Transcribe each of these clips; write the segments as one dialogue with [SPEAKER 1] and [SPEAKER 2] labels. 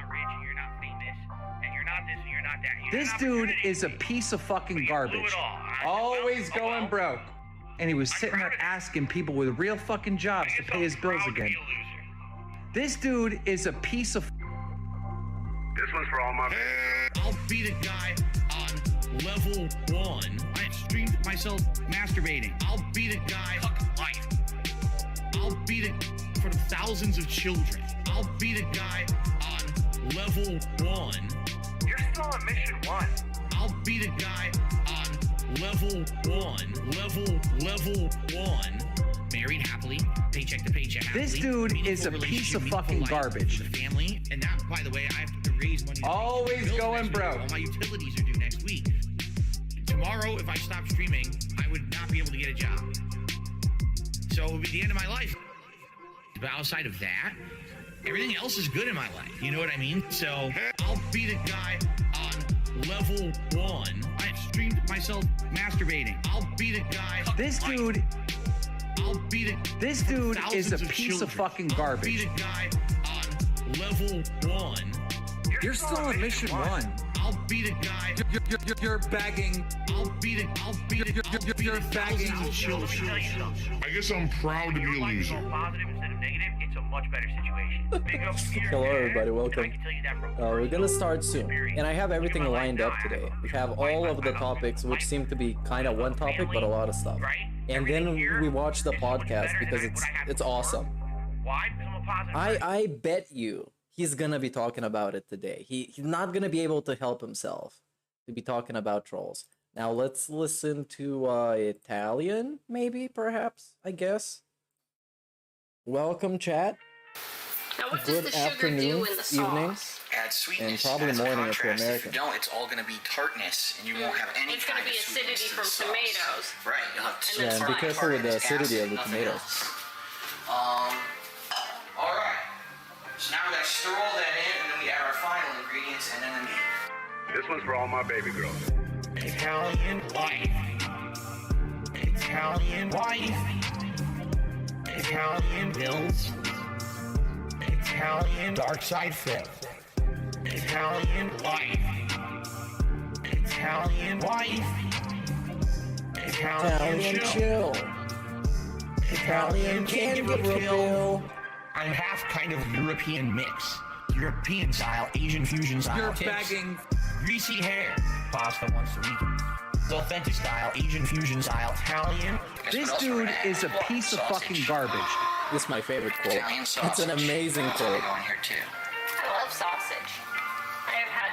[SPEAKER 1] not rich and you're not famous and you're not this and you're not that.
[SPEAKER 2] This dude is a piece of fucking garbage. Always going broke. And he was sitting there asking people with real fucking jobs to pay his bills again. This dude is a piece of...
[SPEAKER 3] This one's for all my...
[SPEAKER 1] I'll be the guy on level 1. I streamed myself masturbating. I'll be the guy fuck life. I'll be the for the thousands of children. I'll be the guy on level 1.
[SPEAKER 3] You're still on mission 1.
[SPEAKER 1] I'll be the guy on level 1. Level 1. Married happily, paycheck to paycheck.
[SPEAKER 2] This dude is a piece of fucking garbage.
[SPEAKER 1] The family, and that, by the way, I have to raise money.
[SPEAKER 2] Always going broke.
[SPEAKER 1] All my utilities are due next week. Tomorrow, if I stop streaming, I would not be able to get a job. So it would be the end of my life. But outside of that, everything else is good in my life. You know what I mean? So I'll be the guy on level 1. I streamed myself masturbating. I'll be the guy.
[SPEAKER 2] This dude is a piece of fucking garbage.
[SPEAKER 1] I'll be the guy on level 1.
[SPEAKER 2] You're still on mission 1.
[SPEAKER 1] I'll be the guy.
[SPEAKER 2] You're bagging. You're bagging.
[SPEAKER 4] I guess I'm proud to be a loser.
[SPEAKER 3] Positive instead of negative, it's a much better situation. Big up to your
[SPEAKER 5] Hello everybody, welcome.
[SPEAKER 3] I can tell you that from
[SPEAKER 5] We're gonna start soon, and I have everything lined up today. We have all of the topics, which seem to be kind of one topic, but a lot of stuff. And then we watch the podcast because it's awesome.
[SPEAKER 3] Why? Because I'm a positive.
[SPEAKER 5] I bet you he's gonna be talking about it today. He's not gonna be able to help himself to be talking about trolls. Now let's listen to Italian, maybe, perhaps, I guess. Welcome, chat.
[SPEAKER 6] Now, what
[SPEAKER 5] Good
[SPEAKER 6] does the sugar
[SPEAKER 5] afternoon,
[SPEAKER 6] do in the
[SPEAKER 5] evening,
[SPEAKER 6] sauce?
[SPEAKER 7] Add sweetness,
[SPEAKER 5] and probably
[SPEAKER 7] as a
[SPEAKER 5] morning if you're
[SPEAKER 7] contrast. If
[SPEAKER 5] American.
[SPEAKER 7] you don't, it's all going to be tartness, and you won't have any
[SPEAKER 6] It's
[SPEAKER 7] kind
[SPEAKER 6] gonna
[SPEAKER 7] of
[SPEAKER 6] be acidity
[SPEAKER 7] sweetness to
[SPEAKER 6] from
[SPEAKER 7] the sauce.
[SPEAKER 6] tomatoes.
[SPEAKER 7] Right. You'll have
[SPEAKER 6] And
[SPEAKER 5] Yeah, and be
[SPEAKER 6] Fine.
[SPEAKER 5] careful with the acidity of the
[SPEAKER 7] nothing
[SPEAKER 5] tomatoes.
[SPEAKER 7] else. All right. So now we got to stir all that in, and then we add our final ingredients, and then the meat.
[SPEAKER 3] This one's for all my baby girls.
[SPEAKER 1] Italian wife. Italian wife. Italian bills. Italian dark side flip. Italian wife. Italian wife.
[SPEAKER 5] Italian chill.
[SPEAKER 1] Italian
[SPEAKER 5] candy
[SPEAKER 1] candy
[SPEAKER 5] pill.
[SPEAKER 1] I'm half kind of European mix. European style, Asian fusion style.
[SPEAKER 2] You're
[SPEAKER 1] tips,
[SPEAKER 2] bagging.
[SPEAKER 1] Greasy hair. Pasta once a week. Authentic style, Asian fusion style, Italian.
[SPEAKER 2] This dude is a piece of fucking garbage.
[SPEAKER 5] This is my favorite quote.
[SPEAKER 7] Italian
[SPEAKER 5] It's
[SPEAKER 7] sausage.
[SPEAKER 5] an amazing
[SPEAKER 7] That's
[SPEAKER 5] quote.
[SPEAKER 7] going here too.
[SPEAKER 6] I love sausage. I have had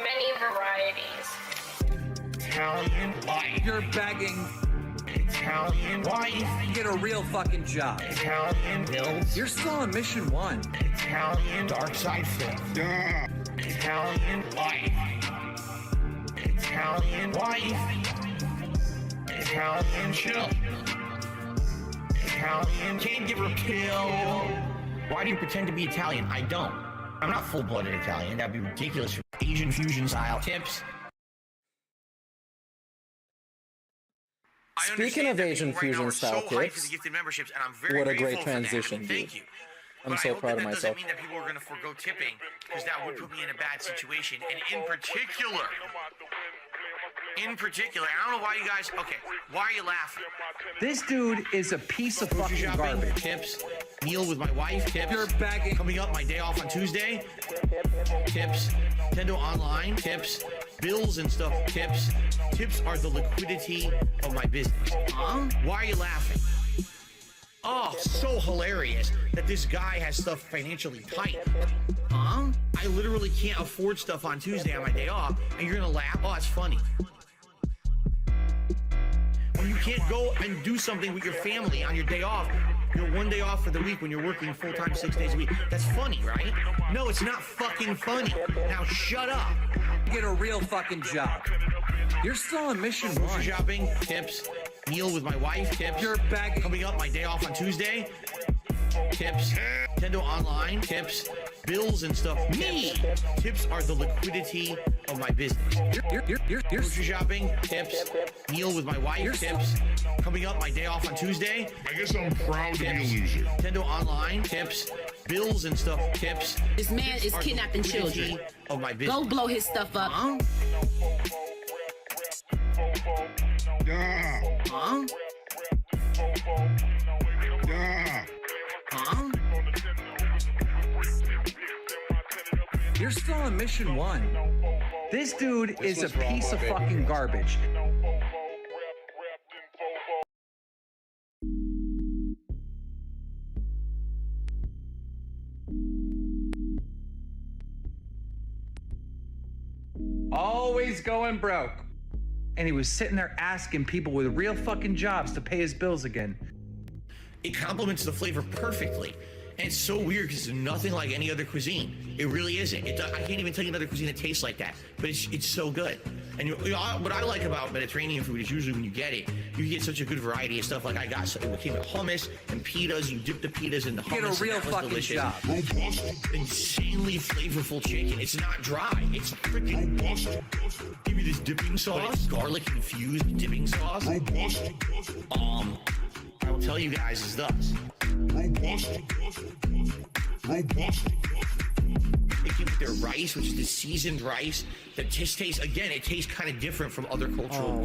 [SPEAKER 6] many varieties.
[SPEAKER 1] Italian wife.
[SPEAKER 2] You're bagging.
[SPEAKER 1] Italian wife.
[SPEAKER 2] Get a real fucking job.
[SPEAKER 1] Italian bills.
[SPEAKER 2] You're still on mission 1.
[SPEAKER 1] Italian dark side flip. Italian wife. Italian wife. Italian chill. Italian can't give her pill. Why do you pretend to be Italian? I don't. I'm not full-blooded Italian. That'd be ridiculous. Asian fusion style tips.
[SPEAKER 5] Speaking of Asian fusion style tips, what a great transition, dude. I'm so proud of myself.
[SPEAKER 1] That doesn't mean that people are going to forego tipping, because that would put me in a bad situation. And in particular, I don't know why you guys. Okay, why are you laughing?
[SPEAKER 2] This dude is a piece of
[SPEAKER 1] Grocery
[SPEAKER 2] fucking
[SPEAKER 1] shopping,
[SPEAKER 2] garbage.
[SPEAKER 1] tips, meal with my wife, tips.
[SPEAKER 2] You're bagging.
[SPEAKER 1] Coming up, my day off on Tuesday, tips. Nintendo Online, tips. Bills and stuff, tips. Tips are the liquidity of my business. Huh? Why are you laughing? Oh, so hilarious that this guy has stuff financially tight. Huh? I literally can't afford stuff on Tuesday on my day off, and you're gonna laugh? Oh, it's funny. When you can't go and do something with your family on your day off, your one day off for the week when you're working full-time 6 days a week, that's funny, right? No, it's not fucking funny. Now shut up.
[SPEAKER 2] Get a real fucking job. You're still on mission 1.
[SPEAKER 1] Grocery shopping, tips. Meal with my wife, tips.
[SPEAKER 2] You're bagging.
[SPEAKER 1] Coming up, my day off on Tuesday, tips. Nintendo Online, tips. Bills and stuff, me. Tips are the liquidity of my business.
[SPEAKER 2] You're
[SPEAKER 1] Grocery shopping, tips. Meal with my wife, tips. Coming up, my day off on Tuesday,
[SPEAKER 4] I guess I'm proud to be a loser.
[SPEAKER 1] Nintendo Online, tips. bills and stuff, tips.
[SPEAKER 8] This man
[SPEAKER 1] Tips
[SPEAKER 8] is
[SPEAKER 1] are the
[SPEAKER 8] kidnapping
[SPEAKER 1] liquidity
[SPEAKER 8] children.
[SPEAKER 1] Of my business.
[SPEAKER 8] Go blow his stuff up.
[SPEAKER 1] Huh?
[SPEAKER 4] Yeah.
[SPEAKER 1] Huh?
[SPEAKER 4] Yeah.
[SPEAKER 1] Huh?
[SPEAKER 2] You're still on mission 1. This dude is a piece of fucking garbage. Always going broke. And he was sitting there asking people with real fucking jobs to pay his bills again.
[SPEAKER 1] It complements the flavor perfectly. And it's so weird because it's nothing like any other cuisine. It really isn't. I can't even tell you another cuisine that tastes like that. But it's so good. And what I like about Mediterranean food is usually when you get it, you get such a good variety of stuff. Like I got, so it came with hummus and pitas. You dip the pitas in the hummus.
[SPEAKER 2] Get a real
[SPEAKER 1] and that was
[SPEAKER 2] fucking
[SPEAKER 1] delicious.
[SPEAKER 2] job.
[SPEAKER 1] Insanely flavorful chicken. It's not dry. It's freaking give you this dipping sauce, garlic infused dipping sauce. I will tell you guys is thus. They give their rice, which is the seasoned rice, that just tastes, again, it tastes kind of different from other cultural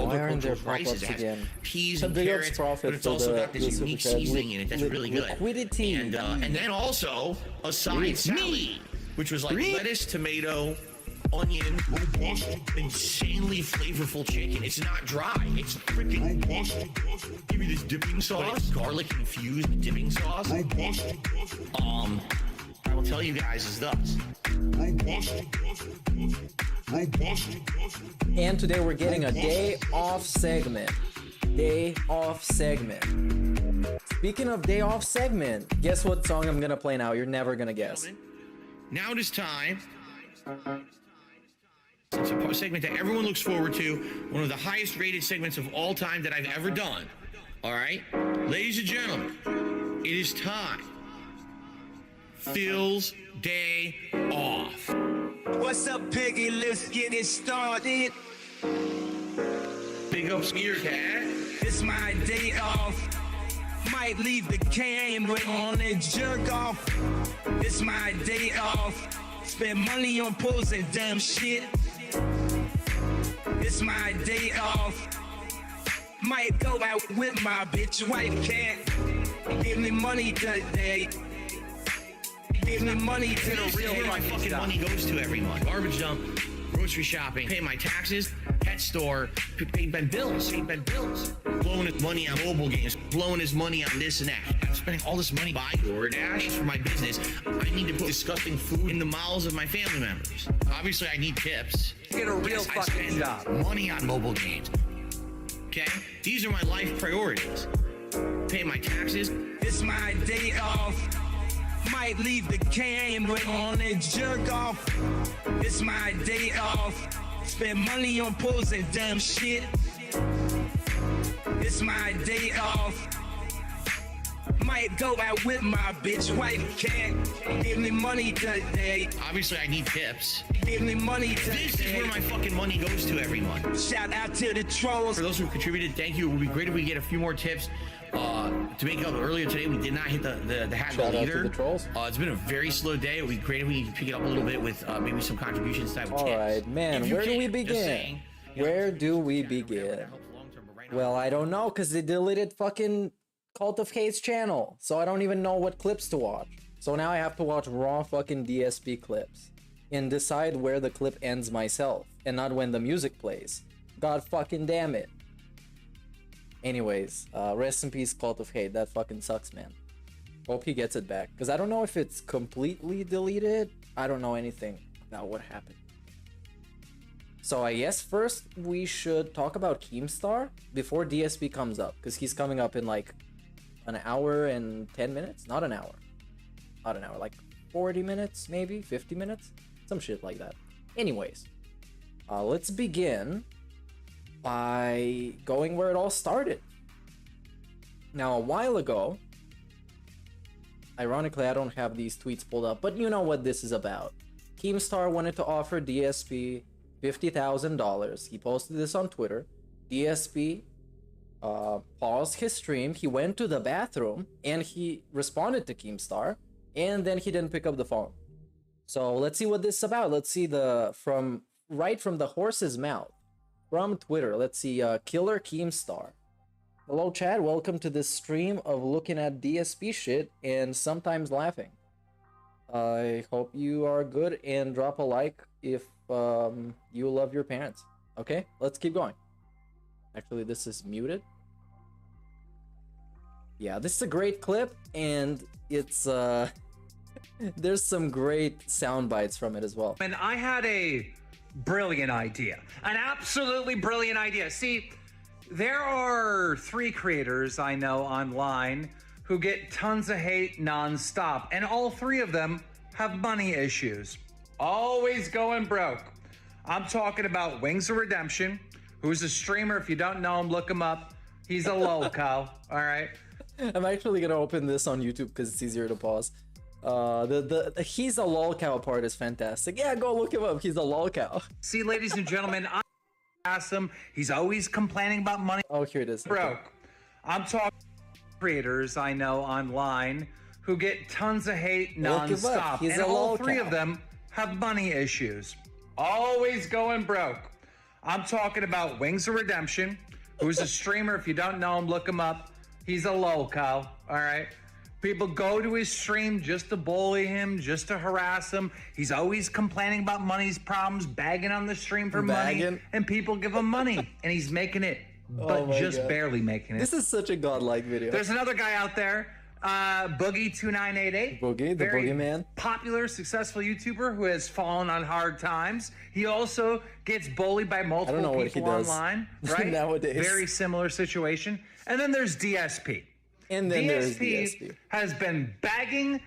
[SPEAKER 1] rices. It has
[SPEAKER 5] again?
[SPEAKER 1] peas
[SPEAKER 5] The
[SPEAKER 1] and
[SPEAKER 5] big
[SPEAKER 1] carrots,
[SPEAKER 5] profit
[SPEAKER 1] but it's
[SPEAKER 5] for
[SPEAKER 1] also
[SPEAKER 5] the-
[SPEAKER 1] got this
[SPEAKER 5] the
[SPEAKER 1] unique
[SPEAKER 5] super chat.
[SPEAKER 1] seasoning in it that's really good.
[SPEAKER 5] Liquidity.
[SPEAKER 1] And then also a side salad, which was like lettuce, tomato, onion, insanely flavorful chicken. It's not dry. It's freaking give you this dipping sauce, garlic infused dipping sauce. I will tell you guys is thus.
[SPEAKER 5] And today we're getting a day off segment. Day off segment. Speaking of day off segment, guess what song I'm gonna play now? You're never gonna guess.
[SPEAKER 1] Now it is time. It's a segment that everyone looks forward to. One of the highest rated segments of all time that I've ever done. All right? Ladies and gentlemen, it is time. Phil's Day Off.
[SPEAKER 9] What's up, Piggy? Let's get it started.
[SPEAKER 1] Big up Cat.
[SPEAKER 9] It's my day off. Might leave the camera on and jerk off. It's my day off. Spend money on pools and damn shit. It's my day off. Might go out with my bitch wife, can't give me money today. Give me money to the real
[SPEAKER 1] where my fucking money goes to every month. Garbage dump, grocery shopping, pay my taxes, pet store, pay my bills, blowing his money on mobile games, blowing his money on this and that. I'm spending all this money buying DoorDash for my business. I need to put disgusting food in the mouths of my family members. Obviously, I need tips.
[SPEAKER 2] Get a real
[SPEAKER 1] Yes, I
[SPEAKER 2] fucking
[SPEAKER 1] spend
[SPEAKER 2] job.
[SPEAKER 1] money on mobile games. Okay? These are my life priorities. Pay my taxes.
[SPEAKER 9] It's my day off. Might leave the camera on and jerk off. It's my day off. Spend money on pools and damn shit. It's my day off. Might go out with my bitch wife, can't give me money today.
[SPEAKER 1] Obviously, I need tips.
[SPEAKER 9] Give me money today.
[SPEAKER 1] This is where my fucking money goes to every month.
[SPEAKER 9] Shout out to the trolls.
[SPEAKER 1] For those who contributed, thank you. It would be great if we get a few more tips. To make up earlier today, we did not hit the hat
[SPEAKER 5] Shout
[SPEAKER 1] goal
[SPEAKER 5] out to
[SPEAKER 1] either.
[SPEAKER 5] the trolls.
[SPEAKER 1] It's been a very slow day. It would be great if we could pick it up a little bit with maybe some contributions type of tips.
[SPEAKER 5] All right, man.
[SPEAKER 1] If you
[SPEAKER 5] Where do we
[SPEAKER 1] can, just
[SPEAKER 5] begin?
[SPEAKER 1] saying,
[SPEAKER 5] Where do we begin? Well, I don't know, because they deleted fucking Cult of Hate's channel, so I don't even know what clips to watch. So now I have to watch raw fucking DSP clips and decide where the clip ends myself, and not when the music plays. God fucking damn it. Anyways, rest in peace, Cult of Hate. That fucking sucks, man. Hope he gets it back, because I don't know if it's completely deleted. I don't know anything about what happened. So I guess first we should talk about Keemstar before DSP comes up, because he's coming up in like an hour and 10 minutes. Not an hour, like 40 minutes, maybe 50 minutes, some shit like that. Anyways, let's begin by going where it all started. Now, a while ago, ironically, I don't have these tweets pulled up, but you know what this is about. Keemstar wanted to offer DSP $50,000. He posted this on Twitter. DSP paused his stream. He went to the bathroom and he responded to Keemstar and then he didn't pick up the phone. So let's see what this is about. Let's see right from the horse's mouth from Twitter. Let's see, Killer Keemstar. Hello, Chad. Welcome to this stream of looking at DSP shit and sometimes laughing. I hope you are good, and drop a like if you love your parents. Okay, let's keep going. Actually, this is muted. Yeah, this is a great clip, and it's there's some great sound bites from it as well.
[SPEAKER 2] And I had a brilliant idea, an absolutely brilliant idea. See, there are 3 creators I know online who get tons of hate non-stop, and all 3 of them have money issues. Always going broke. I'm talking about Wings of Redemption, who's a streamer. If you don't know him, look him up. He's a lolcow, all right?
[SPEAKER 5] I'm actually gonna open this on YouTube because it's easier to pause. The he's a lolcow part is fantastic. Yeah, go look him up. He's a lolcow.
[SPEAKER 2] See, ladies and gentlemen, I asked him. He's always complaining about money.
[SPEAKER 5] Oh, here it is.
[SPEAKER 2] Broke.
[SPEAKER 5] Okay.
[SPEAKER 2] I'm talking creators I know online who get tons of hate non-stop,
[SPEAKER 5] He's
[SPEAKER 2] and
[SPEAKER 5] a
[SPEAKER 2] all
[SPEAKER 5] lolcow.
[SPEAKER 2] 3 of them have money issues. Always going broke. I'm talking about Wings of Redemption, who's a streamer. If you don't know him, look him up. He's a lolcow, all right? People go to his stream just to bully him, just to harass him. He's always complaining about money's problems, bagging on the stream for money, and people give him money, and he's making it, but just
[SPEAKER 5] God.
[SPEAKER 2] barely making it.
[SPEAKER 5] This is such a godlike video.
[SPEAKER 2] There's another guy out there, Boogie2988.
[SPEAKER 5] Boogie, the
[SPEAKER 2] very
[SPEAKER 5] boogeyman.
[SPEAKER 2] popular, successful YouTuber who has fallen on hard times. He also gets bullied by multiple
[SPEAKER 5] know what he
[SPEAKER 2] people
[SPEAKER 5] does
[SPEAKER 2] online, right?
[SPEAKER 5] nowadays.
[SPEAKER 2] Very similar situation. And then there's DSP.
[SPEAKER 5] And then there's DSP.
[SPEAKER 2] Has been bagging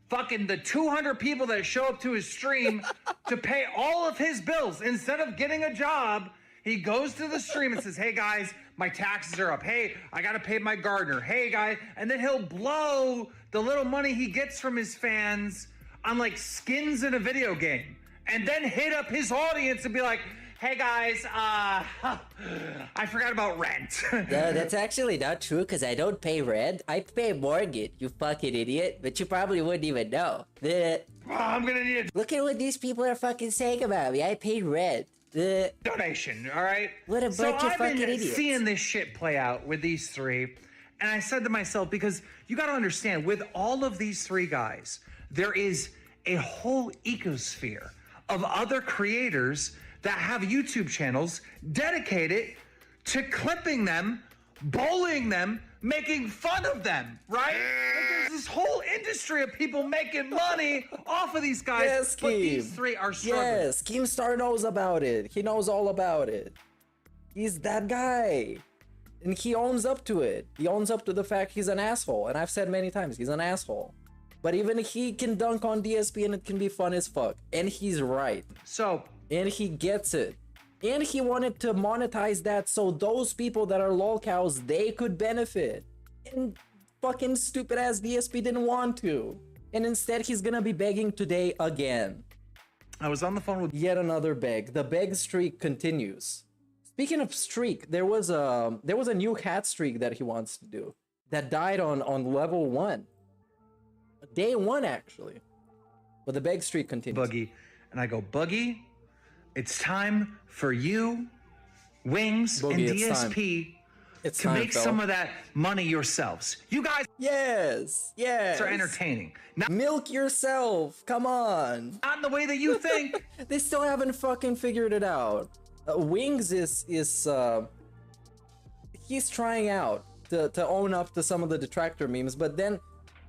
[SPEAKER 2] fucking the 200 people that show up to his stream to pay all of his bills. Instead of getting a job, he goes to the stream and says, hey guys, my taxes are up. Hey, I gotta pay my gardener. Hey guys, and then he'll blow the little money he gets from his fans on like skins in a video game. And then hit up his audience and be like, hey guys, I forgot about rent.
[SPEAKER 8] No, that's actually not true because I don't pay rent. I pay mortgage, you fucking idiot. But you probably wouldn't even know.
[SPEAKER 2] I'm gonna need a
[SPEAKER 8] Look at what these people are fucking saying about me. I pay rent.
[SPEAKER 2] donation, all right?
[SPEAKER 8] What a bunch of
[SPEAKER 2] I've
[SPEAKER 8] fucking
[SPEAKER 2] been
[SPEAKER 8] idiots.
[SPEAKER 2] seeing this shit play out with these 3, and I said to myself, because you got to understand, with all of these 3 guys, there is a whole ecosphere of other creators that have YouTube channels dedicated to clipping them, bullying them, making fun of them, right? Like there's this whole industry of people making money off of these guys,
[SPEAKER 5] Yes,
[SPEAKER 2] but
[SPEAKER 5] Keem.
[SPEAKER 2] these 3 are struggling.
[SPEAKER 5] Yes, Keemstar knows about it. He knows all about it. He's that guy. And he owns up to it. He owns up to the fact he's an asshole. And I've said many times, he's an asshole. But even he can dunk on DSP and it can be fun as fuck. And he's right.
[SPEAKER 2] So,
[SPEAKER 5] And he gets it. And he wanted to monetize that so those people that are lolcows, they could benefit. And fucking stupid ass DSP didn't want to. And instead he's gonna be begging today again.
[SPEAKER 2] I was on the phone with
[SPEAKER 5] Yet another beg. The beg streak continues. Speaking of streak, there was a new hat streak that he wants to do that died on level 1. Day 1 actually. But the beg streak continues.
[SPEAKER 2] Boogie, and I go, Boogie, it's time for you, Wings,
[SPEAKER 5] Boogie,
[SPEAKER 2] and
[SPEAKER 5] it's time.
[SPEAKER 2] DSP
[SPEAKER 5] It's
[SPEAKER 2] to
[SPEAKER 5] time,
[SPEAKER 2] make
[SPEAKER 5] fella.
[SPEAKER 2] some of that money yourselves. You guys
[SPEAKER 5] Yes.
[SPEAKER 2] are entertaining. Not
[SPEAKER 5] Milk yourself. Come on.
[SPEAKER 2] in the way that you think.
[SPEAKER 5] They still haven't fucking figured it out. Wings is he's trying out to own up to some of the detractor memes, but then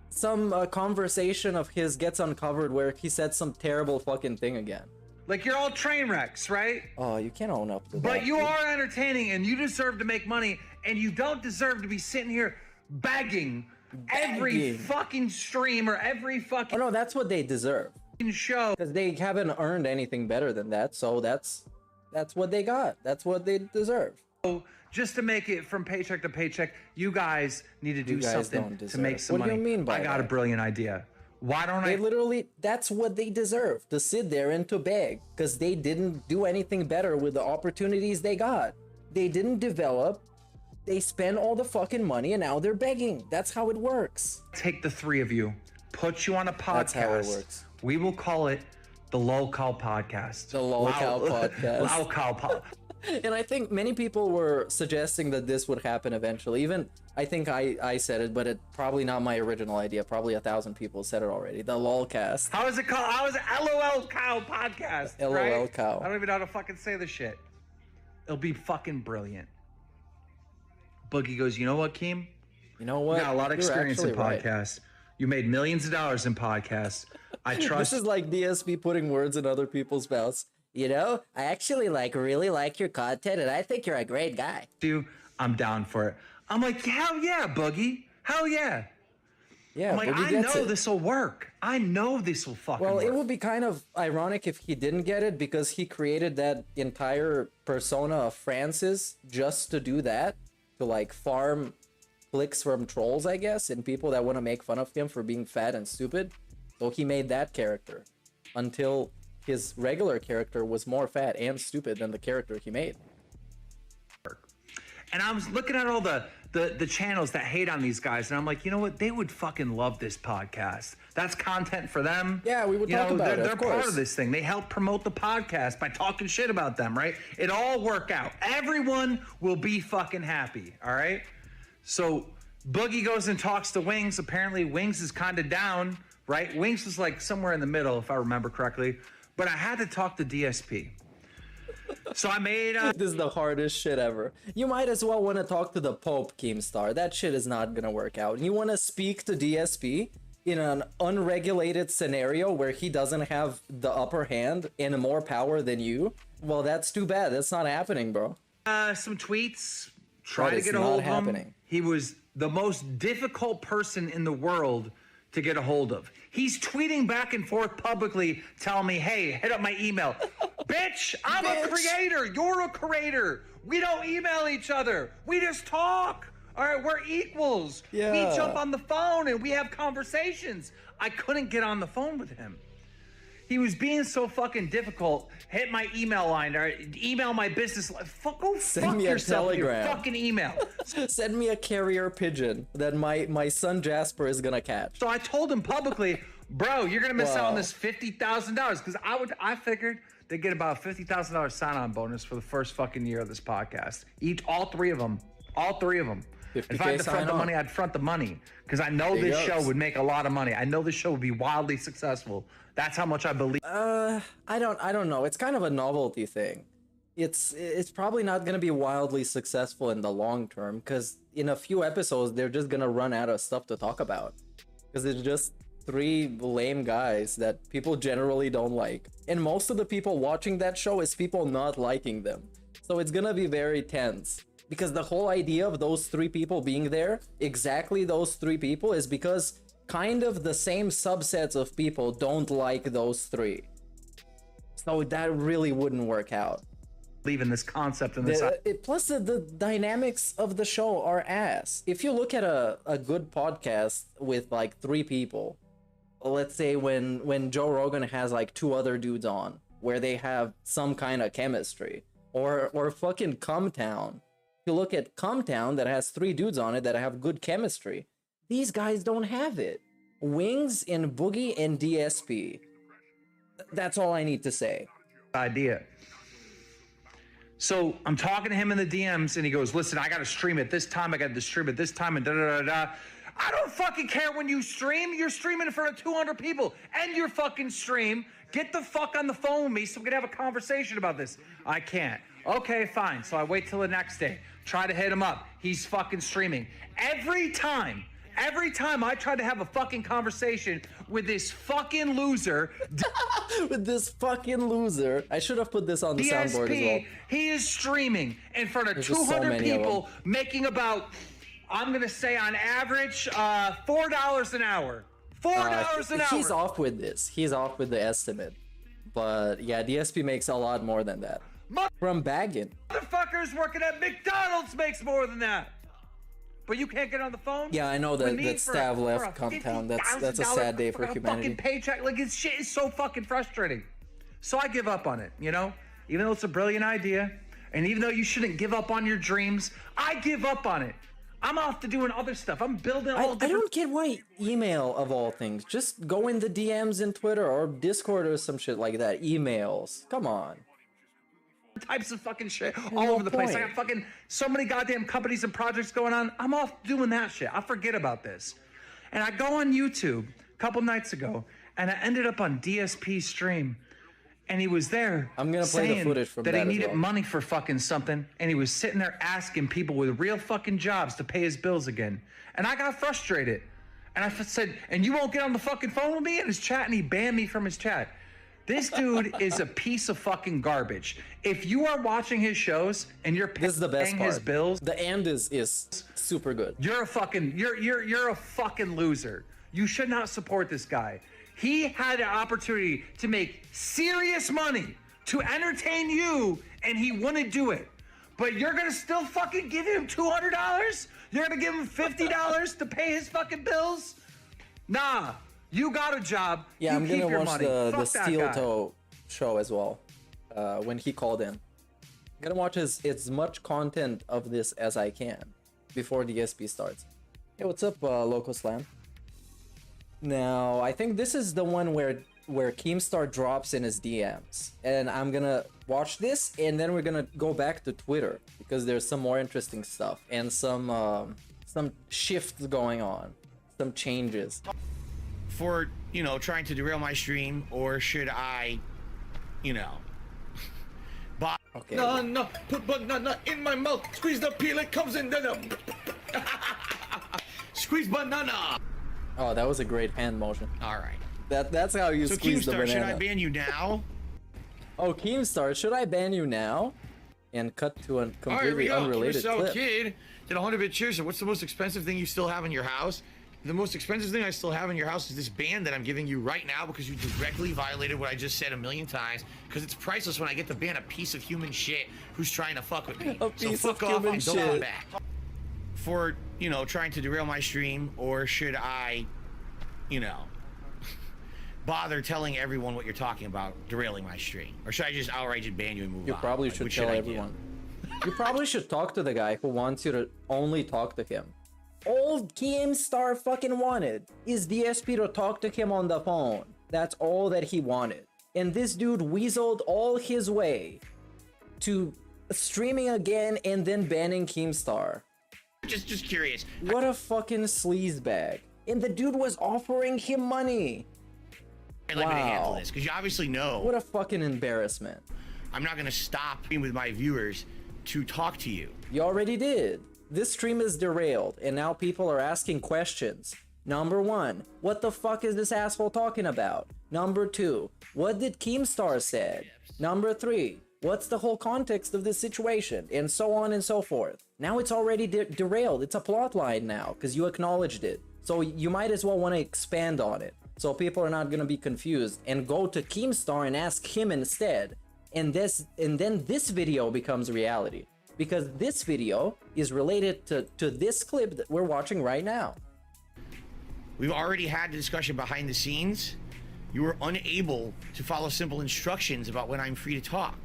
[SPEAKER 5] some conversation of his gets uncovered where he said some terrible fucking thing again.
[SPEAKER 2] Like you're all train wrecks, right?
[SPEAKER 5] Oh, you can't own up to that.
[SPEAKER 2] But you
[SPEAKER 5] dude.
[SPEAKER 2] are entertaining and you deserve to make money and you don't deserve to be sitting here begging every
[SPEAKER 5] Begging.
[SPEAKER 2] fucking stream or every
[SPEAKER 5] Oh
[SPEAKER 2] fucking
[SPEAKER 5] no, that's what they deserve.
[SPEAKER 2] show.
[SPEAKER 5] Because they haven't earned anything better than that, so that's what they got. That's what they deserve.
[SPEAKER 2] Just to make it from paycheck to paycheck, you guys need to do
[SPEAKER 5] You guys
[SPEAKER 2] something
[SPEAKER 5] don't
[SPEAKER 2] to
[SPEAKER 5] deserve
[SPEAKER 2] make
[SPEAKER 5] it.
[SPEAKER 2] some
[SPEAKER 5] What do
[SPEAKER 2] money.
[SPEAKER 5] you mean by
[SPEAKER 2] I got a
[SPEAKER 5] that?
[SPEAKER 2] brilliant idea. Why don't
[SPEAKER 5] They
[SPEAKER 2] I
[SPEAKER 5] literally, that's what they deserve, to sit there and to beg, because they didn't do anything better with the opportunities they got. They didn't develop, they spent all the fucking money, and now they're begging. That's how it works.
[SPEAKER 2] take the 3 of you put you on a podcast.
[SPEAKER 5] That's how it works.
[SPEAKER 2] We will call it the Lolcow Podcast.
[SPEAKER 5] The Lolcow Podcast.
[SPEAKER 2] Lolcow Podcast.
[SPEAKER 5] And I think many people were suggesting that this would happen eventually. Even I think I said it, but it probably not my original idea. Probably 1,000 people said it already. The LOLcast.
[SPEAKER 2] How is it called? How is it? LOL Cow Podcast.
[SPEAKER 5] LOL
[SPEAKER 2] right?
[SPEAKER 5] Cow.
[SPEAKER 2] I don't even know how to fucking say this shit. It'll be fucking brilliant. Boogie goes, you know what, Keem?
[SPEAKER 5] You know what?
[SPEAKER 2] You got a lot of experience in
[SPEAKER 5] actually right.
[SPEAKER 2] podcasts. You made millions of dollars in podcasts. I trust.
[SPEAKER 5] This is like DSP putting words in other people's mouths.
[SPEAKER 8] You know, I actually really like your content, and I think you're a great guy.
[SPEAKER 2] You, I'm down for it. I'm like, hell yeah, Boogie. Hell yeah.
[SPEAKER 5] Yeah,
[SPEAKER 2] I'm like, I know this will work. I know this will fucking work.
[SPEAKER 5] Well, it would be kind of ironic if he didn't get it, because he created that entire persona of Francis just to do that, to like farm clicks from trolls, I guess, and people that want to make fun of him for being fat and stupid. So he made that character until his regular character was more fat and stupid than the character he made.
[SPEAKER 2] And I was looking at all the channels that hate on these guys, and I'm like, you know what? They would fucking love this podcast. That's content for them.
[SPEAKER 5] Yeah, we would talk about it.
[SPEAKER 2] They're part of this thing. They help promote the podcast by talking shit about them, right? It all work out. Everyone will be fucking happy, all right? So Boogie goes and talks to Wings. Apparently Wings is kind of down, right? Wings was like somewhere in the middle, if I remember correctly. But I had to talk to DSP. So I made
[SPEAKER 5] This is the hardest shit ever. You might as well want to talk to the Pope, Keemstar. That shit is not gonna work out. You want to speak to DSP in an unregulated scenario where he doesn't have the upper hand and more power than you? Well, that's too bad. That's not happening, bro.
[SPEAKER 2] some tweets, trying to get a
[SPEAKER 5] not
[SPEAKER 2] hold of him.
[SPEAKER 5] happening.
[SPEAKER 2] He was the most difficult person in the world to get a hold of. He's tweeting back and forth publicly, telling me, hey, hit up my email. Bitch, I'm a creator. You're a creator. We don't email each other. We just talk. All right, we're equals.
[SPEAKER 5] Yeah.
[SPEAKER 2] We jump on the phone and we have conversations. I couldn't get on the phone with him. He was being so fucking difficult. Hit my email line or email my business line. Go
[SPEAKER 5] Send
[SPEAKER 2] fuck
[SPEAKER 5] me a
[SPEAKER 2] yourself with your
[SPEAKER 5] telegram.
[SPEAKER 2] fucking email.
[SPEAKER 5] Send me a carrier pigeon that my son Jasper is gonna catch.
[SPEAKER 2] So I told him publicly, bro, you're gonna miss out on
[SPEAKER 5] Wow.
[SPEAKER 2] this $50,000 because I figured they get about a $50,000 sign-on bonus for the first fucking year of this podcast. All three of them. If I had to front the money, I'd front the money because I know this show would make a lot of money. I know this show would be wildly successful. That's how much I believe.
[SPEAKER 5] I don't know. It's kind of a novelty thing. It's probably not gonna be wildly successful in the long term because in a few episodes they're just gonna run out of stuff to talk about because it's just three lame guys that people generally don't like, and most of the people watching that show is people not liking them. So it's gonna be very tense because the whole idea of those three people being there, exactly those three people, is because kind of the same subsets of people don't like those three. So that really wouldn't work out.
[SPEAKER 2] In this concept and this.
[SPEAKER 5] Plus the dynamics of the show are ass. If you look at a good podcast with like three people, let's say when Joe Rogan has like two other dudes on, where they have some kind of chemistry, or fucking Cumtown. If you look at Cumtown that has three dudes on it that have good chemistry, these guys don't have it. Wings and Boogie and DSP. That's all I need to say.
[SPEAKER 2] Idea. So I'm talking to him in the DMs and he goes, listen, I got to stream at this time. I got to stream at this time and da-da-da-da. I don't fucking care when you stream. You're streaming in front of 200 people and your fucking stream. Get the fuck on the phone with me so we can have a conversation about this. I can't. Okay, fine. So I wait till the next day. Try to hit him up. He's fucking streaming. Every time I try to have a fucking conversation with this fucking loser.
[SPEAKER 5] With this fucking loser. I should have put this on the soundboard as well.
[SPEAKER 2] He is streaming in front of
[SPEAKER 5] There's just so
[SPEAKER 2] 200
[SPEAKER 5] many of
[SPEAKER 2] people, making about, I'm going to say on average, $4 an hour. $4 an hour.
[SPEAKER 5] He's off with this. He's off with the estimate. But yeah, DSP makes a lot more than that. From bagging.
[SPEAKER 2] Motherfuckers working at McDonald's makes more than that. But you can't get on the phone?
[SPEAKER 5] Yeah, I know that Stav left Cumtown. That's a sad day for humanity.
[SPEAKER 2] Fucking paycheck. Like, this shit is so fucking frustrating. So I give up on it, you know? Even though it's a brilliant idea, and even though you shouldn't give up on your dreams, I give up on it. I'm off to doing other stuff. I'm building all
[SPEAKER 5] I
[SPEAKER 2] different
[SPEAKER 5] don't get why email of all things. Just go in the DMs in Twitter or Discord or some shit like that. Emails. Come on.
[SPEAKER 2] types of fucking shit all over the place. I got fucking so many goddamn companies and projects going on. I'm off doing that shit. I forget about this. And I go on YouTube a couple nights ago, and I ended up on DSP stream. And he was there.
[SPEAKER 5] I'm gonna play the footage from
[SPEAKER 2] that he
[SPEAKER 5] that as
[SPEAKER 2] needed
[SPEAKER 5] well.
[SPEAKER 2] money for fucking something, and he was sitting there asking people with real fucking jobs to pay his bills again. And I got frustrated, and I said, "And you won't get on the fucking phone with me?" in his chat, and he banned me from his chat. This dude is a piece of fucking garbage. If you are watching his shows and you're
[SPEAKER 5] This is the best
[SPEAKER 2] paying
[SPEAKER 5] part.
[SPEAKER 2] his bills,
[SPEAKER 5] The end is super good.
[SPEAKER 2] you're a fucking you're a fucking loser. You should not support this guy. He had an opportunity to make serious money to entertain you, and he wouldn't do it. But you're gonna still fucking give him $200? You're gonna give him $50 to pay his fucking bills? Nah, you got a job.
[SPEAKER 5] Yeah,
[SPEAKER 2] you
[SPEAKER 5] I'm
[SPEAKER 2] keep
[SPEAKER 5] gonna
[SPEAKER 2] your
[SPEAKER 5] watch
[SPEAKER 2] money.
[SPEAKER 5] the
[SPEAKER 2] Fuck that
[SPEAKER 5] Steel
[SPEAKER 2] guy.
[SPEAKER 5] Toe show as well. When he called in, I'm gonna watch as much content of this as I can before the DSP starts. Hey, what's up, Local Slam? Now, I think this is the one where Keemstar drops in his DMs, and I'm gonna watch this, and then we're gonna go back to Twitter because there's some more interesting stuff and some shifts going on, some changes.
[SPEAKER 1] For, you know, trying to derail my stream, or should I, you know, buy...
[SPEAKER 5] Okay.
[SPEAKER 1] No, put banana in my mouth, squeeze the peel, it comes in, squeeze banana.
[SPEAKER 5] Oh, that was a great hand motion.
[SPEAKER 1] All right.
[SPEAKER 5] That's how you
[SPEAKER 1] So
[SPEAKER 5] squeeze the
[SPEAKER 1] Keemstar,
[SPEAKER 5] banana.
[SPEAKER 1] should I ban you now?
[SPEAKER 5] Oh, Keemstar, should I ban you now? And cut to a
[SPEAKER 1] All right, here we
[SPEAKER 5] completely
[SPEAKER 1] go.
[SPEAKER 5] unrelated
[SPEAKER 1] So
[SPEAKER 5] clip.
[SPEAKER 1] kid did 100-bit cheers. So what's the most expensive thing you still have in your house? The most expensive thing I still have in your house is this ban that I'm giving you right now because you directly violated what I just said a million times. Because it's priceless when I get to ban a piece of human shit who's trying to fuck with me.
[SPEAKER 5] A
[SPEAKER 1] So
[SPEAKER 5] piece
[SPEAKER 1] fuck
[SPEAKER 5] of
[SPEAKER 1] off
[SPEAKER 5] human
[SPEAKER 1] and don't come
[SPEAKER 5] shit.
[SPEAKER 1] back. For, you know, trying to derail my stream, or should I, you know, bother telling everyone what you're talking about derailing my stream? Or should I just outright just ban you and move
[SPEAKER 5] You
[SPEAKER 1] on?
[SPEAKER 5] probably
[SPEAKER 1] Like,
[SPEAKER 5] should
[SPEAKER 1] what
[SPEAKER 5] tell
[SPEAKER 1] I do?
[SPEAKER 5] everyone. You probably should talk to the guy who wants you to only talk to him. All Keemstar fucking wanted is DSP to talk to him on the phone. That's all that he wanted. And this dude weaseled all his way to streaming again and then banning Keemstar.
[SPEAKER 1] Just curious.
[SPEAKER 5] What a fucking sleazebag. And the dude was offering him money.
[SPEAKER 1] I'd like me to handle
[SPEAKER 5] Wow.
[SPEAKER 1] this, because you obviously know
[SPEAKER 5] What a fucking embarrassment.
[SPEAKER 1] I'm not gonna stop being with my viewers to talk to you.
[SPEAKER 5] You already did. This stream is derailed, and now people are asking questions. Number 1, what the fuck is this asshole talking about? Number 2, what did Keemstar said? Number 3, what's the whole context of this situation? And so on and so forth. Now it's already derailed. It's a plot line now, because you acknowledged it. So you might as well want to expand on it, so people are not going to be confused, and go to Keemstar and ask him instead. And then this video becomes reality, because this video is related to this clip that we're watching right now.
[SPEAKER 1] We've already had the discussion behind the scenes. You were unable to follow simple instructions about when I'm free to talk.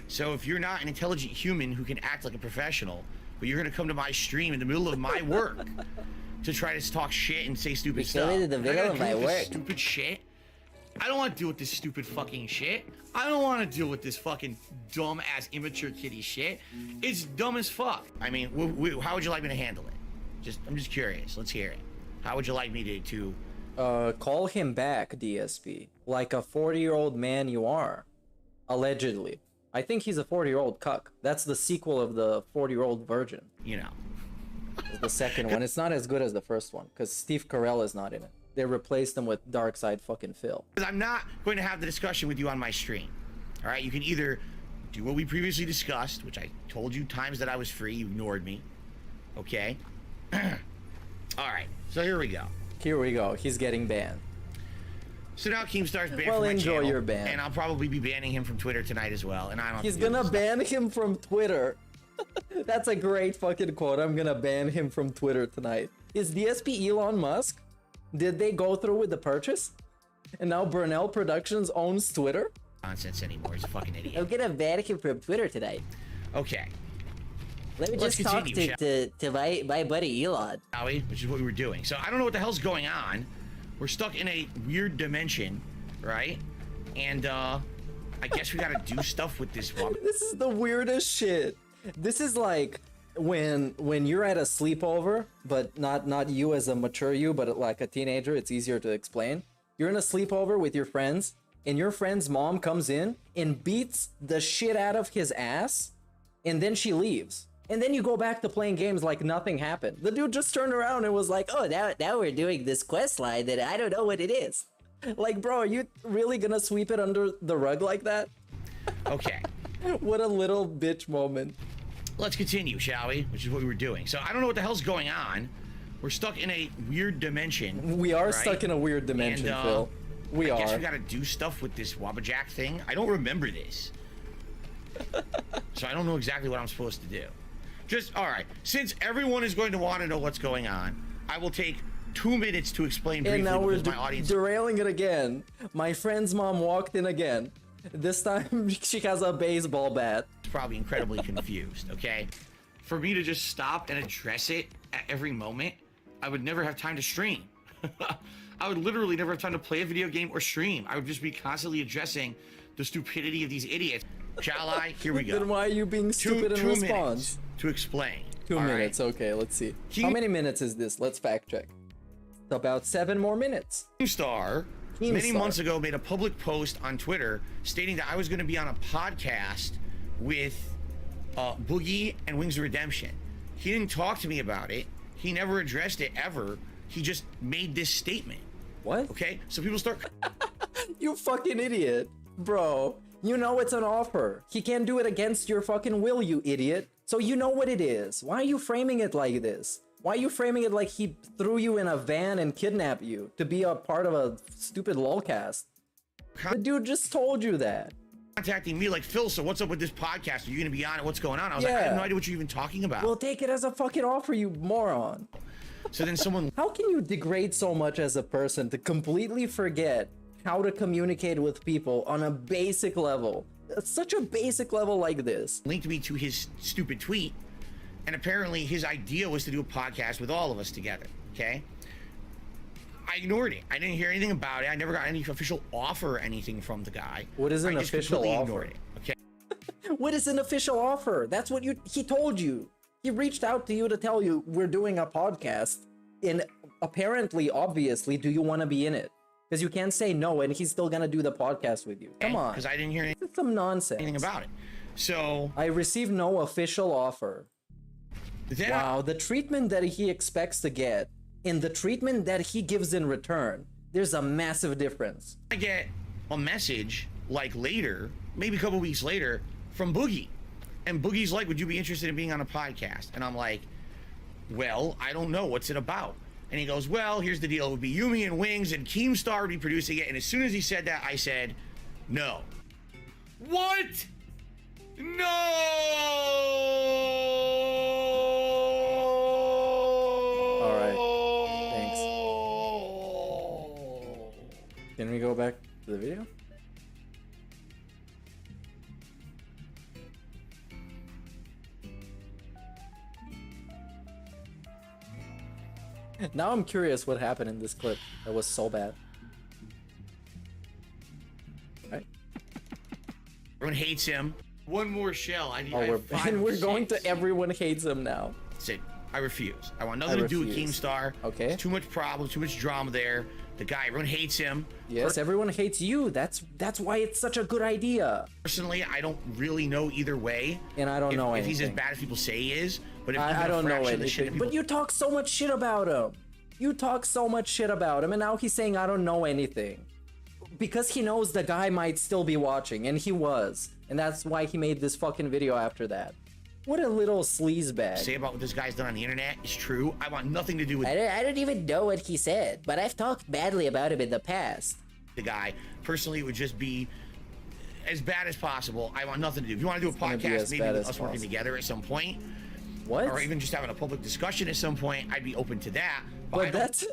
[SPEAKER 1] So if you're not an intelligent human who can act like a professional, but you're gonna come to my stream in the middle of my work to try to talk shit and say stupid stuff.
[SPEAKER 8] in the
[SPEAKER 1] and I
[SPEAKER 8] middle
[SPEAKER 1] gotta
[SPEAKER 8] of
[SPEAKER 1] deal
[SPEAKER 8] my
[SPEAKER 1] with this
[SPEAKER 8] work.
[SPEAKER 1] Stupid shit. I don't want to deal with this stupid fucking shit. I don't want to deal with this fucking dumb ass immature kitty shit. It's dumb as fuck. I mean, how would you like me to handle it? I'm just curious. Let's hear it. How would you like me to
[SPEAKER 5] Call him back, DSP. Like a 40-year-old man you are. Allegedly. I think he's a 40-year-old cuck. That's the sequel of the 40-year-old virgin.
[SPEAKER 1] you know?
[SPEAKER 5] It's the second one. It's not as good as the first one, because Steve Carell is not in it. They replaced him with Darkside fucking Phil.
[SPEAKER 1] Because I'm not going to have the discussion with you on my stream. All right, you can either do what we previously discussed, which I told you times that I was free, you ignored me. Okay? All right, so here we go.
[SPEAKER 5] Here we go. He's getting banned.
[SPEAKER 1] So now Keemstar's banned
[SPEAKER 5] Well,
[SPEAKER 1] from my
[SPEAKER 5] enjoy
[SPEAKER 1] channel,
[SPEAKER 5] your ban.
[SPEAKER 1] and I'll probably be banning him from Twitter tonight as well. And I don't.
[SPEAKER 5] He's
[SPEAKER 1] have to
[SPEAKER 5] gonna
[SPEAKER 1] do this
[SPEAKER 5] ban him from Twitter. That's a great fucking quote. I'm gonna ban him from Twitter tonight. Is DSP Elon Musk? Did they go through with the purchase? And now Burnell Productions owns Twitter?
[SPEAKER 1] nonsense anymore. He's a fucking idiot.
[SPEAKER 8] I'm gonna ban him from Twitter tonight.
[SPEAKER 1] Okay.
[SPEAKER 8] Let me
[SPEAKER 1] Let's
[SPEAKER 8] just talk
[SPEAKER 1] continue,
[SPEAKER 8] to my buddy Elon.
[SPEAKER 1] shall we? Which is what we were doing. So I don't know what the hell's going on. We're stuck in a weird dimension, right? And I guess we gotta do stuff with this one.
[SPEAKER 5] This is the weirdest shit. This is like when you're at a sleepover, but not you as a mature you, but like a teenager. It's easier to explain. You're in a sleepover with your friends, and your friend's mom comes in and beats the shit out of his ass, and then she leaves. And then you go back to playing games like nothing happened. The dude just turned around and was like,
[SPEAKER 8] Oh, now we're doing this quest line that I don't know what it is.
[SPEAKER 5] like, bro, are you really gonna sweep it under the rug like that?
[SPEAKER 1] Okay.
[SPEAKER 5] What a little bitch moment.
[SPEAKER 1] Let's continue, shall we? Which is what we were doing. So I don't know what the hell's going on. We're stuck in a weird dimension.
[SPEAKER 5] We are
[SPEAKER 1] right?
[SPEAKER 5] stuck in a weird dimension,
[SPEAKER 1] And,
[SPEAKER 5] Phil. We
[SPEAKER 1] I guess
[SPEAKER 5] are.
[SPEAKER 1] we gotta do stuff with this Wabbajack thing. I don't remember this. So I don't know exactly what I'm supposed to do. Just, all right. Since everyone is going to want to know what's going on, I will take 2 minutes to explain briefly
[SPEAKER 5] And now we're
[SPEAKER 1] because my audience...
[SPEAKER 5] derailing it again. My friend's mom walked in again. This time she has a baseball bat.
[SPEAKER 1] probably incredibly confused, okay? For me to just stop and address it at every moment, I would never have time to stream. I would literally never have time to play a video game or stream. I would just be constantly addressing the stupidity of these idiots. Shall I? Here we go.
[SPEAKER 5] Then why are you being stupid in
[SPEAKER 1] two
[SPEAKER 5] response?
[SPEAKER 1] minutes to explain.
[SPEAKER 5] 2
[SPEAKER 1] all right?
[SPEAKER 5] minutes, okay, let's see. How many minutes is this? Let's fact check. It's about 7 more minutes.
[SPEAKER 1] Keemstar many
[SPEAKER 5] Keemstar.
[SPEAKER 1] months ago made a public post on Twitter stating that I was going to be on a podcast with Boogie and Wings of Redemption. He didn't talk to me about it. He never addressed it ever. He just made this statement.
[SPEAKER 5] What?
[SPEAKER 1] Okay, so people start...
[SPEAKER 5] You fucking idiot. Bro, you know it's an offer. He can't do it against your fucking will, you idiot. So you know what it is. Why are you framing it like this? Why are you framing it like he threw you in a van and kidnapped you to be a part of a stupid lolcast? The dude just told you that.
[SPEAKER 1] contacting me like, Phil, so what's up with this podcast? Are you going to be on it? What's going on? I was like, I have no idea what you're even talking about.
[SPEAKER 5] Well, take it as a fucking offer, you moron.
[SPEAKER 1] So then someone...
[SPEAKER 5] How can you degrade so much as a person to completely forget how to communicate with people on a basic level? Such a basic level like this.
[SPEAKER 1] linked me to his stupid tweet, and apparently his idea was to do a podcast with all of us together, okay? I ignored it. I didn't hear anything about it. I never got any official offer or anything from the guy.
[SPEAKER 5] What is an
[SPEAKER 1] I just
[SPEAKER 5] official
[SPEAKER 1] completely
[SPEAKER 5] offer?
[SPEAKER 1] ignored it, okay?
[SPEAKER 5] What is an official offer? That's what he told you. He reached out to you to tell you we're doing a podcast, and apparently, obviously, do you want to be in it? Because you can't say no, and he's still gonna do the podcast with you. Come on.
[SPEAKER 1] Because I didn't hear
[SPEAKER 5] It's some nonsense.
[SPEAKER 1] anything about it. So...
[SPEAKER 5] I received no official offer.
[SPEAKER 1] then
[SPEAKER 5] Wow, the treatment that he expects to get and the treatment that he gives in return, there's a massive difference.
[SPEAKER 1] I get a message, like later, maybe a couple weeks later, from Boogie. And Boogie's like, would you be interested in being on a podcast? And I'm like, well, I don't know. What's it about? And he goes, well, here's the deal. It would be Yumi and Wings, and Keemstar would be producing it. And as soon as he said that, I said, no. What? No!
[SPEAKER 5] All right. Thanks. Can we go back to the video? Now I'm curious what happened in this clip that was so bad. Right?
[SPEAKER 1] Everyone hates him. One more shell. I
[SPEAKER 5] Oh,
[SPEAKER 1] have five
[SPEAKER 5] and
[SPEAKER 1] or
[SPEAKER 5] we're going
[SPEAKER 1] six.
[SPEAKER 5] to everyone hates him now.
[SPEAKER 1] That's it. I refuse. I want nothing to do with
[SPEAKER 5] refuse.
[SPEAKER 1] Keemstar.
[SPEAKER 5] Okay.
[SPEAKER 1] There's too much problem, too much drama there. The guy, everyone hates him.
[SPEAKER 5] Yes, everyone hates you. That's why it's such a good idea.
[SPEAKER 1] Personally, I don't really know either way.
[SPEAKER 5] And I don't know
[SPEAKER 1] if he's as
[SPEAKER 5] anything.
[SPEAKER 1] bad as people say he is. But if
[SPEAKER 5] I
[SPEAKER 1] even a
[SPEAKER 5] don't know
[SPEAKER 1] fraction of the shit
[SPEAKER 5] anything.
[SPEAKER 1] that
[SPEAKER 5] But
[SPEAKER 1] people-
[SPEAKER 5] you talk so much shit about him. You talk so much shit about him, and now he's saying I don't know anything. Because he knows the guy might still be watching, and he was. And that's why he made this fucking video after that. What a little sleazebag.
[SPEAKER 1] say about what this guy's done on the internet is true. I want nothing to do with
[SPEAKER 8] I don't even know what he said, but I've talked badly about him in the past.
[SPEAKER 1] the guy. Personally, it would just be as bad as possible. I want nothing to do. If you want to do a
[SPEAKER 5] gonna be
[SPEAKER 1] podcast,
[SPEAKER 5] as
[SPEAKER 1] maybe
[SPEAKER 5] bad
[SPEAKER 1] with
[SPEAKER 5] as
[SPEAKER 1] us working
[SPEAKER 5] possible.
[SPEAKER 1] together at some point,
[SPEAKER 5] What?
[SPEAKER 1] or even just having a public discussion at some point, I'd be open to that. But I
[SPEAKER 5] But
[SPEAKER 1] don't-
[SPEAKER 5] that's...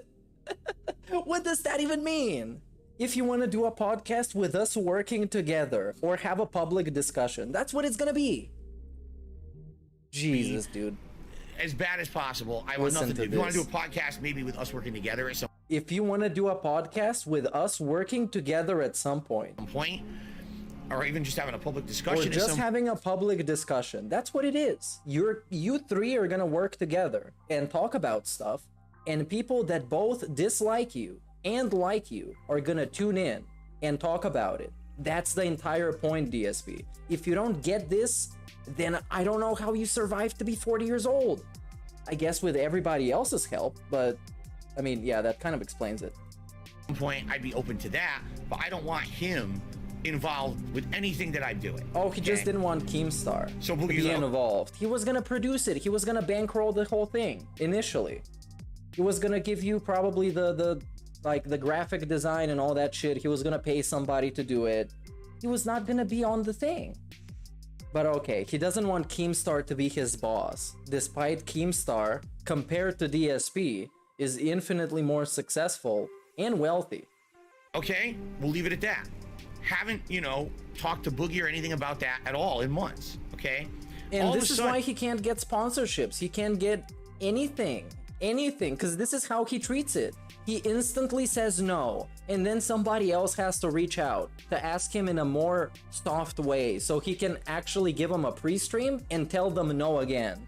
[SPEAKER 5] What does that even mean? If you want to do a podcast with us working together, or have a public discussion, that's what it's gonna be. Jesus, dude.
[SPEAKER 1] as bad as possible. I want
[SPEAKER 5] Listen
[SPEAKER 1] nothing to
[SPEAKER 5] to
[SPEAKER 1] do. If you want to
[SPEAKER 5] this.
[SPEAKER 1] do a podcast, maybe with us working together at some
[SPEAKER 5] If you want to do a podcast with us working together at some point,
[SPEAKER 1] point, or even just having a public
[SPEAKER 5] or
[SPEAKER 1] discussion, at
[SPEAKER 5] just
[SPEAKER 1] some
[SPEAKER 5] having a public discussion, that's what it is. You three are gonna work together and talk about stuff, and people that both dislike you and like you are gonna tune in and talk about it. That's the entire point, DSP. If you don't get this, then I don't know how you survived to be 40 years old. I guess with everybody else's help, but I mean, yeah, that kind of explains it.
[SPEAKER 1] point, I'd be open to that, but I don't want him involved with anything that I'm doing.
[SPEAKER 5] Oh, he just
[SPEAKER 1] okay?
[SPEAKER 5] didn't want Keemstar
[SPEAKER 1] So
[SPEAKER 5] to
[SPEAKER 1] Boogie's
[SPEAKER 5] be
[SPEAKER 1] out.
[SPEAKER 5] involved. He was gonna produce it. He was gonna bankroll the whole thing initially. He was gonna give you probably the graphic design and all that shit. He was gonna pay somebody to do it. He was not gonna be on the thing. But okay, he doesn't want Keemstar to be his boss, despite Keemstar, compared to DSP, is infinitely more successful and wealthy.
[SPEAKER 1] Okay, we'll leave it at that. Haven't, talked to Boogie or anything about that at all in months, okay?
[SPEAKER 5] And
[SPEAKER 1] All of
[SPEAKER 5] this
[SPEAKER 1] a
[SPEAKER 5] is
[SPEAKER 1] sudden-
[SPEAKER 5] why he can't get sponsorships. He can't get anything, because this is how he treats it. He instantly says no, and then somebody else has to reach out to ask him in a more soft way so he can actually give them a pre-stream and tell them no again.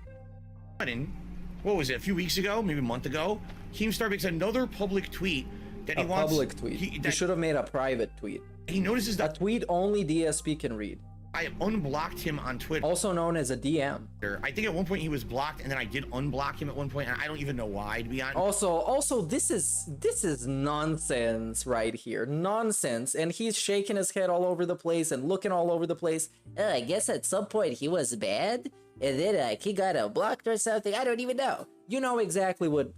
[SPEAKER 1] What was it, a few weeks ago, maybe a month ago? Keemstar makes another public tweet that he
[SPEAKER 5] A
[SPEAKER 1] wants...
[SPEAKER 5] public tweet. He should have made a private tweet.
[SPEAKER 1] He notices
[SPEAKER 5] A
[SPEAKER 1] that
[SPEAKER 5] tweet only DSP can read.
[SPEAKER 1] I unblocked him on Twitter.
[SPEAKER 5] Also known as a DM.
[SPEAKER 1] I think at one point he was blocked, and then I did unblock him at one point, and I don't even know why, to be honest.
[SPEAKER 5] Also, this is nonsense right here. Nonsense. And he's shaking his head all over the place and looking all over the place.
[SPEAKER 8] I guess at some point he was bad, and then he got blocked or something. I don't even know.
[SPEAKER 5] You know exactly what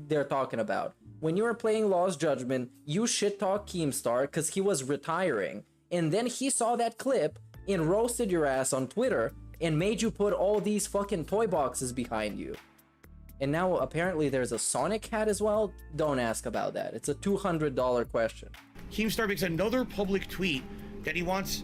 [SPEAKER 5] they're talking about. When you were playing Lost Judgment, you shit talk Keemstar because he was retiring, and then he saw that clip and roasted your ass on Twitter and made you put all these fucking toy boxes behind you. And now apparently there's a Sonic hat as well. Don't ask about that. It's a $200 question.
[SPEAKER 1] Keemstar makes another public tweet that he wants...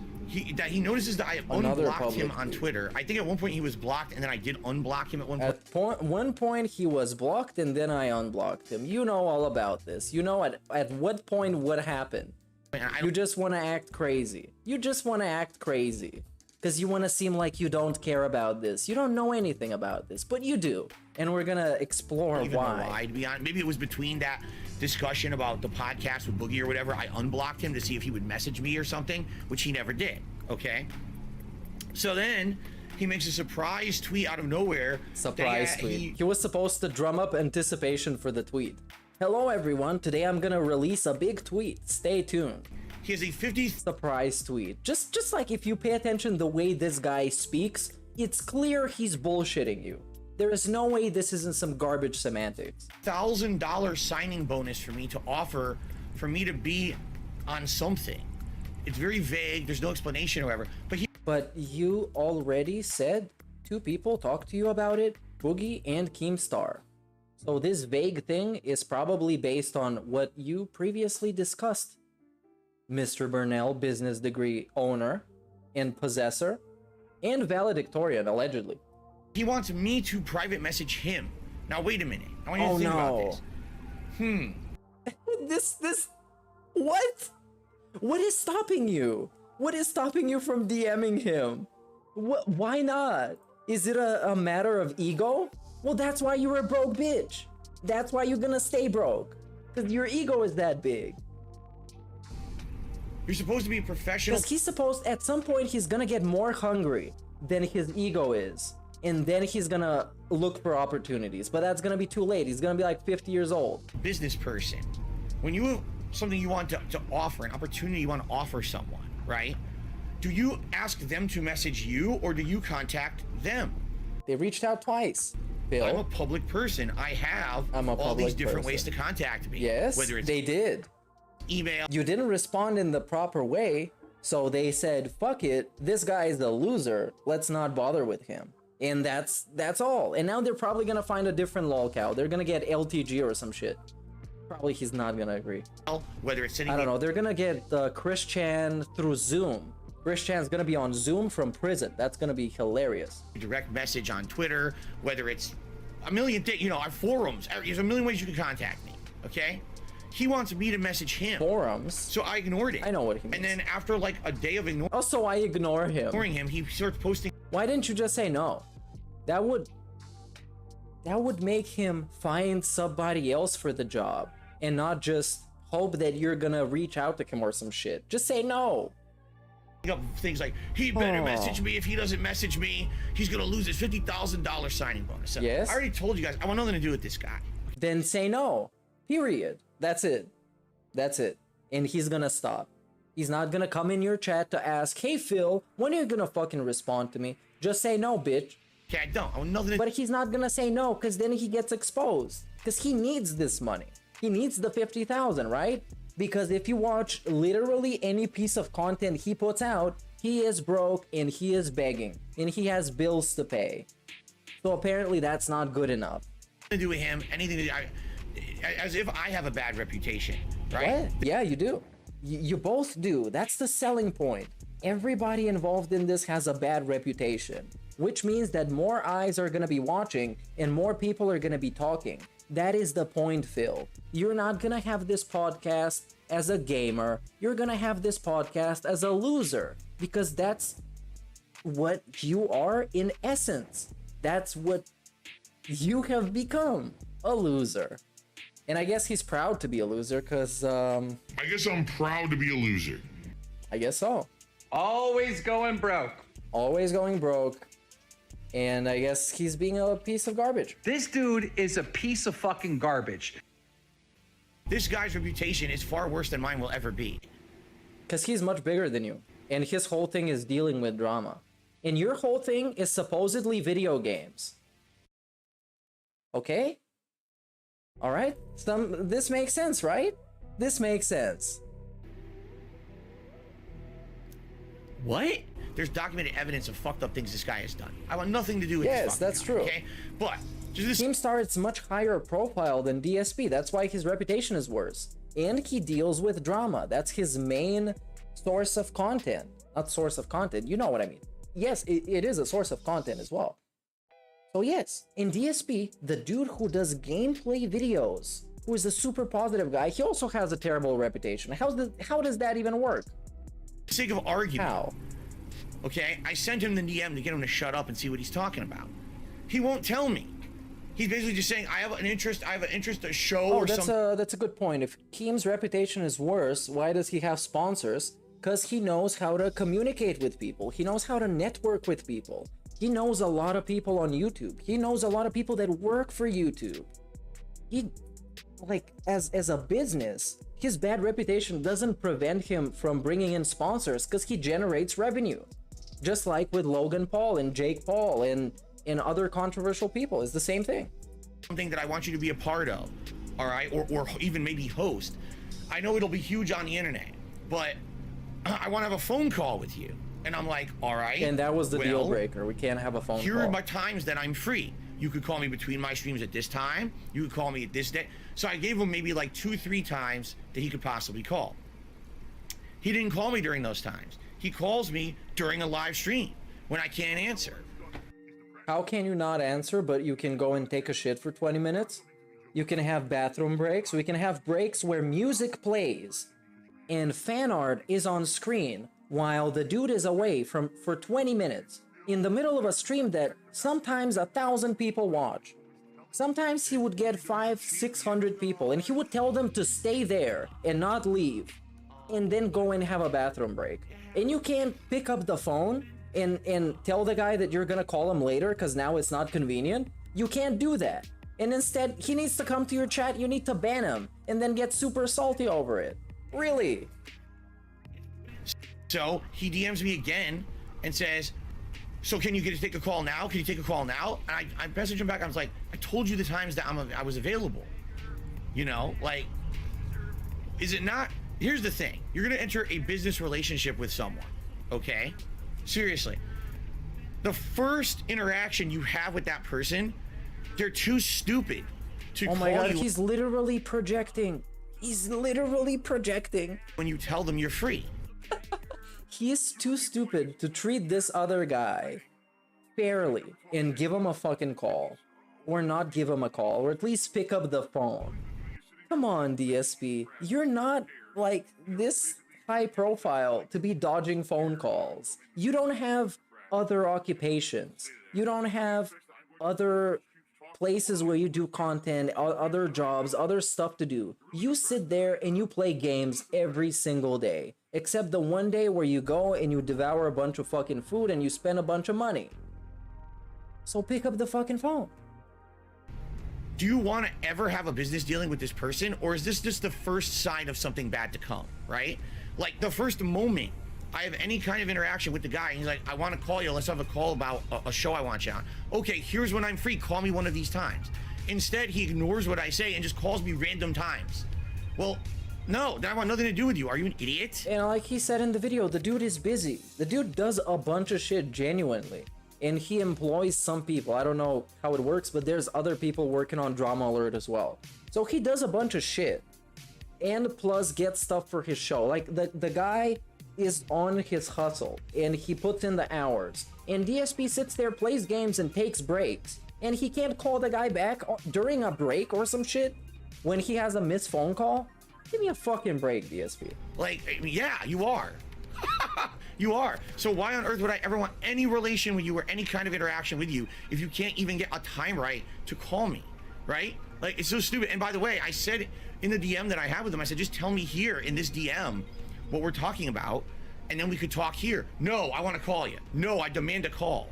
[SPEAKER 1] that he notices that I
[SPEAKER 5] Another
[SPEAKER 1] unblocked him
[SPEAKER 5] public
[SPEAKER 1] on
[SPEAKER 5] tweet.
[SPEAKER 1] Twitter. I think at one point he was blocked, and then I did unblock him at one point.
[SPEAKER 5] At one point he was blocked and then I unblocked him. You know all about this. You know at what point what happened.
[SPEAKER 1] And I
[SPEAKER 5] You
[SPEAKER 1] don't
[SPEAKER 5] just want to act crazy. You just want to act crazy. Because you want to seem like you don't care about this. You don't know anything about this, but you do. And we're going to explore
[SPEAKER 1] even know
[SPEAKER 5] why.
[SPEAKER 1] why, to be honest. Maybe it was between that discussion about the podcast with Boogie or whatever. I unblocked him to see if he would message me or something, which he never did. Okay. So then he makes a surprise tweet out of nowhere.
[SPEAKER 5] Surprise
[SPEAKER 1] that,
[SPEAKER 5] tweet. He was supposed to drum up anticipation for the tweet. Hello everyone, today I'm gonna release a big tweet. Stay tuned.
[SPEAKER 1] He has a 50
[SPEAKER 5] Surprise tweet. Just like if you pay attention the way this guy speaks, it's clear he's bullshitting you. There is no way this isn't some garbage semantics.
[SPEAKER 1] $1,000 signing bonus for me to offer for me to be on something. It's very vague. There's no explanation, however.
[SPEAKER 5] But you already said 2 people talked to you about it, Boogie and Keemstar. So this vague thing is probably based on what you previously discussed. Mr. Burnell, business degree owner and possessor, and valedictorian, allegedly.
[SPEAKER 1] He wants me to private message him. Now, wait a minute. I want you to think about this.
[SPEAKER 5] This, what? What is stopping you? What is stopping you from DMing him? Why not? Is it a matter of ego? Well, that's why you're a broke bitch. That's why you're gonna stay broke. Because your ego is that big.
[SPEAKER 1] You're supposed to be a professional.
[SPEAKER 5] Because he's supposed, at some point, he's gonna get more hungry than his ego is. And then he's gonna look for opportunities. But that's gonna be too late. He's gonna be like 50 years old.
[SPEAKER 1] Business person. When you have something you want to offer, an opportunity you want to offer someone, right? Do you ask them to message you, or do you contact them?
[SPEAKER 5] They reached out twice. Bill.
[SPEAKER 1] I'm a public person. I have
[SPEAKER 5] I'm a
[SPEAKER 1] all these
[SPEAKER 5] public
[SPEAKER 1] different
[SPEAKER 5] person.
[SPEAKER 1] ways to contact me.
[SPEAKER 5] Yes,
[SPEAKER 1] Whether it's
[SPEAKER 5] they did.
[SPEAKER 1] email.
[SPEAKER 5] You didn't respond in the proper way, so they said, fuck it, this guy is the loser, let's not bother with him. And that's all. And now they're probably gonna find a different lolcow. They're gonna get LTG or some shit. Probably he's not gonna agree.
[SPEAKER 1] Whether it's sending
[SPEAKER 5] I don't know, they're gonna get Chris Chan through Zoom. Christian's gonna be on Zoom from prison. That's gonna be hilarious.
[SPEAKER 1] Direct message on Twitter, whether it's a million things, you know, our forums. There's a million ways you can contact me, okay? He wants me to message him.
[SPEAKER 5] Forums?
[SPEAKER 1] So I ignored it.
[SPEAKER 5] I know what he means.
[SPEAKER 1] And then after like a day of
[SPEAKER 5] Oh, so I ignore him.
[SPEAKER 1] ignoring him, he starts posting.
[SPEAKER 5] Why didn't you just say no? That would make him find somebody else for the job and not just hope that you're gonna reach out to him or some shit. Just say no.
[SPEAKER 1] Up things like, he better message me. If he doesn't message me, he's gonna lose his $50,000 signing bonus. So
[SPEAKER 5] Yes.
[SPEAKER 1] I already told you guys, I want nothing to do with this guy.
[SPEAKER 5] Then say no. Period. That's it. That's it. And he's gonna stop. He's not gonna come in your chat to ask, hey Phil, when are you gonna fucking respond to me? Just say no, bitch.
[SPEAKER 1] Okay, I don't. I want nothing to
[SPEAKER 5] But he's not gonna say no, because then he gets exposed. Because he needs this money. He needs the 50,000, right? Because if you watch literally any piece of content he puts out, he is broke and he is begging and he has bills to pay. So apparently that's not good enough.
[SPEAKER 1] to do with him, anything to do, as if I have a bad reputation, right?
[SPEAKER 5] What? Yeah, you do. You both do. That's the selling point. Everybody involved in this has a bad reputation, which means that more eyes are going to be watching and more people are going to be talking. That is the point, Phil. You're not going to have this podcast as a gamer. You're going to have this podcast as a loser, because that's what you are in essence. That's what you have become, a loser. And I guess he's proud to be a loser because,
[SPEAKER 4] I guess I'm proud to be a loser.
[SPEAKER 5] I guess so.
[SPEAKER 2] Always going broke.
[SPEAKER 5] Always going broke. And I guess he's being a piece of garbage.
[SPEAKER 2] This dude is a piece of fucking garbage.
[SPEAKER 1] This guy's reputation is far worse than mine will ever be.
[SPEAKER 5] Because he's much bigger than you. And his whole thing is dealing with drama. And your whole thing is supposedly video games. Okay? Alright? This makes sense, right? This makes sense.
[SPEAKER 1] What? There's documented evidence of fucked up things this guy has done. I want nothing to do with this.
[SPEAKER 5] Yes, that's true.
[SPEAKER 1] Okay? But just this
[SPEAKER 5] Keemstar, it's much higher profile than DSP. That's why his reputation is worse. And he deals with drama. That's his main source of content. Not source of content, you know what I mean. Yes, it is a source of content as well. So yes, in DSP, the dude who does gameplay videos, who is a super positive guy, he also has a terrible reputation. How does that even work?
[SPEAKER 1] For the sake of argument.
[SPEAKER 5] How?
[SPEAKER 1] Okay, I sent him the DM to get him to shut up and see what he's talking about. He won't tell me. He's basically just saying, I have an interest to show or something.
[SPEAKER 5] That's a good point. If Keem's reputation is worse, why does he have sponsors? Because he knows how to communicate with people. He knows how to network with people. He knows a lot of people on YouTube. He knows a lot of people that work for YouTube. He, like, as a business, his bad reputation doesn't prevent him from bringing in sponsors because he generates revenue. Just like with Logan Paul and Jake Paul and other controversial people. It's the same thing.
[SPEAKER 1] Something that I want you to be a part of, all right? Or even maybe host. I know it'll be huge on the internet, but I want to have a phone call with you. And I'm like, all right.
[SPEAKER 5] And that was the deal breaker. We can't have a phone call.
[SPEAKER 1] Here are my times that I'm free. You could call me between my streams at this time. You could call me at this day. So I gave him maybe like 2-3 times that he could possibly call. He didn't call me during those times. He calls me during a live stream when I can't answer.
[SPEAKER 5] How can you not answer, but you can go and take a shit for 20 minutes? You can have bathroom breaks. We can have breaks where music plays and fan art is on screen while the dude is away for 20 minutes in the middle of a stream that sometimes 1,000 people watch. Sometimes he would get 500-600 people and he would tell them to stay there and not leave and then go and have a bathroom break. And you can't pick up the phone and tell the guy that you're gonna call him later because now it's not convenient. You can't do that. And instead, he needs to come to your chat, you need to ban him and then get super salty over it. Really?
[SPEAKER 1] So he DMs me again and says, so can you get to take a call now? Can you take a call now? And I messaged him back. I was like, I told you the times that I was available. You know, like, is it not? Here's the thing. You're going to enter a business relationship with someone, okay? Seriously. The first interaction you have with that person, they're too stupid to call you.
[SPEAKER 5] Oh my God, he's literally projecting. He's literally projecting.
[SPEAKER 1] When you tell them you're free.
[SPEAKER 5] he is too stupid to treat this other guy fairly and give him a fucking call. Or not give him a call, or at least pick up the phone. Come on, DSP. You're not, like, this high profile to be dodging phone calls. You don't have other occupations. You don't have other places where you do content, other jobs, other stuff to do. You sit there and you play games every single day. Except the one day where you go and you devour a bunch of fucking food and you spend a bunch of money. So pick up the fucking phone.
[SPEAKER 1] Do you want to ever have a business dealing with this person, or is this just the first sign of something bad to come, right? Like the first moment I have any kind of interaction with the guy, and he's like, I want to call you, let's have a call about a show I want you on. Okay, here's when I'm free, call me one of these times. Instead, he ignores what I say and just calls me random times. Well, no, that I want nothing to do with you. Are you an idiot?
[SPEAKER 5] And like he said in the video, the dude is busy. The dude does a bunch of shit genuinely. And he employs some people. I don't know how it works, but there's other people working on Drama Alert as well. So he does a bunch of shit. And plus gets stuff for his show. Like the guy is on his hustle and he puts in the hours. And DSP sits there, plays games and takes breaks. And he can't call the guy back during a break or some shit when he has a missed phone call. Give me a fucking break, DSP.
[SPEAKER 1] Like, yeah, you are. You are. So why on earth would I ever want any relation with you or any kind of interaction with you if you can't even get a time right to call me, right? Like, it's so stupid. And by the way, I said in the DM that I had with him, I said, just tell me here in this DM what we're talking about, and then we could talk here. No, I want to call you. No, I demand a call.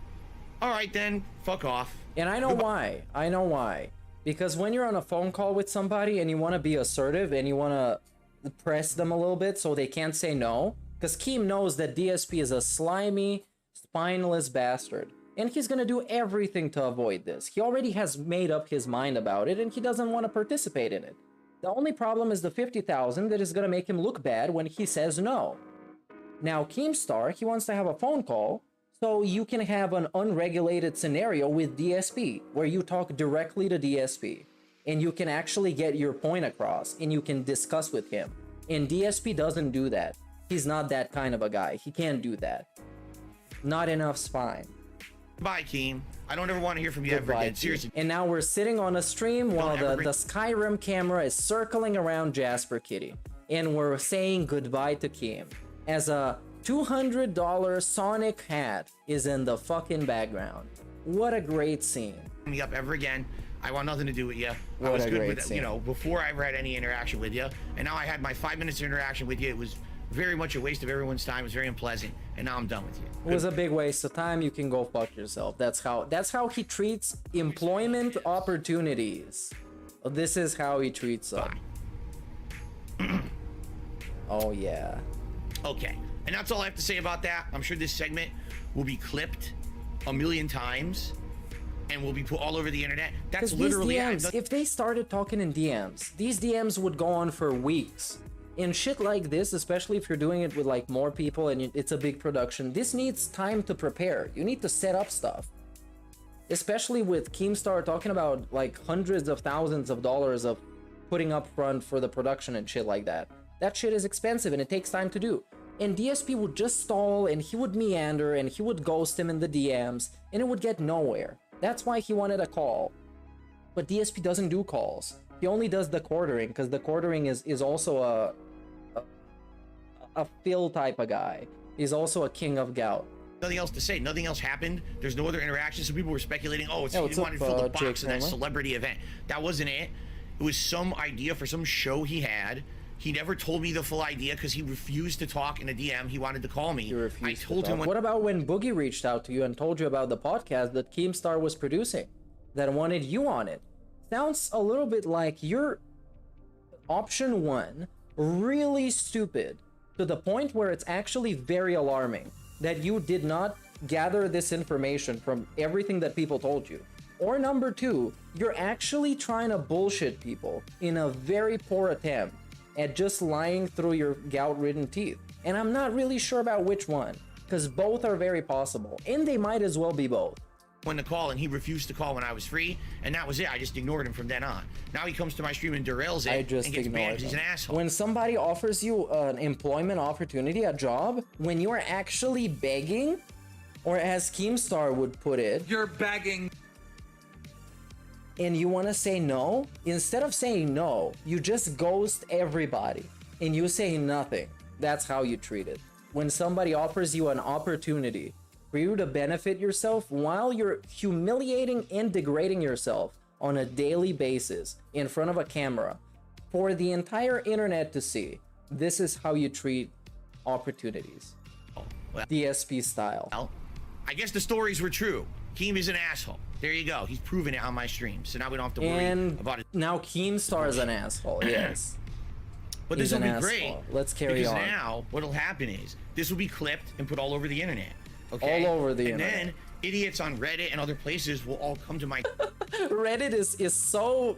[SPEAKER 1] All right, then, fuck off.
[SPEAKER 5] And I know why. I know why. Because when you're on a phone call with somebody and you want to be assertive and you want to press them a little bit so they can't say no, because Keem knows that DSP is a slimy, spineless bastard. And he's gonna do everything to avoid this. He already has made up his mind about it and he doesn't want to participate in it. The only problem is the 50,000 that is gonna make him look bad when he says no. Now Keemstar, he wants to have a phone call so you can have an unregulated scenario with DSP where you talk directly to DSP and you can actually get your point across and you can discuss with him. And DSP doesn't do that. He's not that kind of a guy. He can't do that. Not enough spine.
[SPEAKER 1] Bye, Keem. I don't ever want to hear from you ever again. Seriously.
[SPEAKER 5] And now we're sitting on a stream while the Skyrim camera is circling around Jasper Kitty. And we're saying goodbye to Keem. As a $200 Sonic hat is in the fucking background. What a great scene.
[SPEAKER 1] Me up ever again. I want nothing to do with you.
[SPEAKER 5] What
[SPEAKER 1] I was
[SPEAKER 5] a
[SPEAKER 1] good
[SPEAKER 5] great
[SPEAKER 1] with,
[SPEAKER 5] scene.
[SPEAKER 1] you know, before I ever had any interaction with you. And now I had my 5 minutes of interaction with you. It was very much a waste of everyone's time. It was very unpleasant, and now I'm done with you.
[SPEAKER 5] It was a big waste of time. You can go fuck yourself. That's how he treats employment opportunities. This is how he treats them. Oh yeah.
[SPEAKER 1] Okay, and that's all I have to say about that. I'm sure this segment will be clipped a million times and will be put all over the internet. That's literally
[SPEAKER 5] DMs, if they started talking in DMs, these DMs would go on for weeks. And shit like this, especially if you're doing it with like more people and it's a big production, this needs time to prepare. You need to set up stuff. Especially with Keemstar talking about like hundreds of thousands of dollars of putting up front for the production and shit like that. That shit is expensive and it takes time to do. And DSP would just stall and he would meander and he would ghost him in the DMs and it would get nowhere. That's why he wanted a call. But DSP doesn't do calls. He only does the quartering because the quartering is also a Phil type of guy. He's also a king of gout.
[SPEAKER 1] Nothing else to say. Nothing else happened. There's no other interaction. So people were speculating, oh, he wanted to fill the box in that celebrity event. That wasn't it. It was some idea for some show he had. He never told me the full idea because he refused to talk in a DM. He wanted to call me. I told him.
[SPEAKER 5] What about when Boogie reached out to you and told you about the podcast that Keemstar was producing that wanted you on it? Sounds a little bit like your option one really stupid to the point where it's actually very alarming that you did not gather this information from everything that people told you. Or number two, you're actually trying to bullshit people in a very poor attempt at just lying through your gout-ridden teeth. And I'm not really sure about which one, because both are very possible, and they might as well be both.
[SPEAKER 1] when to call, and he refused to call when I was free, and that was it. I just ignored him from then on. Now he comes to my stream and derails it
[SPEAKER 5] I just
[SPEAKER 1] and gets banned
[SPEAKER 5] ignored
[SPEAKER 1] because he's an
[SPEAKER 5] him.
[SPEAKER 1] asshole.
[SPEAKER 5] When somebody offers you an employment opportunity, a job, when you are actually begging, or as Keemstar would put it,
[SPEAKER 2] You're begging.
[SPEAKER 5] and you want to say no, instead of saying no, you just ghost everybody and you say nothing. That's how you treat it. When somebody offers you an opportunity for you to benefit yourself while you're humiliating and degrading yourself on a daily basis in front of a camera for the entire internet to see, this is how you treat opportunities.
[SPEAKER 1] Well,
[SPEAKER 5] DSP style.
[SPEAKER 1] well, I guess the stories were true. Keem is an asshole. There you go. He's proven it on my stream, so now we don't have to worry
[SPEAKER 5] And
[SPEAKER 1] about it.
[SPEAKER 5] now Keemstar is an asshole, yes.
[SPEAKER 1] But this
[SPEAKER 5] He's
[SPEAKER 1] will
[SPEAKER 5] an
[SPEAKER 1] be great.
[SPEAKER 5] asshole. Let's carry
[SPEAKER 1] because
[SPEAKER 5] on.
[SPEAKER 1] now what'll happen is this will be clipped and put all over the internet. Okay.
[SPEAKER 5] All over the
[SPEAKER 1] and
[SPEAKER 5] internet.
[SPEAKER 1] then idiots on Reddit and other places will all come to my
[SPEAKER 5] Reddit is so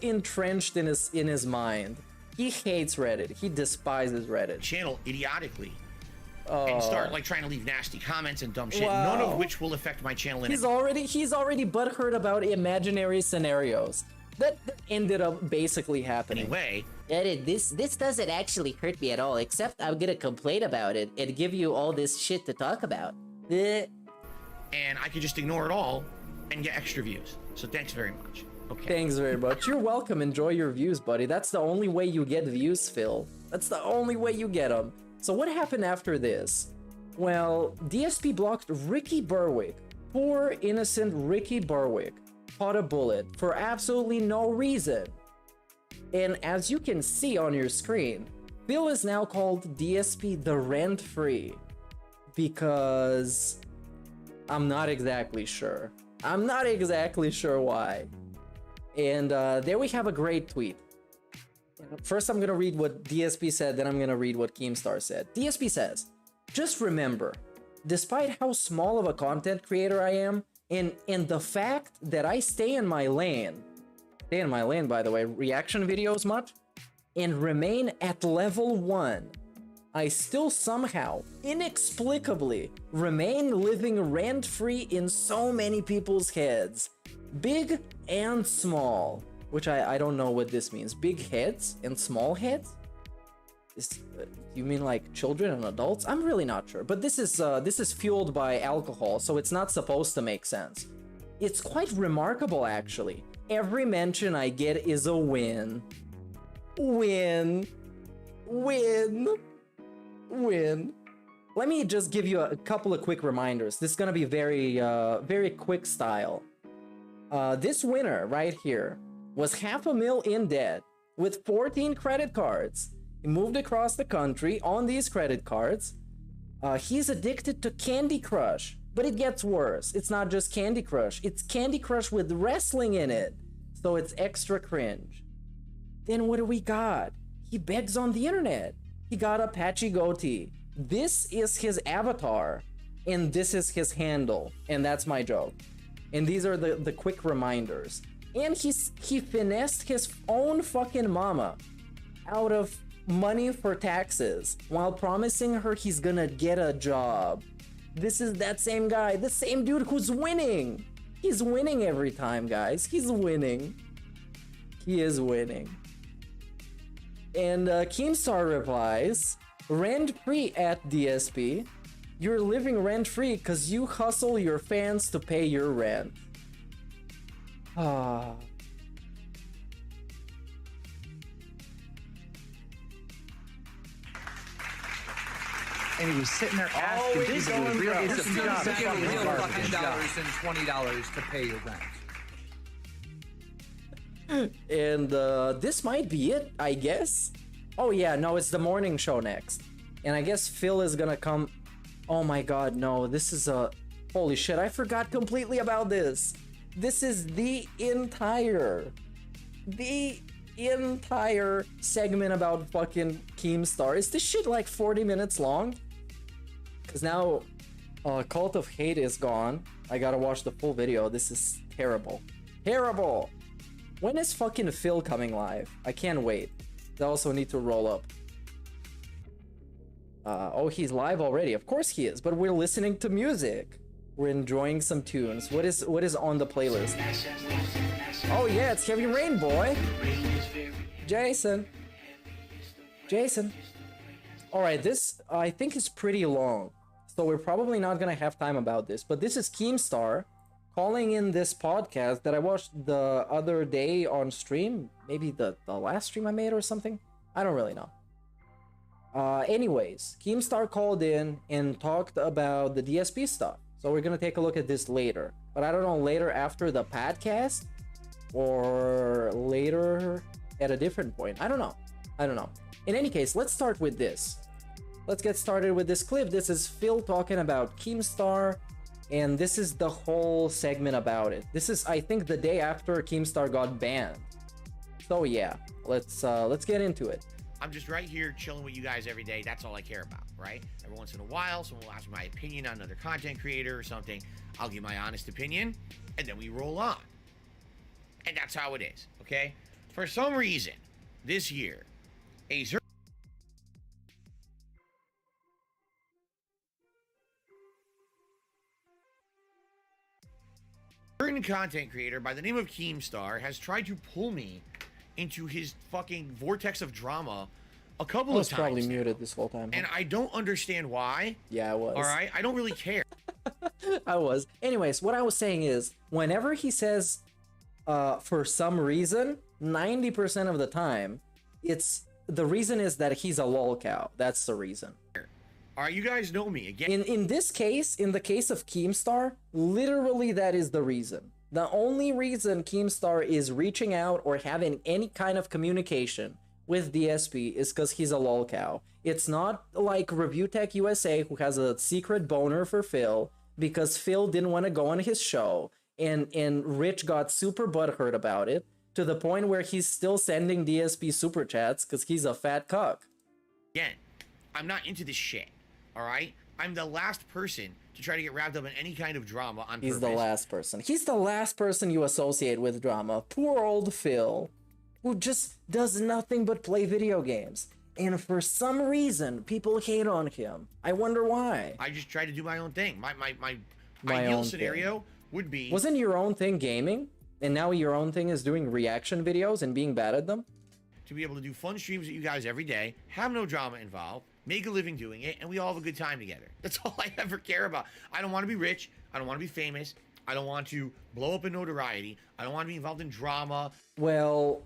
[SPEAKER 5] entrenched in his mind. He hates Reddit. He despises Reddit.
[SPEAKER 1] channel idiotically and start like trying to leave nasty comments and dumb shit.
[SPEAKER 5] Wow.
[SPEAKER 1] None of which will affect my channel in
[SPEAKER 5] He's already butthurt about imaginary scenarios that ended up basically happening.
[SPEAKER 1] any way.
[SPEAKER 8] Edit, this doesn't actually hurt me at all, except I'm gonna complain about it and give you all this shit to talk about.
[SPEAKER 1] And I could just ignore it all and get extra views. So thanks very much. Okay.
[SPEAKER 5] Thanks very much. You're welcome. Enjoy your views, buddy. That's the only way you get views, Phil. That's the only way you get them. So what happened after this? Well, DSP blocked Ricky Berwick. Poor innocent Ricky Berwick caught a bullet for absolutely no reason. And as you can see on your screen, Phil is now called DSP the Rent-Free because I'm not exactly sure. I'm not exactly sure why. And there we have a great tweet. First, I'm going to read what DSP said, then I'm going to read what Keemstar said. DSP says, just remember, despite how small of a content creator I am, and the fact that I stay in my lane, by the way, reaction videos much, and remain at level 1, I still somehow, inexplicably, remain living rent-free in so many people's heads. Big and small. Which I don't know what this means. Big heads and small heads? You mean like children and adults? I'm really not sure. But this is fueled by alcohol, so it's not supposed to make sense. It's quite remarkable, actually. Every mention I get is a win. Win. Win. Win. Let me just give you a couple of quick reminders. This is gonna be very quick style. This winner right here was $500,000 in debt with 14 credit cards. He moved across the country on these credit cards. He's addicted to Candy Crush, but it gets worse. It's not just Candy Crush, it's Candy Crush with wrestling in it, so it's extra cringe. Then what do we got? He begs on the internet. He got a patchy goatee. This is his avatar, and this is his handle, and that's my joke. And these are the quick reminders. And he finessed his own fucking mama out of money for taxes while promising her he's gonna get a job. This is that same guy, the same dude who's winning. He's winning every time, guys. He's winning. He is winning. And Keemstar replies, rent-free at DSP. You're living rent-free because you hustle your fans to pay your rent. Ah.
[SPEAKER 2] And he was sitting there asking people with real
[SPEAKER 5] bro.
[SPEAKER 2] decent
[SPEAKER 5] This
[SPEAKER 2] jobs,
[SPEAKER 5] is
[SPEAKER 2] fucking
[SPEAKER 5] real
[SPEAKER 2] garbage jobs.
[SPEAKER 9] $10 and $20 to pay your rent.
[SPEAKER 5] And this might be it, I guess. Oh yeah, no, it's the morning show next. And I guess Phil is gonna come. Oh my god, no, this is a... Holy shit, I forgot completely about this. This is the entire segment about fucking Keemstar. Is this shit like 40 minutes long? Because now Cult of Hate is gone. I gotta watch the full video. This is terrible. Terrible! When is fucking Phil coming live? I can't wait. I also need to roll up. Oh, he's live already. Of course he is, but we're listening to music. We're enjoying some tunes. What is on the playlist? Oh yeah, it's Heavy Rain, boy. Jason. All right, this I think is pretty long, so we're probably not gonna have time about this. But this is Keemstar calling in this podcast that I watched the other day on stream. Maybe the last stream I made or something. I don't really know. Anyways, Keemstar called in and talked about the DSP stuff. So we're gonna take a look at this later. But I don't know, later after the podcast or later at a different point. I don't know. In any case, let's start with this. Let's get started with this clip. This is Phil talking about Keemstar, and this is the whole segment about it. This is, I think, the day after Keemstar got banned. So yeah, let's get into it.
[SPEAKER 1] I'm just right here chilling with you guys every day. That's all I care about, right? Every once in a while, someone will ask me my opinion on another content creator or something. I'll give my honest opinion, and then we roll on. And that's how it is, okay? For some reason, this year, a certain content creator by the name of Keemstar has tried to pull me into his fucking vortex of drama a couple of times. I was
[SPEAKER 5] probably muted this whole time.
[SPEAKER 1] And I don't understand why.
[SPEAKER 5] Yeah, I was.
[SPEAKER 1] All right? I don't really care.
[SPEAKER 5] I was. Anyways, what I was saying is, whenever he says, for some reason, 90% of the time, the reason is that he's a lol cow. That's the reason.
[SPEAKER 1] All right, you guys know me. Again.
[SPEAKER 5] In this case, in the case of Keemstar, literally that is the reason. The only reason Keemstar is reaching out or having any kind of communication with DSP is because he's a lol cow. It's not like Review Tech USA, who has a secret boner for Phil because Phil didn't want to go on his show, and Rich got super butthurt about it to the point where he's still sending DSP super chats because he's a fat cuck.
[SPEAKER 1] Again, I'm not into this shit. All right? I'm the last person to try to get wrapped up in any kind of drama on purpose.
[SPEAKER 5] He's the last person. He's the last person you associate with drama. Poor old Phil, who just does nothing but play video games. And for some reason, people hate on him. I wonder why.
[SPEAKER 1] I just try to do my own thing. My ideal scenario would be...
[SPEAKER 5] Wasn't your own thing gaming? And now your own thing is doing reaction videos and being bad at them?
[SPEAKER 1] To be able to do fun streams with you guys every day, have no drama involved, make a living doing it, and we all have a good time together. That's all I ever care about. I don't want to be rich. I don't want to be famous. I don't want to blow up in notoriety. I don't want to be involved in drama.
[SPEAKER 5] Well,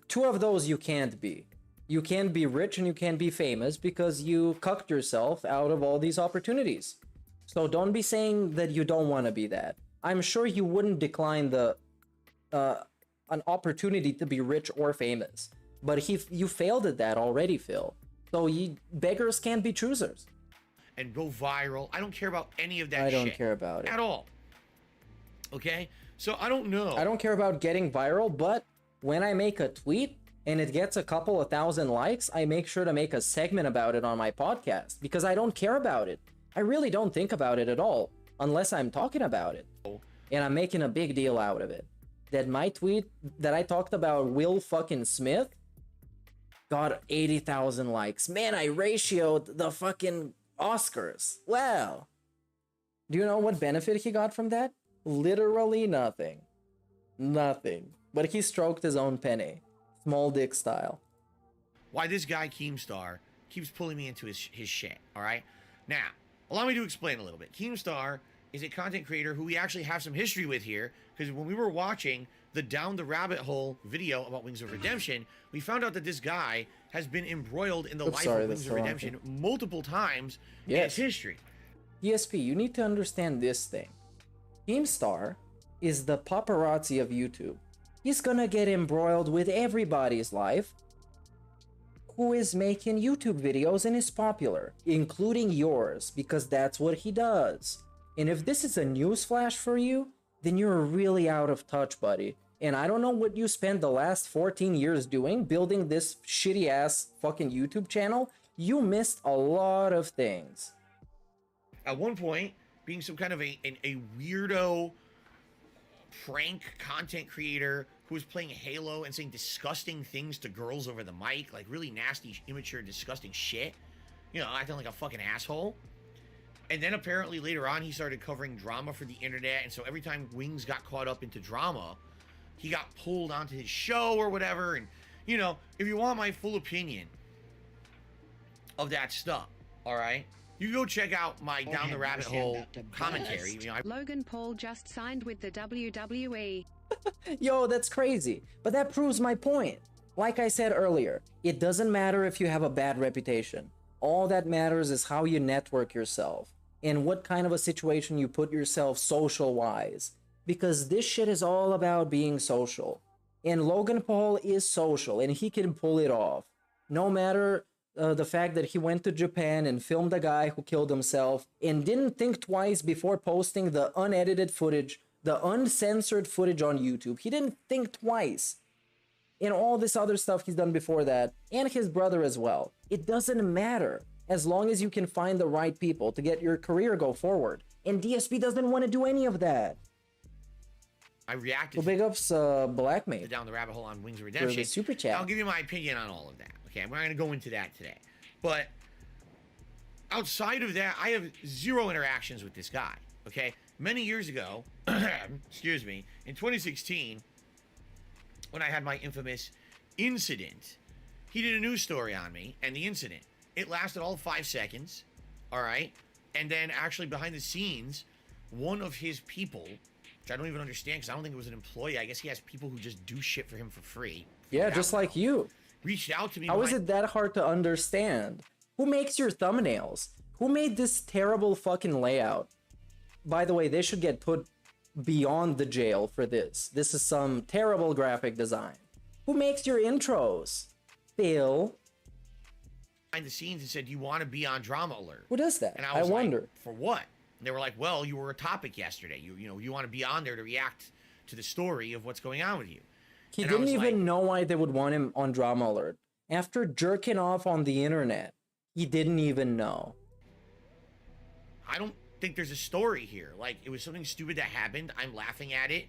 [SPEAKER 5] two of those you can't be. You can't be rich and you can't be famous because you cucked yourself out of all these opportunities. So don't be saying that you don't want to be that. I'm sure you wouldn't decline an opportunity to be rich or famous. But you failed at that already, Phil. So beggars can't be choosers.
[SPEAKER 1] And go viral. I don't care about any of that shit.
[SPEAKER 5] I don't care about it.
[SPEAKER 1] At all. Okay? So I don't know.
[SPEAKER 5] I don't care about getting viral, but when I make a tweet and it gets a couple of thousand likes, I make sure to make a segment about it on my podcast because I don't care about it. I really don't think about it at all unless I'm talking about it. And I'm making a big deal out of it. That my tweet that I talked about Will fucking Smith got 80,000 likes. Man, I ratioed the fucking Oscars. Wow. Do you know what benefit he got from that? Literally nothing. Nothing. But he stroked his own penny. Small dick style.
[SPEAKER 1] Why this guy Keemstar keeps pulling me into his shit, all right? Now, allow me to explain a little bit. Keemstar is a content creator who we actually have some history with here, because when we were watching the Down the Rabbit Hole video about Wings of Redemption, we found out that this guy has been embroiled in the life of Wings of Redemption multiple times in his history.
[SPEAKER 5] DSP, you need to understand this thing. Keemstar is the paparazzi of YouTube. He's gonna get embroiled with everybody's life who is making YouTube videos and is popular, including yours, because that's what he does. And if this is a newsflash for you, then you're really out of touch, buddy. And I don't know what you spent the last 14 years doing, building this shitty ass fucking YouTube channel. You missed a lot of things.
[SPEAKER 1] At one point, being some kind of a weirdo prank content creator who was playing Halo and saying disgusting things to girls over the mic, like really nasty, immature, disgusting shit, you know, acting like a fucking asshole. And then apparently later on, he started covering drama for the internet. And so every time Wings got caught up into drama, he got pulled onto his show or whatever. And, you know, if you want my full opinion of that stuff, all right, you go check out my Down the Rabbit Hole commentary. You know,
[SPEAKER 10] Logan Paul just signed with the WWE.
[SPEAKER 5] Yo, that's crazy. But that proves my point. Like I said earlier, it doesn't matter if you have a bad reputation. All that matters is how you network yourself and what kind of a situation you put yourself social-wise. Because this shit is all about being social. And Logan Paul is social, and he can pull it off. No matter the fact that he went to Japan and filmed a guy who killed himself and didn't think twice before posting the unedited footage, the uncensored footage on YouTube. He didn't think twice. And all this other stuff he's done before that, and his brother as well. It doesn't matter as long as you can find the right people to get your career go forward. And DSP doesn't want to do any of that.
[SPEAKER 1] I reacted.
[SPEAKER 5] Well, big ups, Blackmate.
[SPEAKER 1] Down the Rabbit Hole on Wings of
[SPEAKER 5] For
[SPEAKER 1] Redemption.
[SPEAKER 5] the super chat.
[SPEAKER 1] I'll give you my opinion on all of that. Okay, I'm not going to go into that today. But outside of that, I have zero interactions with this guy. Okay, many years ago, excuse me, in 2016, when I had my infamous incident, he did a news story on me and the incident. It lasted all 5 seconds, all right? And then actually behind the scenes, one of his people, which I don't even understand because I don't think it was an employee. I guess he has people who just do shit for him for free.
[SPEAKER 5] Yeah, just like you.
[SPEAKER 1] Reached out to me.
[SPEAKER 5] How is it that hard to understand? Who makes your thumbnails? Who made this terrible fucking layout? By the way, they should get put beyond the jail for this. This is some terrible graphic design. Who makes your intros? Phil.
[SPEAKER 1] Behind the scenes and said, "You want to be on Drama Alert?"
[SPEAKER 5] Who does that?
[SPEAKER 1] And I was
[SPEAKER 5] wonder.
[SPEAKER 1] Like, for what? And they were like, "Well, you were a topic yesterday. You know, you want to be on there to react to the story of what's going on with you."
[SPEAKER 5] He
[SPEAKER 1] and
[SPEAKER 5] didn't even know why they would want him on Drama Alert. After jerking off on the internet, he didn't even know.
[SPEAKER 1] I don't think there's a story here. Like, it was something stupid that happened. I'm laughing at it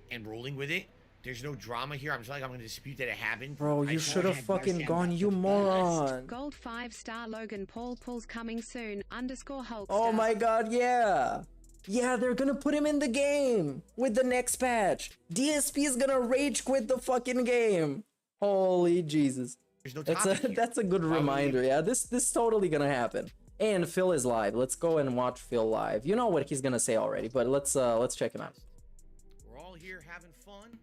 [SPEAKER 1] and rolling with it. There's no drama here. I'm just like, I'm going to dispute that it happened.
[SPEAKER 5] Bro, you should have fucking gone, you moron.
[SPEAKER 10] Gold 5-star Logan Paul pulls coming soon _Hulkster.
[SPEAKER 5] Oh my god, yeah. Yeah, they're gonna put him in the game with the next patch. DSP is gonna rage quit the fucking game. Holy Jesus.
[SPEAKER 1] There's no
[SPEAKER 5] that's a good reminder. Yeah, this totally gonna happen. And Phil is live. Let's go and watch Phil live. You know what he's gonna say already, but let's check him out.
[SPEAKER 1] We're all here having fun.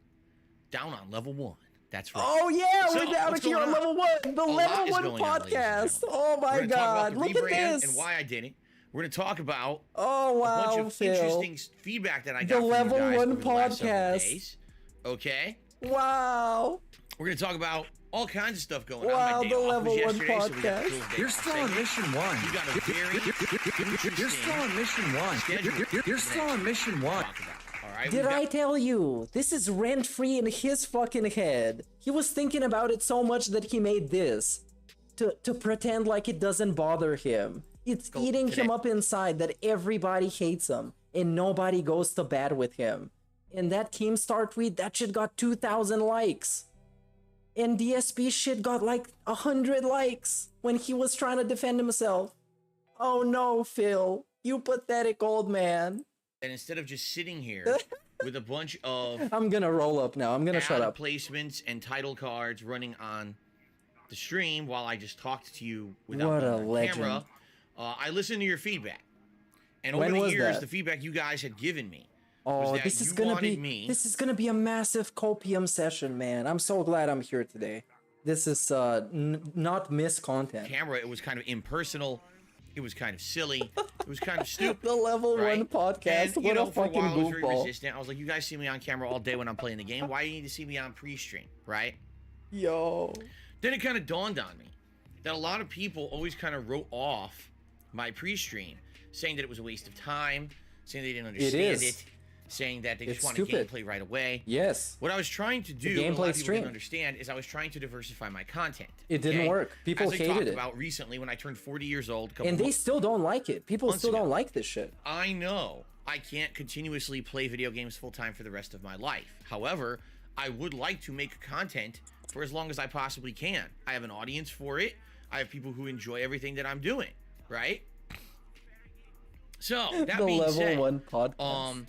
[SPEAKER 1] Down on level 1. That's right.
[SPEAKER 5] Oh yeah,
[SPEAKER 1] So,
[SPEAKER 5] we're down
[SPEAKER 1] what's
[SPEAKER 5] here
[SPEAKER 1] going
[SPEAKER 5] on
[SPEAKER 1] on?
[SPEAKER 5] level 1. The
[SPEAKER 1] A lot
[SPEAKER 5] level
[SPEAKER 1] is
[SPEAKER 5] 1
[SPEAKER 1] going on, ladies and
[SPEAKER 5] podcast.
[SPEAKER 1] gentlemen.
[SPEAKER 5] Oh my
[SPEAKER 1] We're gonna talk
[SPEAKER 5] god,
[SPEAKER 1] about the
[SPEAKER 5] look at
[SPEAKER 1] rebrand
[SPEAKER 5] this.
[SPEAKER 1] And why I did it. We're going to talk about
[SPEAKER 5] Oh wow,
[SPEAKER 1] a bunch of
[SPEAKER 5] Phil.
[SPEAKER 1] interesting feedback that I got
[SPEAKER 5] The
[SPEAKER 1] from
[SPEAKER 5] level
[SPEAKER 1] you guys
[SPEAKER 5] 1
[SPEAKER 1] over the last several
[SPEAKER 5] podcast.
[SPEAKER 1] days. Okay?
[SPEAKER 5] Wow.
[SPEAKER 1] We're going to talk about all kinds of stuff going
[SPEAKER 5] Wow,
[SPEAKER 1] on. My day
[SPEAKER 5] the
[SPEAKER 1] off was
[SPEAKER 5] level 1
[SPEAKER 1] yesterday, so we got
[SPEAKER 5] podcast.
[SPEAKER 1] Phil's day
[SPEAKER 9] You're
[SPEAKER 1] off
[SPEAKER 9] still on
[SPEAKER 1] segment.
[SPEAKER 9] mission 1.
[SPEAKER 1] You got a very
[SPEAKER 9] You're still on mission 1. You're still on mission 1.
[SPEAKER 1] Alright,
[SPEAKER 5] Did I tell you? This is rent-free in his fucking head. He was thinking about it so much that he made this. To pretend like it doesn't bother him. It's eating him up inside that everybody hates him. And nobody goes to bat with him. And that Keemstar tweet, that shit got 2,000 likes. And DSP shit got like 100 likes when he was trying to defend himself. Oh no, Phil. You pathetic old man.
[SPEAKER 1] And instead of just sitting here with a bunch of
[SPEAKER 5] I'm gonna roll up now. I'm gonna shut
[SPEAKER 1] ad
[SPEAKER 5] up.
[SPEAKER 1] placements and title cards running on the stream while I just talked to you without
[SPEAKER 5] What
[SPEAKER 1] being
[SPEAKER 5] a
[SPEAKER 1] on
[SPEAKER 5] legend.
[SPEAKER 1] camera, I listened to your feedback. And
[SPEAKER 5] When
[SPEAKER 1] over the
[SPEAKER 5] was
[SPEAKER 1] years,
[SPEAKER 5] that?
[SPEAKER 1] the feedback you guys had given me
[SPEAKER 5] Oh,
[SPEAKER 1] was that
[SPEAKER 5] this is
[SPEAKER 1] you
[SPEAKER 5] gonna
[SPEAKER 1] wanted
[SPEAKER 5] be
[SPEAKER 1] me.
[SPEAKER 5] this is gonna be a massive Copium session, man. I'm so glad I'm here today. This is not miss content.
[SPEAKER 1] Camera, it was kind of impersonal. It was kind of silly. It was kind of stupid.
[SPEAKER 5] The level 1 podcast.
[SPEAKER 1] And,
[SPEAKER 5] what a
[SPEAKER 1] for a
[SPEAKER 5] fucking
[SPEAKER 1] while, I was very
[SPEAKER 5] goofball.
[SPEAKER 1] resistant. I was like, you guys see me on camera all day when I'm playing the game. Why do you need to see me on pre-stream, right?
[SPEAKER 5] Yo.
[SPEAKER 1] Then it kind of dawned on me that a lot of people always kind of wrote off my pre-stream, saying that it was a waste of time, saying they didn't understand it, saying that they just
[SPEAKER 5] It's
[SPEAKER 1] wanted
[SPEAKER 5] stupid.
[SPEAKER 1] gameplay right away.
[SPEAKER 5] Yes.
[SPEAKER 1] What I was trying to do,
[SPEAKER 5] gameplay
[SPEAKER 1] and a lot of people
[SPEAKER 5] stream.
[SPEAKER 1] didn't understand, is I was trying to diversify my content.
[SPEAKER 5] It didn't work. People
[SPEAKER 1] As I
[SPEAKER 5] hated
[SPEAKER 1] talked
[SPEAKER 5] it.
[SPEAKER 1] about recently when I turned 40 years old. A couple
[SPEAKER 5] And they
[SPEAKER 1] months-
[SPEAKER 5] still don't like it. People
[SPEAKER 1] months
[SPEAKER 5] still
[SPEAKER 1] ago.
[SPEAKER 5] don't like this shit.
[SPEAKER 1] I know I can't continuously play video games full time for the rest of my life. However, I would like to make content for as long as I possibly can. I have an audience for it. I have people who enjoy everything that I'm doing, right? So that
[SPEAKER 5] The
[SPEAKER 1] being
[SPEAKER 5] level
[SPEAKER 1] said,
[SPEAKER 5] 1 podcast.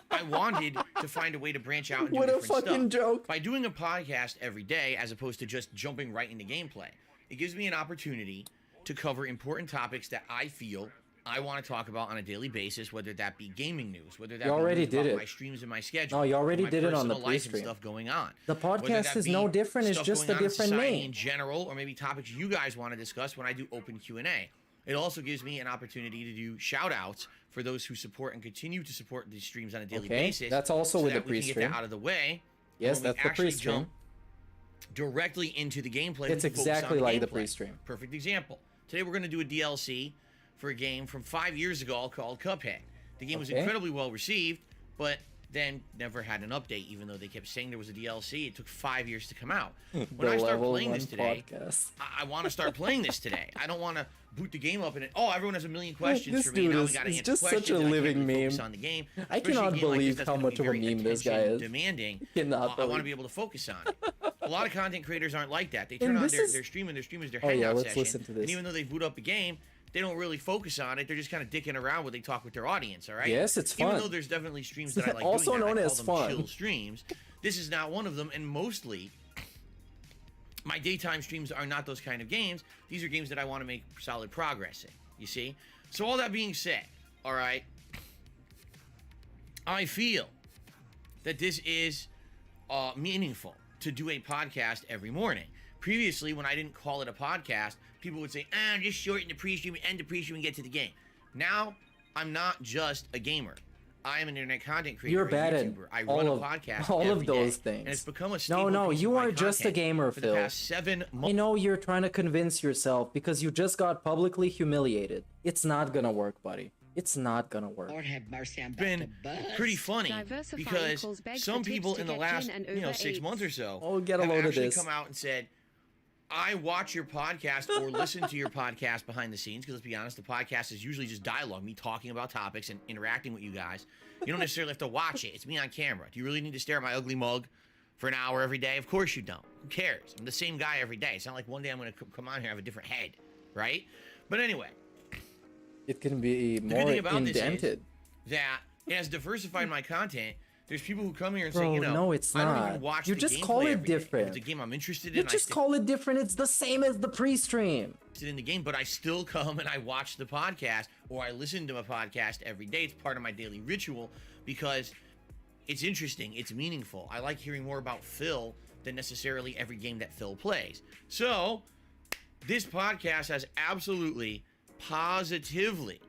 [SPEAKER 1] I wanted to find a way to branch out and do
[SPEAKER 5] What a
[SPEAKER 1] different
[SPEAKER 5] fucking
[SPEAKER 1] stuff.
[SPEAKER 5] joke.
[SPEAKER 1] By doing a podcast every day, as opposed to just jumping right into gameplay, it gives me an opportunity to cover important topics that I feel I want to talk about on a daily basis, whether that be gaming news, whether that
[SPEAKER 5] You
[SPEAKER 1] be
[SPEAKER 5] already
[SPEAKER 1] news
[SPEAKER 5] did
[SPEAKER 1] about
[SPEAKER 5] it.
[SPEAKER 1] my streams and my schedule.
[SPEAKER 5] No, you already
[SPEAKER 1] my
[SPEAKER 5] did it on the
[SPEAKER 1] personal life and
[SPEAKER 5] pre-stream.
[SPEAKER 1] stuff going on.
[SPEAKER 5] The
[SPEAKER 1] Whether
[SPEAKER 5] podcast
[SPEAKER 1] that
[SPEAKER 5] is
[SPEAKER 1] be
[SPEAKER 5] no different, it's
[SPEAKER 1] stuff
[SPEAKER 5] just
[SPEAKER 1] going
[SPEAKER 5] a
[SPEAKER 1] on in
[SPEAKER 5] different
[SPEAKER 1] society
[SPEAKER 5] name.
[SPEAKER 1] in general, or maybe topics you guys want to discuss when I do open Q&A. It also gives me an opportunity to do shout outs for those who support and continue to support these streams on a daily
[SPEAKER 5] Okay,
[SPEAKER 1] basis.
[SPEAKER 5] that's also
[SPEAKER 1] so
[SPEAKER 5] with
[SPEAKER 1] that
[SPEAKER 5] the
[SPEAKER 1] we can get
[SPEAKER 5] pre-stream.
[SPEAKER 1] that out of the way.
[SPEAKER 5] Yes,
[SPEAKER 1] when we
[SPEAKER 5] that's the
[SPEAKER 1] actually
[SPEAKER 5] pre-stream.
[SPEAKER 1] jump directly into the gameplay.
[SPEAKER 5] It's
[SPEAKER 1] we focus
[SPEAKER 5] exactly
[SPEAKER 1] on
[SPEAKER 5] like the
[SPEAKER 1] gameplay.
[SPEAKER 5] pre-stream.
[SPEAKER 1] Perfect example. Today we're going to do a DLC for a game from 5 years ago called Cuphead. The game was
[SPEAKER 5] Okay.
[SPEAKER 1] incredibly well received, but then never had an update, even though they kept saying there was a DLC. It took 5 years to come out. When
[SPEAKER 5] The
[SPEAKER 1] I start
[SPEAKER 5] level
[SPEAKER 1] playing
[SPEAKER 5] 1
[SPEAKER 1] this today,
[SPEAKER 5] podcast.
[SPEAKER 1] I want to start playing this today. I don't want to boot the game up and everyone has a million questions
[SPEAKER 5] This
[SPEAKER 1] for me.
[SPEAKER 5] dude
[SPEAKER 1] Now
[SPEAKER 5] is-
[SPEAKER 1] we got to
[SPEAKER 5] is
[SPEAKER 1] answer
[SPEAKER 5] just such
[SPEAKER 1] questions.
[SPEAKER 5] a
[SPEAKER 1] and I can't
[SPEAKER 5] living
[SPEAKER 1] really focus
[SPEAKER 5] meme.
[SPEAKER 1] on the game.
[SPEAKER 5] I
[SPEAKER 1] Especially a
[SPEAKER 5] cannot
[SPEAKER 1] game like
[SPEAKER 5] believe
[SPEAKER 1] this that's
[SPEAKER 5] how
[SPEAKER 1] gonna
[SPEAKER 5] much
[SPEAKER 1] be
[SPEAKER 5] of a
[SPEAKER 1] very
[SPEAKER 5] meme this guy is.
[SPEAKER 1] demanding.
[SPEAKER 5] Cannot
[SPEAKER 1] I want
[SPEAKER 5] believe.
[SPEAKER 1] to be able to focus on it. A lot of content creators aren't like that. They turn
[SPEAKER 5] And
[SPEAKER 1] on
[SPEAKER 5] this
[SPEAKER 1] their
[SPEAKER 5] is-
[SPEAKER 1] stream and their stream is their
[SPEAKER 5] Oh, yeah,
[SPEAKER 1] hangout
[SPEAKER 5] let's
[SPEAKER 1] session.
[SPEAKER 5] listen to this.
[SPEAKER 1] And even though they boot up a game, they don't really focus on it. They're just kind of dicking around when they talk with their audience, all right?
[SPEAKER 5] Yes, it's
[SPEAKER 1] Even
[SPEAKER 5] fun.
[SPEAKER 1] though there's definitely streams that I like
[SPEAKER 5] Also
[SPEAKER 1] doing that.
[SPEAKER 5] known
[SPEAKER 1] I call
[SPEAKER 5] as
[SPEAKER 1] them
[SPEAKER 5] fun.
[SPEAKER 1] chill streams. This is not one of them, and mostly my daytime streams are not those kind of games. These are games that I want to make solid progress in, you see? So all that being said, all right, I feel that this is meaningful to do a podcast every morning. Previously, when I didn't call it a podcast, people would say, just shorten the pre-stream, end the pre-stream, and get to the game. Now, I'm not just a gamer. I am an internet content creator.
[SPEAKER 5] You're
[SPEAKER 1] a
[SPEAKER 5] bad at
[SPEAKER 1] YouTuber. I
[SPEAKER 5] all
[SPEAKER 1] run a
[SPEAKER 5] of-
[SPEAKER 1] podcast
[SPEAKER 5] all of
[SPEAKER 1] every
[SPEAKER 5] those
[SPEAKER 1] day,
[SPEAKER 5] things.
[SPEAKER 1] and it's become a staple
[SPEAKER 5] No,
[SPEAKER 1] piece of
[SPEAKER 5] you
[SPEAKER 1] my
[SPEAKER 5] are just a
[SPEAKER 1] content
[SPEAKER 5] gamer,
[SPEAKER 1] for
[SPEAKER 5] Phil.
[SPEAKER 1] the past 7 months.
[SPEAKER 5] I know you're trying to convince yourself because you just got publicly humiliated. It's not gonna work, buddy. It's not gonna work.
[SPEAKER 11] Lord have mercy, I'm
[SPEAKER 1] Been pretty funny
[SPEAKER 10] Diversifying
[SPEAKER 1] because
[SPEAKER 10] calls begs
[SPEAKER 1] some
[SPEAKER 10] for tips
[SPEAKER 1] people
[SPEAKER 10] to
[SPEAKER 1] in the
[SPEAKER 10] get
[SPEAKER 1] last
[SPEAKER 10] gin and Uber
[SPEAKER 1] 6
[SPEAKER 10] Eats.
[SPEAKER 1] months or so
[SPEAKER 5] Oh, get a
[SPEAKER 1] have
[SPEAKER 5] load of
[SPEAKER 1] actually
[SPEAKER 5] this.
[SPEAKER 1] come out and said, I watch your podcast or listen to your podcast behind the scenes, because let's be honest, the podcast is usually just dialogue, me talking about topics and interacting with you guys. You don't necessarily have to watch it. It's me on camera. Do you really need to stare at my ugly mug for an hour every day? Of course you don't. Who cares? I'm the same guy every day. It's not like one day I'm going to come on here and have a different head, right? But anyway,
[SPEAKER 5] It can be
[SPEAKER 1] the good
[SPEAKER 5] more
[SPEAKER 1] thing about
[SPEAKER 5] indented.
[SPEAKER 1] this is that it has diversified my content. There's people who come here and say,
[SPEAKER 5] Bro,
[SPEAKER 1] you know,
[SPEAKER 5] no, it's
[SPEAKER 1] I don't
[SPEAKER 5] not.
[SPEAKER 1] even watch
[SPEAKER 5] You
[SPEAKER 1] the
[SPEAKER 5] just
[SPEAKER 1] gameplay
[SPEAKER 5] call it
[SPEAKER 1] every day. If
[SPEAKER 5] different.
[SPEAKER 1] it's a game I'm interested in,
[SPEAKER 5] You
[SPEAKER 1] I
[SPEAKER 5] just
[SPEAKER 1] stick
[SPEAKER 5] call it different. It's the same as the pre-stream.
[SPEAKER 1] in the game, but I still come and I watch the podcast or I listen to a podcast every day. It's part of my daily ritual because it's interesting, it's meaningful. I like hearing more about Phil than necessarily every game that Phil plays. So, this podcast has absolutely, positively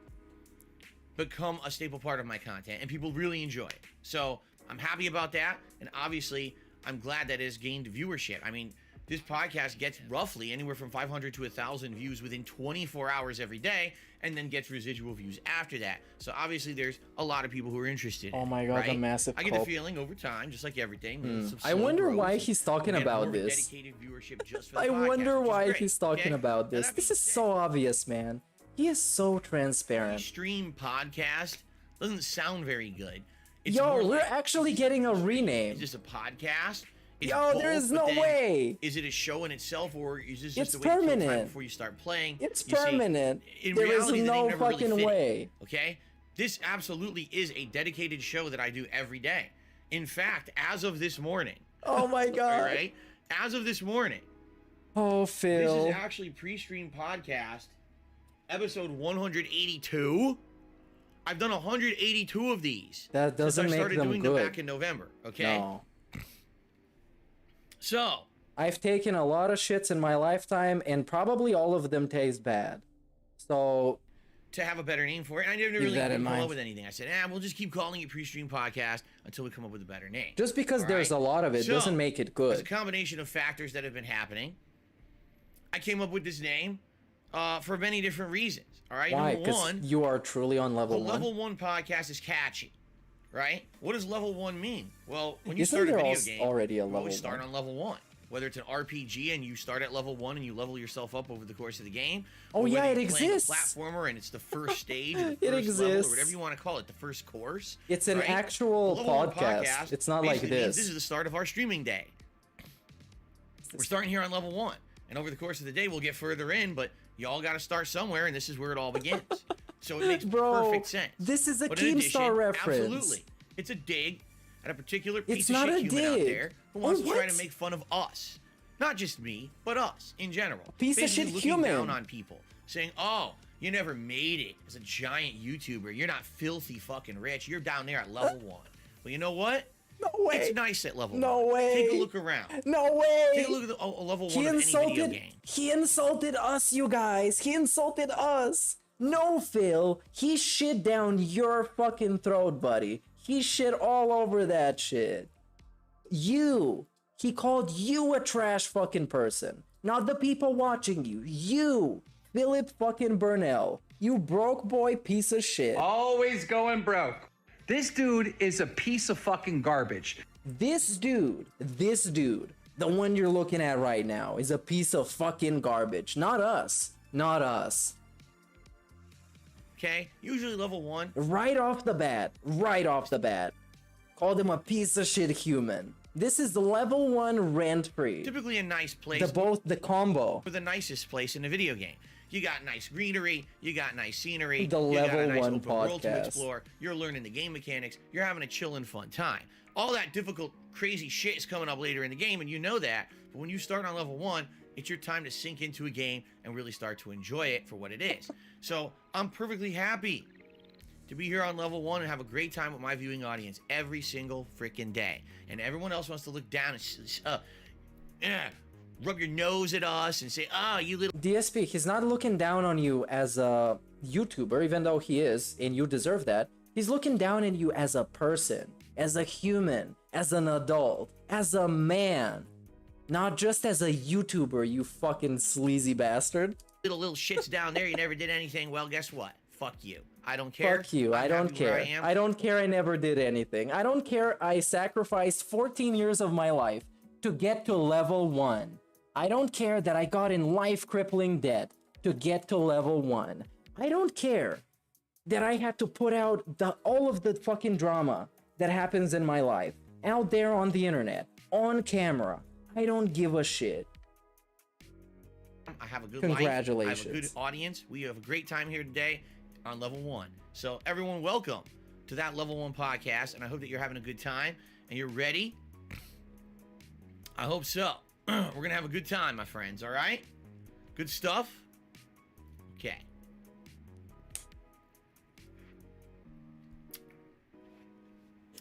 [SPEAKER 1] become a staple part of my content, and people really enjoy it. So, I'm happy about that, and obviously, I'm glad that it has gained viewership. I mean, this podcast gets roughly anywhere from 500 to 1,000 views within 24 hours every day, and then gets residual views after that. So obviously, there's a lot of people who are interested.
[SPEAKER 5] Oh
[SPEAKER 1] in it,
[SPEAKER 5] my God, the
[SPEAKER 1] right?
[SPEAKER 5] massive
[SPEAKER 1] I get the
[SPEAKER 5] cult.
[SPEAKER 1] feeling over time, just like everything. some
[SPEAKER 5] I
[SPEAKER 1] slow
[SPEAKER 5] wonder
[SPEAKER 1] growth,
[SPEAKER 5] why
[SPEAKER 1] and
[SPEAKER 5] he's talking
[SPEAKER 1] we get
[SPEAKER 5] about
[SPEAKER 1] more of a
[SPEAKER 5] this.
[SPEAKER 1] dedicated viewership just for the
[SPEAKER 5] I
[SPEAKER 1] podcast,
[SPEAKER 5] wonder
[SPEAKER 1] which is
[SPEAKER 5] why
[SPEAKER 1] great,
[SPEAKER 5] he's talking
[SPEAKER 1] okay?
[SPEAKER 5] about
[SPEAKER 1] Now,
[SPEAKER 5] this.
[SPEAKER 1] that
[SPEAKER 5] This
[SPEAKER 1] being
[SPEAKER 5] is
[SPEAKER 1] said,
[SPEAKER 5] so obvious, man. He is so transparent.
[SPEAKER 1] Stream podcast doesn't sound very good. It's
[SPEAKER 5] Yo,
[SPEAKER 1] more
[SPEAKER 5] we're
[SPEAKER 1] like,
[SPEAKER 5] actually getting a rename.
[SPEAKER 1] is this a podcast? Is
[SPEAKER 5] Yo,
[SPEAKER 1] both,
[SPEAKER 5] there is
[SPEAKER 1] but
[SPEAKER 5] no
[SPEAKER 1] then
[SPEAKER 5] way.
[SPEAKER 1] Is it a show in itself, or is this
[SPEAKER 5] It's
[SPEAKER 1] just a way to kill time
[SPEAKER 5] permanent.
[SPEAKER 1] before you start playing?
[SPEAKER 5] It's
[SPEAKER 1] You see,
[SPEAKER 5] permanent.
[SPEAKER 1] in
[SPEAKER 5] There is
[SPEAKER 1] reality, the name
[SPEAKER 5] no
[SPEAKER 1] never really
[SPEAKER 5] fucking
[SPEAKER 1] fit it,
[SPEAKER 5] way.
[SPEAKER 1] okay? This absolutely is a dedicated show that I do every day. In fact, as of this morning,
[SPEAKER 5] Oh my God.
[SPEAKER 1] all right, as of this morning,
[SPEAKER 5] Oh,
[SPEAKER 1] this
[SPEAKER 5] Phil.
[SPEAKER 1] is actually pre-stream podcast, episode 182. I've done 182 of these.
[SPEAKER 5] That doesn't
[SPEAKER 1] since I
[SPEAKER 5] make
[SPEAKER 1] started
[SPEAKER 5] them
[SPEAKER 1] doing them
[SPEAKER 5] good.
[SPEAKER 1] back in November. Okay,
[SPEAKER 5] No.
[SPEAKER 1] so
[SPEAKER 5] I've taken a lot of shits in my lifetime, and probably all of them taste bad. So,
[SPEAKER 1] to have a better name for it, I never
[SPEAKER 5] Keep
[SPEAKER 1] really
[SPEAKER 5] that in
[SPEAKER 1] come
[SPEAKER 5] mind.
[SPEAKER 1] up with anything. I said, we'll just keep calling it pre-stream podcast until we come up with a better name.
[SPEAKER 5] just because
[SPEAKER 1] All
[SPEAKER 5] there's
[SPEAKER 1] right?
[SPEAKER 5] a lot of it
[SPEAKER 1] So,
[SPEAKER 5] doesn't make it
[SPEAKER 1] There's a
[SPEAKER 5] good.
[SPEAKER 1] combination of factors that have been happening. I came up with this name for many different reasons. All right,
[SPEAKER 5] Why?
[SPEAKER 1] number
[SPEAKER 5] Because
[SPEAKER 1] one,
[SPEAKER 5] you are truly on
[SPEAKER 1] the
[SPEAKER 5] level 1.
[SPEAKER 1] level 1 podcast is catchy, right? What does level 1 mean? Well, when you
[SPEAKER 5] Isn't
[SPEAKER 1] start a
[SPEAKER 5] there
[SPEAKER 1] video
[SPEAKER 5] als-
[SPEAKER 1] game,
[SPEAKER 5] already a
[SPEAKER 1] you always
[SPEAKER 5] level
[SPEAKER 1] start
[SPEAKER 5] 1?
[SPEAKER 1] on level 1. Whether it's an RPG and you start at level 1 and you level yourself up over the course of the game.
[SPEAKER 5] Oh,
[SPEAKER 1] or
[SPEAKER 5] yeah,
[SPEAKER 1] whether
[SPEAKER 5] it
[SPEAKER 1] you're playing a
[SPEAKER 5] exists.
[SPEAKER 1] platformer and it's the first stage, or the
[SPEAKER 5] It
[SPEAKER 1] first level, or
[SPEAKER 5] exists.
[SPEAKER 1] whatever you want to call it, the first course.
[SPEAKER 5] It's an
[SPEAKER 1] right?
[SPEAKER 5] actual
[SPEAKER 1] The level 1
[SPEAKER 5] podcast. It's not like
[SPEAKER 1] basically means
[SPEAKER 5] this.
[SPEAKER 1] This is the start of our streaming day. We're starting here on level 1. And over the course of the day, we'll get further in, but y'all got to start somewhere, and this is where it all begins. So it makes
[SPEAKER 5] Bro,
[SPEAKER 1] perfect sense.
[SPEAKER 5] this is a
[SPEAKER 1] But in addition,
[SPEAKER 5] Keemstar reference.
[SPEAKER 1] Absolutely. It's a dig at a particular piece
[SPEAKER 5] It's
[SPEAKER 1] of
[SPEAKER 5] not
[SPEAKER 1] shit
[SPEAKER 5] a
[SPEAKER 1] human out
[SPEAKER 5] dig.
[SPEAKER 1] there who wants to try
[SPEAKER 5] what?
[SPEAKER 1] to make fun of us. Not just me, but us in general.
[SPEAKER 5] Piece of
[SPEAKER 1] Basically
[SPEAKER 5] shit
[SPEAKER 1] looking
[SPEAKER 5] human.
[SPEAKER 1] down on people, saying, "Oh, you never made it as a giant YouTuber. You're not filthy fucking rich. You're down there at level 1." Well, you know what?
[SPEAKER 5] No way.
[SPEAKER 1] It's nice at level 1.
[SPEAKER 5] No way.
[SPEAKER 1] Take a look around.
[SPEAKER 5] No way.
[SPEAKER 1] Take a look at the level 1
[SPEAKER 5] He
[SPEAKER 1] of any video
[SPEAKER 5] insulted.
[SPEAKER 1] game.
[SPEAKER 5] He insulted us, you guys. He insulted us. No, Phil. He shit down your fucking throat, buddy. He shit all over that shit. You. He called you a trash fucking person. Not the people watching you. You. Philip fucking Burnell. You broke boy piece of shit.
[SPEAKER 2] Always going broke. This dude is a piece of fucking garbage.
[SPEAKER 5] This dude, the one you're looking at right now, is a piece of fucking garbage. Not us. Not us.
[SPEAKER 1] Okay? Usually level 1.
[SPEAKER 5] Right off the bat. Called him a piece of shit human. This is the level 1 rent free.
[SPEAKER 1] Typically a nice place.
[SPEAKER 5] The combo.
[SPEAKER 1] For the nicest place in a video game. You got nice greenery, you got nice scenery,
[SPEAKER 5] The
[SPEAKER 1] you got a
[SPEAKER 5] level
[SPEAKER 1] nice
[SPEAKER 5] 1
[SPEAKER 1] open world to
[SPEAKER 5] podcast.
[SPEAKER 1] explore, you're learning the game mechanics, you're having a chill and fun time. All that difficult, crazy shit is coming up later in the game, and you know that, but when you start on level 1, it's your time to sink into a game and really start to enjoy it for what it is. So, I'm perfectly happy to be here on level 1 and have a great time with my viewing audience every single freaking day. And everyone else wants to look down and rub your nose at us and say, "Ah, you little..."
[SPEAKER 5] DSP, he's not looking down on you as a YouTuber, even though he is, and you deserve that. He's looking down at you as a person, as a human, as an adult, as a man. Not just as a YouTuber, you fucking sleazy bastard.
[SPEAKER 1] Little shits down there, you never did anything. Well, guess what? Fuck you. I don't care.
[SPEAKER 5] Fuck you. I
[SPEAKER 1] I'm
[SPEAKER 5] don't
[SPEAKER 1] happy where
[SPEAKER 5] care.
[SPEAKER 1] I am.
[SPEAKER 5] I don't care. I never did anything. I don't care. I sacrificed 14 years of my life to get to level 1. I don't care that I got in life-crippling debt to get to level 1. I don't care that I had to put out all of the fucking drama that happens in my life out there on the internet, on camera. I don't give a shit.
[SPEAKER 1] I have a good
[SPEAKER 5] Congratulations.
[SPEAKER 1] life. I have a good audience. We have a great time here today on level 1. So everyone, welcome to that level 1 podcast, and I hope that you're having a good time and you're ready. I hope so. We're gonna have a good time, my friends. All right? Good stuff. Okay.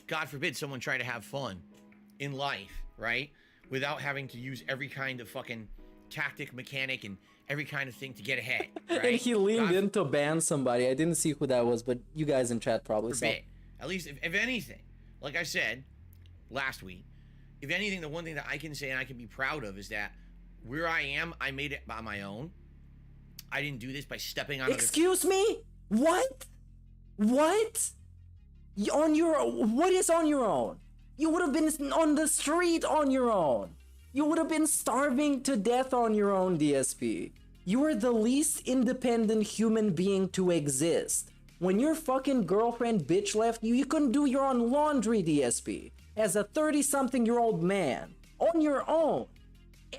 [SPEAKER 1] God forbid someone try to have fun in life, right? Without having to use every kind of fucking tactic, mechanic, and every kind of thing to get ahead, right?
[SPEAKER 5] And he leaned
[SPEAKER 1] God
[SPEAKER 5] in to ban somebody. I didn't see who that was, but you guys in chat probably saw.
[SPEAKER 1] forbid. At least, if anything, like I said last week, if anything, the one thing that I can say and I can be proud of is that where I am, I made it by my own. I didn't do this by stepping on
[SPEAKER 5] Excuse me? What? What? What is on your own? You would have been on the street on your own. You would have been starving to death on your own, DSP. You are the least independent human being to exist. When your fucking girlfriend bitch left you, you couldn't do your own laundry, DSP. As a 30-something-year-old man, on your own,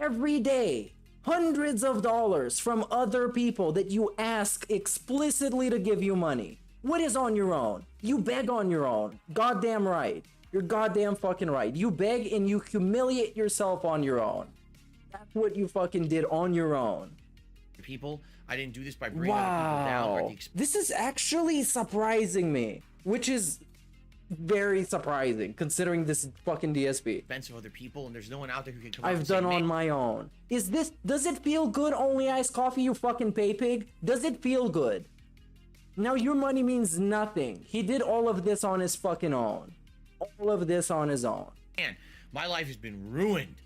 [SPEAKER 5] every day, hundreds of dollars from other people that you ask explicitly to give you money. What is on your own? You beg on your own. Goddamn right. You're goddamn fucking right. You beg and you humiliate yourself on your own. That's what you fucking did on your own.
[SPEAKER 1] people. I didn't do this by bringing other people down. Or the
[SPEAKER 5] This is actually surprising me, which is very surprising considering this fucking DSP.
[SPEAKER 1] expense of other people, and there's no one out there who can come
[SPEAKER 5] I've done on my own. Does it feel good, only iced coffee, you fucking pay pig? Does it feel good? Now your money means nothing. He did all of this on his fucking own. All of this on his own.
[SPEAKER 1] Man, my life has been ruined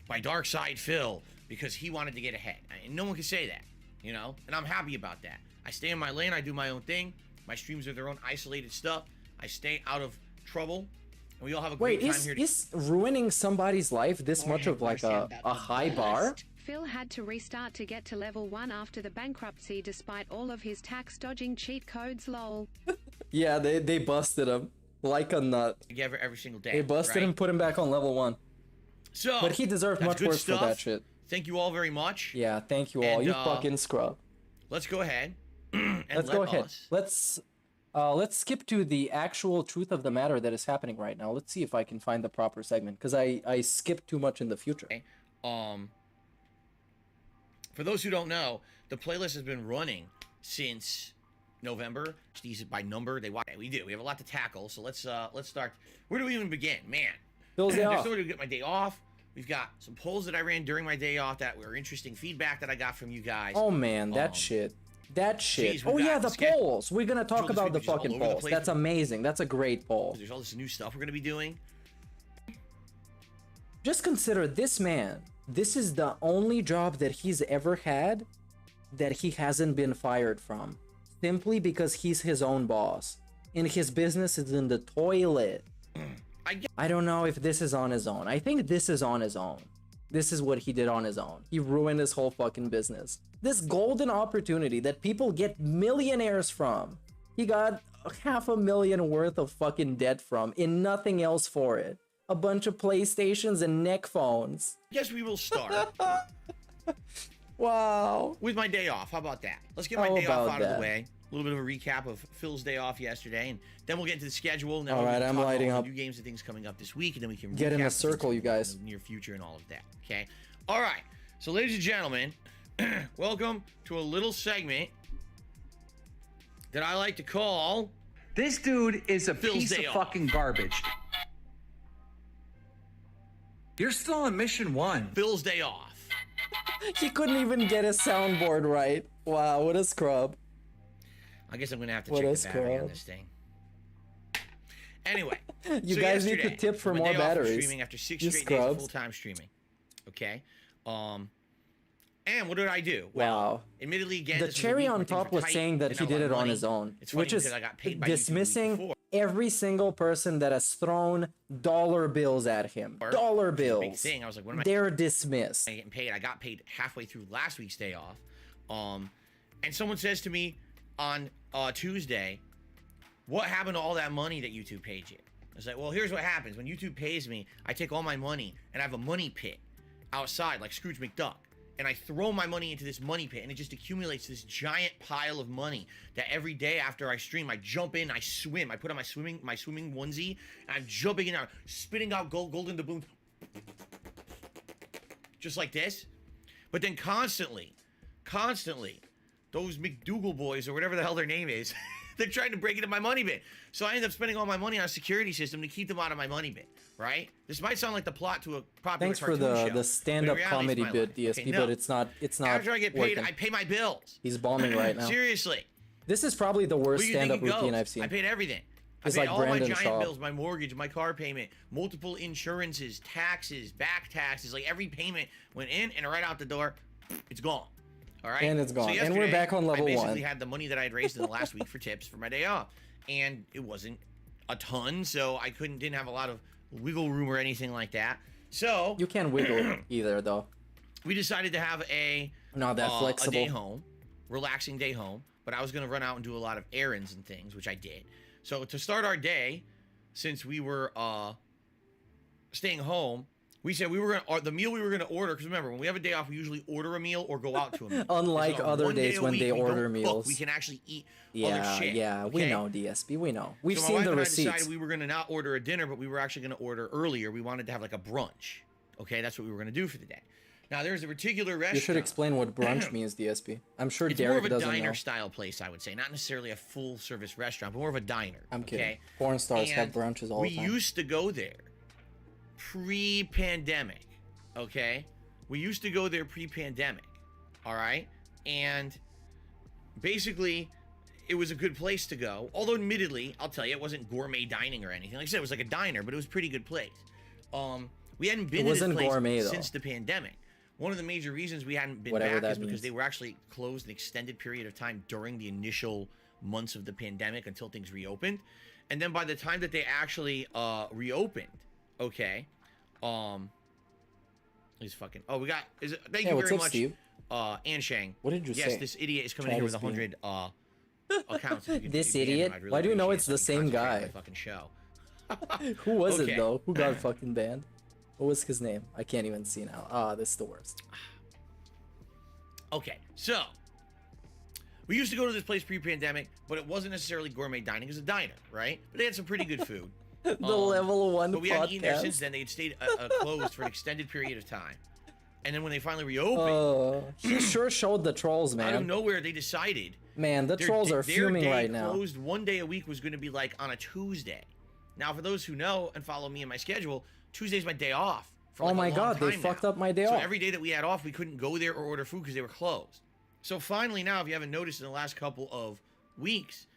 [SPEAKER 1] by Dark Side Phil because he wanted to get ahead. And no one can say that, you know? And I'm happy about that. I stay in my lane, I do my own thing. My streams are their own isolated stuff. I stay out of trouble. And we all have a great time here.
[SPEAKER 5] Is ruining somebody's life this much of like a high bar?
[SPEAKER 10] Phil had to restart to get to level 1 after the bankruptcy despite all of his tax dodging cheat codes, lol.
[SPEAKER 5] Yeah, they busted him like a nut.
[SPEAKER 1] Together every single day.
[SPEAKER 5] They busted him, put him back on level 1.
[SPEAKER 1] So,
[SPEAKER 5] but he deserved much worse for that shit.
[SPEAKER 1] Thank you all very much.
[SPEAKER 5] Yeah, thank you all.
[SPEAKER 1] And,
[SPEAKER 5] you fucking scrub.
[SPEAKER 1] Let's go ahead And
[SPEAKER 5] let's
[SPEAKER 1] let
[SPEAKER 5] go ahead.
[SPEAKER 1] us-
[SPEAKER 5] Let's skip to the actual truth of the matter that is happening right now. Let's see if I can find the proper segment, because I skipped too much in the future.
[SPEAKER 1] For those who don't know, the playlist has been running since November. These by number. We have a lot to tackle. So let's start. Where do we even begin, man?
[SPEAKER 5] Bill's day off.
[SPEAKER 1] There's to get my day off. We've got some polls that I ran during my day off that were interesting feedback that I got from you guys.
[SPEAKER 5] Oh man, that shit. That shit.
[SPEAKER 1] Geez, we
[SPEAKER 5] oh
[SPEAKER 1] got
[SPEAKER 5] yeah, the
[SPEAKER 1] schedule-
[SPEAKER 5] polls. We're gonna talk
[SPEAKER 1] this
[SPEAKER 5] about
[SPEAKER 1] week,
[SPEAKER 5] the
[SPEAKER 1] which is all
[SPEAKER 5] fucking
[SPEAKER 1] over the
[SPEAKER 5] polls.
[SPEAKER 1] place.
[SPEAKER 5] That's amazing. That's a great poll.
[SPEAKER 1] There's all this new stuff we're gonna be doing.
[SPEAKER 5] Just consider this man. This is the only job that he's ever had that he hasn't been fired from, simply because he's his own boss and his business is in the toilet. I don't know if this is on his own. I think this is on his own. This is what he did on his own. He ruined his whole fucking business. This golden opportunity that people get millionaires from. He got $500,000 worth of fucking debt from and nothing else for it. A bunch of PlayStations and neck phones.
[SPEAKER 1] Guess we will start.
[SPEAKER 5] Wow.
[SPEAKER 1] With my day off. How about that? Let's get my
[SPEAKER 5] How
[SPEAKER 1] day off
[SPEAKER 5] about
[SPEAKER 1] out of
[SPEAKER 5] that?
[SPEAKER 1] the way. A little bit of a recap of Phil's day off yesterday, and then we'll get into the schedule. And then
[SPEAKER 5] All
[SPEAKER 1] we'll
[SPEAKER 5] right,
[SPEAKER 1] talk
[SPEAKER 5] I'm
[SPEAKER 1] about
[SPEAKER 5] lighting
[SPEAKER 1] all
[SPEAKER 5] up.
[SPEAKER 1] the new games and things coming up this week, and then we can
[SPEAKER 5] Get in
[SPEAKER 1] recap
[SPEAKER 5] a
[SPEAKER 1] the things
[SPEAKER 5] circle, you
[SPEAKER 1] coming up
[SPEAKER 5] guys.
[SPEAKER 1] in the near future and all of that. Okay. All right. So, ladies and gentlemen, welcome to a little segment that I like to call
[SPEAKER 2] This dude is a
[SPEAKER 1] Phil's
[SPEAKER 2] piece
[SPEAKER 1] day
[SPEAKER 2] of
[SPEAKER 1] off.
[SPEAKER 2] fucking garbage. You're still on mission 1.
[SPEAKER 1] Phil's Day Off.
[SPEAKER 5] He couldn't even get his soundboard right. Wow, what a scrub.
[SPEAKER 1] I guess I'm gonna have to
[SPEAKER 5] What
[SPEAKER 1] check
[SPEAKER 5] a
[SPEAKER 1] the battery on
[SPEAKER 5] scrub.
[SPEAKER 1] this thing. Anyway,
[SPEAKER 5] You
[SPEAKER 1] so
[SPEAKER 5] guys need to
[SPEAKER 1] yesterday,
[SPEAKER 5] tip for
[SPEAKER 1] my
[SPEAKER 5] more
[SPEAKER 1] day off from
[SPEAKER 5] batteries.
[SPEAKER 1] Streaming after 6
[SPEAKER 5] You
[SPEAKER 1] straight days of
[SPEAKER 5] scrubs.
[SPEAKER 1] full-time streaming. Okay. And what did I do?
[SPEAKER 5] Wow.
[SPEAKER 1] Admittedly, again,
[SPEAKER 5] The
[SPEAKER 1] this was a
[SPEAKER 5] cherry
[SPEAKER 1] week
[SPEAKER 5] on
[SPEAKER 1] where things
[SPEAKER 5] top
[SPEAKER 1] were
[SPEAKER 5] was
[SPEAKER 1] tight,
[SPEAKER 5] saying that
[SPEAKER 1] didn't
[SPEAKER 5] he
[SPEAKER 1] have a
[SPEAKER 5] did
[SPEAKER 1] lot
[SPEAKER 5] it
[SPEAKER 1] of
[SPEAKER 5] on
[SPEAKER 1] money.
[SPEAKER 5] his own,
[SPEAKER 1] It's funny
[SPEAKER 5] which is
[SPEAKER 1] because I got paid by YouTube the week
[SPEAKER 5] dismissing
[SPEAKER 1] before.
[SPEAKER 5] every single person that has thrown dollar bills at him. Dollar
[SPEAKER 1] Which is a big
[SPEAKER 5] bills.
[SPEAKER 1] thing. I was like, what am I
[SPEAKER 5] They're dismissed.
[SPEAKER 1] getting paid? I got paid halfway through last week's day off. And someone says to me on Tuesday, what happened to all that money that YouTube paid you? I was like, well, here's what happens. When YouTube pays me, I take all my money and I have a money pit outside like Scrooge McDuck. And I throw my money into this money pit and it just accumulates this giant pile of money that every day after I stream, I jump in, I swim. I put on my swimming onesie and I'm jumping in there, spitting out golden doubloons. Just like this. But then constantly, those McDougal boys or whatever the hell their name is, they're trying to break into my money bin. So I end up spending all my money on a security system to keep them out of my money bin, right? This might sound like the plot to a popular
[SPEAKER 5] Thanks for
[SPEAKER 1] cartoon show,
[SPEAKER 5] the
[SPEAKER 1] but
[SPEAKER 5] stand-up
[SPEAKER 1] in reality,
[SPEAKER 5] comedy
[SPEAKER 1] it's my
[SPEAKER 5] bit,
[SPEAKER 1] life.
[SPEAKER 5] DSP,
[SPEAKER 1] Okay,
[SPEAKER 5] but
[SPEAKER 1] no.
[SPEAKER 5] it's not
[SPEAKER 1] After I get paid,
[SPEAKER 5] working.
[SPEAKER 1] I pay my bills.
[SPEAKER 5] He's bombing right now.
[SPEAKER 1] Seriously.
[SPEAKER 5] This is probably the worst
[SPEAKER 1] Where do you think
[SPEAKER 5] stand-up
[SPEAKER 1] it
[SPEAKER 5] routine
[SPEAKER 1] goes?
[SPEAKER 5] I've seen.
[SPEAKER 1] I paid everything.
[SPEAKER 5] It's
[SPEAKER 1] I paid
[SPEAKER 5] like
[SPEAKER 1] all my
[SPEAKER 5] Brandon
[SPEAKER 1] giant
[SPEAKER 5] Shaw.
[SPEAKER 1] bills, my mortgage, my car payment, multiple insurances, taxes, back taxes. Like every payment went in and right out the door, it's gone. All right.
[SPEAKER 5] And it's gone.
[SPEAKER 1] So
[SPEAKER 5] And we're
[SPEAKER 1] yesterday,
[SPEAKER 5] back on level
[SPEAKER 1] I basically
[SPEAKER 5] 1.
[SPEAKER 1] had the money that I had raised in the last week for tips for my day off, and it wasn't a ton, so I didn't have a lot of wiggle room or anything like that. So
[SPEAKER 5] You can't wiggle either, though.
[SPEAKER 1] we decided to have
[SPEAKER 5] Not that
[SPEAKER 1] a
[SPEAKER 5] flexible.
[SPEAKER 1] day home, relaxing day home. But I was gonna run out and do a lot of errands and things, which I did. So to start our day, since we were staying home, we said we were gonna the meal we were gonna order. Because remember, when we have a day off, we usually order a meal or go out to a meal.
[SPEAKER 5] Unlike
[SPEAKER 1] So on
[SPEAKER 5] other
[SPEAKER 1] one day
[SPEAKER 5] days
[SPEAKER 1] a
[SPEAKER 5] when
[SPEAKER 1] week,
[SPEAKER 5] they
[SPEAKER 1] we don't
[SPEAKER 5] order
[SPEAKER 1] cook,
[SPEAKER 5] meals.
[SPEAKER 1] we can actually eat
[SPEAKER 5] Yeah,
[SPEAKER 1] other shit.
[SPEAKER 5] yeah, we
[SPEAKER 1] okay?
[SPEAKER 5] know, DSP, we know. We've
[SPEAKER 1] So my
[SPEAKER 5] seen
[SPEAKER 1] wife
[SPEAKER 5] the
[SPEAKER 1] and I
[SPEAKER 5] receipts.
[SPEAKER 1] decided we were gonna not order a dinner, but we were actually gonna order earlier. We wanted to have like a brunch. Okay, that's what we were gonna do for the day. Now there's a particular restaurant.
[SPEAKER 5] You should explain what brunch means, DSP. I'm sure
[SPEAKER 1] It's
[SPEAKER 5] Derek
[SPEAKER 1] more of a
[SPEAKER 5] doesn't know.
[SPEAKER 1] diner style place, I would say. Not necessarily a full service restaurant, but more of a diner.
[SPEAKER 5] I'm kidding.
[SPEAKER 1] Okay?
[SPEAKER 5] Porn stars have
[SPEAKER 1] And
[SPEAKER 5] brunches all
[SPEAKER 1] we
[SPEAKER 5] the time.
[SPEAKER 1] used to go there pre-pandemic. Okay? We used to go there pre-pandemic. All right? And basically, it was a good place to go. Although, admittedly, I'll tell you, it wasn't gourmet dining or anything. Like I said, it was like a diner, but it was a pretty good place. We hadn't been
[SPEAKER 5] It
[SPEAKER 1] to this
[SPEAKER 5] wasn't
[SPEAKER 1] place
[SPEAKER 5] gourmet, though.
[SPEAKER 1] since the pandemic. One of the major reasons we hadn't been
[SPEAKER 5] Whatever
[SPEAKER 1] back
[SPEAKER 5] that
[SPEAKER 1] is because
[SPEAKER 5] means.
[SPEAKER 1] they were actually closed an extended period of time during the initial months of the pandemic until things reopened. And then by the time that they actually reopened, okay, he's fucking we got thank you
[SPEAKER 5] what's
[SPEAKER 1] very
[SPEAKER 5] up,
[SPEAKER 1] much,
[SPEAKER 5] Steve?
[SPEAKER 1] Anshang.
[SPEAKER 5] What did you
[SPEAKER 1] yes,
[SPEAKER 5] say?
[SPEAKER 1] this idiot is coming
[SPEAKER 5] Chat
[SPEAKER 1] in here with
[SPEAKER 5] is being-
[SPEAKER 1] 100 accounts. If you could-
[SPEAKER 5] This
[SPEAKER 1] if you could
[SPEAKER 5] idiot?
[SPEAKER 1] I'd really
[SPEAKER 5] Why do you know
[SPEAKER 1] appreciate
[SPEAKER 5] it's
[SPEAKER 1] it
[SPEAKER 5] the
[SPEAKER 1] so you
[SPEAKER 5] same
[SPEAKER 1] concentrate on
[SPEAKER 5] guy?
[SPEAKER 1] my fucking show.
[SPEAKER 5] Who was
[SPEAKER 1] Okay.
[SPEAKER 5] it, though? Who got fucking banned? What was his name? I can't even see now. Ah, this is the worst.
[SPEAKER 1] Okay, so We used to go to this place pre-pandemic, but it wasn't necessarily gourmet dining. It was a diner, right? But they had some pretty good food.
[SPEAKER 5] The level 1
[SPEAKER 1] But we hadn't eaten there
[SPEAKER 5] podcast.
[SPEAKER 1] since then. They had stayed closed for an extended period of time. And then when they finally reopened,
[SPEAKER 5] He sure showed the trolls, man.
[SPEAKER 1] out of nowhere, they decided
[SPEAKER 5] Man, the trolls are
[SPEAKER 1] their
[SPEAKER 5] fuming
[SPEAKER 1] day
[SPEAKER 5] right now.
[SPEAKER 1] closed one day a week was going to be like on a Tuesday. Now, for those who know and follow me and my schedule, Tuesday's my day off. For like
[SPEAKER 5] Oh my
[SPEAKER 1] a long
[SPEAKER 5] god, they
[SPEAKER 1] time
[SPEAKER 5] fucked
[SPEAKER 1] now.
[SPEAKER 5] up my day
[SPEAKER 1] So
[SPEAKER 5] off.
[SPEAKER 1] every day that we had off, we couldn't go there or order food because they were closed. So finally now, if you haven't noticed in the last couple of weeks,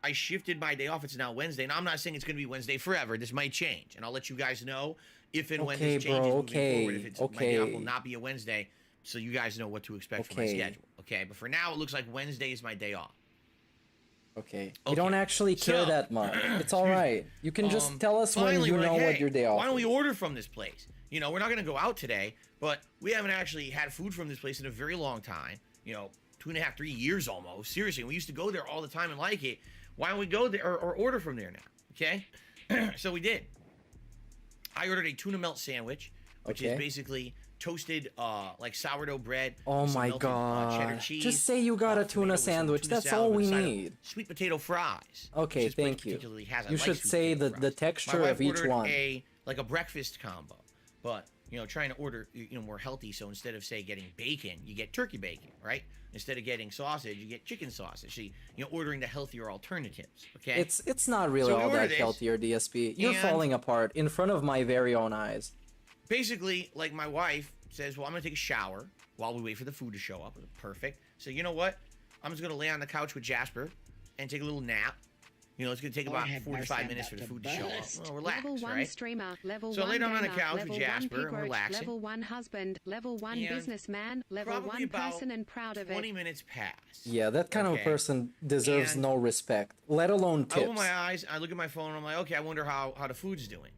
[SPEAKER 1] I shifted my day off. It's now Wednesday. Now, I'm not saying it's going to be Wednesday forever. This might change. And I'll let you guys know if and when
[SPEAKER 5] Okay,
[SPEAKER 1] this changes
[SPEAKER 5] bro,
[SPEAKER 1] moving forward. If it's, my day off
[SPEAKER 5] okay.
[SPEAKER 1] will not be a Wednesday, so you guys know what to expect from my
[SPEAKER 5] Okay.
[SPEAKER 1] schedule. Okay, but for now, it looks like Wednesday is my day off.
[SPEAKER 5] Okay. You don't actually care
[SPEAKER 1] So-
[SPEAKER 5] that much. It's all right. You can just tell us when
[SPEAKER 1] finally,
[SPEAKER 5] you
[SPEAKER 1] we're
[SPEAKER 5] know
[SPEAKER 1] like,
[SPEAKER 5] what
[SPEAKER 1] hey,
[SPEAKER 5] your day off
[SPEAKER 1] why don't we
[SPEAKER 5] is.
[SPEAKER 1] order from this place? You know, we're not going to go out today, but we haven't actually had food from this place in a very long time. You know, 2.5, 3 years almost. Seriously, we used to go there all the time and like it. Why don't we go there or order from there now? Okay? So we did. I ordered a tuna melt sandwich, which is
[SPEAKER 5] Okay.
[SPEAKER 1] basically toasted like sourdough bread.
[SPEAKER 5] Oh
[SPEAKER 1] with some
[SPEAKER 5] my
[SPEAKER 1] melted, cheddar
[SPEAKER 5] god.
[SPEAKER 1] cheese,
[SPEAKER 5] Just say you got a
[SPEAKER 1] tomato
[SPEAKER 5] tuna
[SPEAKER 1] with some
[SPEAKER 5] sandwich.
[SPEAKER 1] tuna
[SPEAKER 5] That's
[SPEAKER 1] salad
[SPEAKER 5] all
[SPEAKER 1] with
[SPEAKER 5] we
[SPEAKER 1] a side of
[SPEAKER 5] need.
[SPEAKER 1] Sweet potato fries.
[SPEAKER 5] Okay,
[SPEAKER 1] which this place
[SPEAKER 5] thank you.
[SPEAKER 1] particularly has. I
[SPEAKER 5] You
[SPEAKER 1] like
[SPEAKER 5] should
[SPEAKER 1] sweet
[SPEAKER 5] say
[SPEAKER 1] potato
[SPEAKER 5] the
[SPEAKER 1] fries.
[SPEAKER 5] texture
[SPEAKER 1] My wife
[SPEAKER 5] of each
[SPEAKER 1] ordered
[SPEAKER 5] one.
[SPEAKER 1] like a breakfast combo, but you know, trying to order more healthy. So instead of say getting bacon, you get turkey bacon, right? Instead of getting sausage, you get chicken sausage. So ordering the healthier alternatives. Okay,
[SPEAKER 5] It's not really
[SPEAKER 1] So we
[SPEAKER 5] all
[SPEAKER 1] ordered
[SPEAKER 5] that
[SPEAKER 1] this,
[SPEAKER 5] healthier, DSP. You're
[SPEAKER 1] and-
[SPEAKER 5] falling apart in front of my very own eyes.
[SPEAKER 1] basically, like my wife says, well, I'm gonna take a shower while we wait for the food to show up. Perfect. So you know what? I'm just gonna lay on the couch with Jasper and take a little nap. You know, it's gonna take about 45 minutes for the food to show up. Well, relax,
[SPEAKER 10] Level 1
[SPEAKER 1] right?
[SPEAKER 10] streamer, level
[SPEAKER 1] So I
[SPEAKER 10] 1
[SPEAKER 1] lay down on the
[SPEAKER 10] gamer,
[SPEAKER 1] couch with
[SPEAKER 10] level 1
[SPEAKER 1] Jasper and
[SPEAKER 10] pig roach,
[SPEAKER 1] relaxing.
[SPEAKER 10] level 1 husband, level 1
[SPEAKER 1] And
[SPEAKER 10] businessman, level
[SPEAKER 1] probably
[SPEAKER 10] 1
[SPEAKER 1] about
[SPEAKER 10] person and proud of
[SPEAKER 1] 20
[SPEAKER 10] it.
[SPEAKER 1] minutes pass.
[SPEAKER 5] Yeah, that kind of
[SPEAKER 1] Okay.
[SPEAKER 5] a person deserves
[SPEAKER 1] And
[SPEAKER 5] no respect, let alone
[SPEAKER 1] I open
[SPEAKER 5] tips.
[SPEAKER 1] my eyes, I look at my phone, and I'm like, okay, I wonder how the food's doing.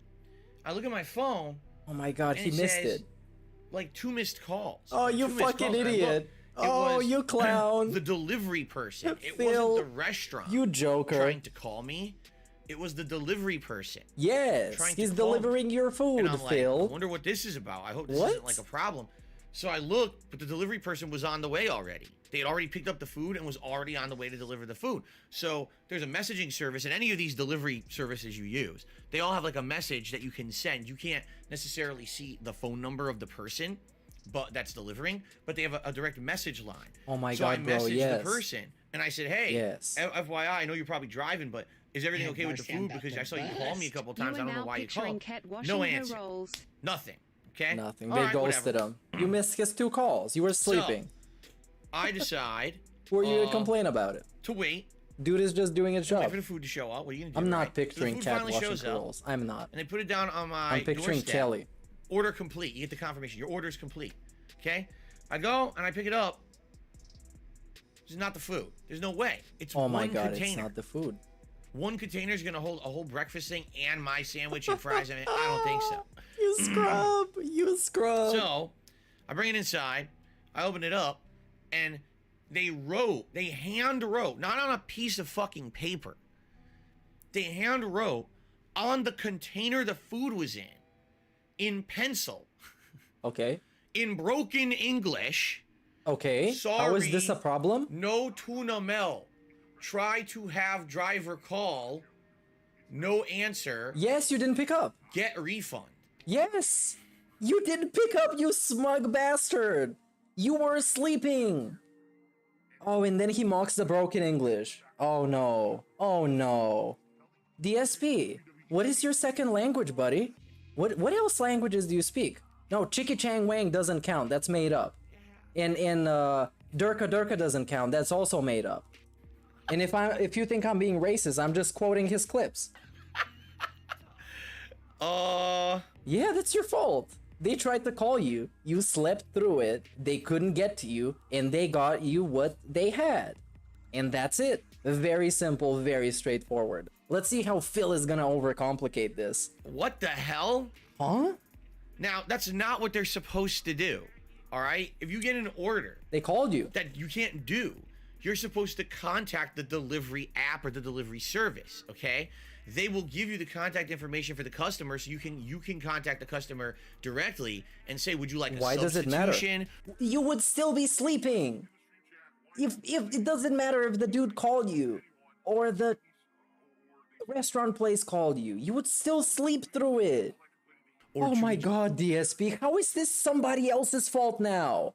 [SPEAKER 1] I look at my phone,
[SPEAKER 5] Oh my god,
[SPEAKER 1] and
[SPEAKER 5] he
[SPEAKER 1] it
[SPEAKER 5] missed
[SPEAKER 1] says,
[SPEAKER 5] it.
[SPEAKER 1] like 2 missed calls.
[SPEAKER 5] Oh, you
[SPEAKER 1] 2 missed
[SPEAKER 5] fucking
[SPEAKER 1] calls, and I
[SPEAKER 5] idiot.
[SPEAKER 1] look, it
[SPEAKER 5] Oh,
[SPEAKER 1] was
[SPEAKER 5] you clown.
[SPEAKER 1] The delivery person. It
[SPEAKER 5] Phil,
[SPEAKER 1] wasn't the restaurant.
[SPEAKER 5] you joker.
[SPEAKER 1] Trying to call me. It was the delivery person.
[SPEAKER 5] Yes,
[SPEAKER 1] trying to
[SPEAKER 5] he's
[SPEAKER 1] call me.
[SPEAKER 5] delivering your food,
[SPEAKER 1] And I'm like, I
[SPEAKER 5] Phil.
[SPEAKER 1] wonder what this is about. I hope this
[SPEAKER 5] What?
[SPEAKER 1] isn't like a problem. So I looked, but the delivery person was on the way already. They had already picked up the food and was already on the way to deliver the food. So there's a messaging service, and any of these delivery services you use, they all have like a message that you can send. You can't necessarily see the phone number of the person, but that's delivering, but they have a direct message line.
[SPEAKER 5] Oh my
[SPEAKER 1] so I
[SPEAKER 5] God, bro,
[SPEAKER 1] messaged
[SPEAKER 5] yes.
[SPEAKER 1] the person, and I said, hey,
[SPEAKER 5] Yes.
[SPEAKER 1] FYI, I know you're probably driving, but is everything okay with the food? Because I saw you call me a couple
[SPEAKER 10] You
[SPEAKER 1] times.
[SPEAKER 10] are
[SPEAKER 1] I don't know
[SPEAKER 10] now
[SPEAKER 1] why you
[SPEAKER 10] picturing
[SPEAKER 1] called.
[SPEAKER 10] Ket washing
[SPEAKER 1] No
[SPEAKER 10] her
[SPEAKER 1] answer.
[SPEAKER 10] rolls.
[SPEAKER 1] Nothing. Okay?
[SPEAKER 5] Nothing.
[SPEAKER 1] All
[SPEAKER 5] They
[SPEAKER 1] right,
[SPEAKER 5] ghosted
[SPEAKER 1] whatever.
[SPEAKER 5] him. You missed his 2 calls. You were sleeping.
[SPEAKER 1] I decide
[SPEAKER 5] Were you to complain about it?
[SPEAKER 1] to wait.
[SPEAKER 5] Dude is just doing his
[SPEAKER 1] Wait
[SPEAKER 5] job.
[SPEAKER 1] for the food to show up. What are you gonna do?
[SPEAKER 5] I'm not
[SPEAKER 1] right? So the
[SPEAKER 5] picturing
[SPEAKER 1] food
[SPEAKER 5] cat
[SPEAKER 1] finally
[SPEAKER 5] washing
[SPEAKER 1] shows up,
[SPEAKER 5] rolls. I'm not.
[SPEAKER 1] and they put it down on my
[SPEAKER 5] I'm picturing
[SPEAKER 1] doorstep.
[SPEAKER 5] Kelly.
[SPEAKER 1] Order complete. You get the confirmation. Your order is complete. Okay? I go and I pick it up. This is not the food. There's no way. It's
[SPEAKER 5] Oh my
[SPEAKER 1] one
[SPEAKER 5] god,
[SPEAKER 1] container.
[SPEAKER 5] it's not the food.
[SPEAKER 1] One container is gonna hold a whole breakfast thing and my sandwich and fries. I don't think so.
[SPEAKER 5] You scrub. You scrub.
[SPEAKER 1] So, I bring it inside. I open it up, and they hand wrote, not on a piece of fucking paper. They hand wrote on the container the food was in pencil,
[SPEAKER 5] Okay.
[SPEAKER 1] in broken English.
[SPEAKER 5] Okay. How is this a
[SPEAKER 1] Sorry.
[SPEAKER 5] problem?
[SPEAKER 1] No tuna melt. Try to have driver call. No answer.
[SPEAKER 5] Yes, you didn't pick up.
[SPEAKER 1] Get refund.
[SPEAKER 5] Yes. You didn't pick up, you smug bastard. You were sleeping. Oh, and then he mocks the broken English. Oh no. Oh no. DSP, what is your second language, buddy? What else languages do you speak? No, Chiki Chang Wang doesn't count. That's made up. And Durka Durka doesn't count. That's also made up. And if you think I'm being racist, I'm just quoting his clips. Yeah, that's your fault. They tried to call you. You slept through it. They couldn't get to you, and they got you what they had. And that's it. Very simple, very straightforward. Let's see how Phil is gonna overcomplicate this.
[SPEAKER 1] What the hell?
[SPEAKER 5] Huh?
[SPEAKER 1] Now, that's not what they're supposed to do. All right? If you get an order
[SPEAKER 5] They called you.
[SPEAKER 1] that you can't do, you're supposed to contact the delivery app or the delivery service, okay? They will give you the contact information for the customer, so you can contact the customer directly and say, would you like a
[SPEAKER 5] Why does it matter?
[SPEAKER 1] substitution?
[SPEAKER 5] You would still be sleeping. If it doesn't matter if the dude called you or the restaurant place called you, you would still sleep through it. Oh my god, DSP, how is this somebody else's fault now?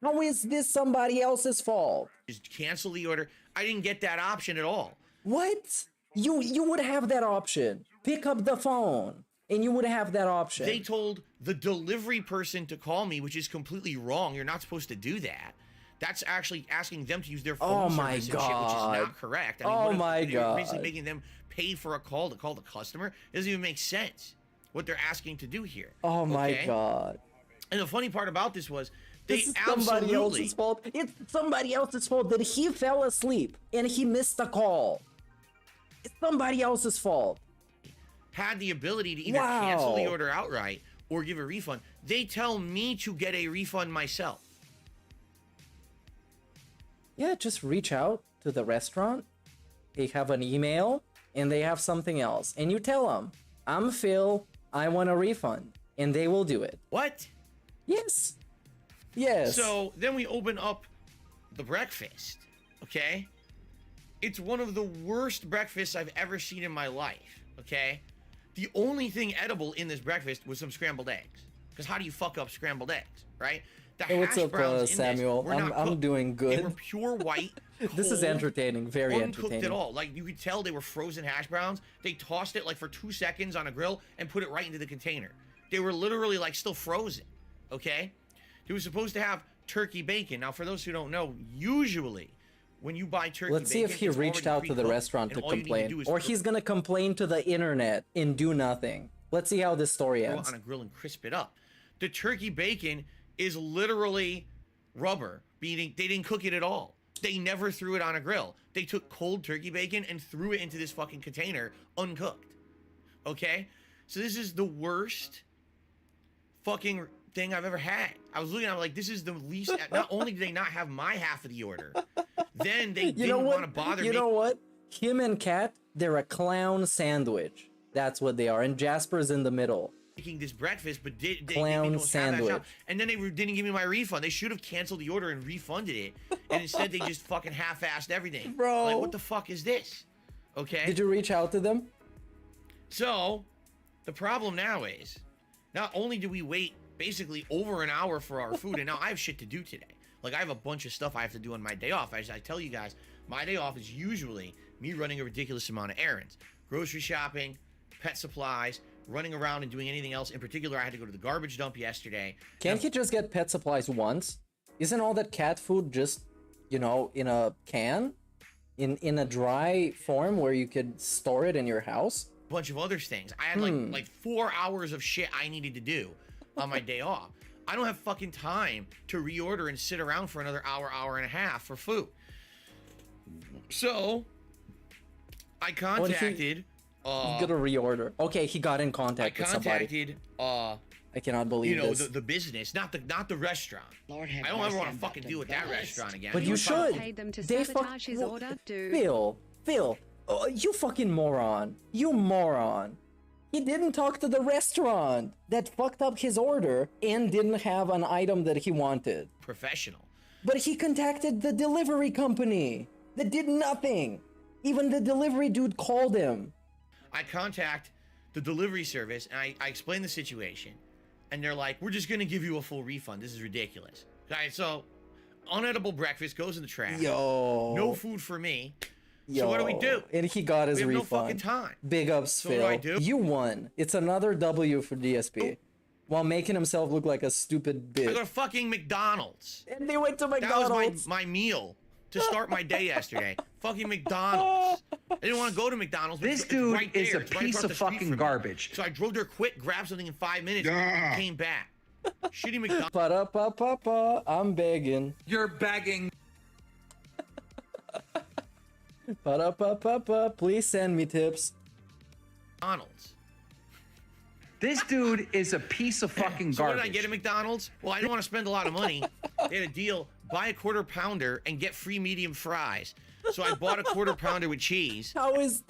[SPEAKER 5] How is this somebody else's fault?
[SPEAKER 1] Just cancel the order. I didn't get that option at all.
[SPEAKER 5] What? You would have that option. Pick up the phone and you would have that option.
[SPEAKER 1] They told the delivery person to call me, which is completely wrong. You're not supposed to do that. That's actually asking them to use their phone service and shit, which is not correct. I mean, you're basically making them pay for a call to call the customer. It doesn't even make sense what they're asking to do here.
[SPEAKER 5] Oh my god.
[SPEAKER 1] And the funny part about this was they
[SPEAKER 5] this is somebody else's fault. It's somebody else's fault that he fell asleep and he missed a call. It's somebody else's fault.
[SPEAKER 1] Had the ability to either cancel the order outright or give a refund. They tell me to get a refund myself.
[SPEAKER 5] Yeah, just reach out to the restaurant. They have an email and they have something else. And you tell them, I'm Phil, I want a refund. And they will do it.
[SPEAKER 1] What?
[SPEAKER 5] Yes. Yes.
[SPEAKER 1] So then we open up the breakfast, okay? It's one of the worst breakfasts I've ever seen in my life, okay? The only thing edible in this breakfast was some scrambled eggs. Because how do you fuck up scrambled eggs, right? The
[SPEAKER 5] hey, what's up, Samuel? I'm doing good.
[SPEAKER 1] They were pure white.
[SPEAKER 5] This is entertaining, very
[SPEAKER 1] uncooked
[SPEAKER 5] entertaining.
[SPEAKER 1] At all. Like, you could tell they were frozen hash browns. They tossed it like for 2 seconds on a grill and put it right into the container. They were literally like still frozen, okay? They were supposed to have turkey bacon. Now, for those who don't know, usually when you buy turkey bacon,
[SPEAKER 5] let's see if he reached out to the restaurant to complain, or he's gonna complain to the internet and do nothing. Let's see how this story ends.
[SPEAKER 1] On a grill and crisp it up. The turkey bacon is literally rubber. Meaning they didn't cook it at all. They never threw it on a grill. They took cold turkey bacon and threw it into this fucking container uncooked. Okay? So this is the worst fucking thing I've ever had. I was looking at it like, this is the least. Not only did they not have my half of the order, then they didn't want to bother me.
[SPEAKER 5] You know what? Him and Kat, they're a clown sandwich. That's what they are. And Jasper's in the middle.
[SPEAKER 1] Making this breakfast, but they
[SPEAKER 5] clown sandwich.
[SPEAKER 1] And then they didn't give me my refund. They should have canceled the order and refunded it. And instead they just fucking half-assed everything.
[SPEAKER 5] Bro.
[SPEAKER 1] Like, what the fuck is this? Okay?
[SPEAKER 5] Did you reach out to them?
[SPEAKER 1] So, the problem now is, not only do we wait basically over an hour for our food, and now I have shit to do today. Like, I have a bunch of stuff I have to do on my day off. As I tell you guys, my day off is usually me running a ridiculous amount of errands. Grocery shopping, pet supplies, running around and doing anything else. In particular, I had to go to the garbage dump yesterday.
[SPEAKER 5] Can't you just get pet supplies once? Isn't all that cat food just, you know, in a can? In a dry form where you could store it in your house?
[SPEAKER 1] Bunch of other things. I had like 4 hours of shit I needed to do on my day off. I don't have fucking time to reorder and sit around for another hour and a half for food. So I contacted
[SPEAKER 5] he's gonna reorder. Okay, he got in contact with somebody.
[SPEAKER 1] I contacted
[SPEAKER 5] I cannot believe this.
[SPEAKER 1] the business, not the restaurant.
[SPEAKER 7] Lord
[SPEAKER 1] I don't ever want to fucking deal with that restaurant again.
[SPEAKER 5] But you should.
[SPEAKER 10] Paid them to
[SPEAKER 5] They
[SPEAKER 10] sabotage his order, dude.
[SPEAKER 5] Phil, you fucking moron. You moron. He didn't talk to the restaurant that fucked up his order and didn't have an item that he wanted.
[SPEAKER 1] Professional.
[SPEAKER 5] But he contacted the delivery company that did nothing. Even the delivery dude called him.
[SPEAKER 1] I contact the delivery service and I explain the situation. And they're like, we're just going to give you a full refund. This is ridiculous. Okay, so unedible breakfast goes in the trash.
[SPEAKER 5] Yo.
[SPEAKER 1] No food for me.
[SPEAKER 5] Yo.
[SPEAKER 1] So what do we do?
[SPEAKER 5] And he got his refund.
[SPEAKER 1] We have no fucking time.
[SPEAKER 5] Big ups,
[SPEAKER 1] So
[SPEAKER 5] Phil.
[SPEAKER 1] what do I do?
[SPEAKER 5] You won. It's another W for DSP. While making himself look like a stupid bitch.
[SPEAKER 1] I go to fucking McDonald's.
[SPEAKER 5] And they went to McDonald's.
[SPEAKER 1] That was my meal to start my day yesterday. Fucking McDonald's. I didn't want to go to McDonald's.
[SPEAKER 2] This
[SPEAKER 1] it's
[SPEAKER 2] dude
[SPEAKER 1] right
[SPEAKER 2] is
[SPEAKER 1] there.
[SPEAKER 2] a
[SPEAKER 1] It's right
[SPEAKER 2] piece
[SPEAKER 1] across
[SPEAKER 2] of
[SPEAKER 1] the street
[SPEAKER 2] fucking
[SPEAKER 1] from me.
[SPEAKER 2] garbage.
[SPEAKER 1] So I drove there quick, grabbed something in 5 minutes, and came back. Shitty McDonald's.
[SPEAKER 5] Pa-da-pa-pa-pa, I'm begging.
[SPEAKER 2] You're begging.
[SPEAKER 5] Pa-da-pa-pa-pa, please send me tips.
[SPEAKER 1] McDonald's.
[SPEAKER 2] This dude is a piece of fucking
[SPEAKER 1] So what
[SPEAKER 2] garbage.
[SPEAKER 1] did I get at McDonald's? Well, I didn't want to spend a lot of money. They had a deal, buy a quarter pounder and get free medium fries. So I bought a quarter pounder with cheese.
[SPEAKER 5] How is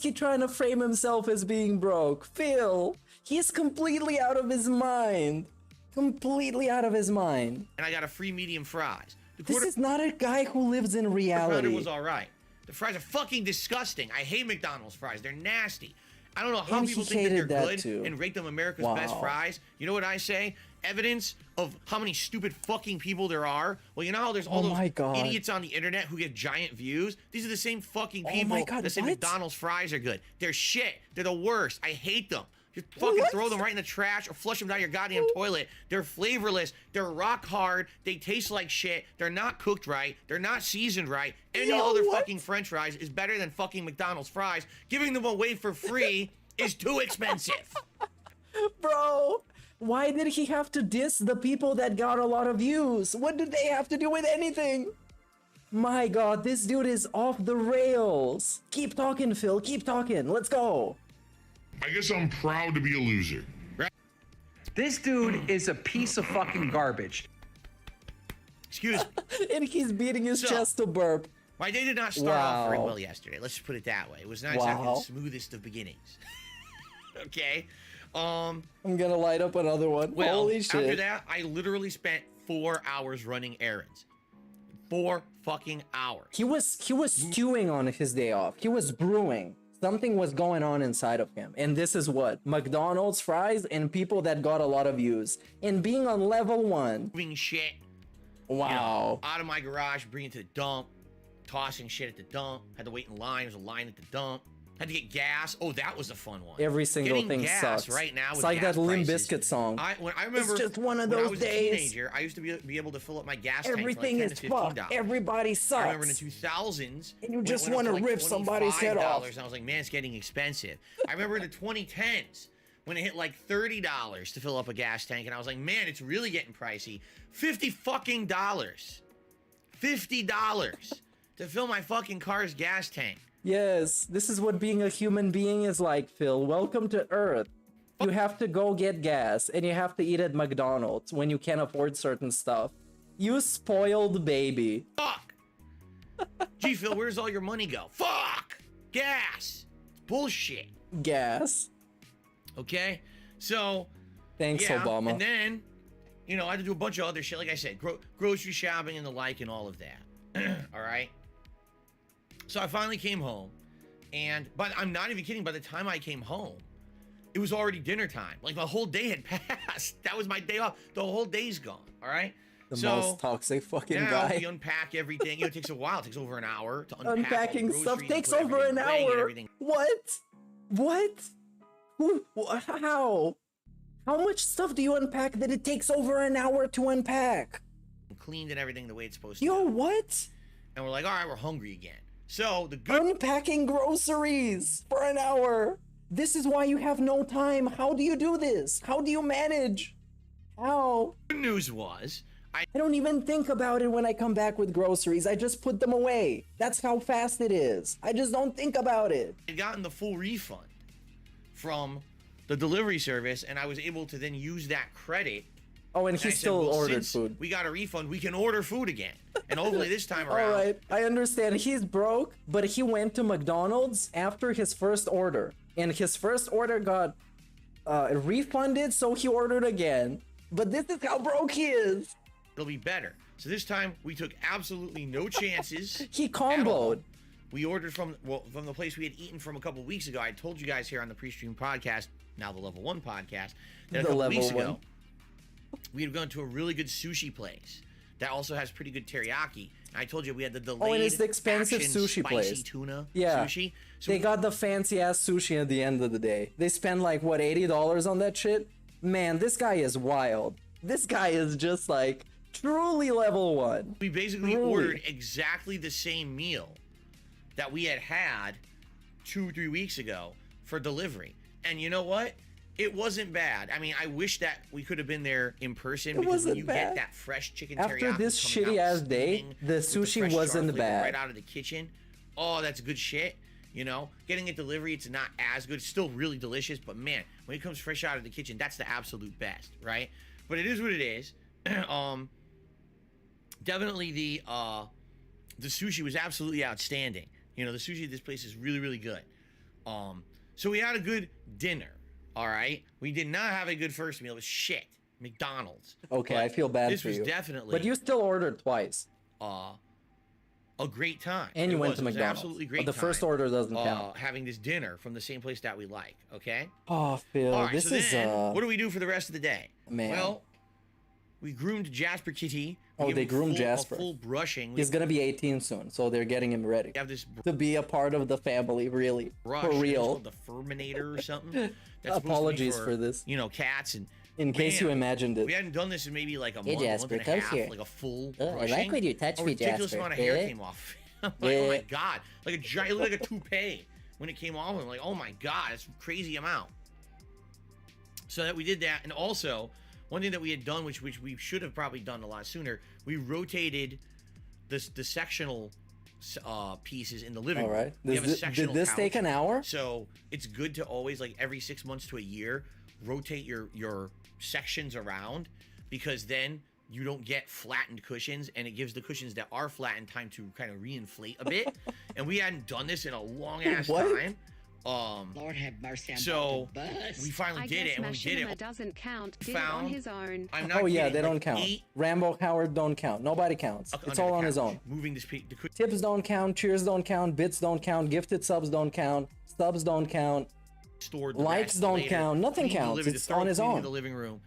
[SPEAKER 5] he trying to frame himself as being broke? Phil, he's completely out of his mind. Completely out of his mind.
[SPEAKER 1] And I got a free medium fries.
[SPEAKER 5] This is not a guy who lives in
[SPEAKER 1] Pounder
[SPEAKER 5] reality.
[SPEAKER 1] was all right. The fries are fucking disgusting. I hate McDonald's fries. They're nasty. I don't know how
[SPEAKER 5] And
[SPEAKER 1] people
[SPEAKER 5] he
[SPEAKER 1] think that they're
[SPEAKER 5] hated that
[SPEAKER 1] good
[SPEAKER 5] too.
[SPEAKER 1] and rate them America's
[SPEAKER 5] Wow.
[SPEAKER 1] best fries. You know what I say? Evidence of how many stupid fucking people there are. Well, you know how there's all
[SPEAKER 5] Oh my
[SPEAKER 1] those
[SPEAKER 5] God.
[SPEAKER 1] idiots on the internet who get giant views? These are the same fucking
[SPEAKER 5] Oh
[SPEAKER 1] people
[SPEAKER 5] my God,
[SPEAKER 1] that say
[SPEAKER 5] what?
[SPEAKER 1] McDonald's fries are good. They're shit. They're the worst. I hate them. Just fucking
[SPEAKER 5] What?
[SPEAKER 1] throw them right in the trash or flush them down your goddamn toilet. They're flavorless. They're rock hard. They taste like shit. They're not cooked right. They're not seasoned right. Any
[SPEAKER 5] Yo,
[SPEAKER 1] other
[SPEAKER 5] what?
[SPEAKER 1] fucking French fries is better than fucking McDonald's fries. Giving them away for free is too expensive.
[SPEAKER 5] Bro, why did he have to diss the people that got a lot of views? What did they have to do with anything? My God, this dude is off the rails. Keep talking, Phil. Keep talking. Let's go.
[SPEAKER 4] I guess I'm proud to be a loser.
[SPEAKER 2] This dude is a piece of fucking garbage.
[SPEAKER 1] Excuse me.
[SPEAKER 5] And he's beating his
[SPEAKER 1] So-
[SPEAKER 5] chest to burp.
[SPEAKER 1] My day did not start off very
[SPEAKER 5] Wow.
[SPEAKER 1] well yesterday. Let's just put it that way. It was not exactly
[SPEAKER 5] Wow.
[SPEAKER 1] the smoothest of beginnings. Okay.
[SPEAKER 5] I'm gonna light up another one.
[SPEAKER 1] Well,
[SPEAKER 5] Holy
[SPEAKER 1] after
[SPEAKER 5] shit.
[SPEAKER 1] that, I literally spent 4 hours running errands. 4 fucking hours.
[SPEAKER 5] He was stewing on his day off. He was brewing. Something was going on inside of him. And this is what? McDonald's fries and people that got a lot of views. And being on level 1.
[SPEAKER 1] Moving shit.
[SPEAKER 5] Wow.
[SPEAKER 1] Out of my garage, bringing it to the dump. Tossing shit at the dump. Had to wait in line. There was a line at the dump. Had to get gas. Oh, that was a fun one.
[SPEAKER 5] Every single
[SPEAKER 1] Getting
[SPEAKER 5] thing
[SPEAKER 1] gas
[SPEAKER 5] sucks.
[SPEAKER 1] right now
[SPEAKER 5] It's
[SPEAKER 1] with
[SPEAKER 5] like
[SPEAKER 1] gas
[SPEAKER 5] that Limp
[SPEAKER 1] prices.
[SPEAKER 5] Bizkit song.
[SPEAKER 1] I remember
[SPEAKER 5] It's just one of
[SPEAKER 1] when I
[SPEAKER 5] those
[SPEAKER 1] was
[SPEAKER 5] days.
[SPEAKER 1] a teenager, I used to be able to fill up my gas tank
[SPEAKER 5] Everything
[SPEAKER 1] for
[SPEAKER 5] is
[SPEAKER 1] like $10 to $15.
[SPEAKER 5] fucked. Everybody sucks.
[SPEAKER 1] I remember in the 2000s,
[SPEAKER 5] And you
[SPEAKER 1] when it
[SPEAKER 5] just
[SPEAKER 1] went up
[SPEAKER 5] wanna
[SPEAKER 1] to like
[SPEAKER 5] rip somebody's head off.
[SPEAKER 1] $25, and I was like, man, it's getting expensive. I remember in the 2010s, when it hit like $30 to fill up a gas tank, and I was like, man, it's really getting pricey. $50 fucking dollars. $50 to fill my fucking car's gas tank.
[SPEAKER 5] Yes, this is what being a human being is like, Phil. Welcome to Earth. You have to go get gas, and you have to eat at McDonald's when you can't afford certain stuff. You spoiled baby.
[SPEAKER 1] Fuck. Gee, Phil, where's all your money go? Fuck. Gas. It's bullshit.
[SPEAKER 5] Gas.
[SPEAKER 1] Okay? So,
[SPEAKER 5] Thanks,
[SPEAKER 1] yeah,
[SPEAKER 5] Obama.
[SPEAKER 1] and then, you know, I had to do a bunch of other shit. Like I said, grocery shopping and the like and all of that. All right? So I finally came home, but I'm not even kidding. By the time I came home, it was already dinner time. Like, my whole day had passed. That was my day off. The whole day's gone. All right?
[SPEAKER 5] The
[SPEAKER 1] So,
[SPEAKER 5] most toxic fucking
[SPEAKER 1] now
[SPEAKER 5] guy.
[SPEAKER 1] we unpack everything. You know, it takes a while. It takes over an hour to unpack all the
[SPEAKER 5] Unpacking
[SPEAKER 1] groceries
[SPEAKER 5] stuff
[SPEAKER 1] and
[SPEAKER 5] takes
[SPEAKER 1] put
[SPEAKER 5] over an
[SPEAKER 1] everything away and
[SPEAKER 5] hour.
[SPEAKER 1] everything
[SPEAKER 5] What? What? How? How much stuff do you unpack that it takes over an hour to unpack?
[SPEAKER 1] cleaned and everything the way it's supposed to.
[SPEAKER 5] Yo, what?
[SPEAKER 1] And we're like, all right, we're hungry again. So the good
[SPEAKER 5] Unpacking groceries for an hour. This is why you have no time. How do you do this? How do you manage? How?
[SPEAKER 1] news was,
[SPEAKER 5] I don't even think about it when I come back with groceries. I just put them away. That's how fast it is. I just don't think about it.
[SPEAKER 1] I had gotten the full refund from the delivery service, and I was able to then use that credit.
[SPEAKER 5] Oh, and
[SPEAKER 1] And
[SPEAKER 5] he
[SPEAKER 1] I said,
[SPEAKER 5] still
[SPEAKER 1] well,
[SPEAKER 5] ordered
[SPEAKER 1] since
[SPEAKER 5] food.
[SPEAKER 1] we got a refund, we can order food again. And hopefully this time
[SPEAKER 5] All
[SPEAKER 1] around.
[SPEAKER 5] right, I understand. He's broke, but he went to McDonald's after his first order. And his first order got refunded, so he ordered again. But this is how broke he is.
[SPEAKER 1] It'll be better. So this time we took absolutely no chances.
[SPEAKER 5] He
[SPEAKER 1] at all.
[SPEAKER 5] comboed.
[SPEAKER 1] We ordered from the place we had eaten from a couple weeks ago. I told you guys here on the Prestream podcast, now the Level 1 podcast, that a
[SPEAKER 5] The
[SPEAKER 1] couple
[SPEAKER 5] Level
[SPEAKER 1] weeks
[SPEAKER 5] 1.
[SPEAKER 1] ago, we had gone to a really good sushi place that also has pretty good teriyaki. And I told you we had the delayed
[SPEAKER 5] Oh, and it's the expensive
[SPEAKER 1] action
[SPEAKER 5] sushi
[SPEAKER 1] spicy
[SPEAKER 5] place.
[SPEAKER 1] tuna
[SPEAKER 5] Yeah.
[SPEAKER 1] sushi. So
[SPEAKER 5] They got the fancy ass sushi at the end of the day. They spend like, what, $80 on that shit? Man, this guy is wild. This guy is just like truly level 1.
[SPEAKER 1] we basically
[SPEAKER 5] Truly.
[SPEAKER 1] ordered exactly the same meal that we had 2-3 weeks ago for delivery. And you know what? It wasn't bad. I mean, I wish that we could have been there in person, because when
[SPEAKER 5] wasn't
[SPEAKER 1] you
[SPEAKER 5] bad.
[SPEAKER 1] get that fresh chicken
[SPEAKER 5] After
[SPEAKER 1] teriyaki
[SPEAKER 5] this
[SPEAKER 1] coming
[SPEAKER 5] shitty
[SPEAKER 1] out
[SPEAKER 5] ass day,
[SPEAKER 1] steaming
[SPEAKER 5] the
[SPEAKER 1] with
[SPEAKER 5] sushi
[SPEAKER 1] fresh char
[SPEAKER 5] wasn't
[SPEAKER 1] flavor
[SPEAKER 5] bad.
[SPEAKER 1] right out of the kitchen. Oh, that's good shit. You know, getting it delivery, it's not as good. It's still really delicious, but man, when it comes fresh out of the kitchen, that's the absolute best, right? But it is what it is. Definitely the sushi was absolutely outstanding. You know, the sushi at this place is really, really good. So we had a good dinner. All right, we did not have a good first meal. It was shit. McDonald's.
[SPEAKER 5] Okay,
[SPEAKER 1] But
[SPEAKER 5] I feel bad
[SPEAKER 1] this
[SPEAKER 5] for
[SPEAKER 1] was
[SPEAKER 5] you.
[SPEAKER 1] definitely.
[SPEAKER 5] But you still ordered twice.
[SPEAKER 1] a great time.
[SPEAKER 5] And you
[SPEAKER 1] It
[SPEAKER 5] went
[SPEAKER 1] was.
[SPEAKER 5] to
[SPEAKER 1] It was an
[SPEAKER 5] McDonald's.
[SPEAKER 1] absolutely great
[SPEAKER 5] But the first
[SPEAKER 1] time,
[SPEAKER 5] order doesn't count.
[SPEAKER 1] having this dinner from the same place that we like. Okay.
[SPEAKER 5] Oh, Phil,
[SPEAKER 1] All right,
[SPEAKER 5] this
[SPEAKER 1] so
[SPEAKER 5] is
[SPEAKER 1] then, what do we do for the rest of the day?
[SPEAKER 5] Man.
[SPEAKER 1] Well, we groomed Jasper Kitty. We
[SPEAKER 5] Oh,
[SPEAKER 1] gave
[SPEAKER 5] they
[SPEAKER 1] him
[SPEAKER 5] groomed
[SPEAKER 1] a
[SPEAKER 5] Jasper.
[SPEAKER 1] full brushing.
[SPEAKER 5] He's gonna be 18 soon, so they're getting him ready
[SPEAKER 1] We have this
[SPEAKER 5] to be a part of the family, really,
[SPEAKER 1] brush.
[SPEAKER 5] for
[SPEAKER 1] It's
[SPEAKER 5] real.
[SPEAKER 1] called the Furminator or something. That's supposed to be
[SPEAKER 5] Apologies for this.
[SPEAKER 1] You know, cats and.
[SPEAKER 5] In case you
[SPEAKER 1] Man,
[SPEAKER 5] imagined
[SPEAKER 1] We
[SPEAKER 5] it.
[SPEAKER 1] hadn't done this in maybe like a
[SPEAKER 8] Hey,
[SPEAKER 1] month,
[SPEAKER 8] Jasper,
[SPEAKER 1] month and a
[SPEAKER 8] come
[SPEAKER 1] half,
[SPEAKER 8] here.
[SPEAKER 1] like a full
[SPEAKER 8] Oh, I like
[SPEAKER 1] brushing.
[SPEAKER 8] when you touch
[SPEAKER 1] A
[SPEAKER 8] me,
[SPEAKER 1] ridiculous
[SPEAKER 8] Jasper.
[SPEAKER 1] amount of hair
[SPEAKER 8] Eh?
[SPEAKER 1] came off. I'm like, oh my
[SPEAKER 8] Eh?
[SPEAKER 1] god, like a giant, it looked like a toupee when it came off. I'm like, oh my god, it's a crazy amount. So that we did that, and also one thing that we had done, which we should have probably done a lot sooner, we rotated the sectional pieces in the living
[SPEAKER 5] All
[SPEAKER 1] room.
[SPEAKER 5] right.
[SPEAKER 1] We have a
[SPEAKER 5] Did
[SPEAKER 1] sectional
[SPEAKER 5] this take
[SPEAKER 1] couch.
[SPEAKER 5] an hour?
[SPEAKER 1] So it's good to always, like, every 6 months to a year, rotate your sections around, because then you don't get flattened cushions, and it gives the cushions that are flattened time to kind of reinflate a bit. And we hadn't done this in a long ass
[SPEAKER 5] What?
[SPEAKER 1] time.
[SPEAKER 8] Lord have mercy.
[SPEAKER 1] So we finally
[SPEAKER 10] I
[SPEAKER 1] did
[SPEAKER 10] guess
[SPEAKER 1] it, and when we did
[SPEAKER 10] Machinima
[SPEAKER 1] it,
[SPEAKER 10] doesn't count. Did it on
[SPEAKER 1] found-
[SPEAKER 10] his own.
[SPEAKER 1] I'm not
[SPEAKER 5] Oh yeah,
[SPEAKER 1] kidding,
[SPEAKER 5] they don't
[SPEAKER 1] like
[SPEAKER 5] count.
[SPEAKER 1] 8
[SPEAKER 5] Rambo Howard don't count. Nobody counts. It's
[SPEAKER 1] under
[SPEAKER 5] all
[SPEAKER 1] the
[SPEAKER 5] on his
[SPEAKER 1] couch,
[SPEAKER 5] own.
[SPEAKER 1] moving the
[SPEAKER 5] Tips don't count. Cheers don't count. Bits don't count. Gifted subs don't count. Subs don't count.
[SPEAKER 1] stored the
[SPEAKER 5] Likes
[SPEAKER 1] rest
[SPEAKER 5] don't
[SPEAKER 1] later,
[SPEAKER 5] count. Nothing
[SPEAKER 1] cleaned the
[SPEAKER 5] counts.
[SPEAKER 1] living-
[SPEAKER 5] It's
[SPEAKER 1] the thorough
[SPEAKER 5] on his
[SPEAKER 1] cleaning
[SPEAKER 5] own.
[SPEAKER 1] of the living room.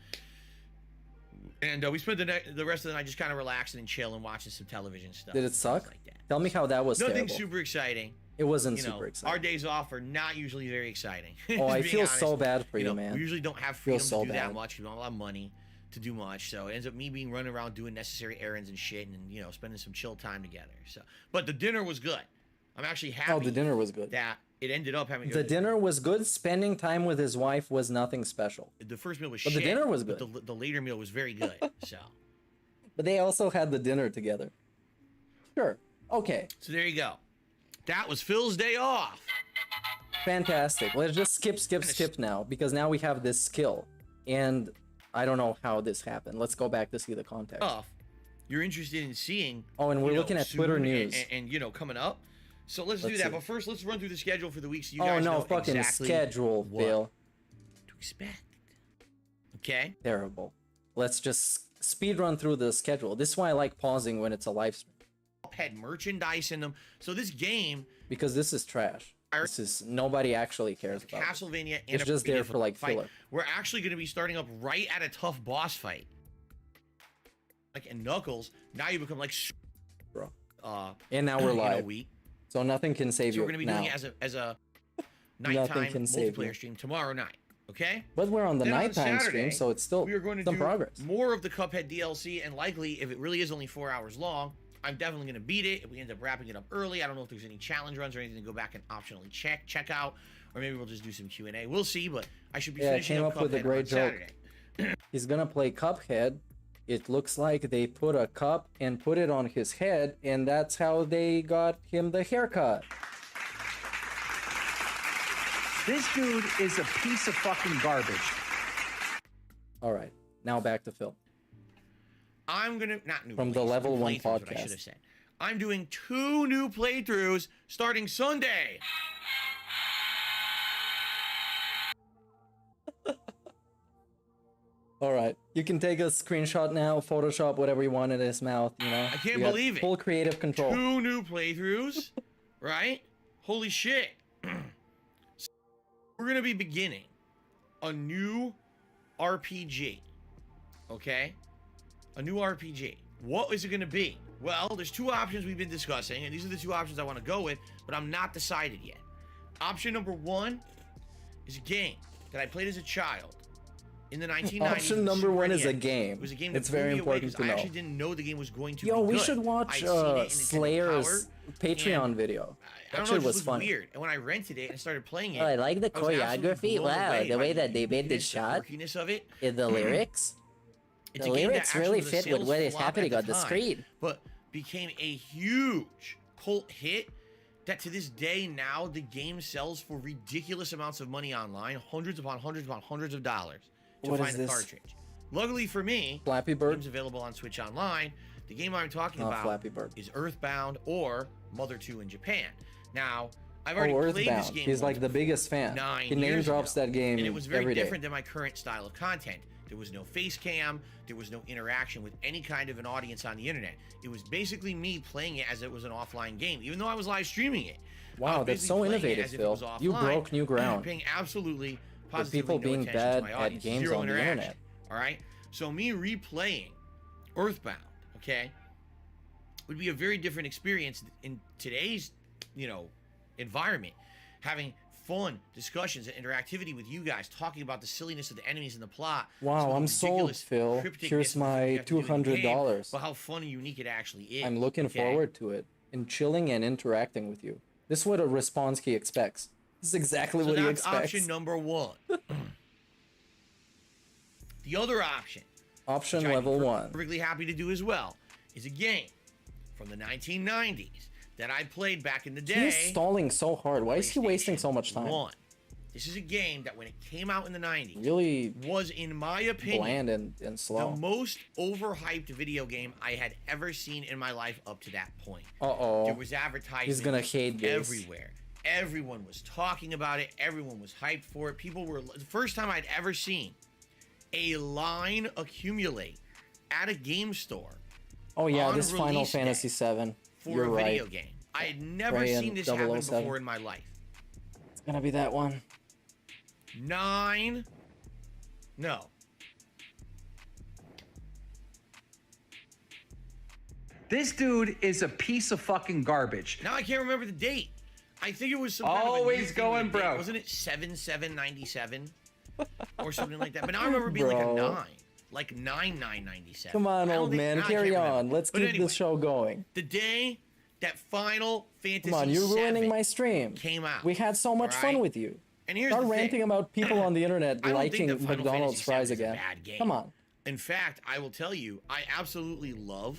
[SPEAKER 1] And we spent the rest of the night just kind of relaxing and chilling, watching some television stuff.
[SPEAKER 5] Did it
[SPEAKER 1] things
[SPEAKER 5] suck?
[SPEAKER 1] Like that.
[SPEAKER 5] Tell me how that was
[SPEAKER 1] Nothing
[SPEAKER 5] terrible.
[SPEAKER 1] super exciting.
[SPEAKER 5] It wasn't
[SPEAKER 1] You know,
[SPEAKER 5] super
[SPEAKER 1] our
[SPEAKER 5] exciting.
[SPEAKER 1] days off are not usually very exciting.
[SPEAKER 5] Oh, I
[SPEAKER 1] Being
[SPEAKER 5] feel
[SPEAKER 1] honest.
[SPEAKER 5] so bad for you,
[SPEAKER 1] know,
[SPEAKER 5] man.
[SPEAKER 1] We usually don't have
[SPEAKER 5] Feel
[SPEAKER 1] freedom
[SPEAKER 5] so
[SPEAKER 1] to do that
[SPEAKER 5] bad.
[SPEAKER 1] much. We don't have a lot of money to do much, so it ends up me being running around doing necessary errands and shit, and you know, spending some chill time together. So, but the dinner was good. I'm actually happy.
[SPEAKER 5] Oh, the dinner was good.
[SPEAKER 1] That it ended up having
[SPEAKER 5] The dinner was good. Spending time with his wife was nothing special.
[SPEAKER 1] The first meal was
[SPEAKER 5] But
[SPEAKER 1] shit.
[SPEAKER 5] the dinner was
[SPEAKER 1] but
[SPEAKER 5] good.
[SPEAKER 1] the later meal was very good. So.
[SPEAKER 5] But they also had the dinner together. Sure. Okay.
[SPEAKER 1] So there you go. That was Phil's day off.
[SPEAKER 5] Fantastic. Let's just skip now, because now we have this skill. And I don't know how this happened. Let's go back to see the context.
[SPEAKER 1] Off. You're interested in seeing.
[SPEAKER 5] Oh, and we're
[SPEAKER 1] you know,
[SPEAKER 5] looking at
[SPEAKER 1] soon
[SPEAKER 5] Twitter
[SPEAKER 1] and-
[SPEAKER 5] news.
[SPEAKER 1] and you know, coming up. So let's do
[SPEAKER 5] Let's
[SPEAKER 1] that.
[SPEAKER 5] see.
[SPEAKER 1] But first, let's run through the schedule for the week, so you
[SPEAKER 5] Oh
[SPEAKER 1] guys
[SPEAKER 5] no,
[SPEAKER 1] know
[SPEAKER 5] fucking
[SPEAKER 1] exactly
[SPEAKER 5] schedule,
[SPEAKER 1] what
[SPEAKER 5] Bill.
[SPEAKER 1] to expect. Okay.
[SPEAKER 5] Terrible. Let's just speed run through the schedule. This is why I like pausing when it's a live stream.
[SPEAKER 1] Had merchandise in them. So this game,
[SPEAKER 5] Because this is trash. This is nobody actually cares about. it.
[SPEAKER 1] Castlevania, and
[SPEAKER 5] It's
[SPEAKER 1] a
[SPEAKER 5] just there for like
[SPEAKER 1] fight.
[SPEAKER 5] filler.
[SPEAKER 1] We're actually going to be starting up right at a tough boss fight. Like in Knuckles, now you become like,
[SPEAKER 5] Bro.
[SPEAKER 1] uh,
[SPEAKER 5] And now we're
[SPEAKER 1] in a
[SPEAKER 5] live.
[SPEAKER 1] week.
[SPEAKER 5] So nothing can save
[SPEAKER 1] So
[SPEAKER 5] you
[SPEAKER 1] we're going to be
[SPEAKER 5] now.
[SPEAKER 1] doing it as a
[SPEAKER 5] Nothing
[SPEAKER 1] nighttime
[SPEAKER 5] can save
[SPEAKER 1] multiplayer
[SPEAKER 5] you.
[SPEAKER 1] stream tomorrow night. Okay.
[SPEAKER 5] But we're on the
[SPEAKER 1] Then on
[SPEAKER 5] nighttime
[SPEAKER 1] Saturday,
[SPEAKER 5] stream, so it's still
[SPEAKER 1] we are going to
[SPEAKER 5] some
[SPEAKER 1] do
[SPEAKER 5] progress.
[SPEAKER 1] more of the Cuphead DLC, and likely, if it really is only 4 hours long, I'm definitely going to beat it. If we end up wrapping it up early, I don't know if there's any challenge runs or anything to go back and optionally check out, or maybe we'll just do some Q&A. We'll see, but I should be
[SPEAKER 5] Yeah,
[SPEAKER 1] finishing
[SPEAKER 5] came
[SPEAKER 1] up
[SPEAKER 5] up with a
[SPEAKER 1] Cuphead
[SPEAKER 5] great
[SPEAKER 1] on
[SPEAKER 5] joke.
[SPEAKER 1] Saturday.
[SPEAKER 5] He's gonna play Cuphead. It looks like they put a cup and put it on his head, and that's how they got him the haircut.
[SPEAKER 2] This dude is a piece of fucking garbage.
[SPEAKER 5] All right, now back to Phil.
[SPEAKER 1] I'm gonna not new
[SPEAKER 5] From the
[SPEAKER 1] playthroughs,
[SPEAKER 5] Level
[SPEAKER 1] new
[SPEAKER 5] 1
[SPEAKER 1] playthroughs, what I
[SPEAKER 5] podcast.
[SPEAKER 1] should have said. I'm doing 2 new playthroughs starting Sunday.
[SPEAKER 5] All right, you can take a screenshot now, Photoshop whatever you want in his mouth. You know,
[SPEAKER 1] I can't
[SPEAKER 5] You got
[SPEAKER 1] believe it.
[SPEAKER 5] Full creative control.
[SPEAKER 1] 2 new playthroughs, right? Holy shit. We're gonna be beginning a new RPG. Okay? A new RPG. What is it gonna be? Well, there's 2 options we've been discussing, and these are the 2 options I want to go with, but I'm not decided yet. Option number 1 is a game that I played as a child in the 1990s.
[SPEAKER 5] Option
[SPEAKER 1] with
[SPEAKER 5] number
[SPEAKER 1] Super
[SPEAKER 5] 1 is a
[SPEAKER 1] NES.
[SPEAKER 5] game.
[SPEAKER 1] It was a game that
[SPEAKER 5] It's
[SPEAKER 1] blew
[SPEAKER 5] very
[SPEAKER 1] me away
[SPEAKER 5] important
[SPEAKER 1] 'cause
[SPEAKER 5] to
[SPEAKER 1] I
[SPEAKER 5] know.
[SPEAKER 1] actually didn't know the game was going to
[SPEAKER 5] Yo,
[SPEAKER 1] be
[SPEAKER 5] we
[SPEAKER 1] good.
[SPEAKER 5] should watch
[SPEAKER 1] I'd seen it in Nintendo
[SPEAKER 5] Slayer's
[SPEAKER 1] Power,
[SPEAKER 5] Patreon
[SPEAKER 1] and
[SPEAKER 5] video.
[SPEAKER 1] I
[SPEAKER 5] That
[SPEAKER 1] don't
[SPEAKER 5] shit
[SPEAKER 1] know, it
[SPEAKER 5] was
[SPEAKER 1] just looked
[SPEAKER 5] funny.
[SPEAKER 1] weird. And when I rented it and started playing it,
[SPEAKER 8] Oh, I like the
[SPEAKER 1] I was absolutely
[SPEAKER 8] choreography.
[SPEAKER 1] blown
[SPEAKER 8] Wow,
[SPEAKER 1] away
[SPEAKER 8] the
[SPEAKER 1] by
[SPEAKER 8] way that they made the
[SPEAKER 1] uniqueness,
[SPEAKER 8] shot,
[SPEAKER 1] quirkiness of it.
[SPEAKER 8] in the lyrics.
[SPEAKER 1] It's
[SPEAKER 8] The
[SPEAKER 1] a game that
[SPEAKER 8] lyrics
[SPEAKER 1] actually
[SPEAKER 8] really
[SPEAKER 1] was a
[SPEAKER 8] fit with
[SPEAKER 1] sales
[SPEAKER 8] what is
[SPEAKER 1] flop
[SPEAKER 8] happening
[SPEAKER 1] at
[SPEAKER 8] on the
[SPEAKER 1] time,
[SPEAKER 8] screen.
[SPEAKER 1] but became a huge cult hit that to this day now the game sells for ridiculous amounts of money online, hundreds upon hundreds upon hundreds of dollars to
[SPEAKER 5] What is
[SPEAKER 1] find a
[SPEAKER 5] this?
[SPEAKER 1] cartridge. Luckily for me,
[SPEAKER 5] Flappy
[SPEAKER 1] the
[SPEAKER 5] Bird.
[SPEAKER 1] game's available on Switch Online. The game I'm talking
[SPEAKER 5] Oh,
[SPEAKER 1] about
[SPEAKER 5] Flappy Bird.
[SPEAKER 1] is Earthbound or Mother 2 in Japan. Now, I've
[SPEAKER 5] Oh,
[SPEAKER 1] already played this
[SPEAKER 5] Earthbound.
[SPEAKER 1] game
[SPEAKER 5] He's like
[SPEAKER 1] once
[SPEAKER 5] the biggest fan.
[SPEAKER 1] 9
[SPEAKER 5] He name
[SPEAKER 1] years
[SPEAKER 5] drops
[SPEAKER 1] ago,
[SPEAKER 5] that game
[SPEAKER 1] and it was very
[SPEAKER 5] every day.
[SPEAKER 1] different than my current style of content. There was no face cam. There was no interaction with any kind of an audience on the internet. It was basically me playing it as it was an offline game, even though I was live streaming it.
[SPEAKER 5] Wow, that's so innovative, Phil. You broke new ground.
[SPEAKER 1] Paying absolutely,
[SPEAKER 5] With
[SPEAKER 1] positively
[SPEAKER 5] people
[SPEAKER 1] no
[SPEAKER 5] being
[SPEAKER 1] attention
[SPEAKER 5] bad
[SPEAKER 1] to my
[SPEAKER 5] at
[SPEAKER 1] audience.
[SPEAKER 5] games
[SPEAKER 1] Zero
[SPEAKER 5] on the
[SPEAKER 1] interaction.
[SPEAKER 5] internet.
[SPEAKER 1] All right, so me replaying Earthbound, okay, would be a very different experience in today's, you know, environment. Having fun discussions and interactivity with you guys, talking about the silliness of the enemies and the plot.
[SPEAKER 5] Wow, I'm sold, Phil. Here's my $200.
[SPEAKER 1] But how fun and unique it actually is.
[SPEAKER 5] I'm looking forward to it and chilling and interacting with you. This is what a response key expects. This is exactly what he expects.
[SPEAKER 1] Option number one. The other option,
[SPEAKER 5] option
[SPEAKER 1] which
[SPEAKER 5] level
[SPEAKER 1] I'm
[SPEAKER 5] one,
[SPEAKER 1] perfectly happy to do as well, is a game from the 1990s that I played back in the day.
[SPEAKER 5] He's stalling so hard. Why is he wasting so much time?
[SPEAKER 1] One. This is a game that when it came out in the 90s,
[SPEAKER 5] really
[SPEAKER 1] was, in my opinion,
[SPEAKER 5] bland and slow.
[SPEAKER 1] The most overhyped video game I had ever seen in my life up to that point.
[SPEAKER 5] Uh-oh.
[SPEAKER 1] There was advertising
[SPEAKER 5] He's gonna hate this.
[SPEAKER 1] everywhere. Everyone was talking about it. Everyone was hyped for it. People were, the first time I'd ever seen a line accumulate at a game store.
[SPEAKER 5] Oh yeah,
[SPEAKER 1] on
[SPEAKER 5] this Final
[SPEAKER 1] release day
[SPEAKER 5] Fantasy VII.
[SPEAKER 1] for
[SPEAKER 5] You're
[SPEAKER 1] a video
[SPEAKER 5] right.
[SPEAKER 1] game. I had never
[SPEAKER 5] Prey
[SPEAKER 1] seen
[SPEAKER 5] and
[SPEAKER 1] this happen
[SPEAKER 5] 007.
[SPEAKER 1] before in my life.
[SPEAKER 5] It's gonna be that one.
[SPEAKER 1] 9. No.
[SPEAKER 2] This dude is a piece of fucking garbage.
[SPEAKER 1] Now I can't remember the date. I think it was some
[SPEAKER 2] Always
[SPEAKER 1] kind of a new
[SPEAKER 2] going
[SPEAKER 1] thing with the date.
[SPEAKER 2] broke.
[SPEAKER 1] Wasn't it 7/7/97 or something like that? But now I remember being like a
[SPEAKER 5] Bro.
[SPEAKER 1] 9, like 9/9/97.
[SPEAKER 5] Come on,
[SPEAKER 1] I don't
[SPEAKER 5] old
[SPEAKER 1] think-
[SPEAKER 5] man,
[SPEAKER 1] now I
[SPEAKER 5] carry
[SPEAKER 1] can't remember.
[SPEAKER 5] on. Let's
[SPEAKER 1] But
[SPEAKER 5] keep
[SPEAKER 1] anyway,
[SPEAKER 5] the show going.
[SPEAKER 1] the day that Final Fantasy
[SPEAKER 5] Come on, you're ruining
[SPEAKER 1] 7
[SPEAKER 5] my stream.
[SPEAKER 1] came out.
[SPEAKER 5] We had so much fun
[SPEAKER 1] alright?
[SPEAKER 5] with you.
[SPEAKER 1] And here's
[SPEAKER 5] Start
[SPEAKER 1] the
[SPEAKER 5] ranting
[SPEAKER 1] thing.
[SPEAKER 5] about people on the internet
[SPEAKER 1] I don't think
[SPEAKER 5] liking
[SPEAKER 1] that Final
[SPEAKER 5] McDonald's
[SPEAKER 1] Fantasy
[SPEAKER 5] fries
[SPEAKER 1] 7 is a
[SPEAKER 5] again.
[SPEAKER 1] bad game.
[SPEAKER 5] Come on.
[SPEAKER 1] In fact, I will tell you, I absolutely love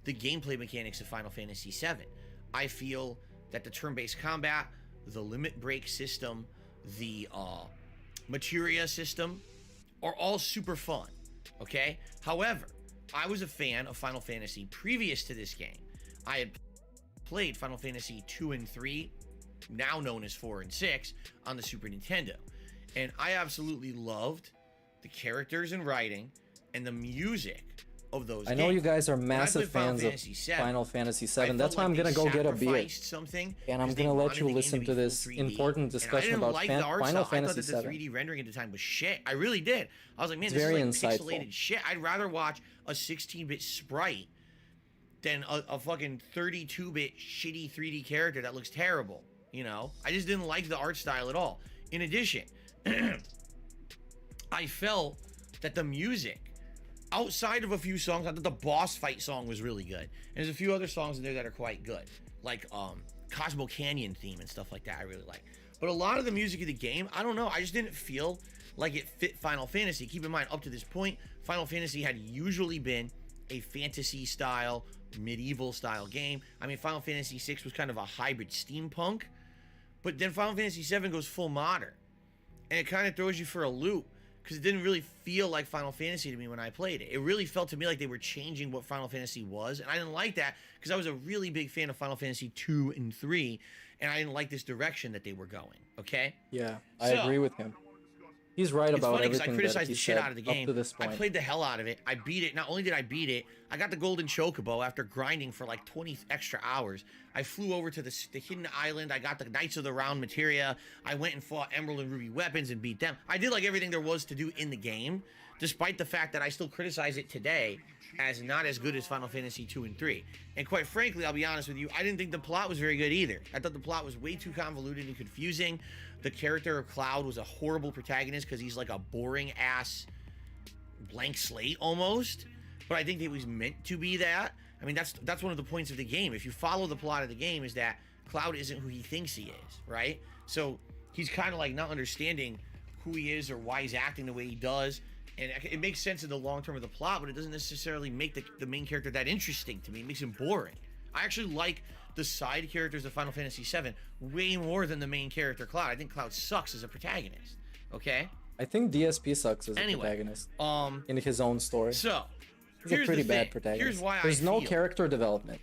[SPEAKER 1] the gameplay mechanics of Final Fantasy VII. I feel that the turn-based combat, the limit break system, the materia system are all super fun, okay? However, I was a fan of Final Fantasy previous to this game. I had played Final Fantasy 2 and 3, now known as 4 and 6, on the Super Nintendo. And I absolutely loved the characters and writing and the music of those
[SPEAKER 5] I know
[SPEAKER 1] games.
[SPEAKER 5] you guys are
[SPEAKER 1] When I
[SPEAKER 5] massive
[SPEAKER 1] played
[SPEAKER 5] fans of Final Fantasy VII. That's why I'm gonna go get a beer.
[SPEAKER 1] Something
[SPEAKER 5] And I'm
[SPEAKER 1] because they
[SPEAKER 5] gonna let
[SPEAKER 1] wanted
[SPEAKER 5] you
[SPEAKER 1] the game
[SPEAKER 5] listen
[SPEAKER 1] be
[SPEAKER 5] to
[SPEAKER 1] full
[SPEAKER 5] this
[SPEAKER 1] 3D.
[SPEAKER 5] important
[SPEAKER 1] And
[SPEAKER 5] discussion
[SPEAKER 1] I didn't
[SPEAKER 5] about
[SPEAKER 1] like the art
[SPEAKER 5] Final
[SPEAKER 1] style. I thought
[SPEAKER 5] Fantasy
[SPEAKER 1] that the
[SPEAKER 5] VII.
[SPEAKER 1] 3D rendering at the time was shit. I really did. I was like, man,
[SPEAKER 5] It's
[SPEAKER 1] this
[SPEAKER 5] very
[SPEAKER 1] is like
[SPEAKER 5] insightful.
[SPEAKER 1] pixelated shit. I'd rather watch a 16-bit sprite than a fucking 32-bit shitty 3D character that looks terrible. You know, I just didn't like the art style at all. In addition, I felt that the music, outside of a few songs, I thought the boss fight song was really good. And there's a few other songs in there that are quite good, like Cosmo Canyon theme and stuff like that. I really like. But a lot of the music of the game, I don't know. I just didn't feel like it fit Final Fantasy. Keep in mind, up to this point, Final Fantasy had usually been a fantasy style, medieval style game. I mean, Final Fantasy VI was kind of a hybrid steampunk, but then Final Fantasy VII goes full modern, and it kind of throws you for a loop because it didn't really feel like Final Fantasy to me when I played it. It really felt to me like they were changing what Final Fantasy was, and I didn't like that because I was a really big fan of Final Fantasy 2 and 3, and I didn't like this direction that they were going, okay?
[SPEAKER 5] Yeah, I
[SPEAKER 1] So,
[SPEAKER 5] agree with him. He's right
[SPEAKER 1] It's
[SPEAKER 5] about
[SPEAKER 1] funny because I
[SPEAKER 5] everything that
[SPEAKER 1] criticized
[SPEAKER 5] he
[SPEAKER 1] the shit
[SPEAKER 5] said
[SPEAKER 1] out of the
[SPEAKER 5] up
[SPEAKER 1] game.
[SPEAKER 5] to this
[SPEAKER 1] I
[SPEAKER 5] point.
[SPEAKER 1] played the hell out of it. I beat it. Not only did I beat it, I got the golden chocobo after grinding for like 20 extra hours. I flew over to the hidden island. I got the Knights of the Round materia. I went and fought Emerald and Ruby weapons and beat them. I did like everything there was to do in the game, despite the fact that I still criticize it today as not as good as Final Fantasy 2 and 3. And quite frankly, I'll be honest with you, I didn't think the plot was very good either. I thought the plot was way too convoluted and confusing. The character of Cloud was a horrible protagonist because he's like a boring ass blank slate almost. But I think that he was meant to be that. I mean, that's one of the points of the game. If you follow the plot of the game, is that Cloud isn't who he thinks he is, right? So he's kind of like not understanding who he is or why he's acting the way he does. And it makes sense in the long term of the plot, but it doesn't necessarily make the main character that interesting to me. It makes him boring. I actually like the side characters of Final Fantasy VII way more than the main character Cloud. I think Cloud sucks as a protagonist. Okay.
[SPEAKER 5] I think DSP sucks as a
[SPEAKER 1] Anyway,
[SPEAKER 5] protagonist in his own story.
[SPEAKER 1] So
[SPEAKER 5] He's a pretty
[SPEAKER 1] the
[SPEAKER 5] bad
[SPEAKER 1] thing.
[SPEAKER 5] protagonist.
[SPEAKER 1] Here's why
[SPEAKER 5] There's
[SPEAKER 1] I
[SPEAKER 5] no
[SPEAKER 1] feel
[SPEAKER 5] character development.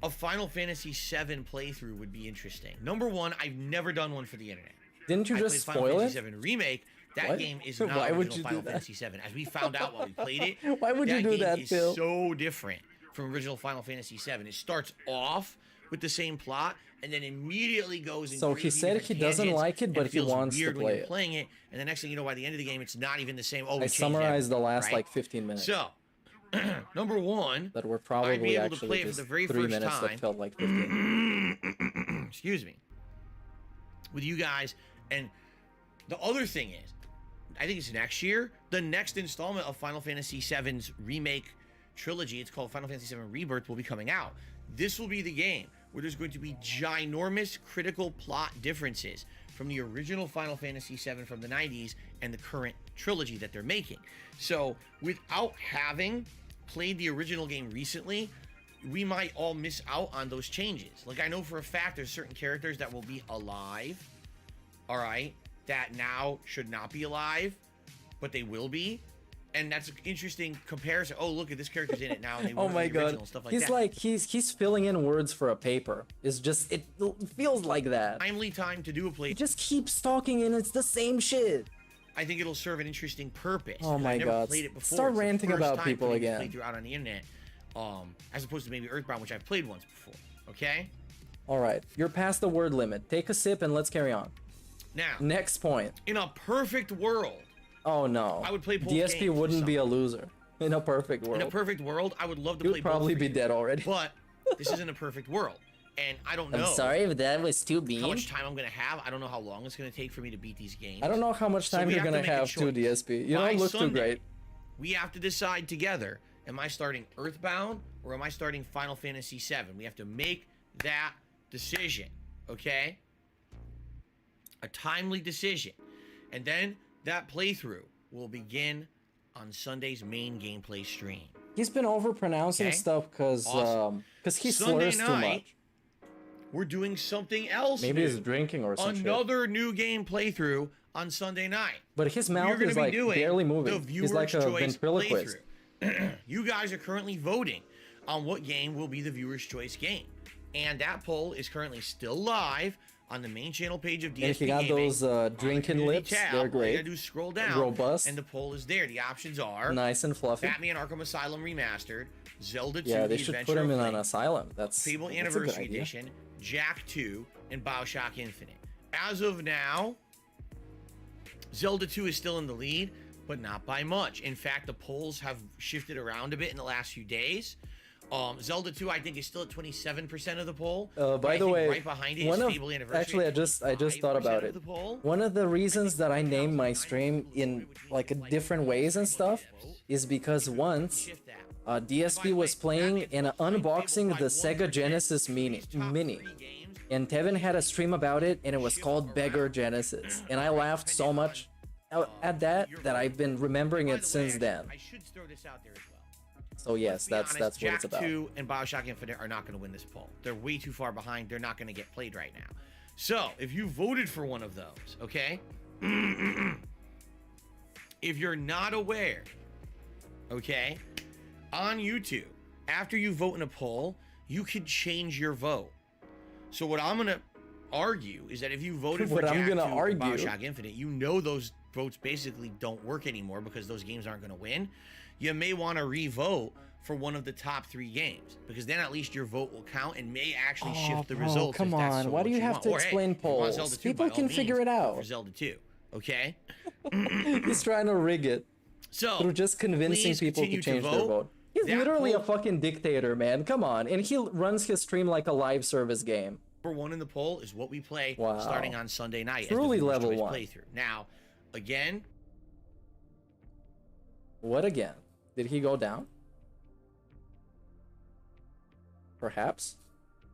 [SPEAKER 1] a Final Fantasy VII playthrough would be interesting. Number one, I've never done one for the internet.
[SPEAKER 5] Didn't you
[SPEAKER 1] I
[SPEAKER 5] just
[SPEAKER 1] played Final
[SPEAKER 5] spoil
[SPEAKER 1] Fantasy
[SPEAKER 5] it?
[SPEAKER 1] VII Remake That
[SPEAKER 5] What?
[SPEAKER 1] game is
[SPEAKER 5] Why
[SPEAKER 1] not
[SPEAKER 5] would
[SPEAKER 1] original
[SPEAKER 5] you do
[SPEAKER 1] Final
[SPEAKER 5] that?
[SPEAKER 1] Fantasy VII. As we found out while we played it,
[SPEAKER 5] Why would you do
[SPEAKER 1] game
[SPEAKER 5] that,
[SPEAKER 1] is
[SPEAKER 5] Phil?
[SPEAKER 1] so different from original Final Fantasy VII. It starts off with the same plot and then immediately goes into
[SPEAKER 5] So he said he doesn't like it, but he wants to play it.
[SPEAKER 1] Playing it, and the next thing you know, by the end of the game, it's not even the same. Oh,
[SPEAKER 5] I summarized the last like 15 minutes.
[SPEAKER 1] So, number one,
[SPEAKER 5] that were
[SPEAKER 1] I'd be
[SPEAKER 5] probably
[SPEAKER 1] able to
[SPEAKER 5] actually
[SPEAKER 1] play it for
[SPEAKER 5] just
[SPEAKER 1] the very
[SPEAKER 5] 3
[SPEAKER 1] first
[SPEAKER 5] minutes
[SPEAKER 1] time.
[SPEAKER 5] that felt like 15.
[SPEAKER 1] Excuse me. With you guys, and the other thing is, I think it's next year, the next installment of Final Fantasy VII's remake trilogy, it's called Final Fantasy VII Rebirth, will be coming out. This will be the game where there's going to be ginormous critical plot differences from the original Final Fantasy VII from the 90s and the current trilogy that they're making. So without having played the original game recently, we might all miss out on those changes. Like, I know for a fact there's certain characters that will be alive, all right, that now should not be alive, but they will be. And that's an interesting comparison. Oh, look at this character's in it now. And they
[SPEAKER 5] Oh
[SPEAKER 1] weren't
[SPEAKER 5] my
[SPEAKER 1] in the original,
[SPEAKER 5] god.
[SPEAKER 1] stuff like
[SPEAKER 5] He's
[SPEAKER 1] that.
[SPEAKER 5] like he's filling in words for a paper. It's just it feels like that.
[SPEAKER 1] Timely time to do a play.
[SPEAKER 5] He just keeps talking and it's the same shit.
[SPEAKER 1] I think it'll serve an interesting purpose.
[SPEAKER 5] Oh my
[SPEAKER 1] I've never
[SPEAKER 5] god.
[SPEAKER 1] played it before.
[SPEAKER 5] Start
[SPEAKER 1] It's the
[SPEAKER 5] ranting
[SPEAKER 1] first
[SPEAKER 5] about
[SPEAKER 1] time
[SPEAKER 5] people
[SPEAKER 1] playing this
[SPEAKER 5] again.
[SPEAKER 1] playthrough out on the internet, as opposed to maybe Earthbound, which I've played once before. Okay.
[SPEAKER 5] All right, you're past the word limit. Take a sip and let's carry on.
[SPEAKER 1] Now,
[SPEAKER 5] Next point.
[SPEAKER 1] in a perfect world,
[SPEAKER 5] Oh no.
[SPEAKER 1] I would play both
[SPEAKER 5] DSP
[SPEAKER 1] games
[SPEAKER 5] wouldn't
[SPEAKER 1] or
[SPEAKER 5] be a loser. In a perfect world.
[SPEAKER 1] in a perfect world, I would love to
[SPEAKER 5] He
[SPEAKER 1] play
[SPEAKER 5] would probably
[SPEAKER 1] both
[SPEAKER 5] be
[SPEAKER 1] for you.
[SPEAKER 5] dead already.
[SPEAKER 1] But this isn't a perfect world, and I don't know.
[SPEAKER 8] I'm sorry if that was too
[SPEAKER 1] how
[SPEAKER 8] mean.
[SPEAKER 1] much time I'm gonna have. I don't know how long it's gonna take for me to beat these games.
[SPEAKER 5] I don't know how much
[SPEAKER 1] So
[SPEAKER 5] time
[SPEAKER 1] we
[SPEAKER 5] you're
[SPEAKER 1] have to
[SPEAKER 5] gonna
[SPEAKER 1] make a
[SPEAKER 5] have to
[SPEAKER 1] choice.
[SPEAKER 5] DSP. You
[SPEAKER 1] By
[SPEAKER 5] don't look too
[SPEAKER 1] Sunday,
[SPEAKER 5] great.
[SPEAKER 1] We have to decide together, am I starting Earthbound or am I starting Final Fantasy VII? We have to make that decision, okay? A timely decision. And then that playthrough will begin on Sunday's main gameplay stream.
[SPEAKER 5] He's been overpronouncing
[SPEAKER 1] Okay.
[SPEAKER 5] stuff because
[SPEAKER 1] Awesome.
[SPEAKER 5] he
[SPEAKER 1] Sunday
[SPEAKER 5] slurs too
[SPEAKER 1] night,
[SPEAKER 5] much.
[SPEAKER 1] We're doing something else
[SPEAKER 5] Maybe
[SPEAKER 1] new.
[SPEAKER 5] he's drinking or some shit.
[SPEAKER 1] Another new game playthrough on Sunday night.
[SPEAKER 5] But his
[SPEAKER 1] We're
[SPEAKER 5] mouth
[SPEAKER 1] gonna
[SPEAKER 5] is
[SPEAKER 1] be
[SPEAKER 5] like
[SPEAKER 1] doing
[SPEAKER 5] barely
[SPEAKER 1] the
[SPEAKER 5] moving.
[SPEAKER 1] viewer's
[SPEAKER 5] He's like a
[SPEAKER 1] choice
[SPEAKER 5] ventriloquist.
[SPEAKER 1] playthrough. You guys are currently voting on what game will be the viewer's choice game. And that poll is currently still live on the main channel page of DSP
[SPEAKER 5] And if you got
[SPEAKER 1] Gaming.
[SPEAKER 5] those
[SPEAKER 1] On the
[SPEAKER 5] drinking
[SPEAKER 1] community
[SPEAKER 5] lips,
[SPEAKER 1] tab,
[SPEAKER 5] they're
[SPEAKER 1] all you
[SPEAKER 5] great.
[SPEAKER 1] gotta do is scroll down.
[SPEAKER 5] Robust.
[SPEAKER 1] And the poll is there. The options are
[SPEAKER 5] Nice and fluffy.
[SPEAKER 1] Batman Arkham Asylum Remastered, Zelda 2,
[SPEAKER 5] Yeah,
[SPEAKER 1] The
[SPEAKER 5] they should
[SPEAKER 1] Adventure
[SPEAKER 5] put him
[SPEAKER 1] of
[SPEAKER 5] in an
[SPEAKER 1] Link,
[SPEAKER 5] asylum. That's
[SPEAKER 1] Fable
[SPEAKER 5] that's a good
[SPEAKER 1] Anniversary
[SPEAKER 5] idea.
[SPEAKER 1] Edition, Jack 2, and BioShock Infinite. As of now, Zelda 2 is still in the lead, but not by much. In fact, the polls have shifted around a bit in the last few days. Zelda 2, I think, is still at 27% of the poll. But
[SPEAKER 5] By
[SPEAKER 1] I
[SPEAKER 5] the
[SPEAKER 1] think
[SPEAKER 5] way,
[SPEAKER 1] right behind it
[SPEAKER 5] one
[SPEAKER 1] is
[SPEAKER 5] of
[SPEAKER 1] Fable Anniversary.
[SPEAKER 5] actually, I just thought
[SPEAKER 1] 5%
[SPEAKER 5] about
[SPEAKER 1] of
[SPEAKER 5] it.
[SPEAKER 1] the poll.
[SPEAKER 5] One of the reasons that I named my stream in like different ways and stuff is because once
[SPEAKER 1] Shift that.
[SPEAKER 5] DSP was playing and unboxing the Sega Genesis Mini, and Tevin had a stream about it, and it was called Beggar Genesis, and I laughed so much at that I've been remembering
[SPEAKER 1] By
[SPEAKER 5] it
[SPEAKER 1] the
[SPEAKER 5] since
[SPEAKER 1] way,
[SPEAKER 5] then.
[SPEAKER 1] I should throw this out there as well.
[SPEAKER 5] So yes,
[SPEAKER 1] Be
[SPEAKER 5] that's
[SPEAKER 1] honest,
[SPEAKER 5] what it's
[SPEAKER 1] Jack
[SPEAKER 5] about.
[SPEAKER 1] 2 and BioShock Infinite are not going to win this poll. They're way too far behind. They're not going to get played right now. So, if you voted for one of those, okay? If you're not aware, okay, on YouTube, after you vote in a poll, you could change your vote. So what I'm going to argue is that if you voted for
[SPEAKER 5] What I'm
[SPEAKER 1] Jack 2
[SPEAKER 5] gonna
[SPEAKER 1] or
[SPEAKER 5] argue-
[SPEAKER 1] BioShock Infinite, you know those votes basically don't work anymore because those games aren't going to win. You may want to re-vote for one of the top 3 games because then at least your vote will count and may actually shift the
[SPEAKER 5] bro,
[SPEAKER 1] results.
[SPEAKER 5] come
[SPEAKER 1] if that's
[SPEAKER 5] on.
[SPEAKER 1] so
[SPEAKER 5] Why do
[SPEAKER 1] what
[SPEAKER 5] you have
[SPEAKER 1] want.
[SPEAKER 5] to
[SPEAKER 1] Or, hey,
[SPEAKER 5] explain
[SPEAKER 1] if you want
[SPEAKER 5] polls?
[SPEAKER 1] Zelda 2,
[SPEAKER 5] People
[SPEAKER 1] by all
[SPEAKER 5] can
[SPEAKER 1] means,
[SPEAKER 5] figure it
[SPEAKER 1] vote
[SPEAKER 5] out.
[SPEAKER 1] For Zelda 2, okay?
[SPEAKER 5] He's trying to rig it
[SPEAKER 1] So
[SPEAKER 5] through just convincing
[SPEAKER 1] please
[SPEAKER 5] people to
[SPEAKER 1] continue
[SPEAKER 5] change their vote. He's
[SPEAKER 1] That
[SPEAKER 5] literally a
[SPEAKER 1] poll-
[SPEAKER 5] fucking dictator, man. Come on. And he runs his stream like a live service game.
[SPEAKER 1] Number 1 in the poll is what we play
[SPEAKER 5] Wow.
[SPEAKER 1] starting on Sunday night.
[SPEAKER 5] Truly
[SPEAKER 1] as the
[SPEAKER 5] level
[SPEAKER 1] choice
[SPEAKER 5] 1.
[SPEAKER 1] Playthrough. Now, again,
[SPEAKER 5] What again? Did he go down? Perhaps?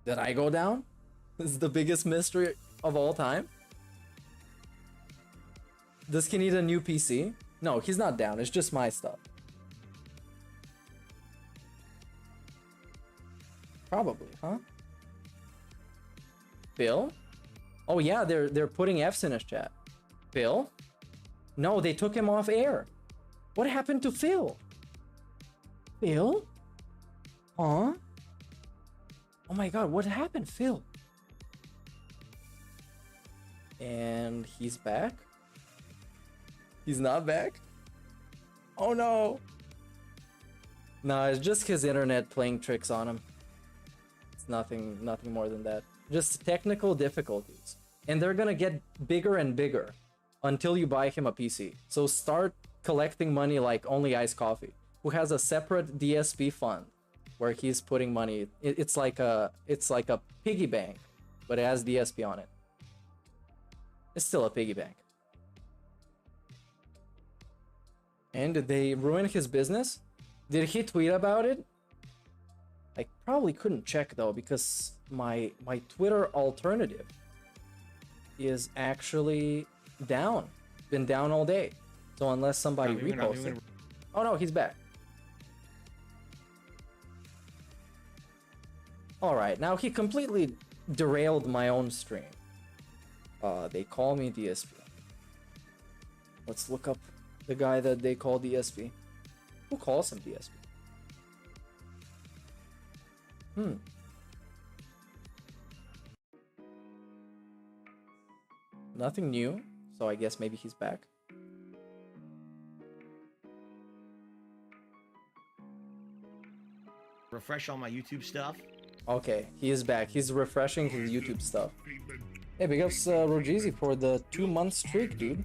[SPEAKER 5] Did I go down? This is the biggest mystery of all time. Does he need a new PC? No, he's not down. It's just my stuff. Probably, huh? Bill? Oh yeah, they're putting F's in his chat. Bill? No, they took him off air. What happened to Phil? Phil? Huh? Oh my god, what happened, Phil? And he's back? He's not back? Oh no. No, it's just his internet playing tricks on him. It's nothing more than that. Just technical difficulties. And they're gonna get bigger and bigger until you buy him a PC. So start collecting money like Only Iced Coffee, who has a separate DSP fund where he's putting money. It's like a piggy bank, but it has DSP on it. It's still a piggy bank. And did they ruin his business? Did he tweet about it? I probably couldn't check though, because my Twitter alternative is actually down. Been down all day. So unless somebody reposted. Oh no, he's back. Alright, now he completely derailed my own stream. They call me DSP. Let's look up the guy that they call DSP. Who calls him DSP? Nothing new, so I guess maybe he's back.
[SPEAKER 1] Refresh all my YouTube stuff.
[SPEAKER 5] Okay, he is back. He's refreshing his YouTube stuff. Hey, big ups Rogizi for the 2-month streak, dude.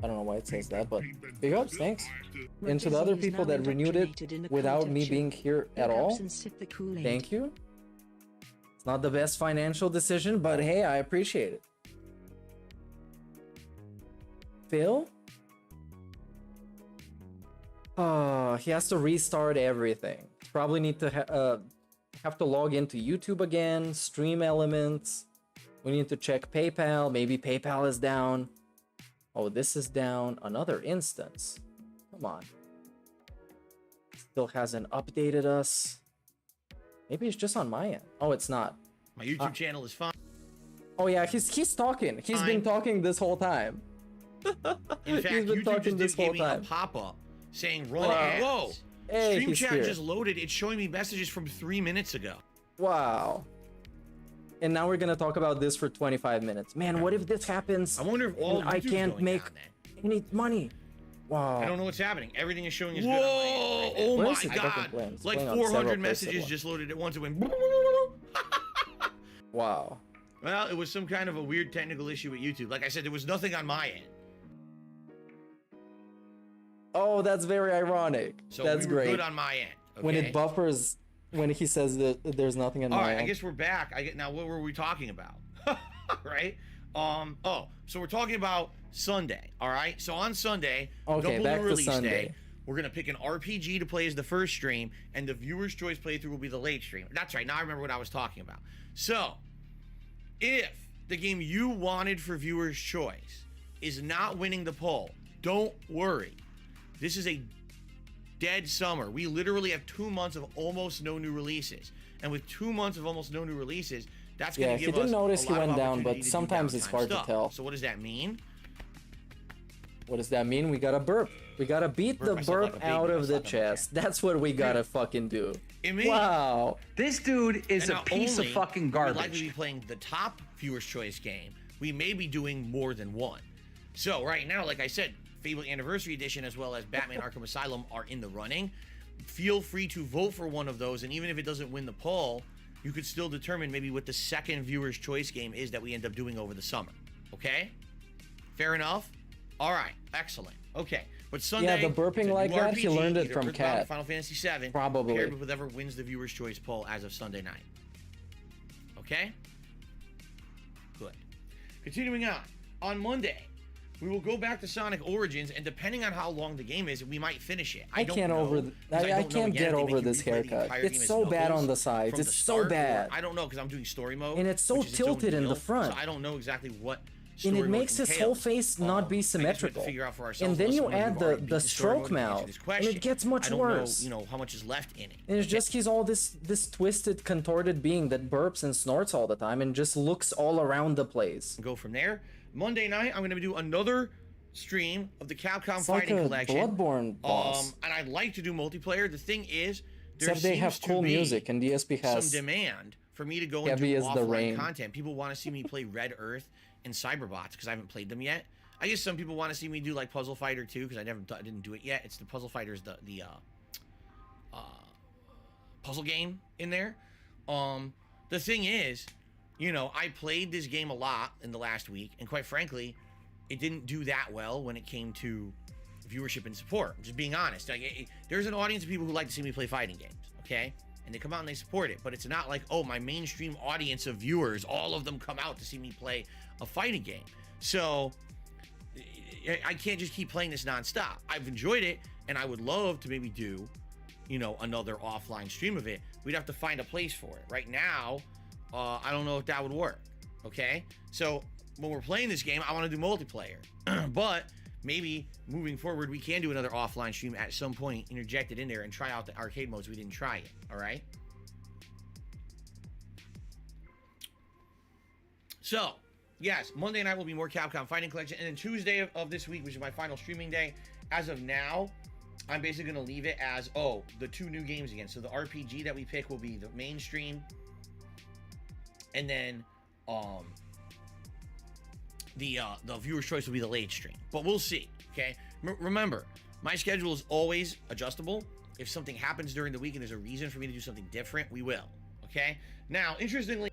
[SPEAKER 5] I don't know why it says that, but big ups, thanks. And to the other people that renewed it without me being here at all, thank you. It's not the best financial decision, but hey, I appreciate it. Phil? He has to restart everything. Probably need to have to log into YouTube again, stream elements. We need to check PayPal. Maybe PayPal is down. Oh, this is down. Another instance. Come on. Still hasn't updated us. Maybe it's just on my end. Oh, it's not.
[SPEAKER 1] My YouTube channel is fine.
[SPEAKER 5] Oh yeah, he's talking. He's been talking this whole time.
[SPEAKER 1] In fact, YouTube just gave me a pop-up saying run ads. Whoa!
[SPEAKER 5] Hey,
[SPEAKER 1] Stream chat just loaded. It's showing me messages from 3 minutes ago.
[SPEAKER 5] Wow. And now we're gonna talk about this for 25 minutes. Man, what if this happens?
[SPEAKER 1] I wonder if all
[SPEAKER 5] I can't make any money. Wow.
[SPEAKER 1] I don't know what's happening. Everything is showing as good. Whoa! Oh my god! Like 400 messages just loaded at once. It went.
[SPEAKER 5] Wow.
[SPEAKER 1] Well, it was some kind of a weird technical issue with YouTube. Like I said, there was nothing on my end.
[SPEAKER 5] Oh, that's very ironic.
[SPEAKER 1] So
[SPEAKER 5] that's
[SPEAKER 1] we were
[SPEAKER 5] great.
[SPEAKER 1] Good on my end. Okay?
[SPEAKER 5] When it buffers, when he says that there's nothing on my end.
[SPEAKER 1] I guess we're back. Now what were we talking about? Right? So we're talking about Sunday. All right. So on Sunday,
[SPEAKER 5] okay, back to
[SPEAKER 1] release
[SPEAKER 5] Sunday.
[SPEAKER 1] Day, we're gonna pick an RPG to play as the first stream, and the viewer's choice playthrough will be the late stream. That's right. Now I remember what I was talking about. So, if the game you wanted for viewer's choice is not winning the poll, don't worry. This is a dead summer. We literally have 2 months of almost no new releases, and with 2 months of almost no new releases, that's gonna give us.
[SPEAKER 5] Yeah, he didn't notice
[SPEAKER 1] a
[SPEAKER 5] he
[SPEAKER 1] lot of
[SPEAKER 5] went down,
[SPEAKER 1] opportunity
[SPEAKER 5] but
[SPEAKER 1] to do
[SPEAKER 5] sometimes it's
[SPEAKER 1] downtime
[SPEAKER 5] hard
[SPEAKER 1] stuff.
[SPEAKER 5] to tell.
[SPEAKER 1] So what does that mean?
[SPEAKER 5] What does that mean? We gotta burp. We gotta beat the burp out of the chest. That's what we gotta fucking do. Wow.
[SPEAKER 2] This dude is a piece of fucking garbage.
[SPEAKER 1] We'd likely be playing the top viewer's choice game. We may be doing more than one. So right now, like I said, Fable Anniversary Edition as well as Batman Arkham Asylum are in the running. Feel free to vote for one of those, and even if it doesn't win the poll, you could still determine maybe what the second viewer's choice game is that we end up doing over the summer. Okay? Fair enough? All right, excellent. Okay, but Sunday,
[SPEAKER 5] yeah, the burping like that, he learned it from Cat.
[SPEAKER 1] Final Fantasy VII,
[SPEAKER 5] probably
[SPEAKER 1] paired with whatever wins the viewer's choice poll as of Sunday night. Okay? Good. Continuing on Monday, we will go back to Sonic Origins, and depending on how long the game is, we might finish it. I
[SPEAKER 5] can't get over this haircut. It's so bad on the sides. It's so bad.
[SPEAKER 1] I don't know, because I'm doing story mode,
[SPEAKER 5] and it's so tilted in the front.
[SPEAKER 1] So I don't know exactly what.
[SPEAKER 5] And it makes his whole face not be symmetrical. And then you add the stroke mouth, and it gets much worse.
[SPEAKER 1] You know how much is left in it.
[SPEAKER 5] And it's just he's all this twisted, contorted being that burps and snorts all the time and just looks all around the place.
[SPEAKER 1] Go from there. Monday night, I'm gonna do another stream of the Capcom
[SPEAKER 5] it's
[SPEAKER 1] Fighting
[SPEAKER 5] like a
[SPEAKER 1] Collection.
[SPEAKER 5] Bloodborne boss.
[SPEAKER 1] And I'd like to do multiplayer. The thing is, there
[SPEAKER 5] except they have cool music, and DSP has
[SPEAKER 1] some demand for me to go and do offline content. People want to see me play Red Earth and Cyberbots because I haven't played them yet. I guess some people want to see me do like Puzzle Fighter too, because I didn't do it yet. It's the Puzzle Fighter's the puzzle game in there. The thing is, you know, I played this game a lot in the last week, and quite frankly, it didn't do that well when it came to viewership and support. I'm just being honest. Like, there's an audience of people who like to see me play fighting games, okay? And they come out and they support it, but it's not like, oh, my mainstream audience of viewers, all of them come out to see me play a fighting game. So I can't just keep playing this nonstop. I've enjoyed it, and I would love to maybe do, you know, another offline stream of it. We'd have to find a place for it. Right now, I don't know if that would work, okay? So when we're playing this game, I want to do multiplayer, but maybe moving forward, we can do another offline stream at some point, interject it in there, and try out the arcade modes. We didn't try it, all right? So, yes, Monday night will be more Capcom Fighting Collection, and then Tuesday of this week, which is my final streaming day, as of now, I'm basically going to leave it as, the 2 new games again. So the RPG that we pick will be the mainstream, and then the viewer's choice will be the late stream. But we'll see, okay? Remember, my schedule is always adjustable. If something happens during the week and there's a reason for me to do something different, we will, okay? Now, interestingly,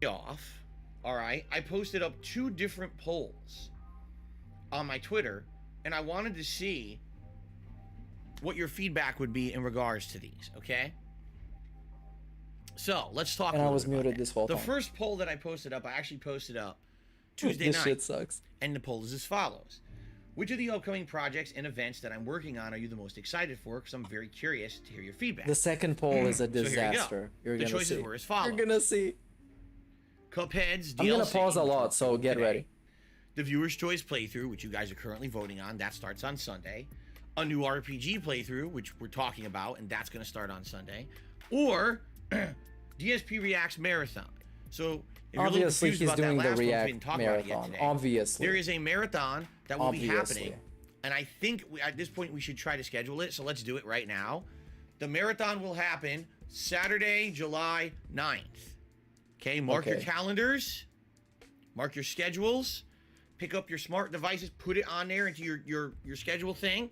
[SPEAKER 1] off, all right, I posted up 2 different polls on my Twitter, and I wanted to see what your feedback would be in regards to these, okay? So, let's talk
[SPEAKER 5] And I was
[SPEAKER 1] about
[SPEAKER 5] muted
[SPEAKER 1] that.
[SPEAKER 5] this whole time.
[SPEAKER 1] The first poll that I posted up, I actually posted up Tuesday
[SPEAKER 5] This
[SPEAKER 1] night.
[SPEAKER 5] shit sucks.
[SPEAKER 1] And the poll is as follows. Which of the upcoming projects and events that I'm working on are you the most excited for? Because I'm very curious to hear your feedback.
[SPEAKER 5] The second poll is a
[SPEAKER 1] So here you go.
[SPEAKER 5] disaster. You're
[SPEAKER 1] The
[SPEAKER 5] gonna
[SPEAKER 1] choices
[SPEAKER 5] see.
[SPEAKER 1] were as follows.
[SPEAKER 5] You're gonna see.
[SPEAKER 1] Cuphead's DLC.
[SPEAKER 5] I'm gonna pause a lot, so get
[SPEAKER 1] today.
[SPEAKER 5] ready.
[SPEAKER 1] The viewer's choice playthrough, which you guys are currently voting on, that starts on Sunday. A new RPG playthrough, which we're talking about, and that's going to start on Sunday. Or DSP Reacts Marathon. So if you're a little
[SPEAKER 5] Obviously,
[SPEAKER 1] confused
[SPEAKER 5] he's
[SPEAKER 1] about that
[SPEAKER 5] doing the
[SPEAKER 1] last one, we
[SPEAKER 5] React
[SPEAKER 1] didn't talk about it yet
[SPEAKER 5] marathon.
[SPEAKER 1] today.
[SPEAKER 5] Obviously.
[SPEAKER 1] There is a marathon that will be
[SPEAKER 5] Obviously.
[SPEAKER 1] happening. And I think at this point we should try to schedule it. So let's do it right now. The marathon will happen Saturday, July 9th. Okay, mark your
[SPEAKER 5] Okay.
[SPEAKER 1] calendars. Mark your schedules. Pick up your smart devices. Put it on there into your schedule thing.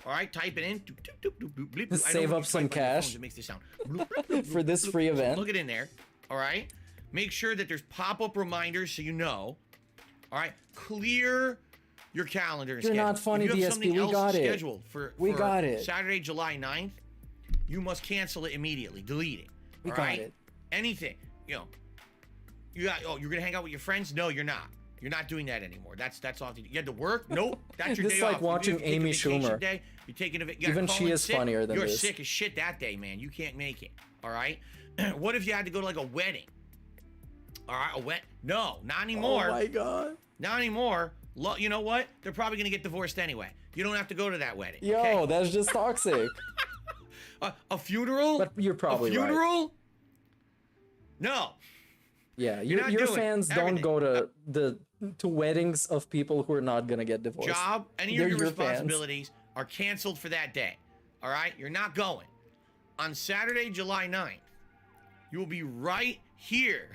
[SPEAKER 1] All right, type it in. I know
[SPEAKER 5] Save
[SPEAKER 1] when
[SPEAKER 5] up
[SPEAKER 1] you
[SPEAKER 5] some
[SPEAKER 1] type on your phones,
[SPEAKER 5] cash
[SPEAKER 1] it makes this sound.
[SPEAKER 5] for this free event.
[SPEAKER 1] Plug it in there. All right. Make sure that there's pop-up reminders so you know. All right. Clear your calendar. And
[SPEAKER 5] You're
[SPEAKER 1] schedule.
[SPEAKER 5] not funny,
[SPEAKER 1] if you have
[SPEAKER 5] DSP.
[SPEAKER 1] something
[SPEAKER 5] We
[SPEAKER 1] else
[SPEAKER 5] got it.
[SPEAKER 1] scheduled for
[SPEAKER 5] We got it.
[SPEAKER 1] Saturday, July 9th, you must cancel it immediately. Delete it.
[SPEAKER 5] We
[SPEAKER 1] all
[SPEAKER 5] got
[SPEAKER 1] right?
[SPEAKER 5] it.
[SPEAKER 1] Anything. You know. You're gonna hang out with your friends? No, you're not. You're not doing that anymore. That's off. You had to work? Nope. That's your
[SPEAKER 5] This
[SPEAKER 1] day
[SPEAKER 5] is like
[SPEAKER 1] off.
[SPEAKER 5] watching
[SPEAKER 1] You take a
[SPEAKER 5] Amy
[SPEAKER 1] vacation
[SPEAKER 5] Schumer.
[SPEAKER 1] Day, you're taking a you gotta
[SPEAKER 5] Even
[SPEAKER 1] call
[SPEAKER 5] she
[SPEAKER 1] in
[SPEAKER 5] is
[SPEAKER 1] sick.
[SPEAKER 5] funnier than
[SPEAKER 1] You're
[SPEAKER 5] this.
[SPEAKER 1] sick as shit that day, man. You can't make it. All right. What if you had to go to like a wedding? All right, a wet? No, not anymore.
[SPEAKER 5] Oh my god.
[SPEAKER 1] Not anymore. You know what? They're probably gonna get divorced anyway. You don't have to go to that wedding.
[SPEAKER 5] Yo,
[SPEAKER 1] okay?
[SPEAKER 5] that's just toxic.
[SPEAKER 1] A funeral?
[SPEAKER 5] But you're probably
[SPEAKER 1] a
[SPEAKER 5] right.
[SPEAKER 1] funeral? No.
[SPEAKER 5] Yeah,
[SPEAKER 1] You're not
[SPEAKER 5] your
[SPEAKER 1] doing
[SPEAKER 5] fans don't
[SPEAKER 1] everything.
[SPEAKER 5] go to weddings of people who are not gonna get divorced.
[SPEAKER 1] Job, any
[SPEAKER 5] They're
[SPEAKER 1] of your
[SPEAKER 5] your fans.
[SPEAKER 1] responsibilities are canceled for that day. All right? You're not going. On Saturday, July 9th, you will be right here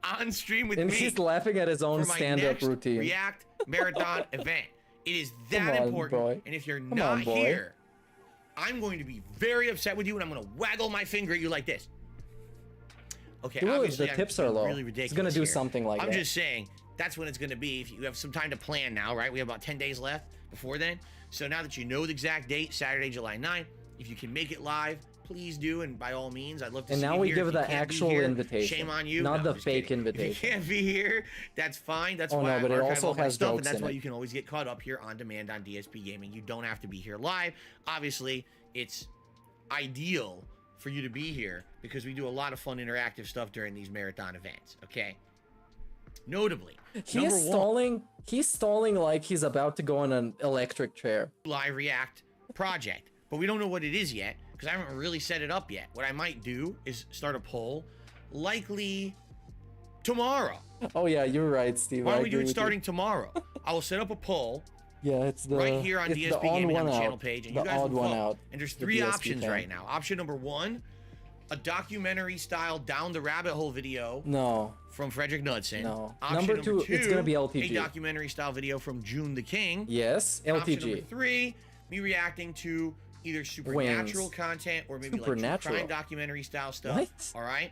[SPEAKER 1] on stream with
[SPEAKER 5] And
[SPEAKER 1] me.
[SPEAKER 5] he's laughing at his own
[SPEAKER 1] for my
[SPEAKER 5] stand-up
[SPEAKER 1] next
[SPEAKER 5] routine.
[SPEAKER 1] React Marathon event. It is that
[SPEAKER 5] Come on,
[SPEAKER 1] important.
[SPEAKER 5] boy.
[SPEAKER 1] And if you're
[SPEAKER 5] Come
[SPEAKER 1] not
[SPEAKER 5] on, boy.
[SPEAKER 1] here, I'm going to be very upset with you, and I'm going to waggle my finger at you like this. Okay,
[SPEAKER 5] Really,
[SPEAKER 1] obviously,
[SPEAKER 5] the
[SPEAKER 1] I'm
[SPEAKER 5] tips are
[SPEAKER 1] being
[SPEAKER 5] low.
[SPEAKER 1] Really
[SPEAKER 5] It's
[SPEAKER 1] ridiculous
[SPEAKER 5] gonna do
[SPEAKER 1] here.
[SPEAKER 5] something like
[SPEAKER 1] I'm
[SPEAKER 5] that.
[SPEAKER 1] just saying that's when it's going to be. If you have some time to plan now, right? We have about 10 days left before then. So now that you know the exact date, Saturday, July 9th, if you can make it live, please do. And by all means, I'd love to
[SPEAKER 5] And
[SPEAKER 1] see
[SPEAKER 5] now
[SPEAKER 1] you
[SPEAKER 5] we
[SPEAKER 1] here.
[SPEAKER 5] give
[SPEAKER 1] If you
[SPEAKER 5] the
[SPEAKER 1] can't be
[SPEAKER 5] actual
[SPEAKER 1] here,
[SPEAKER 5] invitation,
[SPEAKER 1] Shame on you.
[SPEAKER 5] not
[SPEAKER 1] No,
[SPEAKER 5] the
[SPEAKER 1] I'm just
[SPEAKER 5] fake
[SPEAKER 1] kidding.
[SPEAKER 5] invitation.
[SPEAKER 1] If you can't be here, that's fine. That's
[SPEAKER 5] Oh,
[SPEAKER 1] why
[SPEAKER 5] no,
[SPEAKER 1] I
[SPEAKER 5] but it
[SPEAKER 1] archive
[SPEAKER 5] also
[SPEAKER 1] all my
[SPEAKER 5] has
[SPEAKER 1] stuff, and
[SPEAKER 5] jokes
[SPEAKER 1] that's
[SPEAKER 5] in
[SPEAKER 1] why
[SPEAKER 5] it.
[SPEAKER 1] you can always get caught up here on demand on DSP Gaming. You don't have to be here live. Obviously, it's ideal for you to be here because we do a lot of fun interactive stuff during these marathon events. Okay. Notably, number one,
[SPEAKER 5] He's stalling like he's about to go on an electric chair.
[SPEAKER 1] live React project, but we don't know what it is yet because I haven't really set it up yet. What I might do is start a poll, likely tomorrow.
[SPEAKER 5] Oh yeah, you're right, Steve.
[SPEAKER 1] Why
[SPEAKER 5] I
[SPEAKER 1] don't we do
[SPEAKER 5] agree
[SPEAKER 1] it
[SPEAKER 5] with you.
[SPEAKER 1] starting tomorrow? I will set up a poll
[SPEAKER 5] Yeah, it's the
[SPEAKER 1] right here on
[SPEAKER 5] it's the
[SPEAKER 1] DSP
[SPEAKER 5] odd
[SPEAKER 1] Gaming on
[SPEAKER 5] one
[SPEAKER 1] the channel
[SPEAKER 5] out.
[SPEAKER 1] page, and
[SPEAKER 5] The
[SPEAKER 1] you guys
[SPEAKER 5] odd
[SPEAKER 1] will
[SPEAKER 5] one
[SPEAKER 1] vote.
[SPEAKER 5] out.
[SPEAKER 1] And there's
[SPEAKER 5] the
[SPEAKER 1] 3
[SPEAKER 5] DSP
[SPEAKER 1] options
[SPEAKER 5] fan.
[SPEAKER 1] right now. Option number 1 a documentary style down the rabbit hole video
[SPEAKER 5] No.
[SPEAKER 1] from Frederick Knudsen.
[SPEAKER 5] No.
[SPEAKER 1] Option
[SPEAKER 5] Number two, it's gonna be
[SPEAKER 1] a
[SPEAKER 5] LTG.
[SPEAKER 1] documentary style video from June the King.
[SPEAKER 5] Yes,
[SPEAKER 1] And option
[SPEAKER 5] LTG.
[SPEAKER 1] number 3, me reacting to either supernatural content or maybe like
[SPEAKER 5] Supernatural.
[SPEAKER 1] true crime documentary style stuff.
[SPEAKER 5] What?
[SPEAKER 1] All right.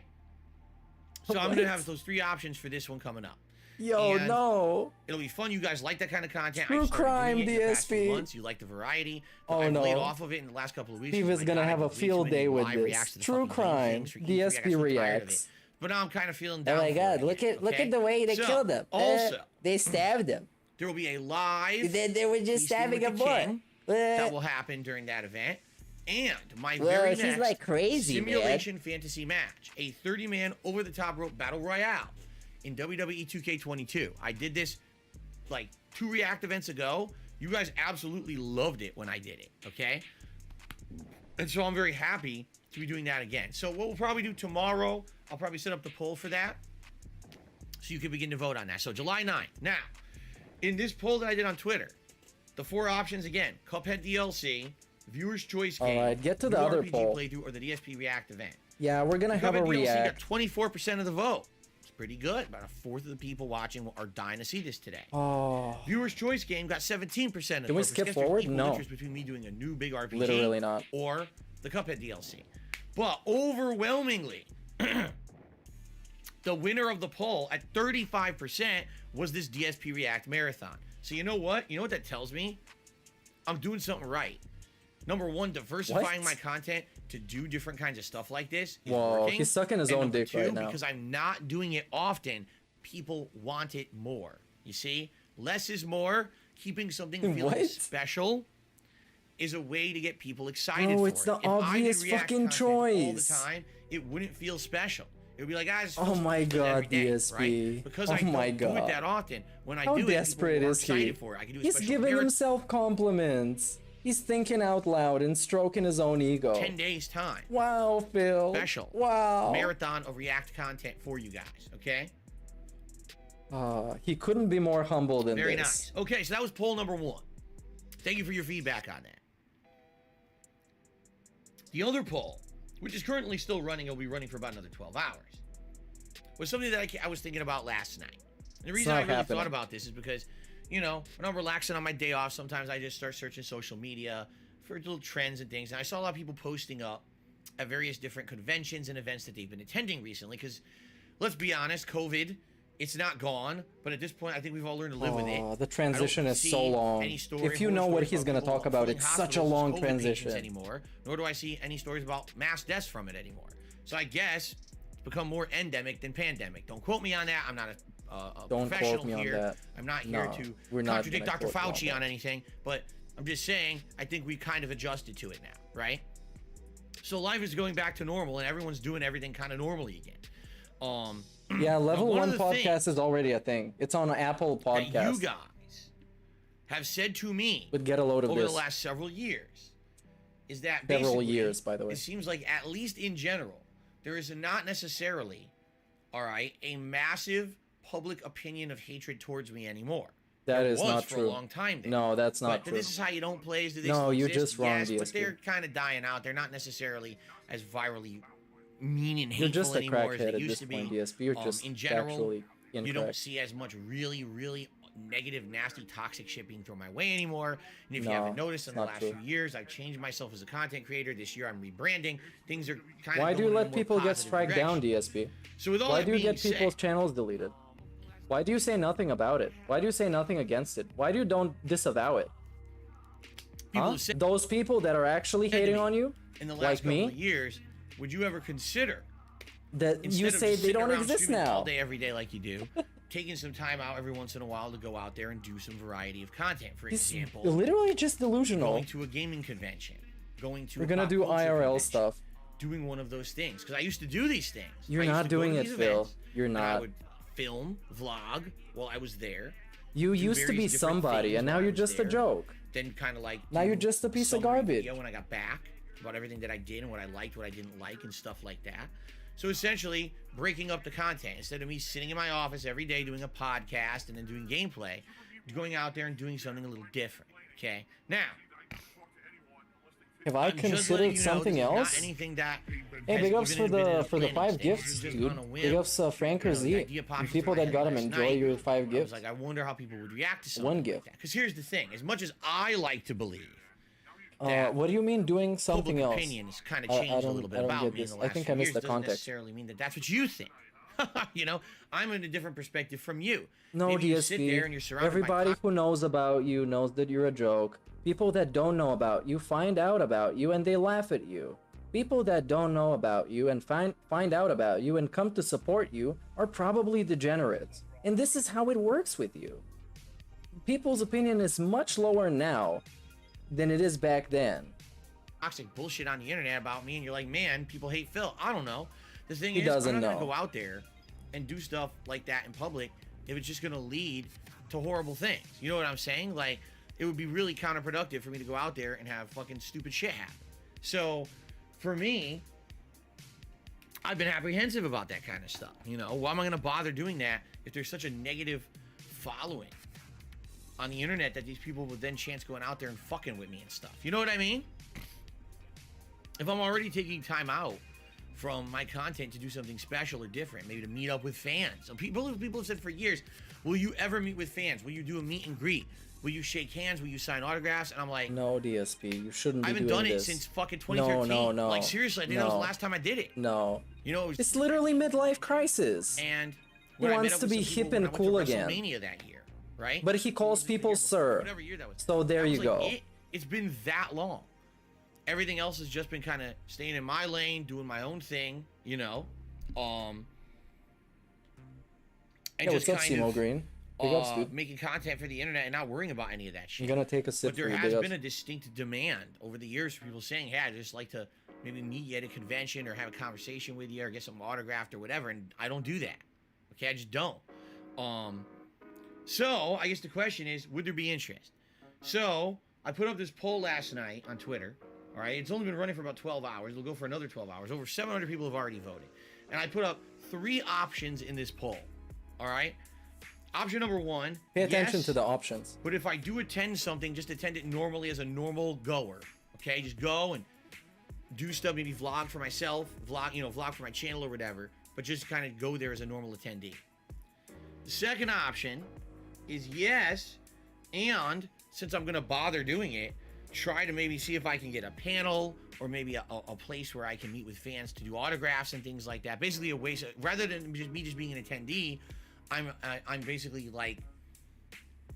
[SPEAKER 1] So I'm gonna have those 3 options for this one coming up.
[SPEAKER 5] Yo,
[SPEAKER 1] And
[SPEAKER 5] no.
[SPEAKER 1] It'll be fun. You guys like that kind of content.
[SPEAKER 5] True
[SPEAKER 1] I started
[SPEAKER 5] crime,
[SPEAKER 1] doing it in the past few
[SPEAKER 5] DSP.
[SPEAKER 1] months. You like the variety.
[SPEAKER 5] Oh,
[SPEAKER 1] I've laid
[SPEAKER 5] no.
[SPEAKER 1] off of it in the last couple of weeks.
[SPEAKER 5] Steve
[SPEAKER 1] Oh
[SPEAKER 5] is
[SPEAKER 1] my
[SPEAKER 5] gonna
[SPEAKER 1] God,
[SPEAKER 5] have a
[SPEAKER 1] I've
[SPEAKER 5] field
[SPEAKER 1] way too
[SPEAKER 5] day
[SPEAKER 1] many
[SPEAKER 5] with
[SPEAKER 1] live
[SPEAKER 5] this.
[SPEAKER 1] reacts to the
[SPEAKER 5] True
[SPEAKER 1] fucking
[SPEAKER 5] crime.
[SPEAKER 1] things for Keemstar. I got
[SPEAKER 5] DSP
[SPEAKER 1] so tired of it.
[SPEAKER 5] reacts.
[SPEAKER 1] But now I'm kind of feeling
[SPEAKER 8] Oh
[SPEAKER 1] down
[SPEAKER 8] my
[SPEAKER 1] for
[SPEAKER 8] god,
[SPEAKER 1] it
[SPEAKER 8] look
[SPEAKER 1] again,
[SPEAKER 8] at look
[SPEAKER 1] okay?
[SPEAKER 8] at the way they
[SPEAKER 1] So,
[SPEAKER 8] killed him.
[SPEAKER 1] Also,
[SPEAKER 8] They stabbed him.
[SPEAKER 1] there will be a live.
[SPEAKER 8] They were just
[SPEAKER 1] Feasting with
[SPEAKER 8] stabbing
[SPEAKER 1] the
[SPEAKER 8] him more.
[SPEAKER 1] King that will happen during that event. And my
[SPEAKER 8] Well,
[SPEAKER 1] very
[SPEAKER 8] he's
[SPEAKER 1] next
[SPEAKER 8] like crazy, man.
[SPEAKER 1] simulation fantasy match, a 30-man over-the-top rope battle royale in WWE 2K22. I did this like 2 React events ago. You guys absolutely loved it when I did it, okay? And so I'm very happy to be doing that again. So what we'll probably do tomorrow, I'll probably set up the poll for that so you can begin to vote on that. So July 9th. Now, in this poll that I did on Twitter, the 4 options again: Cuphead DLC, Viewer's Choice Game,
[SPEAKER 5] All right, get to the
[SPEAKER 1] new
[SPEAKER 5] other
[SPEAKER 1] RPG
[SPEAKER 5] poll.
[SPEAKER 1] playthrough, or the DSP React event.
[SPEAKER 5] Yeah, we're gonna have a
[SPEAKER 1] Cuphead DLC
[SPEAKER 5] react.
[SPEAKER 1] got 24% of the vote. It's pretty good. About a fourth of the people watching are dying to see this today.
[SPEAKER 5] Oh,
[SPEAKER 1] Viewer's Choice Game got 17% of the
[SPEAKER 5] Can we
[SPEAKER 1] vote.
[SPEAKER 5] skip
[SPEAKER 1] Guess there's
[SPEAKER 5] forward?
[SPEAKER 1] equal
[SPEAKER 5] No.
[SPEAKER 1] interest between me doing a new big RPG
[SPEAKER 5] Literally not.
[SPEAKER 1] or the Cuphead DLC. But overwhelmingly, the winner of the poll at 35% was this DSP React Marathon. So you know what? You know what that tells me? I'm doing something right. Number 1, diversifying my content to do different kinds of stuff like this is
[SPEAKER 5] Whoa,
[SPEAKER 1] working.
[SPEAKER 5] he's sucking his
[SPEAKER 1] And
[SPEAKER 5] own
[SPEAKER 1] number
[SPEAKER 5] dick
[SPEAKER 1] 2,
[SPEAKER 5] right now.
[SPEAKER 1] because I'm not doing it often, people want it more. You see? Less is more. Keeping something feeling
[SPEAKER 5] What?
[SPEAKER 1] special is a way to get people excited
[SPEAKER 5] Bro,
[SPEAKER 1] for
[SPEAKER 5] it's
[SPEAKER 1] it.
[SPEAKER 5] the
[SPEAKER 1] If I did
[SPEAKER 5] obvious
[SPEAKER 1] React
[SPEAKER 5] fucking
[SPEAKER 1] content all the
[SPEAKER 5] choice.
[SPEAKER 1] time, it wouldn't feel special. It would be like, guys,
[SPEAKER 5] Oh my God,
[SPEAKER 1] every day,
[SPEAKER 5] DSP.
[SPEAKER 1] right? Because
[SPEAKER 5] Oh
[SPEAKER 1] I don't
[SPEAKER 5] my
[SPEAKER 1] do it
[SPEAKER 5] God.
[SPEAKER 1] that often. When I
[SPEAKER 5] How
[SPEAKER 1] do it, people
[SPEAKER 5] desperate
[SPEAKER 1] are
[SPEAKER 5] is he?
[SPEAKER 1] excited for it. I can do a
[SPEAKER 5] He's
[SPEAKER 1] special
[SPEAKER 5] giving
[SPEAKER 1] marathon
[SPEAKER 5] himself compliments. He's thinking out loud and stroking his own ego.
[SPEAKER 1] 10 days time.
[SPEAKER 5] Wow, Phil.
[SPEAKER 1] Special.
[SPEAKER 5] Wow.
[SPEAKER 1] Marathon of React content for you guys, okay?
[SPEAKER 5] He couldn't be more humble than
[SPEAKER 1] Very
[SPEAKER 5] this.
[SPEAKER 1] nice. Okay, so that was poll number 1. Thank you for your feedback on that. The other poll, which is currently still running, it'll be running for about another 12 hours, was something that I was thinking about last night. And the reason I really thought about this is because, you know, when I'm relaxing on my day off, sometimes I just start searching social media for little trends and things. And I saw a lot of people posting up at various different conventions and events that they've been attending recently. Because, let's be honest, COVID, it's not gone. But at this point, I think we've all learned to live with it.
[SPEAKER 5] The transition
[SPEAKER 1] I don't
[SPEAKER 5] is so
[SPEAKER 1] see
[SPEAKER 5] long.
[SPEAKER 1] any
[SPEAKER 5] If you know what he's going to
[SPEAKER 1] people
[SPEAKER 5] talk about,
[SPEAKER 1] filling
[SPEAKER 5] it's such a
[SPEAKER 1] hospitals
[SPEAKER 5] long
[SPEAKER 1] as COVID patients
[SPEAKER 5] transition.
[SPEAKER 1] anymore, nor do I see any stories about mass deaths from it anymore. So I guess it's become more endemic than pandemic. Don't quote me on that. I'm not a
[SPEAKER 5] Don't
[SPEAKER 1] professional
[SPEAKER 5] quote me on
[SPEAKER 1] here.
[SPEAKER 5] that.
[SPEAKER 1] I'm not here
[SPEAKER 5] No,
[SPEAKER 1] to
[SPEAKER 5] we're not
[SPEAKER 1] contradict
[SPEAKER 5] gonna
[SPEAKER 1] Dr.
[SPEAKER 5] quote you
[SPEAKER 1] Fauci
[SPEAKER 5] on
[SPEAKER 1] on
[SPEAKER 5] that.
[SPEAKER 1] anything, but I'm just saying I think we kind of adjusted to it now, right? So life is going back to normal, and everyone's doing everything kind of normally again.
[SPEAKER 5] Yeah, Level
[SPEAKER 1] one
[SPEAKER 5] 1
[SPEAKER 1] of the
[SPEAKER 5] podcast is already a thing. It's on Apple
[SPEAKER 1] that
[SPEAKER 5] Podcast.
[SPEAKER 1] you guys have said to me
[SPEAKER 5] Would get a load of
[SPEAKER 1] over
[SPEAKER 5] this.
[SPEAKER 1] the last several years is that
[SPEAKER 5] Several
[SPEAKER 1] basically,
[SPEAKER 5] years, by the way.
[SPEAKER 1] it seems like, at least in general, there is not necessarily, all right, a massive public opinion of hatred towards me anymore.
[SPEAKER 5] That
[SPEAKER 1] There
[SPEAKER 5] is
[SPEAKER 1] was
[SPEAKER 5] not
[SPEAKER 1] for
[SPEAKER 5] true.
[SPEAKER 1] a long time there.
[SPEAKER 5] No, that's not
[SPEAKER 1] But
[SPEAKER 5] true.
[SPEAKER 1] this is how you don't play. Do they
[SPEAKER 5] No,
[SPEAKER 1] still
[SPEAKER 5] you're
[SPEAKER 1] exist?
[SPEAKER 5] just wrong,
[SPEAKER 1] Yes, but
[SPEAKER 5] DSP.
[SPEAKER 1] they're kind of dying out. They're not necessarily as virally mean and
[SPEAKER 5] You're
[SPEAKER 1] hateful
[SPEAKER 5] just a
[SPEAKER 1] anymore as
[SPEAKER 5] crackhead
[SPEAKER 1] they
[SPEAKER 5] at
[SPEAKER 1] used
[SPEAKER 5] this
[SPEAKER 1] to
[SPEAKER 5] point,
[SPEAKER 1] be.
[SPEAKER 5] DSP. You're just
[SPEAKER 1] in general,
[SPEAKER 5] factually
[SPEAKER 1] you don't
[SPEAKER 5] incorrect.
[SPEAKER 1] see as much really, really negative, nasty, toxic shit being thrown my way anymore. And if you
[SPEAKER 5] No,
[SPEAKER 1] haven't noticed, in
[SPEAKER 5] it's
[SPEAKER 1] the
[SPEAKER 5] not
[SPEAKER 1] last
[SPEAKER 5] true.
[SPEAKER 1] few years, I've changed myself as a content creator. This year, I'm rebranding. Things are kind of
[SPEAKER 5] Why do you
[SPEAKER 1] going in a
[SPEAKER 5] let
[SPEAKER 1] more
[SPEAKER 5] people get
[SPEAKER 1] positive
[SPEAKER 5] striked down,
[SPEAKER 1] direction.
[SPEAKER 5] DSP?
[SPEAKER 1] So with all
[SPEAKER 5] Why
[SPEAKER 1] that
[SPEAKER 5] do you
[SPEAKER 1] being
[SPEAKER 5] get people's
[SPEAKER 1] said,
[SPEAKER 5] channels deleted? Why do you say nothing about it? Why do you say nothing against it? Why do you don't disavow it?
[SPEAKER 1] people
[SPEAKER 5] Huh?
[SPEAKER 1] have said
[SPEAKER 5] Those people that are actually
[SPEAKER 1] to
[SPEAKER 5] hating
[SPEAKER 1] me
[SPEAKER 5] on you,
[SPEAKER 1] in the last
[SPEAKER 5] like
[SPEAKER 1] couple
[SPEAKER 5] me,
[SPEAKER 1] of years, would you ever consider,
[SPEAKER 5] that
[SPEAKER 1] instead
[SPEAKER 5] you
[SPEAKER 1] of
[SPEAKER 5] say
[SPEAKER 1] just
[SPEAKER 5] they
[SPEAKER 1] sitting
[SPEAKER 5] don't
[SPEAKER 1] around
[SPEAKER 5] exist
[SPEAKER 1] streaming all
[SPEAKER 5] now?
[SPEAKER 1] day, every day like you do, taking some time out every once in a while to go out there and do some variety of content? For
[SPEAKER 5] He's
[SPEAKER 1] example,
[SPEAKER 5] literally just delusional.
[SPEAKER 1] going to a gaming convention, going to
[SPEAKER 5] We're
[SPEAKER 1] a
[SPEAKER 5] gonna
[SPEAKER 1] pop
[SPEAKER 5] do
[SPEAKER 1] culture
[SPEAKER 5] IRL
[SPEAKER 1] convention,
[SPEAKER 5] stuff.
[SPEAKER 1] doing one of those things, because I used to do these things.
[SPEAKER 5] You're
[SPEAKER 1] I used
[SPEAKER 5] not
[SPEAKER 1] to go to
[SPEAKER 5] doing it,
[SPEAKER 1] these
[SPEAKER 5] Phil.
[SPEAKER 1] events,
[SPEAKER 5] You're
[SPEAKER 1] and I
[SPEAKER 5] not.
[SPEAKER 1] would film, vlog while I was there.
[SPEAKER 5] You
[SPEAKER 1] do
[SPEAKER 5] used to be
[SPEAKER 1] various different
[SPEAKER 5] somebody,
[SPEAKER 1] things
[SPEAKER 5] and now
[SPEAKER 1] while I
[SPEAKER 5] you're
[SPEAKER 1] was
[SPEAKER 5] just a
[SPEAKER 1] there.
[SPEAKER 5] joke.
[SPEAKER 1] Then kind of like
[SPEAKER 5] Now
[SPEAKER 1] do
[SPEAKER 5] you're just a piece of
[SPEAKER 1] summary
[SPEAKER 5] garbage.
[SPEAKER 1] video when I got back about everything that I did and what I liked, what I didn't like, and stuff like that. So essentially, breaking up the content instead of me sitting in my office every day doing a podcast and then doing gameplay, going out there and doing something a little different. Okay, now
[SPEAKER 5] Have I
[SPEAKER 1] I'm just letting
[SPEAKER 5] considered
[SPEAKER 1] you know
[SPEAKER 5] something
[SPEAKER 1] this is not
[SPEAKER 5] else?
[SPEAKER 1] anything that
[SPEAKER 5] Hey,
[SPEAKER 1] has
[SPEAKER 5] big ups
[SPEAKER 1] even
[SPEAKER 5] for
[SPEAKER 1] been in
[SPEAKER 5] the
[SPEAKER 1] the
[SPEAKER 5] for the
[SPEAKER 1] planning
[SPEAKER 5] 5
[SPEAKER 1] stage.
[SPEAKER 5] gifts,
[SPEAKER 1] It's just
[SPEAKER 5] dude.
[SPEAKER 1] on a whim.
[SPEAKER 5] Big ups Frank or
[SPEAKER 1] You know, the
[SPEAKER 5] Z.
[SPEAKER 1] idea popped
[SPEAKER 5] And
[SPEAKER 1] into
[SPEAKER 5] people
[SPEAKER 1] my
[SPEAKER 5] that
[SPEAKER 1] head
[SPEAKER 5] got him
[SPEAKER 1] last
[SPEAKER 5] enjoy
[SPEAKER 1] night.
[SPEAKER 5] your 5
[SPEAKER 1] I
[SPEAKER 5] gifts.
[SPEAKER 1] was like, I wonder how people would react to something
[SPEAKER 5] One
[SPEAKER 1] like
[SPEAKER 5] gift.
[SPEAKER 1] that. Because here's the thing: as much as I like to believe that
[SPEAKER 5] What do you mean doing something
[SPEAKER 1] public
[SPEAKER 5] else?
[SPEAKER 1] opinion has kind of
[SPEAKER 5] I
[SPEAKER 1] changed a
[SPEAKER 5] don't-
[SPEAKER 1] little bit
[SPEAKER 5] I don't
[SPEAKER 1] about
[SPEAKER 5] get
[SPEAKER 1] me in
[SPEAKER 5] this.
[SPEAKER 1] the
[SPEAKER 5] I
[SPEAKER 1] last
[SPEAKER 5] think
[SPEAKER 1] few
[SPEAKER 5] I missed
[SPEAKER 1] years,
[SPEAKER 5] the
[SPEAKER 1] doesn't
[SPEAKER 5] context.
[SPEAKER 1] necessarily mean that that's what you think. You know, I'm in a different perspective from you.
[SPEAKER 5] No,
[SPEAKER 1] Maybe you sit there
[SPEAKER 5] DSP.
[SPEAKER 1] and you're surrounded
[SPEAKER 5] Everybody
[SPEAKER 1] by
[SPEAKER 5] who knows about you knows that you're a joke. People that don't know about you find out about you and they laugh at you. People that don't know about you and find out about you and come to support you are probably degenerates. And this is how it works with you. People's opinion is much lower now than it is back then.
[SPEAKER 1] toxic bullshit on the internet about me, and you're like, man, people hate Phil. I don't know. The thing
[SPEAKER 5] He
[SPEAKER 1] is,
[SPEAKER 5] doesn't
[SPEAKER 1] I'm not
[SPEAKER 5] know.
[SPEAKER 1] gonna go out there and do stuff like that in public if it's just gonna lead to horrible things. You know what I'm saying? Like, it would be really counterproductive for me to go out there and have fucking stupid shit happen. So, for me, I've been apprehensive about that kind of stuff. You know, why am I gonna bother doing that if there's such a negative following on the internet that these people would then chance going out there and fucking with me and stuff? You know what I mean? If I'm already taking time out from my content to do something special or different, maybe to meet up with fans. So people have said for years, will you ever meet with fans? Will you do a meet and greet? Will you shake hands? Will you sign autographs? And I'm like,
[SPEAKER 5] No, DSP, you shouldn't be
[SPEAKER 1] I haven't
[SPEAKER 5] doing
[SPEAKER 1] done it
[SPEAKER 5] this.
[SPEAKER 1] since fucking 2013.
[SPEAKER 5] No.
[SPEAKER 1] Like, seriously, I think that was the last time I did it.
[SPEAKER 5] No.
[SPEAKER 1] You know, it was,
[SPEAKER 5] It's literally midlife crisis.
[SPEAKER 1] and
[SPEAKER 5] He
[SPEAKER 1] when I met
[SPEAKER 5] wants
[SPEAKER 1] up
[SPEAKER 5] to
[SPEAKER 1] with
[SPEAKER 5] be
[SPEAKER 1] some
[SPEAKER 5] hip
[SPEAKER 1] people when
[SPEAKER 5] and
[SPEAKER 1] I went
[SPEAKER 5] cool
[SPEAKER 1] to
[SPEAKER 5] again.
[SPEAKER 1] WrestleMania that year, right?
[SPEAKER 5] But he calls people sir.
[SPEAKER 1] Whatever year that was.
[SPEAKER 5] So there
[SPEAKER 1] I was
[SPEAKER 5] you
[SPEAKER 1] like,
[SPEAKER 5] go.
[SPEAKER 1] It's been that long. Everything else has just been kind of staying in my lane, doing my own thing, you know. And
[SPEAKER 5] Yeah, what's
[SPEAKER 1] just
[SPEAKER 5] up,
[SPEAKER 1] kind
[SPEAKER 5] Simo
[SPEAKER 1] of
[SPEAKER 5] Green? Big ups, dude.
[SPEAKER 1] making content for the internet and not worrying about any of that shit.
[SPEAKER 5] I'm gonna take a sip
[SPEAKER 1] But there
[SPEAKER 5] for you,
[SPEAKER 1] has
[SPEAKER 5] big
[SPEAKER 1] been
[SPEAKER 5] ups.
[SPEAKER 1] a distinct demand over the years for people saying, hey, I'd just like to maybe meet you at a convention or have a conversation with you or get something autographed or whatever, and I don't do that. Okay, I just don't. So I guess the question is, would there be interest? So I put up this poll last night on Twitter. All right, it's only been running for about 12 hours. It'll go for another 12 hours. Over 700 people have already voted. And I put up 3 options in this poll. All right? Option number 1,
[SPEAKER 5] Pay attention
[SPEAKER 1] yes,
[SPEAKER 5] to the options.
[SPEAKER 1] but if I do attend something, just attend it normally as a normal goer. Okay, just go and do stuff, maybe vlog for myself, vlog for my channel or whatever, but just kind of go there as a normal attendee. The second option is yes, and since I'm gonna bother doing it, try to maybe see if I can get a panel or maybe a place where I can meet with fans to do autographs and things like that. Basically a way, rather than just being an attendee, I'm basically like,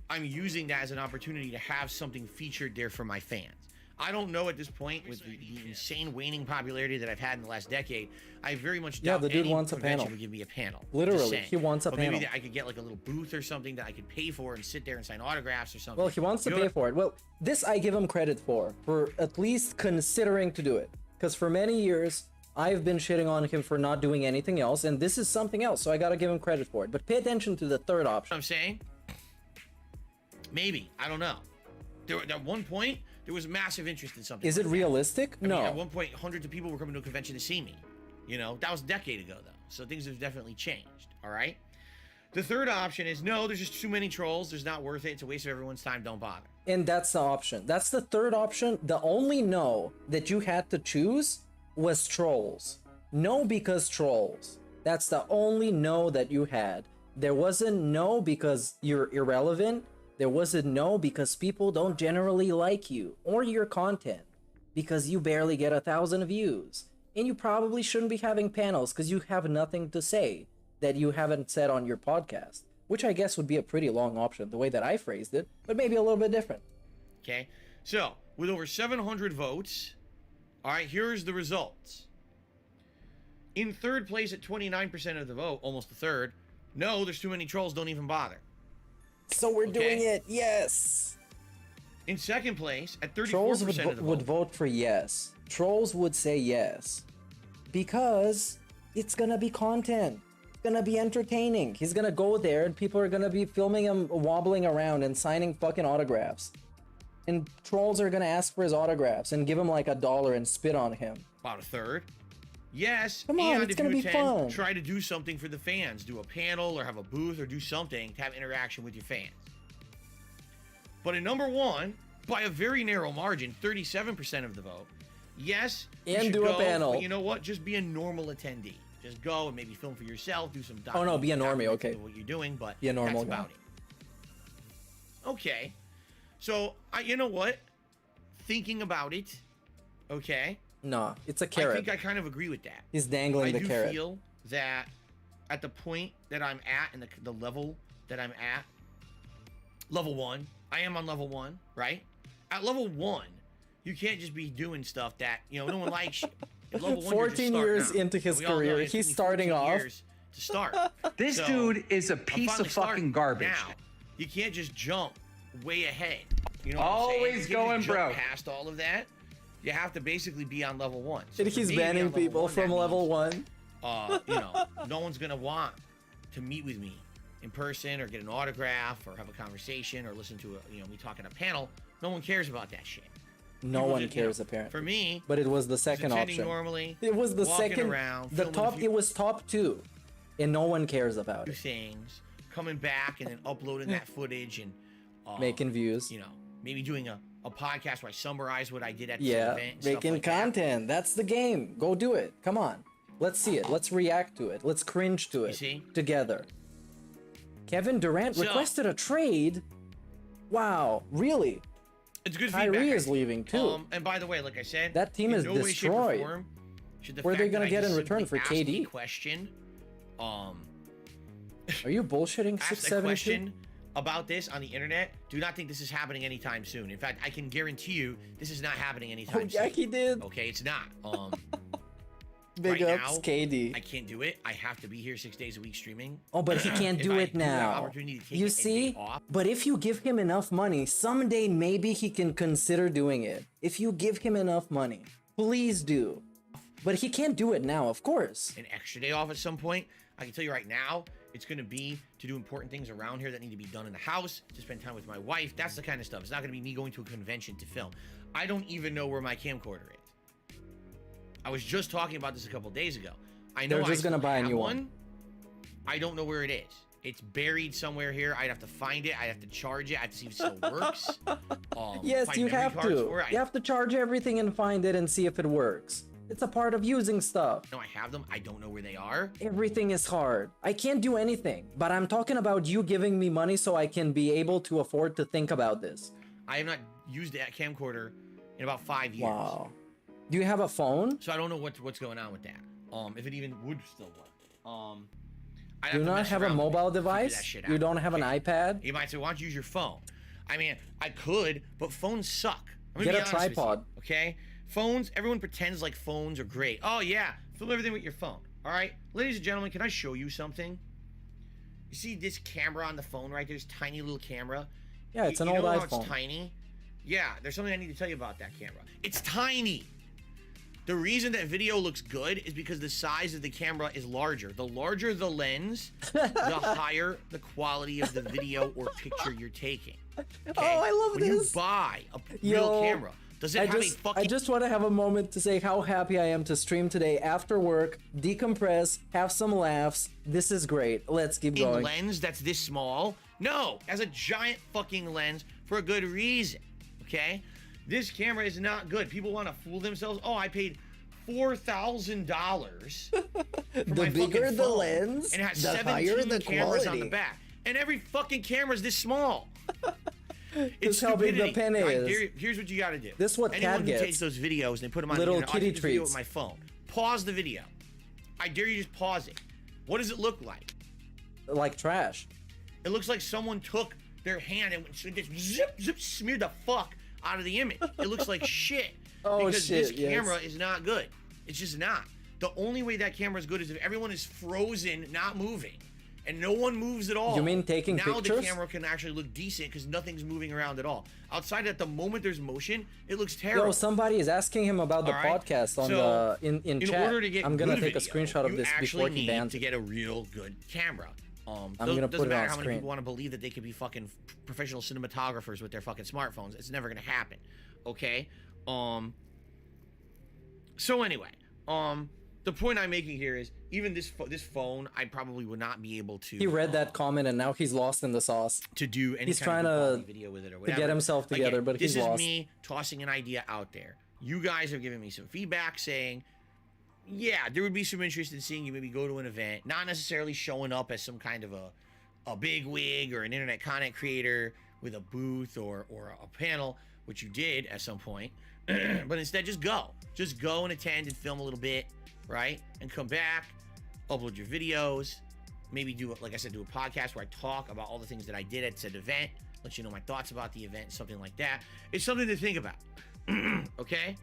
[SPEAKER 1] I'm using that as an opportunity to have something featured there for my fans. I don't know at this point, with the insane waning popularity that I've had in the last decade, I very much doubt
[SPEAKER 5] the dude
[SPEAKER 1] any
[SPEAKER 5] wants a
[SPEAKER 1] convention
[SPEAKER 5] panel.
[SPEAKER 1] would give me a panel.
[SPEAKER 5] Literally,
[SPEAKER 1] Just saying.
[SPEAKER 5] he wants a
[SPEAKER 1] But
[SPEAKER 5] panel.
[SPEAKER 1] maybe that I could get like a little booth or something that I could pay for and sit there and sign autographs or something.
[SPEAKER 5] Well, he wants to
[SPEAKER 1] You know
[SPEAKER 5] pay
[SPEAKER 1] what-
[SPEAKER 5] for it. Well, this I give him credit for at least considering to do it. Because for many years, I've been shitting on him for not doing anything else, and this is something else, so I gotta give him credit for it. But pay attention to the third
[SPEAKER 1] what
[SPEAKER 5] option.
[SPEAKER 1] I'm saying? Maybe. I don't know. At one point, there was massive interest in something.
[SPEAKER 5] Is it
[SPEAKER 1] like that.
[SPEAKER 5] realistic?
[SPEAKER 1] I
[SPEAKER 5] No.
[SPEAKER 1] mean, at one point, hundreds of people were coming to a convention to see me. You know, that was a decade ago, though. So things have definitely changed. All right. The third option is no, there's just too many trolls. There's not worth it. It's a waste of everyone's time. Don't bother.
[SPEAKER 5] And that's the option. That's the third option. The only no that you had to choose was trolls. No, because trolls. That's the only no that you had. There wasn't no because you're irrelevant. There wasn't no because people don't generally like you or your content because you barely get 1,000 views. And you probably shouldn't be having panels because you have nothing to say that you haven't said on your podcast, which I guess would be a pretty long option the way that I phrased it, but maybe a little bit different.
[SPEAKER 1] Okay. So with over 700 votes, all right, here's the results. In third place at 29% of the vote, almost a third, no, there's too many trolls. Don't even bother.
[SPEAKER 5] So we're doing
[SPEAKER 1] Okay.
[SPEAKER 5] it, yes.
[SPEAKER 1] In second place at 34%
[SPEAKER 5] Trolls
[SPEAKER 1] of the
[SPEAKER 5] would
[SPEAKER 1] vote.
[SPEAKER 5] vote for yes. Trolls would say yes. Because it's gonna be content. It's gonna be entertaining. He's gonna go there and people are gonna be filming him wobbling around and signing fucking autographs. And trolls are gonna ask for his autographs and give him like $1 and spit on him.
[SPEAKER 1] About a third. Yes,
[SPEAKER 5] Come on,
[SPEAKER 1] and
[SPEAKER 5] it's
[SPEAKER 1] if
[SPEAKER 5] gonna
[SPEAKER 1] you
[SPEAKER 5] be
[SPEAKER 1] attend,
[SPEAKER 5] fun.
[SPEAKER 1] try to do something for the fans. Do a panel or have a booth or do something to have interaction with your fans. But at number 1, by a very narrow margin, 37% of the vote. Yes, you
[SPEAKER 5] And
[SPEAKER 1] should
[SPEAKER 5] do a
[SPEAKER 1] go,
[SPEAKER 5] panel.
[SPEAKER 1] But you know what? Just be a normal attendee. Just go and maybe film for yourself, do some.
[SPEAKER 5] Oh, no, be a normie, okay.
[SPEAKER 1] What you're doing, but
[SPEAKER 5] Be a normal
[SPEAKER 1] that's
[SPEAKER 5] guy.
[SPEAKER 1] about it. Okay, so you know what? Thinking about it, okay.
[SPEAKER 5] No, it's a
[SPEAKER 1] I
[SPEAKER 5] carrot.
[SPEAKER 1] think I kind of agree with that.
[SPEAKER 5] He's dangling the
[SPEAKER 1] I do
[SPEAKER 5] carrot.
[SPEAKER 1] feel that at the point that I'm at and the level that I'm at, level 1, I am on level 1, right? At level 1, you can't just be doing stuff that, you know, no one likes you. At level 1, you're just
[SPEAKER 5] 14
[SPEAKER 1] starting
[SPEAKER 5] years
[SPEAKER 1] out.
[SPEAKER 5] into his
[SPEAKER 1] We all know
[SPEAKER 5] career,
[SPEAKER 1] it took
[SPEAKER 5] he's
[SPEAKER 1] me
[SPEAKER 5] starting
[SPEAKER 1] 14
[SPEAKER 5] off.
[SPEAKER 1] years to start.
[SPEAKER 2] This
[SPEAKER 1] So,
[SPEAKER 2] dude is a
[SPEAKER 1] I'm
[SPEAKER 2] piece
[SPEAKER 1] finally
[SPEAKER 2] of fucking
[SPEAKER 1] starting.
[SPEAKER 2] garbage.
[SPEAKER 1] Now, you can't just jump way ahead. You know what
[SPEAKER 2] Always
[SPEAKER 1] I'm saying? You can't
[SPEAKER 2] going
[SPEAKER 1] just jump
[SPEAKER 2] broke.
[SPEAKER 1] past all of that. You have to basically be on level 1. So
[SPEAKER 5] And
[SPEAKER 1] for
[SPEAKER 5] he's
[SPEAKER 1] me to be on
[SPEAKER 5] banning
[SPEAKER 1] level
[SPEAKER 5] people
[SPEAKER 1] 1,
[SPEAKER 5] from
[SPEAKER 1] that
[SPEAKER 5] level
[SPEAKER 1] means,
[SPEAKER 5] 1.
[SPEAKER 1] you know, no one's gonna want to meet with me in person or get an autograph or have a conversation or listen to me talk in a panel. No one cares about that shit.
[SPEAKER 5] No
[SPEAKER 1] People
[SPEAKER 5] one
[SPEAKER 1] just,
[SPEAKER 5] cares,
[SPEAKER 1] you know,
[SPEAKER 5] apparently.
[SPEAKER 1] For me,
[SPEAKER 5] But it was the
[SPEAKER 1] just
[SPEAKER 5] second
[SPEAKER 1] attending
[SPEAKER 5] option.
[SPEAKER 1] normally,
[SPEAKER 5] It was the
[SPEAKER 1] walking
[SPEAKER 5] second.
[SPEAKER 1] around,
[SPEAKER 5] The
[SPEAKER 1] filming a
[SPEAKER 5] top.
[SPEAKER 1] few
[SPEAKER 5] It was top 2, and no one cares about it.
[SPEAKER 1] things, coming back and then uploading that footage and
[SPEAKER 5] Making views.
[SPEAKER 1] you know, maybe doing a podcast where I summarize what I did at the
[SPEAKER 5] Yeah,
[SPEAKER 1] event. And stuff
[SPEAKER 5] making
[SPEAKER 1] like that.
[SPEAKER 5] content. That's the game. Go do it. Come on. Let's see it. Let's react to it. Let's cringe to it
[SPEAKER 1] see?
[SPEAKER 5] together. Kevin Durant
[SPEAKER 1] So-
[SPEAKER 5] requested a trade. Wow, really?
[SPEAKER 1] It's good
[SPEAKER 5] Kyrie
[SPEAKER 1] feedback.
[SPEAKER 5] is leaving too.
[SPEAKER 1] And by the way, like I said,
[SPEAKER 5] That team
[SPEAKER 1] in
[SPEAKER 5] is
[SPEAKER 1] no way, shape, or
[SPEAKER 5] destroyed.
[SPEAKER 1] form should the
[SPEAKER 5] What are they
[SPEAKER 1] fact
[SPEAKER 5] gonna
[SPEAKER 1] that I
[SPEAKER 5] get
[SPEAKER 1] just
[SPEAKER 5] in return
[SPEAKER 1] simply
[SPEAKER 5] for
[SPEAKER 1] asked
[SPEAKER 5] KD?
[SPEAKER 1] a question,
[SPEAKER 5] Are you bullshitting
[SPEAKER 1] asked a
[SPEAKER 5] 672?
[SPEAKER 1] question about this on the internet. Do not think this is happening anytime soon. In fact, I can guarantee you this is not happening anytime
[SPEAKER 5] Oh,
[SPEAKER 1] soon.
[SPEAKER 5] yeah, he did.
[SPEAKER 1] Okay, it's not.
[SPEAKER 5] Big
[SPEAKER 1] right
[SPEAKER 5] ups,
[SPEAKER 1] now,
[SPEAKER 5] KD.
[SPEAKER 1] I can't do it. I have to be here 6 days a week streaming.
[SPEAKER 5] Oh, but he can't
[SPEAKER 1] If
[SPEAKER 5] do
[SPEAKER 1] I
[SPEAKER 5] it
[SPEAKER 1] do have
[SPEAKER 5] now.
[SPEAKER 1] opportunity to take
[SPEAKER 5] You
[SPEAKER 1] a day
[SPEAKER 5] see?
[SPEAKER 1] off,
[SPEAKER 5] But if you give him enough money, someday maybe he can consider doing it. If you give him enough money, please do. But he can't do it now, of course.
[SPEAKER 1] an extra day off at some point, I can tell you right now, it's going to be to do important things around here that need to be done in the house, to spend time with my wife. That's the kind of stuff. It's not going to be me going to a convention to film. I don't even know where my camcorder is. I was just talking about this a couple days ago. I know
[SPEAKER 5] They're just
[SPEAKER 1] I
[SPEAKER 5] gonna
[SPEAKER 1] still
[SPEAKER 5] buy a
[SPEAKER 1] have
[SPEAKER 5] new one.
[SPEAKER 1] I don't know where it is. It's buried somewhere here. I'd have to find it. I'd have to charge it. I have to see if it still works.
[SPEAKER 5] Yes,
[SPEAKER 1] find
[SPEAKER 5] you
[SPEAKER 1] memory
[SPEAKER 5] have
[SPEAKER 1] cards
[SPEAKER 5] to.
[SPEAKER 1] for it.
[SPEAKER 5] You have to charge everything and find it and see if it works. It's a part of using stuff.
[SPEAKER 1] I know I have them. I don't know where they are.
[SPEAKER 5] Everything is hard. I can't do anything, but I'm talking about you giving me money so I can be able to afford to think about this.
[SPEAKER 1] I have not used that camcorder in about 5 years.
[SPEAKER 5] Wow. Do you have a phone?
[SPEAKER 1] So I don't know what's going on with that. If it even would still work. I'd
[SPEAKER 5] Do you
[SPEAKER 1] to
[SPEAKER 5] not
[SPEAKER 1] mess
[SPEAKER 5] have a
[SPEAKER 1] around with it,
[SPEAKER 5] mobile
[SPEAKER 1] figure that
[SPEAKER 5] device?
[SPEAKER 1] shit
[SPEAKER 5] You
[SPEAKER 1] out.
[SPEAKER 5] don't have an iPad?
[SPEAKER 1] You might say, why don't you use your phone? I mean, I could, but phones suck. I'm
[SPEAKER 5] Get
[SPEAKER 1] gonna
[SPEAKER 5] a
[SPEAKER 1] be honest with you,
[SPEAKER 5] tripod.
[SPEAKER 1] okay? Phones, everyone pretends like phones are great. Oh yeah, film everything with your phone. All right, ladies and gentlemen, can I show you something? You see this camera on the phone right there, this tiny little camera?
[SPEAKER 5] Yeah, it's an
[SPEAKER 1] you
[SPEAKER 5] old
[SPEAKER 1] know how
[SPEAKER 5] iPhone.
[SPEAKER 1] It's tiny? Yeah, there's something I need to tell you about that camera. It's tiny. The reason that video looks good is because the size of the camera is larger. The larger the lens, the higher the quality of the video or picture you're taking. Okay?
[SPEAKER 5] Oh, I love
[SPEAKER 1] when
[SPEAKER 5] this.
[SPEAKER 1] you buy a
[SPEAKER 5] Yo,
[SPEAKER 1] real camera, does it have a fucking...
[SPEAKER 5] I just want to have a moment to say how happy I am to stream today after work, decompress, have some laughs. This is great. Let's keep going.
[SPEAKER 1] lens that's this small? No, it has a giant fucking lens for a good reason, okay? This camera is not good. People want to fool themselves. Oh, I paid $4,000 for my
[SPEAKER 5] bigger
[SPEAKER 1] fucking
[SPEAKER 5] the
[SPEAKER 1] phone,
[SPEAKER 5] lens,
[SPEAKER 1] and it has
[SPEAKER 5] the
[SPEAKER 1] 17
[SPEAKER 5] higher the
[SPEAKER 1] cameras on
[SPEAKER 5] quality.
[SPEAKER 1] the back. And every fucking camera is this small. It's
[SPEAKER 5] That's how big the
[SPEAKER 1] stupidity.
[SPEAKER 5] pen
[SPEAKER 1] Now,
[SPEAKER 5] is.
[SPEAKER 1] here's what you got to do.
[SPEAKER 5] This is what
[SPEAKER 1] Anyone
[SPEAKER 5] Cat
[SPEAKER 1] who
[SPEAKER 5] gets.
[SPEAKER 1] takes those videos and they put them on
[SPEAKER 5] Little
[SPEAKER 1] the internet,
[SPEAKER 5] kitty
[SPEAKER 1] I take this video
[SPEAKER 5] treats.
[SPEAKER 1] with my phone. Pause the video. I dare you just pause it. What does it look like?
[SPEAKER 5] Like trash.
[SPEAKER 1] It looks like someone took their hand and just zip, smeared the fuck out of the image. It looks like shit.
[SPEAKER 5] Oh,
[SPEAKER 1] because
[SPEAKER 5] shit,
[SPEAKER 1] this
[SPEAKER 5] yes.
[SPEAKER 1] camera is not good. It's just not. The only way that camera is good is if everyone is frozen, not moving. And no one moves at all.
[SPEAKER 5] You mean taking
[SPEAKER 1] now
[SPEAKER 5] pictures?
[SPEAKER 1] the camera can actually look decent because nothing's moving around at all. Outside, at the moment there's motion, it looks terrible.
[SPEAKER 5] Yo, somebody is asking him about the
[SPEAKER 1] All right?
[SPEAKER 5] podcast on
[SPEAKER 1] So,
[SPEAKER 5] in chat.
[SPEAKER 1] order to get
[SPEAKER 5] I'm gonna
[SPEAKER 1] good
[SPEAKER 5] take a
[SPEAKER 1] video,
[SPEAKER 5] screenshot of
[SPEAKER 1] you
[SPEAKER 5] this
[SPEAKER 1] actually
[SPEAKER 5] before he
[SPEAKER 1] need
[SPEAKER 5] bans
[SPEAKER 1] to
[SPEAKER 5] it.
[SPEAKER 1] get a real good camera.
[SPEAKER 5] I'm gonna
[SPEAKER 1] doesn't
[SPEAKER 5] put it
[SPEAKER 1] matter
[SPEAKER 5] on
[SPEAKER 1] how many
[SPEAKER 5] screen.
[SPEAKER 1] people want to believe that they could be fucking professional cinematographers with their fucking smartphones. It's never gonna happen. Okay. So anyway, the point I'm making here is even this phone, I probably would not be able to.
[SPEAKER 5] He read that comment and now he's lost in the sauce.
[SPEAKER 1] To do any
[SPEAKER 5] he's
[SPEAKER 1] kind
[SPEAKER 5] trying
[SPEAKER 1] of
[SPEAKER 5] to
[SPEAKER 1] video with it or
[SPEAKER 5] to
[SPEAKER 1] whatever.
[SPEAKER 5] get himself together,
[SPEAKER 1] Again,
[SPEAKER 5] but he's lost.
[SPEAKER 1] This is me tossing an idea out there. You guys have given me some feedback saying, yeah, there would be some interest in seeing you maybe go to an event, not necessarily showing up as some kind of a big wig or an internet content creator with a booth or a panel, which you did at some point, but instead just go and attend and film a little bit, right? And come back, upload your videos, maybe do, like I said, do a podcast where I talk about all the things that I did at said event, let you know my thoughts about the event, something like that. It's something to think about. Okay,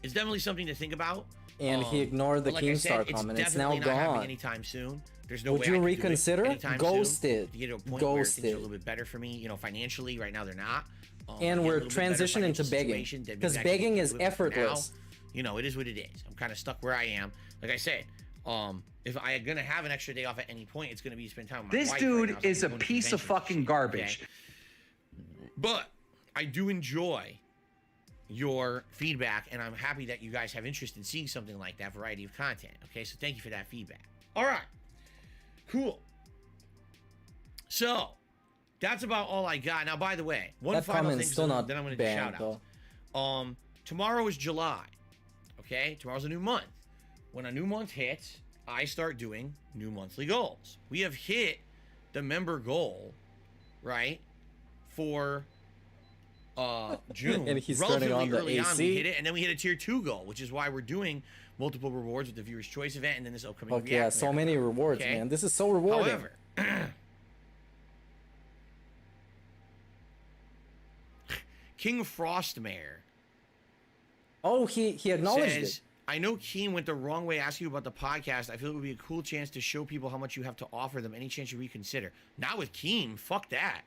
[SPEAKER 1] it's definitely something to think about.
[SPEAKER 5] And he ignored the Keemstar comment. It's now gone.
[SPEAKER 1] Anytime soon. There's no
[SPEAKER 5] Would
[SPEAKER 1] way
[SPEAKER 5] you
[SPEAKER 1] I can
[SPEAKER 5] reconsider?
[SPEAKER 1] do it anytime
[SPEAKER 5] Ghosted.
[SPEAKER 1] soon. To get to a point where things are a little bit better for me, you know, financially. Right now they're not.
[SPEAKER 5] And we're transitioning into begging because begging is effortless.
[SPEAKER 1] Now, you know, it is what it is. I'm kind of stuck where I am. Like I said, if I'm gonna have an extra day off at any point, it's gonna be to spend time with my
[SPEAKER 2] This
[SPEAKER 1] wife
[SPEAKER 2] dude
[SPEAKER 1] right now,
[SPEAKER 2] is a piece of fucking garbage.
[SPEAKER 1] Okay? But I do enjoy your feedback, and I'm happy that you guys have interest in seeing something like that variety of content. Okay, so thank you for that feedback. All right, cool. So that's about all I got. Now, by the way, one final thing,
[SPEAKER 5] still not
[SPEAKER 1] then I'm going to do shout outs. Tomorrow is July. Okay, tomorrow's a new month. When a new month hits, I start doing new monthly goals. We have hit the member goal, right, for June.
[SPEAKER 5] And he's
[SPEAKER 1] relatively
[SPEAKER 5] turning on the
[SPEAKER 1] early
[SPEAKER 5] AC.
[SPEAKER 1] on, we hit it, and then we hit a tier 2 goal, which is why we're doing multiple rewards with the Viewer's Choice event and then this upcoming
[SPEAKER 5] Fuck yeah, so many rewards,
[SPEAKER 1] okay?
[SPEAKER 5] man. This is so rewarding.
[SPEAKER 1] However, King Frostmare.
[SPEAKER 5] Oh, he acknowledged
[SPEAKER 1] says,
[SPEAKER 5] it.
[SPEAKER 1] I know Keem went the wrong way asking you about the podcast. I feel it would be a cool chance to show people how much you have to offer them. Any chance you reconsider? Not with Keem. Fuck that.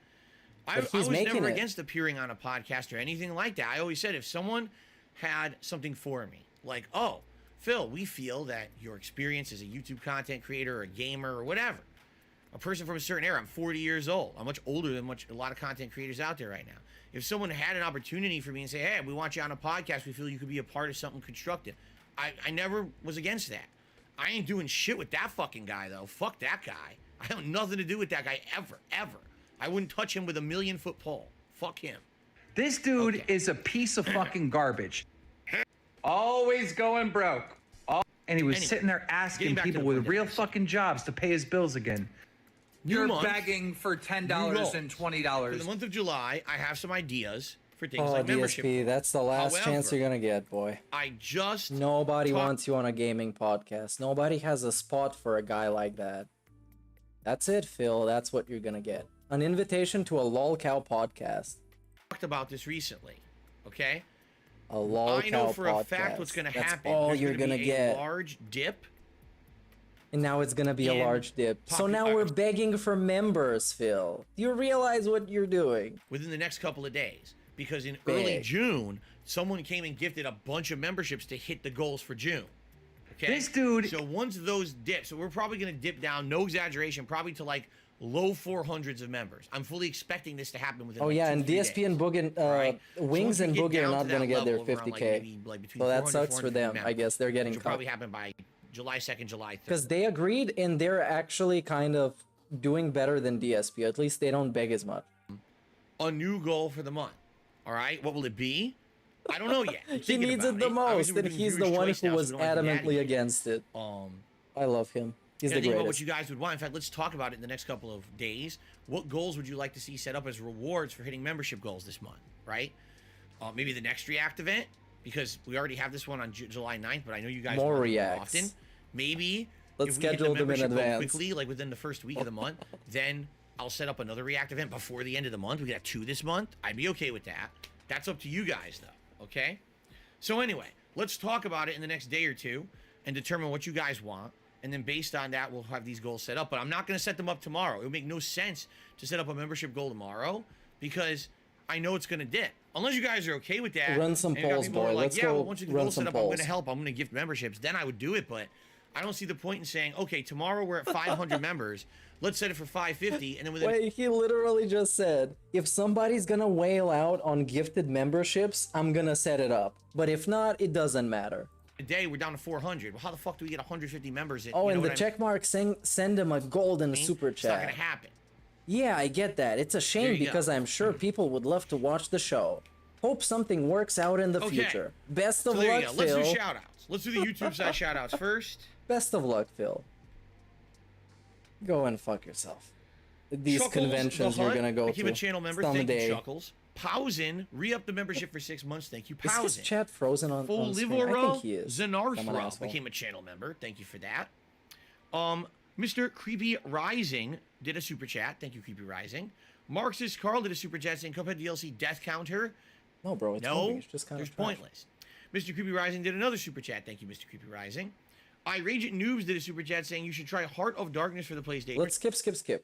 [SPEAKER 1] I was never against appearing on a podcast or anything like that. I always said if someone had something for me, like, oh, Phil, we feel that your experience as a YouTube content creator or a gamer or whatever, a person from a certain era, I'm 40 years old. I'm much older than a lot of content creators out there right now. If someone had an opportunity for me and say, hey, we want you on a podcast, we feel you could be a part of something constructive, I never was against that. I ain't doing shit with that fucking guy, though. Fuck that guy. I have nothing to do with that guy ever. I wouldn't touch him with a 1,000,000-foot pole. Fuck him.
[SPEAKER 2] This dude is a piece of fucking garbage. Always going broke. And he was sitting there asking people with real fucking jobs to pay his bills again. You're begging for $10 and $20.
[SPEAKER 1] For the month of July, I have some ideas for things
[SPEAKER 5] Oh,
[SPEAKER 1] like membership.
[SPEAKER 5] DSP, that's the last chance you're gonna get, boy. Nobody wants you on a gaming podcast. Nobody has a spot for a guy like that. That's it, Phil. That's what you're gonna get. An invitation to a lolcow podcast.
[SPEAKER 1] Talked about this recently, okay?
[SPEAKER 5] A lolcow podcast.
[SPEAKER 1] I know for a fact what's gonna happen.
[SPEAKER 5] That's all
[SPEAKER 1] There's
[SPEAKER 5] you're gonna get.
[SPEAKER 1] A large dip.
[SPEAKER 5] And now it's gonna be a large dip. So now we're begging for members, Phil. Do you realize what you're doing?
[SPEAKER 1] Within the next couple of days. Because in early June, someone came and gifted a bunch of memberships to hit the goals for June. Okay?
[SPEAKER 2] This dude...
[SPEAKER 1] So once those dip, so we're probably gonna dip down, no exaggeration, probably to like low 400s of members. I'm fully expecting this to happen within like 2
[SPEAKER 5] and
[SPEAKER 1] 3
[SPEAKER 5] DSP
[SPEAKER 1] days.
[SPEAKER 5] and Boogie, Wings
[SPEAKER 1] so
[SPEAKER 5] and Boogie are not gonna get their 50K.
[SPEAKER 1] Between
[SPEAKER 5] so that
[SPEAKER 1] 400
[SPEAKER 5] sucks for them. I guess they're getting
[SPEAKER 1] cut. Probably happen by July 2nd, July 3rd.
[SPEAKER 5] Because they agreed, and they're actually kind of doing better than DSP. At least they don't beg as much.
[SPEAKER 1] A new goal for the month. All right, what will it be? I don't know yet.
[SPEAKER 5] He needs it the most, and he's the one who was adamantly against it. I love him. He's the
[SPEAKER 1] think about
[SPEAKER 5] greatest.
[SPEAKER 1] what you guys would want. In fact, let's talk about it in the next couple of days. What goals would you like to see set up as rewards for hitting membership goals this month, right? Maybe the next React event, because we already have this one on July 9th, but I know you guys
[SPEAKER 5] More
[SPEAKER 1] want it
[SPEAKER 5] reacts.
[SPEAKER 1] often. Maybe
[SPEAKER 5] let's
[SPEAKER 1] if we hit
[SPEAKER 5] schedule
[SPEAKER 1] the
[SPEAKER 5] them in
[SPEAKER 1] membership goal
[SPEAKER 5] advance.
[SPEAKER 1] quickly, like within the first week of the month, then I'll set up another React event before the end of the month. We got 2 this month. I'd be okay with that. That's up to you guys, though, okay? So anyway, let's talk about it in the next day or two and determine what you guys want. And then based on that, we'll have these goals set up. But I'm not going to set them up tomorrow. It would make no sense to set up a membership goal tomorrow because I know it's going to dip. Unless you guys are okay with that.
[SPEAKER 5] Run some polls, boy. Let's go
[SPEAKER 1] once you get the
[SPEAKER 5] run
[SPEAKER 1] goal
[SPEAKER 5] some
[SPEAKER 1] set up, I'm
[SPEAKER 5] polls.
[SPEAKER 1] going to help. I'm going to gift memberships. Then I would do it. But I don't see the point in saying, okay, tomorrow we're at 500 members. Let's set it for 550. And then within...
[SPEAKER 5] Wait, he literally just said, if somebody's gonna wail out on gifted memberships, I'm gonna set it up. But if not, it doesn't matter.
[SPEAKER 1] Today we're down to 400. Well, how the fuck do we get 150 members in?
[SPEAKER 5] Oh,
[SPEAKER 1] you know
[SPEAKER 5] and the
[SPEAKER 1] what
[SPEAKER 5] check mark send him a golden super
[SPEAKER 1] It's not
[SPEAKER 5] chat.
[SPEAKER 1] gonna happen.
[SPEAKER 5] Yeah, I get that. It's a shame
[SPEAKER 1] you
[SPEAKER 5] because
[SPEAKER 1] go.
[SPEAKER 5] I'm sure people would love to watch the show. Hope something works out in the
[SPEAKER 1] Okay.
[SPEAKER 5] future. Best of
[SPEAKER 1] So there
[SPEAKER 5] luck,
[SPEAKER 1] you go. Let's
[SPEAKER 5] Phil.
[SPEAKER 1] do shout outs. Let's do the YouTube side shout outs first.
[SPEAKER 5] Best of luck, Phil. Go and fuck yourself. These
[SPEAKER 1] Chuckles,
[SPEAKER 5] conventions
[SPEAKER 1] the
[SPEAKER 5] you're
[SPEAKER 1] Hunt,
[SPEAKER 5] gonna go
[SPEAKER 1] became a
[SPEAKER 5] to
[SPEAKER 1] channel member.
[SPEAKER 5] someday.
[SPEAKER 1] Thank you, Chuckles. Pausin, re-up the membership for 6 months. Thank you,
[SPEAKER 5] Is his
[SPEAKER 1] Pausin.
[SPEAKER 5] chat frozen on screen? I think
[SPEAKER 1] Folivora
[SPEAKER 5] he is. I'm an
[SPEAKER 1] Zanarthra
[SPEAKER 5] asshole.
[SPEAKER 1] became a channel member. Thank you for that. Mr. Creepy Rising did a super chat. Thank you, Creepy Rising. Marxist Carl did a super chat saying, Cuphead DLC death counter.
[SPEAKER 5] No, bro, it's
[SPEAKER 1] No,
[SPEAKER 5] moving. It's just kind
[SPEAKER 1] there's
[SPEAKER 5] of trash.
[SPEAKER 1] pointless. Mr. Creepy Rising did another super chat. Thank you, Mr. Creepy Rising. Iragent Noobs did a super chat saying you should try Heart of Darkness for the PlayStation.
[SPEAKER 5] Let's skip.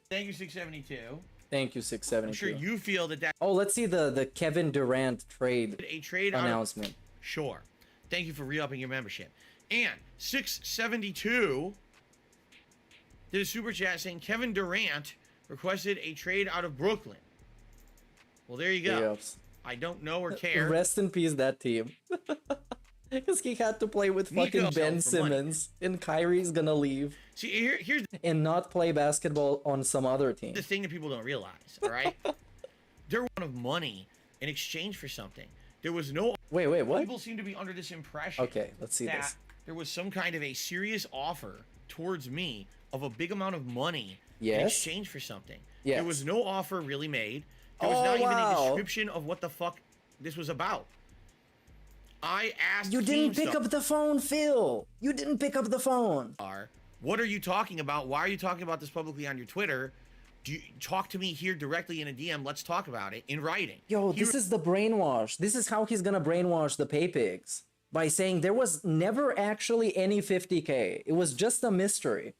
[SPEAKER 1] Thank you, 672.
[SPEAKER 5] Thank you, 672.
[SPEAKER 1] I'm sure you feel that
[SPEAKER 5] Oh, let's see the Kevin Durant trade
[SPEAKER 1] a trade out of-
[SPEAKER 5] announcement.
[SPEAKER 1] Sure. Thank you for re-upping your membership. And 672 did a super chat saying Kevin Durant requested a trade out of Brooklyn. Well, there you go.
[SPEAKER 5] Yes.
[SPEAKER 1] I don't know or care.
[SPEAKER 5] Rest in peace, that team. Because he had to play with fucking
[SPEAKER 1] Nico
[SPEAKER 5] Ben
[SPEAKER 1] sold for money.
[SPEAKER 5] Simmons, and Kyrie's gonna leave
[SPEAKER 1] See, here's
[SPEAKER 5] and not play basketball on some other team.
[SPEAKER 1] the thing that people don't realize, all right? There was of money in exchange for something. There was no...
[SPEAKER 5] Wait, what?
[SPEAKER 1] People seem to be under this impression
[SPEAKER 5] Okay, let's see
[SPEAKER 1] that
[SPEAKER 5] this.
[SPEAKER 1] there was some kind of a serious offer towards me of a big amount of money in
[SPEAKER 5] Yes?
[SPEAKER 1] exchange for something.
[SPEAKER 5] Yes.
[SPEAKER 1] There was no offer really made. There was
[SPEAKER 5] Oh,
[SPEAKER 1] not even a
[SPEAKER 5] wow.
[SPEAKER 1] description of what the fuck this was about. I asked
[SPEAKER 5] You didn't pick
[SPEAKER 1] Keemstar,
[SPEAKER 5] up the phone, Phil. You didn't pick up the phone.
[SPEAKER 1] what are you talking about? Why are you talking about this publicly on your Twitter? Do you talk to me here directly in a DM? Let's talk about it in writing.
[SPEAKER 5] Yo, this is the brainwash. This is how he's gonna brainwash the pay pigs. By saying there was never actually any 50K. It was just a mystery.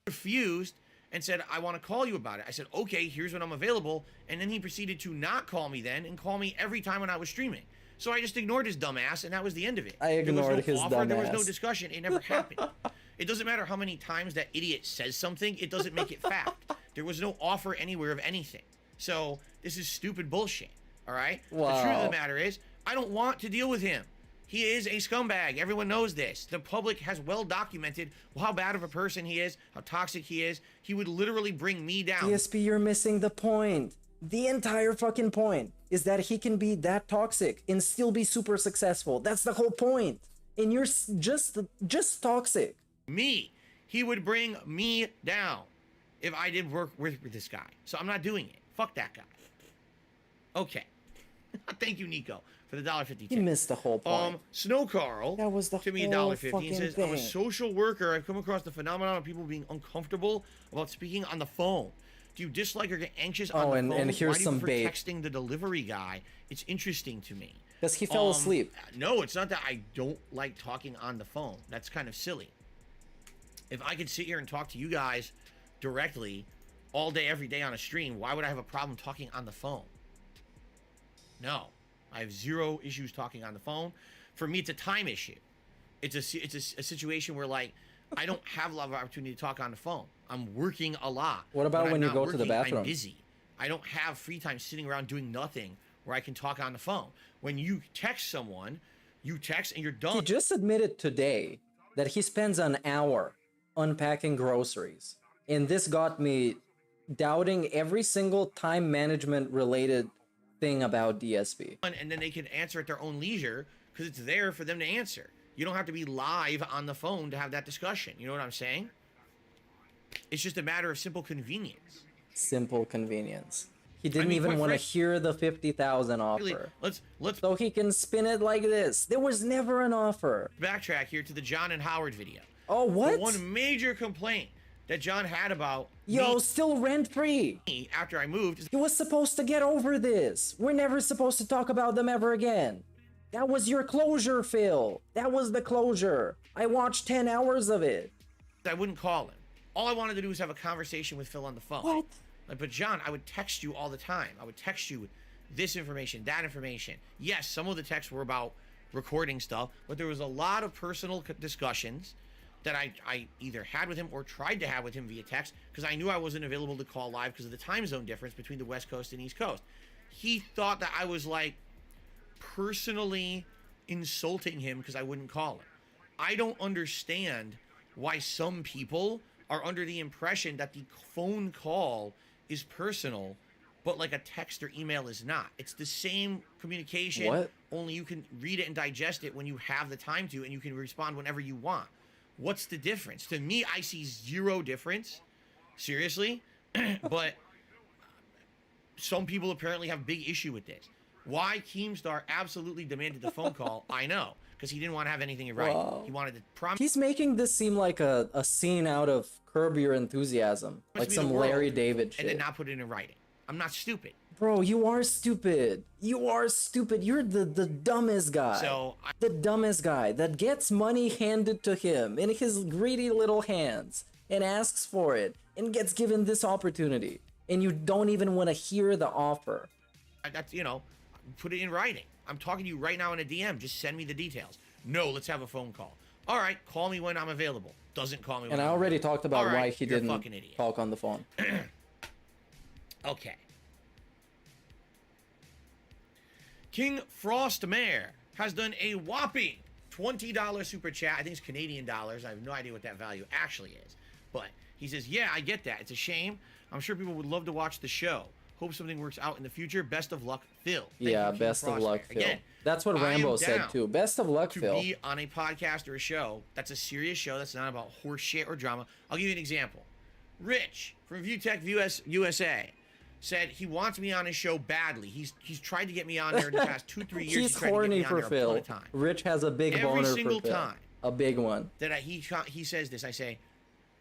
[SPEAKER 1] Refused and said, I want to call you about it. I said, okay, here's when I'm available. And then he proceeded to not call me then and call me every time when I was streaming. So I just ignored his dumbass, and that was the end of it.
[SPEAKER 5] I ignored
[SPEAKER 1] there was no
[SPEAKER 5] his
[SPEAKER 1] offer, There was no
[SPEAKER 5] dumbass.
[SPEAKER 1] discussion. It never happened. It doesn't matter how many times that idiot says something. It doesn't make it fact. There was no offer anywhere of anything. So this is stupid bullshit, all right? The truth of
[SPEAKER 5] Wow.
[SPEAKER 1] the matter is, I don't want to deal with him. He is a scumbag. Everyone knows this. The public has well documented how bad of a person he is, how toxic he is. He would literally bring me down.
[SPEAKER 5] DSP, you're missing the point. The entire fucking point is that he can be that toxic and still be super successful. That's the whole point. And you're just toxic.
[SPEAKER 1] Me. He would bring me down if I did work with this guy. So I'm not doing it. Fuck that guy. Okay. Thank you, Nico, for the $1.50.
[SPEAKER 5] You missed the whole point.
[SPEAKER 1] Snow Carl.
[SPEAKER 5] That was the
[SPEAKER 1] to me
[SPEAKER 5] whole
[SPEAKER 1] $1.50. He
[SPEAKER 5] fucking
[SPEAKER 1] says, I'm a
[SPEAKER 5] thing.
[SPEAKER 1] social worker. I've come across the phenomenon of people being uncomfortable about speaking on the phone. Do you dislike or get anxious on
[SPEAKER 5] Oh,
[SPEAKER 1] the
[SPEAKER 5] and
[SPEAKER 1] phone?
[SPEAKER 5] here's
[SPEAKER 1] Why do you
[SPEAKER 5] some
[SPEAKER 1] prefer
[SPEAKER 5] bait.
[SPEAKER 1] texting the delivery guy? It's interesting to me.
[SPEAKER 5] Because he fell asleep.
[SPEAKER 1] No, it's not that I don't like talking on the phone. That's kind of silly. If I could sit here and talk to you guys directly all day, every day on a stream, why would I have a problem talking on the phone? No, I have zero issues talking on the phone. For me, it's a time issue. It's a situation where, like, I don't have a lot of opportunity to talk on the phone. I'm working a lot.
[SPEAKER 5] What about
[SPEAKER 1] I'm
[SPEAKER 5] when you
[SPEAKER 1] not
[SPEAKER 5] go to the
[SPEAKER 1] working,
[SPEAKER 5] bathroom?
[SPEAKER 1] I'm busy. I don't have free time sitting around doing nothing where I can talk on the phone. When you text someone, you text and you're done.
[SPEAKER 5] He just admitted today that he spends an hour unpacking groceries. And this got me doubting every single time management related thing about DSP.
[SPEAKER 1] And then they can answer at their own leisure because it's there for them to answer. You don't have to be live on the phone to have that discussion. You know what I'm saying? It's just a matter of simple convenience.
[SPEAKER 5] Simple convenience. He didn't
[SPEAKER 1] mean,
[SPEAKER 5] even
[SPEAKER 1] quite
[SPEAKER 5] want to
[SPEAKER 1] frankly,
[SPEAKER 5] hear the 50,000
[SPEAKER 1] Really,
[SPEAKER 5] offer.
[SPEAKER 1] let's
[SPEAKER 5] So he can spin it like this. There was never an offer.
[SPEAKER 1] backtrack here to the John and Howard video.
[SPEAKER 5] Oh, what?
[SPEAKER 1] The one major complaint that John had about
[SPEAKER 5] Yo, still rent free.
[SPEAKER 1] me after I moved is
[SPEAKER 5] He was supposed to get over this. We're never supposed to talk about them ever again. That was your closure, Phil. That was the closure. I watched 10 hours of it.
[SPEAKER 1] I wouldn't call him. All I wanted to do was have a conversation with Phil on the phone.
[SPEAKER 5] What?
[SPEAKER 1] Like, but John, I would text you all the time. I would text you this information, that information. Yes, some of the texts were about recording stuff, but there was a lot of personal discussions that I either had with him or tried to have with him via text because I knew I wasn't available to call live because of the time zone difference between the West Coast and East Coast. He thought that I was like personally insulting him because I wouldn't call him. I don't understand why some people are under the impression that the phone call is personal, but like a text or email is not. It's the same communication.
[SPEAKER 5] What?
[SPEAKER 1] Only you can read it and digest it when you have the time to, and you can respond whenever you want. What's the difference? To me, I see zero difference. Seriously. But some people apparently have big issue with this. Why Keemstar absolutely demanded the phone call, I know. Because he didn't want to have anything in writing.
[SPEAKER 5] Wow.
[SPEAKER 1] He wanted to promise.
[SPEAKER 5] He's making this seem like a scene out of Curb Your Enthusiasm. Like
[SPEAKER 1] me
[SPEAKER 5] some
[SPEAKER 1] the world
[SPEAKER 5] Larry David shit.
[SPEAKER 1] And then not put it in writing. I'm not stupid.
[SPEAKER 5] Bro, you are stupid. You are stupid. You're the dumbest guy.
[SPEAKER 1] So
[SPEAKER 5] the dumbest guy that gets money handed to him in his greedy little hands and asks for it and gets given this opportunity. And you don't even want to hear the offer.
[SPEAKER 1] That's, you know, put it in writing. I'm talking to you right now in a DM. Just send me the details. No, let's have a phone call. All right, call me when I'm available. Doesn't call me when
[SPEAKER 5] And I
[SPEAKER 1] I'm
[SPEAKER 5] already
[SPEAKER 1] available.
[SPEAKER 5] talked about
[SPEAKER 1] All right,
[SPEAKER 5] why he
[SPEAKER 1] you're a
[SPEAKER 5] didn't
[SPEAKER 1] fucking idiot.
[SPEAKER 5] talk on the phone.
[SPEAKER 1] Okay. King Frostmare has done a whopping $20 super chat. I think it's Canadian dollars. I have no idea what that value actually is. But he says, yeah, I get that. It's a shame. I'm sure people would love to watch the show. Hope something works out in the future. Best of luck, Phil. Thank
[SPEAKER 5] Yeah,
[SPEAKER 1] you, King
[SPEAKER 5] best of luck,
[SPEAKER 1] Frostmare.
[SPEAKER 5] Phil.
[SPEAKER 1] Again,
[SPEAKER 5] That's what
[SPEAKER 1] I am
[SPEAKER 5] Rambo said
[SPEAKER 1] down
[SPEAKER 5] too. Best of luck,
[SPEAKER 1] to
[SPEAKER 5] Phil.
[SPEAKER 1] be on a podcast or a show that's a serious show that's not about horse shit or drama. I'll give you an example. Rich from ViewTech USA said he wants me on his show badly. He's tried to get me on there in the past 2-3 years.
[SPEAKER 5] He's
[SPEAKER 1] tried
[SPEAKER 5] horny
[SPEAKER 1] to get me on
[SPEAKER 5] for
[SPEAKER 1] there a ton
[SPEAKER 5] Phil.
[SPEAKER 1] of time.
[SPEAKER 5] Rich has a big
[SPEAKER 1] Every
[SPEAKER 5] boner
[SPEAKER 1] single
[SPEAKER 5] for Phil.
[SPEAKER 1] time
[SPEAKER 5] A big one.
[SPEAKER 1] that he says this, I say,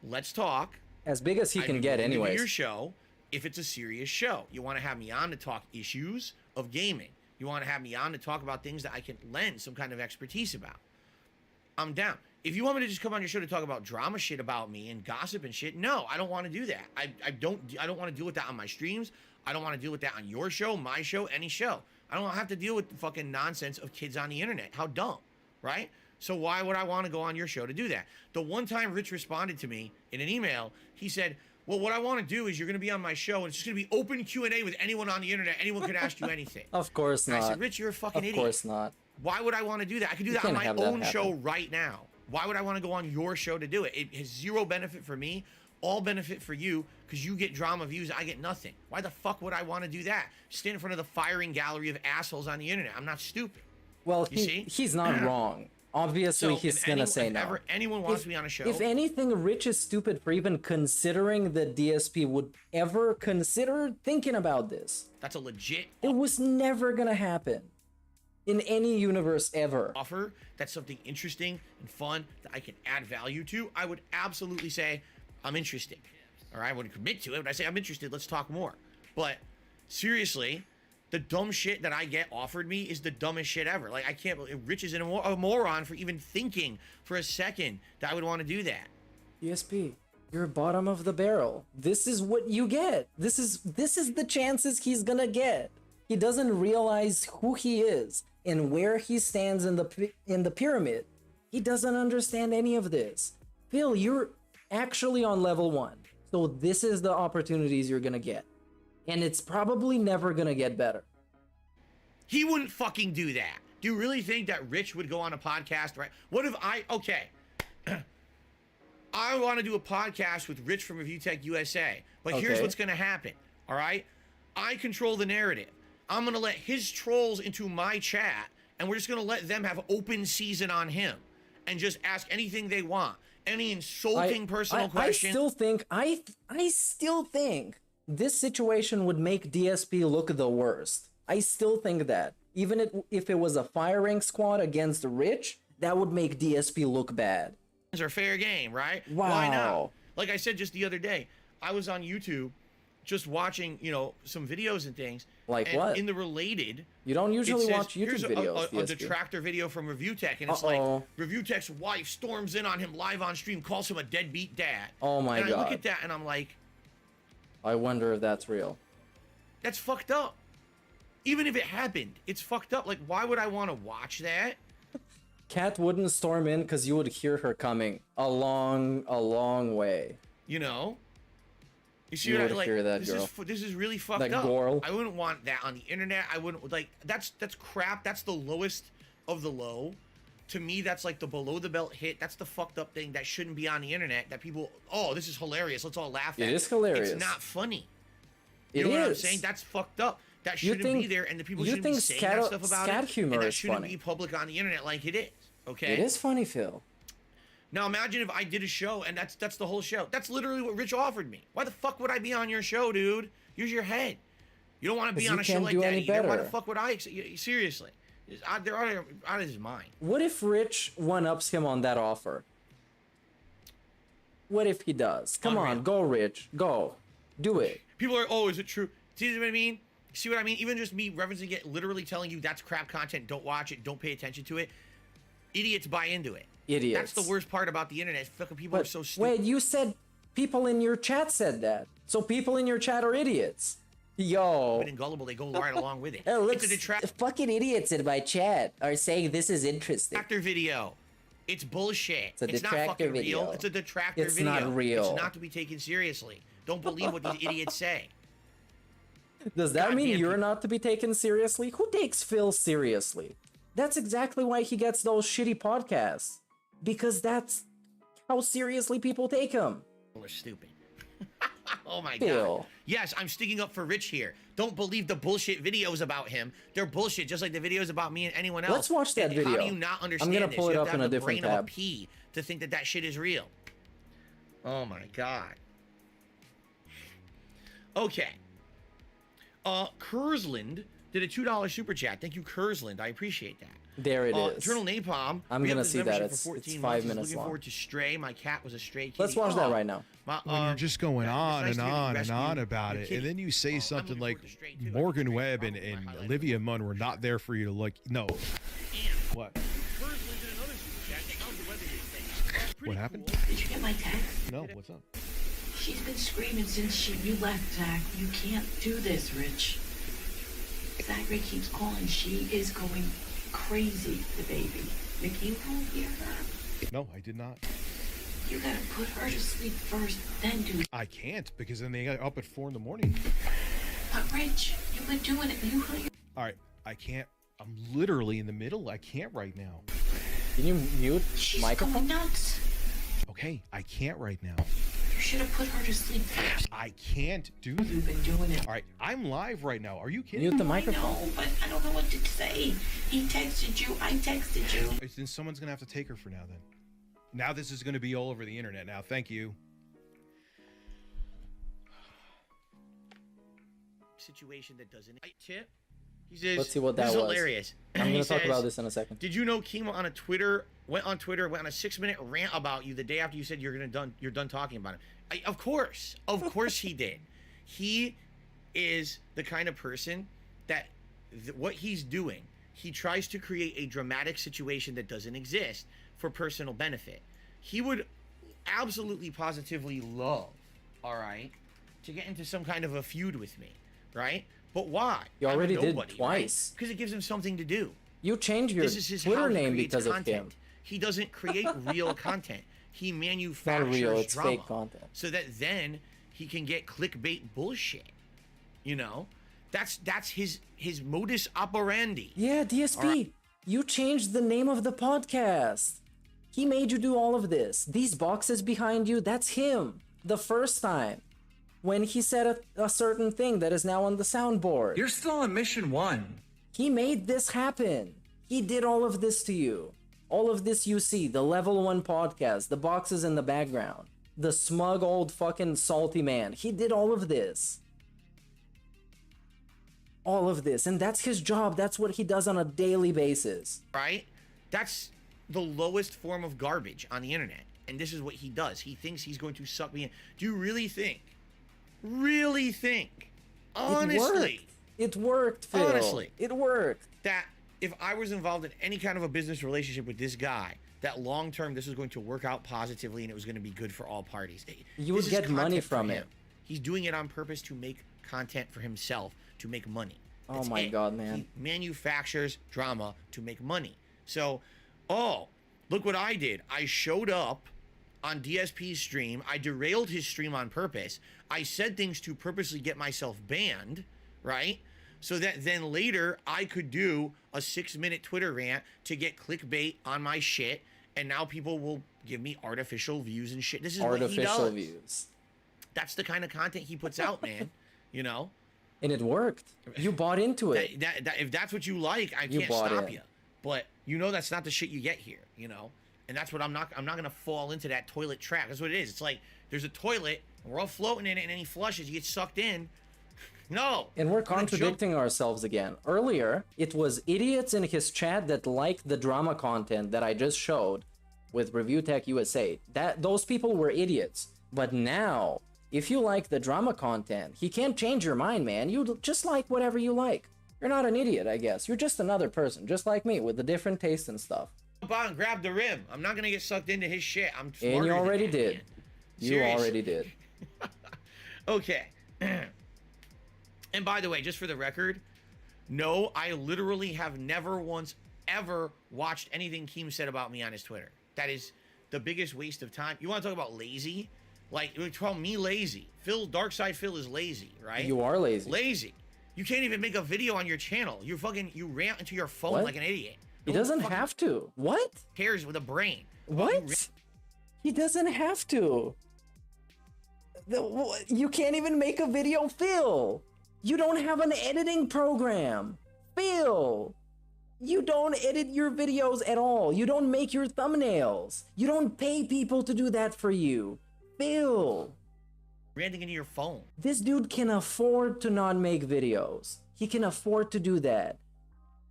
[SPEAKER 1] let's talk.
[SPEAKER 5] As big as he can get, anyways.
[SPEAKER 1] Your show, if it's a serious show, you want to have me on to talk issues of gaming. You want to have me on to talk about things that I can lend some kind of expertise about. I'm down. If you want me to just come on your show to talk about drama shit about me and gossip and shit, no, I don't want to do that. I don't want to deal with that on my streams. I don't want to deal with that on your show, my show, any show. I don't have to deal with the fucking nonsense of kids on the internet. How dumb, right? So why would I want to go on your show to do that? The one time Rich responded to me in an email, he said, well, what I want to do is you're going to be on my show, and it's just going to be open Q&A with anyone on the internet. Anyone could ask you anything.
[SPEAKER 5] Of course
[SPEAKER 1] And
[SPEAKER 5] not.
[SPEAKER 1] I said, Rich, you're a fucking idiot.
[SPEAKER 5] Of course not.
[SPEAKER 1] Why would I want to do that? I could do
[SPEAKER 5] You
[SPEAKER 1] that on
[SPEAKER 5] can't
[SPEAKER 1] my
[SPEAKER 5] have that
[SPEAKER 1] own show
[SPEAKER 5] happen.
[SPEAKER 1] right now. Why would I want to go on your show to do it? It has zero benefit for me, all benefit for you, because you get drama views, I get nothing. Why the fuck would I want to do that? Stand in front of the firing gallery of assholes on the internet. I'm not stupid.
[SPEAKER 5] Well,
[SPEAKER 1] You see?
[SPEAKER 5] he's not wrong. Obviously,
[SPEAKER 1] So
[SPEAKER 5] he's
[SPEAKER 1] if
[SPEAKER 5] gonna say no.
[SPEAKER 1] ever anyone wants me on a show,
[SPEAKER 5] If anything, Rich is stupid for even considering that DSP would ever consider thinking about this.
[SPEAKER 1] that's a legit
[SPEAKER 5] It was never gonna happen in any universe ever.
[SPEAKER 1] offer. That's something interesting and fun that I can add value to. I would absolutely say I'm interested. Or I wouldn't commit to it, but I say I'm interested. Let's talk more. But seriously, the dumb shit that I get offered me is the dumbest shit ever. Like, I can't believe Rich is a moron for even thinking for a second that I would want to do that.
[SPEAKER 5] DSP, you're bottom of the barrel. This is what you get. This is the chances he's gonna get. He doesn't realize who he is and where he stands in the pyramid. He doesn't understand any of this. Phil, you're actually on level 1. So this is the opportunities you're gonna get. And it's probably never gonna get better.
[SPEAKER 1] He wouldn't fucking do that. Do you really think that Rich would go on a podcast, right? What if okay, I want to do a podcast with Rich from ViewTech USA, but here's
[SPEAKER 5] Okay.
[SPEAKER 1] what's going to happen, all right? I control the narrative. I'm going to let his trolls into my chat, and we're just going to let them have open season on him and just ask anything they want. Any insulting personal question.
[SPEAKER 5] I still think this situation would make DSP look the worst. I still think that. Even if it was a firing squad against Rich, that would make DSP look bad.
[SPEAKER 1] Are fair game, right?
[SPEAKER 5] Wow.
[SPEAKER 1] Why not? Like I said just the other day, I was on YouTube just watching, some videos and things.
[SPEAKER 5] Like
[SPEAKER 1] and
[SPEAKER 5] what?
[SPEAKER 1] In the related,
[SPEAKER 5] You don't usually
[SPEAKER 1] it says,
[SPEAKER 5] watch YouTube
[SPEAKER 1] here's
[SPEAKER 5] videos,
[SPEAKER 1] a
[SPEAKER 5] DSP.
[SPEAKER 1] detractor video from ReviewTech, and it's
[SPEAKER 5] Uh-oh.
[SPEAKER 1] like ReviewTech's wife storms in on him live on stream, calls him a deadbeat dad.
[SPEAKER 5] Oh my
[SPEAKER 1] and I look
[SPEAKER 5] God.
[SPEAKER 1] at that and I'm like,
[SPEAKER 5] I wonder if that's real.
[SPEAKER 1] that's fucked up. Even if it happened, it's fucked up. Like, why would I want to watch that?
[SPEAKER 5] Kat wouldn't storm in because you would hear her coming a long way.
[SPEAKER 1] You see
[SPEAKER 5] You
[SPEAKER 1] what I
[SPEAKER 5] would
[SPEAKER 1] like?
[SPEAKER 5] hear that,
[SPEAKER 1] this
[SPEAKER 5] girl.
[SPEAKER 1] This is really fucked
[SPEAKER 5] That
[SPEAKER 1] up.
[SPEAKER 5] girl.
[SPEAKER 1] I wouldn't want that on the internet. I wouldn't like that's crap. That's the lowest of the low. To me, that's like the below the belt hit. That's the fucked up thing that shouldn't be on the internet. That people, oh, this is hilarious. Let's all laugh at.
[SPEAKER 5] It is hilarious.
[SPEAKER 1] It's not funny.
[SPEAKER 5] It
[SPEAKER 1] You know what I'm
[SPEAKER 5] is.
[SPEAKER 1] saying? That's fucked up. That
[SPEAKER 5] You
[SPEAKER 1] shouldn't be
[SPEAKER 5] think-
[SPEAKER 1] there, and the people
[SPEAKER 5] you
[SPEAKER 1] shouldn't be
[SPEAKER 5] think
[SPEAKER 1] saying
[SPEAKER 5] scat-
[SPEAKER 1] that stuff about
[SPEAKER 5] scat
[SPEAKER 1] it.
[SPEAKER 5] humor
[SPEAKER 1] And that
[SPEAKER 5] is
[SPEAKER 1] shouldn't
[SPEAKER 5] funny.
[SPEAKER 1] be public on the internet like it is. Okay.
[SPEAKER 5] It is funny, Phil.
[SPEAKER 1] Now imagine if I did a show and that's the whole show. That's literally what Rich offered me. Why the fuck would I be on your show, dude? Use your head. You don't want to be
[SPEAKER 5] 'Cause
[SPEAKER 1] on
[SPEAKER 5] you
[SPEAKER 1] a show
[SPEAKER 5] can't
[SPEAKER 1] like
[SPEAKER 5] do
[SPEAKER 1] that
[SPEAKER 5] any
[SPEAKER 1] either. Why the
[SPEAKER 5] better.
[SPEAKER 1] fuck would I? Seriously, they're out of his mind.
[SPEAKER 5] What if Rich one-ups him on that offer? What if he does? Come on,
[SPEAKER 1] Unreal.
[SPEAKER 5] go, Rich. Go. Do it.
[SPEAKER 1] People are, oh, is it true? See what I mean? See what I mean? Even just me referencing it, literally telling you that's crap content. Don't watch it. Don't pay attention to it. Idiots buy into it.
[SPEAKER 5] Idiots.
[SPEAKER 1] That's the worst part about the internet. Fucking people are
[SPEAKER 5] But
[SPEAKER 1] so stupid.
[SPEAKER 5] wait, you said people in your chat said that. So people in your chat are idiots. Yo.
[SPEAKER 1] And gullible, they go right along with it.
[SPEAKER 8] Oh, look,
[SPEAKER 1] It's a detractor
[SPEAKER 8] fucking idiots in my chat are saying this is interesting.
[SPEAKER 1] video. It's bullshit.
[SPEAKER 8] It's a
[SPEAKER 1] not
[SPEAKER 8] detractor
[SPEAKER 1] fucking
[SPEAKER 8] video.
[SPEAKER 1] real. It's a detractor
[SPEAKER 5] It's
[SPEAKER 1] video.
[SPEAKER 5] not real.
[SPEAKER 1] It's not to be taken seriously. Don't believe what these idiots say.
[SPEAKER 5] Does that mean
[SPEAKER 1] Goddamn
[SPEAKER 5] you're
[SPEAKER 1] people.
[SPEAKER 5] not to be taken seriously? Who takes Phil seriously? That's exactly why he gets those shitty podcasts. Because that's how seriously people take him.
[SPEAKER 1] People are stupid. Oh my
[SPEAKER 5] Phil.
[SPEAKER 1] god. Yes, I'm sticking up for Rich here. Don't believe the bullshit videos about him. They're bullshit, just like the videos about me and anyone else.
[SPEAKER 5] Let's watch that
[SPEAKER 1] And
[SPEAKER 5] video.
[SPEAKER 1] How do you not understand
[SPEAKER 5] I'm gonna
[SPEAKER 1] this?
[SPEAKER 5] pull it
[SPEAKER 1] You have
[SPEAKER 5] up
[SPEAKER 1] to
[SPEAKER 5] in
[SPEAKER 1] have
[SPEAKER 5] a
[SPEAKER 1] the
[SPEAKER 5] different
[SPEAKER 1] brain of a
[SPEAKER 5] tab.
[SPEAKER 1] pea to think that that shit is real. Oh my god. Okay. Kursland did a $2 super chat. Thank you, Kursland. I appreciate that.
[SPEAKER 5] There it is.
[SPEAKER 1] Eternal Napalm.
[SPEAKER 5] I'm
[SPEAKER 1] we
[SPEAKER 5] gonna
[SPEAKER 1] have this
[SPEAKER 5] see that.
[SPEAKER 1] membership
[SPEAKER 5] It's
[SPEAKER 1] for 14
[SPEAKER 5] 5
[SPEAKER 1] months. He's
[SPEAKER 5] minutes
[SPEAKER 1] looking
[SPEAKER 5] long.
[SPEAKER 1] forward to Stray. My cat was a stray kitty.
[SPEAKER 5] Let's watch that right now.
[SPEAKER 11] When you're just going on
[SPEAKER 1] nice
[SPEAKER 11] and
[SPEAKER 1] to hear you
[SPEAKER 11] on and
[SPEAKER 1] rescue
[SPEAKER 11] on about
[SPEAKER 1] your
[SPEAKER 11] it,
[SPEAKER 1] kitty.
[SPEAKER 11] and then you say
[SPEAKER 1] I'm
[SPEAKER 11] something
[SPEAKER 1] looking
[SPEAKER 11] like
[SPEAKER 1] forward to Stray, too.
[SPEAKER 11] Morgan Webb and Olivia Munn were not there for you to look. No. What?
[SPEAKER 1] Kursland did another super chat. How's the weather these days? Pretty
[SPEAKER 11] What happened?
[SPEAKER 1] cool.
[SPEAKER 12] Did you get my text?
[SPEAKER 11] No. What's up?
[SPEAKER 12] She's been screaming since you left, Zach. You can't do this, Rich. Zachary keeps calling. She is going crazy, the baby. Mickey, you don't hear her.
[SPEAKER 11] No, I did not.
[SPEAKER 12] You gotta put her to sleep first, then do.
[SPEAKER 11] I can't because then they got up at 4 in the morning.
[SPEAKER 12] But Rich, you've been doing it. You
[SPEAKER 11] All right, I can't. I'm literally in the middle. I can't right now.
[SPEAKER 5] Can you mute
[SPEAKER 12] She's
[SPEAKER 5] microphone?
[SPEAKER 12] going nuts.
[SPEAKER 11] Okay, I can't right now.
[SPEAKER 12] You should have put her to sleep first.
[SPEAKER 11] I can't do this.
[SPEAKER 12] You've been doing it.
[SPEAKER 11] All right, I'm live right now. Are you kidding?
[SPEAKER 5] Mute the
[SPEAKER 12] I
[SPEAKER 5] microphone.
[SPEAKER 12] know, but I don't know what to say. He texted you. I texted you.
[SPEAKER 11] Then someone's gonna have to take her for now. Then. Now this is gonna be all over the internet. Now, thank you.
[SPEAKER 1] Situation that doesn't. Tip. He says,
[SPEAKER 5] Let's see what
[SPEAKER 1] this
[SPEAKER 5] that
[SPEAKER 1] is
[SPEAKER 5] was.
[SPEAKER 1] hilarious.
[SPEAKER 5] I'm
[SPEAKER 1] He
[SPEAKER 5] gonna talk
[SPEAKER 1] says,
[SPEAKER 5] about this in a second.
[SPEAKER 1] Did you know Keema went on Twitter, went on a 6-minute rant about you the day after you said you're done talking about him? Of course he did. He is the kind of person that what he's doing, he tries to create a dramatic situation that doesn't exist for personal benefit. He would absolutely positively love, all right, to get into some kind of a feud with me, right? But why?
[SPEAKER 5] You already
[SPEAKER 1] I'm a
[SPEAKER 5] did
[SPEAKER 1] nobody,
[SPEAKER 5] twice.
[SPEAKER 1] Because it gives him something to do.
[SPEAKER 5] You changed your
[SPEAKER 1] This is his
[SPEAKER 5] Twitter
[SPEAKER 1] how he
[SPEAKER 5] name
[SPEAKER 1] creates
[SPEAKER 5] because of
[SPEAKER 1] content.
[SPEAKER 5] him.
[SPEAKER 1] He doesn't create real content. He
[SPEAKER 5] Not
[SPEAKER 1] manufactures
[SPEAKER 5] real, it's
[SPEAKER 1] drama
[SPEAKER 5] fake content.
[SPEAKER 1] so that then he can get clickbait bullshit. You know, that's his modus operandi.
[SPEAKER 5] Yeah, DSP.
[SPEAKER 1] Alright.
[SPEAKER 5] You changed the name of the podcast. He made you do all of this. These boxes behind you, that's him. The first time. When he said a certain thing that is now on the soundboard.
[SPEAKER 2] You're still on mission 1.
[SPEAKER 5] He made this happen. He did all of this to you. All of this you see, the level 1 podcast, the boxes in the background, the smug old fucking salty man. He did all of this. All of this. And that's his job. That's what he does on a daily basis.
[SPEAKER 1] Right? That's the lowest form of garbage on the internet. And this is what he does. He thinks he's going to suck me in. Do you really think, honestly,
[SPEAKER 5] It worked, Phil.
[SPEAKER 1] Honestly.
[SPEAKER 5] It worked.
[SPEAKER 1] that if I was involved in any kind of a business relationship with this guy, that long term this was going to work out positively and it was going to be good for all parties.
[SPEAKER 5] You would
[SPEAKER 1] This is
[SPEAKER 5] get money
[SPEAKER 1] content for
[SPEAKER 5] from
[SPEAKER 1] him.
[SPEAKER 5] it.
[SPEAKER 1] He's doing it on purpose to make content for himself, to make money.
[SPEAKER 5] Oh
[SPEAKER 1] That's
[SPEAKER 5] my
[SPEAKER 1] it.
[SPEAKER 5] God, man.
[SPEAKER 1] He manufactures drama to make money. So, oh, look what I did. I showed up on DSP's stream. I derailed his stream on purpose. I said things to purposely get myself banned, right? So that then later I could do a 6-minute Twitter rant to get clickbait on my shit, and now people will give me artificial views and shit. This is
[SPEAKER 5] Artificial
[SPEAKER 1] what he does.
[SPEAKER 5] views.
[SPEAKER 1] That's the kind of content he puts out, man. You know?
[SPEAKER 5] And it worked. You bought into it.
[SPEAKER 1] If that's what you like, I can't stop you. But you know that's not the shit you get here, you know? And that's what I'm not gonna fall into that toilet trap. That's what it is. It's like there's a toilet, and we're all floating in it, and then he flushes, you get sucked in. No.
[SPEAKER 5] And we're contradicting ourselves again. Earlier, it was idiots in his chat that liked the drama content that I just showed with Review Tech USA. Those people were idiots. But now, if you like the drama content, he can't change your mind, man. You just like whatever you like. You're not an idiot, I guess. You're just another person, just like me, with a different taste and stuff.
[SPEAKER 1] Jump on and grab the rib. I'm not gonna get sucked into his shit. I'm smarter
[SPEAKER 5] And you already
[SPEAKER 1] than that,
[SPEAKER 5] did.
[SPEAKER 1] man.
[SPEAKER 5] You
[SPEAKER 1] Seriously.
[SPEAKER 5] already did.
[SPEAKER 1] Okay. And by the way, just for the record, no, I literally have never once ever watched anything Keem said about me on his Twitter. That is the biggest waste of time. You want to talk about lazy? Like, you call me lazy. Darkside Phil is lazy, right?
[SPEAKER 5] You are lazy.
[SPEAKER 1] Lazy. You can't even make a video on your channel. You rant into your phone
[SPEAKER 5] What?
[SPEAKER 1] like an idiot.
[SPEAKER 5] He doesn't have to. What?
[SPEAKER 1] Cares with a brain.
[SPEAKER 5] What? He doesn't have to. You can't even make a video, Phil. You don't have an editing program. Phil. You don't edit your videos at all. You don't make your thumbnails. You don't pay people to do that for you. Phil.
[SPEAKER 1] Ranting into your phone.
[SPEAKER 5] This dude can afford to not make videos. He can afford to do that.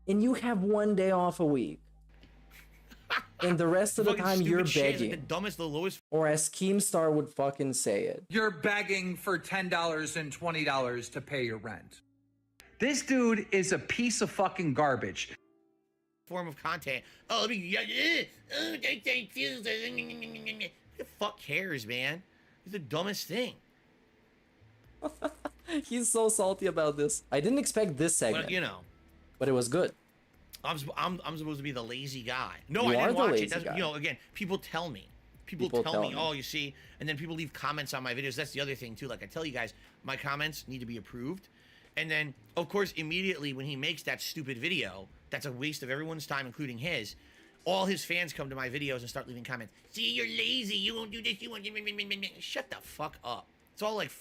[SPEAKER 5] And you have 1 day off a week. And the rest of the time you're begging.
[SPEAKER 1] The dumbest, the lowest.
[SPEAKER 5] Or as Keemstar would fucking say it.
[SPEAKER 2] You're begging for $10 and $20 to pay your rent. This dude is a piece of fucking garbage.
[SPEAKER 1] Form of content. Oh, let me. Who the fuck cares, man? It's the dumbest thing.
[SPEAKER 5] He's so salty about this. I didn't expect this segment.
[SPEAKER 1] But, you know.
[SPEAKER 5] But it was good.
[SPEAKER 1] I'm supposed to be the lazy guy. No,
[SPEAKER 5] You
[SPEAKER 1] I
[SPEAKER 5] are
[SPEAKER 1] didn't
[SPEAKER 5] the
[SPEAKER 1] watch
[SPEAKER 5] lazy
[SPEAKER 1] it. That's,
[SPEAKER 5] guy.
[SPEAKER 1] you know, again, people tell me. People tell me, oh, you see, and then people leave comments on my videos. That's the other thing too. Like I tell you guys, my comments need to be approved. And then, of course, immediately when he makes that stupid video, that's a waste of everyone's time, including his. All his fans come to my videos and start leaving comments. See, you're lazy. You won't do this. You won't. Shut the fuck up. It's all like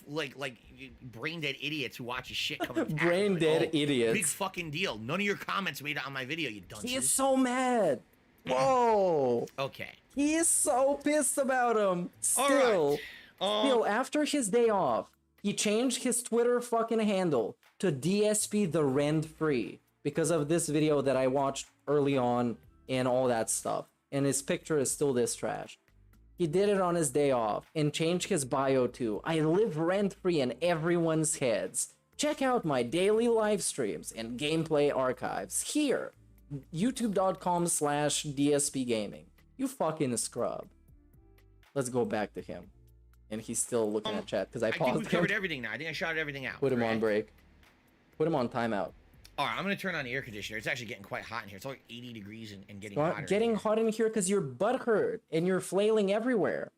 [SPEAKER 1] brain dead idiots who watch his shit come.
[SPEAKER 5] Brain dead idiots.
[SPEAKER 1] Big fucking deal. None of your comments made it on my video, you dunces.
[SPEAKER 5] He is so mad. Whoa.
[SPEAKER 1] Okay.
[SPEAKER 5] He is so pissed about him. Still. Still, after his day off, he changed his Twitter fucking handle to DSP the Rent Free because of this video that I watched early on and all that stuff. And his picture is still this trash. He did it on his day off and changed his bio to, I live rent-free in everyone's heads. Check out my daily live streams and gameplay archives here. youtube.com/dspgaming. You fucking scrub. Let's go back to him. And he's still looking at chat because I paused
[SPEAKER 1] think we've covered
[SPEAKER 5] him.
[SPEAKER 1] everything now. I think I shouted everything out.
[SPEAKER 5] Put him
[SPEAKER 1] right?
[SPEAKER 5] on break. Put him on timeout.
[SPEAKER 1] All right, I'm going to turn on the air conditioner. It's actually getting quite hot in here. It's like 80 degrees and getting hotter.
[SPEAKER 5] Getting hot in here because your butt hurt and you're flailing everywhere.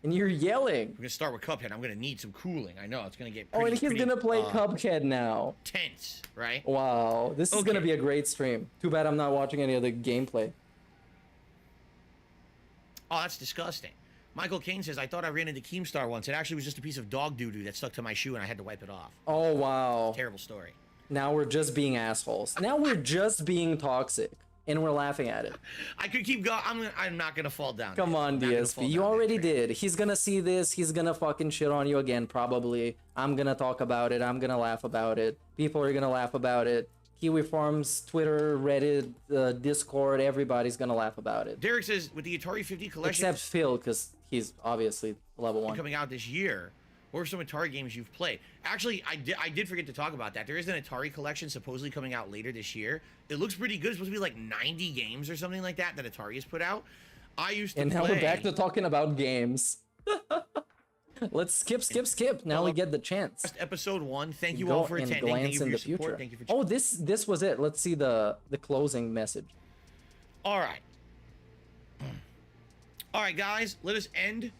[SPEAKER 5] And you're yelling.
[SPEAKER 1] We're going to start with Cuphead. I'm going to need some cooling. I know. It's going to get
[SPEAKER 5] Oh, and he's going to play Cuphead now.
[SPEAKER 1] Tense, right?
[SPEAKER 5] Wow. This is going to be a great stream. Too bad I'm not watching any of the gameplay.
[SPEAKER 1] Oh, that's disgusting. Michael Kane says, I thought I ran into Keemstar once. It actually was just a piece of dog doo-doo that stuck to my shoe and I had to wipe it off.
[SPEAKER 5] Oh, wow.
[SPEAKER 1] Terrible story.
[SPEAKER 5] Now we're just being assholes. Now we're just being toxic. And we're laughing at it.
[SPEAKER 1] I could keep going. I'm not going to fall down.
[SPEAKER 5] Come on, DSP. You already did. He's going to see this. He's going to fucking shit on you again, probably. I'm going to talk about it. I'm going to laugh about it. People are going to laugh about it. Kiwi Farms, Twitter, Reddit, Discord, everybody's going to laugh about it.
[SPEAKER 1] Derek says, with the Atari 50 collection...
[SPEAKER 5] Except Phil, because he's obviously level 1.
[SPEAKER 1] ...coming out this year, what are some Atari games you've played? Actually, I did forget to talk about that. There is an Atari collection supposedly coming out later this year. It looks pretty good. It's supposed to be like 90 games or something like that Atari has put out. I used to
[SPEAKER 5] And now
[SPEAKER 1] play...
[SPEAKER 5] we're back to talking about games. Let's skip. Now we get the chance.
[SPEAKER 1] Episode 1. Thank you all for attending. Thank you for your support. Thank you for...
[SPEAKER 5] Oh, this was it. Let's see the closing message.
[SPEAKER 1] All right. All right, guys. Let us end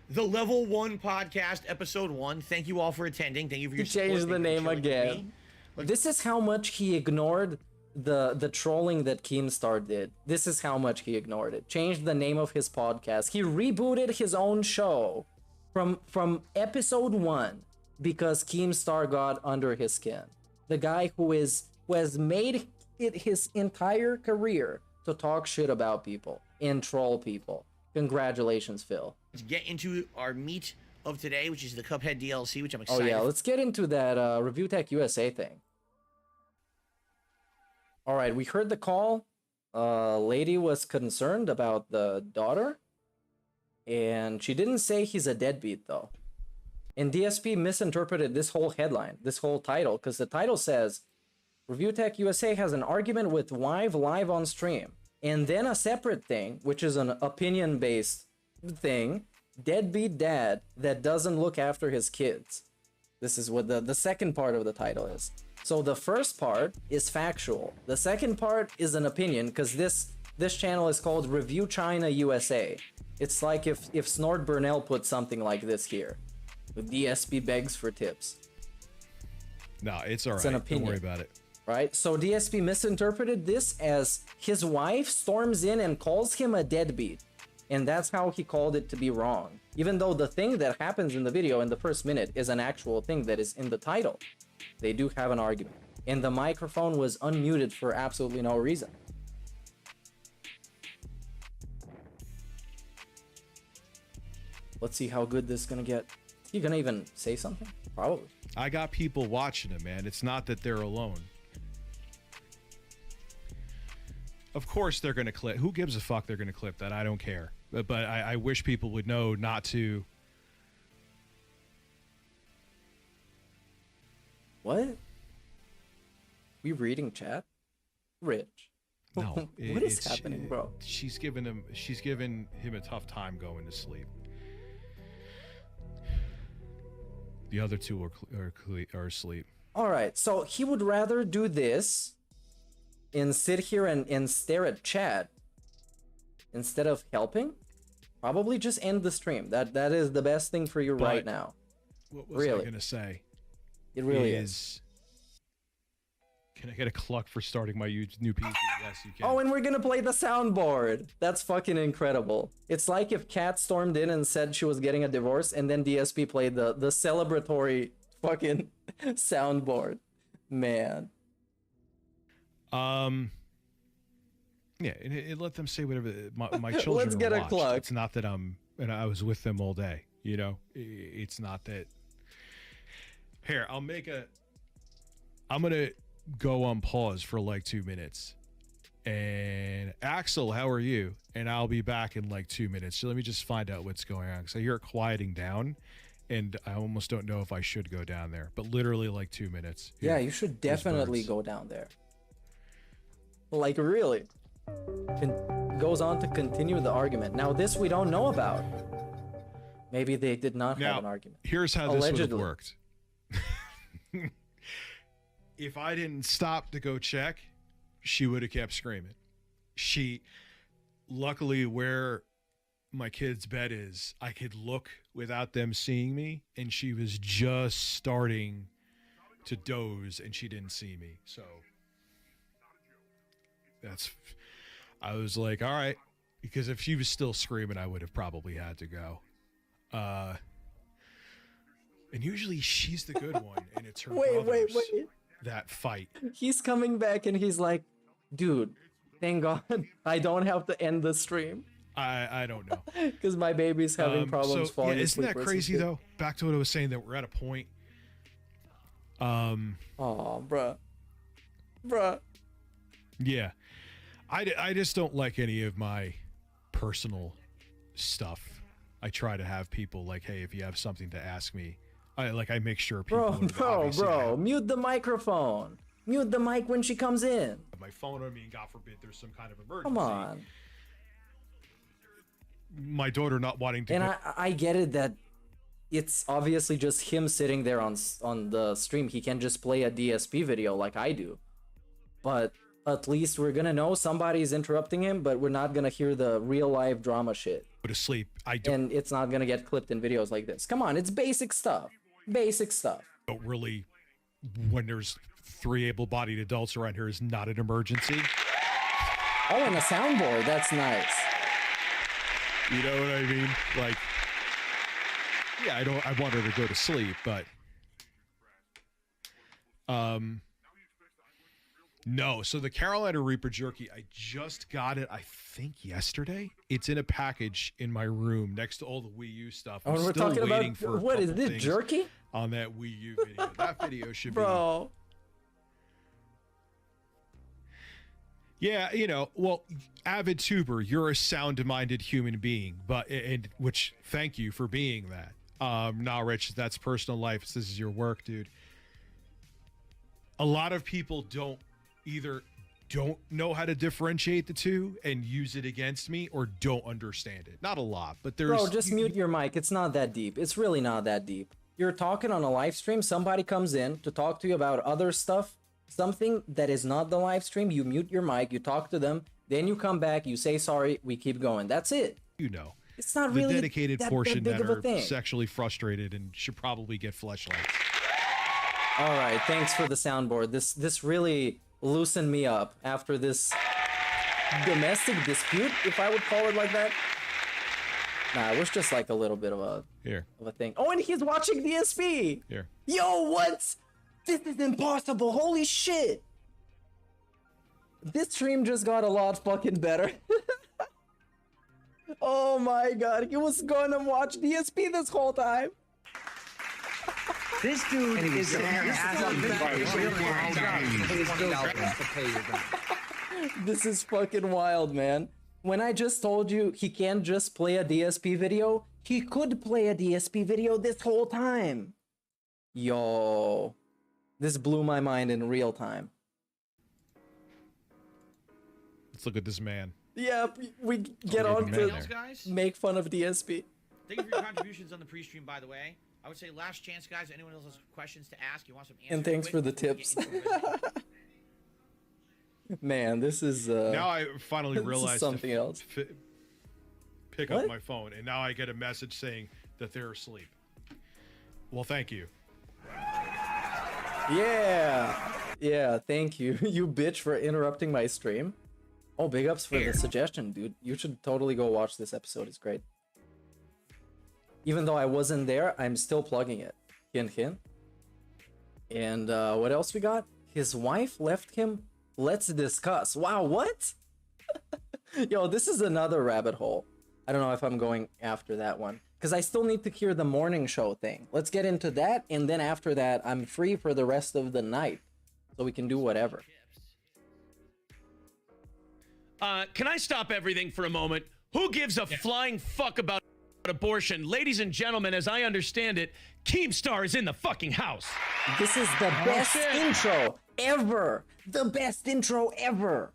[SPEAKER 1] the Level 1 podcast, episode 1. Thank you all for attending. Thank you for your support.
[SPEAKER 5] Changed the name again. This is how much he ignored the trolling that Keemstar did. This is how much he ignored it. Changed the name of his podcast. He rebooted his own show from episode 1 because Keemstar got under his skin. The guy who has made it his entire career to talk shit about people and troll people. Congratulations, Phil.
[SPEAKER 1] Let's get into our meat of today, which is the Cuphead DLC, which I'm excited.
[SPEAKER 5] Oh yeah, let's get into that Review Tech USA thing. All right, we heard the call. Lady was concerned about the daughter, and she didn't say he's a deadbeat though. And DSP misinterpreted this whole headline, this whole title, because the title says Review Tech USA has an argument with wife live on stream, and then a separate thing, which is an opinion-based thing, deadbeat dad that doesn't look after his kids. This is what the second part of the title is. So the first part is factual. The second part is an opinion, because this channel is called Review China USA. It's like if Snort Burnell put something like this here. The DSP begs for tips.
[SPEAKER 11] No, it's all right.
[SPEAKER 5] It's an opinion.
[SPEAKER 11] Don't worry about it.
[SPEAKER 5] Right? So DSP misinterpreted this as his wife storms in and calls him a deadbeat. And that's how he called it to be wrong. Even though the thing that happens in the video in the first minute is an actual thing that is in the title. They do have an argument. And the microphone was unmuted for absolutely no reason. Let's see how good this is gonna get. Is he gonna even say something? Probably.
[SPEAKER 11] I got people watching him, man. It's not that they're alone. Of course they're gonna clip. Who gives a fuck they're gonna clip that? I don't care. But I wish people would know not to.
[SPEAKER 5] What? We reading chat? Rich.
[SPEAKER 11] No.
[SPEAKER 5] What is happening, bro?
[SPEAKER 11] She's giving him a tough time going to sleep. The other two are asleep.
[SPEAKER 5] All right, so he would rather do this and sit here and stare at chat instead of helping. Probably just end the stream. That is the best thing for you right now.
[SPEAKER 11] What was I gonna say?
[SPEAKER 5] It really is.
[SPEAKER 11] Can I get a cluck for starting my new PC? Yes, you can.
[SPEAKER 5] Oh, and we're gonna play the soundboard. That's fucking incredible. It's like if Kat stormed in and said she was getting a divorce, and then DSP played the celebratory fucking soundboard. Man.
[SPEAKER 11] Yeah, it let them say whatever my children.
[SPEAKER 5] Let's get a cluck.
[SPEAKER 11] It's not that I was with them all day. You know, it's not that. Here, I'm gonna go on pause for like 2 minutes. And Axel, how are you? And I'll be back in like 2 minutes. So let me just find out what's going on, because I hear it quieting down, and I almost don't know if I should go down there. But literally like 2 minutes.
[SPEAKER 5] Yeah, you should definitely go down there. Like really. Goes on to continue the argument. Now this we don't know about. Maybe they did not have an argument.
[SPEAKER 11] Here's how this would have worked. If I didn't stop to go check, she would have kept screaming. Luckily where my kid's bed is, I could look without them seeing me, and she was just starting to doze and she didn't see me. So I was like, all right, because if she was still screaming, I would have probably had to go. And usually she's the good one, and it's her brothers that fight.
[SPEAKER 5] He's coming back and he's like, dude, thank God I don't have to end the stream.
[SPEAKER 11] I don't know.
[SPEAKER 5] Because my baby's having problems falling
[SPEAKER 11] isn't
[SPEAKER 5] asleep.
[SPEAKER 11] that crazy though? Back to what I was saying, that we're at a point.
[SPEAKER 5] Oh, bruh.
[SPEAKER 11] Yeah. I just don't like any of my personal stuff. I try to have people like, hey, if you have something to ask me, I make sure people.
[SPEAKER 5] Bro, mute the microphone. Mute the mic when she comes in.
[SPEAKER 11] My phone on me, and God forbid there's some kind of emergency.
[SPEAKER 5] Come on.
[SPEAKER 11] My daughter not wanting to.
[SPEAKER 5] And I get it that it's obviously just him sitting there on the stream. He can just play a DSP video like I do. But at least we're gonna know somebody's interrupting him, but we're not gonna hear the real life drama shit.
[SPEAKER 11] Go to sleep.
[SPEAKER 5] And it's not gonna get clipped in videos like this. Come on, it's basic stuff. Basic stuff.
[SPEAKER 11] Don't really, when there's 3 able-bodied adults around here is not an emergency.
[SPEAKER 5] Oh, and a soundboard. That's nice.
[SPEAKER 11] You know what I mean? Like, yeah, I want her to go to sleep, but no. So the Carolina Reaper jerky, I just got it, I think yesterday. It's in a package in my room next to all the Wii U stuff. I'm
[SPEAKER 5] we're
[SPEAKER 11] still
[SPEAKER 5] talking
[SPEAKER 11] waiting
[SPEAKER 5] about
[SPEAKER 11] for
[SPEAKER 5] what is this, jerky?
[SPEAKER 11] On that Wii U video. That video should
[SPEAKER 5] Bro.
[SPEAKER 11] be. Yeah, you know, well, avid tuber, you're a sound-minded human being, which thank you for being that. Nah, Rich, that's personal life. This is your work, dude. A lot of people don't know how to differentiate the two and use it against me, or don't understand it. Not a lot, but there's...
[SPEAKER 5] Bro, just mute your mic. It's not that deep. It's really not that deep. You're talking on a live stream. Somebody comes in to talk to you about other stuff. Something that is not the live stream. You mute your mic. You talk to them. Then you come back. You say sorry. We keep going. That's it.
[SPEAKER 11] You know.
[SPEAKER 5] It's not
[SPEAKER 11] the
[SPEAKER 5] really
[SPEAKER 11] dedicated
[SPEAKER 5] that
[SPEAKER 11] portion
[SPEAKER 5] big
[SPEAKER 11] that
[SPEAKER 5] of a
[SPEAKER 11] are
[SPEAKER 5] thing.
[SPEAKER 11] sexually frustrated and should probably get fleshlights.
[SPEAKER 5] All right. Thanks for the soundboard. This really loosened me up after this domestic dispute, if I would call it like that. Nah, it was just like a little bit of a thing. Oh, and he's watching DSP.
[SPEAKER 11] Here.
[SPEAKER 5] Yo, what? This is impossible. Holy shit. This stream just got a lot fucking better. Oh my god, he was gonna watch DSP this whole time.
[SPEAKER 2] This dude is
[SPEAKER 5] This is fucking wild, man. When I just told you he can't just play a DSP video, he could play a DSP video this whole time. Yo, this blew my mind in real time.
[SPEAKER 11] Let's look at this man.
[SPEAKER 5] Yeah, we get on to
[SPEAKER 1] guys?
[SPEAKER 5] make fun of DSP.
[SPEAKER 1] Thank you for your contributions on the pre-stream, by the way. I would say last chance, guys. Anyone else has questions to ask? You want some answers?
[SPEAKER 5] And thanks for the tips. Man, this is
[SPEAKER 11] now I finally
[SPEAKER 5] this is
[SPEAKER 11] realized
[SPEAKER 5] something else.
[SPEAKER 11] Pick up my phone, and now I get a message saying that they're asleep. Well, thank you.
[SPEAKER 5] Yeah, thank you. You bitch for interrupting my stream. Oh, big ups for the suggestion, dude. You should totally go watch this episode. It's great. Even though I wasn't there, I'm still plugging it. Hint, hint. And what else we got? His wife left him. Let's discuss. Wow, what? Yo, this is another rabbit hole. I don't know if I'm going after that one, because I still need to hear the morning show thing. Let's get into that, and then after that, I'm free for the rest of the night, so we can do whatever.
[SPEAKER 13] Can I stop everything for a moment? Who gives a flying fuck about abortion? Ladies and gentlemen, as I understand it, Keemstar is in the fucking house.
[SPEAKER 5] This is the best intro ever. The best intro ever.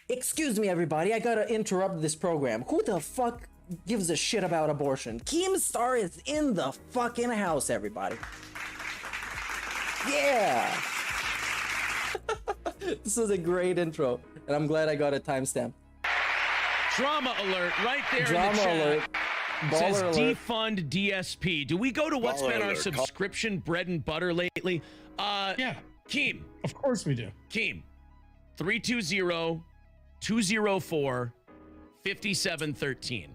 [SPEAKER 5] Excuse me, everybody. I gotta interrupt this program. Who the fuck gives a shit about abortion? Keemstar is in the fucking house, everybody. Yeah. This is a great intro, and I'm glad I got a timestamp.
[SPEAKER 13] Drama alert right there
[SPEAKER 5] Drama
[SPEAKER 13] in the chat.
[SPEAKER 5] alert. Baller
[SPEAKER 13] Says
[SPEAKER 5] alert.
[SPEAKER 13] defund DSP. Do we go to what's
[SPEAKER 14] Baller
[SPEAKER 13] been our
[SPEAKER 14] alert.
[SPEAKER 13] subscription bread and butter lately?
[SPEAKER 14] Yeah.
[SPEAKER 13] Keem.
[SPEAKER 14] Of course we do.
[SPEAKER 13] Keem. 320-204-5713.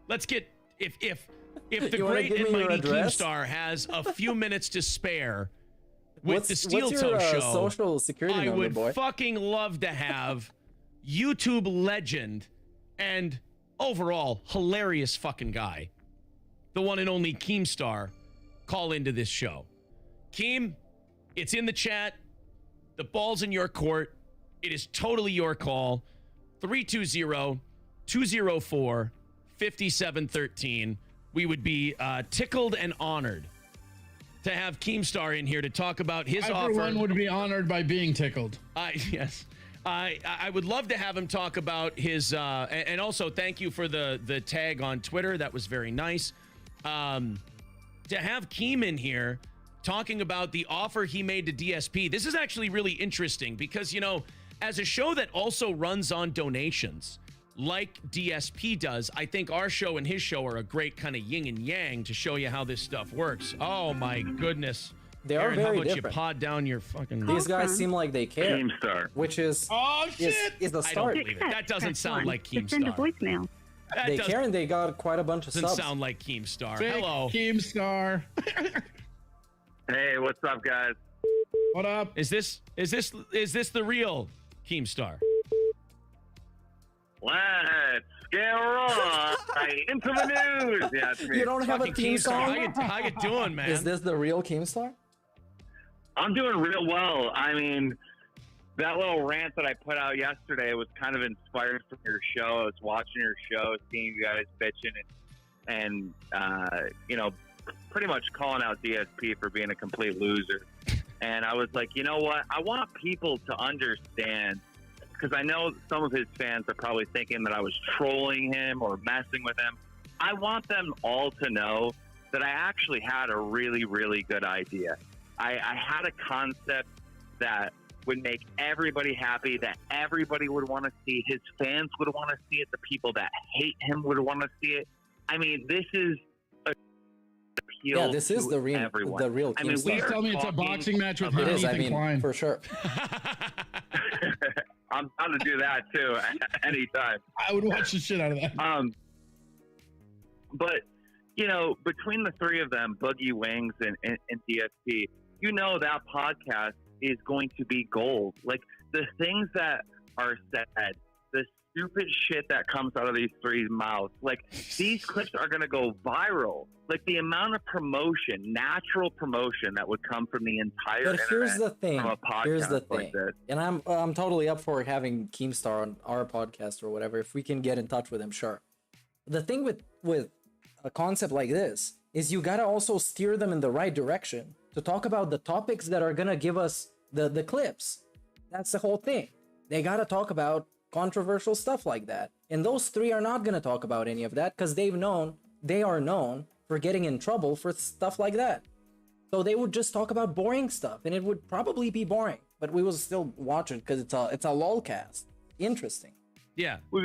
[SPEAKER 13] Let's get if the
[SPEAKER 5] You wanna
[SPEAKER 13] great
[SPEAKER 5] give
[SPEAKER 13] and
[SPEAKER 5] me your
[SPEAKER 13] mighty
[SPEAKER 5] address?
[SPEAKER 13] Keemstar has a few minutes to spare with the Steel
[SPEAKER 5] what's
[SPEAKER 13] Toe
[SPEAKER 5] your,
[SPEAKER 13] show,
[SPEAKER 5] social security
[SPEAKER 13] I
[SPEAKER 5] number,
[SPEAKER 13] would
[SPEAKER 5] boy?
[SPEAKER 13] fucking love to have YouTube legend and overall hilarious fucking guy, the one and only Keemstar, call into this show. Keem, it's in the chat. The ball's in your court. It is totally your call. 320-204-5713. We would be tickled and honored to have Keemstar in here to talk about his offer.
[SPEAKER 14] Everyone would be honored by being tickled.
[SPEAKER 13] Yes. I would love to have him talk about his and also thank you for the tag on Twitter. That was very nice. To have Keem in here talking about the offer he made to DSP. This is actually really interesting because, you know, as a show that also runs on donations like DSP does, I think our show and his show are a great kind of yin and yang to show you how this stuff works. Oh my goodness.
[SPEAKER 5] They are
[SPEAKER 13] Aaron, how
[SPEAKER 5] very
[SPEAKER 13] about
[SPEAKER 5] different.
[SPEAKER 13] you pod down your fucking...
[SPEAKER 5] These guys seem like they care.
[SPEAKER 15] Keemstar.
[SPEAKER 5] Which is...
[SPEAKER 14] Oh, shit!
[SPEAKER 5] Is the
[SPEAKER 13] I
[SPEAKER 5] start.
[SPEAKER 13] don't believe it. That doesn't sound like
[SPEAKER 16] To send a
[SPEAKER 13] Keemstar.
[SPEAKER 16] voicemail.
[SPEAKER 13] That
[SPEAKER 5] They care and they got quite a bunch of
[SPEAKER 13] doesn't
[SPEAKER 5] subs.
[SPEAKER 13] sound like Keemstar.
[SPEAKER 14] Fake
[SPEAKER 13] Hello.
[SPEAKER 14] Keemstar.
[SPEAKER 15] Hey, what's up, guys?
[SPEAKER 14] What up?
[SPEAKER 13] Is this the real Keemstar?
[SPEAKER 15] Let's get right into the news. Yeah, it's me.
[SPEAKER 5] You don't have a
[SPEAKER 13] Fucking
[SPEAKER 5] theme song?
[SPEAKER 13] How you doing, man?
[SPEAKER 5] Is this the real Keemstar?
[SPEAKER 15] I'm doing real well. I mean, that little rant that I put out yesterday was kind of inspired from your show. I was watching your show, seeing you guys bitching and you know, pretty much calling out DSP for being a complete loser. And I was like, you know what? I want people to understand, because I know some of his fans are probably thinking that I was trolling him or messing with him. I want them all to know that I actually had a really, really good idea. I had a concept that would make everybody happy, that everybody would want to see. His fans would want to see it. The people that hate him would want to see it. I mean, this is a appeal.
[SPEAKER 5] Yeah, this is
[SPEAKER 15] to
[SPEAKER 5] the real,
[SPEAKER 15] everyone.
[SPEAKER 5] the real
[SPEAKER 15] I mean,
[SPEAKER 5] Keemstar.
[SPEAKER 15] we are
[SPEAKER 14] Tell me it's a
[SPEAKER 15] talking
[SPEAKER 14] boxing match with
[SPEAKER 15] about-
[SPEAKER 14] him
[SPEAKER 5] It
[SPEAKER 14] and
[SPEAKER 5] is, I
[SPEAKER 14] Ethan
[SPEAKER 5] mean,
[SPEAKER 14] Klein.
[SPEAKER 5] for sure.
[SPEAKER 15] I'm down to do that too, anytime.
[SPEAKER 14] I would watch the shit out of that.
[SPEAKER 15] But you know, between the three of them, Boogie, Wings, and DSP, you know that podcast is going to be gold. Like the things that are said, the stupid shit that comes out of these three's mouths, like these clips are going to go viral. Like the amount of promotion, natural promotion that would come from the entire
[SPEAKER 5] But here's
[SPEAKER 15] internet
[SPEAKER 5] the thing.
[SPEAKER 15] from a podcast
[SPEAKER 5] Here's the
[SPEAKER 15] like
[SPEAKER 5] thing.
[SPEAKER 15] this.
[SPEAKER 5] And I'm totally up for having Keemstar on our podcast or whatever. If we can get in touch with him, sure. The thing with a concept like this is you gotta also steer them in the right direction to talk about the topics that are gonna give us the clips. That's the whole thing. They gotta talk about controversial stuff like that. And those three are not gonna talk about any of that because they are known for getting in trouble for stuff like that. So they would just talk about boring stuff, and it would probably be boring, but we will still watch it because it's a lolcast. Interesting.
[SPEAKER 13] Yeah,
[SPEAKER 15] would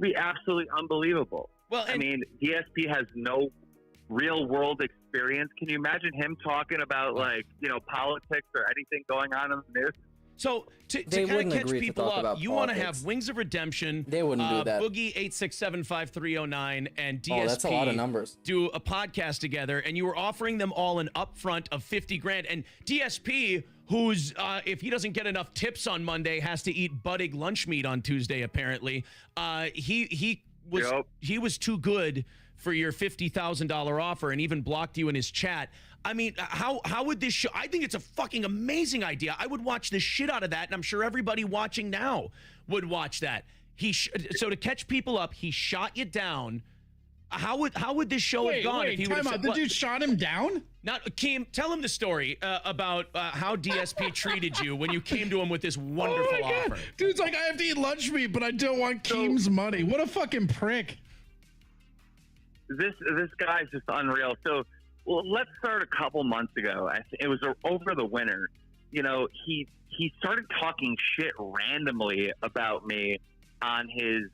[SPEAKER 15] be absolutely unbelievable.
[SPEAKER 13] Well,
[SPEAKER 15] I mean, DSP has no real world experience. Can you imagine him talking about like, you know, politics or anything going on in the news?
[SPEAKER 13] So to kind of catch people up, you want to have Wings of Redemption.
[SPEAKER 5] They wouldn't do that.
[SPEAKER 13] Boogie 8675309 and DSP.
[SPEAKER 5] Oh, that's a lot of numbers.
[SPEAKER 13] Do a podcast together, and you were offering them all an upfront of $50,000. And DSP, who's if he doesn't get enough tips on Monday, has to eat buttig lunch meat on Tuesday. Apparently, he was too good for your $50,000 offer, and even blocked you in his chat. I mean, how would this show? I think it's a fucking amazing idea. I would watch the shit out of that, and I'm sure everybody watching now would watch that. So to catch people up, he shot you down. How would this show have gone if he would have
[SPEAKER 14] out. The dude shot him down?
[SPEAKER 13] Not Keem, tell him the story about how DSP treated you when you came to him with this wonderful offer.
[SPEAKER 14] Dude's like, I have to eat lunch meat, but I don't want Keem's money. What a fucking prick.
[SPEAKER 15] This guy's just unreal. So, well, let's start a couple months ago. It was over the winter. You know, he started talking shit randomly about me on his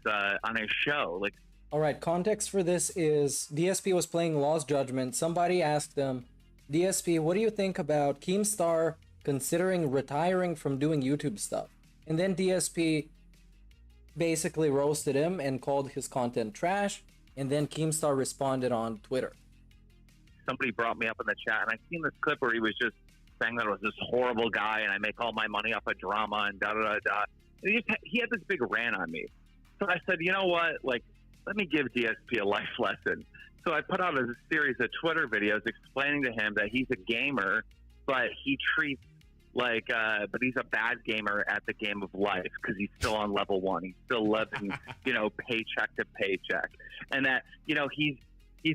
[SPEAKER 15] show. Like,
[SPEAKER 5] all right, context for this is DSP was playing Lost Judgment. Somebody asked him, DSP, what do you think about Keemstar considering retiring from doing YouTube stuff? And then DSP basically roasted him and called his content trash. And then Keemstar responded on Twitter.
[SPEAKER 15] Somebody brought me up in the chat, and I seen this clip where he was just saying that I was this horrible guy, and I make all my money off of drama, and da-da-da-da. And he had this big rant on me. So I said, you know what? Like, let me give DSP a life lesson. So I put out a series of Twitter videos explaining to him that he's a gamer, but he treats like, but he's a bad gamer at the game of life because he's still on level 1. He's still living, you know, paycheck to paycheck. And that, you know, he's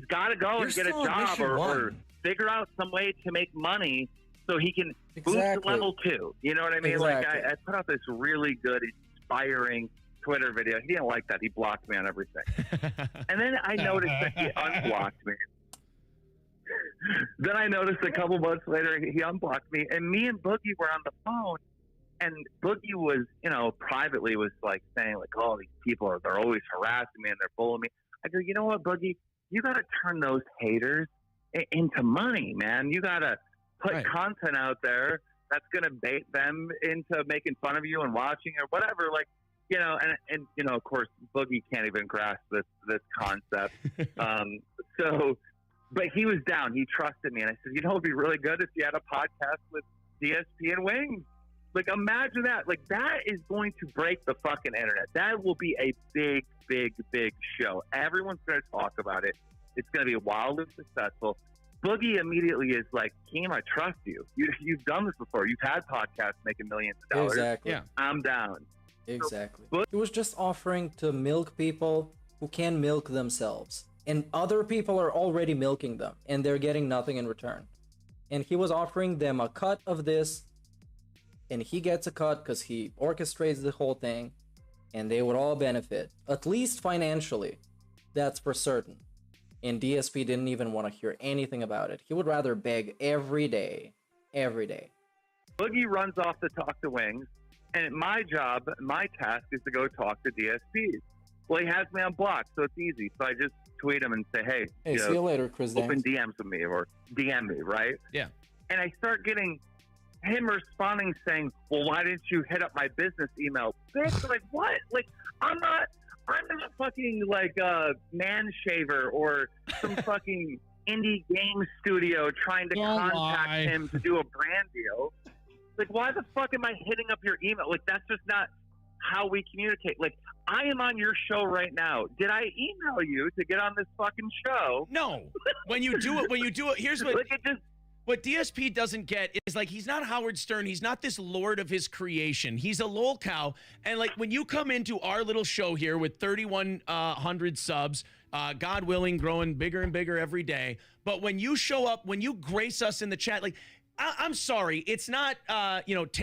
[SPEAKER 15] got to go and get a job or figure out some way to make money so he can boost to level 2. You know what I mean? Like, I put out this really good, inspiring Twitter video. He didn't like that. He blocked me on everything. And then I noticed that he unblocked me. Then I noticed a couple months later he unblocked me, and me and Boogie were on the phone, and Boogie was, you know, privately was like saying like, oh, these people they're always harassing me and they're bullying me. I go, you know what, Boogie, you got to turn those haters into money, man. You got to put content out there that's going to bait them into making fun of you and watching or whatever. Like, you know, and you know, of course, Boogie can't even grasp this concept. So, but he was down. He trusted me. And I said, you know, it'd be really good if you had a podcast with DSP and Wings. Like, imagine that. Like, that is going to break the fucking internet. That will be a big, big, big show. Everyone's going to talk about it. It's going to be wildly successful. Boogie immediately is like, Keem, I trust you. You've done this before. You've had podcasts making millions of dollars.
[SPEAKER 5] Exactly. Yeah.
[SPEAKER 15] I'm down.
[SPEAKER 5] Exactly. He was just offering to milk people who can milk themselves. And other people are already milking them, and they're getting nothing in return. And he was offering them a cut of this, and he gets a cut because he orchestrates the whole thing, and they would all benefit, at least financially. That's for certain. And DSP didn't even want to hear anything about it. He would rather beg every day. Every day.
[SPEAKER 15] Boogie runs off to talk to Wings, and my job, my task is to go talk to DSPs. Well, he has me on block, so it's easy. So I just tweet him and say, hey,
[SPEAKER 5] Hey, see you later, Chris.
[SPEAKER 15] Open DMs with me or DM me, right?
[SPEAKER 13] Yeah.
[SPEAKER 15] And I start getting him responding saying, well, why didn't you hit up my business email? Bitch, like, what? Like, I'm not fucking like a man shaver or some fucking indie game studio trying to contact him to do a brand deal. Like, why the fuck am I hitting up your email? Like, that's just not how we communicate. Like, I am on your show right now. Did I email you to get on this fucking show?
[SPEAKER 13] No. When you do it, here's what.
[SPEAKER 15] Like, it just,
[SPEAKER 13] what DSP doesn't get is, like, he's not Howard Stern. He's not this lord of his creation. He's a lol cow. And, like, when you come into our little show here with 3,100 subs, God willing, growing bigger and bigger every day. But when you show up, when you grace us in the chat, like, I'm sorry, it's not,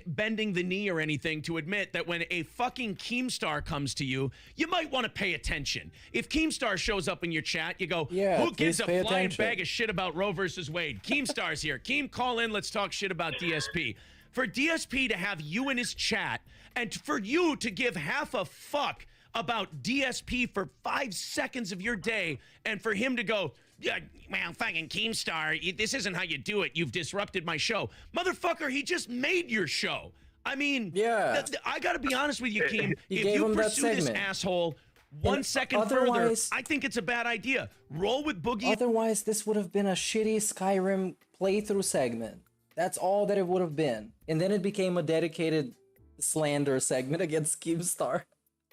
[SPEAKER 13] bending the knee or anything to admit that when a fucking Keemstar comes to you, you might want to pay attention. If Keemstar shows up in your chat, you go,
[SPEAKER 5] Yeah,
[SPEAKER 13] who gives a
[SPEAKER 5] please pay
[SPEAKER 13] flying
[SPEAKER 5] attention.
[SPEAKER 13] bag of shit about Roe versus Wade? Keemstar's here. Keem, call in. Let's talk shit about DSP. For DSP to have you in his chat and for you to give half a fuck about DSP for 5 seconds of your day and for him to go, yeah, well, fucking Keemstar, this isn't how you do it. You've disrupted my show. Motherfucker, he just made your show. I mean,
[SPEAKER 5] yeah.
[SPEAKER 13] I got to be honest with you, Keem.
[SPEAKER 5] You
[SPEAKER 13] If
[SPEAKER 5] gave
[SPEAKER 13] you
[SPEAKER 5] him that
[SPEAKER 13] pursue this
[SPEAKER 5] segment.
[SPEAKER 13] asshole 1 second further,
[SPEAKER 5] otherwise-
[SPEAKER 13] I think it's a bad idea. Roll with Boogie.
[SPEAKER 5] Otherwise, this would have been a shitty Skyrim playthrough segment. That's all that it would have been. And then it became a dedicated slander segment against Keemstar.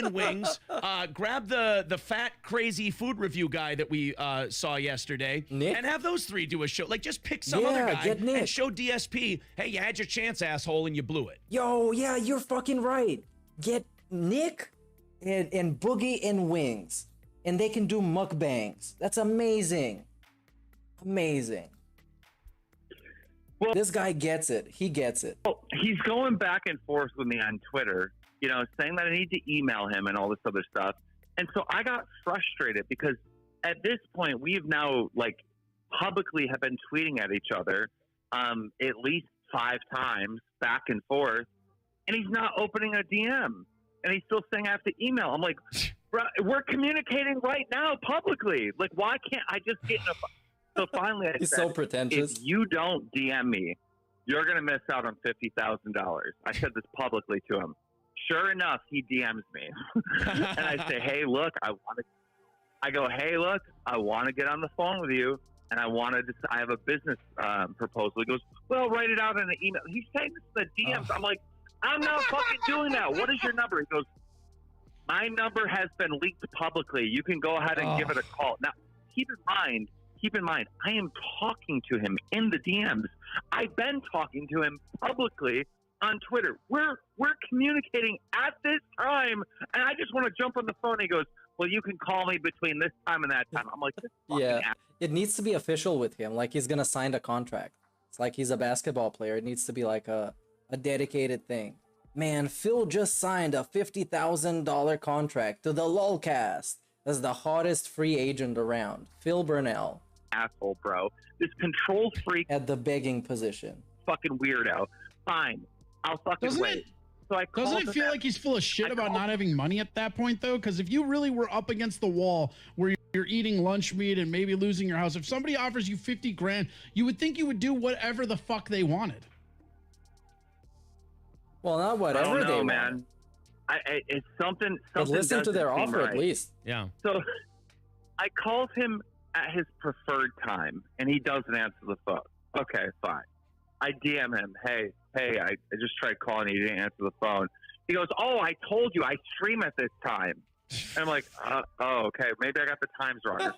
[SPEAKER 13] Wings, grab the fat crazy food review guy that we saw yesterday,
[SPEAKER 5] Nick?
[SPEAKER 13] and have those three do a show. Like, just pick some other guy
[SPEAKER 5] get Nick.
[SPEAKER 13] and show DSP, hey, you had your chance, asshole, and you blew it.
[SPEAKER 5] Yo, yeah, you're fucking right. Get Nick and Boogie and Wings. And they can do mukbangs. That's amazing. Amazing.
[SPEAKER 15] Well,
[SPEAKER 5] this guy gets it. He gets it.
[SPEAKER 15] Well, he's going back and forth with me on Twitter, you know, saying that I need to email him and all this other stuff. And so I got frustrated because at this point, we've now, like, publicly have been tweeting at each other at least 5 times back and forth, and he's not opening a DM. And he's still saying I have to email. I'm like, bro, we're communicating right now publicly. Like, why can't I just get in a... So finally I
[SPEAKER 5] He's
[SPEAKER 15] said,
[SPEAKER 5] so pretentious.
[SPEAKER 15] if you don't DM me, you're going to miss out on $50,000. I said this publicly to him. Sure enough, he DMs me. And I say, hey, look, I want to get on the phone with you, and I have a business proposal. He goes, well, write it out in an email. He's saying this in the DMs. I'm like, I'm not fucking doing that. What is your number? He goes, my number has been leaked publicly. You can go ahead and give it a call. Now, keep in mind, I am talking to him in the DMs. I've been talking to him publicly on Twitter. We're communicating at this time, and I just want to jump on the phone. He goes, well, you can call me between this time and that time. I'm like, this
[SPEAKER 5] Yeah, it needs to be official with him. Like, he's gonna sign a contract. It's like he's a basketball player. It needs to be like a dedicated thing. Man, Phil just signed a $50,000 contract to the LOLcast as the hottest free agent around. Phil Burnell.
[SPEAKER 15] Asshole, bro. This control freak
[SPEAKER 5] at the begging position.
[SPEAKER 15] Fucking weirdo. Fine. I'll fucking wait. So I
[SPEAKER 14] Doesn't it feel like he's full of shit about not having money at that point, though? Because if you really were up against the wall where you you're eating lunch meat and maybe losing your house. If somebody offers you 50 grand, you would think you would do whatever the fuck they wanted.
[SPEAKER 5] Well, not whatever
[SPEAKER 15] I don't know,
[SPEAKER 5] they
[SPEAKER 15] man.
[SPEAKER 5] want.
[SPEAKER 15] It's something.
[SPEAKER 5] But listen to their
[SPEAKER 15] doesn't seem
[SPEAKER 5] offer
[SPEAKER 15] right.
[SPEAKER 5] at least.
[SPEAKER 13] Yeah.
[SPEAKER 15] So I called him at his preferred time, and he doesn't answer the phone. Okay, fine. I DM him, hey, I just tried calling you, didn't answer the phone. He goes, oh, I told you, I stream at this time. And I'm like, oh, okay, maybe I got the times wrong or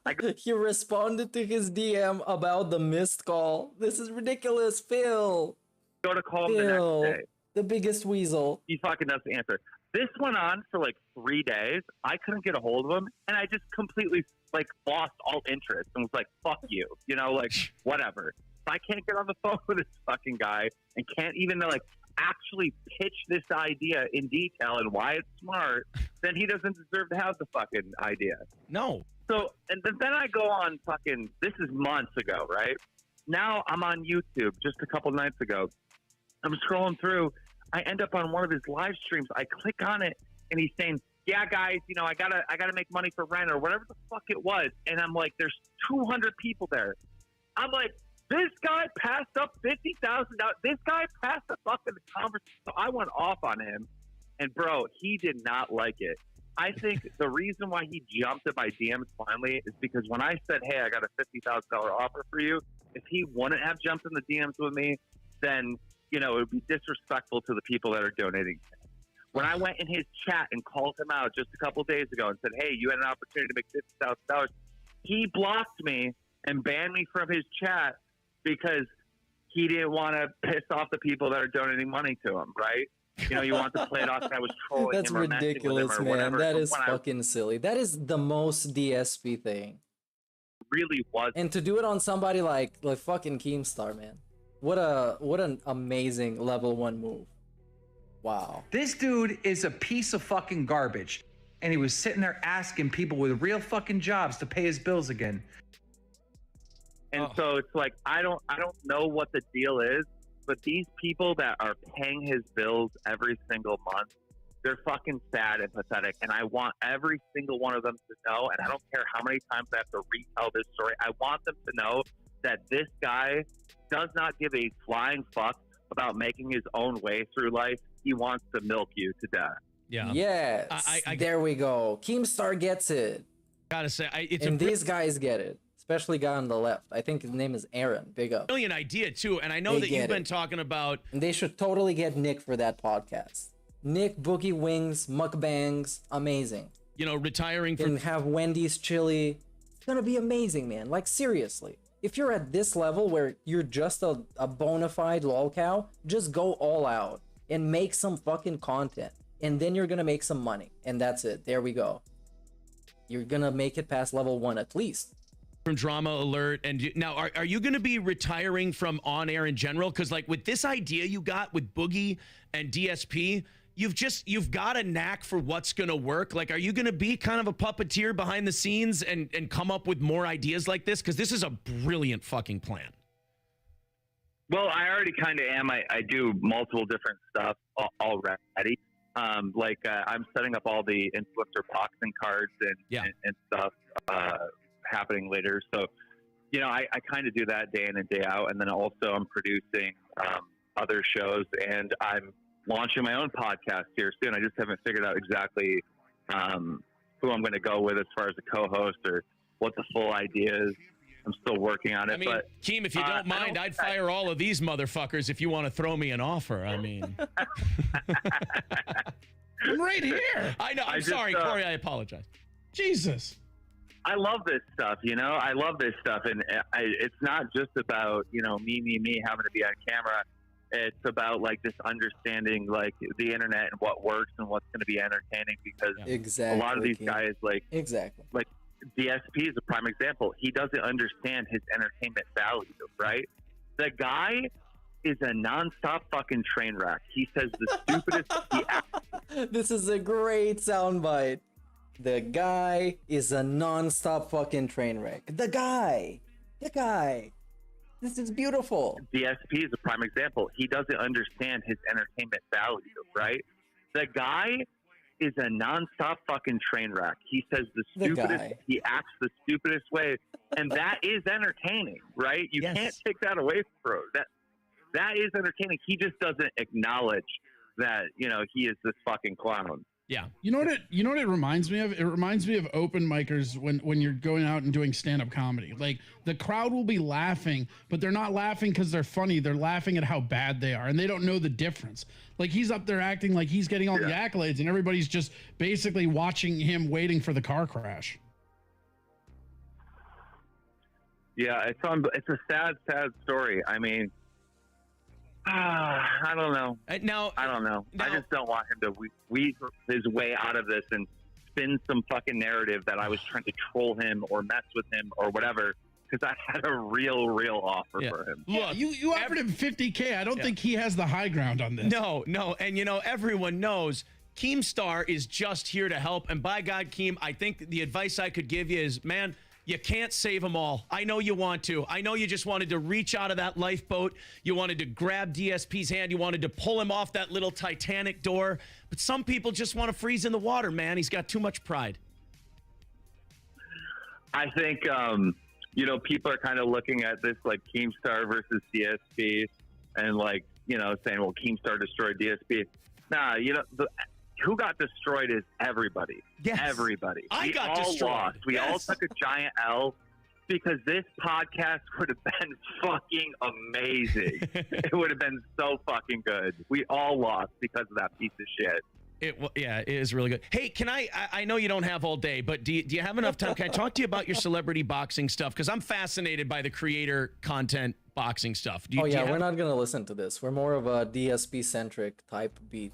[SPEAKER 15] something.
[SPEAKER 5] He responded to his DM about the missed call. This is ridiculous, Phil.
[SPEAKER 15] Go to call him
[SPEAKER 5] Phil,
[SPEAKER 15] the next day.
[SPEAKER 5] the biggest weasel.
[SPEAKER 15] He fucking doesn't answer. This went on for like 3 days. I couldn't get a hold of him, and I just completely like lost all interest and was like, fuck you, you know, like whatever. If I can't get on the phone with this fucking guy and can't even like actually pitch this idea in detail and why it's smart, then he doesn't deserve to have the fucking idea.
[SPEAKER 13] No.
[SPEAKER 15] So, and then I go on fucking, this is months ago, right? Now I'm on YouTube just a couple nights ago. I'm scrolling through. I end up on one of his live streams. I click on it and he's saying, yeah, guys, you know, I gotta make money for rent or whatever the fuck it was. And I'm like, there's 200 people there. I'm like, this guy passed up $50,000. This guy passed the fucking conversation. So I went off on him, and bro, he did not like it. I think the reason why he jumped at my DMs finally is because when I said, hey, I got a $50,000 offer for you, if he wouldn't have jumped in the DMs with me, then, you know, it would be disrespectful to the people that are donating. When I went in his chat and called him out just a couple of days ago and said, hey, you had an opportunity to make $50,000, he blocked me and banned me from his chat because he didn't want to piss off the people that are donating money to him, right? You know, you want to play it off that I was trolling
[SPEAKER 5] That's
[SPEAKER 15] him or messing with him
[SPEAKER 5] ridiculous,
[SPEAKER 15] or
[SPEAKER 5] man.
[SPEAKER 15] whatever.
[SPEAKER 5] That
[SPEAKER 15] So
[SPEAKER 5] is
[SPEAKER 15] when I
[SPEAKER 5] fucking silly. That is the most DSP thing.
[SPEAKER 15] really was.
[SPEAKER 5] And to do it on somebody like fucking Keemstar, man. What an amazing level 1 move. Wow.
[SPEAKER 2] This dude is a piece of fucking garbage. And he was sitting there asking people with real fucking jobs to pay his bills again.
[SPEAKER 15] And so it's like, I don't know what the deal is, but these people that are paying his bills every single month, they're fucking sad and pathetic. And I want every single one of them to know, and I don't care how many times I have to retell this story, I want them to know that this guy does not give a flying fuck about making his own way through life. He wants to milk you to death.
[SPEAKER 13] Yeah.
[SPEAKER 5] Yes. There we go. Keemstar gets it.
[SPEAKER 13] Gotta say,
[SPEAKER 5] these guys get it. Especially guy on the left. I think his name is Aaron. Big up.
[SPEAKER 13] Brilliant idea too, and I know that you've been talking about.
[SPEAKER 5] And they should totally get Nick for that podcast. Nick, Boogie Wings, mukbangs, amazing.
[SPEAKER 13] You know, retiring from.
[SPEAKER 5] And have Wendy's chili. It's gonna be amazing, man. Like seriously, if you're at this level where you're just a bona fide lol cow, just go all out and make some fucking content, and then you're gonna make some money, and that's it. There we go. You're gonna make it past level 1 at least.
[SPEAKER 13] From Drama Alert, and now are you going to be retiring from on air in general? Because like with this idea you got with Boogie and DSP, you've got a knack for what's going to work. Like, are you going to be kind of a puppeteer behind the scenes and come up with more ideas like this? Because this is a brilliant fucking plan.
[SPEAKER 15] Well, I already kind of am. I do multiple different stuff already. I'm setting up all the influencer boxing cards and stuff. Happening later, so you know I kind of do that day in and day out, and then also I'm producing other shows, and I'm launching my own podcast here soon. I just haven't figured out exactly who I'm going to go with as far as a co-host or what the full idea is. I'm still working on it.
[SPEAKER 13] I mean,
[SPEAKER 15] but
[SPEAKER 13] Keem, if you don't mind, I'd fire all of these motherfuckers if you want to throw me an offer. I mean,
[SPEAKER 14] I'm right here.
[SPEAKER 13] I know. I'm sorry, Corey. I apologize.
[SPEAKER 14] Jesus.
[SPEAKER 15] I love this stuff, you know. I love this stuff, and it's not just about, you know, me having to be on camera. It's about like this understanding like the internet and what works and what's going to be entertaining, because a lot of these guys like DSP is a prime example. He doesn't understand his entertainment value, right? The guy is a nonstop fucking train wreck. He says the stupidest.
[SPEAKER 5] This is a great soundbite. The guy is a non-stop fucking train wreck. The guy. This is beautiful.
[SPEAKER 15] DSP is a prime example. He doesn't understand his entertainment value, right? The guy is a nonstop fucking train wreck. He says the stupidest, he acts the stupidest way, and that is entertaining, right? You can't take that away from him. That is entertaining. He just doesn't acknowledge that, you know, he is this fucking clown.
[SPEAKER 13] Yeah.
[SPEAKER 14] You know what it reminds me of? It reminds me of open micers when you're going out and doing stand-up comedy. Like, the crowd will be laughing, but they're not laughing because they're funny. They're laughing at how bad they are, and they don't know the difference. Like, he's up there acting like he's getting all the accolades, and everybody's just basically watching him waiting for the car crash.
[SPEAKER 15] Yeah, it's a sad story. I mean, I don't know. I don't know. I just don't want him to weave his way out of this and spin some fucking narrative that I was trying to troll him or mess with him or whatever, because I had a real offer for him.
[SPEAKER 14] Yeah, you offered him $50K. I don't think he has the high ground on this.
[SPEAKER 13] No. And, you know, everyone knows Keemstar is just here to help. And by God, Keem, I think the advice I could give you is, man, you can't save them all. I know you want to. I know you just wanted to reach out of that lifeboat. You wanted to grab DSP's hand. You wanted to pull him off that little Titanic door. But some people just want to freeze in the water, man. He's got too much pride.
[SPEAKER 15] I think, you know, people are kind of looking at this like Keemstar versus DSP and, like, you know, saying, well, Keemstar destroyed DSP. Nah, you know, who got destroyed is everybody.
[SPEAKER 13] Yes.
[SPEAKER 15] Everybody.
[SPEAKER 13] I got
[SPEAKER 15] all
[SPEAKER 13] destroyed.
[SPEAKER 15] Lost. We all took a giant L because this podcast would have been fucking amazing. It would have been so fucking good. We all lost because of that piece of shit.
[SPEAKER 13] It is really good. Hey, can I know you don't have all day, but do you have enough time? Can I talk to you about your celebrity boxing stuff? Because I'm fascinated by the creator content boxing stuff.
[SPEAKER 5] We're not going to listen to this. We're more of a DSP-centric type beat.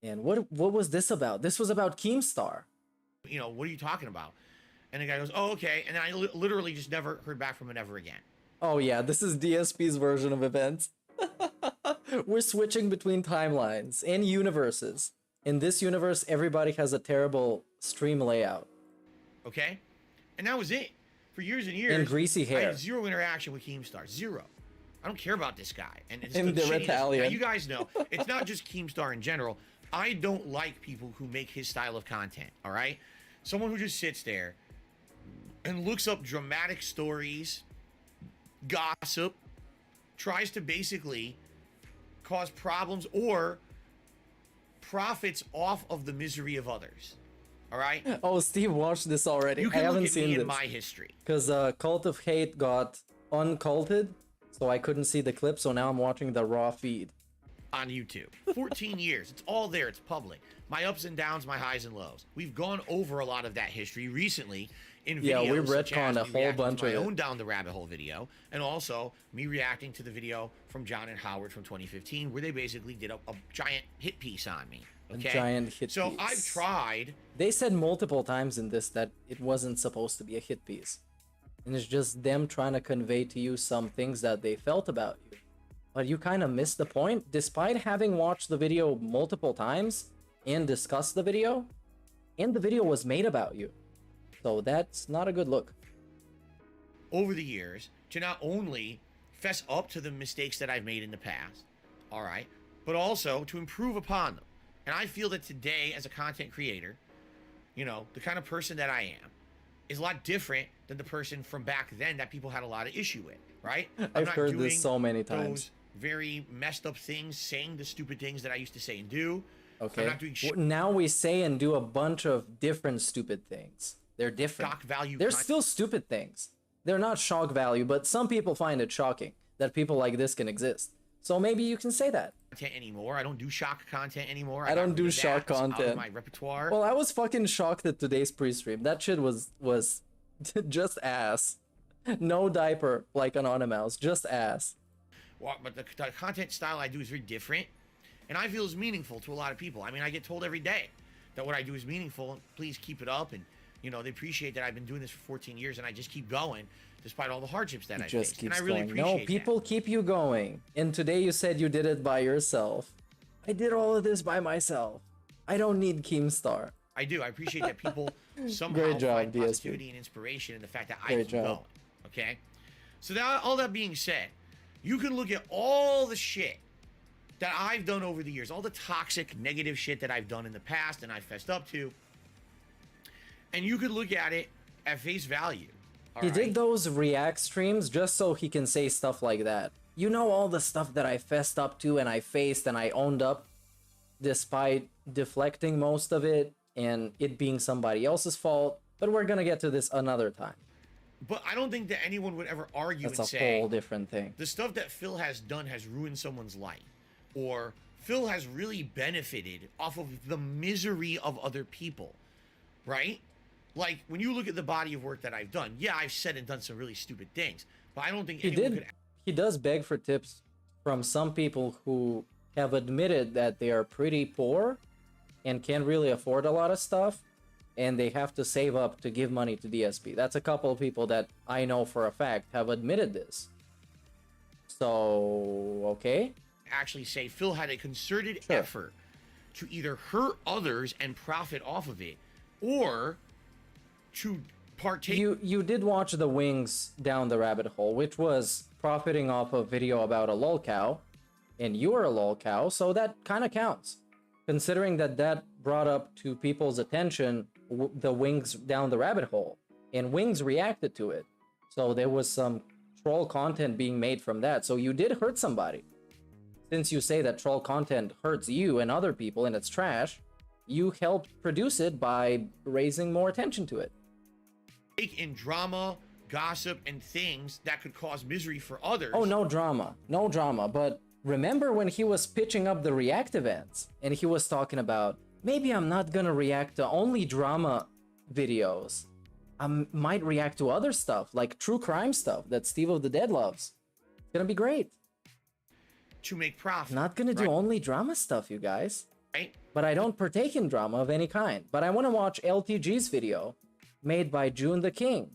[SPEAKER 5] And what was this about? This was about Keemstar.
[SPEAKER 1] You know, what are you talking about? And the guy goes, oh, okay. And then I literally just never heard back from him ever again.
[SPEAKER 5] Oh, yeah. This is DSP's version of events. We're switching between timelines and universes. In this universe, everybody has a terrible stream layout.
[SPEAKER 1] Okay? And that was it. For years and years.
[SPEAKER 5] And greasy hair.
[SPEAKER 1] I had zero interaction with Keemstar. Zero. I don't care about this guy. And it's
[SPEAKER 5] And they're Italian.
[SPEAKER 1] Now, you guys know, it's not just Keemstar in general. I don't like people who make his style of content, all right? Someone who just sits there and looks up dramatic stories, gossip, tries to basically cause problems or profits off of the misery of others, all right?
[SPEAKER 5] Oh, Steve watched this already.
[SPEAKER 1] You can
[SPEAKER 5] I haven't
[SPEAKER 1] look at
[SPEAKER 5] seen
[SPEAKER 1] me
[SPEAKER 5] this.
[SPEAKER 1] in my history.
[SPEAKER 5] Because Cult of Hate got unculted, so I couldn't see the clip, so now I'm watching the raw feed.
[SPEAKER 1] On YouTube. 14 years. It's all there. It's public. My ups and downs, my highs and lows. We've gone over a lot of that history recently in videos.
[SPEAKER 5] Yeah, we
[SPEAKER 1] such as
[SPEAKER 5] retconned a
[SPEAKER 1] me
[SPEAKER 5] whole
[SPEAKER 1] reacting
[SPEAKER 5] bunch
[SPEAKER 1] to
[SPEAKER 5] of
[SPEAKER 1] my
[SPEAKER 5] it.
[SPEAKER 1] own Down the Rabbit Hole video, and also me reacting to the video from John and Howard from 2015, where they basically did a giant hit piece on me. Okay?
[SPEAKER 5] A giant hit
[SPEAKER 1] so
[SPEAKER 5] piece.
[SPEAKER 1] I've tried.
[SPEAKER 5] They said multiple times in this that it wasn't supposed to be a hit piece. And it's just them trying to convey to you some things that they felt about you. But you kind of missed the point. Despite having watched the video multiple times and discussed the video, and the video was made about you. So that's not a good look.
[SPEAKER 1] Over the years, to not only fess up to the mistakes that I've made in the past, all right, but also to improve upon them. And I feel that today, as a content creator, you know, the kind of person that I am is a lot different than the person from back then that people had a lot of issue with, right?
[SPEAKER 5] I've heard this so many times.
[SPEAKER 1] Those very messed up things, saying the stupid things that I used to say and do.
[SPEAKER 5] Okay.
[SPEAKER 1] I'm not doing
[SPEAKER 5] Now we say and do a bunch of different stupid things. They're different.
[SPEAKER 1] shock value.
[SPEAKER 5] They're still stupid things. They're not shock value, but some people find it shocking that people like this can exist. So maybe you can say that.
[SPEAKER 1] Content anymore. I don't do shock content anymore.
[SPEAKER 5] I don't
[SPEAKER 1] got
[SPEAKER 5] do
[SPEAKER 1] rid of
[SPEAKER 5] shock
[SPEAKER 1] that. It's out of
[SPEAKER 5] content.
[SPEAKER 1] my repertoire.
[SPEAKER 5] Well, I was fucking shocked at today's pre-stream. That shit was just ass. No diaper like Anonymous, just ass.
[SPEAKER 1] Well, but the content style I do is very different, and I feel is meaningful to a lot of people. I mean, I get told every day that what I do is meaningful. Please keep it up, and you know they appreciate that I've been doing this for 14 years, and I just keep going despite all the hardships that I
[SPEAKER 5] Just
[SPEAKER 1] faced. And
[SPEAKER 5] keeps
[SPEAKER 1] I really
[SPEAKER 5] going.
[SPEAKER 1] appreciate
[SPEAKER 5] No, people keep you going. And today you said you did it by yourself. I did all of this by myself. I don't need Keemstar.
[SPEAKER 1] I do. I appreciate that people somehow
[SPEAKER 5] Great job,
[SPEAKER 1] find
[SPEAKER 5] DSP.
[SPEAKER 1] positivity and inspiration in the fact that I
[SPEAKER 5] Great
[SPEAKER 1] keep
[SPEAKER 5] job.
[SPEAKER 1] going. Okay? So that, all that being said, you can look at all the shit that I've done over the years, all the toxic, negative shit that I've done in the past and I fessed up to, and you could look at it at face value.
[SPEAKER 5] He did those react streams just so he can say stuff like that. You know, all the stuff that I fessed up to and I faced and I owned up despite deflecting most of it and it being somebody else's fault. But we're gonna get to this another time.
[SPEAKER 1] But I don't think that anyone would ever argue
[SPEAKER 5] That's
[SPEAKER 1] and
[SPEAKER 5] a
[SPEAKER 1] say
[SPEAKER 5] whole different thing.
[SPEAKER 1] the stuff that Phil has done has ruined someone's life, or Phil has really benefited off of the misery of other people, right? Like, when you look at the body of work that I've done, yeah, I've said and done some really stupid things, but I don't think
[SPEAKER 5] He does beg for tips from some people who have admitted that they are pretty poor and can't really afford a lot of stuff, and they have to save up to give money to DSP. That's a couple of people that I know for a fact have admitted this. So, okay.
[SPEAKER 1] actually say Phil had a concerted effort to either hurt others and profit off of it, or to partake.
[SPEAKER 5] You did watch the Wings Down the Rabbit Hole, which was profiting off a video about a lol cow, and you were a lol cow, so that kind of counts. Considering that brought up to people's attention the Wings Down the Rabbit Hole, and Wings reacted to it. So there was some troll content being made from that. So you did hurt somebody. Since you say that troll content hurts you and other people and it's trash, you helped produce it by raising more attention to it.
[SPEAKER 1] In drama, gossip, and things that could cause misery for others.
[SPEAKER 5] Oh, no drama. No drama. But remember when he was pitching up the React events and he was talking about, maybe I'm not gonna react to only drama videos. I might react to other stuff, like true crime stuff that Steve of the Dead loves. It's gonna be great.
[SPEAKER 1] To make profit.
[SPEAKER 5] Not gonna do only drama stuff, you guys.
[SPEAKER 1] Right.
[SPEAKER 5] But I don't partake in drama of any kind. But I want to watch LTG's video made by June the King,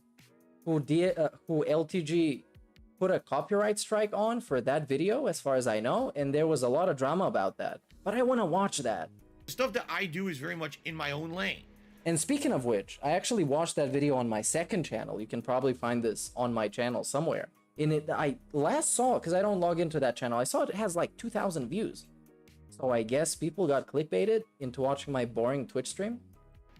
[SPEAKER 5] who LTG put a copyright strike on for that video, as far as I know, and there was a lot of drama about that. But I want to watch that.
[SPEAKER 1] The stuff that I do is very much in my own lane.
[SPEAKER 5] And speaking of which, I actually watched that video on my second channel. You can probably find this on my channel somewhere. In it, I last saw it because I don't log into that channel. I saw it has like 2,000 views. So I guess people got clickbaited into watching my boring Twitch stream.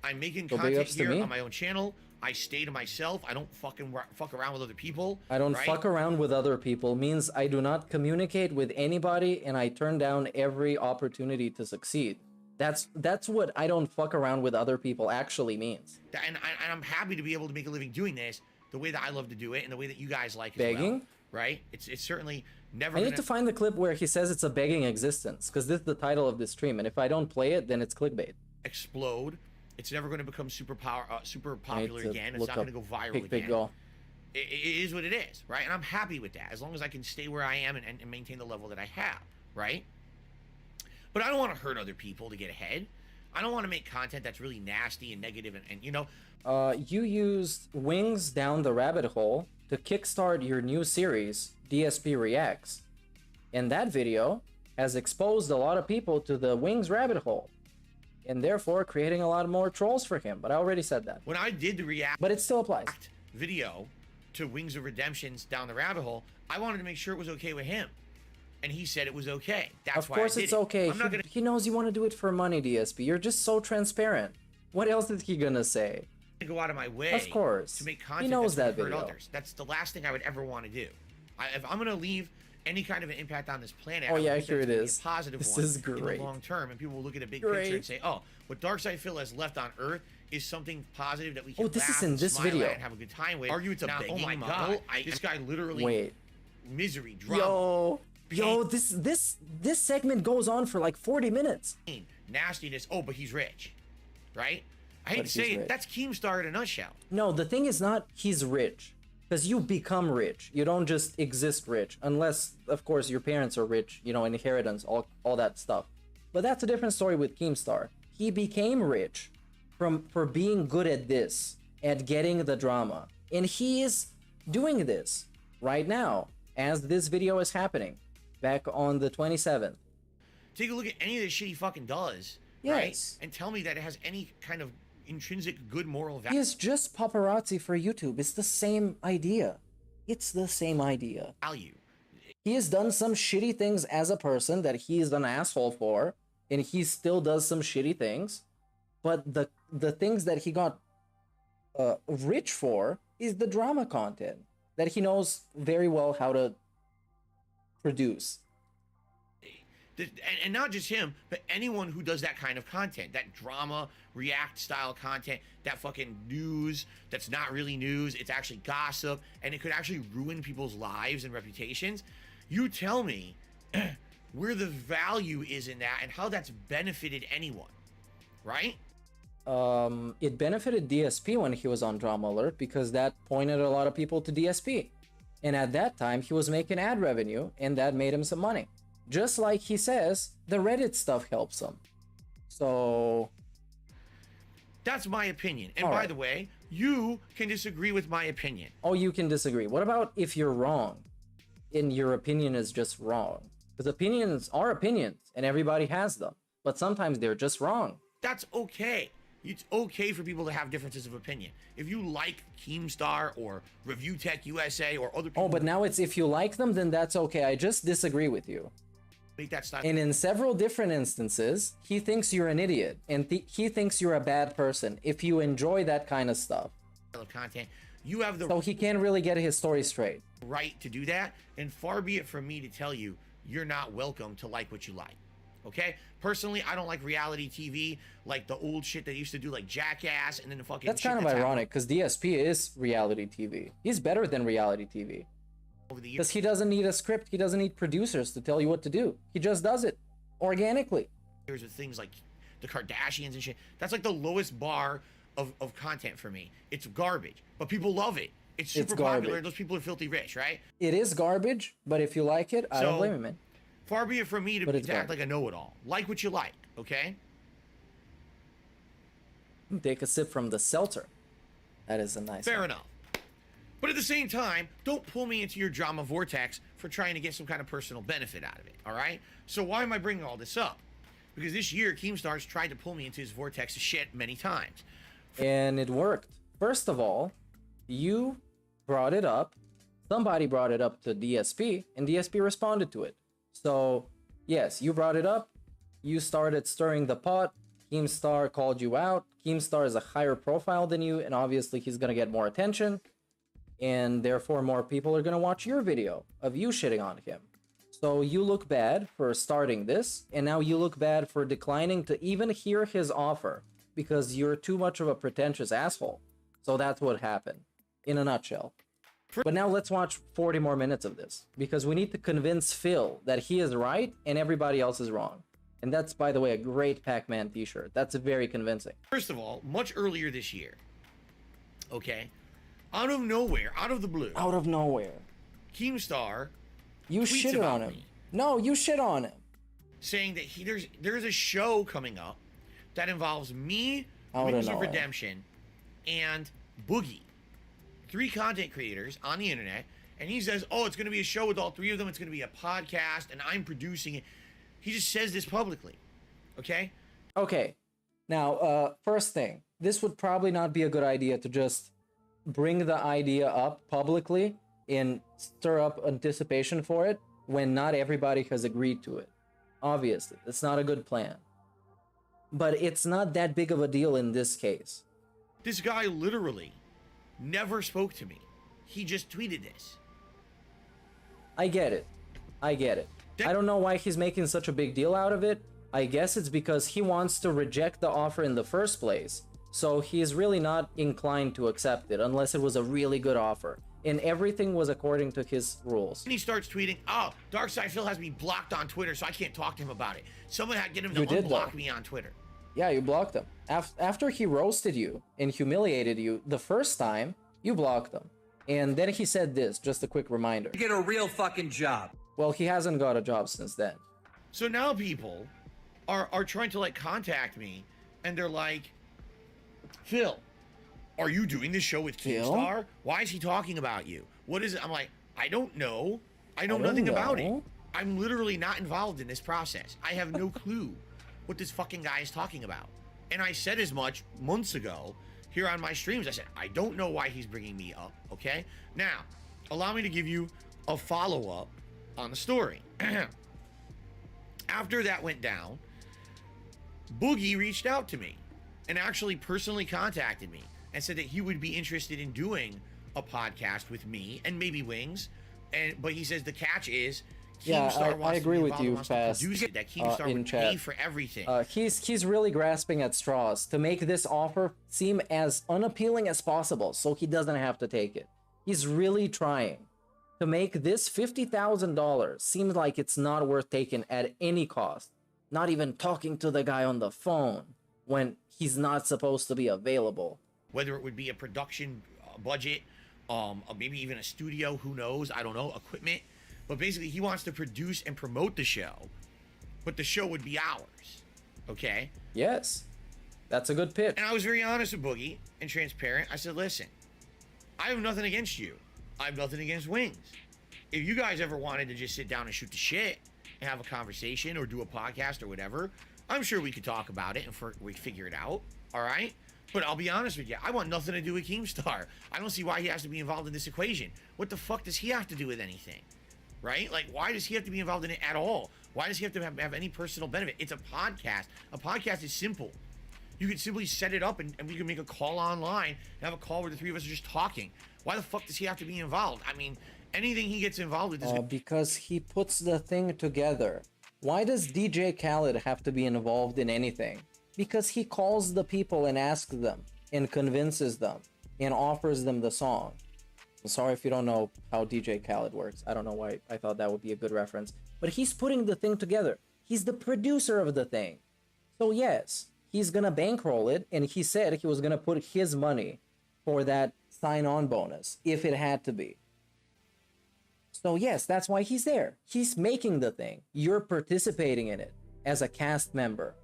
[SPEAKER 1] I'm making
[SPEAKER 5] So big
[SPEAKER 1] content
[SPEAKER 5] ups to
[SPEAKER 1] here
[SPEAKER 5] me.
[SPEAKER 1] on my own channel. I stay to myself. I don't fucking fuck around with other people.
[SPEAKER 5] I don't
[SPEAKER 1] right?
[SPEAKER 5] fuck around with other people means I do not communicate with anybody and I turn down every opportunity to succeed. That's what I don't fuck around with other people actually means.
[SPEAKER 1] And I'm happy to be able to make a living doing this the way that I love to do it and the way that you guys like as
[SPEAKER 5] Begging?
[SPEAKER 1] well, right? It's certainly never
[SPEAKER 5] I need to find the clip where he says it's a begging existence, because this is the title of this stream, and if I don't play it, then it's clickbait.
[SPEAKER 1] explode. It's never going to become super popular
[SPEAKER 5] to
[SPEAKER 1] again. It's
[SPEAKER 5] look
[SPEAKER 1] not going
[SPEAKER 5] up
[SPEAKER 1] to go viral
[SPEAKER 5] Pig
[SPEAKER 1] again.
[SPEAKER 5] Goal.
[SPEAKER 1] It is what it is, right? And I'm happy with that as long as I can stay where I am and maintain the level that I have, right? But I don't want to hurt other people to get ahead. I don't want to make content that's really nasty and negative and you know.
[SPEAKER 5] You used Wings Down the Rabbit Hole to kickstart your new series, DSP Reacts. And that video has exposed a lot of people to the Wings rabbit hole, and therefore creating a lot more trolls for him. But I already said that.
[SPEAKER 1] When I did the React,
[SPEAKER 5] but it still applies,
[SPEAKER 1] video to Wings of Redemption's Down the Rabbit Hole, I wanted to make sure it was okay with him. And he said it was okay. That's
[SPEAKER 5] of
[SPEAKER 1] why
[SPEAKER 5] course
[SPEAKER 1] I did
[SPEAKER 5] it's
[SPEAKER 1] it.
[SPEAKER 5] okay.
[SPEAKER 1] I'm not gonna
[SPEAKER 5] He knows you want to do it for money, DSP. You're just so transparent. What else is he gonna say?
[SPEAKER 1] go out of my way
[SPEAKER 5] Of course.
[SPEAKER 1] to make
[SPEAKER 5] He
[SPEAKER 1] content
[SPEAKER 5] knows
[SPEAKER 1] that's
[SPEAKER 5] that
[SPEAKER 1] gonna hurt
[SPEAKER 5] video.
[SPEAKER 1] others. That's the last thing I would ever want to do. If I'm going to leave any kind of an impact on this planet,
[SPEAKER 5] Oh,
[SPEAKER 1] I would
[SPEAKER 5] yeah,
[SPEAKER 1] think
[SPEAKER 5] here
[SPEAKER 1] that's
[SPEAKER 5] it
[SPEAKER 1] gonna be
[SPEAKER 5] is.
[SPEAKER 1] a positive
[SPEAKER 5] This
[SPEAKER 1] one
[SPEAKER 5] is
[SPEAKER 1] in
[SPEAKER 5] great.
[SPEAKER 1] the long term, and people will look at a big
[SPEAKER 5] Great.
[SPEAKER 1] picture and say, oh, what Darkside Phil has left on Earth is something positive that we can
[SPEAKER 5] Oh, this is
[SPEAKER 1] laugh
[SPEAKER 5] in
[SPEAKER 1] and
[SPEAKER 5] this
[SPEAKER 1] smile
[SPEAKER 5] video.
[SPEAKER 1] at and have a good time with. Argue it's a
[SPEAKER 5] Now,
[SPEAKER 1] begging
[SPEAKER 5] oh my
[SPEAKER 1] model.
[SPEAKER 5] God.
[SPEAKER 1] This guy literally
[SPEAKER 5] Wait.
[SPEAKER 1] misery, drama,
[SPEAKER 5] Yo, this segment goes on for like 40 minutes.
[SPEAKER 1] nastiness. Oh, but he's rich, right? I hate
[SPEAKER 5] But
[SPEAKER 1] to say
[SPEAKER 5] he's
[SPEAKER 1] it.
[SPEAKER 5] rich.
[SPEAKER 1] That's Keemstar in a nutshell.
[SPEAKER 5] No, the thing is not he's rich. Because you become rich. You don't just exist rich. Unless, of course, your parents are rich, you know, inheritance, all that stuff. But that's a different story with Keemstar. He became rich for being good at this, at getting the drama. And he is doing this right now, as this video is happening, back on the 27th.
[SPEAKER 1] Take a look at any of the shit he fucking does,
[SPEAKER 5] Yes.
[SPEAKER 1] right? And tell me that it has any kind of intrinsic good moral value.
[SPEAKER 5] He is just paparazzi for YouTube. It's the same idea. It's the same idea.
[SPEAKER 1] Value.
[SPEAKER 5] He has done some shitty things as a person that he's an asshole for, and he still does some shitty things. But the things that he got rich for is the drama content that he knows very well how to produce.
[SPEAKER 1] And not just him, but anyone who does that kind of content, that drama, react style content, that fucking news that's not really news, it's actually gossip, and it could actually ruin people's lives and reputations. You tell me where the value is in that and how that's benefited anyone, right?
[SPEAKER 5] It benefited DSP when he was on Drama Alert because that pointed a lot of people to DSP. And at that time, he was making ad revenue, and that made him some money. Just like he says, the Reddit stuff helps him. So...
[SPEAKER 1] that's my opinion. And by the way, you can disagree with my opinion.
[SPEAKER 5] Oh, you can disagree. What about if you're wrong? And your opinion is just wrong? Because opinions are opinions, and everybody has them. But sometimes they're just wrong.
[SPEAKER 1] That's okay. It's okay for people to have differences of opinion. If you like Keemstar or Review Tech USA or other people...
[SPEAKER 5] oh, but now it's if you like them, then that's okay. I just disagree with you.
[SPEAKER 1] Make that style.
[SPEAKER 5] And in several different instances, he thinks you're an idiot, and he thinks you're a bad person if you enjoy that kind of stuff.
[SPEAKER 1] Of content, you have the...
[SPEAKER 5] so he can't really get his story straight.
[SPEAKER 1] ...right to do that, and far be it from me to tell you you're not welcome to like what you like. Okay? Personally, I don't like reality TV, like the old shit they used to do, like Jackass, and then the fucking...
[SPEAKER 5] that's
[SPEAKER 1] shit
[SPEAKER 5] kind of
[SPEAKER 1] that's
[SPEAKER 5] ironic, because DSP is reality TV. He's better than reality TV.
[SPEAKER 1] over the years.
[SPEAKER 5] Because he doesn't need a script, he doesn't need producers to tell you what to do. He just does it organically.
[SPEAKER 1] There's things like the Kardashians and shit. That's like the lowest bar of content for me. It's garbage, but people love it. It's super popular, and those people are filthy rich, right?
[SPEAKER 5] It is garbage, but if you like it, I don't blame him, man.
[SPEAKER 1] Far be it from me to act like a know-it-all. Like what you like, okay?
[SPEAKER 5] Take a sip from the seltzer. That is a nice
[SPEAKER 1] Fair enough. But at the same time, don't pull me into your drama vortex for trying to get some kind of personal benefit out of it, all right? So why am I bringing all this up? Because this year, Keemstar's tried to pull me into his vortex of shit many times.
[SPEAKER 5] And it worked. First of all, you brought it up. Somebody brought it up to DSP, and DSP responded to it. So, yes, you brought it up. You started stirring the pot. Keemstar called you out. Keemstar is a higher profile than you, and obviously he's going to get more attention. And therefore, more people are going to watch your video of you shitting on him. So you look bad for starting this, and now you look bad for declining to even hear his offer because you're too much of a pretentious asshole. So that's what happened, in a nutshell. But now let's watch 40 more minutes of this, because we need to convince Phil that he is right and everybody else is wrong. And that's, by the way, a great Pac-Man t-shirt. That's very convincing.
[SPEAKER 1] First of all, much earlier this year, okay, out of nowhere, out of the blue.
[SPEAKER 5] Out of nowhere.
[SPEAKER 1] Keemstar
[SPEAKER 5] You
[SPEAKER 1] tweets
[SPEAKER 5] shit
[SPEAKER 1] about
[SPEAKER 5] on him.
[SPEAKER 1] me,
[SPEAKER 5] No, you shit on him.
[SPEAKER 1] saying that there's a show coming up that involves me,
[SPEAKER 5] Out of
[SPEAKER 1] Wings of
[SPEAKER 5] nowhere.
[SPEAKER 1] Redemption, and Boogie. 3 content creators on the internet, and he says, oh, it's going to be a show with all 3 of them. It's going to be a podcast, and I'm producing it. He just says this publicly, okay?
[SPEAKER 5] Okay. Now, first thing, this would probably not be a good idea to just bring the idea up publicly and stir up anticipation for it when not everybody has agreed to it. Obviously, that's not a good plan. But it's not that big of a deal in this case.
[SPEAKER 1] This guy literally never spoke to me. He just tweeted this.
[SPEAKER 5] I get it. I get it. I don't know why he's making such a big deal out of it. I guess it's because he wants to reject the offer in the first place. So he's really not inclined to accept it unless it was a really good offer. And everything was according to his rules.
[SPEAKER 1] And he starts tweeting, oh, Darkside Phil has me blocked on Twitter, so I can't talk to him about it. Someone had to get him to
[SPEAKER 5] You did,
[SPEAKER 1] unblock
[SPEAKER 5] though.
[SPEAKER 1] me on Twitter.
[SPEAKER 5] Yeah, you blocked him. After he roasted you and humiliated you the first time, you blocked him. And then he said this, just a quick reminder.
[SPEAKER 2] Get a real fucking job.
[SPEAKER 5] Well, he hasn't got a job since then.
[SPEAKER 1] So now people are trying to like contact me, and they're like, Phil, are you doing this show with Keemstar? Why is he talking about you? What is it? I'm like, I don't know. I know nothing about it. I'm literally not involved in this process. I have no clue what this fucking guy is talking about. And I said as much months ago here on my streams. I said, I don't know why he's bringing me up, okay? Now, allow me to give you a follow-up on the story. After that went down, Boogie reached out to me and actually personally contacted me and said that he would be interested in doing a podcast with me and maybe Wings. But he says the catch is Keemstar wants
[SPEAKER 5] I agree
[SPEAKER 1] to be
[SPEAKER 5] with
[SPEAKER 1] involved,
[SPEAKER 5] you,
[SPEAKER 1] wants to
[SPEAKER 5] Fast.
[SPEAKER 1] produce it, that Keemstar
[SPEAKER 5] In
[SPEAKER 1] would
[SPEAKER 5] chat.
[SPEAKER 1] pay for everything.
[SPEAKER 5] He's really grasping at straws to make this offer seem as unappealing as possible, so he doesn't have to take it. He's really trying to make this $50,000 seem like it's not worth taking at any cost. Not even talking to the guy on the phone when he's not supposed to be available.
[SPEAKER 1] Whether it would be a production budget, maybe even a studio, who knows? I don't know, equipment. But basically, he wants to produce and promote the show, but the show would be ours. Okay?
[SPEAKER 5] Yes. That's a good pitch.
[SPEAKER 1] And I was very honest with Boogie and transparent. I said, listen, I have nothing against you. I have nothing against Wings. If you guys ever wanted to just sit down and shoot the shit and have a conversation or do a podcast or whatever, I'm sure we could talk about it and we figure it out. All right? But I'll be honest with you, I want nothing to do with Keemstar. I don't see why he has to be involved in this equation. What the fuck does he have to do with anything? Right? Like, why does he have to be involved in it at all? Why does he have to have any personal benefit? It's a podcast. A podcast is simple. You could simply set it up and we can make a call online and have a call where the three of us are just talking. Why the fuck does he have to be involved? I mean, anything he gets involved with is...
[SPEAKER 5] Because he puts the thing together. Why does DJ Khaled have to be involved in anything? Because he calls the people and asks them and convinces them and offers them the song. I'm sorry if you don't know how DJ Khaled works. I don't know why I thought that would be a good reference. But he's putting the thing together. He's the producer of the thing. So yes, he's gonna bankroll it, and he said he was gonna put his money for that sign-on bonus, if it had to be. So yes, that's why he's there. He's making the thing. You're participating in it as a cast member,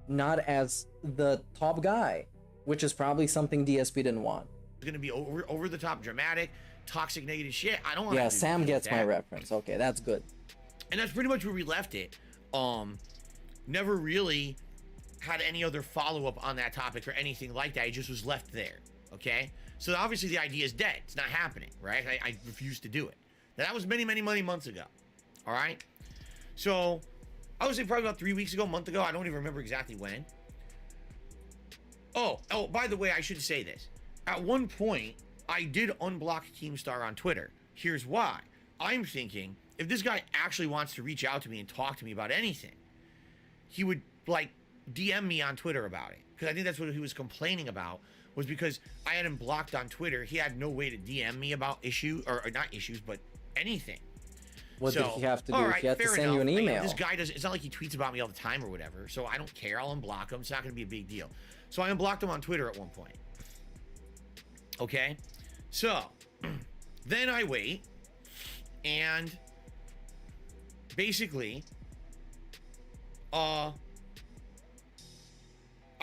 [SPEAKER 5] not as the top guy, which is probably something DSP didn't want.
[SPEAKER 1] It's gonna be over the top, dramatic, toxic, negative shit. I don't want to.
[SPEAKER 5] Yeah, Sam gets my reference. Okay, that's good.
[SPEAKER 1] And that's pretty much where we left it. Never really had any other follow-up on that topic or anything like that. It just was left there. Okay, so obviously the idea is dead. It's not happening, right? I refuse to do it. Now, that was many months ago. All right, so I would say probably about 3 weeks ago, a month ago. I don't even remember exactly when. Oh, by the way, I should say this. At one point, I did unblock Keemstar on Twitter. Here's why. I'm thinking, if this guy actually wants to reach out to me and talk to me about anything, he would, like, DM me on Twitter about it. Because I think that's what he was complaining about, was because I had him blocked on Twitter. He had no way to DM me about or not issues, but anything.
[SPEAKER 5] What did he have to do?
[SPEAKER 1] All right,
[SPEAKER 5] He had to
[SPEAKER 1] fair
[SPEAKER 5] send you an
[SPEAKER 1] enough.
[SPEAKER 5] email.
[SPEAKER 1] This guy doesn't, it's not like he tweets about me all the time or whatever, so I don't care. I'll unblock him. It's not going to be a big deal. So I unblocked him on Twitter at one point. Okay? So, then I wait, and basically, I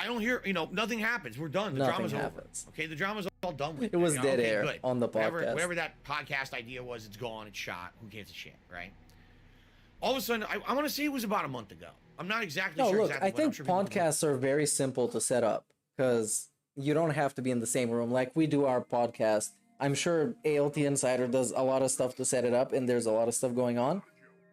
[SPEAKER 1] don't hear, nothing happens. We're done. The drama's over. Okay, the drama's all done with.
[SPEAKER 5] It was dead
[SPEAKER 1] okay,
[SPEAKER 5] air
[SPEAKER 1] good.
[SPEAKER 5] on the podcast.
[SPEAKER 1] Whatever that podcast idea was, it's gone, it's shot. Who gives a shit, right? All of a sudden, I want to say it was about a month ago. I'm not exactly
[SPEAKER 5] No,
[SPEAKER 1] sure.
[SPEAKER 5] look,
[SPEAKER 1] exactly
[SPEAKER 5] I
[SPEAKER 1] when. I'm
[SPEAKER 5] think
[SPEAKER 1] sure people know.
[SPEAKER 5] podcasts are very simple to set up because you don't have to be in the same room like we do our podcast. I'm sure ALT Insider does a lot of stuff to set it up, and there's a lot of stuff going on.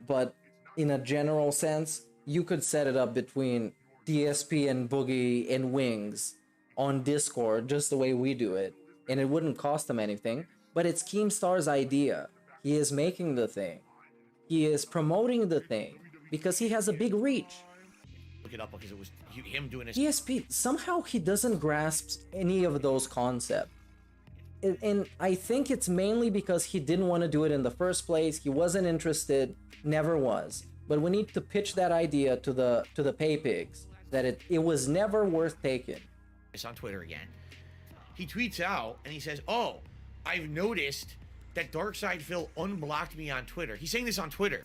[SPEAKER 5] But in a general sense, you could set it up between DSP and Boogie and Wings on Discord, just the way we do it, and it wouldn't cost them anything. But it's Keemstar's idea. He is making the thing. He is promoting the thing because he has a big reach.
[SPEAKER 1] Look it up because it was him doing his.
[SPEAKER 5] DSP, somehow he doesn't grasp any of those concepts. And I think it's mainly because he didn't want to do it in the first place. He wasn't interested, never was. But we need to pitch that idea to the pay pigs that it was never worth taking.
[SPEAKER 1] It's on Twitter again. He tweets out and he says, "Oh, I've noticed that Darkside Phil unblocked me on Twitter." He's saying this on Twitter.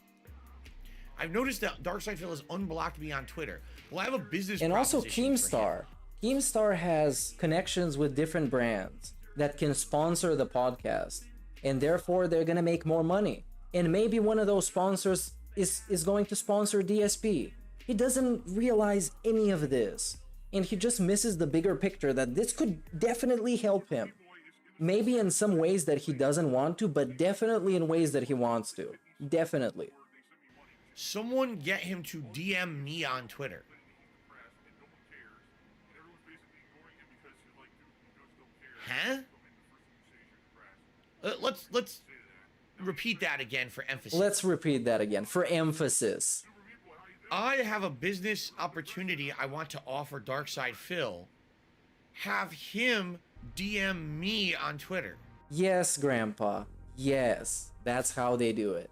[SPEAKER 1] I've noticed that Darkside Phil has unblocked me on Twitter. Well, I have a business
[SPEAKER 5] And also
[SPEAKER 1] proposition for him.
[SPEAKER 5] Keemstar. Keemstar has connections with different brands that can sponsor the podcast. And therefore, they're going to make more money. And maybe one of those sponsors is going to sponsor DSP. He doesn't realize any of this. And he just misses the bigger picture that this could definitely help him. Maybe in some ways that he doesn't want to, but definitely in ways that he wants to. Definitely.
[SPEAKER 1] Someone get him to DM me on Twitter. Huh? Let's repeat that again for emphasis.
[SPEAKER 5] Let's repeat that again for emphasis.
[SPEAKER 1] I have a business opportunity I want to offer Darkside Phil. Have him DM me on Twitter.
[SPEAKER 5] Yes, Grandpa. Yes, that's how they do it.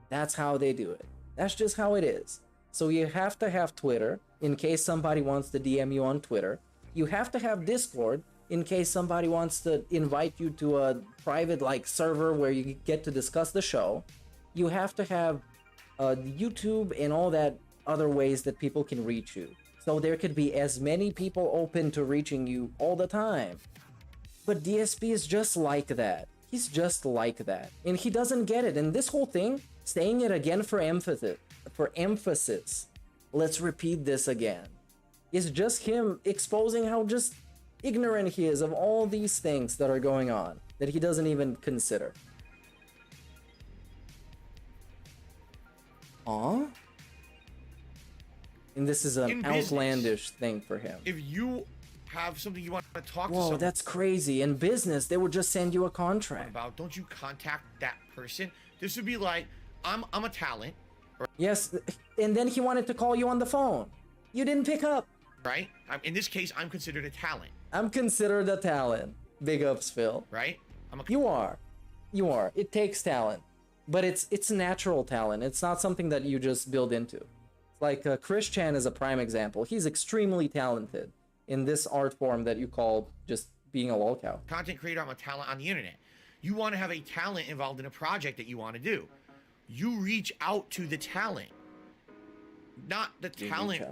[SPEAKER 5] That's how they do it. That's just how it is. So you have to have Twitter in case somebody wants to DM you on Twitter. You have to have Discord in case somebody wants to invite you to a private like server where you get to discuss the show. You have to have YouTube and all that other ways that people can reach you. So there could be as many people open to reaching you all the time. But DSP is just like that. He's just like that. And he doesn't get it. And this whole thing, saying it again for emphasis, let's repeat this again, is just him exposing how just ignorant he is of all these things that are going on that he doesn't even consider. Aw? And this is an outlandish thing for him.
[SPEAKER 1] If you have something you want to talk to
[SPEAKER 5] Whoa,
[SPEAKER 1] someone
[SPEAKER 5] that's crazy. In business, they would just send you a contract.
[SPEAKER 1] about, don't you contact that person? This would be like, I'm a talent.
[SPEAKER 5] Yes, and then he wanted to call you on the phone. You didn't pick up.
[SPEAKER 1] Right? In this case, I'm considered a talent.
[SPEAKER 5] I'm considered a talent. Big ups, Phil.
[SPEAKER 1] Right?
[SPEAKER 5] You are. You are. It takes talent. But it's natural talent. It's not something that you just build into. Like Chris Chan is a prime example. He's extremely talented in this art form that you call just being a lolcow.
[SPEAKER 1] Content creator, I'm a talent on the internet. You want to have a talent involved in a project that you want to do. You reach out to the talent. Not the talent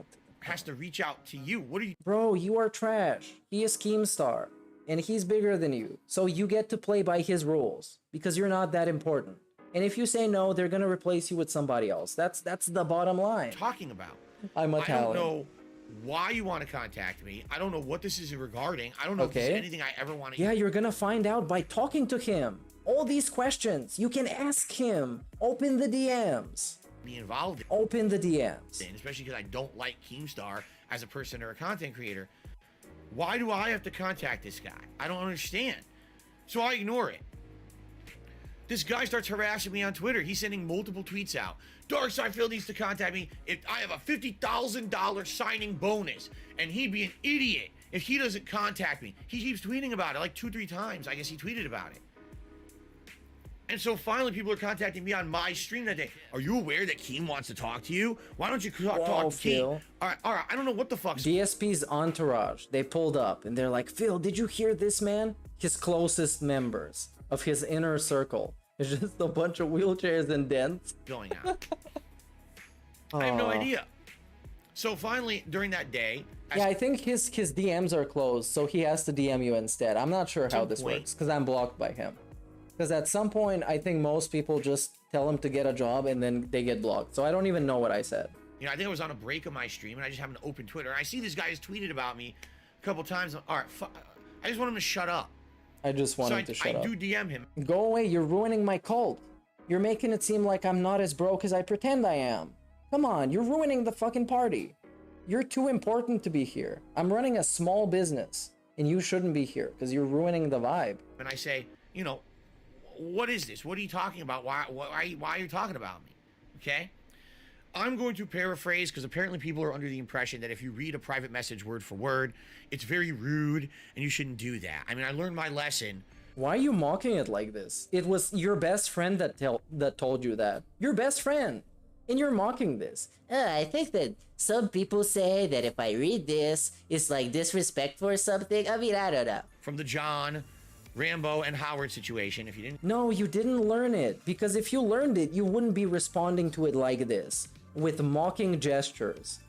[SPEAKER 1] has to reach out to you. What are you?
[SPEAKER 5] Bro, you are trash. He is Keemstar. And he's bigger than you. So you get to play by his rules. Because you're not that important. And if you say no, they're gonna replace you with somebody else. That's the bottom line.
[SPEAKER 1] Talking about.
[SPEAKER 5] I'm a talent.
[SPEAKER 1] I don't know why you want to contact me. I don't know what this is regarding. I don't know if there's anything I ever want to.
[SPEAKER 5] Yeah, you're gonna find out by talking to him. All these questions, you can ask him. Open the DMs.
[SPEAKER 1] Be involved in.
[SPEAKER 5] Open the DMs.
[SPEAKER 1] Especially because I don't like Keemstar as a person or a content creator. Why do I have to contact this guy? I don't understand. So I ignore it. This guy starts harassing me on Twitter. He's sending multiple tweets out. Darkside Phil needs to contact me if I have a $50,000 signing bonus. And he'd be an idiot if he doesn't contact me. He keeps tweeting about it like 2-3 times. I guess he tweeted about it. And so finally people are contacting me on my stream that day. Are you aware that Keem wants to talk to you? Why don't you talk to Keem?
[SPEAKER 5] Phil.
[SPEAKER 1] All right. I don't know what the fuck's...
[SPEAKER 5] DSP's entourage, they pulled up and they're like, Phil, did you hear this, man? His closest members of his inner circle. It's just a bunch of wheelchairs and dents.
[SPEAKER 1] Going on. I have no idea. So finally, during that day...
[SPEAKER 5] Yeah, I think his DMs are closed, so he has to DM you instead. I'm not sure how this works, because I'm blocked by him. Because at some point, I think most people just tell him to get a job and then they get blocked. So I don't even know what I said.
[SPEAKER 1] You know, I think I was on a break of my stream and I just happened to open Twitter. And I see this guy has tweeted about me a couple times. All right, I just want him to shut up.
[SPEAKER 5] I just want him to shut up.
[SPEAKER 1] I do DM him.
[SPEAKER 5] Go away, you're ruining my cult. You're making it seem like I'm not as broke as I pretend I am. Come on, you're ruining the fucking party. You're too important to be here. I'm running a small business and you shouldn't be here because you're ruining the vibe.
[SPEAKER 1] And I say, you know, what is this? What are you talking about? Why are you talking about me? Okay? I'm going to paraphrase because apparently people are under the impression that if you read a private message word for word, it's very rude and you shouldn't do that. I mean, I learned my lesson.
[SPEAKER 5] Why are you mocking it like this? It was your best friend that told you that. Your best friend. And you're mocking this.
[SPEAKER 8] I think that some people say that if I read this, it's like disrespectful or something. I mean, I don't know.
[SPEAKER 1] From the John, Rambo, and Howard situation, if you didn't...
[SPEAKER 5] No, you didn't learn it. Because if you learned it, you wouldn't be responding to it like this. With mocking gestures.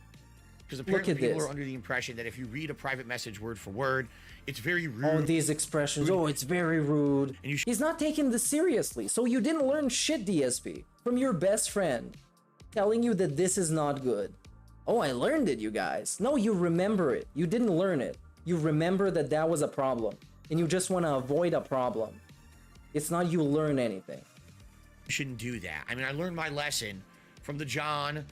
[SPEAKER 1] Because apparently people are under the impression that if you read a private message word for word, it's very rude.
[SPEAKER 5] Oh, these expressions. Oh, it's very rude.
[SPEAKER 1] And
[SPEAKER 5] he's not taking this seriously. So you didn't learn shit, DSP. From your best friend. Telling you that this is not good. Oh, I learned it, you guys. No, you remember it. You didn't learn it. You remember that that was a problem. And you just want to avoid a problem. It's not you learn anything.
[SPEAKER 1] You shouldn't do that. I mean, I learned my lesson from the John,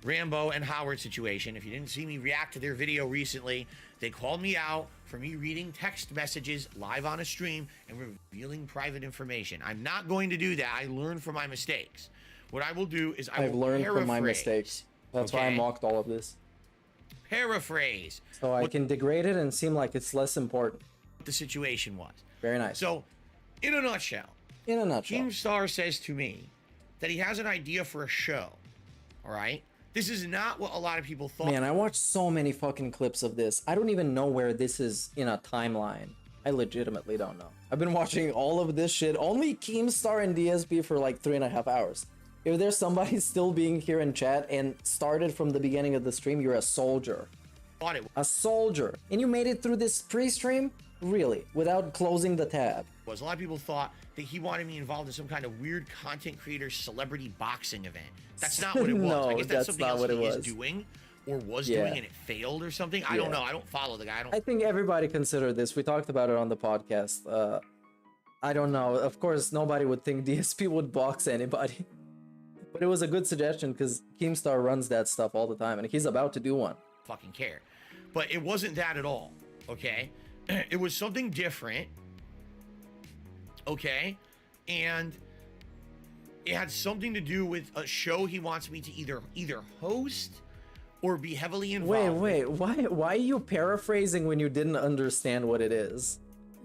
[SPEAKER 1] Rambo, and Howard situation. If you didn't see me react to their video recently, they called me out for me reading text messages live on a stream and revealing private information. I'm not going to do that. I learned from my mistakes. What I will do is
[SPEAKER 5] I've learned from my mistakes. That's why I
[SPEAKER 1] Okay.
[SPEAKER 5] mocked all of this.
[SPEAKER 1] Paraphrase
[SPEAKER 5] So I can degrade it and seem like it's less important.
[SPEAKER 1] what the situation was.
[SPEAKER 5] Very nice.
[SPEAKER 1] So, in a nutshell, Keemstar says to me that he has an idea for a show. All right? This is not what a lot of people thought.
[SPEAKER 5] Man, I watched so many fucking clips of this. I don't even know where this is in a timeline. I legitimately don't know. I've been watching all of this shit, only Keemstar and DSP for like 3.5 hours. If there's somebody still being here in chat and started from the beginning of the stream, you're a soldier. A soldier. And you made it through this pre-stream? Really? Without closing the tab?
[SPEAKER 1] Was a lot of people thought that he wanted me involved in some kind of weird content creator celebrity boxing event. That's not what it was.
[SPEAKER 5] No,
[SPEAKER 1] I guess
[SPEAKER 5] that's
[SPEAKER 1] something
[SPEAKER 5] not
[SPEAKER 1] else
[SPEAKER 5] what it
[SPEAKER 1] he is
[SPEAKER 5] was.
[SPEAKER 1] doing or was
[SPEAKER 5] Yeah.
[SPEAKER 1] doing and it failed or something. I don't
[SPEAKER 5] Yeah.
[SPEAKER 1] know. I don't follow the guy.
[SPEAKER 5] I think everybody considered this. We talked about it on the podcast. I don't know. Of course, nobody would think DSP would box anybody. But it was a good suggestion because Keemstar runs that stuff all the time and he's about to do one.
[SPEAKER 1] fucking care. But it wasn't that at all, okay? It was something different, okay? And it had something to do with a show he wants me to either host or be heavily involved.
[SPEAKER 5] Wait, why are you paraphrasing when you didn't understand what it is?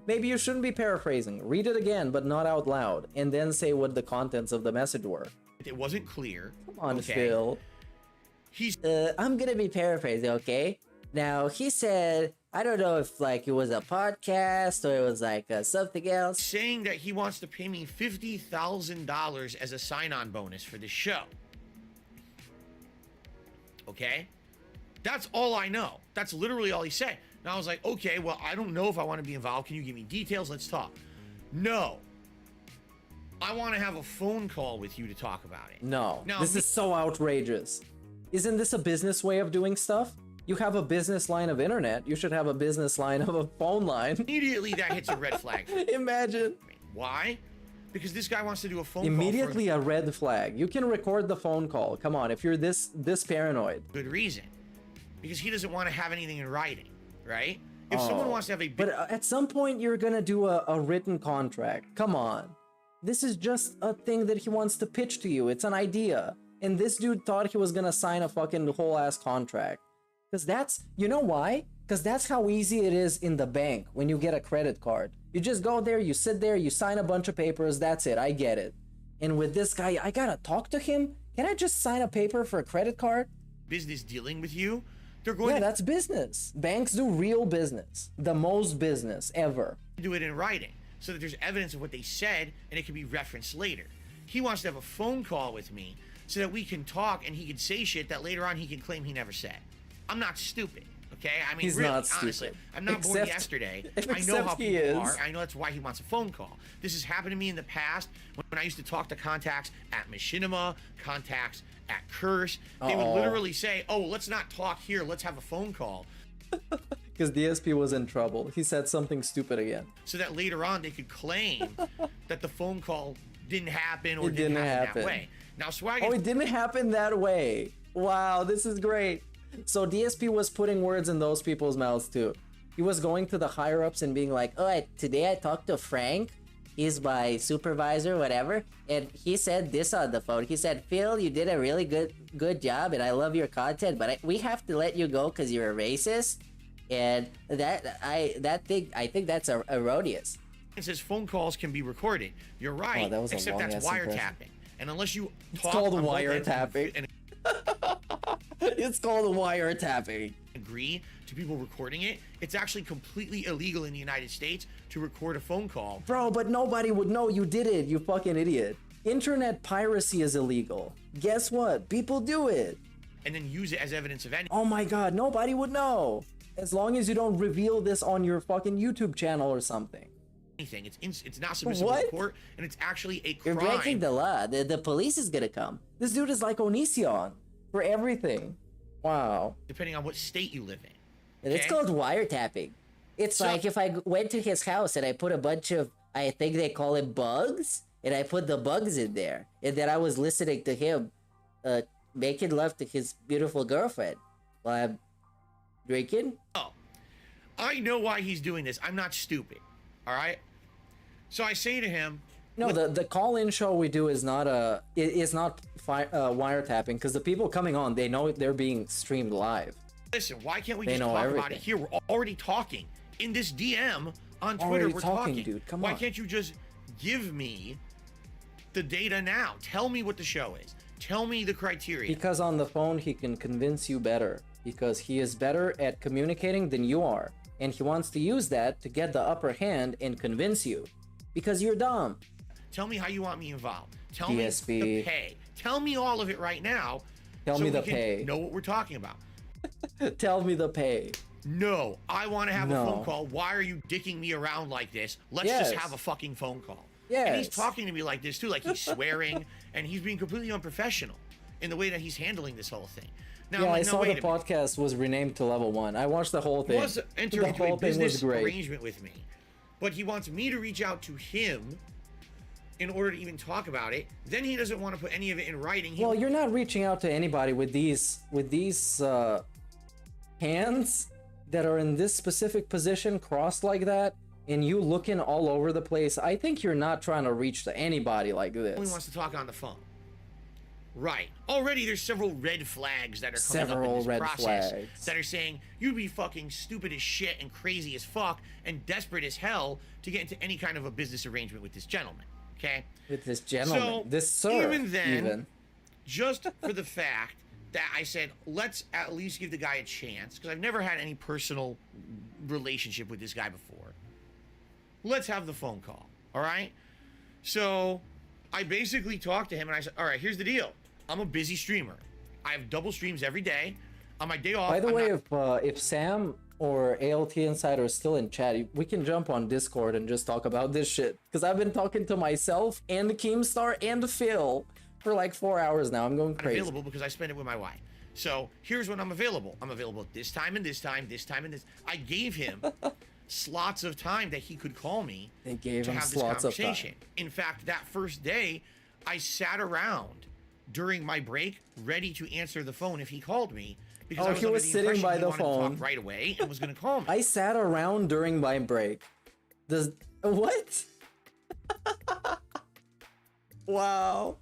[SPEAKER 5] Maybe you shouldn't be paraphrasing. Read it again, but not out loud, and then say what the contents of the message were.
[SPEAKER 1] It wasn't clear.
[SPEAKER 5] Come on,
[SPEAKER 8] Okay.
[SPEAKER 5] Phil.
[SPEAKER 8] I'm gonna be paraphrasing, okay? Now, he said, I don't know if like it was a podcast or it was like something else.
[SPEAKER 1] Saying that he wants to pay me $50,000 as a sign-on bonus for this show. Okay? That's all I know. That's literally all he said. And I was like, okay, well, I don't know if I want to be involved. Can you give me details? Let's talk. No. I want to have a phone call with you to talk about it.
[SPEAKER 5] No,
[SPEAKER 1] Now,
[SPEAKER 5] this is so outrageous. Isn't this a business way of doing stuff? You have a business line of internet. You should have a business line of a phone line.
[SPEAKER 1] Immediately that hits a red flag.
[SPEAKER 5] Imagine.
[SPEAKER 1] Why? Because this guy wants to do a phone
[SPEAKER 5] Immediately a red flag. You can record the phone call. Come on, if you're this paranoid.
[SPEAKER 1] for good reason. Because he doesn't want to have anything in writing, right? If someone wants to have a big...
[SPEAKER 5] But at some point, you're gonna do a written contract. Come on. This is just a thing that he wants to pitch to you. It's an idea. And this dude thought he was gonna sign a fucking whole-ass contract. Because that's... You know why? Because that's how easy it is in the bank when you get a credit card. You just go there, you sit there, you sign a bunch of papers, that's it. I get it. And with this guy, I gotta talk to him? Can I just sign a paper for a credit card?
[SPEAKER 1] business dealing with you, they're going to
[SPEAKER 5] that's business. Banks do real business. The most business ever.
[SPEAKER 1] do it in writing so that there's evidence of what they said and it can be referenced later. He wants to have a phone call with me so that we can talk and he can say shit that later on he can claim he never said. I'm not stupid, okay? I mean,
[SPEAKER 5] He's
[SPEAKER 1] really,
[SPEAKER 5] not stupid.
[SPEAKER 1] honestly, I'm not born
[SPEAKER 5] Except-
[SPEAKER 1] yesterday. I know
[SPEAKER 5] except
[SPEAKER 1] how
[SPEAKER 5] he
[SPEAKER 1] people
[SPEAKER 5] is.
[SPEAKER 1] are. I know that's why he wants a phone call. This has happened to me in the past when I used to talk to contacts at Machinima, contacts at Curse. They would
[SPEAKER 5] Uh-oh.
[SPEAKER 1] literally say, oh, let's not talk here. Let's have a phone call.
[SPEAKER 5] Because DSP was in trouble. He said something stupid again.
[SPEAKER 1] So that later on they could claim that the phone call didn't happen or
[SPEAKER 5] It
[SPEAKER 1] didn't
[SPEAKER 5] didn't
[SPEAKER 1] happen
[SPEAKER 5] happen.
[SPEAKER 1] that way. Now, Swag
[SPEAKER 5] Oh, it didn't happen that way. Wow, this is great. So DSP was putting words in those people's mouths too. He was going to the higher ups and being like,
[SPEAKER 8] Oh, today I talked to Frank. He's my supervisor, whatever. And he said this on the phone. He said, Phil, you did a really good job and I love your content, but we have to let you go because you're a racist. And I think that's erroneous.
[SPEAKER 1] It says phone calls can be recorded. You're right,
[SPEAKER 5] Oh, that was a
[SPEAKER 1] except that's
[SPEAKER 5] long-ass impression.
[SPEAKER 1] wiretapping. And unless you
[SPEAKER 5] It's
[SPEAKER 1] talk
[SPEAKER 5] called
[SPEAKER 1] on both ends
[SPEAKER 5] wiretapping.
[SPEAKER 1] and
[SPEAKER 5] It's called wiretapping.
[SPEAKER 1] agree to people recording it, it's actually completely illegal in the United States to record a phone call.
[SPEAKER 5] Bro, but nobody would know you did it, you fucking idiot. Internet piracy is illegal. Guess what? People do it.
[SPEAKER 1] And then use it as evidence of anything.
[SPEAKER 5] Oh my god, nobody would know. As long as you don't reveal this on your fucking YouTube channel or something.
[SPEAKER 1] It's not submissible
[SPEAKER 5] What?
[SPEAKER 1] to court, and it's actually a
[SPEAKER 8] You're
[SPEAKER 1] crime.
[SPEAKER 8] breaking the law. The police is gonna come.
[SPEAKER 5] This dude is like Onision for everything. Wow.
[SPEAKER 1] Depending on what state you live in.
[SPEAKER 8] And it's
[SPEAKER 1] Okay?
[SPEAKER 8] called wiretapping. It's
[SPEAKER 1] So-
[SPEAKER 8] like if I went to his house and I put a bunch of, I think they call it bugs, and I put the bugs in there, and then I was listening to him making love to his beautiful girlfriend while I'm drinking.
[SPEAKER 1] Oh, I know why he's doing this. I'm not stupid. All right. So I say to him,
[SPEAKER 5] no, the call-in show we do is not wiretapping, because the people coming on, they know they're being streamed live.
[SPEAKER 1] Listen, why can't we just talk about it here? We're already talking in this DM on Twitter. We're talking,
[SPEAKER 5] dude. Come
[SPEAKER 1] on.
[SPEAKER 5] on.
[SPEAKER 1] Why can't you just give me the data now? Tell me what the show is. Tell me the criteria.
[SPEAKER 5] Because on the phone, he can convince you better. Because he is better at communicating than you are. And he wants to use that to get the upper hand and convince you. Because you're dumb.
[SPEAKER 1] Tell me how you want me involved. Tell
[SPEAKER 5] DSP.
[SPEAKER 1] me the pay. Tell me all of it right now.
[SPEAKER 5] Tell
[SPEAKER 1] so
[SPEAKER 5] me
[SPEAKER 1] we
[SPEAKER 5] the
[SPEAKER 1] can
[SPEAKER 5] pay.
[SPEAKER 1] Know what we're talking about.
[SPEAKER 5] Tell me the pay.
[SPEAKER 1] No, I want to have a phone call. Why are you dicking me around like this? Let's just have a fucking phone call.
[SPEAKER 5] Yes.
[SPEAKER 1] And he's talking to me like this too, like he's swearing, and he's being completely unprofessional in the way that he's handling this whole thing. Now,
[SPEAKER 5] Yeah,
[SPEAKER 1] like,
[SPEAKER 5] I
[SPEAKER 1] no,
[SPEAKER 5] saw
[SPEAKER 1] wait
[SPEAKER 5] the
[SPEAKER 1] a minute.
[SPEAKER 5] podcast was renamed to Level 1. I watched the whole
[SPEAKER 1] He
[SPEAKER 5] thing.
[SPEAKER 1] wants to enter
[SPEAKER 5] The
[SPEAKER 1] into a
[SPEAKER 5] whole thing was
[SPEAKER 1] business
[SPEAKER 5] great.
[SPEAKER 1] arrangement with me, but he wants me to reach out to him in order to even talk about it. Then he doesn't want to put any of it in writing.
[SPEAKER 5] Well, you're not reaching out to anybody with these hands that are in this specific position, crossed like that, and you looking all over the place. I think you're not trying to reach to anybody like
[SPEAKER 1] He only
[SPEAKER 5] this.
[SPEAKER 1] wants to talk on the phone. Right. Already there's several red flags that are coming up in
[SPEAKER 5] Several
[SPEAKER 1] this
[SPEAKER 5] red
[SPEAKER 1] process
[SPEAKER 5] flags.
[SPEAKER 1] that are saying you'd be fucking stupid as shit and crazy as fuck and desperate as hell to get into any kind of a business arrangement with this gentleman. Okay?
[SPEAKER 5] With this gentleman,
[SPEAKER 1] So,
[SPEAKER 5] this sir,
[SPEAKER 1] even then,
[SPEAKER 5] even.
[SPEAKER 1] just for the fact that I said, let's at least give the guy a chance, because I've never had any personal relationship with this guy before. Let's have the phone call, all right? So I basically talked to him, and I said, all right, here's the deal. I'm a busy streamer. I have double streams every day. On my day off,
[SPEAKER 5] By the
[SPEAKER 1] I'm
[SPEAKER 5] way,
[SPEAKER 1] not-
[SPEAKER 5] if Sam or ALT Insider is still in chat, we can jump on Discord and just talk about this shit. Because I've been talking to myself and Keemstar and Phil for like 4 hours now. I'm going crazy.
[SPEAKER 1] Available because I spend it with my wife. So here's when I'm available. I'm available at this time and this time, this time and this. I gave him slots of time that he could call me
[SPEAKER 5] They gave
[SPEAKER 1] to
[SPEAKER 5] him
[SPEAKER 1] have this
[SPEAKER 5] slots of
[SPEAKER 1] conversation. In fact, that first day, I sat around during my break, ready to answer the phone if he called me. Because I
[SPEAKER 5] Oh, he
[SPEAKER 1] under
[SPEAKER 5] was
[SPEAKER 1] the
[SPEAKER 5] sitting
[SPEAKER 1] impression
[SPEAKER 5] by
[SPEAKER 1] he
[SPEAKER 5] the
[SPEAKER 1] wanted to
[SPEAKER 5] phone.
[SPEAKER 1] talk right away and was going to call me.
[SPEAKER 5] I sat around during my break. Does what? Wow.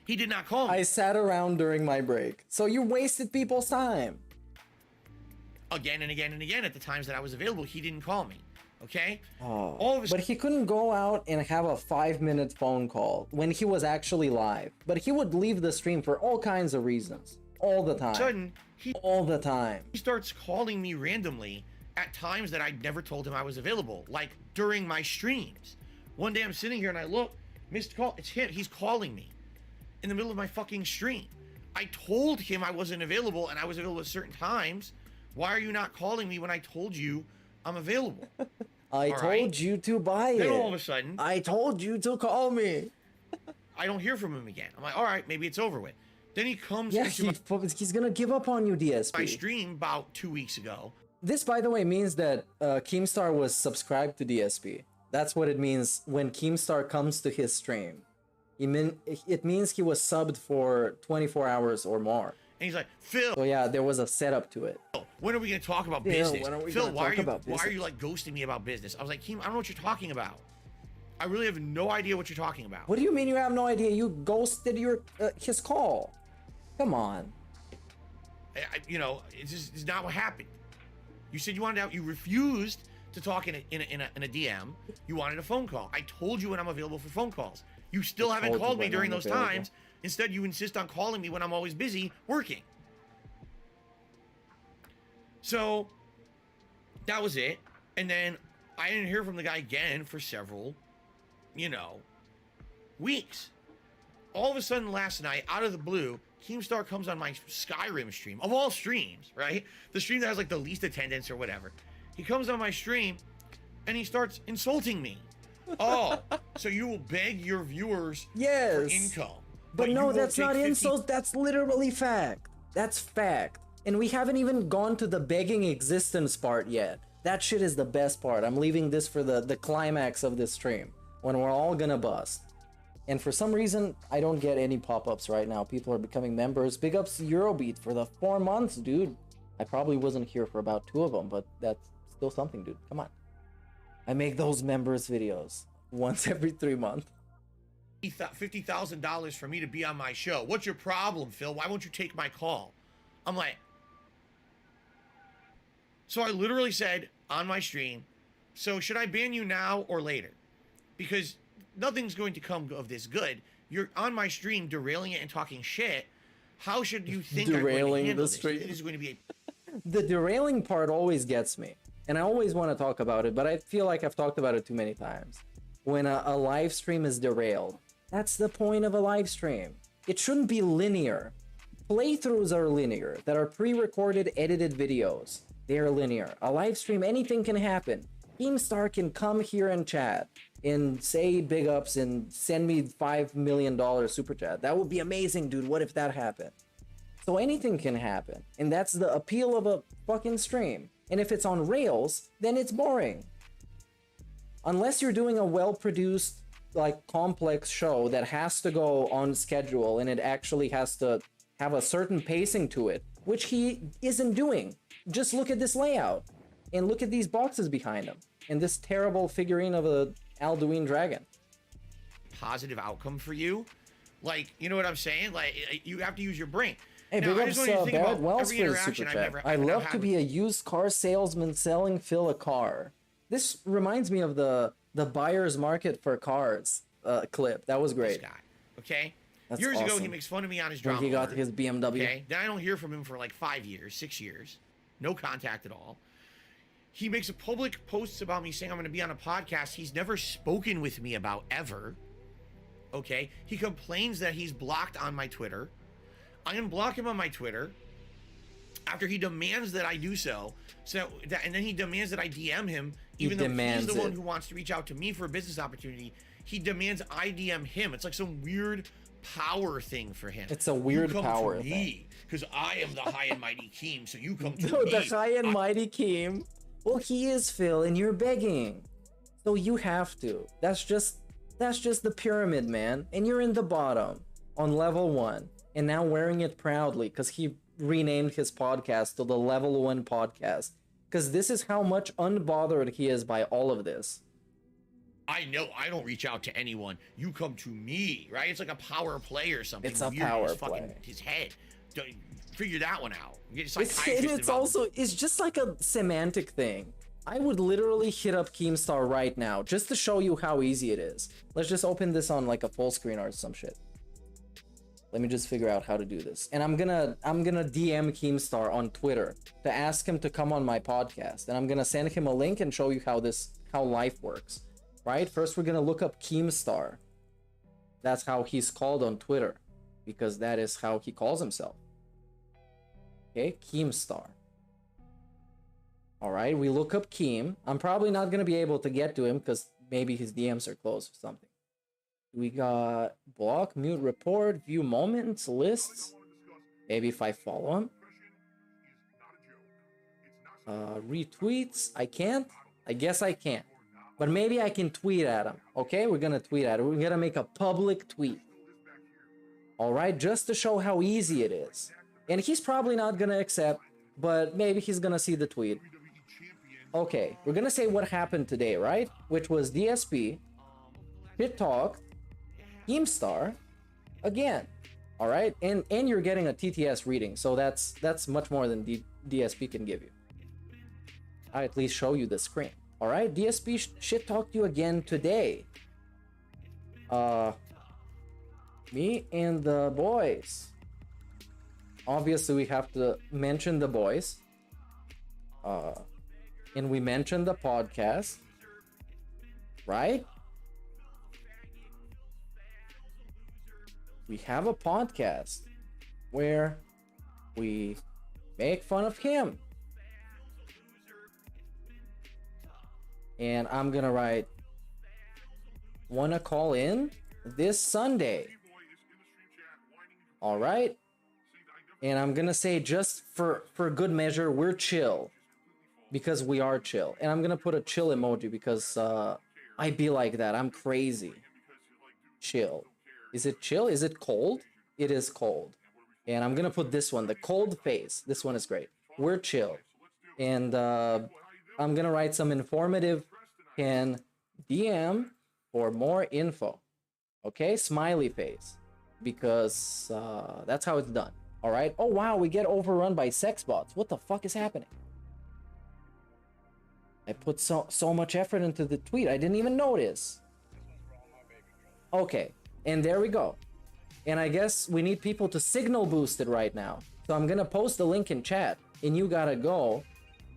[SPEAKER 1] He did not call me.
[SPEAKER 5] I sat around during my break. So you wasted people's time.
[SPEAKER 1] Again and again and again at the times that I was available, he didn't call me. Okay?
[SPEAKER 5] Oh,
[SPEAKER 1] All of a
[SPEAKER 5] but he couldn't go out and have a 5-minute phone call when he was actually live. But he would leave the stream for all kinds of reasons. All the time.
[SPEAKER 1] sudden,
[SPEAKER 5] all the time.
[SPEAKER 1] He starts calling me randomly at times that I'd never told him I was available, like during my streams. One day I'm sitting here and I look, missed call, it's him, he's calling me in the middle of my fucking stream. I told him I wasn't available and I was available at certain times. Why are you not calling me when I told you I'm available?
[SPEAKER 5] I
[SPEAKER 1] All
[SPEAKER 5] told
[SPEAKER 1] right?
[SPEAKER 5] you to buy it.
[SPEAKER 1] Then all of a sudden,
[SPEAKER 5] I told you to call me.
[SPEAKER 1] I don't hear from him again. I'm like, all right, maybe it's over with. Then he comes
[SPEAKER 5] Yeah,
[SPEAKER 1] into
[SPEAKER 5] he's gonna give up on you, DSP.
[SPEAKER 1] my stream about 2 weeks ago.
[SPEAKER 5] This, by the way, means that Keemstar was subscribed to DSP. That's what it means when Keemstar comes to his stream. It means he was subbed for 24 hours or more.
[SPEAKER 1] And he's like, Phil.
[SPEAKER 5] So yeah, there was a setup to it.
[SPEAKER 1] When are we going to talk about
[SPEAKER 5] Yeah,
[SPEAKER 1] business?
[SPEAKER 5] when are we
[SPEAKER 1] Phil,
[SPEAKER 5] gonna
[SPEAKER 1] why
[SPEAKER 5] talk
[SPEAKER 1] are
[SPEAKER 5] about
[SPEAKER 1] why are
[SPEAKER 5] business?
[SPEAKER 1] you like ghosting me about business? I was like, Keem, I don't know what you're talking about. I really have no idea what you're talking about.
[SPEAKER 5] What do you mean you have no idea? You ghosted his call. Come on.
[SPEAKER 1] You know, it's not what happened. You said you wanted out. You refused to talk in a DM. You wanted a phone call. I told you when I'm available for phone calls. You still haven't
[SPEAKER 5] told you
[SPEAKER 1] called me
[SPEAKER 5] when
[SPEAKER 1] during
[SPEAKER 5] I'm
[SPEAKER 1] those
[SPEAKER 5] available.
[SPEAKER 1] times. Instead, you insist on calling me when I'm always busy working. So that was it. And then I didn't hear from the guy again for several, weeks. All of a sudden last night, out of the blue, Keemstar comes on my Skyrim stream, of all streams, right? The stream that has like the least attendance or whatever. He comes on my stream and he starts insulting me. Oh, so you will beg your viewers for income.
[SPEAKER 5] But
[SPEAKER 1] you
[SPEAKER 5] no,
[SPEAKER 1] won't
[SPEAKER 5] that's
[SPEAKER 1] take
[SPEAKER 5] not
[SPEAKER 1] 50
[SPEAKER 5] insult. That's literally fact. That's fact. And we haven't even gone to the begging existence part yet. That shit is the best part. I'm leaving this for the climax of this stream when we're all gonna bust. And for some reason, I don't get any pop-ups right now. People are becoming members. Big ups Eurobeat for the 4 months, dude. I probably wasn't here for about 2 of them, but that's still something, dude. Come on. I make those members videos once every 3 months.
[SPEAKER 1] $50,000 for me to be on my show. What's your problem, Phil? Why won't you take my call? I'm like, so I literally said on my stream, so should I ban you now or later? Because nothing's going to come of this good. You're on my stream derailing it and talking shit. How should you think
[SPEAKER 5] Derailing
[SPEAKER 1] I'm going to handle
[SPEAKER 5] the stream.
[SPEAKER 1] this? It is going to be
[SPEAKER 5] The derailing part always gets me. And I always want to talk about it, but I feel like I've talked about it too many times. When a live stream is derailed, that's the point of a live stream. It shouldn't be linear. Playthroughs are linear, that are pre-recorded, edited videos. They are linear. A live stream, anything can happen. Keemstar can come here and chat and say big ups and send me $5 million super chat. That would be amazing, dude. What if that happened? So anything can happen. And that's the appeal of a fucking stream. And if it's on rails, then it's boring. Unless you're doing a well-produced, like, complex show that has to go on schedule and it actually has to have a certain pacing to it, which he isn't doing. Just look at this layout and look at these boxes behind him and this terrible figurine of a Alduin dragon.
[SPEAKER 1] positive outcome for you. Like, you know what I'm saying? Like, you have to use your brain.
[SPEAKER 5] Hey,
[SPEAKER 1] now,
[SPEAKER 5] big ups Barrett Wells for the super chat. I love to be a used car salesman selling Phil a car. This reminds me of the buyer's market for cars clip. That was great.
[SPEAKER 1] This guy, okay?
[SPEAKER 5] That's
[SPEAKER 1] Years ago,
[SPEAKER 5] awesome.
[SPEAKER 1] he makes fun of me on his
[SPEAKER 5] When
[SPEAKER 1] drama
[SPEAKER 5] he got
[SPEAKER 1] board,
[SPEAKER 5] his BMW.
[SPEAKER 1] Okay, then I don't hear from him for like 5 years, 6 years. No contact at all. He makes a public posts about me saying I'm going to be on a podcast he's never spoken with me about ever. Okay? He complains that he's blocked on my Twitter. I unblock him on my Twitter after he demands that I do so. And then he demands that I DM him, even though he's the one who wants to reach out to me for a business opportunity. He demands I DM him. It's like some weird power thing for him.
[SPEAKER 5] It's a weird
[SPEAKER 1] you come
[SPEAKER 5] power
[SPEAKER 1] to
[SPEAKER 5] thing.
[SPEAKER 1] me because I am the high and mighty Keem, so you come to
[SPEAKER 5] No,
[SPEAKER 1] me.
[SPEAKER 5] the high and mighty Keem. Well, he is Phil, and you're begging, so you have to. That's just the pyramid, man. And you're in the bottom on level 1, and now wearing it proudly because he renamed his podcast to the Level 1 Podcast. Because this is how much unbothered he is by all of this.
[SPEAKER 1] I know I don't reach out to anyone. You come to me, right? It's like a power play or something.
[SPEAKER 5] It's a
[SPEAKER 1] weird in
[SPEAKER 5] power
[SPEAKER 1] his fucking,
[SPEAKER 5] play.
[SPEAKER 1] His head. Don't figure that one out. Get a
[SPEAKER 5] It's
[SPEAKER 1] psychiatrist involved.
[SPEAKER 5] it's just like a semantic thing. I would literally hit up Keemstar right now just to show you how easy it is. Let's just open this on like a full screen or some shit. Let me just figure out how to do this. And I'm gonna DM Keemstar on Twitter to ask him to come on my podcast. And I'm gonna send him a link and show you how life works. Right? First we're gonna look up Keemstar. That's how he's called on Twitter. Because that is how he calls himself. Okay, Keemstar. Alright, we look up Keem. I'm probably not gonna be able to get to him because maybe his DMs are closed or something. We got block, mute, report, view moments, lists. Maybe if I follow him. Retweets. I can't. I guess I can't. But maybe I can tweet at him. Okay, we're gonna tweet at him. We're gonna make a public tweet. Alright, just to show how easy it is. And he's probably not gonna accept, but maybe he's gonna see the tweet. Okay, we're gonna say what happened today, right? Which was DSP, Hit Talk, Keemstar, again. Alright, and you're getting a TTS reading, so that's much more than DSP can give you. I at least show you the screen. Alright, DSP shit talked you again today. Me and the boys. Obviously, we have to mention the boys. And we mentioned the podcast. Right? We have a podcast where we make fun of him. And I'm gonna write, wanna call in this Sunday. Alright? And I'm gonna say, just for good measure, we're chill. Because we are chill. And I'm gonna put a chill emoji because I be like that. I'm crazy. Chill. Is it chill? Is it cold? It is cold. And I'm gonna put this one, the cold face. This one is great. We're chill. And I'm gonna write some informative in DM for more info. Okay, smiley face. Because that's how it's done. All right. Oh wow, we get overrun by sex bots. What the fuck is happening? I put so much effort into the tweet. I didn't even notice. Okay, and there we go. And I guess we need people to signal boost it right now. So I'm gonna post the link in chat, and you gotta go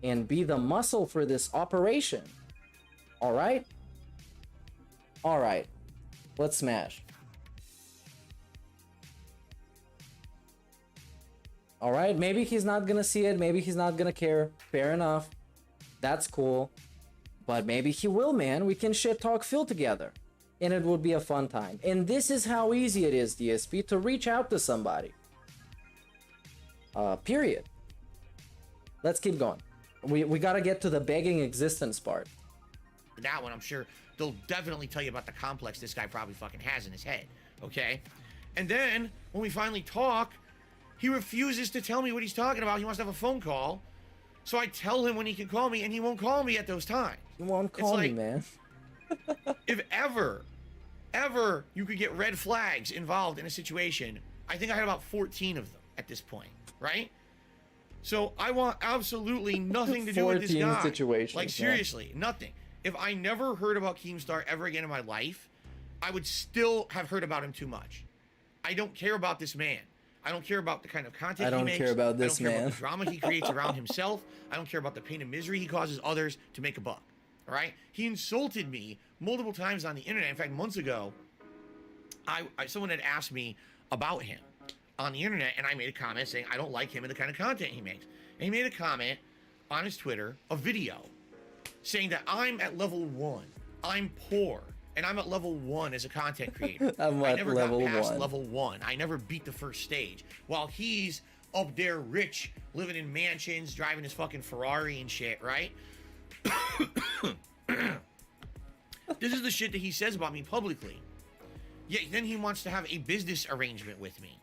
[SPEAKER 5] and be the muscle for this operation. All right? All right. Let's smash. All right, maybe he's not gonna see it. Maybe he's not gonna care. Fair enough. That's cool. But maybe he will, man. We can shit talk Phil together. And it would be a fun time. And this is how easy it is, DSP, to reach out to somebody. Period. Let's keep going. We gotta get to the begging existence part.
[SPEAKER 1] That one, I'm sure they'll definitely tell you about the complex this guy probably fucking has in his head. Okay? And then, when we finally talk, he refuses to tell me what he's talking about. He wants to have a phone call. So I tell him when he can call me, and he won't call me at those times.
[SPEAKER 5] He won't call me, man.
[SPEAKER 1] If ever you could get red flags involved in a situation, I think I had about 14 of them at this point, right? So I want absolutely nothing to do with this guy.
[SPEAKER 5] Situations,
[SPEAKER 1] like, seriously, nothing. If I never heard about Keemstar ever again in my life, I would still have heard about him too much. I don't care about this man. I don't care about the kind of content he makes.
[SPEAKER 5] Care about this
[SPEAKER 1] I don't care
[SPEAKER 5] man.
[SPEAKER 1] about the drama he creates around himself. I don't care about the pain and misery he causes others to make a buck. All right? He insulted me multiple times on the internet. In fact, months ago, someone had asked me about him on the internet, and I made a comment saying I don't like him and the kind of content he makes. And he made a comment on his Twitter, a video, saying that I'm at level 1. I'm poor. And I'm at level 1 as a content creator. I never got past level 1. I never beat the first stage. While he's up there rich, living in mansions, driving his fucking Ferrari and shit, right? This is the shit that he says about me publicly. Yet then he wants to have a business arrangement with me.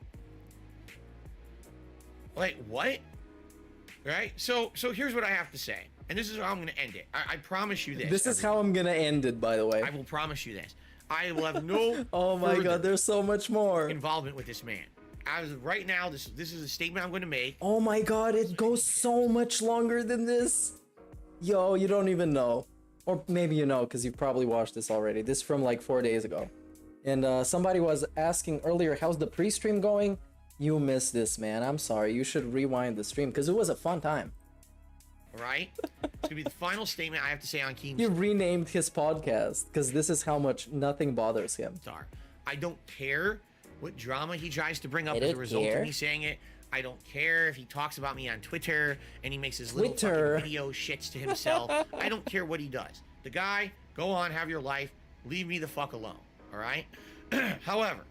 [SPEAKER 1] Like, what? Right? So here's what I have to say. And this is how I'm going to end it. I promise you this.
[SPEAKER 5] This is how I'm going to end it, by the way.
[SPEAKER 1] I will promise you this. I will have no
[SPEAKER 5] oh my god, there's so much more
[SPEAKER 1] involvement with this man. As of right now, this is a statement I'm going to make.
[SPEAKER 5] Oh my god, it goes so much longer than this. Yo, you don't even know. Or maybe you know, because you've probably watched this already. This is from like 4 days ago. And somebody was asking earlier, how's the pre-stream going? You missed this, man. I'm sorry. You should rewind the stream, because it was a fun time.
[SPEAKER 1] Right? It's gonna be the final statement I have to say on Keemstar.
[SPEAKER 5] He renamed his podcast because this is how much nothing bothers him.
[SPEAKER 1] I don't care what drama he tries to bring up as a result of me saying it. I don't care if he talks about me on Twitter and he makes his little fucking video shits to himself. I don't care what he does. The guy, go on, have your life. Leave me the fuck alone. All right? However,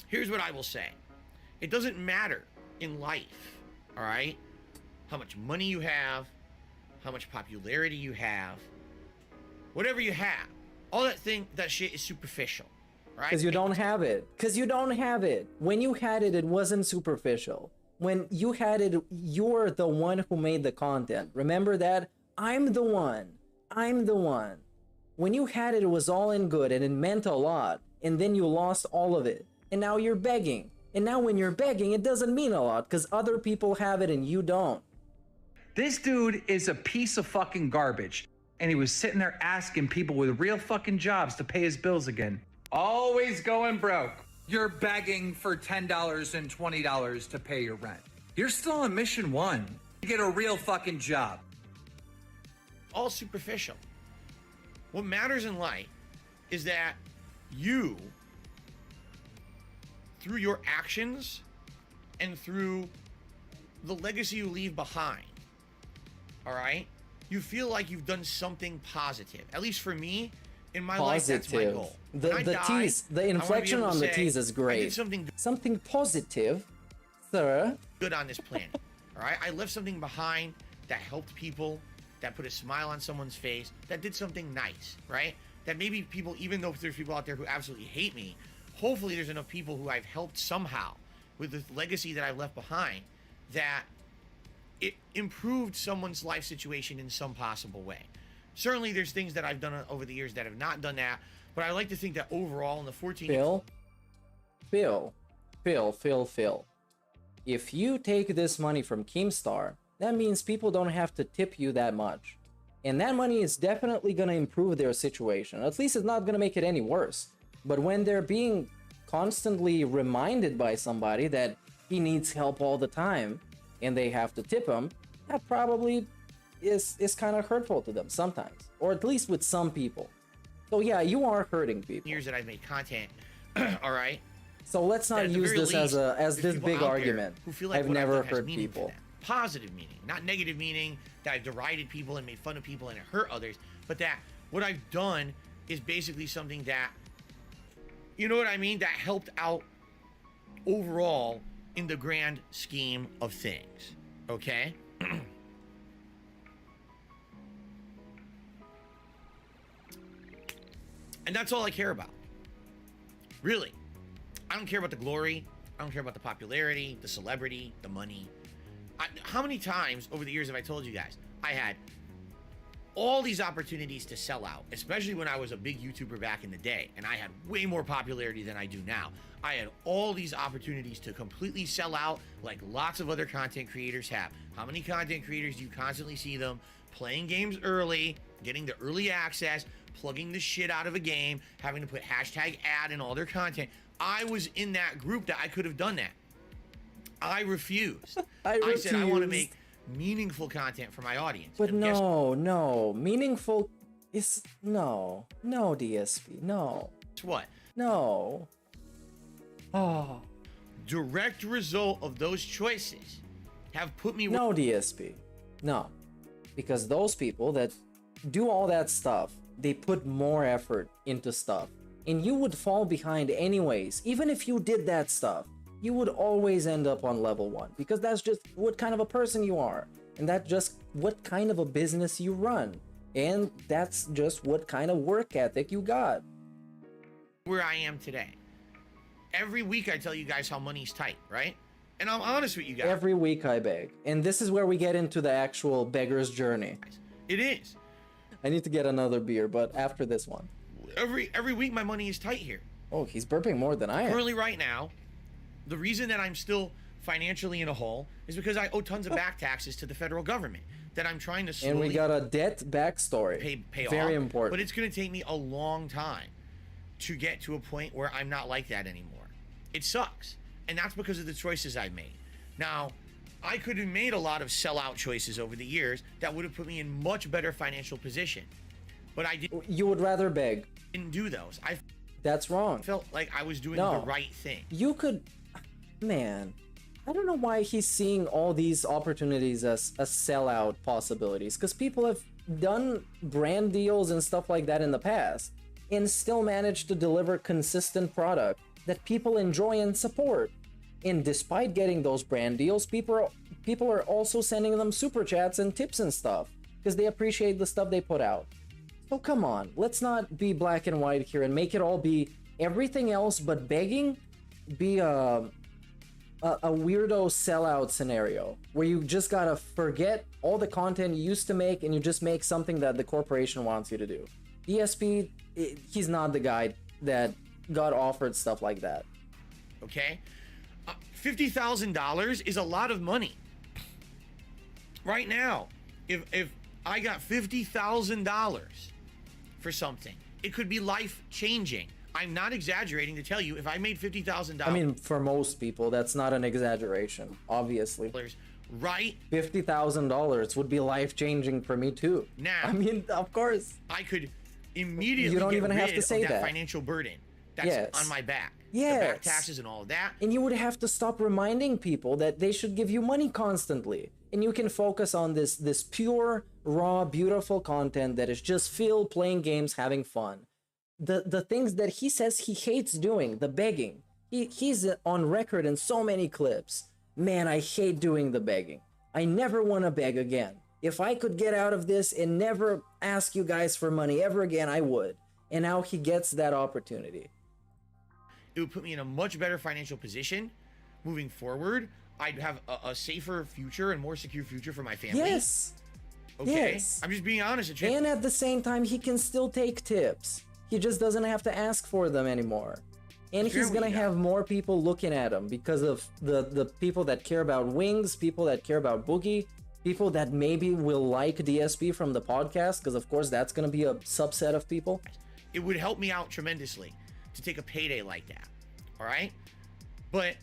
[SPEAKER 1] here's what I will say. It doesn't matter in life, all right, how much money you have, how much popularity you have, whatever you have, all that shit is superficial, right?
[SPEAKER 5] Because you don't have it. Because you don't have it. When you had it, it wasn't superficial. When you had it, you're the one who made the content. Remember that? I'm the one. I'm the one. When you had it, it was all in good and it meant a lot. And then you lost all of it. And now you're begging. And now when you're begging, it doesn't mean a lot because other people have it and you don't.
[SPEAKER 2] This dude is a piece of fucking garbage. And he was sitting there asking people with real fucking jobs to pay his bills again. Always going broke. You're begging for $10 and $20 to pay your rent. You're still on mission 1. You get a real fucking job.
[SPEAKER 1] All superficial. What matters in life is that you, through your actions and through the legacy you leave behind, all right, you feel like you've done something positive. At least for me, in my life, that's my goal.
[SPEAKER 5] The inflection on the T's is great.
[SPEAKER 1] I did
[SPEAKER 5] something positive, sir.
[SPEAKER 1] Good on this planet. All right, I left something behind that helped people, that put a smile on someone's face, that did something nice, right? That maybe people, even though there's people out there who absolutely hate me, hopefully there's enough people who I've helped somehow with the legacy that I've left behind that it improved someone's life situation in some possible way. Certainly there's things that I've done over the years that have not done that, but I like to think that overall in the 14
[SPEAKER 5] Phil. If you take this money from Keemstar, that means people don't have to tip you that much. And that money is definitely going to improve their situation. At least it's not going to make it any worse. But when they're being constantly reminded by somebody that he needs help all the time and they have to tip him, that probably is kind of hurtful to them sometimes. Or at least with some people. So yeah, you are hurting people.
[SPEAKER 1] Years that I've made content, all right?
[SPEAKER 5] So let's not use this as this big argument.
[SPEAKER 1] Who feel like
[SPEAKER 5] I've
[SPEAKER 1] what
[SPEAKER 5] never
[SPEAKER 1] done has
[SPEAKER 5] heard
[SPEAKER 1] meaning to
[SPEAKER 5] people.
[SPEAKER 1] them. Positive meaning, not negative meaning that I've derided people and made fun of people and it hurt others, but that what I've done is basically something that, you know what I mean, that helped out overall in the grand scheme of things, okay? And that's all I care about. Really. I don't care about the glory. I don't care about the popularity, the celebrity, the money. How many times over the years have I told you guys, I had all these opportunities to sell out, especially when I was a big YouTuber back in the day, and I had way more popularity than I do now. I had all these opportunities to completely sell out like lots of other content creators have. How many content creators do you constantly see them playing games early, getting the early access, plugging the shit out of a game, having to put hashtag ad in all their content? I was in that group that I could have done that. I refused. I said I want to make meaningful content for my audience.
[SPEAKER 5] But no, meaningful is no DSP, no.
[SPEAKER 1] Guess what?
[SPEAKER 5] No. Oh.
[SPEAKER 1] Direct result of those choices have put me.
[SPEAKER 5] No DSP, no, because those people that do all that stuff, they put more effort into stuff, and you would fall behind anyways. Even if you did that stuff, you would always end up on level 1 because that's just what kind of a person you are, and that's just what kind of a business you run, and that's just what kind of work ethic you got.
[SPEAKER 1] Where I am today. Every week I tell you guys how money's tight, right? And I'm honest with you guys.
[SPEAKER 5] Every week I beg, and this is where we get into the actual beggar's journey.
[SPEAKER 1] It is.
[SPEAKER 5] I need to get another beer, but after this one.
[SPEAKER 1] Every week my money is tight here.
[SPEAKER 5] Oh, he's burping more than I am.
[SPEAKER 1] Currently right now, the reason that I'm still financially in a hole is because I owe tons of back taxes to the federal government that I'm trying to slowly
[SPEAKER 5] and we got a debt backstory.
[SPEAKER 1] Pay
[SPEAKER 5] Very
[SPEAKER 1] off,
[SPEAKER 5] important.
[SPEAKER 1] But it's going to take me a long time to get to a point where I'm not like that anymore. It sucks. And that's because of the choices I made. Now, I could have made a lot of sellout choices over the years that would have put me in much better financial position. But I didn't.
[SPEAKER 5] You would rather beg.
[SPEAKER 1] Didn't do those.
[SPEAKER 5] That's wrong.
[SPEAKER 1] Felt like I was doing the right thing.
[SPEAKER 5] You could, man, I don't know why he's seeing all these opportunities as sellout possibilities, because people have done brand deals and stuff like that in the past and still managed to deliver consistent product that people enjoy and support. And despite getting those brand deals, people are also sending them super chats and tips and stuff because they appreciate the stuff they put out. So come on, let's not be black and white here and make it all be everything else but begging be a weirdo sellout scenario where you just gotta forget all the content you used to make and you just make something that the corporation wants you to do. DSP, he's not the guy that got offered stuff like that.
[SPEAKER 1] Okay? $50,000 is a lot of money. Right now, if I got $50,000 for something, it could be life-changing. I'm not exaggerating to tell you, if I made $50,000...
[SPEAKER 5] I mean, for most people, that's not an exaggeration, obviously.
[SPEAKER 1] Right?
[SPEAKER 5] $50,000 would be life-changing for me, too.
[SPEAKER 1] Now...
[SPEAKER 5] I mean, of course.
[SPEAKER 1] I could immediately
[SPEAKER 5] you don't
[SPEAKER 1] get
[SPEAKER 5] even
[SPEAKER 1] rid
[SPEAKER 5] have to say
[SPEAKER 1] of
[SPEAKER 5] that
[SPEAKER 1] financial burden that's on my back.
[SPEAKER 5] Yes.
[SPEAKER 1] The back taxes and all of that.
[SPEAKER 5] And you would have to stop reminding people that they should give you money constantly. And you can focus on this pure, raw, beautiful content that is just Phil playing games, having fun. The things that he says he hates doing, the begging. He's on record in so many clips. Man, I hate doing the begging. I never want to beg again. If I could get out of this and never ask you guys for money ever again, I would. And now he gets that opportunity.
[SPEAKER 1] It would put me in a much better financial position moving forward. I'd have a safer future and more secure future for my family.
[SPEAKER 5] Yes.
[SPEAKER 1] Okay.
[SPEAKER 5] Yes.
[SPEAKER 1] I'm just being honest.
[SPEAKER 5] And at the same time, he can still take tips. He just doesn't have to ask for them anymore. And he's gonna have more people looking at him because of the people that care about Wings, people that care about Boogie, people that maybe will like DSP from the podcast, because of course that's gonna be a subset of people.
[SPEAKER 1] It would help me out tremendously to take a payday like that. All right. But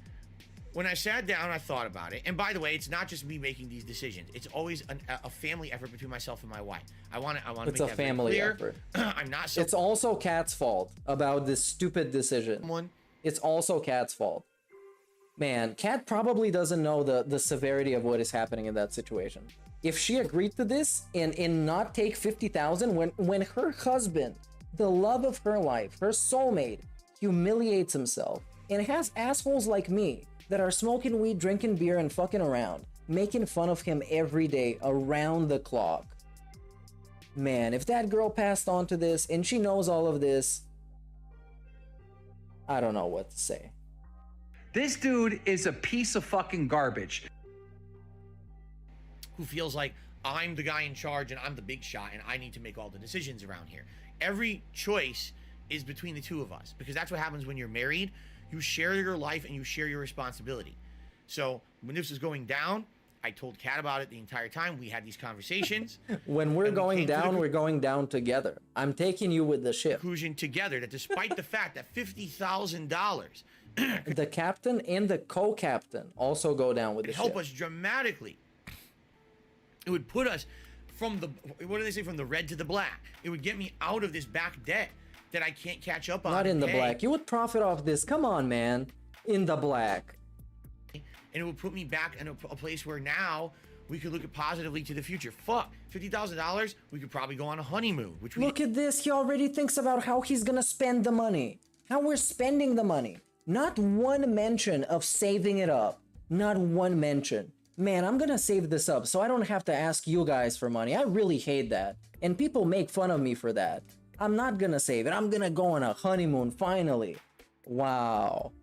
[SPEAKER 1] when I sat down, I thought about it. And by the way, it's not just me making these decisions. It's always a family effort between myself and my wife. I want to make that
[SPEAKER 5] family
[SPEAKER 1] very
[SPEAKER 5] effort.
[SPEAKER 1] clear. I'm not.
[SPEAKER 5] It's also Kat's fault about this stupid decision. It's also Kat's fault. Man, Kat probably doesn't know the severity of what is happening in that situation. If she agreed to this and not take 50,000 when her husband, the love of her life, her soulmate, humiliates himself and has assholes like me that are smoking weed, drinking beer, and fucking around, making fun of him every day around the clock. Man, if that girl passed on to this and she knows all of this, I don't know what to say.
[SPEAKER 2] This dude is a piece of fucking garbage.
[SPEAKER 1] Who feels like I'm the guy in charge and I'm the big shot and I need to make all the decisions around here. Every choice is between the two of us, because that's what happens when you're married. You share your life and you share your responsibility. So when this was going down, I told Kat about it the entire time. We had these conversations.
[SPEAKER 5] When we're going down, we're going down together. I'm taking you with the ship.
[SPEAKER 1] Conclusion together that despite the fact that $50,000
[SPEAKER 5] the captain and the co-captain also go down with the ship.
[SPEAKER 1] Help us dramatically. It would put us from the, what do they say, from the red to the black. It would get me out of this back debt that I can't catch up on.
[SPEAKER 5] Not in the black. You would profit off this. Come on, man. In the black.
[SPEAKER 1] And it would put me back in a place where now we could look at positively to the future. Fuck, $50,000, we could probably go on a honeymoon. Which
[SPEAKER 5] Look at this. He already thinks about how he's gonna spend the money. How we're spending the money. Not one mention of saving it up. Not one mention. Man, I'm gonna save this up so I don't have to ask you guys for money. I really hate that. And people make fun of me for that. I'm not gonna save it. I'm gonna go on a honeymoon finally. Wow.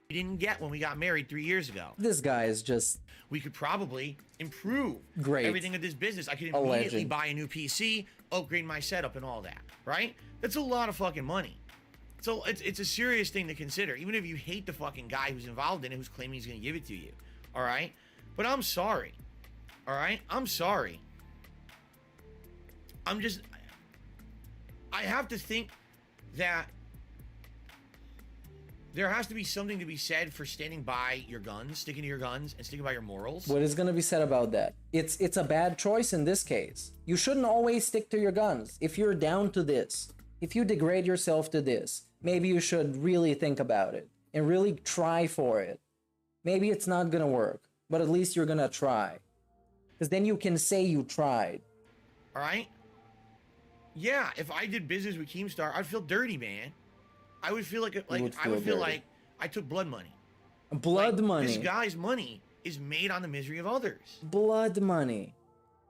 [SPEAKER 1] We didn't get when we got married 3 years ago.
[SPEAKER 5] This guy is just...
[SPEAKER 1] We could probably improve
[SPEAKER 5] Great.
[SPEAKER 1] everything of this business. I could immediately buy a new PC, upgrade my setup and all that, right? That's a lot of fucking money. So it's a serious thing to consider, even if you hate the fucking guy who's involved in it, who's claiming he's gonna give it to you, all right? But I'm sorry, all right? I'm sorry. I have to think that there has to be something to be said for standing by your guns, sticking to your guns, and sticking by your morals.
[SPEAKER 5] What is going to be said about that? It's a bad choice in this case. You shouldn't always stick to your guns. If you're down to this, if you degrade yourself to this, maybe you should really think about it and really try for it. Maybe it's not going to work, but at least you're going to try. Because then you can say you tried.
[SPEAKER 1] All right? Yeah, if I did business with Keemstar, I'd feel dirty, man. I would feel like I took blood money.
[SPEAKER 5] Blood money.
[SPEAKER 1] This guy's money is made on the misery of others.
[SPEAKER 5] Blood money.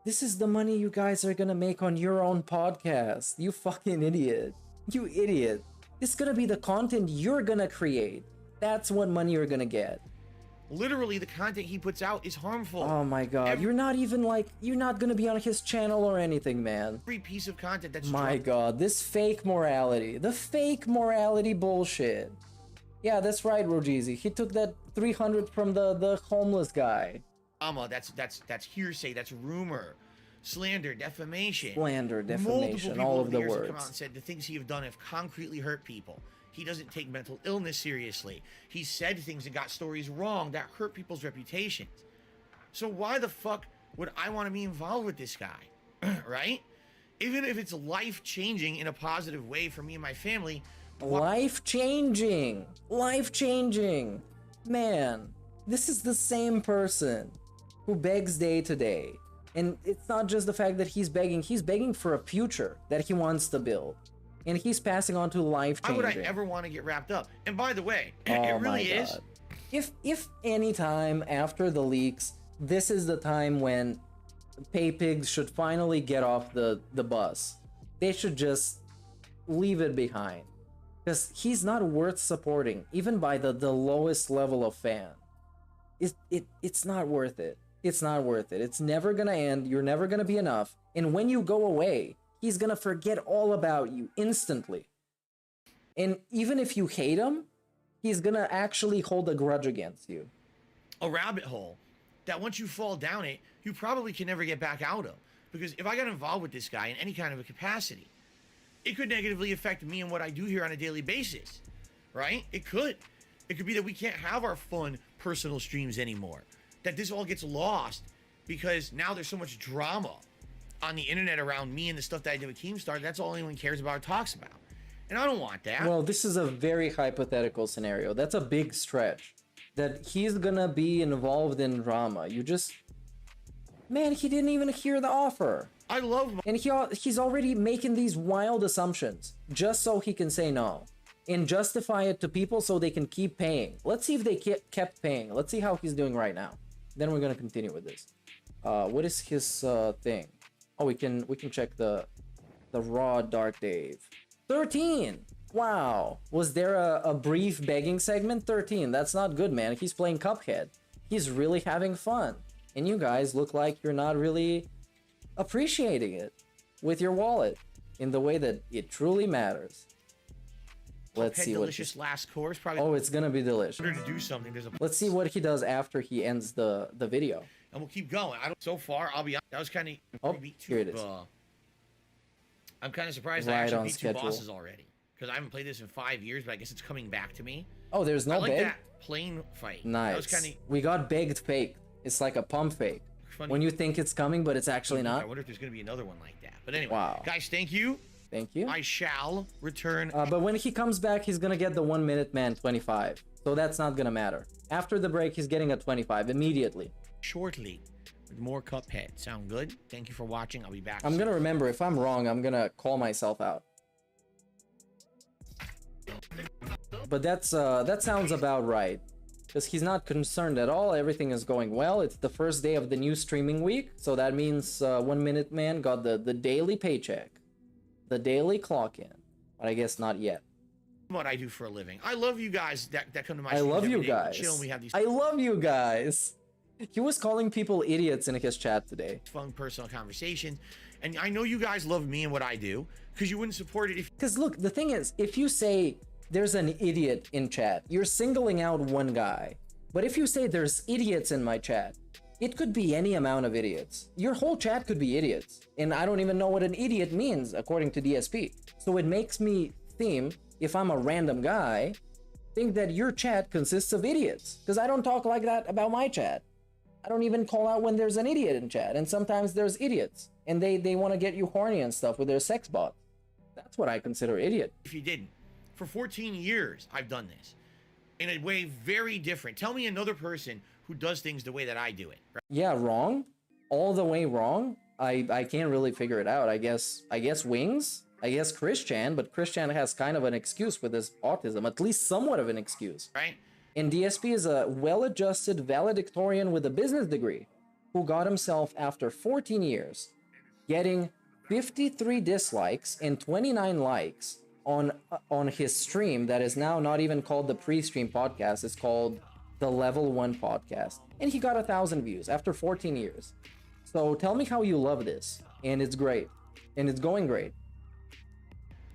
[SPEAKER 5] This is the money you guys are gonna make on your own podcast. You fucking idiot. You idiot. This is gonna be the content you're gonna create. That's what money you're gonna get.
[SPEAKER 1] Literally, the content he puts out is harmful.
[SPEAKER 5] Oh my god. You're not even like, you're not gonna be on his channel or anything, man.
[SPEAKER 1] Every piece of content that's
[SPEAKER 5] my god, this fake morality. The fake morality bullshit. Yeah, that's right, Rogeezy. He took that 300 from the homeless guy.
[SPEAKER 1] That's hearsay, that's rumor, slander, defamation.
[SPEAKER 5] Slander, defamation, all of the words.
[SPEAKER 1] Come out and said the things he have done have concretely hurt people. He doesn't take mental illness seriously. He said things and got stories wrong that hurt people's reputations. So why the fuck would I want to be involved with this guy? Right? Even if it's life-changing in a positive way for me and my family.
[SPEAKER 5] Life-changing. Life-changing. Man, this is the same person who begs day to day. And it's not just the fact that he's begging for a future that he wants to build. And he's passing on to life-changing.
[SPEAKER 1] Why would I ever want to get wrapped up? And by the way,
[SPEAKER 5] oh
[SPEAKER 1] it really is.
[SPEAKER 5] If any time after the leaks, this is the time when PayPigs should finally get off the bus. They should just leave it behind. Because he's not worth supporting, even by the lowest level of fan. It's not worth it. It's not worth it. It's never gonna end. You're never gonna be enough. And when you go away, he's gonna forget all about you instantly. And even if you hate him, he's gonna actually hold a grudge against you.
[SPEAKER 1] A rabbit hole that once you fall down it, you probably can never get back out of. Because if I got involved with this guy in any kind of a capacity, it could negatively affect me and what I do here on a daily basis, right? It could. It could be that we can't have our fun personal streams anymore. That this all gets lost because now there's so much drama on the internet around me and the stuff that I do with Keemstar. That's all anyone cares about or talks about. And I don't want that.
[SPEAKER 5] Well, this is a very hypothetical scenario. That's a big stretch. That he's gonna be involved in drama. You just... Man, he didn't even hear the offer.
[SPEAKER 1] I love him.
[SPEAKER 5] And he's already making these wild assumptions just so he can say no. And justify it to people so they can keep paying. Let's see if they kept paying. Let's see how he's doing right now. Then we're gonna continue with this. What is his thing? Oh, we can check the raw Dark Dave. 13! Wow. Was there a brief begging segment? 13. That's not good, man. He's playing Cuphead. He's really having fun. And you guys look like you're not really appreciating it with your wallet in the way that it truly matters. Let's see what
[SPEAKER 1] delicious last course. Probably.
[SPEAKER 5] Oh, it's gonna be delicious.
[SPEAKER 1] To do something.
[SPEAKER 5] Let's see what he does after he ends the video.
[SPEAKER 1] And we'll keep going. So far, I'll be honest, that was kind of...
[SPEAKER 5] Oh, here it is.
[SPEAKER 1] I'm kind of surprised I actually beat two bosses already. Because I haven't played this in 5 years, but I guess it's coming back to me.
[SPEAKER 5] Oh, there's no
[SPEAKER 1] I like
[SPEAKER 5] beg?
[SPEAKER 1] that plane fight.
[SPEAKER 5] Nice.
[SPEAKER 1] That was kind of...
[SPEAKER 5] We got begged fake. It's like a pump fake.
[SPEAKER 1] Funny.
[SPEAKER 5] When you think it's coming, but it's actually not.
[SPEAKER 1] I wonder if there's going to be another one like that. But anyway,
[SPEAKER 5] wow.
[SPEAKER 1] Guys, thank you.
[SPEAKER 5] Thank you.
[SPEAKER 1] I shall return.
[SPEAKER 5] But when he comes back, he's going to get the 1 minute man 25. So that's not going to matter. After the break, he's getting a 25 immediately.
[SPEAKER 1] Shortly. With more Cuphead. Sound good? Thank you for watching. I'll be back.
[SPEAKER 5] I'm going to remember. If I'm wrong, I'm going to call myself out. But that sounds about right. Because he's not concerned at all. Everything is going well. It's the first day of the new streaming week. So that means 1 minute man got the daily paycheck. The daily clock in. But I guess not yet.
[SPEAKER 1] What I do for a living. I love you guys that come to my
[SPEAKER 5] I
[SPEAKER 1] streams
[SPEAKER 5] love
[SPEAKER 1] every
[SPEAKER 5] you
[SPEAKER 1] day.
[SPEAKER 5] guys.
[SPEAKER 1] We chill and we have these
[SPEAKER 5] I love you guys. He was calling people idiots in his chat today.
[SPEAKER 1] fun personal conversations. And I know you guys love me and what I do. Because you wouldn't support it if...
[SPEAKER 5] Because look, the thing is, if you say there's an idiot in chat, you're singling out one guy. But if you say there's idiots in my chat, it could be any amount of idiots. Your whole chat could be idiots. And I don't even know what an idiot means, according to DSP. So it makes me think, if I'm a random guy, think that your chat consists of idiots. Because I don't talk like that about my chat. I don't even call out when there's an idiot in chat. And sometimes there's idiots. And they want to get you horny and stuff with their sex bot. That's what I consider idiot.
[SPEAKER 1] If you didn't. For 14 years, I've done this. In a way very different. Tell me another person who does things the way that I do it. Right?
[SPEAKER 5] Yeah, wrong? All the way wrong? I can't really figure it out. I guess Wings? I guess Christian, but Christian has kind of an excuse with his autism. At least somewhat of an excuse.
[SPEAKER 1] Right?
[SPEAKER 5] And DSP is a well-adjusted valedictorian with a business degree who got himself, after 14 years, getting 53 dislikes and 29 likes on his stream that is now not even called the Prestream podcast. It's called the Level 1 podcast. And he got 1,000 views after 14 years. So tell me how you love this. And it's great. And it's going great.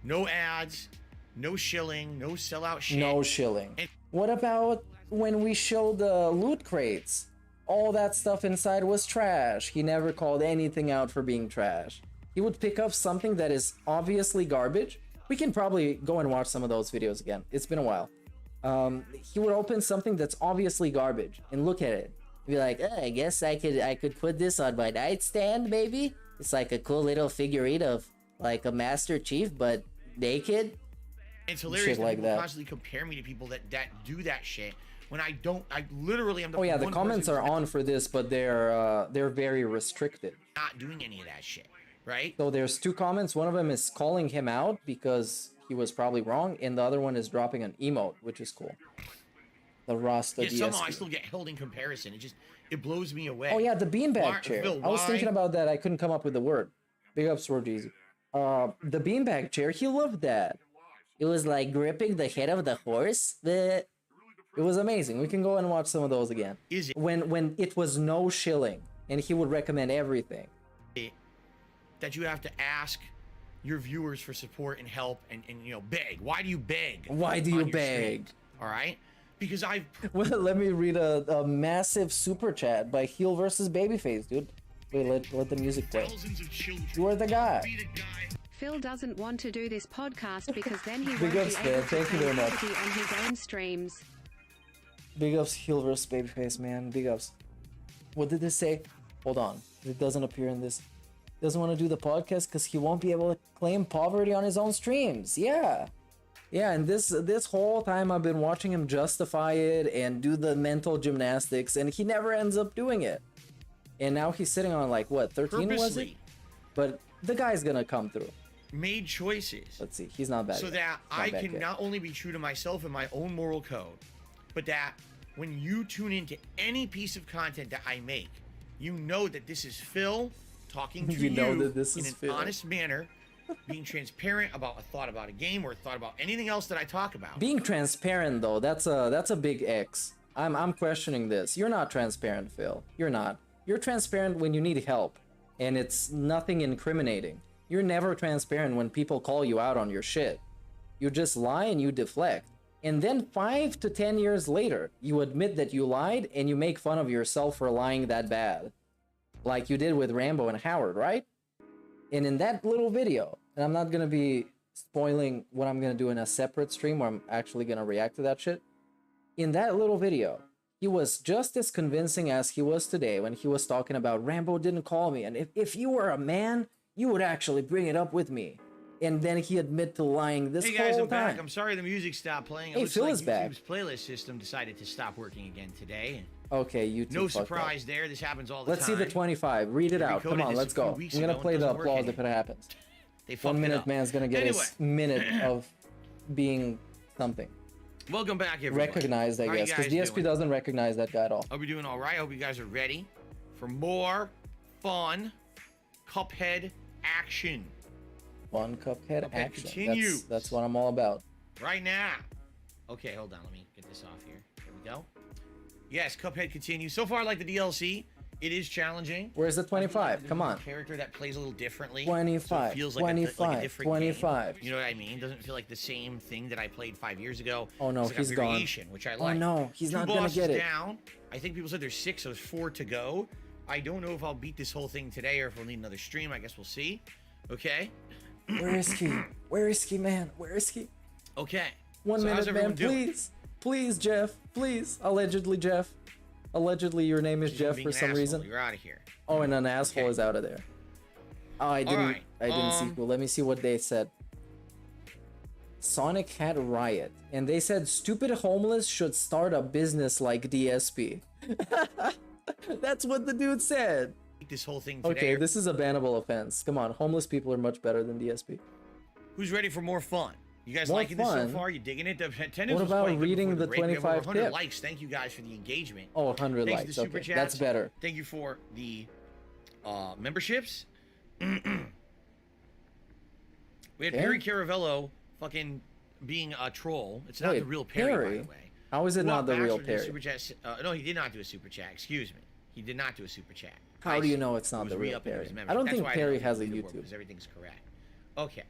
[SPEAKER 1] No ads, no shilling, no sellout shit.
[SPEAKER 5] No shilling. What about when we showed the loot crates? All that stuff inside was trash. He never called anything out for being trash. He would pick up something that is obviously garbage. We can probably go and watch some of those videos again. It's been a while. He would open something that's obviously garbage and look at it. Be like, I guess I could put this on my nightstand, maybe. It's like a cool little figurine of like a Master Chief, but naked.
[SPEAKER 1] It's hilarious
[SPEAKER 5] Shit like
[SPEAKER 1] people
[SPEAKER 5] that.
[SPEAKER 1] constantly compare me to people that do that shit when I don't. I literally am the
[SPEAKER 5] Oh yeah, the
[SPEAKER 1] one
[SPEAKER 5] comments
[SPEAKER 1] person
[SPEAKER 5] are on for this, but they're very restricted.
[SPEAKER 1] not doing any of that shit, right?
[SPEAKER 5] So there's two comments. One of them is calling him out because he was probably wrong, and the other one is dropping an emote, which is cool. The Rasta
[SPEAKER 1] Yet somehow I
[SPEAKER 5] DSP.
[SPEAKER 1] still get held in comparison. It blows me away.
[SPEAKER 5] Oh yeah, the beanbag
[SPEAKER 1] Why-
[SPEAKER 5] chair.
[SPEAKER 1] Phil,
[SPEAKER 5] I was
[SPEAKER 1] why-
[SPEAKER 5] thinking about that. I couldn't come up with the word. Big up, Sword Jeezy. The beanbag chair. He loved that.
[SPEAKER 8] It was like gripping the head of the horse. It
[SPEAKER 5] was amazing. We can go and watch some of those again.
[SPEAKER 1] Is it
[SPEAKER 5] when it was no shilling and he would recommend everything?
[SPEAKER 1] That you have to ask your viewers for support and help and you know, beg. Why do you beg?
[SPEAKER 5] Why do you
[SPEAKER 1] on your
[SPEAKER 5] beg?
[SPEAKER 1] streams? All right, because I've
[SPEAKER 5] Well, let me read a massive super chat by Heel versus Babyface, dude. Wait, let the music play.
[SPEAKER 1] thousands of children.
[SPEAKER 5] You are the guy.
[SPEAKER 10] Phil doesn't want to do this podcast because then he
[SPEAKER 5] Big
[SPEAKER 10] won't be
[SPEAKER 5] ups, man.
[SPEAKER 10] able to
[SPEAKER 5] Thank you
[SPEAKER 10] pay
[SPEAKER 5] very much.
[SPEAKER 10] royalty on his own streams.
[SPEAKER 5] Big ups, Heel versus Babyface, man. Big ups. What did this say? Hold on. It doesn't appear in this. Doesn't want to do the podcast because he won't be able to claim poverty on his own streams. Yeah. Yeah, and this whole time I've been watching him justify it and do the mental gymnastics, and he never ends up doing it. And now he's sitting on like what, 13 was it?
[SPEAKER 1] Purposely.
[SPEAKER 5] But the guy's gonna come through.
[SPEAKER 1] Made choices.
[SPEAKER 5] Let's see, he's not bad.
[SPEAKER 1] So
[SPEAKER 5] yet.
[SPEAKER 1] that
[SPEAKER 5] He's not
[SPEAKER 1] I
[SPEAKER 5] bad
[SPEAKER 1] can
[SPEAKER 5] yet.
[SPEAKER 1] not only be true to myself and my own moral code, but that when you tune into any piece of content that I make, you know that this is Phil talking to
[SPEAKER 5] You know that this
[SPEAKER 1] in
[SPEAKER 5] is
[SPEAKER 1] an
[SPEAKER 5] Phil.
[SPEAKER 1] honest manner, being transparent about a thought about a game or a thought about anything else that I talk about.
[SPEAKER 5] Being transparent though, that's a big X. I'm questioning this. You're not transparent, Phil. You're not. You're transparent when you need help, and it's nothing incriminating. You're never transparent when people call you out on your shit. You just lie and you deflect. And then 5 to 10 years later, you admit that you lied and you make fun of yourself for lying that bad. Like you did with Rambo and Howard, right? And in that little video, and I'm not gonna be spoiling what I'm gonna do in a separate stream where I'm actually gonna react to that shit. In that little video, he was just as convincing as he was today when he was talking about Rambo didn't call me, and if you were a man, you would actually bring it up with me. And then he admit to lying this
[SPEAKER 1] Hey guys,
[SPEAKER 5] whole
[SPEAKER 1] I'm
[SPEAKER 5] time.
[SPEAKER 1] back. I'm sorry the music stopped playing. It
[SPEAKER 5] Hey,
[SPEAKER 1] looks
[SPEAKER 5] Phil
[SPEAKER 1] like
[SPEAKER 5] is back.
[SPEAKER 1] YouTube's playlist system decided to stop working again today.
[SPEAKER 5] Okay, you
[SPEAKER 1] No surprise there. This happens all the
[SPEAKER 5] Let's
[SPEAKER 1] time.
[SPEAKER 5] see the 25. Read it
[SPEAKER 1] They
[SPEAKER 5] out. Come
[SPEAKER 1] recoded
[SPEAKER 5] on,
[SPEAKER 1] this
[SPEAKER 5] let's
[SPEAKER 1] a few
[SPEAKER 5] go.
[SPEAKER 1] weeks
[SPEAKER 5] I'm gonna
[SPEAKER 1] ago,
[SPEAKER 5] play
[SPEAKER 1] and
[SPEAKER 5] the
[SPEAKER 1] it doesn't work
[SPEAKER 5] applause if it
[SPEAKER 1] anymore.
[SPEAKER 5] happens.
[SPEAKER 1] They
[SPEAKER 5] 1
[SPEAKER 1] fucked it
[SPEAKER 5] minute
[SPEAKER 1] up.
[SPEAKER 5] man's gonna get
[SPEAKER 1] Anyway.
[SPEAKER 5] his minute of being something.
[SPEAKER 1] Welcome back, everyone.
[SPEAKER 5] Recognized, I
[SPEAKER 1] How you
[SPEAKER 5] guess, because
[SPEAKER 1] guys
[SPEAKER 5] DSP
[SPEAKER 1] doing?
[SPEAKER 5] doesn't recognize that guy at all.
[SPEAKER 1] Hope you're doing all right. Hope you guys are ready for more fun Cuphead action
[SPEAKER 5] One Cuphead
[SPEAKER 1] Cuphead
[SPEAKER 5] action.
[SPEAKER 1] continues.
[SPEAKER 5] That's what I'm all about.
[SPEAKER 1] right now. Okay, hold on. Let me get this off here. There we go. Yes, Cuphead continues. So far, like the DLC, it is challenging.
[SPEAKER 5] Where's the 25? Come on.
[SPEAKER 1] Character that plays a little differently.
[SPEAKER 5] 25,
[SPEAKER 1] So it feels like
[SPEAKER 5] 25,
[SPEAKER 1] a different
[SPEAKER 5] 25.
[SPEAKER 1] Game. You know what I mean? It doesn't feel like the same thing that I played 5 years ago.
[SPEAKER 5] Oh, no,
[SPEAKER 1] It's like
[SPEAKER 5] he's
[SPEAKER 1] a
[SPEAKER 5] gone.
[SPEAKER 1] variation, which I
[SPEAKER 5] Oh,
[SPEAKER 1] like.
[SPEAKER 5] no, he's
[SPEAKER 1] Two
[SPEAKER 5] not gonna
[SPEAKER 1] bosses
[SPEAKER 5] get it.
[SPEAKER 1] down. I think people said there's 6, so there's 4 to go. I don't know if I'll beat this whole thing today or if we'll need another stream. I guess we'll see. Okay.
[SPEAKER 5] Where is he? Where is he, man? Where is he?
[SPEAKER 1] Okay.
[SPEAKER 5] 1
[SPEAKER 1] So how's
[SPEAKER 5] minute, man.
[SPEAKER 1] everyone doing?
[SPEAKER 5] Please. Please, Jeff. Please. Allegedly, Jeff. Allegedly, your name is Jeff
[SPEAKER 1] Being
[SPEAKER 5] for
[SPEAKER 1] an
[SPEAKER 5] some
[SPEAKER 1] asshole.
[SPEAKER 5] reason.
[SPEAKER 1] You're out of here.
[SPEAKER 5] Oh, and an asshole is out of there. Oh, I didn't.
[SPEAKER 1] right,
[SPEAKER 5] I didn't see. Cool. Let me see what they said. Sonic had a riot, and they said stupid homeless should start a business like DSP. That's what the dude said.
[SPEAKER 1] Beat this whole thing today.
[SPEAKER 5] Okay, this is a bannable offense. Come on, homeless people are much better than DSP.
[SPEAKER 1] Who's ready for more fun? You guys
[SPEAKER 5] More
[SPEAKER 1] liking this so
[SPEAKER 5] fun?
[SPEAKER 1] far? You digging it? The attendance
[SPEAKER 5] What
[SPEAKER 1] was
[SPEAKER 5] about
[SPEAKER 1] quite good
[SPEAKER 5] reading
[SPEAKER 1] before
[SPEAKER 5] the
[SPEAKER 1] break. We have over
[SPEAKER 5] 25
[SPEAKER 1] 100
[SPEAKER 5] tip?
[SPEAKER 1] likes. Thank you guys for the engagement.
[SPEAKER 5] Oh, 100
[SPEAKER 1] Thanks to
[SPEAKER 5] likes.
[SPEAKER 1] the super
[SPEAKER 5] Okay,
[SPEAKER 1] chats.
[SPEAKER 5] that's better.
[SPEAKER 1] Thank you for the memberships. We had
[SPEAKER 5] Okay.
[SPEAKER 1] Perry Caravello fucking being a troll. It's not
[SPEAKER 5] Wait,
[SPEAKER 1] the real Perry, by
[SPEAKER 5] Perry?
[SPEAKER 1] the way.
[SPEAKER 5] How is it not the
[SPEAKER 1] Bachelor
[SPEAKER 5] real
[SPEAKER 1] did a
[SPEAKER 5] Perry?
[SPEAKER 1] Super chat, no, he did not do a super chat. Excuse me. He did not do a super chat.
[SPEAKER 5] How do you know it's
[SPEAKER 1] He
[SPEAKER 5] not
[SPEAKER 1] was
[SPEAKER 5] the real
[SPEAKER 1] re-upping his
[SPEAKER 5] Perry?
[SPEAKER 1] membership.
[SPEAKER 5] I don't
[SPEAKER 1] That's
[SPEAKER 5] think
[SPEAKER 1] why
[SPEAKER 5] Perry
[SPEAKER 1] don't
[SPEAKER 5] has a
[SPEAKER 1] leaderboard,
[SPEAKER 5] YouTube.
[SPEAKER 1] because everything's correct. Okay.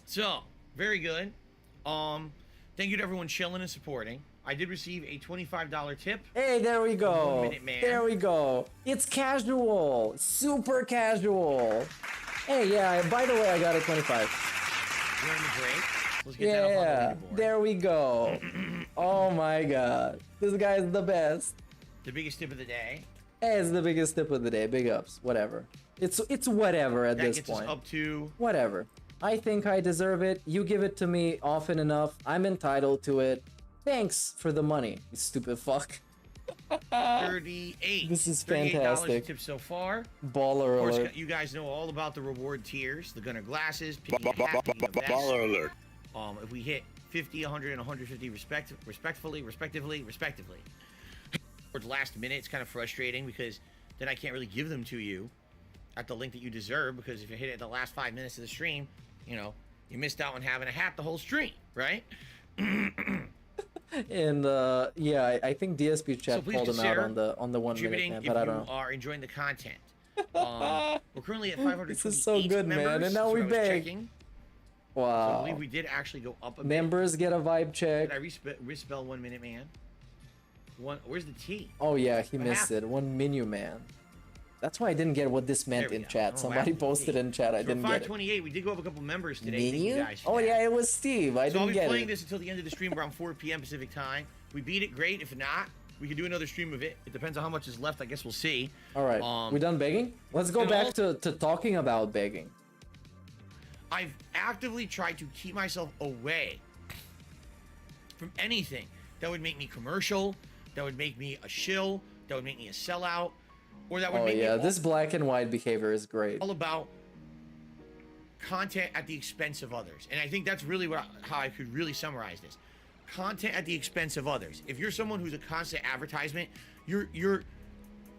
[SPEAKER 1] So, very good. Thank you to everyone chilling and supporting. I did receive a $25 tip.
[SPEAKER 5] Hey, there we go.
[SPEAKER 1] 1 Minute Man.
[SPEAKER 5] There we go. It's casual. Super casual. Hey, yeah, by the way, I got a 25.
[SPEAKER 1] During the break. Let's get that up on
[SPEAKER 5] Yeah,
[SPEAKER 1] the leaderboard.
[SPEAKER 5] there we go. Oh my god. This guy's the best.
[SPEAKER 1] The biggest tip of the day.
[SPEAKER 5] Hey, it's the biggest tip of the day. Big ups. Whatever. It's whatever at
[SPEAKER 1] That
[SPEAKER 5] this
[SPEAKER 1] gets
[SPEAKER 5] point.
[SPEAKER 1] us up to
[SPEAKER 5] Whatever. I think I deserve it. You give it to me often enough. I'm entitled to it. Thanks for the money, you stupid fuck.
[SPEAKER 1] 38.
[SPEAKER 5] This is
[SPEAKER 1] $38
[SPEAKER 5] fantastic.
[SPEAKER 1] tips so far.
[SPEAKER 5] Baller
[SPEAKER 1] Of course,
[SPEAKER 5] alert.
[SPEAKER 1] you guys know all about the reward tiers. The Gunner glasses, picking a hat, picking a vest.
[SPEAKER 4] Baller alert.
[SPEAKER 1] If we hit 50, 100, and 150 respectively. Towards last minute, it's kind of frustrating because then I can't really give them to you at the link that you deserve, because if you hit it at the last 5 minutes of the stream, you know, You missed out on having a hat the whole stream, right?
[SPEAKER 5] And yeah, I think DSP chat
[SPEAKER 1] please
[SPEAKER 5] called him out
[SPEAKER 1] consider
[SPEAKER 5] on the 1 minute
[SPEAKER 1] contributing
[SPEAKER 5] man,
[SPEAKER 1] if
[SPEAKER 5] but I
[SPEAKER 1] you
[SPEAKER 5] don't know.
[SPEAKER 1] are enjoying the content. We're currently at 528
[SPEAKER 5] This is so good, man,
[SPEAKER 1] members.
[SPEAKER 5] and now
[SPEAKER 1] That's
[SPEAKER 5] we
[SPEAKER 1] what I was
[SPEAKER 5] beg.
[SPEAKER 1] checking. So I
[SPEAKER 5] Wow.
[SPEAKER 1] believe we did actually go up a bit.
[SPEAKER 5] Members get a vibe check.
[SPEAKER 1] Did I respell 1 minute man? Where's the T?
[SPEAKER 5] Oh yeah, he
[SPEAKER 1] What
[SPEAKER 5] missed it. 1 menu man. That's why I didn't get what this meant
[SPEAKER 1] There we
[SPEAKER 5] in
[SPEAKER 1] go.
[SPEAKER 5] chat.
[SPEAKER 1] Oh,
[SPEAKER 5] Somebody
[SPEAKER 1] wow.
[SPEAKER 5] posted in chat. I
[SPEAKER 1] So
[SPEAKER 5] didn't get it.
[SPEAKER 1] 528, we did go up a couple members today. Thank you
[SPEAKER 5] Menu?
[SPEAKER 1] guys for
[SPEAKER 5] Oh
[SPEAKER 1] that.
[SPEAKER 5] yeah, it was Steve. I
[SPEAKER 1] So I'll
[SPEAKER 5] didn't
[SPEAKER 1] be
[SPEAKER 5] get
[SPEAKER 1] playing
[SPEAKER 5] it.
[SPEAKER 1] this until the end of the stream around 4 p.m. Pacific time. We beat it, great. If not, we could do another stream of it. It depends on how much is left. I guess we'll see.
[SPEAKER 5] All right, we done begging? Let's go
[SPEAKER 1] and
[SPEAKER 5] back to talking about begging.
[SPEAKER 1] I've actively tried to keep myself away from anything that would make me commercial, that would make me a shill, that would make me a sellout, or that would
[SPEAKER 5] Oh
[SPEAKER 1] make
[SPEAKER 5] yeah,
[SPEAKER 1] me
[SPEAKER 5] this black and white behavior is great.
[SPEAKER 1] all about content at the expense of others. And I think that's really how I could really summarize this. Content at the expense of others. If you're someone who's a constant advertisement, you're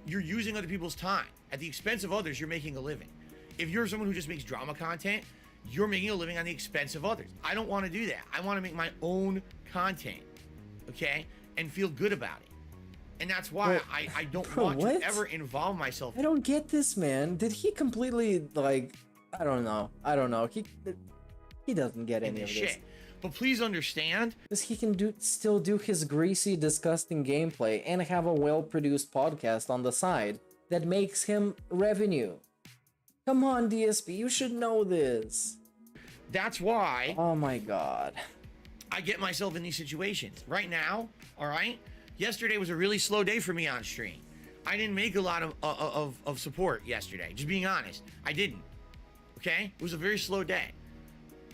[SPEAKER 1] using other people's time. At the expense of others, you're making a living. If you're someone who just makes drama content, you're making a living on the expense of others. I don't want to do that. I want to make my own content, okay? And feel good about it. And that's why I don't want
[SPEAKER 5] what?
[SPEAKER 1] to ever involve myself.
[SPEAKER 5] I don't get this, man. Did he completely like? I don't know. He doesn't get any of this.
[SPEAKER 1] Shit. But please understand,
[SPEAKER 5] because he can still do his greasy, disgusting gameplay and have a well-produced podcast on the side that makes him revenue. Come on, DSP, you should know this.
[SPEAKER 1] That's why.
[SPEAKER 5] Oh my god.
[SPEAKER 1] I get myself in these situations right now. All right. Yesterday was a really slow day for me on stream. I didn't make a lot of support yesterday. Just being honest, I didn't. Okay, it was a very slow day.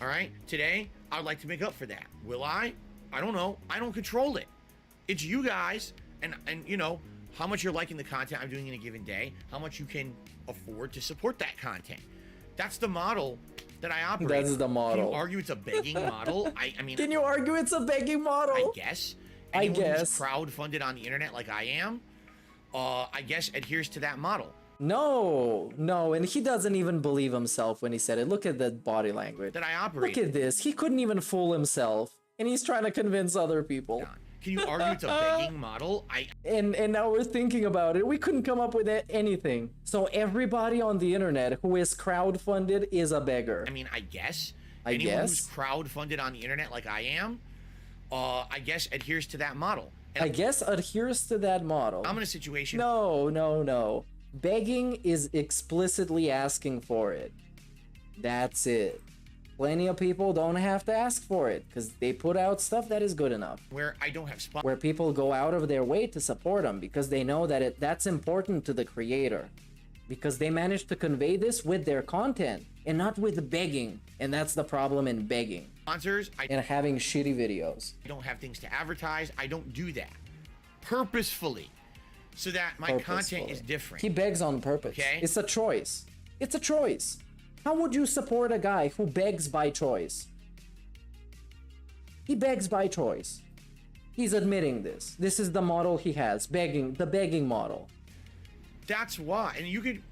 [SPEAKER 1] All right. Today, I would like to make up for that. Will I? I don't know. I don't control it. It's you guys, and you know how much you're liking the content I'm doing in a given day. How much you can afford to support that content. That's the model that I operate.
[SPEAKER 5] That's the model.
[SPEAKER 1] Can you argue it's a begging model? I mean,
[SPEAKER 5] can you argue it's a begging model?
[SPEAKER 1] I guess. Anyone who's crowdfunded on the internet like I am, I guess adheres to that model.
[SPEAKER 5] No, and he doesn't even believe himself when he said it. Look at the body language.
[SPEAKER 1] That I operate.
[SPEAKER 5] Look at this. He couldn't even fool himself, and he's trying to convince other people.
[SPEAKER 1] Can you argue it's a begging model?
[SPEAKER 5] And now we're thinking about it. We couldn't come up with anything. So everybody on the internet who is crowdfunded is a beggar.
[SPEAKER 1] I mean, I guess.
[SPEAKER 5] I
[SPEAKER 1] Anyone
[SPEAKER 5] guess.
[SPEAKER 1] who's crowdfunded on the internet like I am, I guess adheres to that model.
[SPEAKER 5] I guess adheres to that model.
[SPEAKER 1] I'm in a situation.
[SPEAKER 5] No. Begging is explicitly asking for it. That's it. Plenty of people don't have to ask for it because they put out stuff that is good enough.
[SPEAKER 1] Where I don't have spot.
[SPEAKER 5] Where people go out of their way to support them because they know that that's important to the creator. Because they managed to convey this with their content and not with begging. And that's the problem in begging.
[SPEAKER 1] Sponsors.
[SPEAKER 5] And having shitty videos.
[SPEAKER 1] I don't have things to advertise. I don't do that purposefully so that my content is different.
[SPEAKER 5] He begs on purpose.
[SPEAKER 1] Okay.
[SPEAKER 5] It's a choice. It's a choice. How would you support a guy who begs by choice? He begs by choice. He's admitting this. This is the model he has. Begging, the begging model.
[SPEAKER 1] That's why. And you could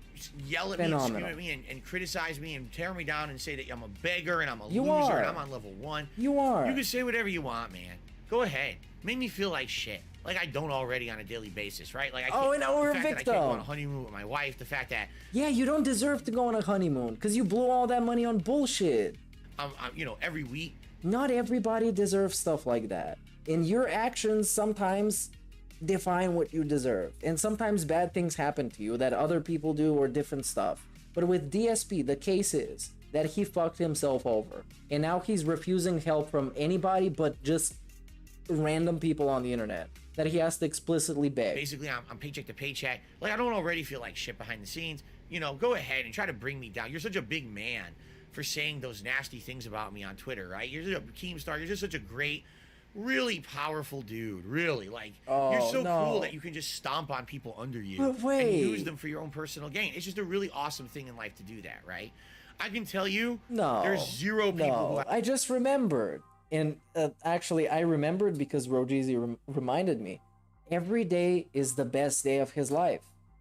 [SPEAKER 1] yell at me,
[SPEAKER 5] Phenomenal.
[SPEAKER 1] scream at me, and criticize me and tear me down and say that I'm a beggar and I'm a
[SPEAKER 5] You
[SPEAKER 1] loser
[SPEAKER 5] are.
[SPEAKER 1] and I'm on level 1.
[SPEAKER 5] You are.
[SPEAKER 1] You can say whatever you want, man. Go ahead. Make me feel like shit. Like I don't already on a daily basis, right? Like I can't,
[SPEAKER 5] Oh, and now we're
[SPEAKER 1] the
[SPEAKER 5] a
[SPEAKER 1] fact that I can't go on a
[SPEAKER 5] victim.
[SPEAKER 1] honeymoon with my wife, the fact that
[SPEAKER 5] Yeah, you don't deserve to go on a honeymoon because you blew all that money on bullshit.
[SPEAKER 1] I'm you know, every week.
[SPEAKER 5] Not everybody deserves stuff like that. And your actions sometimes define what you deserve. And sometimes bad things happen to you that other people do or different stuff. But with DSP, the case is that he fucked himself over. And now he's refusing help from anybody but just random people on the internet that he has to explicitly beg.
[SPEAKER 1] Basically, I'm paycheck to paycheck. Like I don't already feel like shit behind the scenes. You know, go ahead and try to bring me down. You're such a big man for saying those nasty things about me on Twitter, right? You're such a Keemstar. You're just such a great, really powerful dude. Really, like you're so cool that you can just stomp on people under you
[SPEAKER 5] But wait.
[SPEAKER 1] and use them for your own personal gain. It's just a really awesome thing in life to do that, right? I can tell you, there's zero people who
[SPEAKER 5] I just remembered. And actually, I remembered because Rojeezy reminded me. Every day is the best day of his life.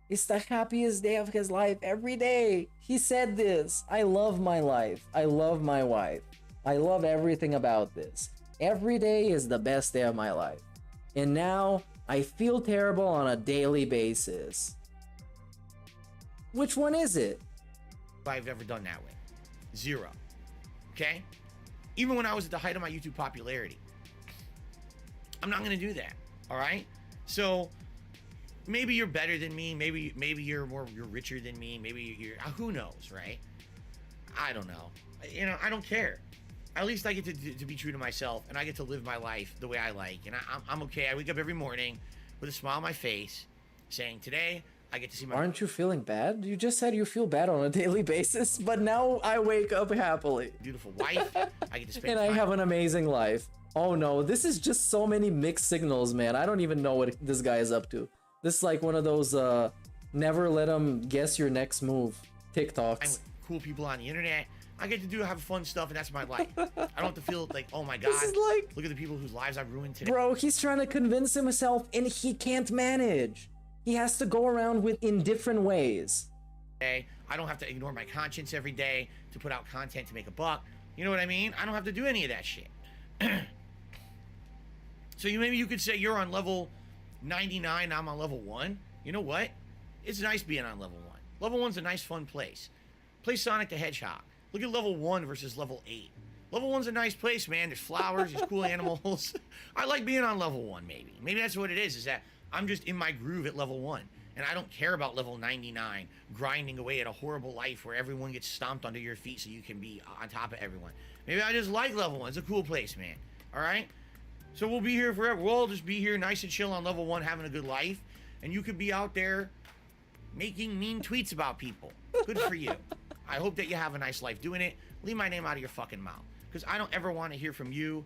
[SPEAKER 5] It's the happiest day of his life every day. He said this. I love my life. I love my wife. I love everything about this. Every day is the best day of my life. And now I feel terrible on a daily basis. Which one is it?
[SPEAKER 1] I've ever done that with. Zero. Okay? Even when I was at the height of my YouTube popularity. I'm not gonna do that. All right? So maybe you're better than me. Maybe you're richer than me. Maybe you're who knows, right? I don't know. You know, I don't care. At least I get to be true to myself, and I get to live my life the way I like, and I'm okay. I wake up every morning with a smile on my face, saying, today I get to see my...
[SPEAKER 5] Aren't you feeling bad? You just said you feel bad on a daily basis, but now I wake up happily.
[SPEAKER 1] Beautiful wife. I get to spend
[SPEAKER 5] and
[SPEAKER 1] time.
[SPEAKER 5] I have an amazing life. Oh no, this is just so many mixed signals, man. I don't even know what this guy is up to. This is like one of those never let him guess your next move TikToks.
[SPEAKER 1] I'm with cool people on the internet. I get to have fun stuff, and that's my life. I don't have to feel like, oh my god,
[SPEAKER 5] This is like...
[SPEAKER 1] look at the people whose lives I've ruined today.
[SPEAKER 5] Bro, he's trying to convince himself and he can't manage. He has to go around in different ways.
[SPEAKER 1] I don't have to ignore my conscience every day to put out content to make a buck. You know what I mean? I don't have to do any of that shit. So maybe you could say you're on level 99, I'm on level 1. You know what? It's nice being on level 1. Level 1's a nice, fun place. Play Sonic the Hedgehog. Look at level 1 versus level 8. Level 1's a nice place, man. There's flowers, there's cool animals. I like being on level 1, maybe. Maybe that's what it is that I'm just in my groove at level 1. And I don't care about level 99, grinding away at a horrible life where everyone gets stomped under your feet so you can be on top of everyone. Maybe I just like level 1. It's a cool place, man. All right? So we'll be here forever. We'll all just be here nice and chill on level 1, having a good life. And you could be out there making mean tweets about people. Good for you. I hope that you have a nice life doing it. Leave my name out of your fucking mouth. Because I don't ever want to hear from you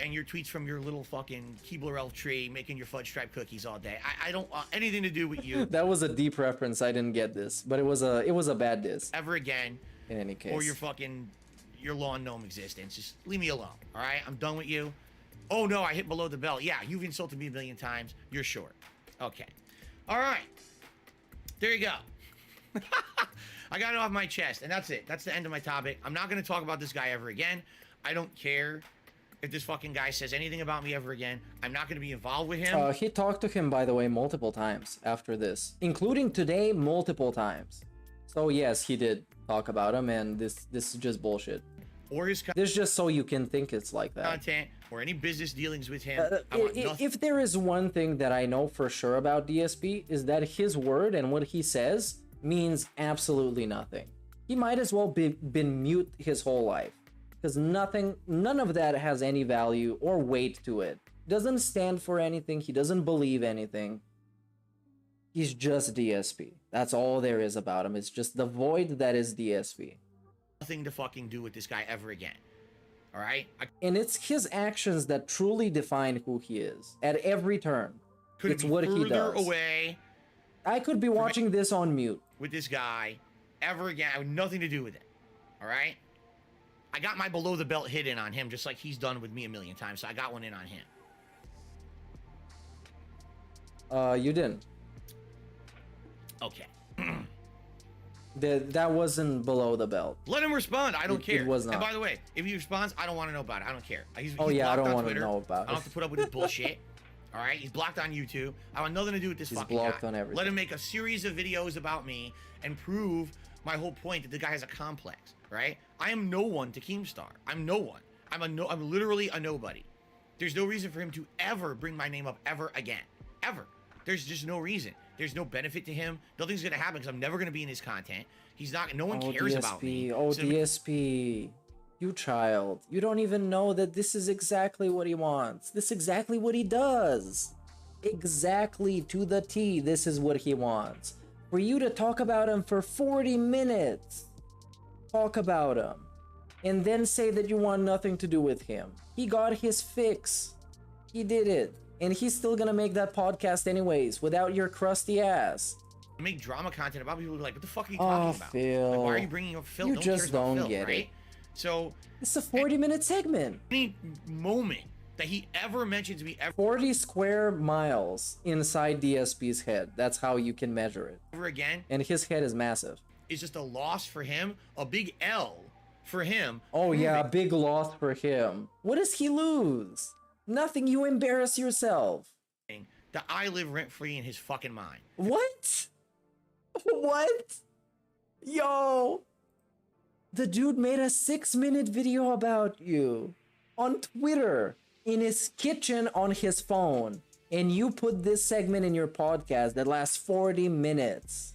[SPEAKER 1] and your tweets from your little fucking Keebler elf tree making your fudge stripe cookies all day. I don't want anything to do with you.
[SPEAKER 5] That was a deep reference. I didn't get this, but it was a bad diss.
[SPEAKER 1] Ever again.
[SPEAKER 5] In any case.
[SPEAKER 1] Or your lawn gnome existence. Just leave me alone. All right? I'm done with you. Oh no, I hit below the belt. Yeah, you've insulted me a million times. You're short. Okay. All right. There you go. I got it off my chest, and that's it. That's the end of my topic. I'm not going to talk about this guy ever again. I don't care if this fucking guy says anything about me ever again. I'm not going to be involved with him.
[SPEAKER 5] He talked to him, by the way, multiple times after this, including today, multiple times. So yes, he did talk about him, and this is just bullshit.
[SPEAKER 1] Or his
[SPEAKER 5] this is just so you can think it's like that.
[SPEAKER 1] Content or any business dealings with him.
[SPEAKER 5] If there is one thing that I know for sure about DSP is that his word and what he says means absolutely nothing. He might as well been mute his whole life, because none of that has any value or weight to it. Doesn't stand for anything. He doesn't believe anything. He's just DSP. That's all there is about him. It's just the void that is DSP.
[SPEAKER 1] Nothing to fucking do with this guy ever again. All right?
[SPEAKER 5] And it's his actions that truly define who he is at every turn. It's what he does.
[SPEAKER 1] Away.
[SPEAKER 5] I could be watching this on mute.
[SPEAKER 1] With this guy ever again. I have nothing to do with it. All right? I got my below the belt hit in on him just like he's done with me a million times. So I got one in on him.
[SPEAKER 5] You didn't.
[SPEAKER 1] Okay.
[SPEAKER 5] That wasn't below the belt.
[SPEAKER 1] Let him respond. I don't care.
[SPEAKER 5] It was not.
[SPEAKER 1] And by the way, if he responds, I don't want to know about it. I don't care. He's
[SPEAKER 5] yeah, I don't want to
[SPEAKER 1] Twitter.
[SPEAKER 5] know about it.
[SPEAKER 1] I don't have to put up with his bullshit. All right? He's blocked on YouTube. I want nothing to do with this fucking guy.
[SPEAKER 5] He's blocked on everything.
[SPEAKER 1] Let him make a series of videos about me and prove my whole point that the guy has a complex, right? I am no one to Keemstar. I'm no one. I'm literally a nobody. There's no reason for him to ever bring my name up ever again. Ever. There's just no reason. There's no benefit to him. Nothing's going to happen because I'm never going to be in his content. He's not, no one cares about me.
[SPEAKER 5] Oh, DSP. You child. You don't even know that this is exactly what he wants. This is exactly what he does. Exactly to the T, this is what he wants. For you to talk about him for 40 minutes. Talk about him. And then say that you want nothing to do with him. He got his fix. He did it. And he's still gonna make that podcast anyways, without your crusty ass.
[SPEAKER 1] Make drama content about people who are like, what the fuck are you talking about?
[SPEAKER 5] Phil.
[SPEAKER 1] Like, why are you bringing up Phil?
[SPEAKER 5] You
[SPEAKER 1] no one
[SPEAKER 5] just
[SPEAKER 1] cares about
[SPEAKER 5] don't
[SPEAKER 1] Phil,
[SPEAKER 5] get
[SPEAKER 1] right?
[SPEAKER 5] it.
[SPEAKER 1] So
[SPEAKER 5] it's a 40-minute segment.
[SPEAKER 1] Any moment that he ever mentions me
[SPEAKER 5] 40 square miles inside DSP's head. That's how you can measure it.
[SPEAKER 1] Ever again.
[SPEAKER 5] And his head is massive.
[SPEAKER 1] It's just a loss for him, a big L For him.
[SPEAKER 5] Oh yeah, big loss for him. What does he lose? Nothing. You embarrass yourself.
[SPEAKER 1] That I live rent-free in his fucking mind.
[SPEAKER 5] What? What? Yo. The dude made a 6-minute video about you on Twitter in his kitchen on his phone. And you put this segment in your podcast that lasts 40 minutes.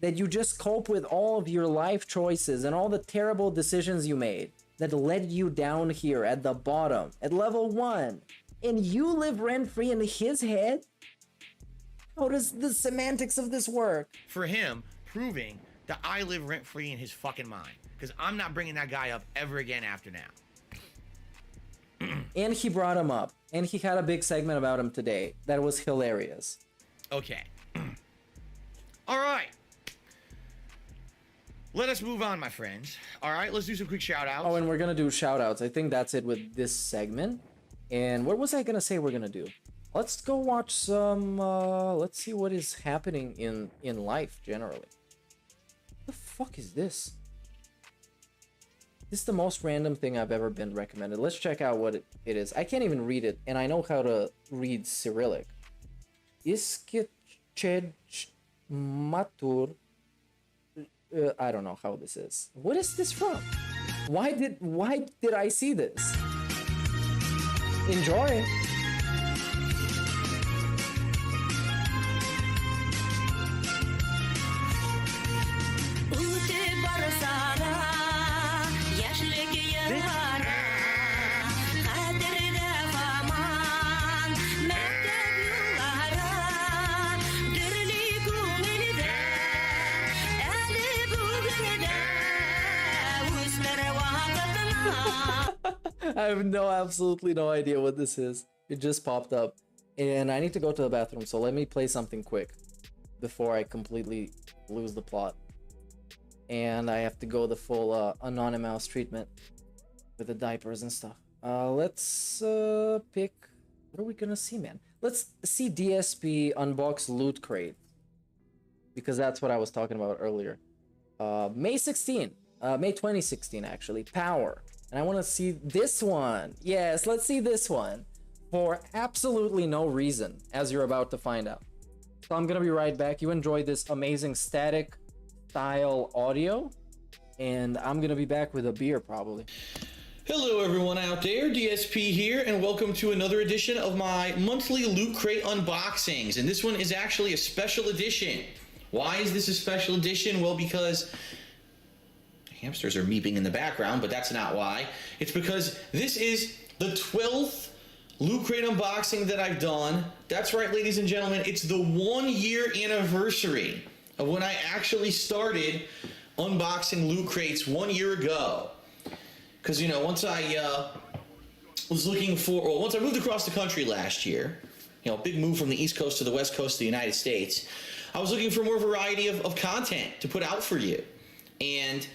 [SPEAKER 5] That you just cope with all of your life choices and all the terrible decisions you made that led you down here at the bottom, at level 1. And you live rent-free in his head? How does the semantics of this work?
[SPEAKER 1] For him, proving that I live rent-free in his fucking mind. Because I'm not bringing that guy up ever again after now.
[SPEAKER 5] And he brought him up. And he had a big segment about him today. That was hilarious.
[SPEAKER 1] Okay. All right. Let us move on, my friends. All right, let's do some quick shout-outs.
[SPEAKER 5] Oh, and we're going to do shout-outs. I think that's it with this segment. And what was I going to say we're going to do? Let's go watch some... let's see what is happening in life, generally. What the fuck is this? This is the most random thing I've ever been recommended. Let's check out what it is. I can't even read it, and I know how to read Cyrillic. Iskiched matur... I don't know how this is. What is this from? Why did I see this? Enjoy. I have absolutely no idea what this is. It just popped up. And I need to go to the bathroom, so let me play something quick before I completely lose the plot. And I have to go the full anonymous treatment with the diapers and stuff. Let's pick... What are we gonna see, man? Let's see DSP unbox Lootcrate. Because that's what I was talking about earlier. May 2016, actually. Power. And I want to see this one. Yes, let's see this one. For absolutely no reason, as you're about to find out. So I'm going to be right back. You enjoyed this amazing static style audio. And I'm going to be back with a beer, probably.
[SPEAKER 1] Hello everyone out there, DSP here, and welcome to another edition of my monthly Loot Crate unboxings. And this one is actually a special edition. Why is this a special edition? Well, because... hamsters are meeping in the background, but that's not why. It's because this is the 12th Loot Crate unboxing that I've done. That's right, ladies and gentlemen. It's the 1-year anniversary of when I actually started unboxing Loot Crates 1 year ago. Because, you know, once I was looking for, well, once I moved across the country last year, you know, big move from the East Coast to the West Coast of the United States, I was looking for more variety of content to put out for you. And...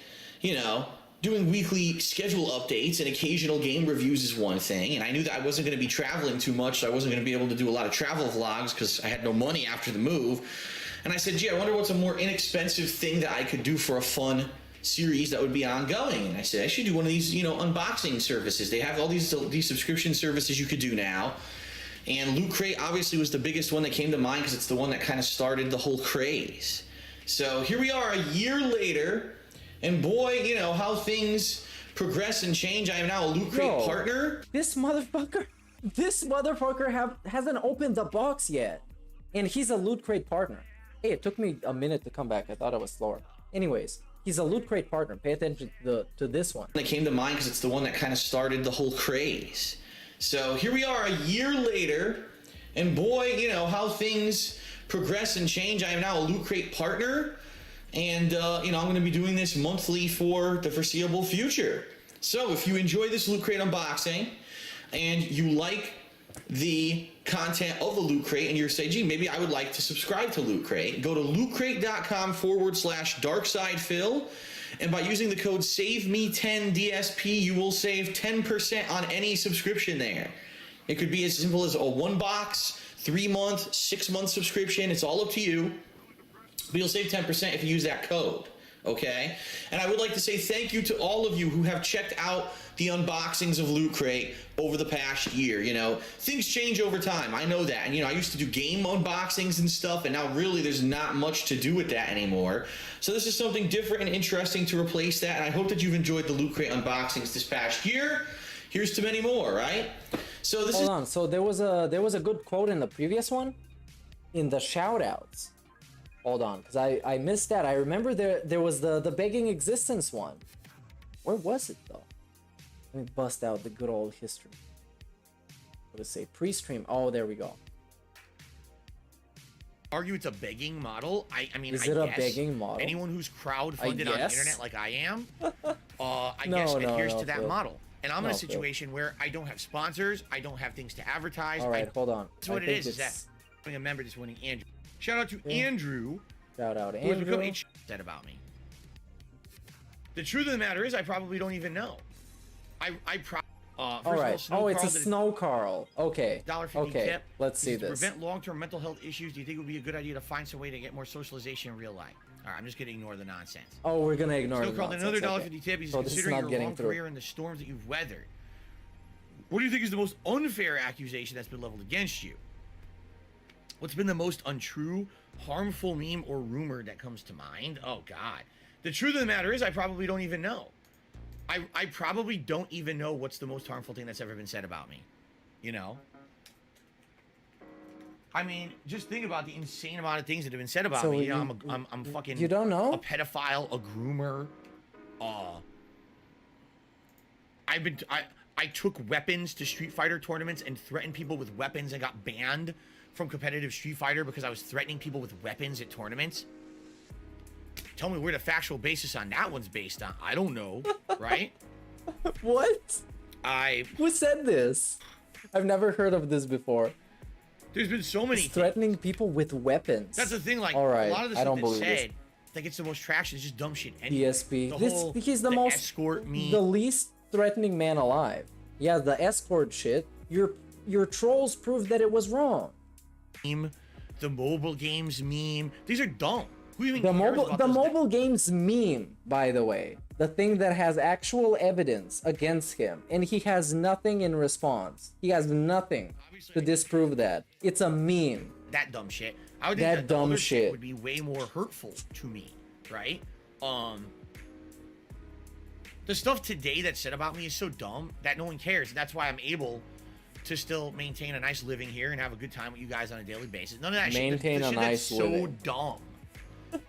[SPEAKER 1] you know, doing weekly schedule updates and occasional game reviews is one thing, and I knew that I wasn't going to be traveling too much, so I wasn't going to be able to do a lot of travel vlogs because I had no money after the move. And I said, gee, I wonder what's a more inexpensive thing that I could do for a fun series that would be ongoing. And I said, I should do one of these, you know, unboxing services. They have all these subscription services you could do now. And Loot Crate obviously was the biggest one that came to mind because it's the one that kind of started the whole craze. So here we are a year later. And boy, you know, how things progress and change. I am now a Loot Crate partner.
[SPEAKER 5] This motherfucker hasn't opened the box yet. And he's a Loot Crate partner. Hey, it took me a minute to come back. I thought I was slower. Anyways, he's a Loot Crate partner. Pay attention to this one.
[SPEAKER 1] That came to mind because it's the one that kind of started the whole craze. So here we are a year later. And boy, you know, how things progress and change. I am now a Loot Crate partner. And, you know, I'm going to be doing this monthly for the foreseeable future. So if you enjoy this Loot Crate unboxing and you like the content of the Loot Crate and you're saying, gee, maybe I would like to subscribe to Loot Crate, go to lootcrate.com/darksidephil. And by using the code SAVEME10DSP, you will save 10% on any subscription there. It could be as simple as a 1-box, 3-month, 6-month subscription. It's all up to you. But you'll save 10% if you use that code. okay? And I would like to say thank you to all of you who have checked out the unboxings of Loot Crate over the past year. You know, things change over time. I know that. And, you know, I used to do game unboxings and stuff, and now really there's not much to do with that anymore. So this is something different and interesting to replace that, and I hope that you've enjoyed the Loot Crate unboxings this past year. Here's to many more, right? So this
[SPEAKER 5] Hold on. So there was a good quote in the previous one, in the shoutouts. Hold on, because I missed that. I remember there was the begging existence one. Where was it though? Let me bust out the good old history. What does it say? Prestream. Oh, there we go.
[SPEAKER 1] Argue it's a begging model. I mean,
[SPEAKER 5] Is it a begging model?
[SPEAKER 1] Anyone who's crowdfunded on the internet like I am, I
[SPEAKER 5] No,
[SPEAKER 1] guess
[SPEAKER 5] no,
[SPEAKER 1] adheres
[SPEAKER 5] no,
[SPEAKER 1] to that
[SPEAKER 5] Phil.
[SPEAKER 1] model. And I'm in
[SPEAKER 5] No,
[SPEAKER 1] a
[SPEAKER 5] Phil.
[SPEAKER 1] situation where I don't have sponsors, I don't have things to advertise.
[SPEAKER 5] All right, hold on.
[SPEAKER 1] That's what
[SPEAKER 5] I
[SPEAKER 1] it
[SPEAKER 5] think
[SPEAKER 1] is that
[SPEAKER 5] it's-
[SPEAKER 1] I'm a member this morning, Andrew. Shout out to Andrew.
[SPEAKER 5] Shout out
[SPEAKER 1] Who has become
[SPEAKER 5] Andrew.
[SPEAKER 1] said about me. The truth of the matter is, I probably don't even know.
[SPEAKER 5] All right. Oh, it's a Snow Carl. Okay.
[SPEAKER 1] $1.50
[SPEAKER 5] Okay.
[SPEAKER 1] tip.
[SPEAKER 5] Let's see
[SPEAKER 1] To
[SPEAKER 5] this.
[SPEAKER 1] prevent long-term mental health issues, do you think it would be a good idea to find some way to get more socialization in real life? All right, I'm just gonna ignore the nonsense.
[SPEAKER 5] Oh, we're gonna ignore
[SPEAKER 1] Snow
[SPEAKER 5] the
[SPEAKER 1] Carl,
[SPEAKER 5] nonsense.
[SPEAKER 1] another
[SPEAKER 5] Okay.
[SPEAKER 1] $1.50 tip. He's
[SPEAKER 5] So this is
[SPEAKER 1] considering
[SPEAKER 5] not
[SPEAKER 1] your
[SPEAKER 5] getting
[SPEAKER 1] long
[SPEAKER 5] through.
[SPEAKER 1] career and the storms that you've weathered. What do you think is the most unfair accusation that's been leveled against you? What's been the most untrue, harmful meme or rumor that comes to mind? Oh, God. The truth of the matter is, I probably don't even know. I probably don't even know what's the most harmful thing that's ever been said about me. You know? I mean, just think about the insane amount of things that have been said about
[SPEAKER 5] So
[SPEAKER 1] me. You
[SPEAKER 5] you-
[SPEAKER 1] know, I'm fucking...
[SPEAKER 5] you don't know?
[SPEAKER 1] A pedophile, a groomer. I took weapons to Street Fighter tournaments and threatened people with weapons and got banned from competitive Street Fighter because I was threatening people with weapons at tournaments. Tell me where the factual basis on that one's based on. I don't know, right?
[SPEAKER 5] What? Who said this? I've never heard of this before.
[SPEAKER 1] There's been so many
[SPEAKER 5] threatening people with weapons.
[SPEAKER 1] That's the thing, like,
[SPEAKER 5] all right,
[SPEAKER 1] a lot of the
[SPEAKER 5] I
[SPEAKER 1] stuff
[SPEAKER 5] don't
[SPEAKER 1] that's
[SPEAKER 5] believe this.
[SPEAKER 1] said that gets the most traction is just dumb shit. Anyway.
[SPEAKER 5] DSP.
[SPEAKER 1] The
[SPEAKER 5] He's the most
[SPEAKER 1] escort me.
[SPEAKER 5] the least threatening man alive. Yeah, the escort shit. Your trolls proved that it was wrong.
[SPEAKER 1] The mobile games meme. These are dumb. Who even
[SPEAKER 5] The
[SPEAKER 1] cares
[SPEAKER 5] mobile
[SPEAKER 1] about
[SPEAKER 5] the
[SPEAKER 1] those
[SPEAKER 5] mobile games meme, by the way, the thing that has actual evidence against him, and he has nothing in response. He has nothing to disprove that. It's a meme.
[SPEAKER 1] That dumb shit. I would think
[SPEAKER 5] That
[SPEAKER 1] that the
[SPEAKER 5] dumb
[SPEAKER 1] other
[SPEAKER 5] shit.
[SPEAKER 1] would be way more hurtful to me, right? The stuff today that's said about me is so dumb that no one cares. That's why I'm able to still maintain a nice living here and have a good time with you guys on a daily basis. None of that shit.
[SPEAKER 5] Maintain
[SPEAKER 1] the
[SPEAKER 5] a
[SPEAKER 1] shit
[SPEAKER 5] nice
[SPEAKER 1] that's so
[SPEAKER 5] living.
[SPEAKER 1] dumb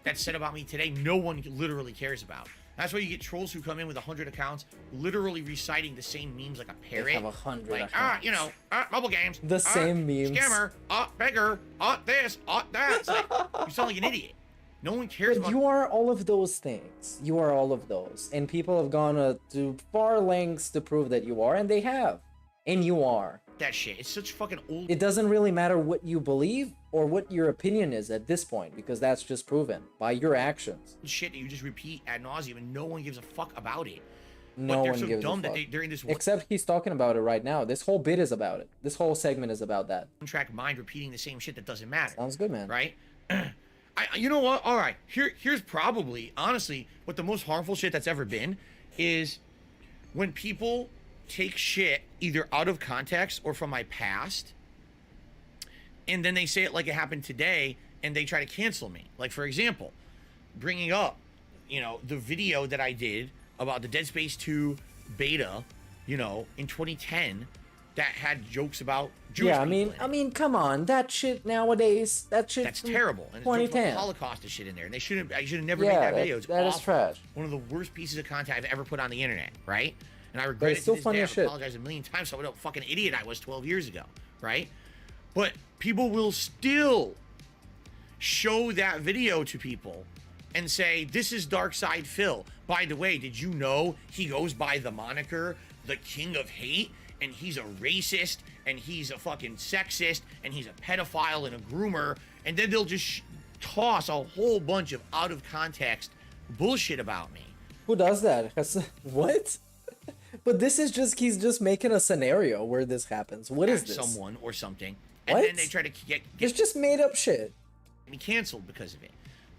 [SPEAKER 1] that's said about me today, no one literally cares about. That's why you get trolls who come in with 100 accounts, literally reciting the same memes like a parrot.
[SPEAKER 5] have 100
[SPEAKER 1] like,
[SPEAKER 5] accounts.
[SPEAKER 1] you know, mobile games.
[SPEAKER 5] The same memes.
[SPEAKER 1] Scammer, beggar, this, that. It's like, you sound like an idiot. No one cares
[SPEAKER 5] But
[SPEAKER 1] about
[SPEAKER 5] you are all of those things. You are all of those. And people have gone to far lengths to prove that you are, and they have. And you are.
[SPEAKER 1] that shit. It's such fucking old.
[SPEAKER 5] It doesn't really matter what you believe or what your opinion is at this point, because that's just proven by your actions.
[SPEAKER 1] Shit that you just repeat ad nauseum and no one gives a fuck about it.
[SPEAKER 5] No
[SPEAKER 1] but they're
[SPEAKER 5] one
[SPEAKER 1] so
[SPEAKER 5] gives
[SPEAKER 1] dumb
[SPEAKER 5] a
[SPEAKER 1] that
[SPEAKER 5] fuck.
[SPEAKER 1] they're in this
[SPEAKER 5] Except he's talking about it right now. This whole bit is about it. This whole segment is about that.
[SPEAKER 1] one-track mind repeating the same shit that doesn't matter.
[SPEAKER 5] Sounds good, man.
[SPEAKER 1] Right? You know what? All right. Here's probably, honestly, what the most harmful shit that's ever been is when people take shit either out of context or from my past, and then they say it like it happened today, and they try to cancel me. Like, for example, bringing up, the video that I did about the Dead Space 2 beta, in 2010, that had jokes about Jewish
[SPEAKER 5] Yeah,
[SPEAKER 1] people.
[SPEAKER 5] I mean, come on, that shit nowadays, that shit.
[SPEAKER 1] That's terrible. And
[SPEAKER 5] 2010.
[SPEAKER 1] Holocaust and shit in there, and I should have never
[SPEAKER 5] Yeah,
[SPEAKER 1] made that video. It's
[SPEAKER 5] that is
[SPEAKER 1] awful.
[SPEAKER 5] trash.
[SPEAKER 1] One of the worst pieces of content I've ever put on the internet, right? And I
[SPEAKER 5] But
[SPEAKER 1] regret
[SPEAKER 5] it's
[SPEAKER 1] it
[SPEAKER 5] still
[SPEAKER 1] to this
[SPEAKER 5] funny
[SPEAKER 1] day.
[SPEAKER 5] as
[SPEAKER 1] I've
[SPEAKER 5] shit.
[SPEAKER 1] apologized a million times for what a fucking idiot I was 12 years ago, right? But people will still show that video to people and say, this is Dark Side Phil. By the way, did you know he goes by the moniker the King of Hate, and he's a racist, and he's a fucking sexist, and he's a pedophile and a groomer, and then they'll just toss a whole bunch of out of context bullshit about me.
[SPEAKER 5] Who does that? What? But this is he's just making a scenario where this happens. What is this?
[SPEAKER 1] Someone or something. And
[SPEAKER 5] What?
[SPEAKER 1] then they try to get
[SPEAKER 5] It's just made up shit.
[SPEAKER 1] me canceled because of it.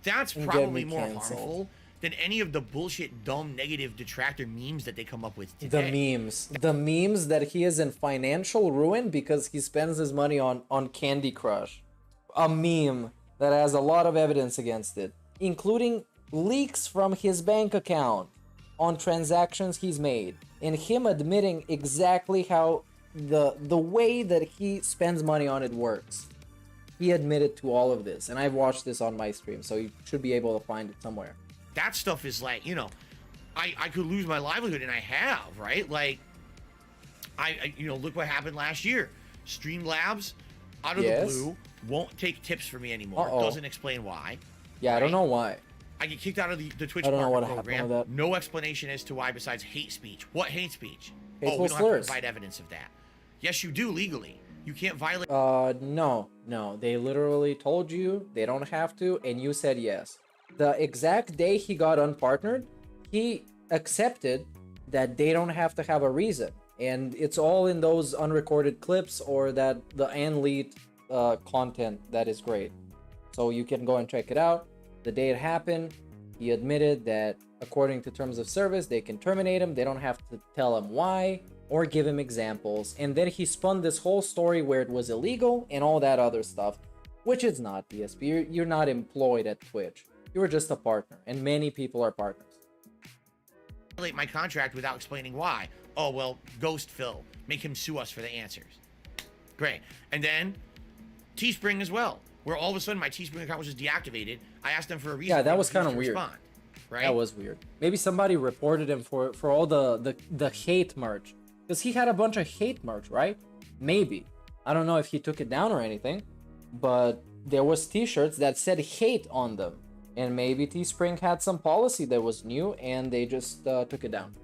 [SPEAKER 1] That's
[SPEAKER 5] And get
[SPEAKER 1] probably
[SPEAKER 5] me
[SPEAKER 1] more
[SPEAKER 5] canceled.
[SPEAKER 1] harmful than any of the bullshit, dumb, negative detractor memes that they come up with today.
[SPEAKER 5] The memes that he is in financial ruin because he spends his money on Candy Crush. A meme that has a lot of evidence against it, including leaks from his bank account on transactions he's made, and him admitting exactly how the way that he spends money on it works. He admitted to all of this, and I've watched this on my stream, so you should be able to find it somewhere.
[SPEAKER 1] That stuff is like, you know, I could lose my livelihood, and I have, right? Like, I you know, look what happened last year. Streamlabs, out of the blue, won't take tips from me anymore. Doesn't explain why.
[SPEAKER 5] Yeah, I don't know why.
[SPEAKER 1] I get kicked out of the Twitch
[SPEAKER 5] I don't know what
[SPEAKER 1] partner
[SPEAKER 5] happened
[SPEAKER 1] program.
[SPEAKER 5] with that.
[SPEAKER 1] No explanation as to why besides hate speech. What hate speech?
[SPEAKER 5] Hateful
[SPEAKER 1] we don't
[SPEAKER 5] slurs.
[SPEAKER 1] have to provide evidence of that. Yes, you do legally. You can't violate.
[SPEAKER 5] No. They literally told you they don't have to, and you said yes. The exact day he got unpartnered, he accepted that they don't have to have a reason. And it's all in those unrecorded clips or that the unleaked content that is great. So you can go and check it out. The day it happened, he admitted that according to terms of service, they can terminate him. They don't have to tell him why or give him examples. And then he spun this whole story where it was illegal and all that other stuff, which is not, DSP. You're not employed at Twitch. You're just a partner, and many people are partners.
[SPEAKER 1] My contract without explaining why. Oh, well, ghost Phil. Make him sue us for the answers. Great. And then Teespring as well, where all of a sudden my Teespring account was just deactivated. I asked them for a reason.
[SPEAKER 5] Yeah, that was kind of weird.
[SPEAKER 1] Respond, right?
[SPEAKER 5] That was weird. Maybe somebody reported him for all the hate merch. Because he had a bunch of hate merch, right? Maybe. I don't know if he took it down or anything. But there was t-shirts that said hate on them. And maybe Teespring had some policy that was new and they just took it down.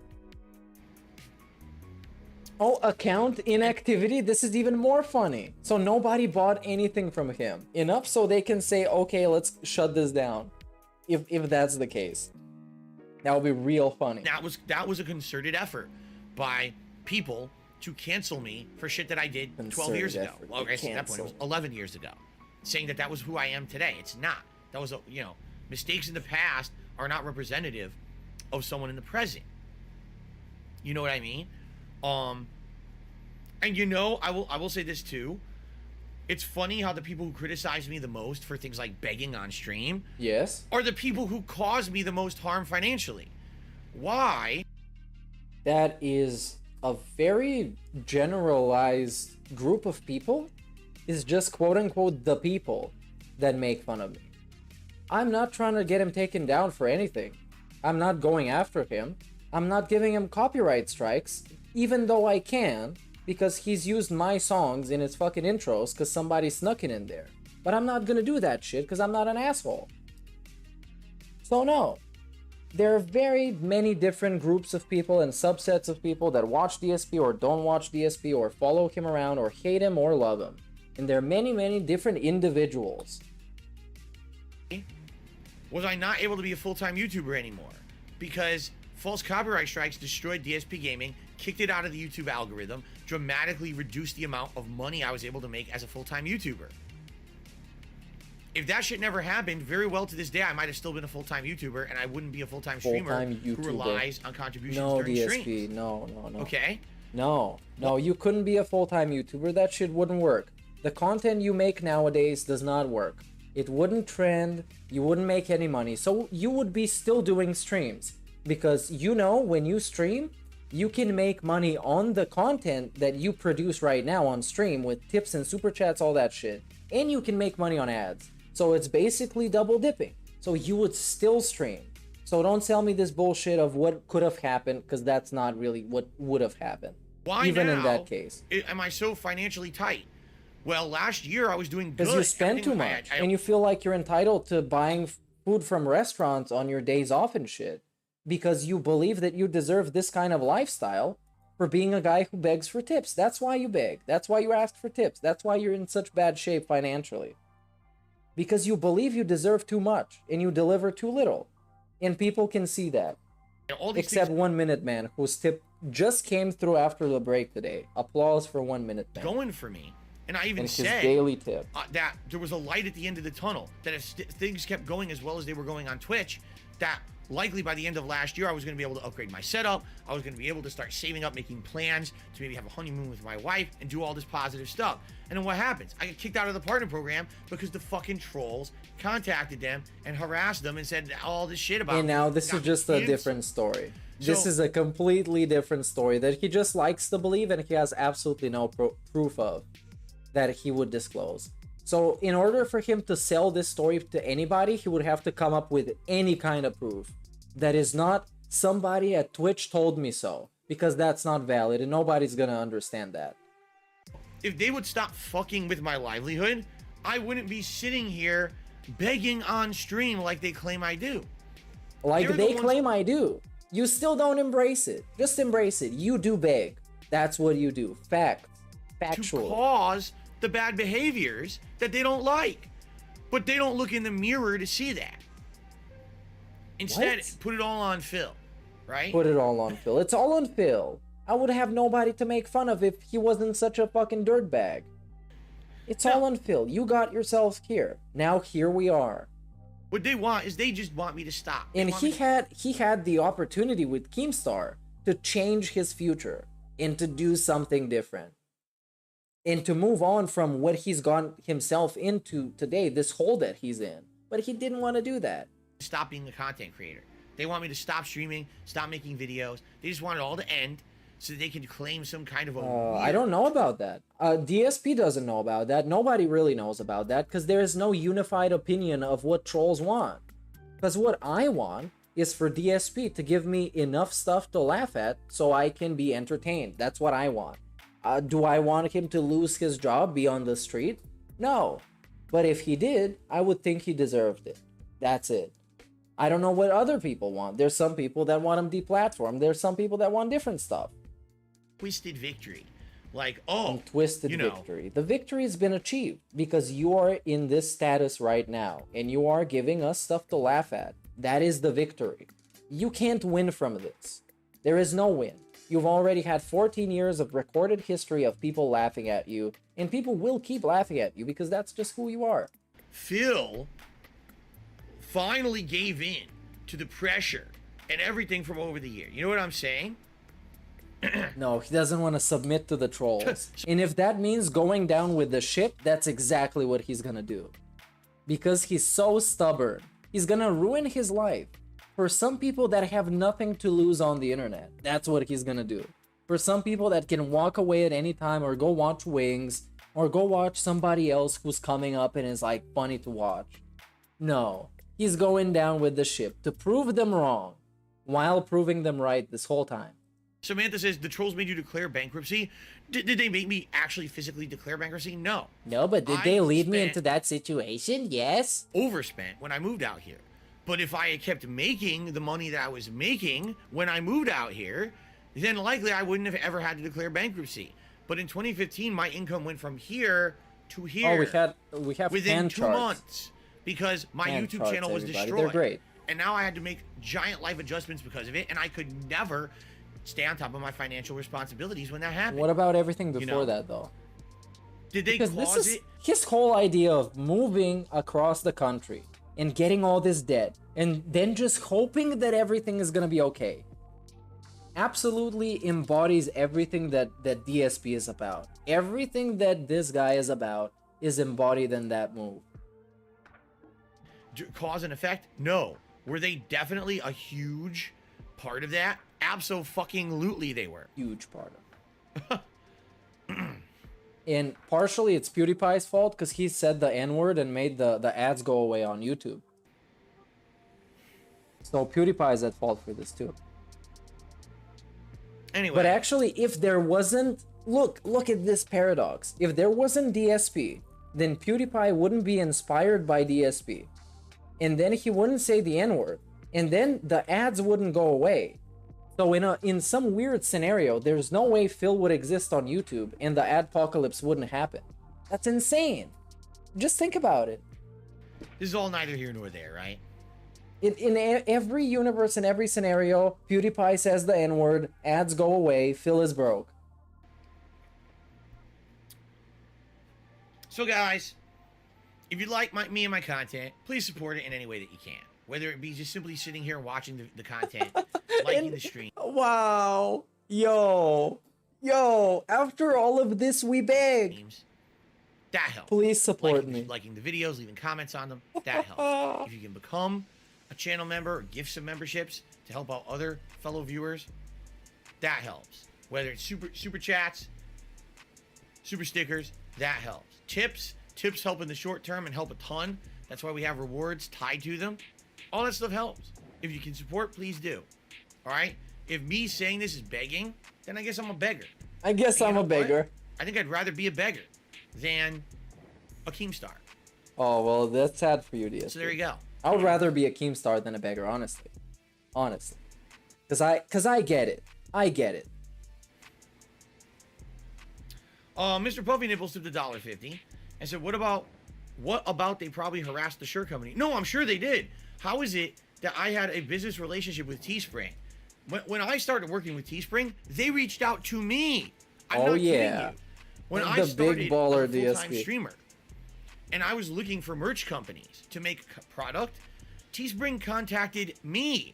[SPEAKER 5] Oh, account inactivity? This is even more funny. So nobody bought anything from him. Enough so they can say, okay, let's shut this down. If that's the case. That would be real funny.
[SPEAKER 1] That was a concerted effort by people to cancel me for shit that I did 12 years ago. Well, I guess at that point it was 11 years ago. Saying that was who I am today. It's not. That was, mistakes in the past are not representative of someone in the present. You know what I mean? And I will say this too. It's funny how the people who criticize me the most for things like begging on stream, are the people who cause me the most harm financially. Why?
[SPEAKER 5] That is a very generalized group of people. Is just quote unquote the people that make fun of me. I'm not trying to get him taken down for anything. I'm not going after him. I'm not giving him copyright strikes, even though I can, because he's used my songs in his fucking intros because somebody snuck it in there. But I'm not gonna do that shit because I'm not an asshole. So no. There are very many different groups of people and subsets of people that watch DSP or don't watch DSP or follow him around or hate him or love him. And there are many, many different individuals.
[SPEAKER 1] Was I not able to be a full-time YouTuber anymore? Because false copyright strikes destroyed DSP Gaming, kicked it out of the YouTube algorithm, dramatically reduced the amount of money I was able to make as a full-time YouTuber. If that shit never happened, very well to this day, I might have still been a full-time YouTuber and I wouldn't be a full-time streamer who relies on contributions during
[SPEAKER 5] DSP,
[SPEAKER 1] streams.
[SPEAKER 5] No.
[SPEAKER 1] Okay?
[SPEAKER 5] No, you couldn't be a full-time YouTuber. That shit wouldn't work. The content you make nowadays does not work. It wouldn't trend, you wouldn't make any money, so you would be still doing streams. Because when you stream, you can make money on the content that you produce right now on stream with tips and super chats, all that shit. And you can make money on ads. So it's basically double dipping. So you would still stream. So don't tell me this bullshit of what could have happened, because that's not really what would have happened.
[SPEAKER 1] Why
[SPEAKER 5] even
[SPEAKER 1] now
[SPEAKER 5] in that case?
[SPEAKER 1] Am I so financially tight? Well, last year I was doing good.
[SPEAKER 5] Because you spend too much, and you feel like you're entitled to buying food from restaurants on your days off and shit. Because you believe that you deserve this kind of lifestyle for being a guy who begs for tips. That's why you beg. That's why you ask for tips. That's why you're in such bad shape financially. Because you believe you deserve too much, and you deliver too little. And people can see that. Except 1 Minute Man, whose tip just came through after the break today. Applause for 1 Minute Man.
[SPEAKER 1] Going for me. And I even
[SPEAKER 5] his
[SPEAKER 1] said
[SPEAKER 5] daily tip.
[SPEAKER 1] That there was a light at the end of the tunnel, that if things kept going as well as they were going on Twitch, that likely by the end of last year, I was going to be able to upgrade my setup. I was going to be able to start saving up, making plans to maybe have a honeymoon with my wife and do all this positive stuff. And then what happens? I get kicked out of the partner program because the fucking trolls contacted them and harassed them and said all this shit about
[SPEAKER 5] And now
[SPEAKER 1] me.
[SPEAKER 5] this is just a different story. This
[SPEAKER 1] So-
[SPEAKER 5] is a completely different story that he just likes to believe and he has absolutely no proof of that he would disclose. So in order for him to sell this story to anybody, he would have to come up with any kind of proof that is not somebody at Twitch told me so, because that's not valid and nobody's gonna understand that.
[SPEAKER 1] If they would stop fucking with my livelihood, I wouldn't be sitting here begging on stream like they claim I do.
[SPEAKER 5] Like
[SPEAKER 1] They're the
[SPEAKER 5] they
[SPEAKER 1] ones-
[SPEAKER 5] claim I do. You still don't embrace it. Just embrace it. You do beg. That's what you do. Fact. Factual.
[SPEAKER 1] To cause the bad behaviors that they don't like. But they don't look in the mirror to see that. Instead,
[SPEAKER 5] What?
[SPEAKER 1] put it all on Phil, right?
[SPEAKER 5] Put it all on Phil. It's all on Phil. I would have nobody to make fun of if he wasn't such a fucking dirtbag. It's all on Phil. You got yourselves here. Now here we are.
[SPEAKER 1] What they want is they just want me to stop. They
[SPEAKER 5] And
[SPEAKER 1] want me
[SPEAKER 5] he had the opportunity with Keemstar to change his future and to do something different. And to move on from what he's gone himself into today, this hole that he's in. But he didn't want to do that.
[SPEAKER 1] to stop being a content creator. They want me to stop streaming, stop making videos. They just want it all to end so they can claim some kind of a
[SPEAKER 5] I don't know about that. DSP doesn't know about that. Nobody really knows about that because there is no unified opinion of what trolls want. Because what I want is for DSP to give me enough stuff to laugh at so I can be entertained. That's what I want. Do I want him to lose his job, be on the street? No. But if he did, I would think he deserved it. That's it. I don't know what other people want. There's some people that want him deplatformed. There's some people that want different stuff.
[SPEAKER 1] Twisted victory. Like, oh,
[SPEAKER 5] Twisted
[SPEAKER 1] you know.
[SPEAKER 5] victory. The victory has been achieved because you are in this status right now and you are giving us stuff to laugh at. That is the victory. You can't win from this. There is no win. You've already had 14 years of recorded history of people laughing at you, and people will keep laughing at you because that's just who you are.
[SPEAKER 1] Phil finally gave in to the pressure and everything from over the year. You know what I'm saying?
[SPEAKER 5] No, he doesn't want to submit to the trolls. And if that means going down with the ship, that's exactly what he's gonna do. Because he's so stubborn. He's gonna ruin his life. For some people that have nothing to lose on the internet, that's what he's gonna do. For some people that can walk away at any time or go watch Wings or go watch somebody else who's coming up and is like funny to watch. No, he's going down with the ship to prove them wrong while proving them right this whole time.
[SPEAKER 1] Samantha says, the trolls made you declare bankruptcy. Did they make me actually physically declare bankruptcy? No.
[SPEAKER 8] No, but did they lead me into that situation? Yes.
[SPEAKER 1] Overspent when I moved out here. But if I had kept making the money that I was making when I moved out here, then likely I wouldn't have ever had to declare bankruptcy. But in 2015, my income went from here to here.
[SPEAKER 5] Oh, we have
[SPEAKER 1] within
[SPEAKER 5] hand
[SPEAKER 1] 2
[SPEAKER 5] charts.
[SPEAKER 1] months because my
[SPEAKER 5] Hand
[SPEAKER 1] YouTube
[SPEAKER 5] charts,
[SPEAKER 1] channel was
[SPEAKER 5] everybody.
[SPEAKER 1] destroyed.
[SPEAKER 5] They're great.
[SPEAKER 1] And now I had to make giant life adjustments because of it, and I could never stay on top of my financial responsibilities when that happened.
[SPEAKER 5] What about everything before
[SPEAKER 1] You know?
[SPEAKER 5] that though?
[SPEAKER 1] Did they
[SPEAKER 5] Because this
[SPEAKER 1] cause
[SPEAKER 5] is
[SPEAKER 1] it?
[SPEAKER 5] his whole idea of moving across the country and getting all this debt and then just hoping that everything is gonna be okay. Absolutely embodies everything that DSP is about. Everything that this guy is about is embodied in that move.
[SPEAKER 1] Cause and effect? No. Were they definitely a huge part of that? Abso-fucking-lutely they were.
[SPEAKER 5] Huge part of it. And partially it's PewDiePie's fault because he said the N-word and made the ads go away on YouTube. So PewDiePie's at fault for this too.
[SPEAKER 1] Anyway.
[SPEAKER 5] But actually, if there wasn't... Look at this paradox. If there wasn't DSP, then PewDiePie wouldn't be inspired by DSP. And then he wouldn't say the N-word. And then the ads wouldn't go away. So in some weird scenario, there's no way Phil would exist on YouTube and the adpocalypse wouldn't happen. That's insane. Just think about it.
[SPEAKER 1] This is all neither here nor there, right?
[SPEAKER 5] In every universe, in every scenario, PewDiePie says the N-word, ads go away, Phil is broke.
[SPEAKER 1] So guys, if you like me and my content, please support it in any way that you can. whether it be just simply sitting here and watching the content, liking the stream.
[SPEAKER 5] Wow. Yo. After all of this, we beg.
[SPEAKER 1] That helps.
[SPEAKER 5] Please support me.
[SPEAKER 1] Liking the videos, leaving comments on them. That helps. If you can become a channel member or give some memberships to help out other fellow viewers, that helps. Whether it's super chats, super stickers, that helps. Tips help in the short term and help a ton. That's why we have rewards tied to them. All that stuff helps. If you can support, please do. All right? If me saying this is begging, then I guess I'm a beggar.
[SPEAKER 5] I guess I'm a beggar.
[SPEAKER 1] I think I'd rather be a beggar than a Keemstar.
[SPEAKER 5] Oh, well, that's sad for you, DSP.
[SPEAKER 1] So there you go.
[SPEAKER 5] I would rather be a Keemstar than a beggar, honestly. Because I get it. I get it.
[SPEAKER 1] Mr. Puffy Nipples tipped $1.50 and said, what about they probably harassed the shirt company? No, I'm sure they did. How is it that I had a business relationship with Teespring? When I started working with Teespring, they reached out to me. I'm not kidding you. When I started
[SPEAKER 5] big baller
[SPEAKER 1] a full-time
[SPEAKER 5] DSP
[SPEAKER 1] streamer, and I was looking for merch companies to make product, Teespring contacted me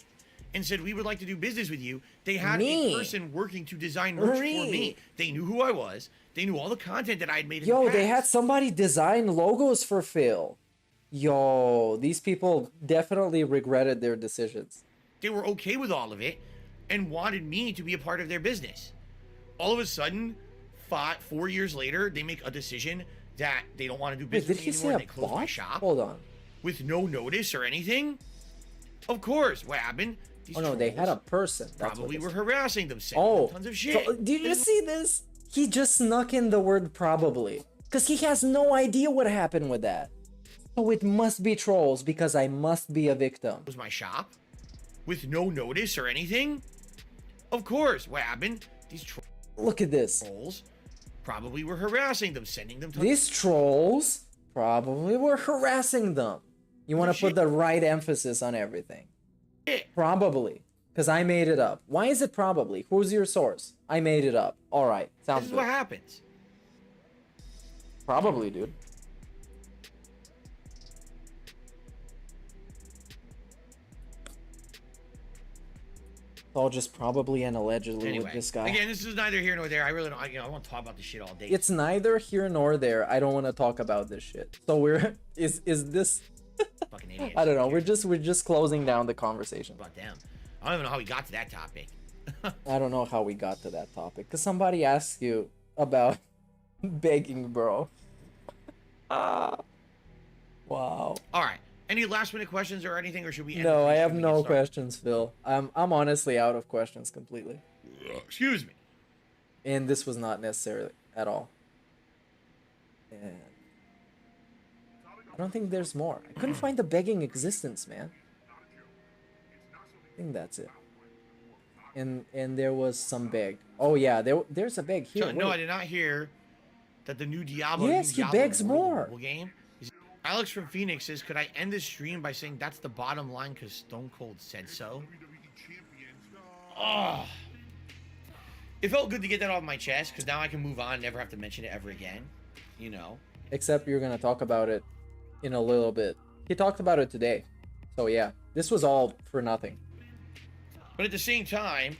[SPEAKER 1] and said, we would like to do business with you. They had a person working to design merch for me. They knew who I was. They knew all the content that I had made in the past.
[SPEAKER 5] They had somebody design logos for Phil. Yo, these people definitely regretted their decisions.
[SPEAKER 1] They were okay with all of it and wanted me to be a part of their business. All of a sudden, 4 years later, they make a decision that they don't want to do business with me anymore. And they close my shop.
[SPEAKER 5] Hold on.
[SPEAKER 1] With no notice or anything? Of course. What happened?
[SPEAKER 5] Oh no, they had a person.
[SPEAKER 1] Probably were harassing them, sending them tons of shit.
[SPEAKER 5] So, did you see this? He just snuck in the word probably. Because he has no idea what happened with that. So it must be trolls because I must be a victim.
[SPEAKER 1] Was my shop? With no notice or anything? Of course. What happened? These
[SPEAKER 5] Look at this.
[SPEAKER 1] Trolls probably were harassing them, sending them tons
[SPEAKER 5] These trolls probably were harassing them. You want to put the right emphasis on everything. Probably. Because I made it up. Why is it probably? Who's your source? I made it up. Alright. Sounds good.
[SPEAKER 1] This is what happens.
[SPEAKER 5] Probably, dude. It's all just probably and allegedly
[SPEAKER 1] Anyway,
[SPEAKER 5] with this guy.
[SPEAKER 1] Again, this is neither here nor there. I really don't. I want to talk about this shit all day.
[SPEAKER 5] It's neither here nor there. I don't want to talk about this shit. So we're is this
[SPEAKER 1] fucking idiots.
[SPEAKER 5] I don't know. We're just closing down the conversation.
[SPEAKER 1] About them. I don't even know how we got to that topic.
[SPEAKER 5] I don't know how we got to that topic. Because somebody asked you about begging, bro. Wow.
[SPEAKER 1] All right. Any last minute questions or anything, or should we end
[SPEAKER 5] No, I have
[SPEAKER 1] we
[SPEAKER 5] no
[SPEAKER 1] get started?
[SPEAKER 5] questions, Phil. I'm honestly out of questions completely.
[SPEAKER 1] Excuse me.
[SPEAKER 5] And this was not necessary at all. And I don't think there's more. I couldn't find the begging existence, man. I think that's it. And there was some beg. Oh yeah, there's a beg here.
[SPEAKER 1] So, no, I did not hear that the new Diablo.
[SPEAKER 5] Yes, he begs more.
[SPEAKER 1] Game. Alex from Phoenix says, "Could I end this stream by saying that's the bottom line because Stone Cold said so?" Oh, it felt good to get that off my chest because now I can move on, never have to mention it ever again. You know.
[SPEAKER 5] Except you're gonna talk about it in a little bit. He talked about it today, so yeah, this was all for nothing.
[SPEAKER 1] But at the same time,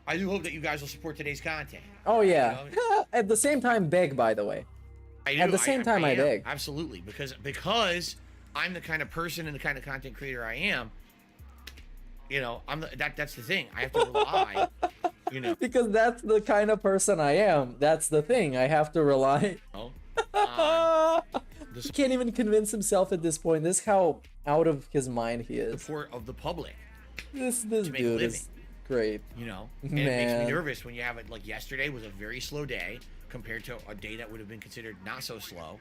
[SPEAKER 1] I do hope that you guys will support today's content.
[SPEAKER 5] Oh yeah.
[SPEAKER 1] You know?
[SPEAKER 5] At the same time, beg, by the way.
[SPEAKER 1] I do.
[SPEAKER 5] At the same time, I
[SPEAKER 1] am.
[SPEAKER 5] beg.
[SPEAKER 1] Absolutely, because I'm the kind of person and the kind of content creator I am. You know, that's the thing. I have to rely. You know,
[SPEAKER 5] because that's the kind of person I am. That's the thing. I have to rely. He can't even convince himself at this point. This is how out of his mind he is.
[SPEAKER 1] Support of the public.
[SPEAKER 5] This dude is great.
[SPEAKER 1] You know, and it makes me nervous when you have it. Like yesterday was a very slow day compared to a day that would have been considered not so slow,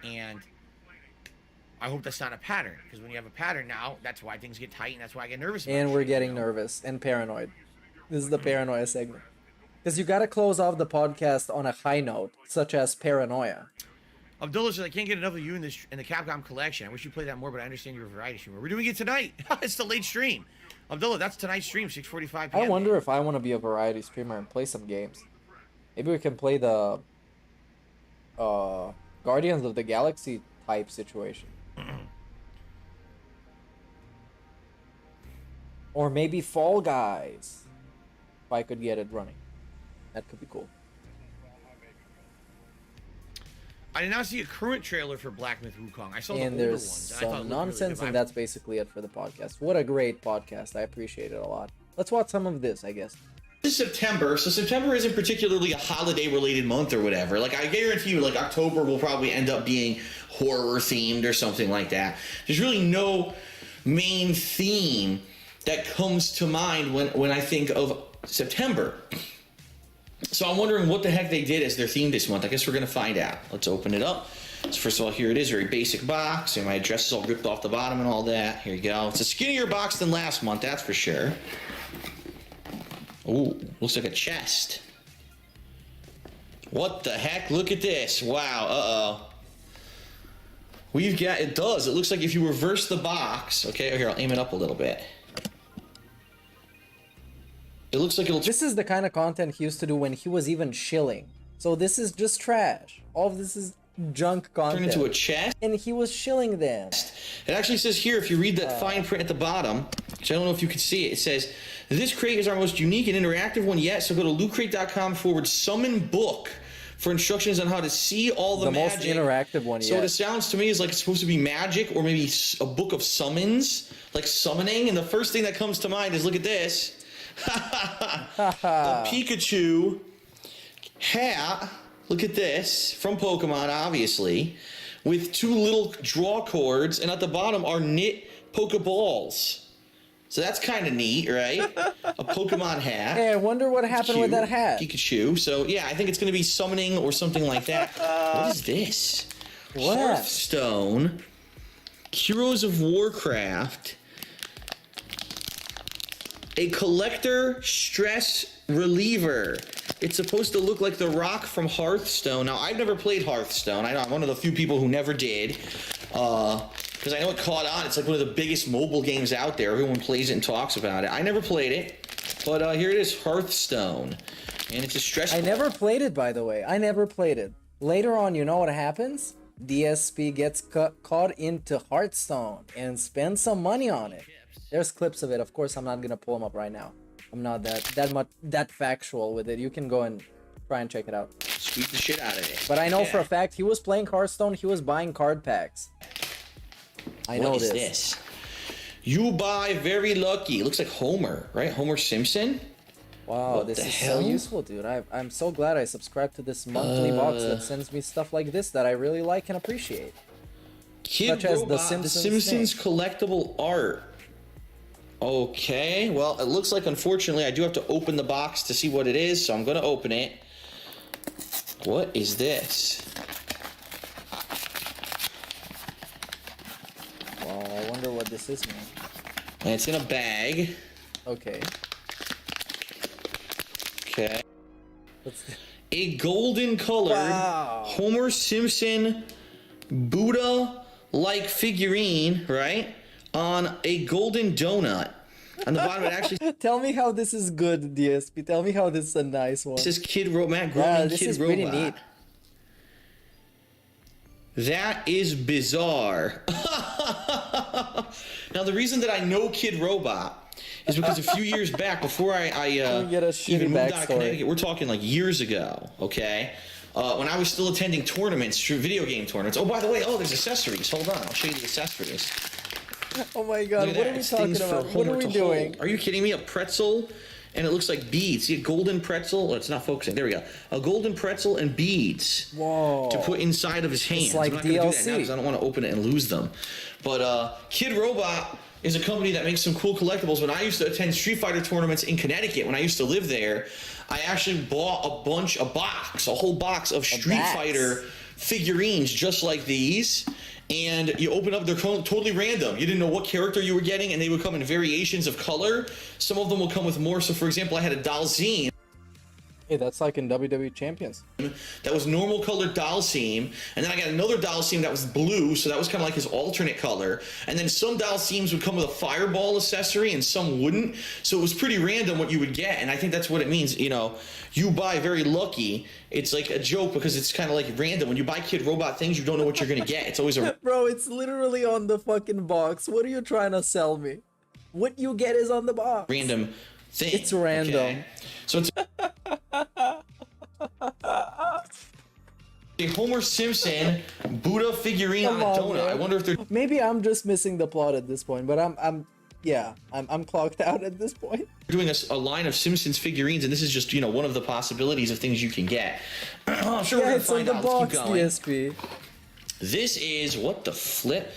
[SPEAKER 1] and I hope that's not a pattern, because when you have a pattern now, that's why things get tight and that's why I get nervous.
[SPEAKER 5] And we're getting nervous and paranoid. This is the paranoia segment. Because you got to close off the podcast on a high note, such as paranoia.
[SPEAKER 1] Abdullah says, I can't get enough of you in the Capcom collection. I wish you played that more, but I understand you're a variety streamer. We're doing it tonight. It's the late stream. Abdullah, that's tonight's stream, 6:45 p.m.
[SPEAKER 5] I wonder if I want to be a variety streamer and play some games. Maybe we can play the Guardians of the Galaxy type situation. Or maybe Fall Guys. If I could get it running. That could be cool.
[SPEAKER 1] I did not see a current trailer for Black Myth Wukong. I saw the
[SPEAKER 5] And
[SPEAKER 1] older
[SPEAKER 5] there's
[SPEAKER 1] ones. And I thought it
[SPEAKER 5] some
[SPEAKER 1] looked really
[SPEAKER 5] nonsense,
[SPEAKER 1] good.
[SPEAKER 5] and that's basically it for the podcast. What a great podcast. I appreciate it a lot. Let's watch some of this, I guess.
[SPEAKER 1] This is September, so September isn't particularly a holiday-related month or whatever. Like, I guarantee you, like, October will probably end up being horror-themed or something like that. There's really no main theme that comes to mind when I think of September. So I'm wondering what the heck they did as their theme this month. I guess we're going to find out. Let's open it up. So first of all, here it is, very basic box. And my address is all ripped off the bottom and all that. Here you go. It's a skinnier box than last month, that's for sure. Ooh, looks like a chest. What the heck? Look at this. Wow, uh-oh. We've got, it does. It looks like if you reverse the box. Okay, here, I'll aim it up a little bit. It looks like it'll...
[SPEAKER 5] This is the kind of content he used to do when he was even shilling. So this is just trash. All of this is junk content.
[SPEAKER 1] Turn into a chest?
[SPEAKER 5] And he was shilling them.
[SPEAKER 1] It actually says here, if you read that fine print at the bottom, which I don't know if you can see it, it says, this crate is our most unique and interactive one yet, so go to lootcrate.com/summon book for instructions on how to see all the magic.
[SPEAKER 5] The most interactive one yet.
[SPEAKER 1] So what it sounds to me is like it's supposed to be magic or maybe a book of summons, like summoning, and the first thing that comes to mind is, look at this. A Pikachu hat, look at this, from Pokemon, obviously, with two little draw cords, and at the bottom are knit Pokeballs. So that's kind of neat, right? A Pokemon hat.
[SPEAKER 5] Hey, I wonder what happened with that hat.
[SPEAKER 1] Pikachu. So yeah, I think it's going to be summoning or something like that. What is this?
[SPEAKER 5] What?
[SPEAKER 1] Hearthstone. Heroes of Warcraft. A collector stress reliever. It's supposed to look like the rock from Hearthstone. Now, I've never played Hearthstone. I know I'm one of the few people who never did. Because I know it caught on. It's like one of the biggest mobile games out there. Everyone plays it and talks about it. I never played it. But here it is, Hearthstone. And it's a stress...
[SPEAKER 5] I never played it, by the way. I never played it. Later on, you know what happens? DSP gets caught into Hearthstone and spends some money on it. There's clips of it. Of course, I'm not gonna pull them up right now. I'm not that factual with it. You can go and try and check it out.
[SPEAKER 1] Sweep the shit out of it.
[SPEAKER 5] But I know for a fact he was playing Hearthstone. He was buying card packs. I know
[SPEAKER 1] What is
[SPEAKER 5] this.
[SPEAKER 1] this? You buy very lucky. It looks like Homer, right? Homer Simpson.
[SPEAKER 5] Wow,
[SPEAKER 1] What
[SPEAKER 5] this
[SPEAKER 1] the
[SPEAKER 5] is
[SPEAKER 1] hell?
[SPEAKER 5] so useful, dude. I'm so glad I subscribed to this monthly box that sends me stuff like this that I really like and appreciate.
[SPEAKER 1] Kid
[SPEAKER 5] Such as
[SPEAKER 1] Robot,
[SPEAKER 5] the
[SPEAKER 1] the
[SPEAKER 5] Simpsons
[SPEAKER 1] Simpsons collectible art. Okay, well, it looks like, unfortunately, I do have to open the box to see what it is, so I'm going to open it. What is this?
[SPEAKER 5] Wow, I wonder what this is, man.
[SPEAKER 1] And it's in a bag.
[SPEAKER 5] Okay.
[SPEAKER 1] Okay. A golden colored Homer Simpson Buddha-like figurine, right? On a golden donut. On the bottom, it actually
[SPEAKER 5] Tell me how this is good, DSP. Tell me how this is a nice one.
[SPEAKER 1] says Kid Robot.
[SPEAKER 5] Yeah, this
[SPEAKER 1] Kid
[SPEAKER 5] is
[SPEAKER 1] Robot.
[SPEAKER 5] pretty neat.
[SPEAKER 1] That is bizarre. Now, the reason that I know Kid Robot is because a few years back, before I
[SPEAKER 5] get a shitty
[SPEAKER 1] even moved out
[SPEAKER 5] backstory.
[SPEAKER 1] of Connecticut, we're talking like years ago, okay? When I was still attending tournaments, video game tournaments. Oh, by the way, there's accessories. Hold on, I'll show you the accessories.
[SPEAKER 5] Oh my god,
[SPEAKER 1] Look at
[SPEAKER 5] what
[SPEAKER 1] that.
[SPEAKER 5] are we
[SPEAKER 1] It's
[SPEAKER 5] talking
[SPEAKER 1] things for
[SPEAKER 5] about? What are
[SPEAKER 1] Homer
[SPEAKER 5] we
[SPEAKER 1] to
[SPEAKER 5] doing?
[SPEAKER 1] hold. Are you kidding me? A pretzel, and it looks like beads. See a golden pretzel? Oh, it's not focusing. There we go. A golden pretzel and beads.
[SPEAKER 5] Whoa.
[SPEAKER 1] To put inside of his hands.
[SPEAKER 5] like
[SPEAKER 1] I'm not gonna do that
[SPEAKER 5] DLC.
[SPEAKER 1] now because I don't want to open it and lose them. But Kid Robot is a company that makes some cool collectibles. When I used to attend Street Fighter tournaments in Connecticut, when I used to live there, I actually bought a whole box of Street Fighter figurines just like these. And you open up, they're totally random. You didn't know what character you were getting, and they would come in variations of color. Some of them will come with more. So, for example, I had a Dalzine.
[SPEAKER 5] Hey, that's like in WWE Champions.
[SPEAKER 1] That was normal colored Dalsim, and then I got another Dalsim that was blue, so that was kind of like his alternate color. And then some Dalsims would come with a fireball accessory, and some wouldn't. So it was pretty random what you would get, and I think that's what it means. You know, you buy very lucky. It's like a joke because it's kind of like random. When you buy Kid Robot things, you don't know what you're gonna get. It's always a
[SPEAKER 5] Bro, it's literally on the fucking box. What are you trying to sell me? What you get is on the box.
[SPEAKER 1] Random thing.
[SPEAKER 5] It's random.
[SPEAKER 1] Okay? So it's a Homer Simpson Buddha figurine on a donut.
[SPEAKER 5] Man.
[SPEAKER 1] I wonder if they're
[SPEAKER 5] Maybe I'm just missing the plot at this point, but I'm clocked out at this point.
[SPEAKER 1] doing a line of Simpsons figurines, and this is just, you know, one of the possibilities of things you can get. I'm sure we're
[SPEAKER 5] Yeah,
[SPEAKER 1] gonna
[SPEAKER 5] it's on
[SPEAKER 1] find
[SPEAKER 5] the
[SPEAKER 1] out.
[SPEAKER 5] box,
[SPEAKER 1] Let's keep going.
[SPEAKER 5] DSP.
[SPEAKER 1] This is what the flip.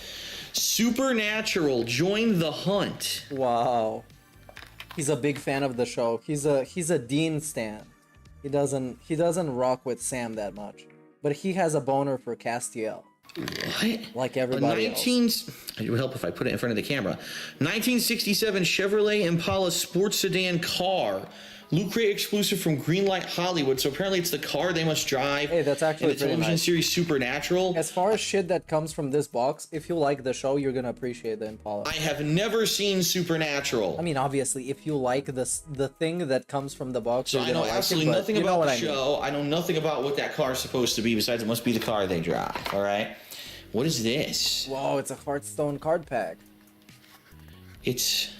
[SPEAKER 1] Supernatural, join the hunt.
[SPEAKER 5] Wow. He's a big fan of the show. He's a Dean stan. He doesn't rock with Sam that much. But he has a boner for Castiel.
[SPEAKER 1] What?
[SPEAKER 5] Like everybody else.
[SPEAKER 1] It would help if I put it in front of the camera. 1967 Chevrolet Impala sports sedan car. Lootcrate exclusive from Greenlight Hollywood. So apparently it's the car they must drive.
[SPEAKER 5] Hey, that's actually
[SPEAKER 1] in the
[SPEAKER 5] pretty
[SPEAKER 1] television
[SPEAKER 5] nice.
[SPEAKER 1] series Supernatural.
[SPEAKER 5] As far as shit that comes from this box, if you like the show, you're gonna appreciate the Impala.
[SPEAKER 1] I have never seen Supernatural.
[SPEAKER 5] I mean, obviously, if you like the thing that comes from the box,
[SPEAKER 1] So
[SPEAKER 5] you're
[SPEAKER 1] I know
[SPEAKER 5] gonna like
[SPEAKER 1] absolutely
[SPEAKER 5] it, but
[SPEAKER 1] nothing
[SPEAKER 5] you know
[SPEAKER 1] about
[SPEAKER 5] what
[SPEAKER 1] the
[SPEAKER 5] I mean.
[SPEAKER 1] show. I know nothing about what that car is supposed to be, besides it must be the car they drive. All right. What is this?
[SPEAKER 5] Whoa, it's a Hearthstone card pack.
[SPEAKER 1] It's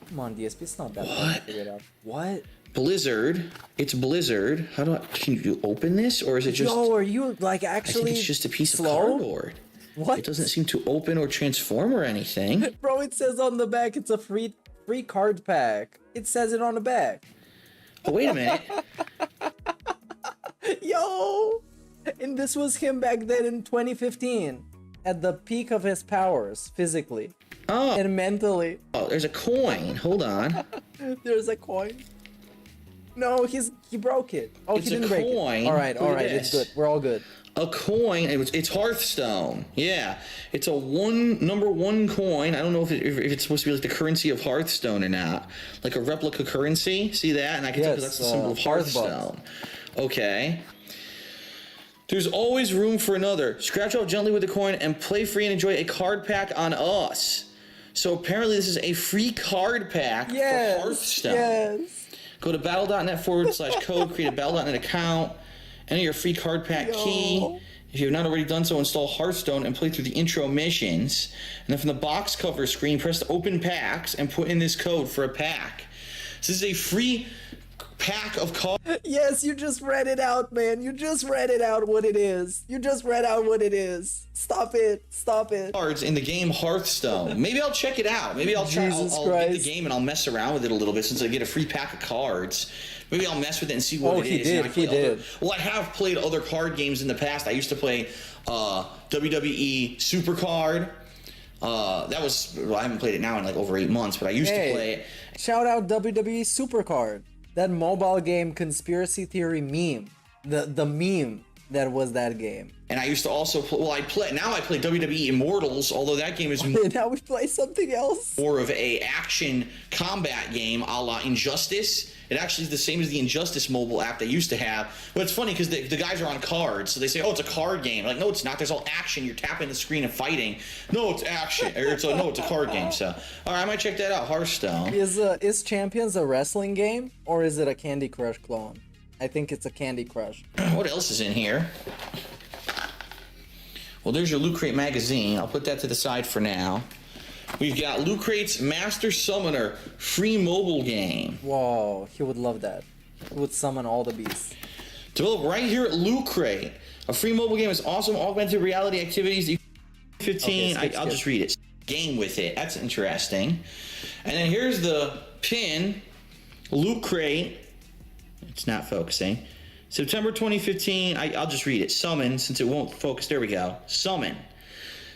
[SPEAKER 5] Come on, DSP, it's not that hard to figure it out. What?
[SPEAKER 1] Blizzard. It's Blizzard. Can you open this, or is it just?
[SPEAKER 5] Yo, are you like
[SPEAKER 1] I
[SPEAKER 5] actually
[SPEAKER 1] think it's just a piece
[SPEAKER 5] slow?
[SPEAKER 1] of cardboard.
[SPEAKER 5] What?
[SPEAKER 1] It doesn't seem to open or transform or anything.
[SPEAKER 5] Bro, it says on the back it's a free card pack. It says it on the back.
[SPEAKER 1] Oh, wait a minute.
[SPEAKER 5] Yo! And this was him back then in 2015. At the peak of his powers, physically.
[SPEAKER 1] Oh.
[SPEAKER 5] And mentally.
[SPEAKER 1] Oh, there's a coin. Hold on.
[SPEAKER 5] There's a coin. No, he broke it. Oh,
[SPEAKER 1] It's
[SPEAKER 5] he
[SPEAKER 1] a
[SPEAKER 5] didn't break
[SPEAKER 1] coin.
[SPEAKER 5] it. Alright,
[SPEAKER 1] Look at
[SPEAKER 5] alright, it's
[SPEAKER 1] this.
[SPEAKER 5] good. We're all good.
[SPEAKER 1] A coin. It's Hearthstone. Yeah, it's a number one coin. I don't know if it's supposed to be like the currency of Hearthstone or not, like a replica currency. See that? And I can tell because that's the symbol of Hearthstone. Okay. There's always room for another. Scratch off gently with the coin and play free and enjoy a card pack on us. So apparently this is a free card pack for Hearthstone.
[SPEAKER 5] Yes.
[SPEAKER 1] Go to battle.net/code, create a battle.net account, enter your free card pack key. If you have not already done so, install Hearthstone and play through the intro missions. And then from the box cover screen, press the open packs and put in this code for a pack. This is a free pack of cards.
[SPEAKER 5] Yes, you just read it out, man. You just read it out what it is. You just read out what it is. Stop it. Stop it.
[SPEAKER 1] Cards in the game Hearthstone. Maybe I'll check it out. Maybe I'll try. I'll get the game and I'll mess around with it a little bit since I get a free pack of cards. Maybe I'll mess with it and see what it is.
[SPEAKER 5] He did.
[SPEAKER 1] Well, I have played other card games in the past. I used to play WWE Supercard. That was, well, I haven't played it now in like over 8 months, but I used to play it.
[SPEAKER 5] Shout out WWE Supercard. That mobile game conspiracy theory meme. The meme that was that game.
[SPEAKER 1] And I used to also play, well, I play WWE Immortals, although that game is
[SPEAKER 5] now we play something else.
[SPEAKER 1] more of a action combat game a la Injustice. It actually is the same as the Injustice mobile app they used to have. But it's funny because the guys are on cards, so they say, oh, it's a card game. Like, no, it's not. There's all action. You're tapping the screen and fighting. No, it's action. Or it's a card game. So, all right, I might check that out. Hearthstone.
[SPEAKER 5] Is Champions a wrestling game or is it a Candy Crush clone? I think it's a Candy Crush.
[SPEAKER 1] What else is in here? Well, there's your Lootcrate magazine. I'll put that to the side for now. We've got Lootcrate's Master Summoner free mobile game.
[SPEAKER 5] Whoa, he would love that. He would summon all the beasts.
[SPEAKER 1] Developed right here at Lootcrate. A free mobile game is awesome augmented reality activities. 15.
[SPEAKER 5] Okay,
[SPEAKER 1] I'll just read it. Game with it. That's interesting. And then here's the pin. Lootcrate. It's not focusing. September 2015. I'll just read it. Summon, since it won't focus. There we go. Summon.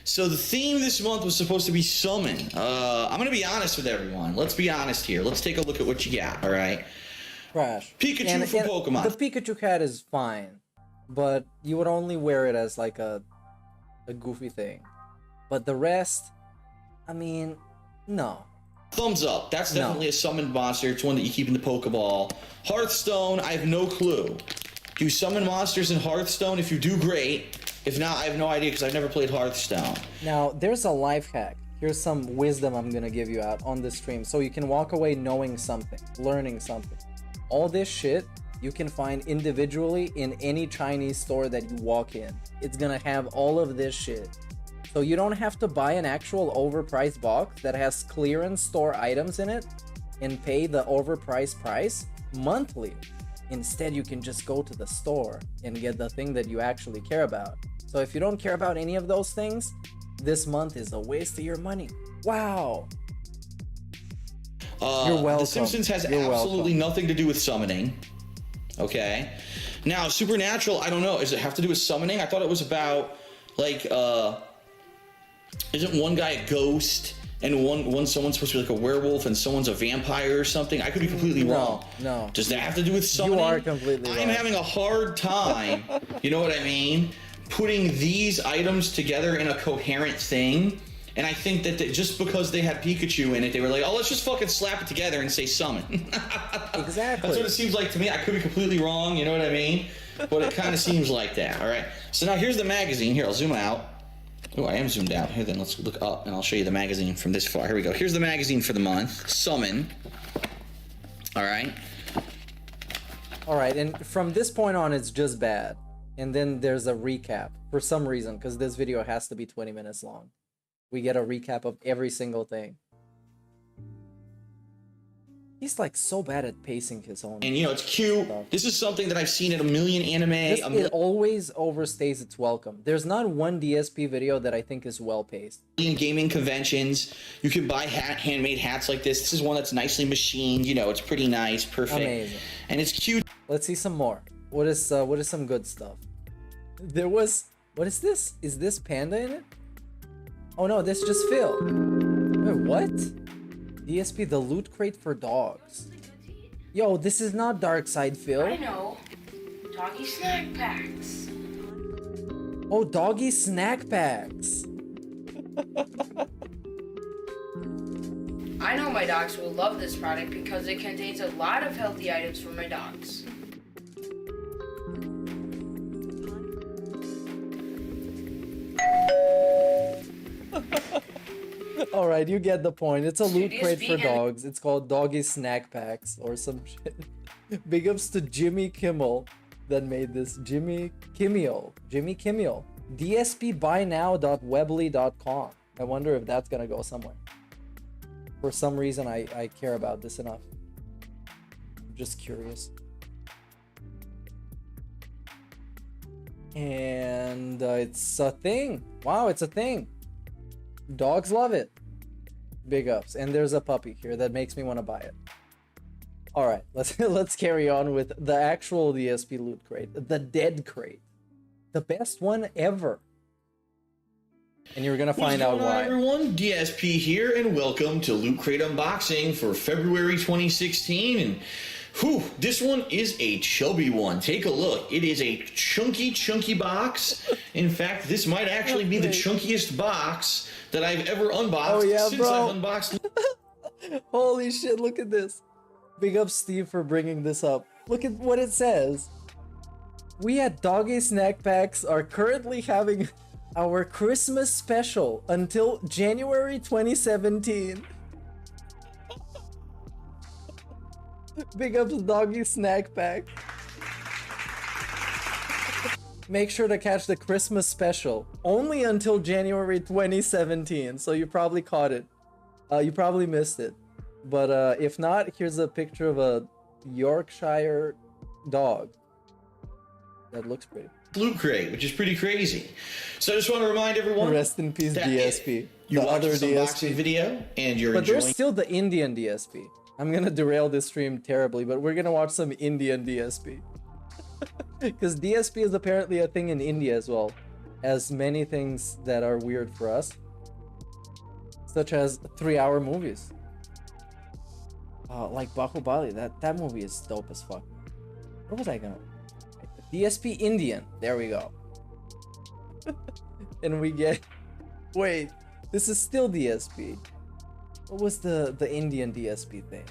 [SPEAKER 1] So the theme this month was supposed to be summon. I'm going to be honest with everyone. Let's be honest here. Let's take a look at what you got, all right?
[SPEAKER 5] Trash.
[SPEAKER 1] Pikachu for Pokemon.
[SPEAKER 5] The Pikachu hat is fine, but you would only wear it as like a goofy thing. But the rest, I mean, no.
[SPEAKER 1] Thumbs up. That's definitely a summoned monster. It's one that you keep in the Pokeball. Hearthstone, I have no clue. Do you summon monsters in Hearthstone? If you do, great. If not, I have no idea because I've never played Hearthstone.
[SPEAKER 5] Now, there's a life hack. Here's some wisdom I'm going to give you out on the stream so you can walk away knowing something, learning something. All this shit you can find individually in any Chinese store that you walk in. It's going to have all of this shit. So you don't have to buy an actual overpriced box that has clearance store items in it and pay the overpriced price monthly. Instead, you can just go to the store and get the thing that you actually care about. So if you don't care about any of those things, this month is a waste of your money. Wow. You're welcome.
[SPEAKER 7] The Simpsons has absolutely nothing to do with summoning. Okay. Now, Supernatural, I don't know. Does it have to do with summoning? I thought it was about, like, isn't one guy a ghost and one someone's supposed to be like a werewolf and someone's a vampire or something? I could be completely wrong.
[SPEAKER 5] No.
[SPEAKER 7] Does that have to do with summoning?
[SPEAKER 5] You are completely wrong.
[SPEAKER 7] I'm having a hard time, you know what I mean, putting these items together in a coherent thing. And I think that just because they had Pikachu in it, they were like, oh, let's just fucking slap it together and say summon.
[SPEAKER 5] Exactly.
[SPEAKER 7] That's what it seems like to me. I could be completely wrong, you know what I mean? But it kind of seems like that, all right? So now here's the magazine. Here, I'll zoom out. Oh, I am zoomed out. Here, then let's look up, and I'll show you the magazine from this far. Here we go. Here's the magazine for the month. Summon. All right?
[SPEAKER 5] All right, and from this point on, it's just bad. And then there's a recap for some reason, because this video has to be 20 minutes long. We get a recap of every single thing. He's like so bad at pacing his own.
[SPEAKER 7] And you know, it's cute. This is something that I've seen in a million anime.
[SPEAKER 5] It always overstays its welcome. There's not one DSP video that I think is well paced.
[SPEAKER 7] In gaming conventions, you can buy handmade hats like this. This is one that's nicely machined. You know, it's pretty nice, perfect.
[SPEAKER 5] Amazing.
[SPEAKER 7] And it's cute.
[SPEAKER 5] Let's see some more. What is some good stuff? There was, what is this? Is this Panda in it? Oh no, this just Phil. Wait, what? DSP, the loot crate for dogs. Yo, this is not Dark Side Phil.
[SPEAKER 12] I know. Doggy snack packs.
[SPEAKER 5] Oh, doggy snack packs.
[SPEAKER 12] I know my dogs will love this product because it contains a lot of healthy items for my dogs.
[SPEAKER 5] All right, you get the point. It's a loot crate for dogs. It's called Doggy Snack Packs or some shit. Big ups to Jimmy Kimmel that made this. Jimmy Kimmel. DSPBuyNow.weebly.com. I wonder if that's gonna go somewhere. For some reason, I care about this enough. I'm just curious. And it's a thing. Wow, it's a thing. Dogs love it. Big ups. And there's a puppy here that makes me want to buy it. All right, let's carry on with the actual DSP loot crate, the dead crate, the best one ever. And you're gonna find out why.
[SPEAKER 7] What's going on, everyone? DSP here, and welcome to Loot Crate Unboxing for February 2016. And whew, this one is a chubby one. Take a look. It is a chunky box. In fact, this might actually be the chunkiest box that I've ever unboxed since I've unboxed.
[SPEAKER 5] Holy shit, look at this. Big up Steve for bringing this up. Look at what it says. We at Doggy Snack Packs are currently having our Christmas special until January 2017. Big up to Doggy Snack Pack. Make sure to catch the Christmas special only until January 2017. So you probably caught it. You probably missed it. But if not, here's a picture of a Yorkshire dog. That looks pretty.
[SPEAKER 7] Loot Crate, which is pretty crazy. So I just want to remind everyone.
[SPEAKER 5] Rest in peace, DSP.
[SPEAKER 7] You
[SPEAKER 5] the
[SPEAKER 7] watch
[SPEAKER 5] other
[SPEAKER 7] this unboxing video and you're
[SPEAKER 5] but
[SPEAKER 7] enjoying.
[SPEAKER 5] There's still the Indian DSP. I'm gonna derail this stream terribly, but we're gonna watch some Indian DSP. Because DSP is apparently a thing in India as well, as many things that are weird for us, such as 3-hour movies. Like Bahubali, that movie is dope as fuck. What was I gonna? DSP Indian. There we go. And we get. Wait, this is still DSP. What was the Indian DSP thing?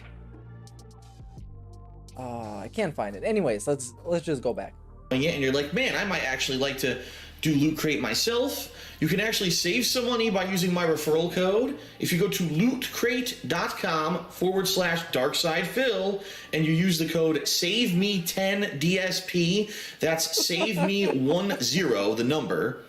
[SPEAKER 5] I can't find it. Anyways, let's just go back.
[SPEAKER 7] And you're like, man, I might actually like to do Loot Crate myself. You can actually save some money by using my referral code. If you go to lootcrate.com/DarksidePhil and you use the code SAVEME10DSP, that's SAVEME10, the number,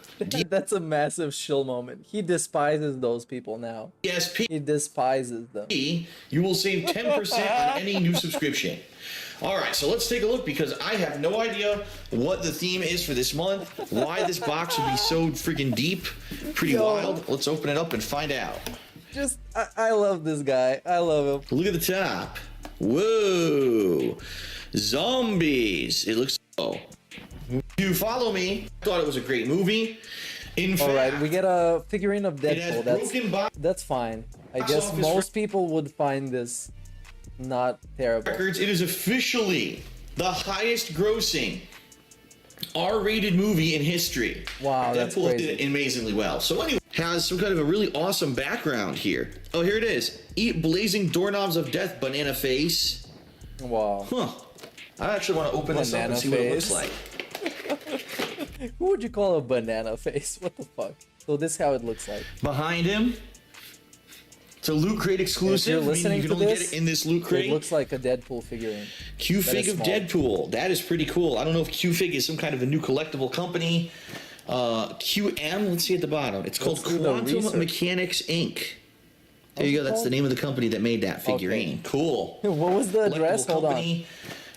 [SPEAKER 5] That's a massive shill moment. He despises those people now.
[SPEAKER 7] DSP.
[SPEAKER 5] He despises them.
[SPEAKER 7] You will save 10% on any new subscription. All right, so let's take a look because I have no idea what the theme is for this month, why this box would be so freaking deep, pretty wild. Let's open it up and find out.
[SPEAKER 5] Just, I love this guy. I love him.
[SPEAKER 7] Look at the top. Whoa. Zombies. It looks... Oh. You follow me. Thought it was a great movie. In fact...
[SPEAKER 5] Alright, we get a figurine of
[SPEAKER 7] It has
[SPEAKER 5] Deadpool. That's fine. I guess most people would find this not terrible.
[SPEAKER 7] Records, it is officially the highest grossing R-rated movie in history.
[SPEAKER 5] Wow, that's
[SPEAKER 7] Deadpool
[SPEAKER 5] crazy.
[SPEAKER 7] did it amazingly well. So anyway, has some kind of a really awesome background here. Oh, here it is. Eat blazing doorknobs of death, banana face.
[SPEAKER 5] Wow.
[SPEAKER 7] Huh. I actually want to open this up and see what it looks like.
[SPEAKER 5] Who would you call a banana face? What the fuck? So this is how it looks like.
[SPEAKER 7] Behind him, it's a Loot Crate exclusive.
[SPEAKER 5] If you're listening
[SPEAKER 7] you
[SPEAKER 5] to
[SPEAKER 7] can only
[SPEAKER 5] this,
[SPEAKER 7] get it in this Loot Crate.
[SPEAKER 5] It looks like a Deadpool figurine.
[SPEAKER 7] Q-Fig of Deadpool. That is pretty cool. I don't know if Q-Fig is some kind of a new collectible company. QM, let's see at the bottom. It's called Quantum Mechanics Inc. There you go. That's the name of the company that made that figurine. Okay. Cool.
[SPEAKER 5] What was the address? Hold
[SPEAKER 7] company.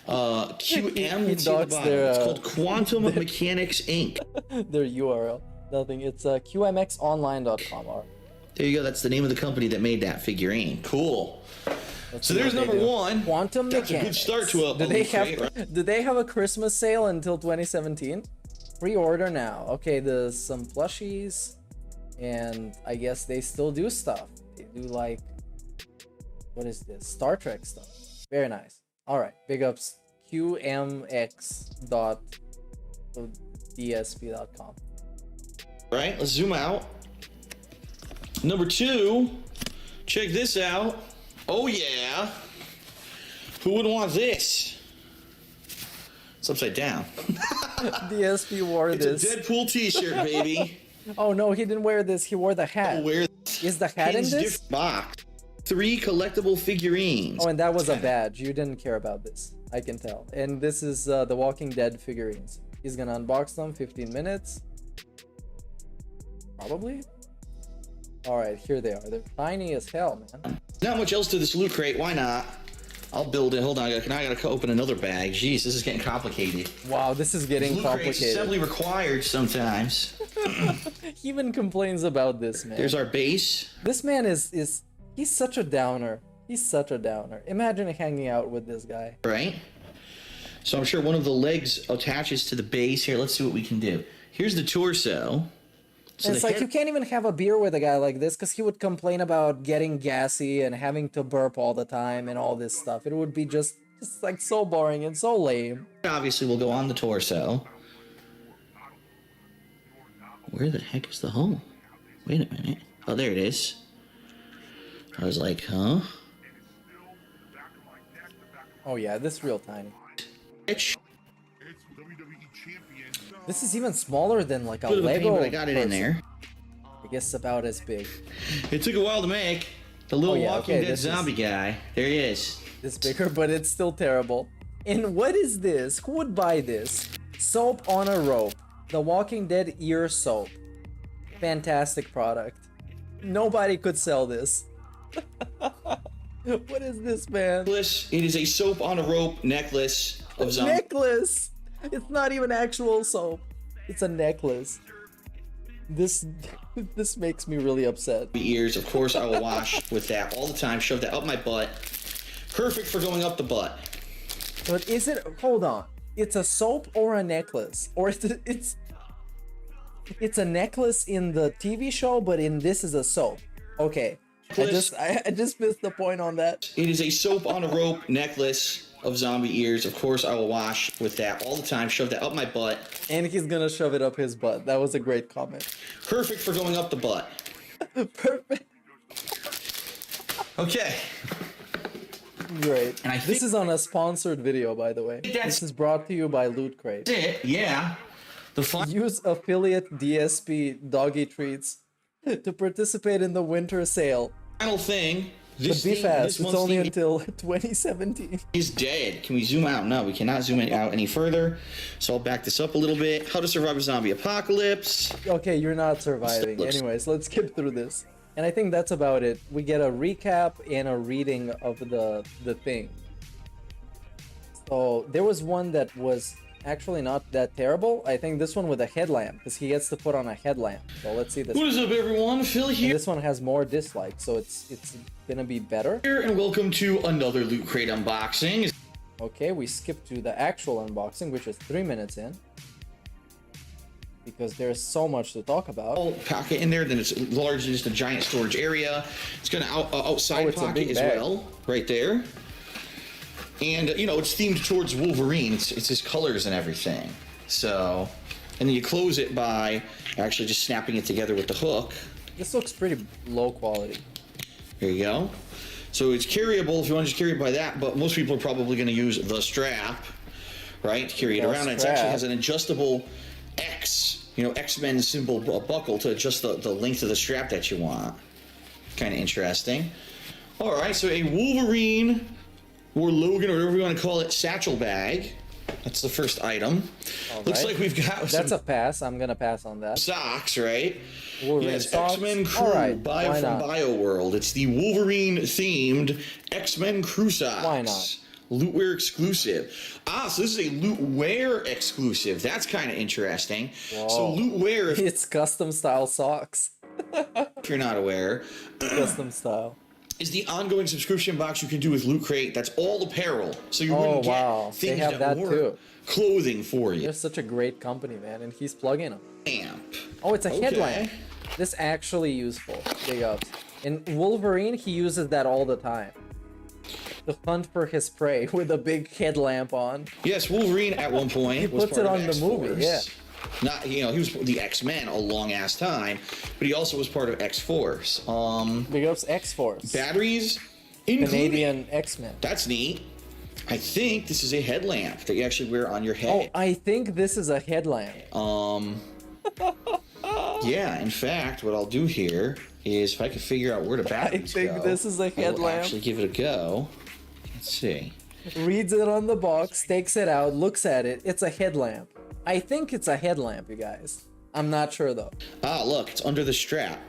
[SPEAKER 7] QM, let's see at the bottom. It's called Quantum Mechanics Inc.
[SPEAKER 5] Their URL. Nothing. It's qmxonline.com. All right.
[SPEAKER 7] There you go. That's the name of the company that made that figurine. Cool. So there's number one.
[SPEAKER 5] Quantum
[SPEAKER 7] That's
[SPEAKER 5] Mechanics.
[SPEAKER 7] a good start to a.
[SPEAKER 5] Do they have a Christmas sale until 2017? Pre-order now. Okay, there's some plushies, and I guess they still do stuff. They do like, what is this? Star Trek stuff. Very nice. All right, big ups. qmx.dsp.com.
[SPEAKER 7] Right. Let's zoom out. Number two. Check this out. Oh yeah. Who would want this? It's upside down.
[SPEAKER 5] DSP wore this.
[SPEAKER 7] It's a Deadpool t-shirt, baby.
[SPEAKER 5] Oh no, he didn't wear this. He wore the hat. Is the hat in this?
[SPEAKER 7] Box. 3 collectible figurines.
[SPEAKER 5] Oh, and that was a badge. You didn't care about this. I can tell. And this is the Walking Dead figurines. He's gonna unbox them. 15 minutes. Probably. All right, here they are. They're tiny as hell, man.
[SPEAKER 7] Not much else to this Loot Crate. Why not? I'll build it. Hold on. I gotta open another bag. Jeez, this is getting complicated.
[SPEAKER 5] Wow, this is getting complicated.
[SPEAKER 7] Assembly required sometimes.
[SPEAKER 5] He even complains about this, man.
[SPEAKER 7] There's our base.
[SPEAKER 5] This man is he's such a downer. He's such a downer. Imagine hanging out with this guy.
[SPEAKER 7] Right? So I'm sure one of the legs attaches to the base. Here, let's see what we can do. Here's the torso. So
[SPEAKER 5] and it's like you can't even have a beer with a guy like this because he would complain about getting gassy and having to burp all the time and all this stuff. It would be just like so boring and so lame.
[SPEAKER 7] Obviously, we'll go on the torso. Where the heck is the hole? Wait a minute. Oh, there it is. I was like, huh?
[SPEAKER 5] Oh yeah, this is real tiny. This is even smaller than like a Lego.
[SPEAKER 7] But I got it in there.
[SPEAKER 5] I guess about as big.
[SPEAKER 7] It took a while to make. The little Walking Dead zombie guy. There he is.
[SPEAKER 5] It's bigger, but it's still terrible. And what is this? Who would buy this? Soap on a rope. The Walking Dead ear soap. Fantastic product. Nobody could sell this. What is this, man?
[SPEAKER 7] It is a soap on a rope necklace of zombie.
[SPEAKER 5] Necklace! It's not even actual soap. It's a necklace. This makes me really upset.
[SPEAKER 7] Ears, of course, I will wash with that all the time. Shove that up my butt. Perfect for going up the butt.
[SPEAKER 5] But is it? Hold on. It's a soap or a necklace, or it's a necklace in the TV show, but in this is a soap. Okay. I just missed the point on that.
[SPEAKER 7] It is a soap on a rope necklace of zombie ears. Of course, I will wash with that all the time. Shove that up my butt.
[SPEAKER 5] And he's gonna shove it up his butt. That was a great comment.
[SPEAKER 7] Perfect for going up the butt.
[SPEAKER 5] Perfect.
[SPEAKER 7] Okay.
[SPEAKER 5] Great. And this is on a sponsored video, by the way. This is brought to you by Lootcrate.
[SPEAKER 7] Yeah.
[SPEAKER 5] Use affiliate DSP doggy treats to participate in the winter sale.
[SPEAKER 7] Final thing
[SPEAKER 5] But be fast, it's only until 2017.
[SPEAKER 7] Is dead. Can we zoom out? No, we cannot zoom it out any further. So I'll back this up a little bit. How to survive a zombie apocalypse.
[SPEAKER 5] Okay, you're not surviving. Anyways, let's skip through this. And I think that's about it. We get a recap and a reading of the thing. So there was one that was actually not that terrible. I think this one with a headlamp, because he gets to put on a headlamp. So let's see this.
[SPEAKER 7] What is up, everyone? Phil here.
[SPEAKER 5] And this one has more dislikes, so it's gonna be better.
[SPEAKER 7] Here and welcome to another Loot Crate unboxing.
[SPEAKER 5] Okay, we skipped to the actual unboxing, which is 3 minutes in, because there's so much to talk about.
[SPEAKER 7] I'll pack it in there, then it's largely just a giant storage area. It's got an outside pocket as well, right there. And, you know, it's themed towards Wolverine. It's his colors and everything. So, and then you close it by actually just snapping it together with the hook.
[SPEAKER 5] This looks pretty low quality.
[SPEAKER 7] There you go. So it's carryable if you want to just carry it by that, but most people are probably going to use the strap, right, to carry it around. It actually has an adjustable X, you know, X-Men symbol buckle to adjust the length of the strap that you want. Kind of interesting. All right, so a Wolverine or Logan, or whatever you want to call it, satchel bag. That's the first item. Looks like we've got
[SPEAKER 5] That's a pass. I'm gonna pass on that.
[SPEAKER 7] Socks, right?
[SPEAKER 5] Wolverine
[SPEAKER 7] yes,
[SPEAKER 5] socks.
[SPEAKER 7] X-Men Crew, Bio from BioWorld. It's the Wolverine-themed X-Men Crew socks.
[SPEAKER 5] Why not?
[SPEAKER 7] Lootwear exclusive. Ah, so this is a Lootwear exclusive. That's kind of interesting.
[SPEAKER 5] Whoa.
[SPEAKER 7] So Lootwear,
[SPEAKER 5] it's custom style socks.
[SPEAKER 7] if you're not aware,
[SPEAKER 5] custom style,
[SPEAKER 7] is the ongoing subscription box you can do with Loot Crate. That's all apparel. So you wouldn't get things
[SPEAKER 5] they have that
[SPEAKER 7] weren't
[SPEAKER 5] too.
[SPEAKER 7] Clothing for you.
[SPEAKER 5] They're such a great company, man, and he's plugging them.
[SPEAKER 7] Lamp.
[SPEAKER 5] Oh, it's a headlamp. This actually useful. Big ups. In Wolverine, he uses that all the time. To hunt for his prey with a big headlamp on.
[SPEAKER 7] Yes, Wolverine at one point
[SPEAKER 5] he puts it on the movie, yeah.
[SPEAKER 7] Not, you know, he was the X-Men a long ass time, but he also was part of X-Force.
[SPEAKER 5] Big ups X-Force.
[SPEAKER 7] Batteries,
[SPEAKER 5] Canadian X-Men.
[SPEAKER 7] That's neat. I think this is a headlamp that you actually wear on your head.
[SPEAKER 5] Oh, I think this is a headlamp.
[SPEAKER 7] Yeah, in fact, what I'll do here is if I can figure out where the batteries go.
[SPEAKER 5] I think this is a
[SPEAKER 7] I will
[SPEAKER 5] headlamp.
[SPEAKER 7] actually give it a go. Let's see.
[SPEAKER 5] Reads it on the box, takes it out, looks at it. It's a headlamp. I think it's a headlamp, you guys. I'm not sure though.
[SPEAKER 7] Ah, look, it's under the strap.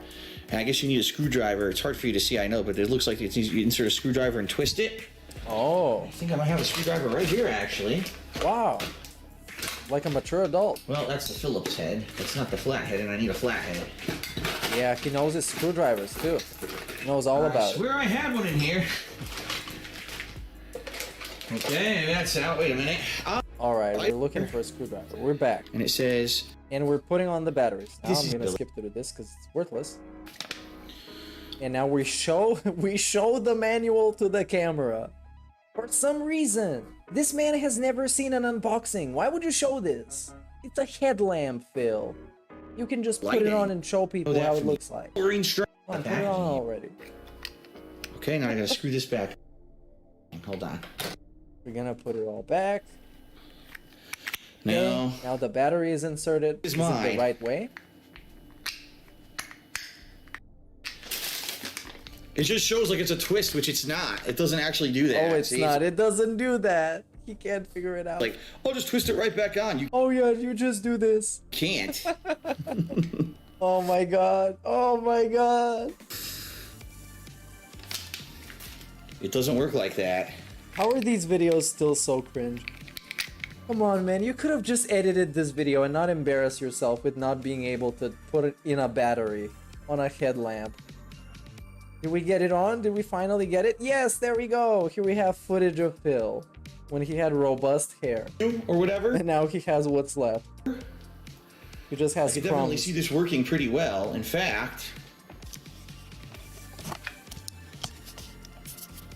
[SPEAKER 7] And I guess you need a screwdriver. It's hard for you to see, I know, but it looks like it's easy. You insert a screwdriver and twist it.
[SPEAKER 5] Oh.
[SPEAKER 7] I think I might have a screwdriver right here, actually.
[SPEAKER 5] Wow. Like a mature adult.
[SPEAKER 7] Well, that's the Phillips head. That's not the flathead, and I need a flathead.
[SPEAKER 5] Yeah, he knows his screwdrivers too. He knows all about it.
[SPEAKER 7] I swear I had one in here. Okay, that's out. Wait a minute.
[SPEAKER 5] Alright, we're looking for a screwdriver. We're back.
[SPEAKER 7] And it says...
[SPEAKER 5] And we're putting on the batteries. Now
[SPEAKER 7] This
[SPEAKER 5] I'm
[SPEAKER 7] is
[SPEAKER 5] gonna skip through this because it's worthless. And now we show the manual to the camera. For some reason. This man has never seen an unboxing. Why would you show this? It's a headlamp, Phil. You can just put it on and show people how it looks like.
[SPEAKER 7] Green stripe.
[SPEAKER 5] Come on, put it on already.
[SPEAKER 7] Okay, now I gotta screw this back. Hold on.
[SPEAKER 5] We're gonna put it all back.
[SPEAKER 7] No.
[SPEAKER 5] Okay, now the battery is inserted. Is it the right way?
[SPEAKER 7] It just shows like it's a twist, which it's not. It doesn't actually do that.
[SPEAKER 5] Oh, it's not. It doesn't do that. He can't figure it out.
[SPEAKER 7] Like, oh, just twist it right back on. You
[SPEAKER 5] oh yeah, you just do this.
[SPEAKER 7] Can't.
[SPEAKER 5] Oh my god. Oh my god.
[SPEAKER 7] It doesn't work like that.
[SPEAKER 5] How are these videos still so cringe? Come on, man. You could have just edited this video and not embarrass yourself with not being able to put it in a battery on a headlamp. Did we get it on? Did we finally get it? Yes, there we go. Here we have footage of Phil when he had robust hair.
[SPEAKER 7] Or whatever.
[SPEAKER 5] And now he has what's left. He just has
[SPEAKER 7] I can definitely see this working pretty well. In fact...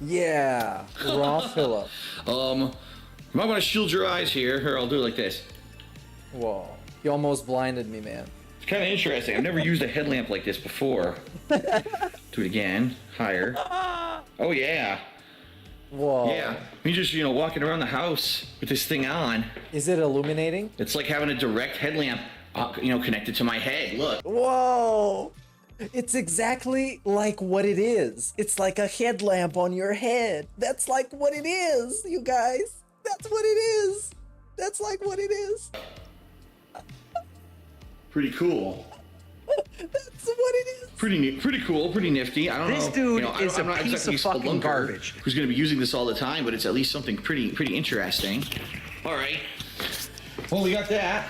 [SPEAKER 5] Yeah, raw Phillip.
[SPEAKER 7] You might want to shield your eyes here. Here, I'll do it like this.
[SPEAKER 5] Whoa, you almost blinded me, man.
[SPEAKER 7] It's kind of interesting. I've never used a headlamp like this before. Do it again. Higher. Oh, yeah.
[SPEAKER 5] Whoa.
[SPEAKER 7] Yeah. Me just, you know, walking around the house with this thing on.
[SPEAKER 5] Is it illuminating?
[SPEAKER 7] It's like having a direct headlamp, you know, connected to my head. Look.
[SPEAKER 5] Whoa. It's exactly like what it is. It's like a headlamp on your head. That's like what it is, you guys. That's what it is. That's like what it is.
[SPEAKER 7] Pretty cool.
[SPEAKER 5] That's what it is.
[SPEAKER 7] Pretty cool, pretty nifty. I don't know.
[SPEAKER 2] This dude is
[SPEAKER 7] I'm
[SPEAKER 2] a
[SPEAKER 7] not
[SPEAKER 2] piece
[SPEAKER 7] exactly
[SPEAKER 2] of fucking
[SPEAKER 7] spelunker
[SPEAKER 2] garbage.
[SPEAKER 7] who's going to be using this all the time, but it's at least something pretty interesting. All right. Well, we got that.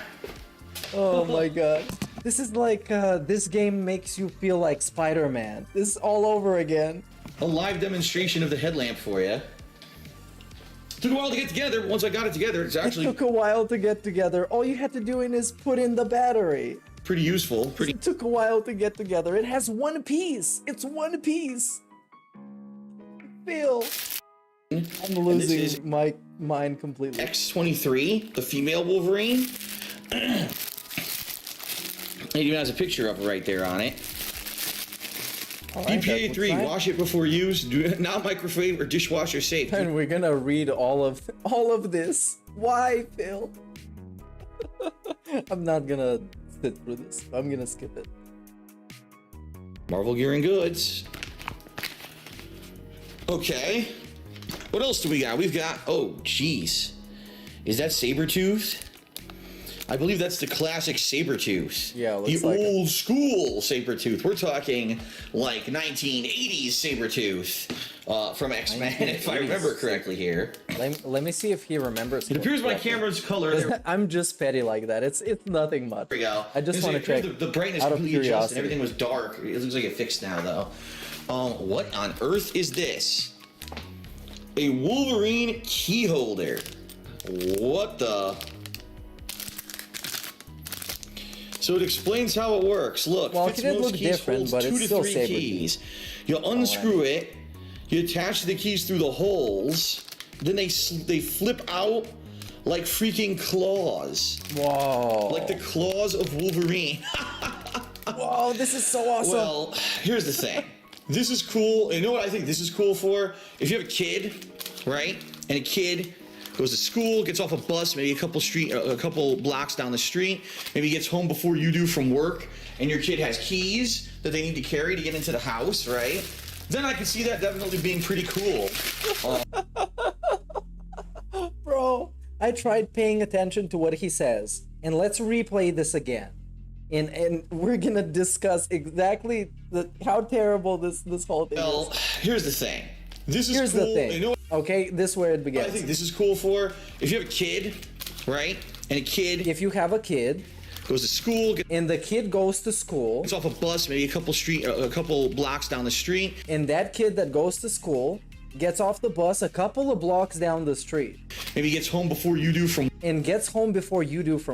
[SPEAKER 5] Oh my god. This is like, this game makes you feel like Spider-Man. This is all over again.
[SPEAKER 7] A live demonstration of the headlamp for you. Took a while to get together, but once I got it together, it's actually
[SPEAKER 5] It took a while to get together. All you had to do is put in the battery.
[SPEAKER 7] pretty useful.
[SPEAKER 5] It took a while to get together. It has one piece. It's one piece. Phil. I'm losing my mind completely.
[SPEAKER 7] X23, the female Wolverine. It even has a picture of it right there on it. BPA 3, wash it before use. Do not microwave or dishwasher safe.
[SPEAKER 5] And we're gonna read all of this. Why, Phil? I'm not gonna sit through this. I'm gonna skip it.
[SPEAKER 7] Marvel Gear and Goods. Okay. What else do we got? We've got, oh, jeez. Is that Sabretooth? I believe that's the classic Sabretooth.
[SPEAKER 5] Yeah,
[SPEAKER 7] the
[SPEAKER 5] looks like
[SPEAKER 7] old school Sabretooth. We're talking like 1980s Sabretooth from X-Men, if I remember correctly here.
[SPEAKER 5] Let me see if he remembers.
[SPEAKER 7] It appears my
[SPEAKER 5] correctly.
[SPEAKER 7] camera's color.
[SPEAKER 5] I'm just petty like that. It's nothing much.
[SPEAKER 7] There we go.
[SPEAKER 5] I just want to check.
[SPEAKER 7] The brightness
[SPEAKER 5] out of
[SPEAKER 7] completely adjusted.
[SPEAKER 5] curiosity.
[SPEAKER 7] Everything was dark. It looks like it fixed now, though. What on earth is this? A Wolverine key holder. What the? So it explains how it works. Look,
[SPEAKER 5] Well,
[SPEAKER 7] fits
[SPEAKER 5] it did
[SPEAKER 7] most
[SPEAKER 5] look
[SPEAKER 7] keys,
[SPEAKER 5] different,
[SPEAKER 7] holds
[SPEAKER 5] but
[SPEAKER 7] 2
[SPEAKER 5] it's
[SPEAKER 7] to
[SPEAKER 5] still
[SPEAKER 7] 3
[SPEAKER 5] Sabretooth.
[SPEAKER 7] keys. You unscrew it. You attach the keys through the holes. Then they flip out like freaking claws.
[SPEAKER 5] Whoa!
[SPEAKER 7] Like the claws of Wolverine.
[SPEAKER 5] Whoa! This is so awesome.
[SPEAKER 7] Well, here's the thing. This is cool. You know what I think this is cool for? If you have a kid, right, and a kid goes to school, gets off a bus, maybe a couple blocks down the street, maybe gets home before you do from work, and your kid has keys that they need to carry to get into the house, right? Then I can see that definitely being pretty cool.
[SPEAKER 5] Bro, I tried paying attention to what he says, and let's replay this again. And we're gonna discuss exactly how terrible this whole thing is.
[SPEAKER 7] Well, here's the thing. This is
[SPEAKER 5] Here's
[SPEAKER 7] cool.
[SPEAKER 5] the thing.
[SPEAKER 7] You know,
[SPEAKER 5] okay, this is where it begins.
[SPEAKER 7] I think this is cool for if you have a kid, right? And a kid,
[SPEAKER 5] if you have a kid,
[SPEAKER 7] goes to school,
[SPEAKER 5] and the kid goes to school,
[SPEAKER 7] gets off a bus, maybe a couple blocks down the street,
[SPEAKER 5] and that kid that goes to school gets off the bus a couple of blocks down the street,
[SPEAKER 7] maybe gets home before you do from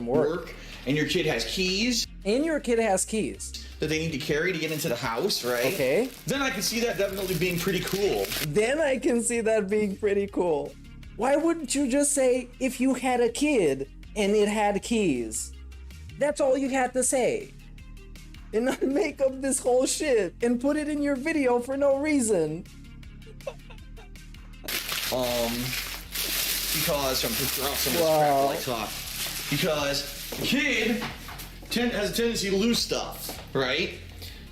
[SPEAKER 5] work,
[SPEAKER 7] and your kid has keys,
[SPEAKER 5] that
[SPEAKER 7] they need to carry to get into the house, right?
[SPEAKER 5] Okay.
[SPEAKER 7] Then I can see that definitely being pretty cool.
[SPEAKER 5] Why wouldn't you just say if you had a kid and it had keys? That's all you had to say. And not make up this whole shit and put it in your video for no reason.
[SPEAKER 7] Because from some of this crap like talk. Because a kid has a tendency to lose stuff, right?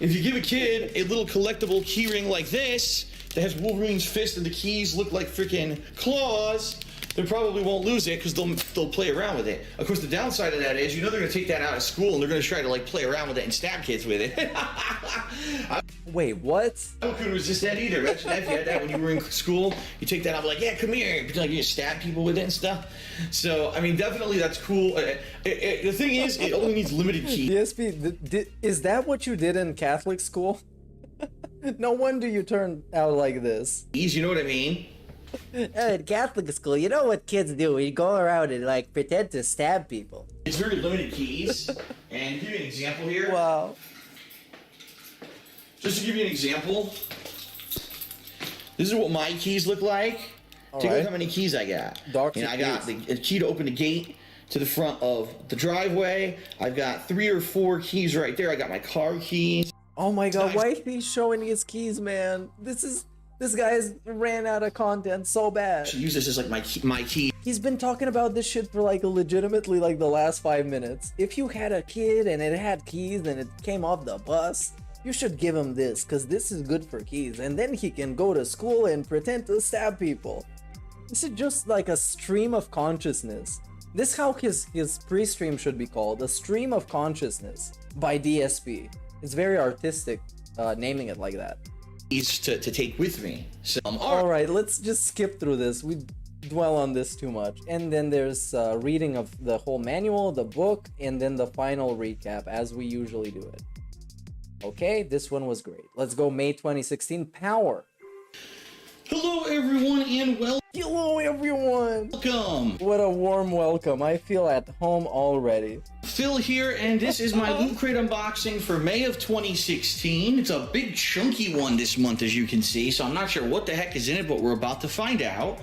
[SPEAKER 7] If you give a kid a little collectible key ring like this that has Wolverine's fist and the keys look like freaking claws, they probably won't lose it because they'll play around with it. Of course, the downside of that is, you know, they're gonna take that out of school and they're gonna try to like play around with it and stab kids with it.
[SPEAKER 5] Wait, what?
[SPEAKER 7] I couldn't resist that either. Imagine that if you had that when you were in school. You take that out, like, yeah, come here. Like you stab people with it and stuff. So, I mean, definitely that's cool. The thing is, it only needs limited keys.
[SPEAKER 5] DSP, is that what you did in Catholic school? No wonder you turned out like this.
[SPEAKER 7] You know what I mean?
[SPEAKER 8] In Catholic school, you know what kids do? We go around and like pretend to stab people.
[SPEAKER 7] It's very limited keys. And to give you an example here.
[SPEAKER 5] Wow.
[SPEAKER 7] Just to give you an example, this is what my keys look like. Take a look how many keys I got. I got the key to open the gate to the front of the driveway. I've got 3 or 4 keys right there. I got my car keys.
[SPEAKER 5] Oh my god, why is he showing his keys, man? This guy's ran out of content so bad.
[SPEAKER 7] I should use this as like my key.
[SPEAKER 5] He's been talking about this shit for like legitimately like the last 5 minutes. If you had a kid and it had keys and it came off the bus, You should give him this, because this is good for keys, and then he can go to school and pretend to stab people. This is just like a stream of consciousness. This is how his pre-stream should be called, a stream of consciousness by DSP. It's very artistic, naming it like that.
[SPEAKER 7] To take with me. So,
[SPEAKER 5] Alright, let's just skip through this. We dwell on this too much. And then there's reading of the whole manual, the book, and then the final recap, as we usually do it. Okay, this one was great. Let's go May 2016, Power.
[SPEAKER 7] Hello everyone and
[SPEAKER 5] Hello everyone!
[SPEAKER 7] Welcome!
[SPEAKER 5] What a warm welcome. I feel at home already.
[SPEAKER 7] Phil here, and this is my Loot Crate unboxing for May of 2016. It's a big chunky one this month, as you can see, so I'm not sure what the heck is in it, but we're about to find out.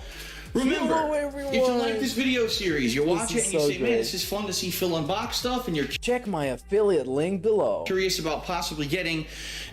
[SPEAKER 7] Remember, if you like this video series, you watch it and you say, man, this is fun to see Phil unbox stuff, and you're
[SPEAKER 5] check my affiliate link below.
[SPEAKER 7] Curious about possibly getting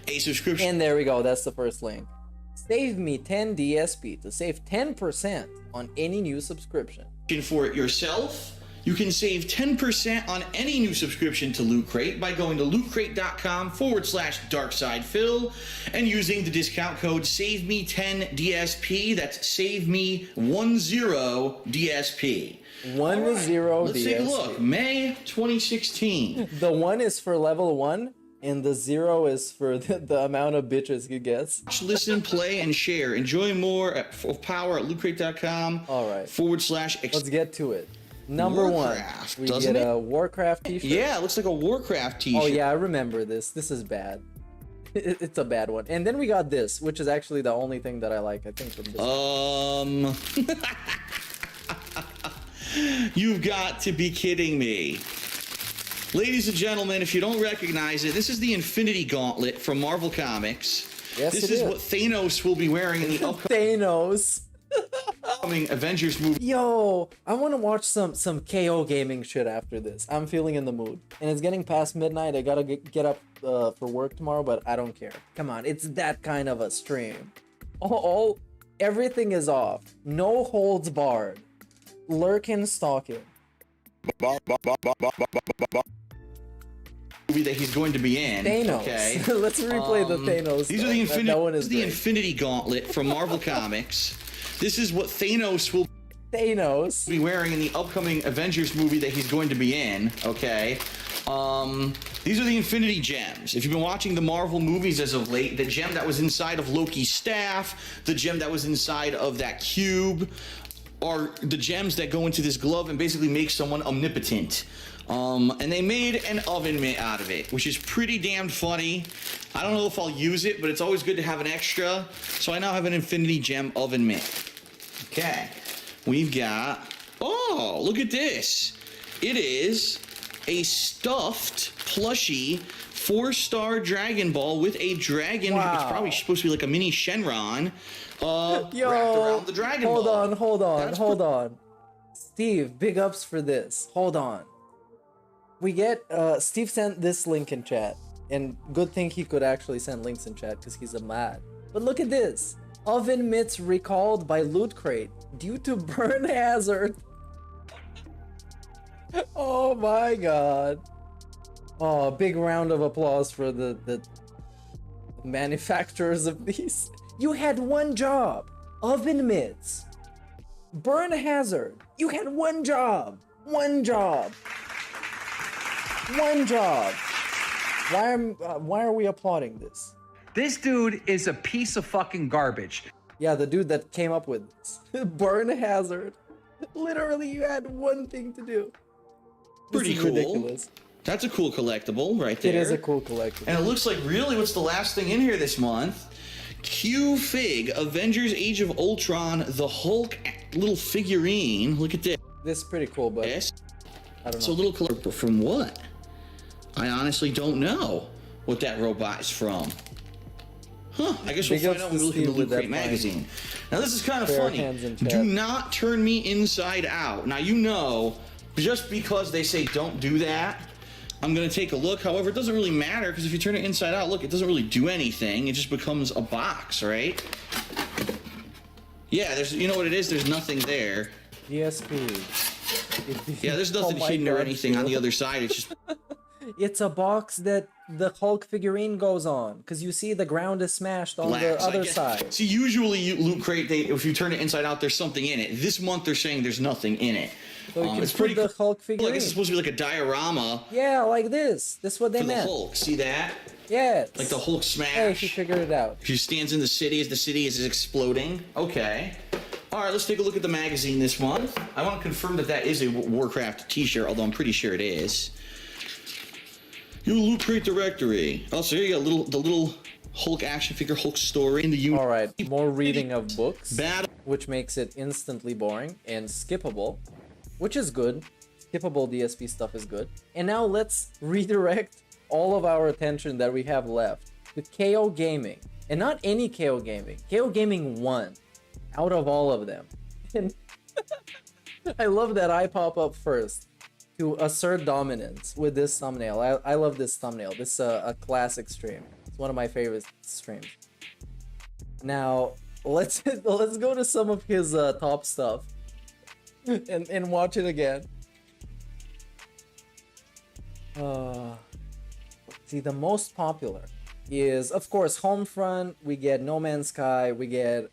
[SPEAKER 7] a subscription.
[SPEAKER 5] And there we go, that's the first link. Save me 10 DSP to save 10% on any new subscription.
[SPEAKER 7] For it yourself, you can save 10% on any new subscription to Loot Crate by going to lootcrate.com/darksidephil and using the discount code SAVEME10DSP. That's SAVEME10DSP.
[SPEAKER 5] 10
[SPEAKER 7] Let's
[SPEAKER 5] DSP.
[SPEAKER 7] take a look. May 2016.
[SPEAKER 5] The 1 is for level 1. And the 0 is for the amount of bitches he gets.
[SPEAKER 7] Watch, listen, play, and share. Enjoy more of Power at lootcrate.com.
[SPEAKER 5] Alright.
[SPEAKER 7] /
[SPEAKER 5] Let's get to it. Number
[SPEAKER 7] Warcraft,
[SPEAKER 5] 1. We get a Warcraft t-shirt.
[SPEAKER 7] Yeah, it looks like a Warcraft t-shirt.
[SPEAKER 5] Oh yeah, I remember this. This is bad. It's a bad one. And then we got this, which is actually the only thing that I like, I think, from this.
[SPEAKER 7] You've got to be kidding me. Ladies and gentlemen, if you don't recognize it, this is the Infinity Gauntlet from Marvel Comics.
[SPEAKER 5] Yes,
[SPEAKER 7] this is what Thanos will be wearing in the upcoming Avengers movie.
[SPEAKER 5] Yo, I want to watch some KOGaming shit after this. I'm feeling in the mood. And it's getting past midnight. I gotta get up for work tomorrow, but I don't care. Come on, it's that kind of a stream. Everything is off. No holds barred. Lurking, stalking.
[SPEAKER 7] Movie that he's going to be in.
[SPEAKER 5] Thanos.
[SPEAKER 7] Okay.
[SPEAKER 5] Let's replay the Thanos.
[SPEAKER 7] These are the Infinity Gauntlet from Marvel Comics. This is what Thanos will be wearing in the upcoming Avengers movie that he's going to be in. Okay. These are the Infinity Gems. If you've been watching the Marvel movies as of late, the gem that was inside of Loki's staff, the gem that was inside of that cube, are the gems that go into this glove and basically make someone omnipotent. And they made an oven mitt out of it, which is pretty damn funny. I don't know if I'll use it, but it's always good to have an extra. So I now have an Infinity Gem oven mitt. Okay, we've got, oh, look at this. It is a stuffed plushie 4-star Dragon Ball with a dragon.
[SPEAKER 5] Wow.
[SPEAKER 7] It's probably supposed to be like a mini Shenron. Wrapped around the Dragon Ball.
[SPEAKER 5] Hold on. Steve, big ups for this. Hold on. We get, Steve sent this link in chat. And good thing he could actually send links in chat because he's a mad. But look at this. Oven mitts recalled by Loot Crate due to burn hazard. Oh my god. Oh, big round of applause for the manufacturers of these. You had one job. Oven mitts. Burn hazard. You had one job. One job. Why are we applauding this?
[SPEAKER 2] This dude is a piece of fucking garbage.
[SPEAKER 5] Yeah, the dude that came up with this. Burn hazard. Literally, you had one thing to do.
[SPEAKER 7] Pretty cool.
[SPEAKER 5] Ridiculous.
[SPEAKER 7] That's a cool collectible right there.
[SPEAKER 5] It is a cool collectible.
[SPEAKER 7] And it looks like really what's the last thing in here this month? Q-Fig, Avengers Age of Ultron, the Hulk little figurine. Look at this.
[SPEAKER 5] This is pretty cool, but
[SPEAKER 7] yes.
[SPEAKER 5] I don't know.
[SPEAKER 7] It's a little collectible from what? I honestly don't know what that robot is from. Huh, I guess we'll find out when we look at the Loot Crate magazine. Now this is kind of funny. Do not turn me inside out. Now you know, just because they say don't do that, I'm gonna take a look. However, it doesn't really matter because if you turn it inside out, look, it doesn't really do anything. It just becomes a box, right? Yeah, there's, you know what it is? There's nothing there.
[SPEAKER 5] DSP.
[SPEAKER 7] Yeah, there's nothing hidden or anything on the other side. It's just...
[SPEAKER 5] It's a box that the Hulk figurine goes on, because you see the ground is smashed on the
[SPEAKER 7] Glass, I
[SPEAKER 5] other
[SPEAKER 7] guess.
[SPEAKER 5] side.
[SPEAKER 7] See, usually Loot Crate, if you turn it inside out, there's something in it. This month they're saying there's nothing in it.
[SPEAKER 5] So you can
[SPEAKER 7] it's
[SPEAKER 5] put
[SPEAKER 7] pretty
[SPEAKER 5] the
[SPEAKER 7] cool.
[SPEAKER 5] Hulk figurine.
[SPEAKER 7] Like this is supposed to be like a diorama
[SPEAKER 5] Yeah, like this. This is what they
[SPEAKER 7] for the
[SPEAKER 5] meant.
[SPEAKER 7] Hulk. See that?
[SPEAKER 5] Yeah.
[SPEAKER 7] Like the Hulk smash.
[SPEAKER 5] Hey, she figured it out.
[SPEAKER 7] She stands in the city as the city is exploding. Okay. All right, let's take a look at the magazine this month. I want to confirm that that is a Warcraft t-shirt, although I'm pretty sure it is. Your Loot Crate directory. Oh, so here you got the little Hulk action figure, Hulk story in the
[SPEAKER 5] All right, more reading of books,
[SPEAKER 7] Battle.
[SPEAKER 5] which makes it instantly boring and skippable, which is good. Skippable DSP stuff is good. And now let's redirect all of our attention that we have left to KOGaming. And not any KOGaming. KOGaming 1 out of all of them. And I love that I pop up first to assert dominance with this thumbnail. I love this thumbnail. This is a classic stream. It's one of my favorite streams. Now, let's go to some of his top stuff and watch it again. See, the most popular is, of course, Homefront. We get No Man's Sky. We get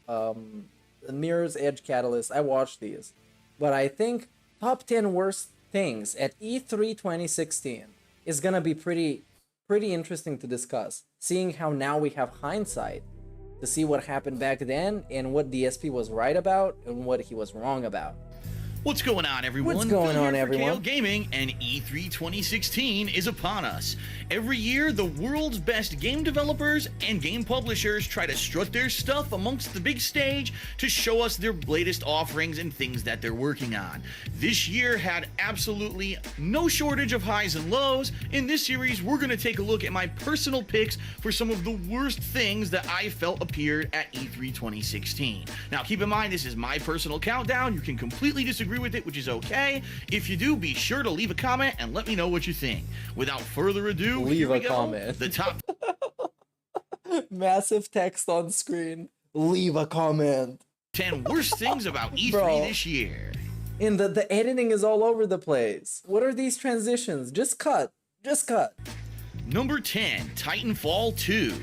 [SPEAKER 5] Mirror's Edge Catalyst. I watched these. But I think top 10 worst things at E3 2016 is gonna be pretty interesting to discuss, seeing how now we have hindsight to see what happened back then and what DSP was right about and what he was wrong about.
[SPEAKER 1] What's going on, everyone?
[SPEAKER 5] What's going
[SPEAKER 1] Phil
[SPEAKER 5] on,
[SPEAKER 1] here for
[SPEAKER 5] everyone?
[SPEAKER 1] KOGaming, and E3 2016 is upon us. Every year, the world's best game developers and game publishers try to strut their stuff amongst the big stage to show us their latest offerings and things that they're working on. This year had absolutely no shortage of highs and lows. In this series, we're going to take a look at my personal picks for some of the worst things that I felt appeared at E3 2016. Now, keep in mind, this is my personal countdown. You can completely disagree with it, which is okay. If you do, be sure to leave a comment and let me know what you think. Without further ado,
[SPEAKER 5] Leave
[SPEAKER 1] here we
[SPEAKER 5] a
[SPEAKER 1] go.
[SPEAKER 5] comment.
[SPEAKER 1] The top
[SPEAKER 5] Massive text on screen. Leave a comment.
[SPEAKER 1] 10 worst things about E3
[SPEAKER 5] Bro.
[SPEAKER 1] this year.
[SPEAKER 5] And the editing is all over the place. What are these transitions? Just cut. Just cut.
[SPEAKER 1] Number 10, Titanfall 2.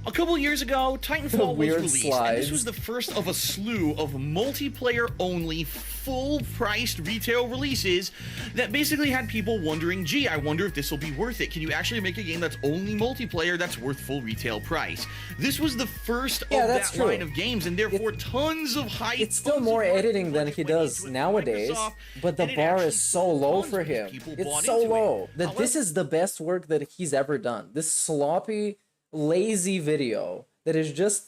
[SPEAKER 1] A couple years ago, Titanfall was
[SPEAKER 5] Weird
[SPEAKER 1] released, and
[SPEAKER 5] slides.
[SPEAKER 1] this was the first of a slew of multiplayer-only, full-priced retail releases that basically had people wondering, gee, I wonder if this will be worth it. Can you actually make a game that's only multiplayer that's worth full retail price? This was the first of
[SPEAKER 5] that's
[SPEAKER 1] that
[SPEAKER 5] true.
[SPEAKER 1] line of games, and therefore tons of hype.
[SPEAKER 5] It's still more editing than he does nowadays, but the bar is so low for him. It's so low that this is the best work that he's ever done. This sloppy, lazy video that is just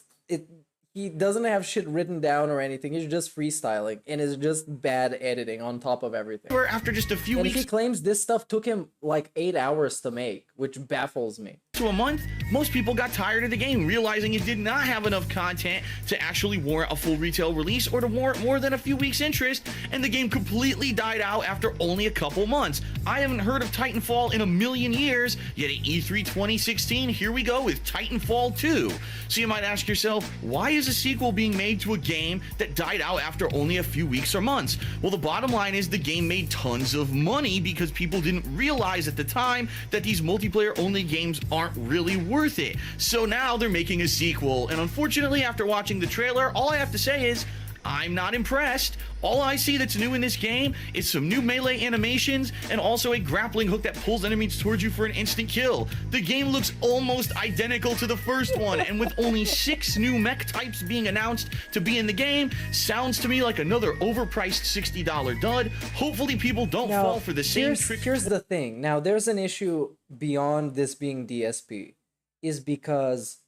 [SPEAKER 5] he doesn't have shit written down or anything. He's just freestyling and is just bad editing on top of everything.
[SPEAKER 1] After just a few
[SPEAKER 5] and
[SPEAKER 1] weeks
[SPEAKER 5] he claims this stuff took him like 8 hours to make, which baffles me.
[SPEAKER 1] to a month, most people got tired of the game, realizing it did not have enough content to actually warrant a full retail release or to warrant more than a few weeks' interest, and the game completely died out after only a couple months. I haven't heard of Titanfall in a million years, yet at E3 2016, here we go with Titanfall 2. So you might ask yourself, why is a sequel being made to a game that died out after only a few weeks or months? Well, the bottom line is the game made tons of money because people didn't realize at the time that these multiplayer-only games aren't really worth it. So now they're making a sequel, and unfortunately, after watching the trailer, all I have to say is I'm not impressed. All I see that's new in this game is some new melee animations and also a grappling hook that pulls enemies towards you for an instant kill. The game looks almost identical to the first one, and with only 6 new mech types being announced to be in the game, sounds to me like another overpriced $60 dud. Hopefully people don't fall for the same trick.
[SPEAKER 5] Here's the thing. Now, there's an issue beyond this being DSP, is because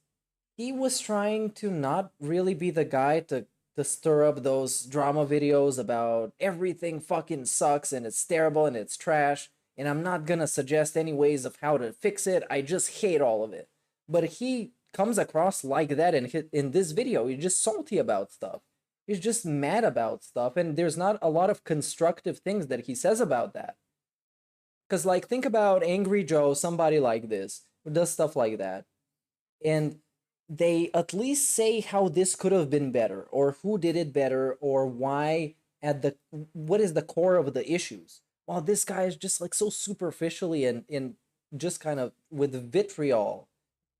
[SPEAKER 5] he was trying to not really be the guy to stir up those drama videos about everything fucking sucks and it's terrible and it's trash, and I'm not gonna suggest any ways of how to fix it. I just hate all of it. But he comes across like that in this video. He's just salty about stuff. He's just mad about stuff, and there's not a lot of constructive things that he says about that. Because, like, think about Angry Joe, somebody like this, who does stuff like that, and they at least say how this could have been better, or who did it better, or why what is the core of the issues. While this guy is just like so superficially and just kind of with vitriol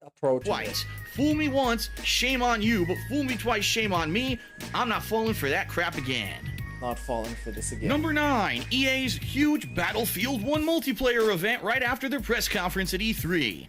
[SPEAKER 5] approaching it.
[SPEAKER 1] Twice. Fool me once, shame on you, but fool me twice, shame on me. I'm not falling for that crap again.
[SPEAKER 5] Not falling for this again.
[SPEAKER 1] Number 9, EA's huge Battlefield 1 multiplayer event right after their press conference at E3.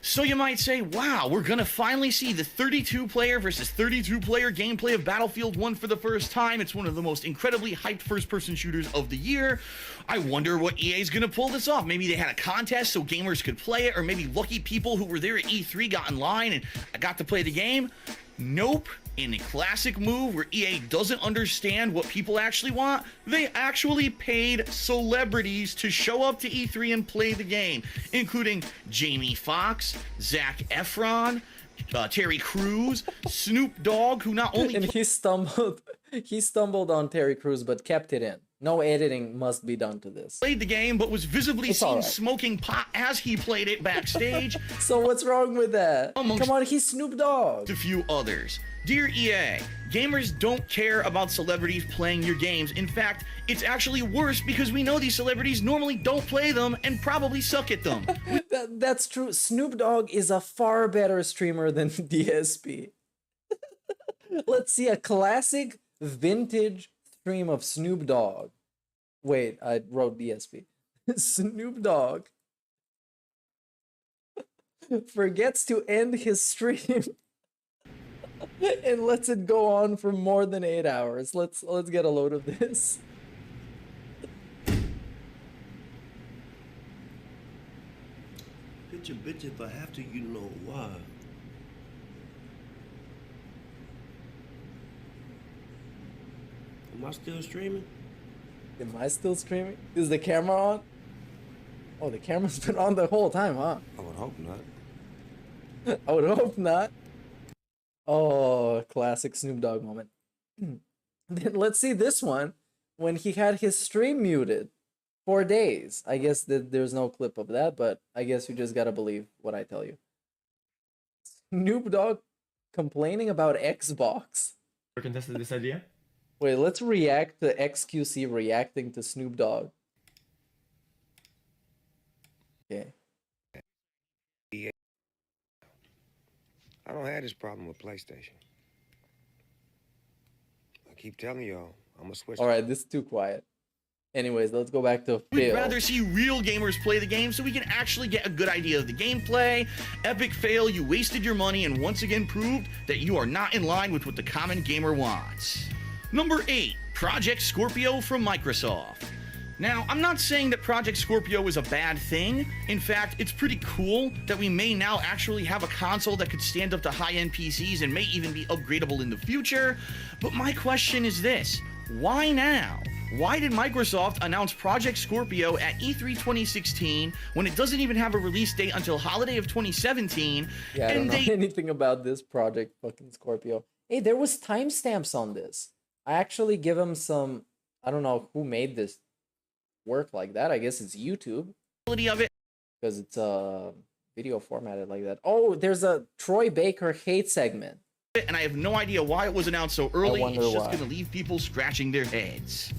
[SPEAKER 1] So you might say, wow, we're gonna finally see the 32-player versus 32-player gameplay of Battlefield 1 for the first time. It's one of the most incredibly hyped first-person shooters of the year. I wonder what EA's gonna pull this off. Maybe they had a contest so gamers could play it, or maybe lucky people who were there at E3 got in line and got to play the game. Nope. In a classic move where EA doesn't understand what people actually want, they actually paid celebrities to show up to E3 and play the game, including Jamie Foxx, Zac Efron, Terry Crews, Snoop Dogg, who not only
[SPEAKER 5] and he stumbled on Terry Crews but kept it in. No editing must be done to this.
[SPEAKER 1] Played the game but was visibly
[SPEAKER 5] It's
[SPEAKER 1] seen
[SPEAKER 5] all right.
[SPEAKER 1] smoking pot as he played it backstage.
[SPEAKER 5] So what's wrong with that?
[SPEAKER 1] Amongst
[SPEAKER 5] Come on, he's Snoop Dogg.
[SPEAKER 1] a few others. Dear EA, gamers don't care about celebrities playing your games. In fact, it's actually worse because we know these celebrities normally don't play them and probably suck at them.
[SPEAKER 5] That's true. Snoop Dogg is a far better streamer than DSP. Let's see a classic vintage stream of Snoop Dogg. Wait, I wrote DSP. Snoop Dogg forgets to end his stream and lets it go on for more than 8 hours. Let's get a load of this.
[SPEAKER 16] Bitch, bitch, if I have to, you know why. Am I still streaming?
[SPEAKER 5] Am I still streaming? Is the camera on? Oh, the camera's been on the whole time, huh?
[SPEAKER 16] I would hope not.
[SPEAKER 5] I would hope not. Oh, classic Snoop Dogg moment. Then let's see this one when he had his stream muted for days. I guess that there's no clip of that, but I guess you just gotta believe what I tell you. Snoop Dogg complaining about Xbox.
[SPEAKER 17] Contested this idea?
[SPEAKER 5] Wait, let's react to XQC reacting to Snoop Dogg. Okay.
[SPEAKER 18] I don't have this problem with PlayStation. I keep telling y'all, I'm gonna switch.
[SPEAKER 5] All right, this is too quiet. Anyways, let's go back to
[SPEAKER 1] We'd
[SPEAKER 5] Phil.
[SPEAKER 1] rather see real gamers play the game so we can actually get a good idea of the gameplay. Epic fail, you wasted your money and once again proved that you are not in line with what the common gamer wants. Number 8, Project Scorpio from Microsoft. Now, I'm not saying that Project Scorpio is a bad thing. In fact, it's pretty cool that we may now actually have a console that could stand up to high-end PCs and may even be upgradable in the future. But my question is this: why now? Why did Microsoft announce Project Scorpio at E3 2016 when it doesn't even have a release date until holiday of 2017?
[SPEAKER 5] Yeah, I don't know anything about this Project fucking Scorpio. Hey, there was timestamps on this. I actually give him some, I don't know who made this work like that. I guess it's YouTube.
[SPEAKER 1] Of it.
[SPEAKER 5] Because it's video formatted like that. Oh, there's a Troy Baker hate segment.
[SPEAKER 1] And I have no idea why it was announced so early.
[SPEAKER 5] wonder
[SPEAKER 1] It's just
[SPEAKER 5] why.
[SPEAKER 1] going to leave people scratching their heads.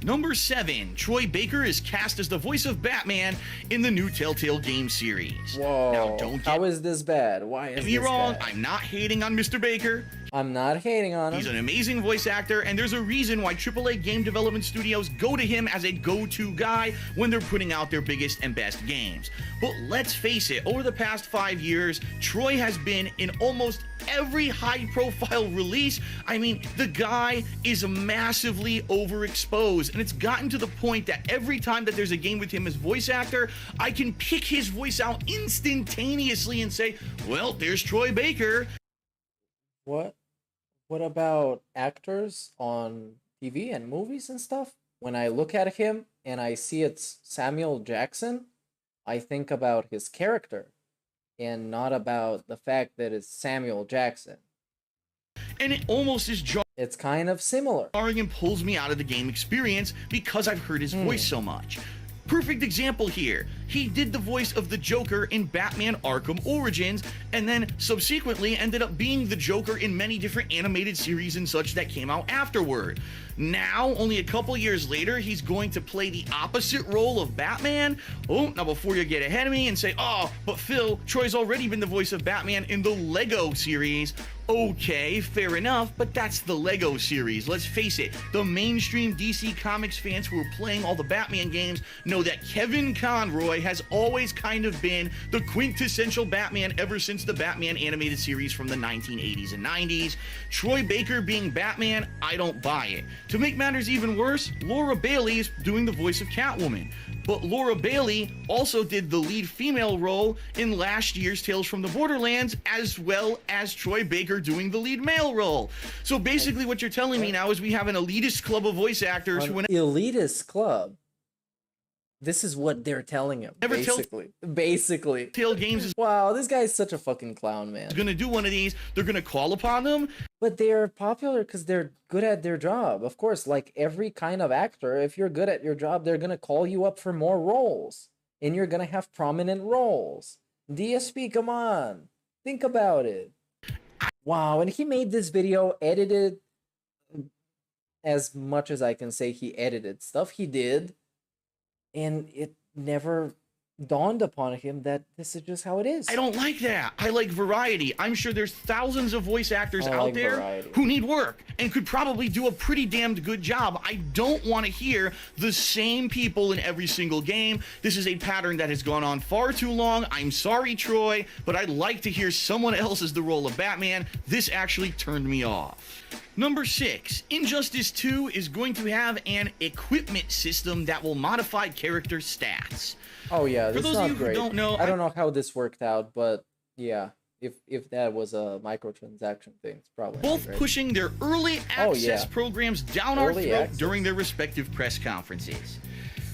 [SPEAKER 1] Number 7, Troy Baker is cast as the voice of Batman in the new Telltale game series.
[SPEAKER 5] Whoa,
[SPEAKER 1] Now, don't get
[SPEAKER 5] how is this bad? Why is
[SPEAKER 1] me
[SPEAKER 5] this
[SPEAKER 1] wrong,
[SPEAKER 5] bad?
[SPEAKER 1] I'm not hating on Mr. Baker.
[SPEAKER 5] I'm not hating on him.
[SPEAKER 1] He's an amazing voice actor, and there's a reason why AAA game development studios go to him as a go-to guy when they're putting out their biggest and best games. But let's face it, over the past 5 years, Troy has been in almost every high-profile release. I mean, the guy is massively overexposed, and it's gotten to the point that every time that there's a game with him as voice actor, I can pick his voice out instantaneously and say, well, there's Troy Baker.
[SPEAKER 5] What about actors on TV and movies and stuff? When I look at him and I see it's Samuel Jackson, I think about his character and not about the fact that it's Samuel Jackson.
[SPEAKER 1] And it almost is jarring.
[SPEAKER 5] It's kind of similar.
[SPEAKER 1] And pulls me out of the game experience because I've heard his voice so much. Perfect example here. He did the voice of the Joker in Batman Arkham Origins, and then subsequently ended up being the Joker in many different animated series and such that came out afterward.
[SPEAKER 7] Now, only a couple years later, he's going to play the opposite role of Batman? Oh, now before you get ahead of me and say, oh, but Phil, Troy's already been the voice of Batman in the Lego series. Okay, fair enough, but that's the Lego series. Let's face it, the mainstream DC Comics fans who are playing all the Batman games know that Kevin Conroy has always kind of been the quintessential Batman ever since the Batman animated series from the 1980s and 90s. Troy Baker being Batman, I don't buy it. To make matters even worse, Laura Bailey is doing the voice of Catwoman. But Laura Bailey also did the lead female role in last year's Tales from the Borderlands, as well as Troy Baker doing the lead male role. So basically what you're telling me now is we have an elitist club of voice actors who...
[SPEAKER 5] Elitist club? This is what they're telling him, basically.
[SPEAKER 7] Tell Games is...
[SPEAKER 5] Wow, this guy is such a fucking clown, man.
[SPEAKER 7] Gonna do one of these, they're gonna call upon them.
[SPEAKER 5] But they're popular because they're good at their job. Of course, like every kind of actor, if you're good at your job, they're gonna call you up for more roles. And you're gonna have prominent roles. DSP, come on. Think about it. Wow, and he made this video, edited as much as I can say he edited stuff he did. And it never dawned upon him that this is just how it is.
[SPEAKER 7] I don't like that. I like variety. I'm sure there's thousands of voice actors out there who need work and could probably do a pretty damned good job. I don't want to hear the same people in every single game. This is a pattern that has gone on far too long. I'm sorry, Troy, but I'd like to hear someone else as the role of Batman. This actually turned me off. Number 6, Injustice 2 is going to have an equipment system that will modify character stats.
[SPEAKER 5] Oh yeah, this
[SPEAKER 7] For those
[SPEAKER 5] is not
[SPEAKER 7] of you
[SPEAKER 5] great.
[SPEAKER 7] who don't know,
[SPEAKER 5] I don't know how this worked out, but yeah, if that was a microtransaction thing, it's probably
[SPEAKER 7] both
[SPEAKER 5] not great.
[SPEAKER 7] pushing their early access programs down our throat during their respective press conferences.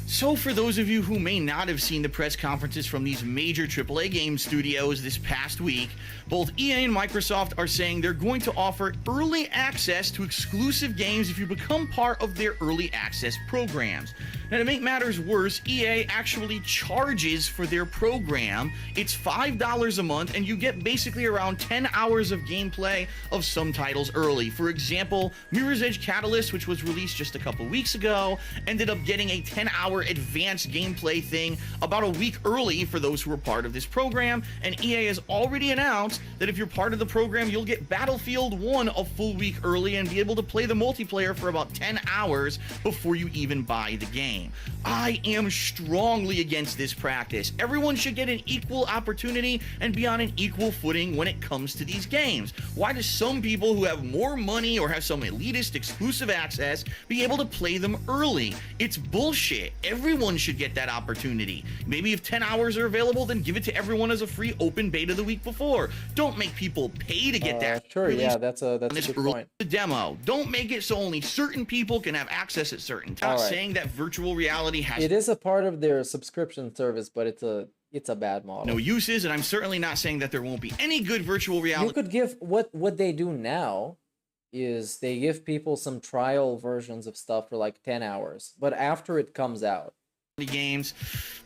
[SPEAKER 7] So for those of you who may not have seen the press conferences from these major AAA game studios this past week, both EA and Microsoft are saying they're going to offer early access to exclusive games if you become part of their early access programs. Now, to make matters worse, EA actually charges for their program. It's $5 a month, and you get basically around 10 hours of gameplay of some titles early. For example, Mirror's Edge Catalyst, which was released just a couple weeks ago, ended up getting a 10-hour advanced gameplay thing about a week early for those who were part of this program, and EA has already announced that if you're part of the program, you'll get Battlefield 1 a full week early and be able to play the multiplayer for about 10 hours before you even buy the game. I am strongly against this practice. Everyone should get an equal opportunity and be on an equal footing when it comes to these games. Why do some people who have more money or have some elitist exclusive access be able to play them early? It's bullshit. Everyone should get that opportunity. Maybe if 10 hours are available, then give it to everyone as a free open beta the week before. Don't make people pay to get that.
[SPEAKER 5] Sure, yeah, that's a good point.
[SPEAKER 7] The demo. Don't make it so only certain people can have access at certain times. Saying that virtual reality has
[SPEAKER 5] it is a part of their subscription service, but it's a bad model.
[SPEAKER 7] No uses, and I'm certainly not saying that there won't be any good virtual reality.
[SPEAKER 5] You could give what they do now is they give people some trial versions of stuff for like 10 hours, but after it comes out.
[SPEAKER 7] Games,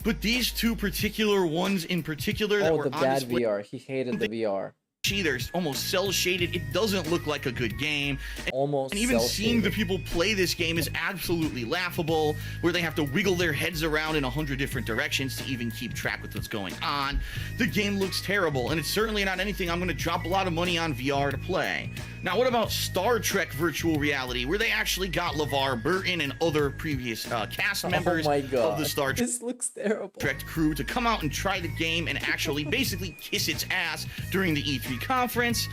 [SPEAKER 7] but these two particular ones in particular that were
[SPEAKER 5] the
[SPEAKER 7] on
[SPEAKER 5] bad
[SPEAKER 7] display,
[SPEAKER 5] VR. He hated the VR.
[SPEAKER 7] They're almost cell shaded. It doesn't look like a good game. And even seeing the people play this game is absolutely laughable, where they have to wiggle their heads around in 100 different directions to even keep track with what's going on. The game looks terrible, and it's certainly not anything I'm going to drop a lot of money on VR to play. Now, what about Star Trek virtual reality, where they actually got LeVar Burton and other previous cast members of the Star Trek
[SPEAKER 5] this looks terrible.
[SPEAKER 7] crew to come out and try the game and actually basically kiss its ass during the E3 conference.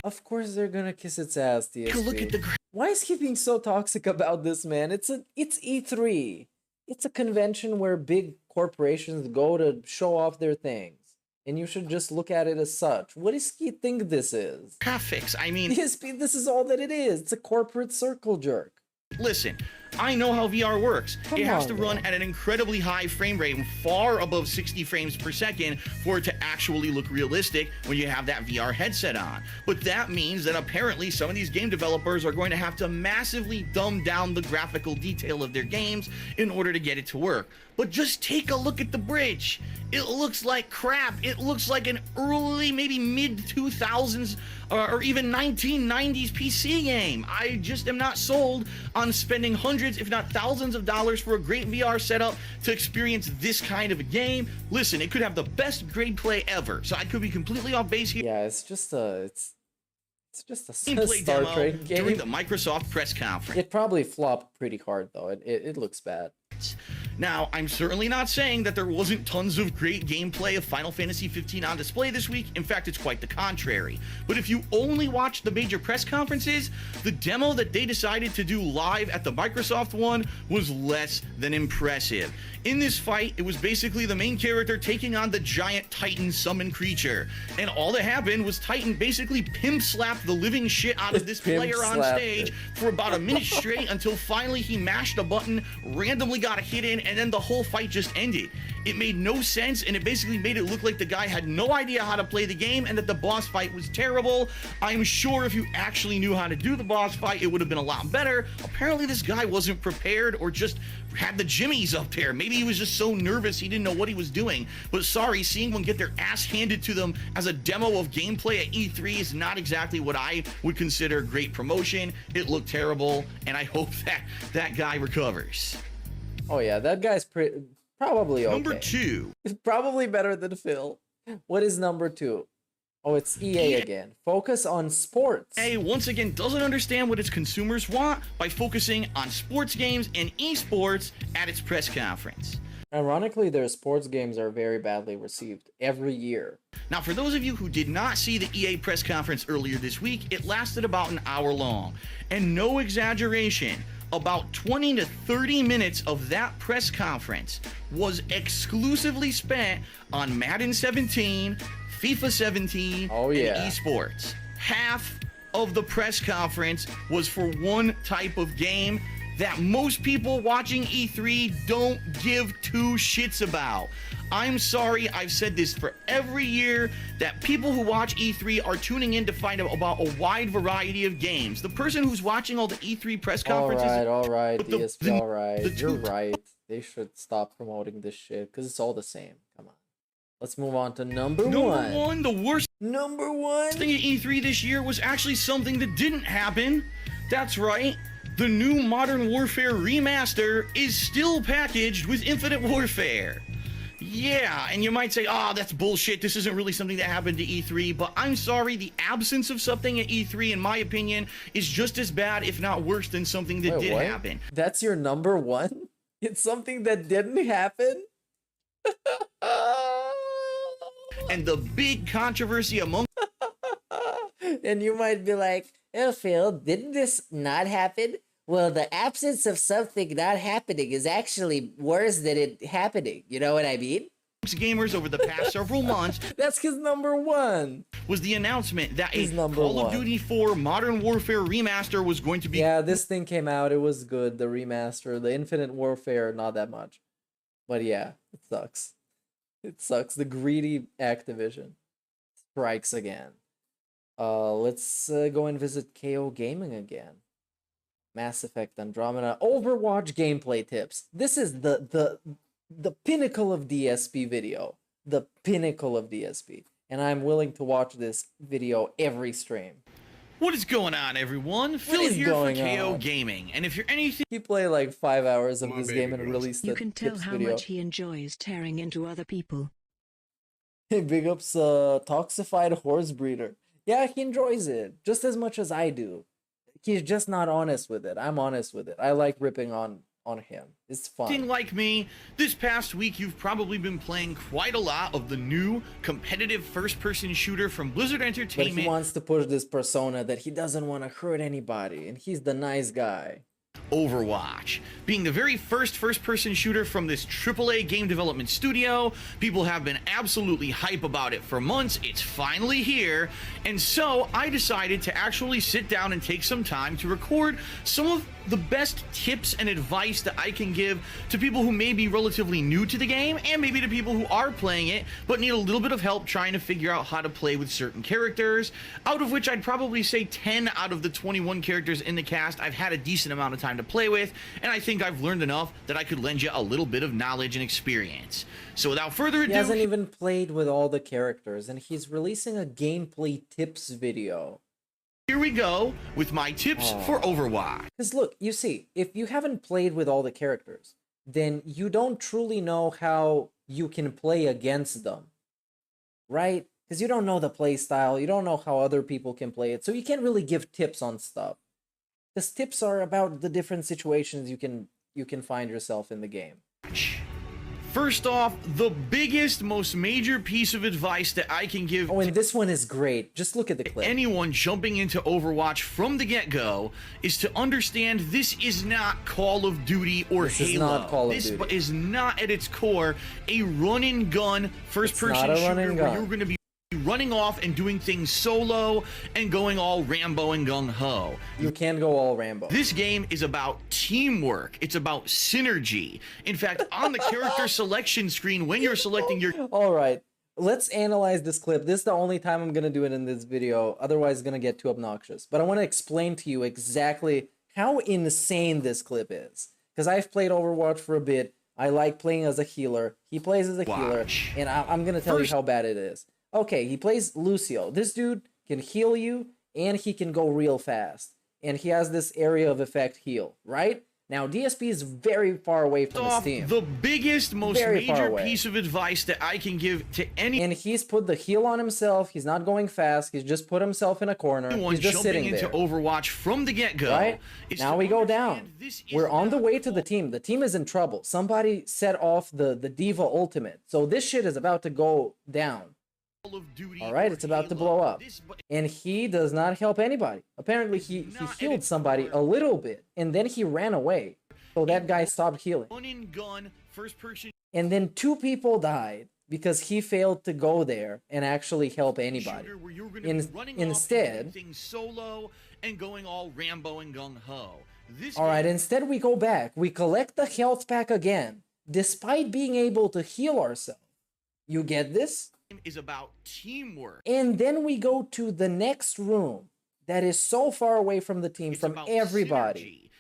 [SPEAKER 5] Of course they're gonna kiss its ass, DSP.
[SPEAKER 7] Take a look at the...
[SPEAKER 5] Why is he being so toxic about this, man? It's E3. It's a convention where big corporations go to show off their things. And you should just look at it as such. What does he think this is?
[SPEAKER 7] Graphics, I mean...
[SPEAKER 5] DSP, this is all that it is. It's a corporate circle jerk.
[SPEAKER 7] Listen, I know how VR works. It has to run at an incredibly high frame rate, far above 60 frames per second, for it to actually look realistic when you have that VR headset on. But that means that apparently some of these game developers are going to have to massively dumb down the graphical detail of their games in order to get it to work. But just take a look at the bridge.
[SPEAKER 1] It looks like crap. It looks like an early, maybe mid-2000s or even 1990s PC game. I just am not sold on spending hundreds, if not thousands of dollars for a great VR setup to experience this kind of a game. Listen, it could have the best gameplay ever, so I could be completely off base here.
[SPEAKER 5] Yeah, it's just a
[SPEAKER 1] Gameplay
[SPEAKER 5] Star
[SPEAKER 1] demo
[SPEAKER 5] Trek game.
[SPEAKER 1] during the Microsoft press conference.
[SPEAKER 5] It probably flopped pretty hard though. It looks bad.
[SPEAKER 1] Now, I'm certainly not saying that there wasn't tons of great gameplay of Final Fantasy 15 on display this week. In fact, it's quite the contrary. But if you only watch the major press conferences, the demo that they decided to do live at the Microsoft one was less than impressive. In this fight, it was basically the main character taking on the giant Titan summon creature. And all that happened was Titan basically pimp slapped the living shit out of this player on stage for about a minute straight until finally he mashed a button, randomly got a hit in, and then the whole fight just ended. It made no sense, and it basically made it look like the guy had no idea how to play the game and that the boss fight was terrible. I'm sure if you actually knew how to do the boss fight, it would have been a lot better. Apparently this guy wasn't prepared or just had the jimmies up there. Maybe he was just so nervous he didn't know what he was doing. But sorry, seeing one get their ass handed to them as a demo of gameplay at E3 is not exactly what I would consider great promotion. It looked terrible, and I hope that that guy recovers.
[SPEAKER 5] Oh yeah, that guy's probably okay.
[SPEAKER 1] Number 2.
[SPEAKER 5] It's probably better than Phil. What is number 2? Oh, it's EA again. Focus on sports.
[SPEAKER 1] EA once again doesn't understand what its consumers want by focusing on sports games and esports at its press conference.
[SPEAKER 5] Ironically, their sports games are very badly received every year.
[SPEAKER 1] Now, for those of you who did not see the EA press conference earlier this week, it lasted about an hour long. And no exaggeration, about 20 to 30 minutes of that press conference was exclusively spent on Madden 17, FIFA 17, and esports. Half of the press conference was for one type of game that most people watching E3 don't give two shits about. I'm sorry, I've said this for every year, that people who watch E3 are tuning in to find out about a wide variety of games. The person who's watching all the E3 press conferences...
[SPEAKER 5] All right, DSP, all right. You're right. They should stop promoting this shit, because it's all the same. Come on. Let's move on to number one.
[SPEAKER 1] Number one, the worst
[SPEAKER 5] thing at
[SPEAKER 1] E3 this year was actually something that didn't happen. That's right. The new Modern Warfare remaster is still packaged with Infinite Warfare. Yeah, and you might say, oh, that's bullshit. This isn't really something that happened to E3. But I'm sorry, the absence of something at E3, in my opinion, is just as bad, if not worse, than something that did happen.
[SPEAKER 5] That's your number one? It's something that didn't happen?
[SPEAKER 1] And the big controversy among...
[SPEAKER 8] And you might be like, oh, Phil, didn't this not happen? Well, the absence of something not happening is actually worse than it happening. You know what I mean?
[SPEAKER 1] Gamers over the past several months.
[SPEAKER 5] That's his number one.
[SPEAKER 1] Was the announcement that a Call of Duty 4 Modern Warfare remaster was going to be...
[SPEAKER 5] Yeah, this thing came out. It was good. The remaster. The Infinite Warfare, not that much. But yeah, it sucks. It sucks. The greedy Activision strikes again. Let's go and visit KOGaming again. Mass Effect Andromeda Overwatch gameplay tips. This is the pinnacle of DSP video. The pinnacle of DSP. And I'm willing to watch this video every stream.
[SPEAKER 1] What is going on, everyone? Phil here for KOGaming. And if you're anything...
[SPEAKER 5] He played like 5 hours of this game and released the
[SPEAKER 10] You can tell
[SPEAKER 5] tips
[SPEAKER 10] how
[SPEAKER 5] video.
[SPEAKER 10] much he enjoys tearing into other people.
[SPEAKER 5] Hey, big ups Toxified Horse Breeder. Yeah, he enjoys it just as much as I do. He's just not honest with it. I'm honest with it. I like ripping on him. It's fun.
[SPEAKER 1] Like me, this past week you've probably been playing quite a lot of the new competitive first-person shooter from Blizzard Entertainment.
[SPEAKER 5] But he wants to push this persona that he doesn't want to hurt anybody, and he's the nice guy.
[SPEAKER 1] Overwatch. Being the very first-person shooter from this AAA game development studio, people have been absolutely hype about it for months. It's finally here, and so I decided to actually sit down and take some time to record some of the best tips and advice that I can give to people who may be relatively new to the game, and maybe to people who are playing it but need a little bit of help trying to figure out how to play with certain characters, out of which I'd probably say 10 out of the 21 characters in the cast I've had a decent amount of time to play with, and I think I've learned enough that I could lend you a little bit of knowledge and experience. So without further ado,
[SPEAKER 5] he hasn't even played with all the characters, and he's releasing a gameplay tips video.
[SPEAKER 1] Here we go with my tips for Overwatch.
[SPEAKER 5] Because look, you see, if you haven't played with all the characters, then you don't truly know how you can play against them, right? Because you don't know the play style, you don't know how other people can play it, so you can't really give tips on stuff. Because tips are about the different situations you can find yourself in the game.
[SPEAKER 1] First off, the biggest, most major piece of advice that I can give
[SPEAKER 5] and this one is great. Just look at the clip.
[SPEAKER 1] Anyone jumping into Overwatch from the get-go is to understand this is not Call of Duty or
[SPEAKER 5] this
[SPEAKER 1] Halo.
[SPEAKER 5] Is not Call of
[SPEAKER 1] this
[SPEAKER 5] Duty.
[SPEAKER 1] is not at its core a run-and-gun first-person shooter where you're going to be running off and doing things solo and going all Rambo and gung-ho.
[SPEAKER 5] You can go all Rambo.
[SPEAKER 1] This game is about teamwork. It's about synergy. In fact, on the character selection screen, when you're selecting your...
[SPEAKER 5] All right, let's analyze this clip. This is the only time I'm going to do it in this video. Otherwise, it's going to get too obnoxious. But I want to explain to you exactly how insane this clip is. Because I've played Overwatch for a bit. I like playing as a healer. He plays as a healer. And I'm going to tell you how bad it is. Okay, he plays Lucio. This dude can heal you, and he can go real fast. And he has this area of effect heal, right? Now, DSP is very far away from his team.
[SPEAKER 1] The biggest, most major piece of advice that I can give to any...
[SPEAKER 5] And he's put the heal on himself. He's not going fast. He's just put himself in a corner. He's just sitting there.
[SPEAKER 1] Into Overwatch from the get-go.
[SPEAKER 5] Right? Now we go down. We're on the way to the team. The team is in trouble. Somebody set off the D.Va ultimate. So this shit is about to go down. All right, it's about to blow up. And he does not help anybody. Apparently, he healed somebody a little bit, and then he ran away. So that guy stopped healing. And then 2 people died because he failed to go there and actually help anybody. Instead,
[SPEAKER 1] solo and going all Rambo and gung-ho.
[SPEAKER 5] All right, instead we go back. We collect the health pack again, despite being able to heal ourselves. You get this?
[SPEAKER 1] Is about teamwork.
[SPEAKER 5] And then we go to the next room that is so far away from the team, from everybody.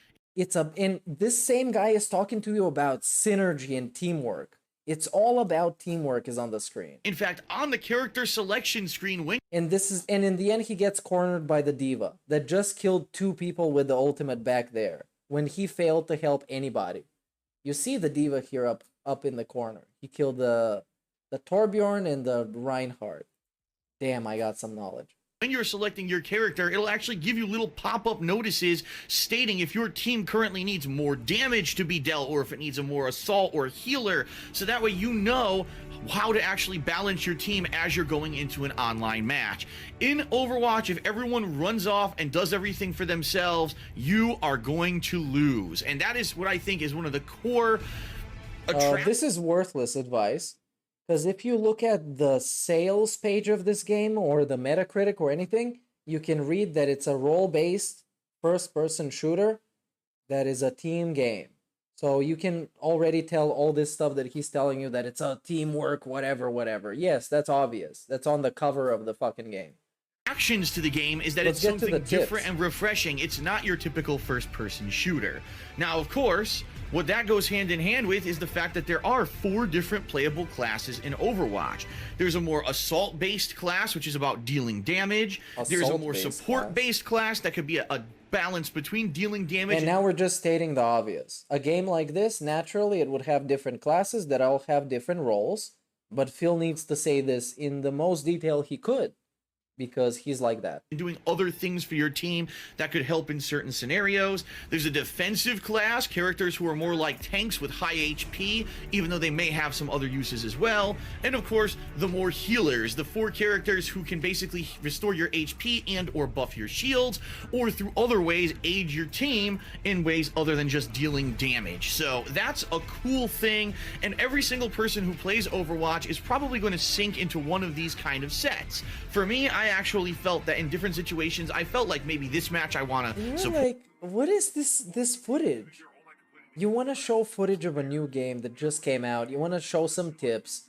[SPEAKER 5] And this same guy is talking to you about synergy and teamwork. It's all about teamwork is on the screen.
[SPEAKER 1] In fact, on the character selection screen,
[SPEAKER 5] and in the end he gets cornered by the D.Va that just killed 2 people with the ultimate back there when he failed to help anybody. You see the D.Va here up in the corner. He killed the Torbjorn and the Reinhardt. Damn, I got some knowledge.
[SPEAKER 1] When you're selecting your character, it'll actually give you little pop-up notices stating if your team currently needs more damage to be dealt or if it needs a more assault or healer. So that way you know how to actually balance your team as you're going into an online match. In Overwatch, if everyone runs off and does everything for themselves, you are going to lose. And that is what I think is one of the core...
[SPEAKER 5] this is worthless advice. Because if you look at the sales page of this game or the Metacritic or anything, you can read that it's a role-based first-person shooter that is a team game. So you can already tell all this stuff that he's telling you that it's a teamwork, whatever. Yes, that's obvious. That's on the cover of the fucking game.
[SPEAKER 1] Actions to the game is that it's something different and refreshing. It's not your typical first-person shooter. Now, of course, what that goes hand in hand with is the fact that there are 4 different playable classes in Overwatch. There's a more assault-based class, which is about dealing damage. There's a more support-based class that could be a balance between dealing damage.
[SPEAKER 5] And now we're just stating the obvious. A game like this, naturally, it would have different classes that all have different roles. But Phil needs to say this in the most detail he could, because he's like that.
[SPEAKER 1] Doing other things for your team that could help in certain scenarios. There's a defensive class, characters who are more like tanks with high HP, even though they may have some other uses as well. And of course, the more healers, the 4 characters who can basically restore your HP and or buff your shields, or through other ways aid your team in ways other than just dealing damage. So that's a cool thing, and every single person who plays Overwatch is probably going to sink into one of these kind of sets. For me, I actually felt that in different situations, I felt like maybe this match I want to support.
[SPEAKER 5] Like, What is this footage? You want to show footage of a new game that just came out. You want to show some tips.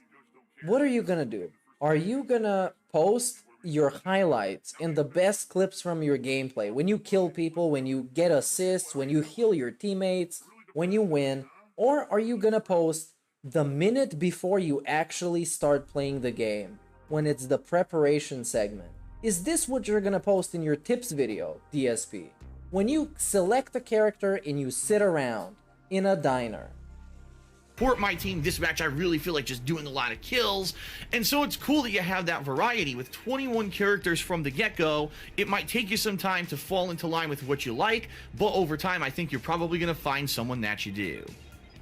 [SPEAKER 5] What are you gonna do? Are you gonna post your highlights and the best clips from your gameplay? When you kill people, when you get assists, when you heal your teammates, when you win? Or are you gonna post the minute before you actually start playing the game, when it's the preparation segment? Is this what you're gonna post in your tips video, DSP? When you select a character and you sit around in a diner.
[SPEAKER 1] Support my team this match, I really feel like just doing a lot of kills, and so it's cool that you have that variety. With 21 characters from the get-go, it might take you some time to fall into line with what you like, but over time I think you're probably going to find someone that you do.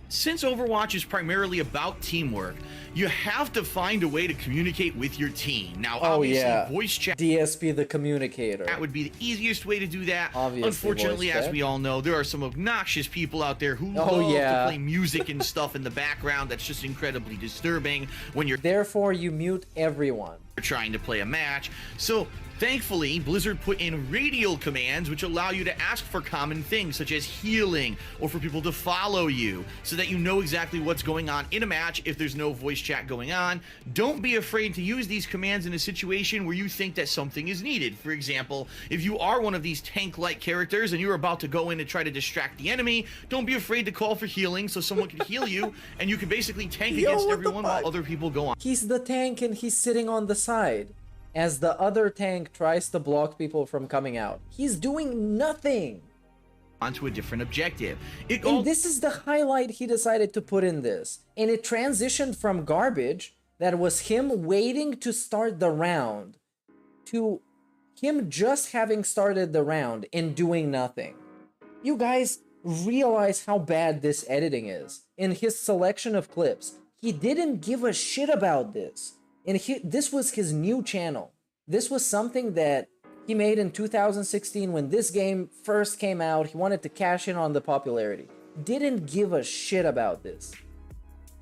[SPEAKER 1] Since Overwatch is primarily about teamwork, you have to find a way to communicate with your team. Now, obviously, voice chat,
[SPEAKER 5] DSP the communicator,
[SPEAKER 1] that would be the easiest way to do that.
[SPEAKER 5] Obviously,
[SPEAKER 1] unfortunately, as we all know, there are some obnoxious people out there who love to play music and stuff in the background. That's just incredibly disturbing when you're
[SPEAKER 5] therefore you mute everyone
[SPEAKER 1] trying to play a match. So thankfully, Blizzard put in radial commands which allow you to ask for common things such as healing, or for people to follow you, so that you know exactly what's going on in a match if there's no voice chat going on. Don't be afraid to use these commands in a situation where you think that something is needed. For example, if you are one of these tank-like characters and you're about to go in to try to distract the enemy, don't be afraid to call for healing so someone can heal you, and you can basically tank against everyone while other people go on.
[SPEAKER 5] He's the tank and he's sitting on the side as the other tank tries to block people from coming out. He's doing nothing.
[SPEAKER 1] Onto a different objective.
[SPEAKER 5] And this is the highlight he decided to put in this. And it transitioned from garbage, that was him waiting to start the round, to him just having started the round and doing nothing. You guys realize how bad this editing is. In his selection of clips, he didn't give a shit about this. And this was his new channel. This was something that he made in 2016 when this game first came out. He wanted to cash in on the popularity. Didn't give a shit about this.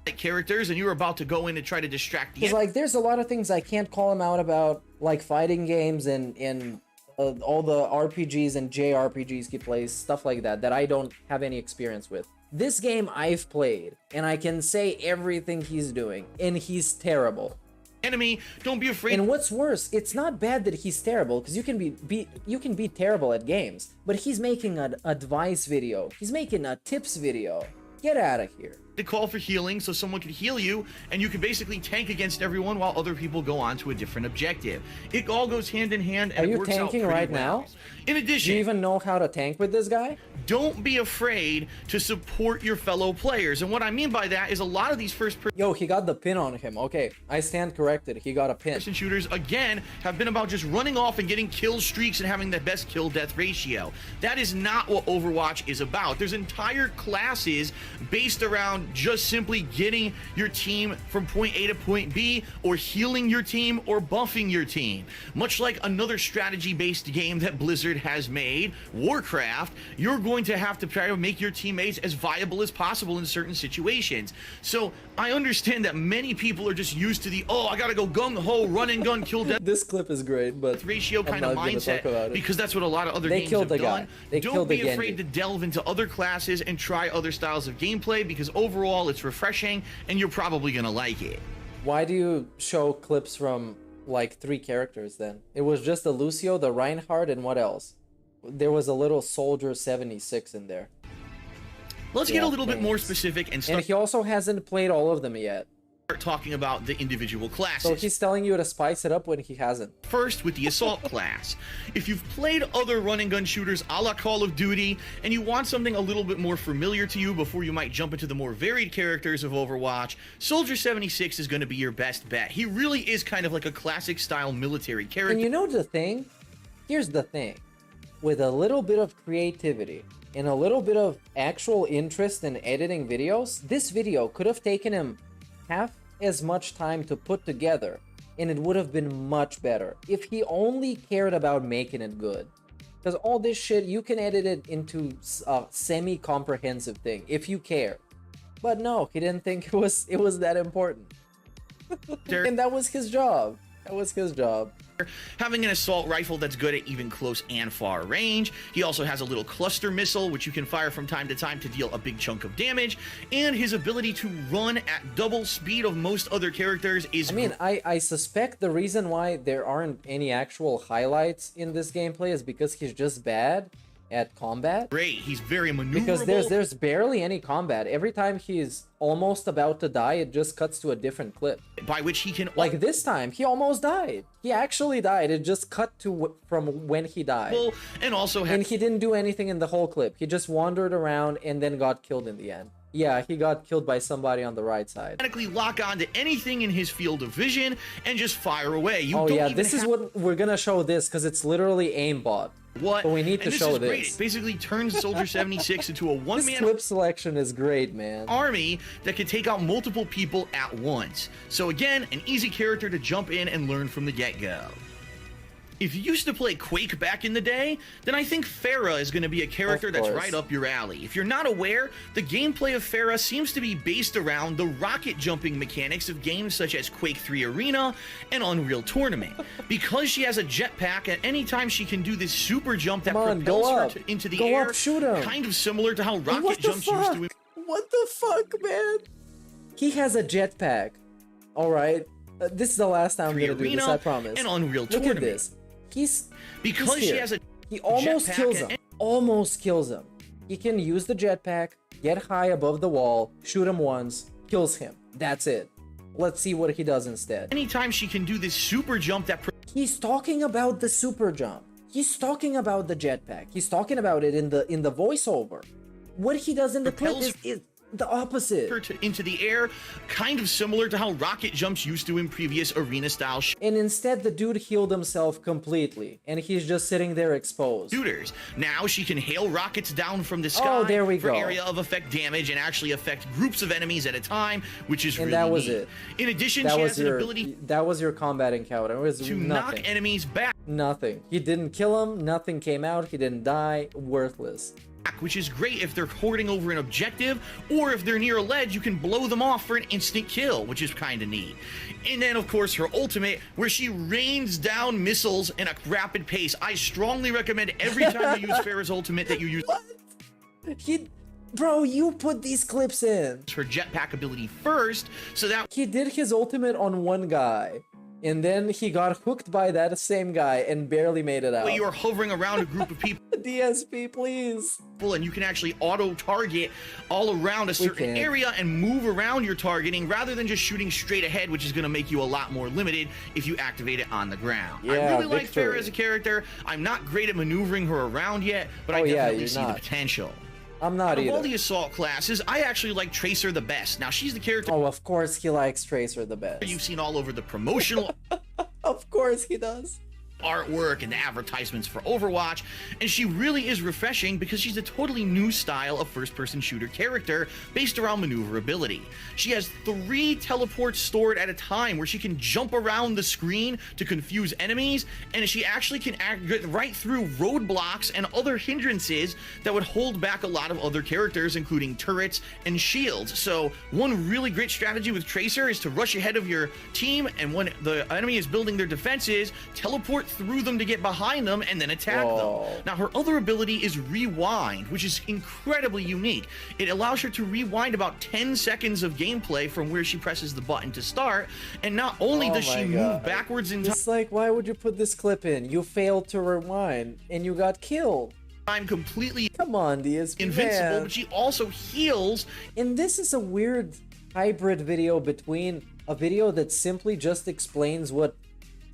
[SPEAKER 1] Characters, and you were about to go in and try to distract
[SPEAKER 5] Because like, there's a lot of things I can't call him out about, like fighting games and all the RPGs and JRPGs he plays, stuff like that, that I don't have any experience with. This game I've played, and I can say everything he's doing, and he's terrible.
[SPEAKER 1] Enemy, don't be afraid.
[SPEAKER 5] And what's worse, it's not bad that he's terrible, because you can be terrible at games, but he's making an advice video. He's making a tips video. Get out of here.
[SPEAKER 1] To call for healing so someone can heal you, and you can basically tank against everyone while other people go on to a different objective. It all goes hand in hand, and
[SPEAKER 5] it works out pretty well. Are you tanking right now?
[SPEAKER 1] In addition,
[SPEAKER 5] do you even know how to tank with this guy?
[SPEAKER 1] Don't be afraid to support your fellow players. And what I mean by that is a lot of these first-person...
[SPEAKER 5] Yo, he got the pin on him. Okay, I stand corrected. He got a pin.
[SPEAKER 1] Shooters, again, have been about just running off and getting kill streaks and having the best kill-death ratio. That is not what Overwatch is about. There's entire classes based around just simply getting your team from point A to point B, or healing your team, or buffing your team. Much like another strategy-based game that Blizzard has made, Warcraft, you're going to have to try to make your teammates as viable as possible in certain situations. So I understand that many people are just used to the, oh, I gotta go gung-ho, run and gun, kill death.
[SPEAKER 5] This clip is great, but
[SPEAKER 1] ratio kind of mindset, because that's what a lot of other games have done. Don't be afraid to delve into other classes and try other styles of gameplay, because overall it's refreshing and you're probably gonna like it.
[SPEAKER 5] Why do you show clips from like 3 characters then? It was just the Lucio, the Reinhardt, and what else? There was a little Soldier 76 in there.
[SPEAKER 1] Let's get a little bit more specific and
[SPEAKER 5] start. And he also hasn't played all of them yet.
[SPEAKER 1] Start talking about the individual classes.
[SPEAKER 5] So he's telling you to spice it up when he hasn't.
[SPEAKER 1] First, with the Assault class. If you've played other run and gun shooters a la Call of Duty, and you want something a little bit more familiar to you before you might jump into the more varied characters of Overwatch, Soldier 76 is going to be your best bet. He really is kind of like a classic style military character.
[SPEAKER 5] And you know the thing? Here's the thing. With a little bit of creativity and a little bit of actual interest in editing videos, this video could have taken him half as much time to put together, and it would have been much better if he only cared about making it good. Because all this shit, you can edit it into a semi-comprehensive thing if you care. But no, he didn't think it was that important. And that was his job. That was his job.
[SPEAKER 7] Having an assault rifle that's good at even close and far range. He also has a little cluster missile, which you can fire from time to time to deal a big chunk of damage. And his ability to run at double speed of most other characters is...
[SPEAKER 5] I mean, I suspect the reason why there aren't any actual highlights in this gameplay is because he's just bad at combat.
[SPEAKER 7] Great, he's very maneuverable.
[SPEAKER 5] Because there's barely any combat. Every time he's almost about to die, it just cuts to a different clip.
[SPEAKER 7] By which he can...
[SPEAKER 5] Like this time, he almost died. He actually died. It just cut to from when he died.
[SPEAKER 7] And also...
[SPEAKER 5] And he didn't do anything in the whole clip. He just wandered around and then got killed in the end. Yeah, he got killed by somebody on the right side.
[SPEAKER 7] Lock onto anything in his field of vision and just fire away. You
[SPEAKER 5] oh
[SPEAKER 7] don't
[SPEAKER 5] yeah,
[SPEAKER 7] even
[SPEAKER 5] this is what we're gonna show this because it's literally aimbot.
[SPEAKER 7] What?
[SPEAKER 5] But we need to show this.
[SPEAKER 7] Great. It basically turns Soldier 76 into a one-man...
[SPEAKER 5] This clip selection is great, man.
[SPEAKER 7] Army that can take out multiple people at once. So again, an easy character to jump in and learn from the get-go. If you used to play Quake back in the day, then I think Farah is going to be a character that's right up your alley. If you're not aware, the gameplay of Farah seems to be based around the rocket jumping mechanics of games such as Quake 3 Arena and Unreal Tournament. Because she has a jetpack, at any time she can do this super jump that propels her into the air,
[SPEAKER 5] shoot him.
[SPEAKER 7] kind of similar to how rocket jumps used to...
[SPEAKER 5] What the fuck, man? He has a jetpack. All right. This is the last time I'm going to do this, I promise.
[SPEAKER 7] And Unreal
[SPEAKER 5] Look
[SPEAKER 7] Tournament.
[SPEAKER 5] at this.
[SPEAKER 7] Because she has a
[SPEAKER 5] he almost
[SPEAKER 7] jetpack
[SPEAKER 5] kills him. Almost kills him. He can use the jetpack, get high above the wall, shoot him once, kills him. That's it. Let's see what he does instead.
[SPEAKER 7] Anytime she can do this super jump that...
[SPEAKER 5] He's talking about the super jump. He's talking about the jetpack. He's talking about it in the voiceover. What he does in the clip is the opposite.
[SPEAKER 7] Into the air, kind of similar to how rocket jumps used to in previous arena style
[SPEAKER 5] and instead the dude healed himself completely and he's just sitting there exposed.
[SPEAKER 7] shooters. Now she can hail rockets down from the sky
[SPEAKER 5] there we
[SPEAKER 7] for
[SPEAKER 5] go.
[SPEAKER 7] area of effect damage and actually affect groups of enemies at a time, which is
[SPEAKER 5] And
[SPEAKER 7] really
[SPEAKER 5] that was
[SPEAKER 7] neat.
[SPEAKER 5] it.
[SPEAKER 7] In addition,
[SPEAKER 5] That
[SPEAKER 7] she
[SPEAKER 5] was
[SPEAKER 7] has an ability
[SPEAKER 5] that was your combat encounter. It was
[SPEAKER 7] to
[SPEAKER 5] nothing.
[SPEAKER 7] knock enemies back.
[SPEAKER 5] Nothing. He didn't kill him, nothing came out, he didn't die, worthless.
[SPEAKER 7] Which is great if they're hoarding over an objective, or if they're near a ledge, you can blow them off for an instant kill, which is kind of neat. And then, of course, her ultimate, where she rains down missiles in a rapid pace. I strongly recommend every time you use Farah's ultimate that you use...
[SPEAKER 5] Bro, you put these clips in.
[SPEAKER 7] Her jetpack ability first, so that...
[SPEAKER 5] He did his ultimate on one guy. And then he got hooked by that same guy and barely made it out.
[SPEAKER 7] You are hovering around a group of people.
[SPEAKER 5] DSP, please.
[SPEAKER 7] And you can actually auto-target all around a certain area and move around your targeting rather than just shooting straight ahead, which is going to make you a lot more limited if you activate it on the ground. I really like Farah as a character. I'm not great at maneuvering her around yet, but I definitely see the potential.
[SPEAKER 5] I'm not either.
[SPEAKER 7] Of all the assault classes, I actually like Tracer the best. Now, she's the character...
[SPEAKER 5] Oh, of course he likes Tracer the best.
[SPEAKER 7] You've seen all over the promotional...
[SPEAKER 5] Of course he does.
[SPEAKER 7] Artwork and the advertisements for Overwatch, and she really is refreshing because she's a totally new style of first-person shooter character based around maneuverability. She has 3 teleports stored at a time where she can jump around the screen to confuse enemies, and she actually can get right through roadblocks and other hindrances that would hold back a lot of other characters, including turrets and shields. So one really great strategy with Tracer is to rush ahead of your team, and when the enemy is building their defenses, teleport through them to get behind them and then attack them. Now, her other ability is Rewind, which is incredibly unique. It allows her to rewind about 10 seconds of gameplay from where she presses the button to start, and not only does she move backwards in time...
[SPEAKER 5] It's like, why would you put this clip in? You failed to rewind, and you got killed.
[SPEAKER 7] I'm completely...
[SPEAKER 5] Come on, DSP,
[SPEAKER 7] invincible,
[SPEAKER 5] man.
[SPEAKER 7] but she also heals.
[SPEAKER 5] And this is a weird hybrid video between a video that simply just explains what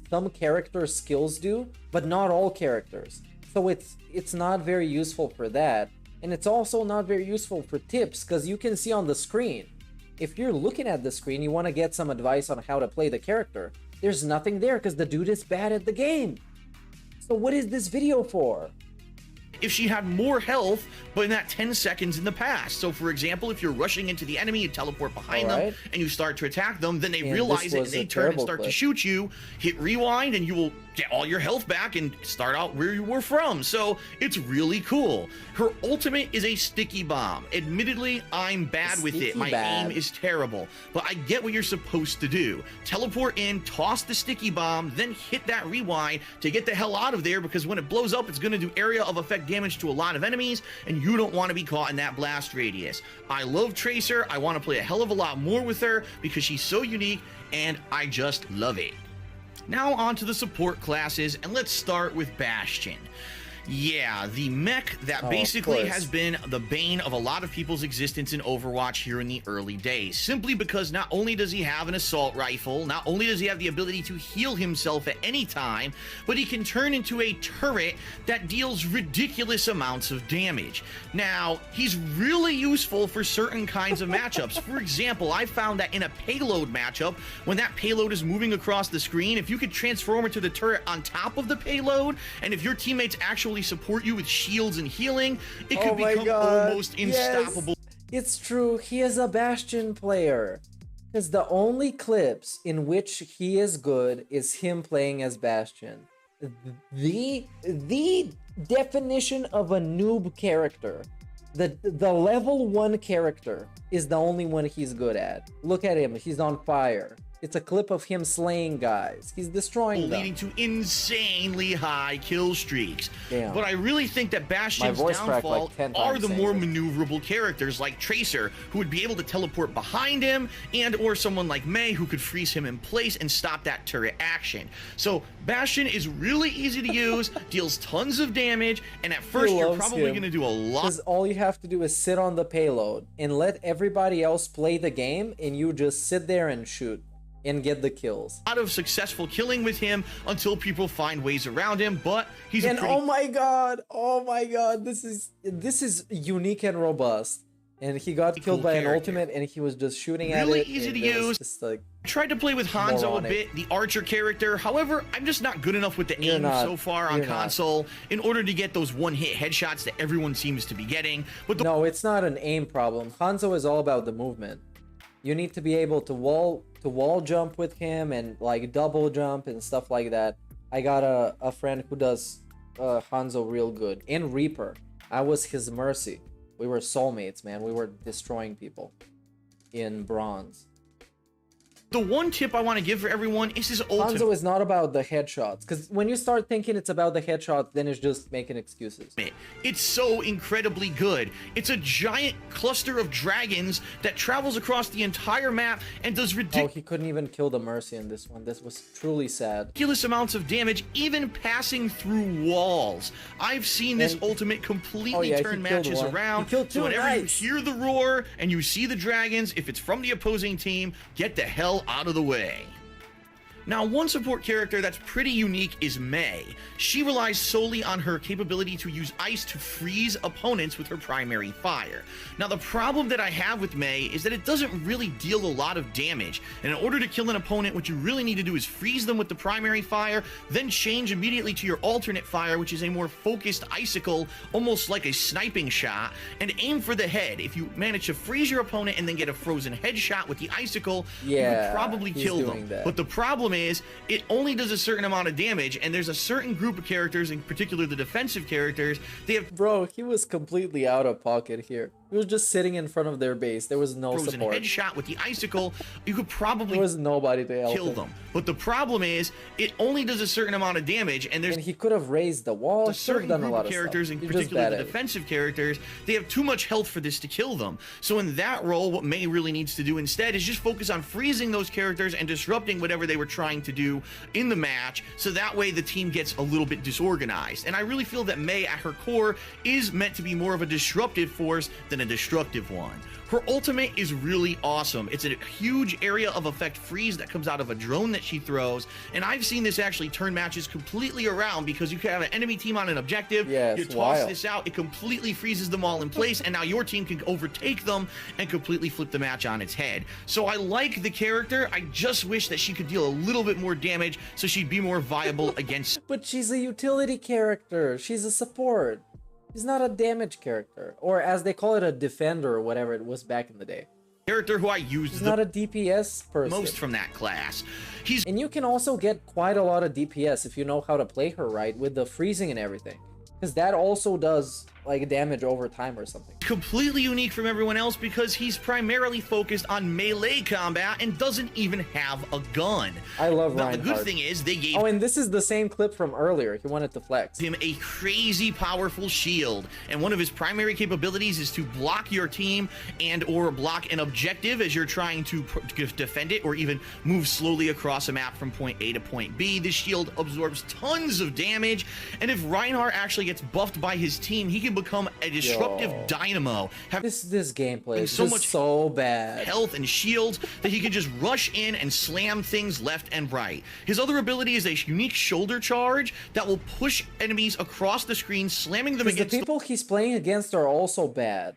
[SPEAKER 5] some characters' skills do, but not all characters. So it's not very useful for that, and it's also not very useful for tips, because you can see on the screen. If you're looking at the screen, you want to get some advice on how to play the character. There's nothing there because the dude is bad at the game. So what is this video for?
[SPEAKER 7] If she had more health, but in that 10 seconds in the past. So, for example, if you're rushing into the enemy, you teleport behind them, and you start to attack them, then they realize it, and they turn and start to shoot you, hit rewind, and you will
[SPEAKER 1] get all your health back and start out where you were from. So it's really cool. Her ultimate is a sticky bomb. Admittedly, I'm bad with it. My aim is terrible, but I get what you're supposed to do. Teleport in, toss the sticky bomb, then hit that rewind to get the hell out of there, because when it blows up, it's going to do area of effect damage to a lot of enemies, and you don't want to be caught in that blast radius. I love Tracer. I want to play a hell of a lot more with her because she's so unique, and I just love it. Now on to the support classes, and let's start with Bastion. Yeah, the mech that basically has been the bane of a lot of people's existence in Overwatch here in the early days, simply because not only does he have an assault rifle, not only does he have the ability to heal himself at any time, but he can turn into a turret that deals ridiculous amounts of damage. Now, he's really useful for certain kinds of matchups. For example, I found that in a payload matchup, when that payload is moving across the screen, if you could transform into the turret on top of the payload, and if your teammates actually support you with shields and healing, it could become almost unstoppable.
[SPEAKER 5] Yes, it's true. He is a Bastion player. Because the only clips in which he is good is him playing as Bastion. The definition of a noob character, the level 1 character, is the only one he's good at. Look at him. He's on fire. It's a clip of him slaying guys. He's destroying them.
[SPEAKER 1] Leading to insanely high kill streaks.
[SPEAKER 5] Damn.
[SPEAKER 1] But I really think that Bastion's downfall are the more maneuverable characters like Tracer, who would be able to teleport behind him, and or someone like Mei who could freeze him in place and stop that turret action. So Bastion is really easy to use, deals tons of damage, and at first you're probably going to do a lot.
[SPEAKER 5] Because all you have to do is sit on the payload and let everybody else play the game, and you just sit there and shoot and get the kills.
[SPEAKER 1] A lot of successful killing with him until people find ways around him, but he's
[SPEAKER 5] oh my god, this is unique and robust. And he got killed by an ultimate, and he was just shooting at it.
[SPEAKER 1] Really easy to use.
[SPEAKER 5] Just like,
[SPEAKER 1] tried to play with Hanzo a bit, the archer character. However, I'm just not good enough with the aim so far on console in order to get those one-hit headshots that everyone seems to be getting. But
[SPEAKER 5] no, it's not an aim problem. Hanzo is all about the movement. You need to be able to wall jump with him and like double jump and stuff like that. I got a friend who does Hanzo real good. In Reaper, I was his Mercy. We were soulmates, man. We were destroying people in Bronze.
[SPEAKER 1] The one tip I want to give for everyone is his ultimate.
[SPEAKER 5] Hanzo is not about the headshots, because when you start thinking it's about the headshots, then it's just making excuses.
[SPEAKER 1] It's so incredibly good. It's a giant cluster of dragons that travels across the entire map and does ridiculous.
[SPEAKER 5] Oh, he couldn't even kill the Mercy in this one. This was truly sad.
[SPEAKER 1] Ridiculous amounts of damage, even passing through walls. I've seen this ultimate completely turn matches around. So whenever you hear the roar and you see the dragons, if it's from the opposing team, get the hell out of the way. Now, one support character that's pretty unique is Mei. She relies solely on her capability to use ice to freeze opponents with her primary fire. Now, the problem that I have with Mei is that it doesn't really deal a lot of damage. And in order to kill an opponent, what you really need to do is freeze them with the primary fire, then change immediately to your alternate fire, which is a more focused icicle, almost like a sniping shot, and aim for the head. If you manage to freeze your opponent and then get a frozen headshot with the icicle, you could probably kill them. But the problem is it only does a certain amount of damage, and there's a certain group of characters, in particular the defensive characters, they have...
[SPEAKER 5] Bro, he was completely out of pocket here. He was just sitting in front of their base. There was no
[SPEAKER 1] frozen
[SPEAKER 5] support.
[SPEAKER 1] Headshot with the icicle, you could probably
[SPEAKER 5] there was nobody to help
[SPEAKER 1] kill them. But the problem is it only does a certain amount of damage, and there's...
[SPEAKER 5] And he could have raised the wall.
[SPEAKER 1] A certain group of characters, in particular the defensive characters, they have too much health for this to kill them. So in that role, what Mei really needs to do instead is just focus on freezing those characters and disrupting whatever they were trying to do in the match, so that way the team gets a little bit disorganized. And I really feel that Mei at her core is meant to be more of a disruptive force than a destructive one. Her ultimate is really awesome. It's a huge area of effect freeze that comes out of a drone that she throws, and I've seen this actually turn matches completely around, because you can have an enemy team on an objective, you toss this out, it completely freezes them all in place, and now your team can overtake them and completely flip the match on its head. So I like the character. I just wish that she could deal a little bit more damage so she'd be more viable against...
[SPEAKER 5] But she's a utility character. She's a support. He's not a damage character, or as they call it, a defender, or whatever it was back in the day.
[SPEAKER 1] character who I use
[SPEAKER 5] He's not a DPS person.
[SPEAKER 1] most from that class.
[SPEAKER 5] And you can also get quite a lot of DPS if you know how to play her right with the freezing and everything. Because that also does like damage over time or something.
[SPEAKER 1] Completely unique from everyone else because he's primarily focused on melee combat and doesn't even have a gun.
[SPEAKER 5] I love
[SPEAKER 1] Now,
[SPEAKER 5] Reinhardt.
[SPEAKER 1] the good thing is they gave
[SPEAKER 5] and this is the same clip from earlier. He wanted to flex.
[SPEAKER 1] him a crazy powerful shield, and one of his primary capabilities is to block your team and or block an objective as you're trying to defend it or even move slowly across a map from point A to point B. This shield absorbs tons of damage, and if Reinhardt actually gets buffed by his team, he can become a disruptive dynamo.
[SPEAKER 5] This gameplay is
[SPEAKER 1] so
[SPEAKER 5] just
[SPEAKER 1] much
[SPEAKER 5] so bad.
[SPEAKER 1] Health and shields that he can just rush in and slam things left and right. His other ability is a unique shoulder charge that will push enemies across the screen, slamming them against
[SPEAKER 5] the people he's playing against are also bad,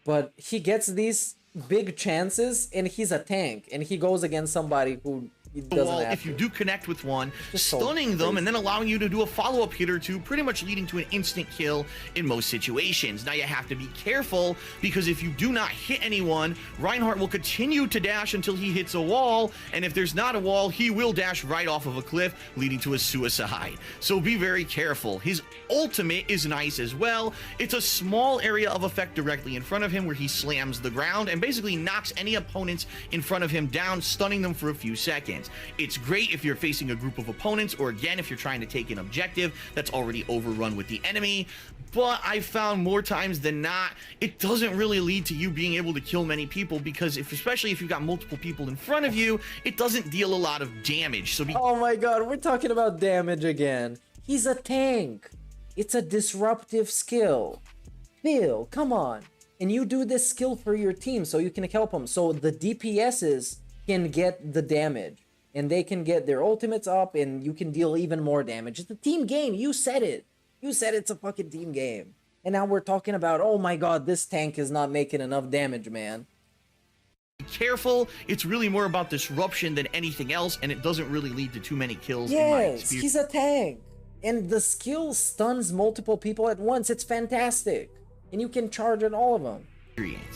[SPEAKER 5] but he gets these big chances and he's a tank and he goes against somebody who doesn't
[SPEAKER 1] wall
[SPEAKER 5] have
[SPEAKER 1] if you do connect with one,
[SPEAKER 5] so
[SPEAKER 1] stunning them
[SPEAKER 5] crazy.
[SPEAKER 1] and then allowing you to do a follow-up hit or two, pretty much leading to an instant kill in most situations. Now you have to be careful because if you do not hit anyone, Reinhardt will continue to dash until he hits a wall, and if there's not a wall, he will dash right off of a cliff, leading to a suicide. So be very careful. His ultimate is nice as well. It's a small area of effect directly in front of him where he slams the ground and basically knocks any opponents in front of him down, stunning them for a few seconds. It's great if you're facing a group of opponents, or again, if you're trying to take an objective that's already overrun with the enemy. But I found more times than not, it doesn't really lead to you being able to kill many people because especially if you've got multiple people in front of you, it doesn't deal a lot of damage. So
[SPEAKER 5] oh my god, we're talking about damage again. He's a tank. It's a disruptive skill. Phil, come on. And you do this skill for your team so you can help them. So the DPSs can get the damage. And they can get their ultimates up and you can deal even more damage. It's a team game. You said it. You said it's a fucking team game. And now we're talking about, oh my god, this tank is not making enough damage, man.
[SPEAKER 1] Be careful. It's really more about disruption than anything else, and it doesn't really lead to too many kills in my
[SPEAKER 5] Yes,
[SPEAKER 1] experience.
[SPEAKER 5] he's a tank. And the skill stuns multiple people at once. It's fantastic. And you can charge at all of them.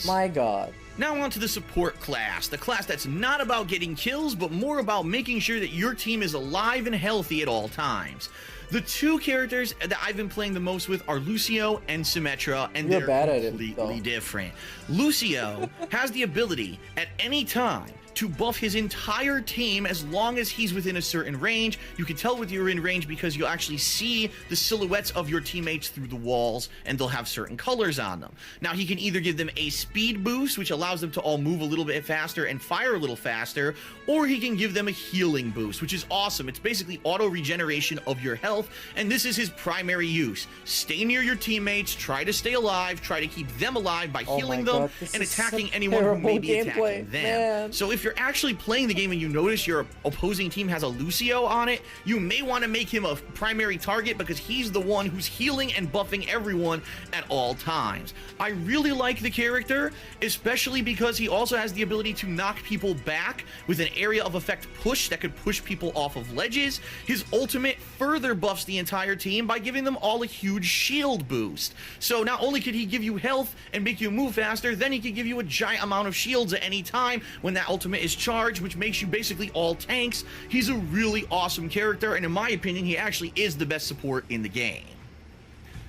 [SPEAKER 5] My god.
[SPEAKER 1] Now on to the support class, the class that's not about getting kills, but more about making sure that your team is alive and healthy at all times. The two characters that I've been playing the most with are Lucio and Symmetra, and
[SPEAKER 5] You're
[SPEAKER 1] they're
[SPEAKER 5] bad at it,
[SPEAKER 1] completely different. Lucio has the ability at any time to buff his entire team as long as he's within a certain range. You can tell whether you're in range because you'll actually see the silhouettes of your teammates through the walls, and they'll have certain colors on them. Now he can either give them a speed boost, which allows them to all move a little bit faster and fire a little faster, or he can give them a healing boost, which is awesome. It's basically auto regeneration of your health, and this is his primary use. Stay near your teammates, try to stay alive, try to keep them alive by healing them and attacking anyone who may be attacking them.
[SPEAKER 5] Man.
[SPEAKER 1] So if you're actually playing the game and you notice your opposing team has a Lucio on it, you may want to make him a primary target because he's the one who's healing and buffing everyone at all times. I really like the character, especially because he also has the ability to knock people back with an area of effect push that could push people off of ledges. His ultimate further buffs the entire team by giving them all a huge shield boost. So not only could he give you health and make you move faster, then he could give you a giant amount of shields at any time when that ultimate is charged, which makes you basically all tanks. He's a really awesome character, and in my opinion, he actually is the best support in the game.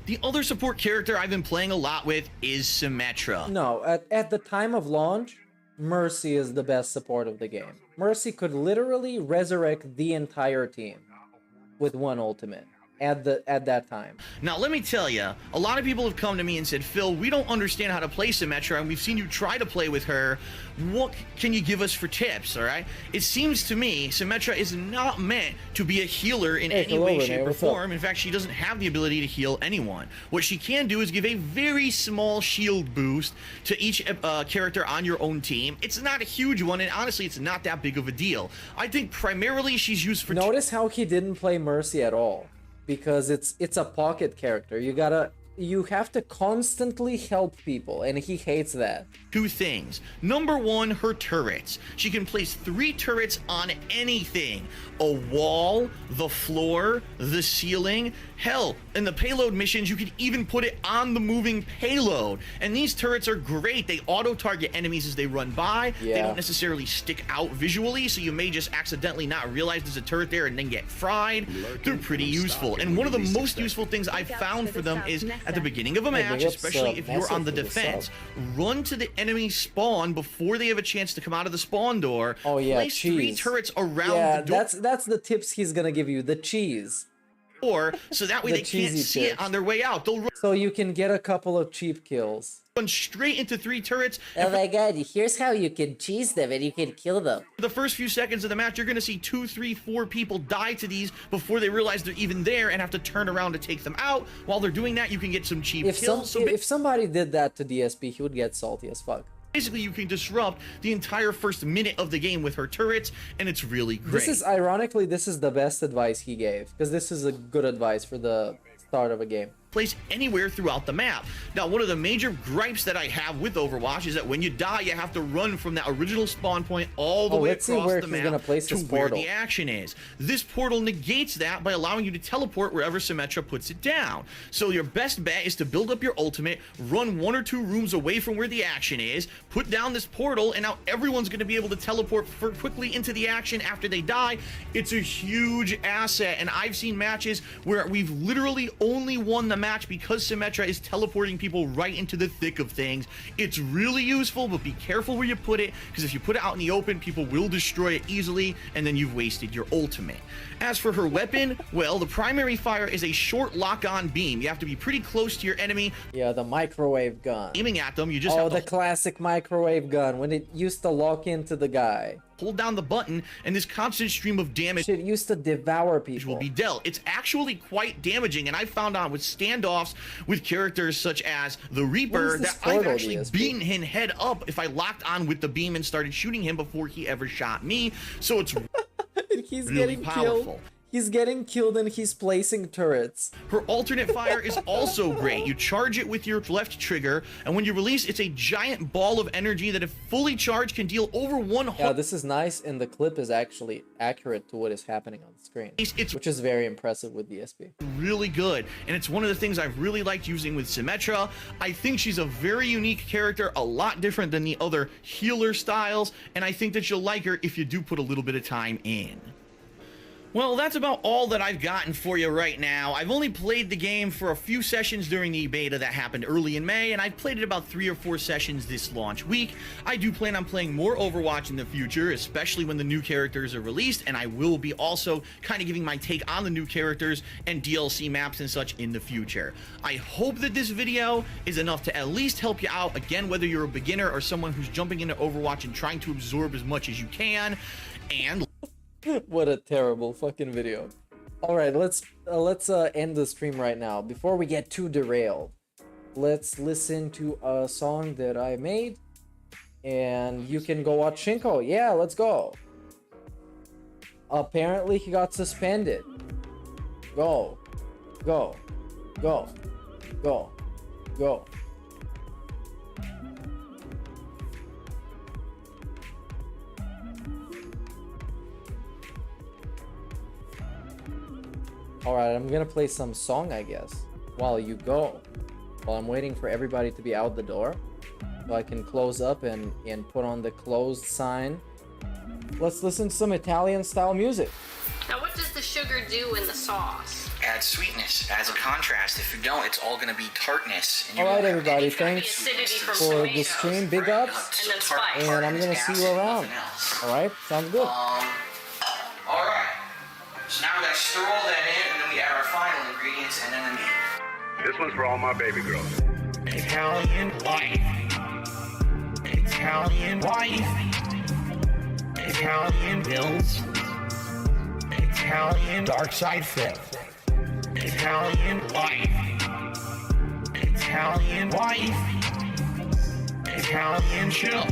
[SPEAKER 1] The other support character I've been playing a lot with is Symmetra.
[SPEAKER 5] No, at the time of launch, Mercy is the best support of the game. Mercy could literally resurrect the entire team with one ultimate at that time.
[SPEAKER 1] Now, let me tell you, a lot of people have come to me and said, Phil, we don't understand how to play Symmetra, and we've seen you try to play with her. What can you give us for tips, all right? It seems to me Symmetra is not meant to be a healer in any way, shape, or form. In fact, she doesn't have the ability to heal anyone. What she can do is give a very small shield boost to each character on your own team. It's not a huge one, and honestly, it's not that big of a deal. I think primarily she's used for...
[SPEAKER 5] Notice how he didn't play Mercy at all. Because it's a pocket character. You you have to constantly help people, and he hates that.
[SPEAKER 1] Two things. Number one, her turrets. She can place 3 turrets on anything. A wall, the floor, the ceiling. Hell, in the payload missions, you could even put it on the moving payload. And these turrets are great. They auto-target enemies as they run by. They don't necessarily stick out visually, so you may just accidentally not realize there's a turret there and then get fried. They're pretty useful. And one of the most useful things I've found for them is at the beginning of a match, especially if you're on the defense, run to the enemy spawn before they have a chance to come out of the spawn door.
[SPEAKER 5] Oh yeah,
[SPEAKER 1] place 3 turrets around the door.
[SPEAKER 5] That's the tips he's gonna give you. The cheese.
[SPEAKER 1] Or so that way they can't see it on their way out. They'll run,
[SPEAKER 5] so you can get a couple of cheap kills.
[SPEAKER 1] Run straight into 3 turrets.
[SPEAKER 8] Oh my god, here's how you can cheese them and you can kill them.
[SPEAKER 1] For the first few seconds of the match, you're going to see 2, 3, 4 people die to these before they realize they're even there and have to turn around to take them out. While they're doing that, you can get some cheap kills.
[SPEAKER 5] If somebody did that to DSP, he would get salty as fuck.
[SPEAKER 1] Basically, you can disrupt the entire first minute of the game with her turrets, and it's really great.
[SPEAKER 5] This is, ironically, this is the best advice he gave, because this is a good advice for the start of a game.
[SPEAKER 1] Place anywhere throughout the map. Now, one of the major gripes that I have with Overwatch is that when you die, you have to run from that original spawn point all the way across the map to where the action is. This portal negates that by allowing you to teleport wherever Symmetra puts it down. So your best bet is to build up your ultimate, run 1 or 2 rooms away from where the action is, put down this portal, and now everyone's going to be able to teleport quickly into the action after they die. It's a huge asset, and I've seen matches where we've literally only won the match because Symmetra is teleporting people right into the thick of things. It's really useful, but be careful where you put it, because if you put it out in the open, people will destroy it easily, and then you've wasted your ultimate. As for her weapon, well, the primary fire is a short lock-on beam. You have to be pretty close to your enemy.
[SPEAKER 5] Yeah, the microwave gun.
[SPEAKER 1] Aiming at them, you just
[SPEAKER 5] have
[SPEAKER 1] to...
[SPEAKER 5] the classic microwave gun, when it used to lock into the guy.
[SPEAKER 1] Hold down the button, and this constant stream of damage
[SPEAKER 5] it used to devour people
[SPEAKER 1] will be dealt. It's actually quite damaging, and I found out with standoffs with characters such as the Reaper that I've actually beaten him head up if I locked on with the beam and started shooting him before he ever shot me. So it's
[SPEAKER 5] he's
[SPEAKER 1] really
[SPEAKER 5] getting
[SPEAKER 1] powerful.
[SPEAKER 5] Killed. He's getting killed and he's placing turrets.
[SPEAKER 1] Her alternate fire is also great. You charge it with your left trigger, and when you release, it's a giant ball of energy that, if fully charged, can deal over 100.
[SPEAKER 5] Yeah, this is nice, and the clip is actually accurate to what is happening on the screen, which is very impressive with DSP.
[SPEAKER 1] Really good, and it's one of the things I've really liked using with Symmetra. I think she's a very unique character, a lot different than the other healer styles, and I think that you'll like her if you do put a little bit of time in. Well, that's about all that I've gotten for you right now. I've only played the game for a few sessions during the beta that happened early in May, and I've played it about 3 or 4 sessions this launch week. I do plan on playing more Overwatch in the future, especially when the new characters are released, and I will be also kind of giving my take on the new characters and DLC maps and such in the future. I hope that this video is enough to at least help you out, again, whether you're a beginner or someone who's jumping into Overwatch and trying to absorb as much as you can, and...
[SPEAKER 5] What a terrible fucking video. All right, let's end the stream right now. Before we get too derailed, let's listen to a song that I made, and you can go watch Shinko. Yeah, let's go. Apparently he got suspended. Go, go, go, go, go. Alright, I'm gonna play some song, I guess, while you go. While I'm waiting for everybody to be out the door, so I can close up and put on the closed sign. Let's listen to some Italian-style music.
[SPEAKER 6] Now, what does the sugar do in the sauce?
[SPEAKER 17] Adds sweetness, as a contrast. If you don't, it's all gonna be tartness.
[SPEAKER 5] Alright, everybody, thanks for the stream. Big ups.
[SPEAKER 6] And then spice.
[SPEAKER 5] And I'm gonna see you around. Alright, sounds good.
[SPEAKER 17] Alright. So now we gotta stir all that in, and then we add our final ingredients, and then the meat.
[SPEAKER 19] This one's for all my baby girls.
[SPEAKER 1] Italian wife. Italian wife. Italian bills. Italian dark side flip. Italian wife. Italian wife. Italian chill.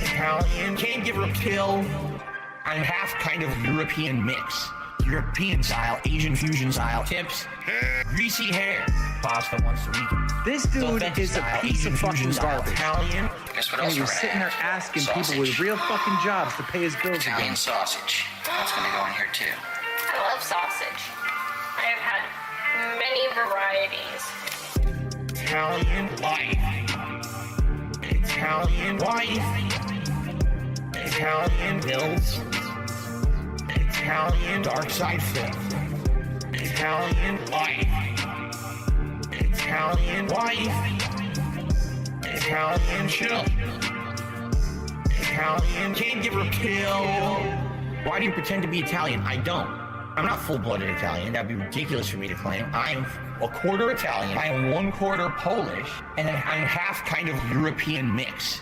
[SPEAKER 1] Italian can't give her a pill. I'm half kind of European mix.
[SPEAKER 17] European style, Asian fusion style. Tips, greasy hair. Pasta once a week.
[SPEAKER 2] This dude is a piece of fucking garbage.
[SPEAKER 17] Italian. Guess what
[SPEAKER 2] And
[SPEAKER 17] else
[SPEAKER 2] he was
[SPEAKER 17] we're
[SPEAKER 2] sitting
[SPEAKER 17] gonna
[SPEAKER 2] there
[SPEAKER 17] add?
[SPEAKER 2] asking
[SPEAKER 17] Sausage.
[SPEAKER 2] people with real fucking jobs to pay his bills
[SPEAKER 17] Italian
[SPEAKER 2] again.
[SPEAKER 17] sausage. That's gonna go in here too.
[SPEAKER 6] I love sausage. I have had many varieties.
[SPEAKER 17] Italian wife. Italian wife. Italian bills. Italian dark side flip. Italian wife. Italian wife. Italian chill. Italian can't give her pill. Why do you pretend to be Italian? I don't. I'm not full-blooded Italian. That'd be ridiculous for me to claim. I'm a quarter Italian. I am 1/4 Polish, and then I'm half kind of European mix.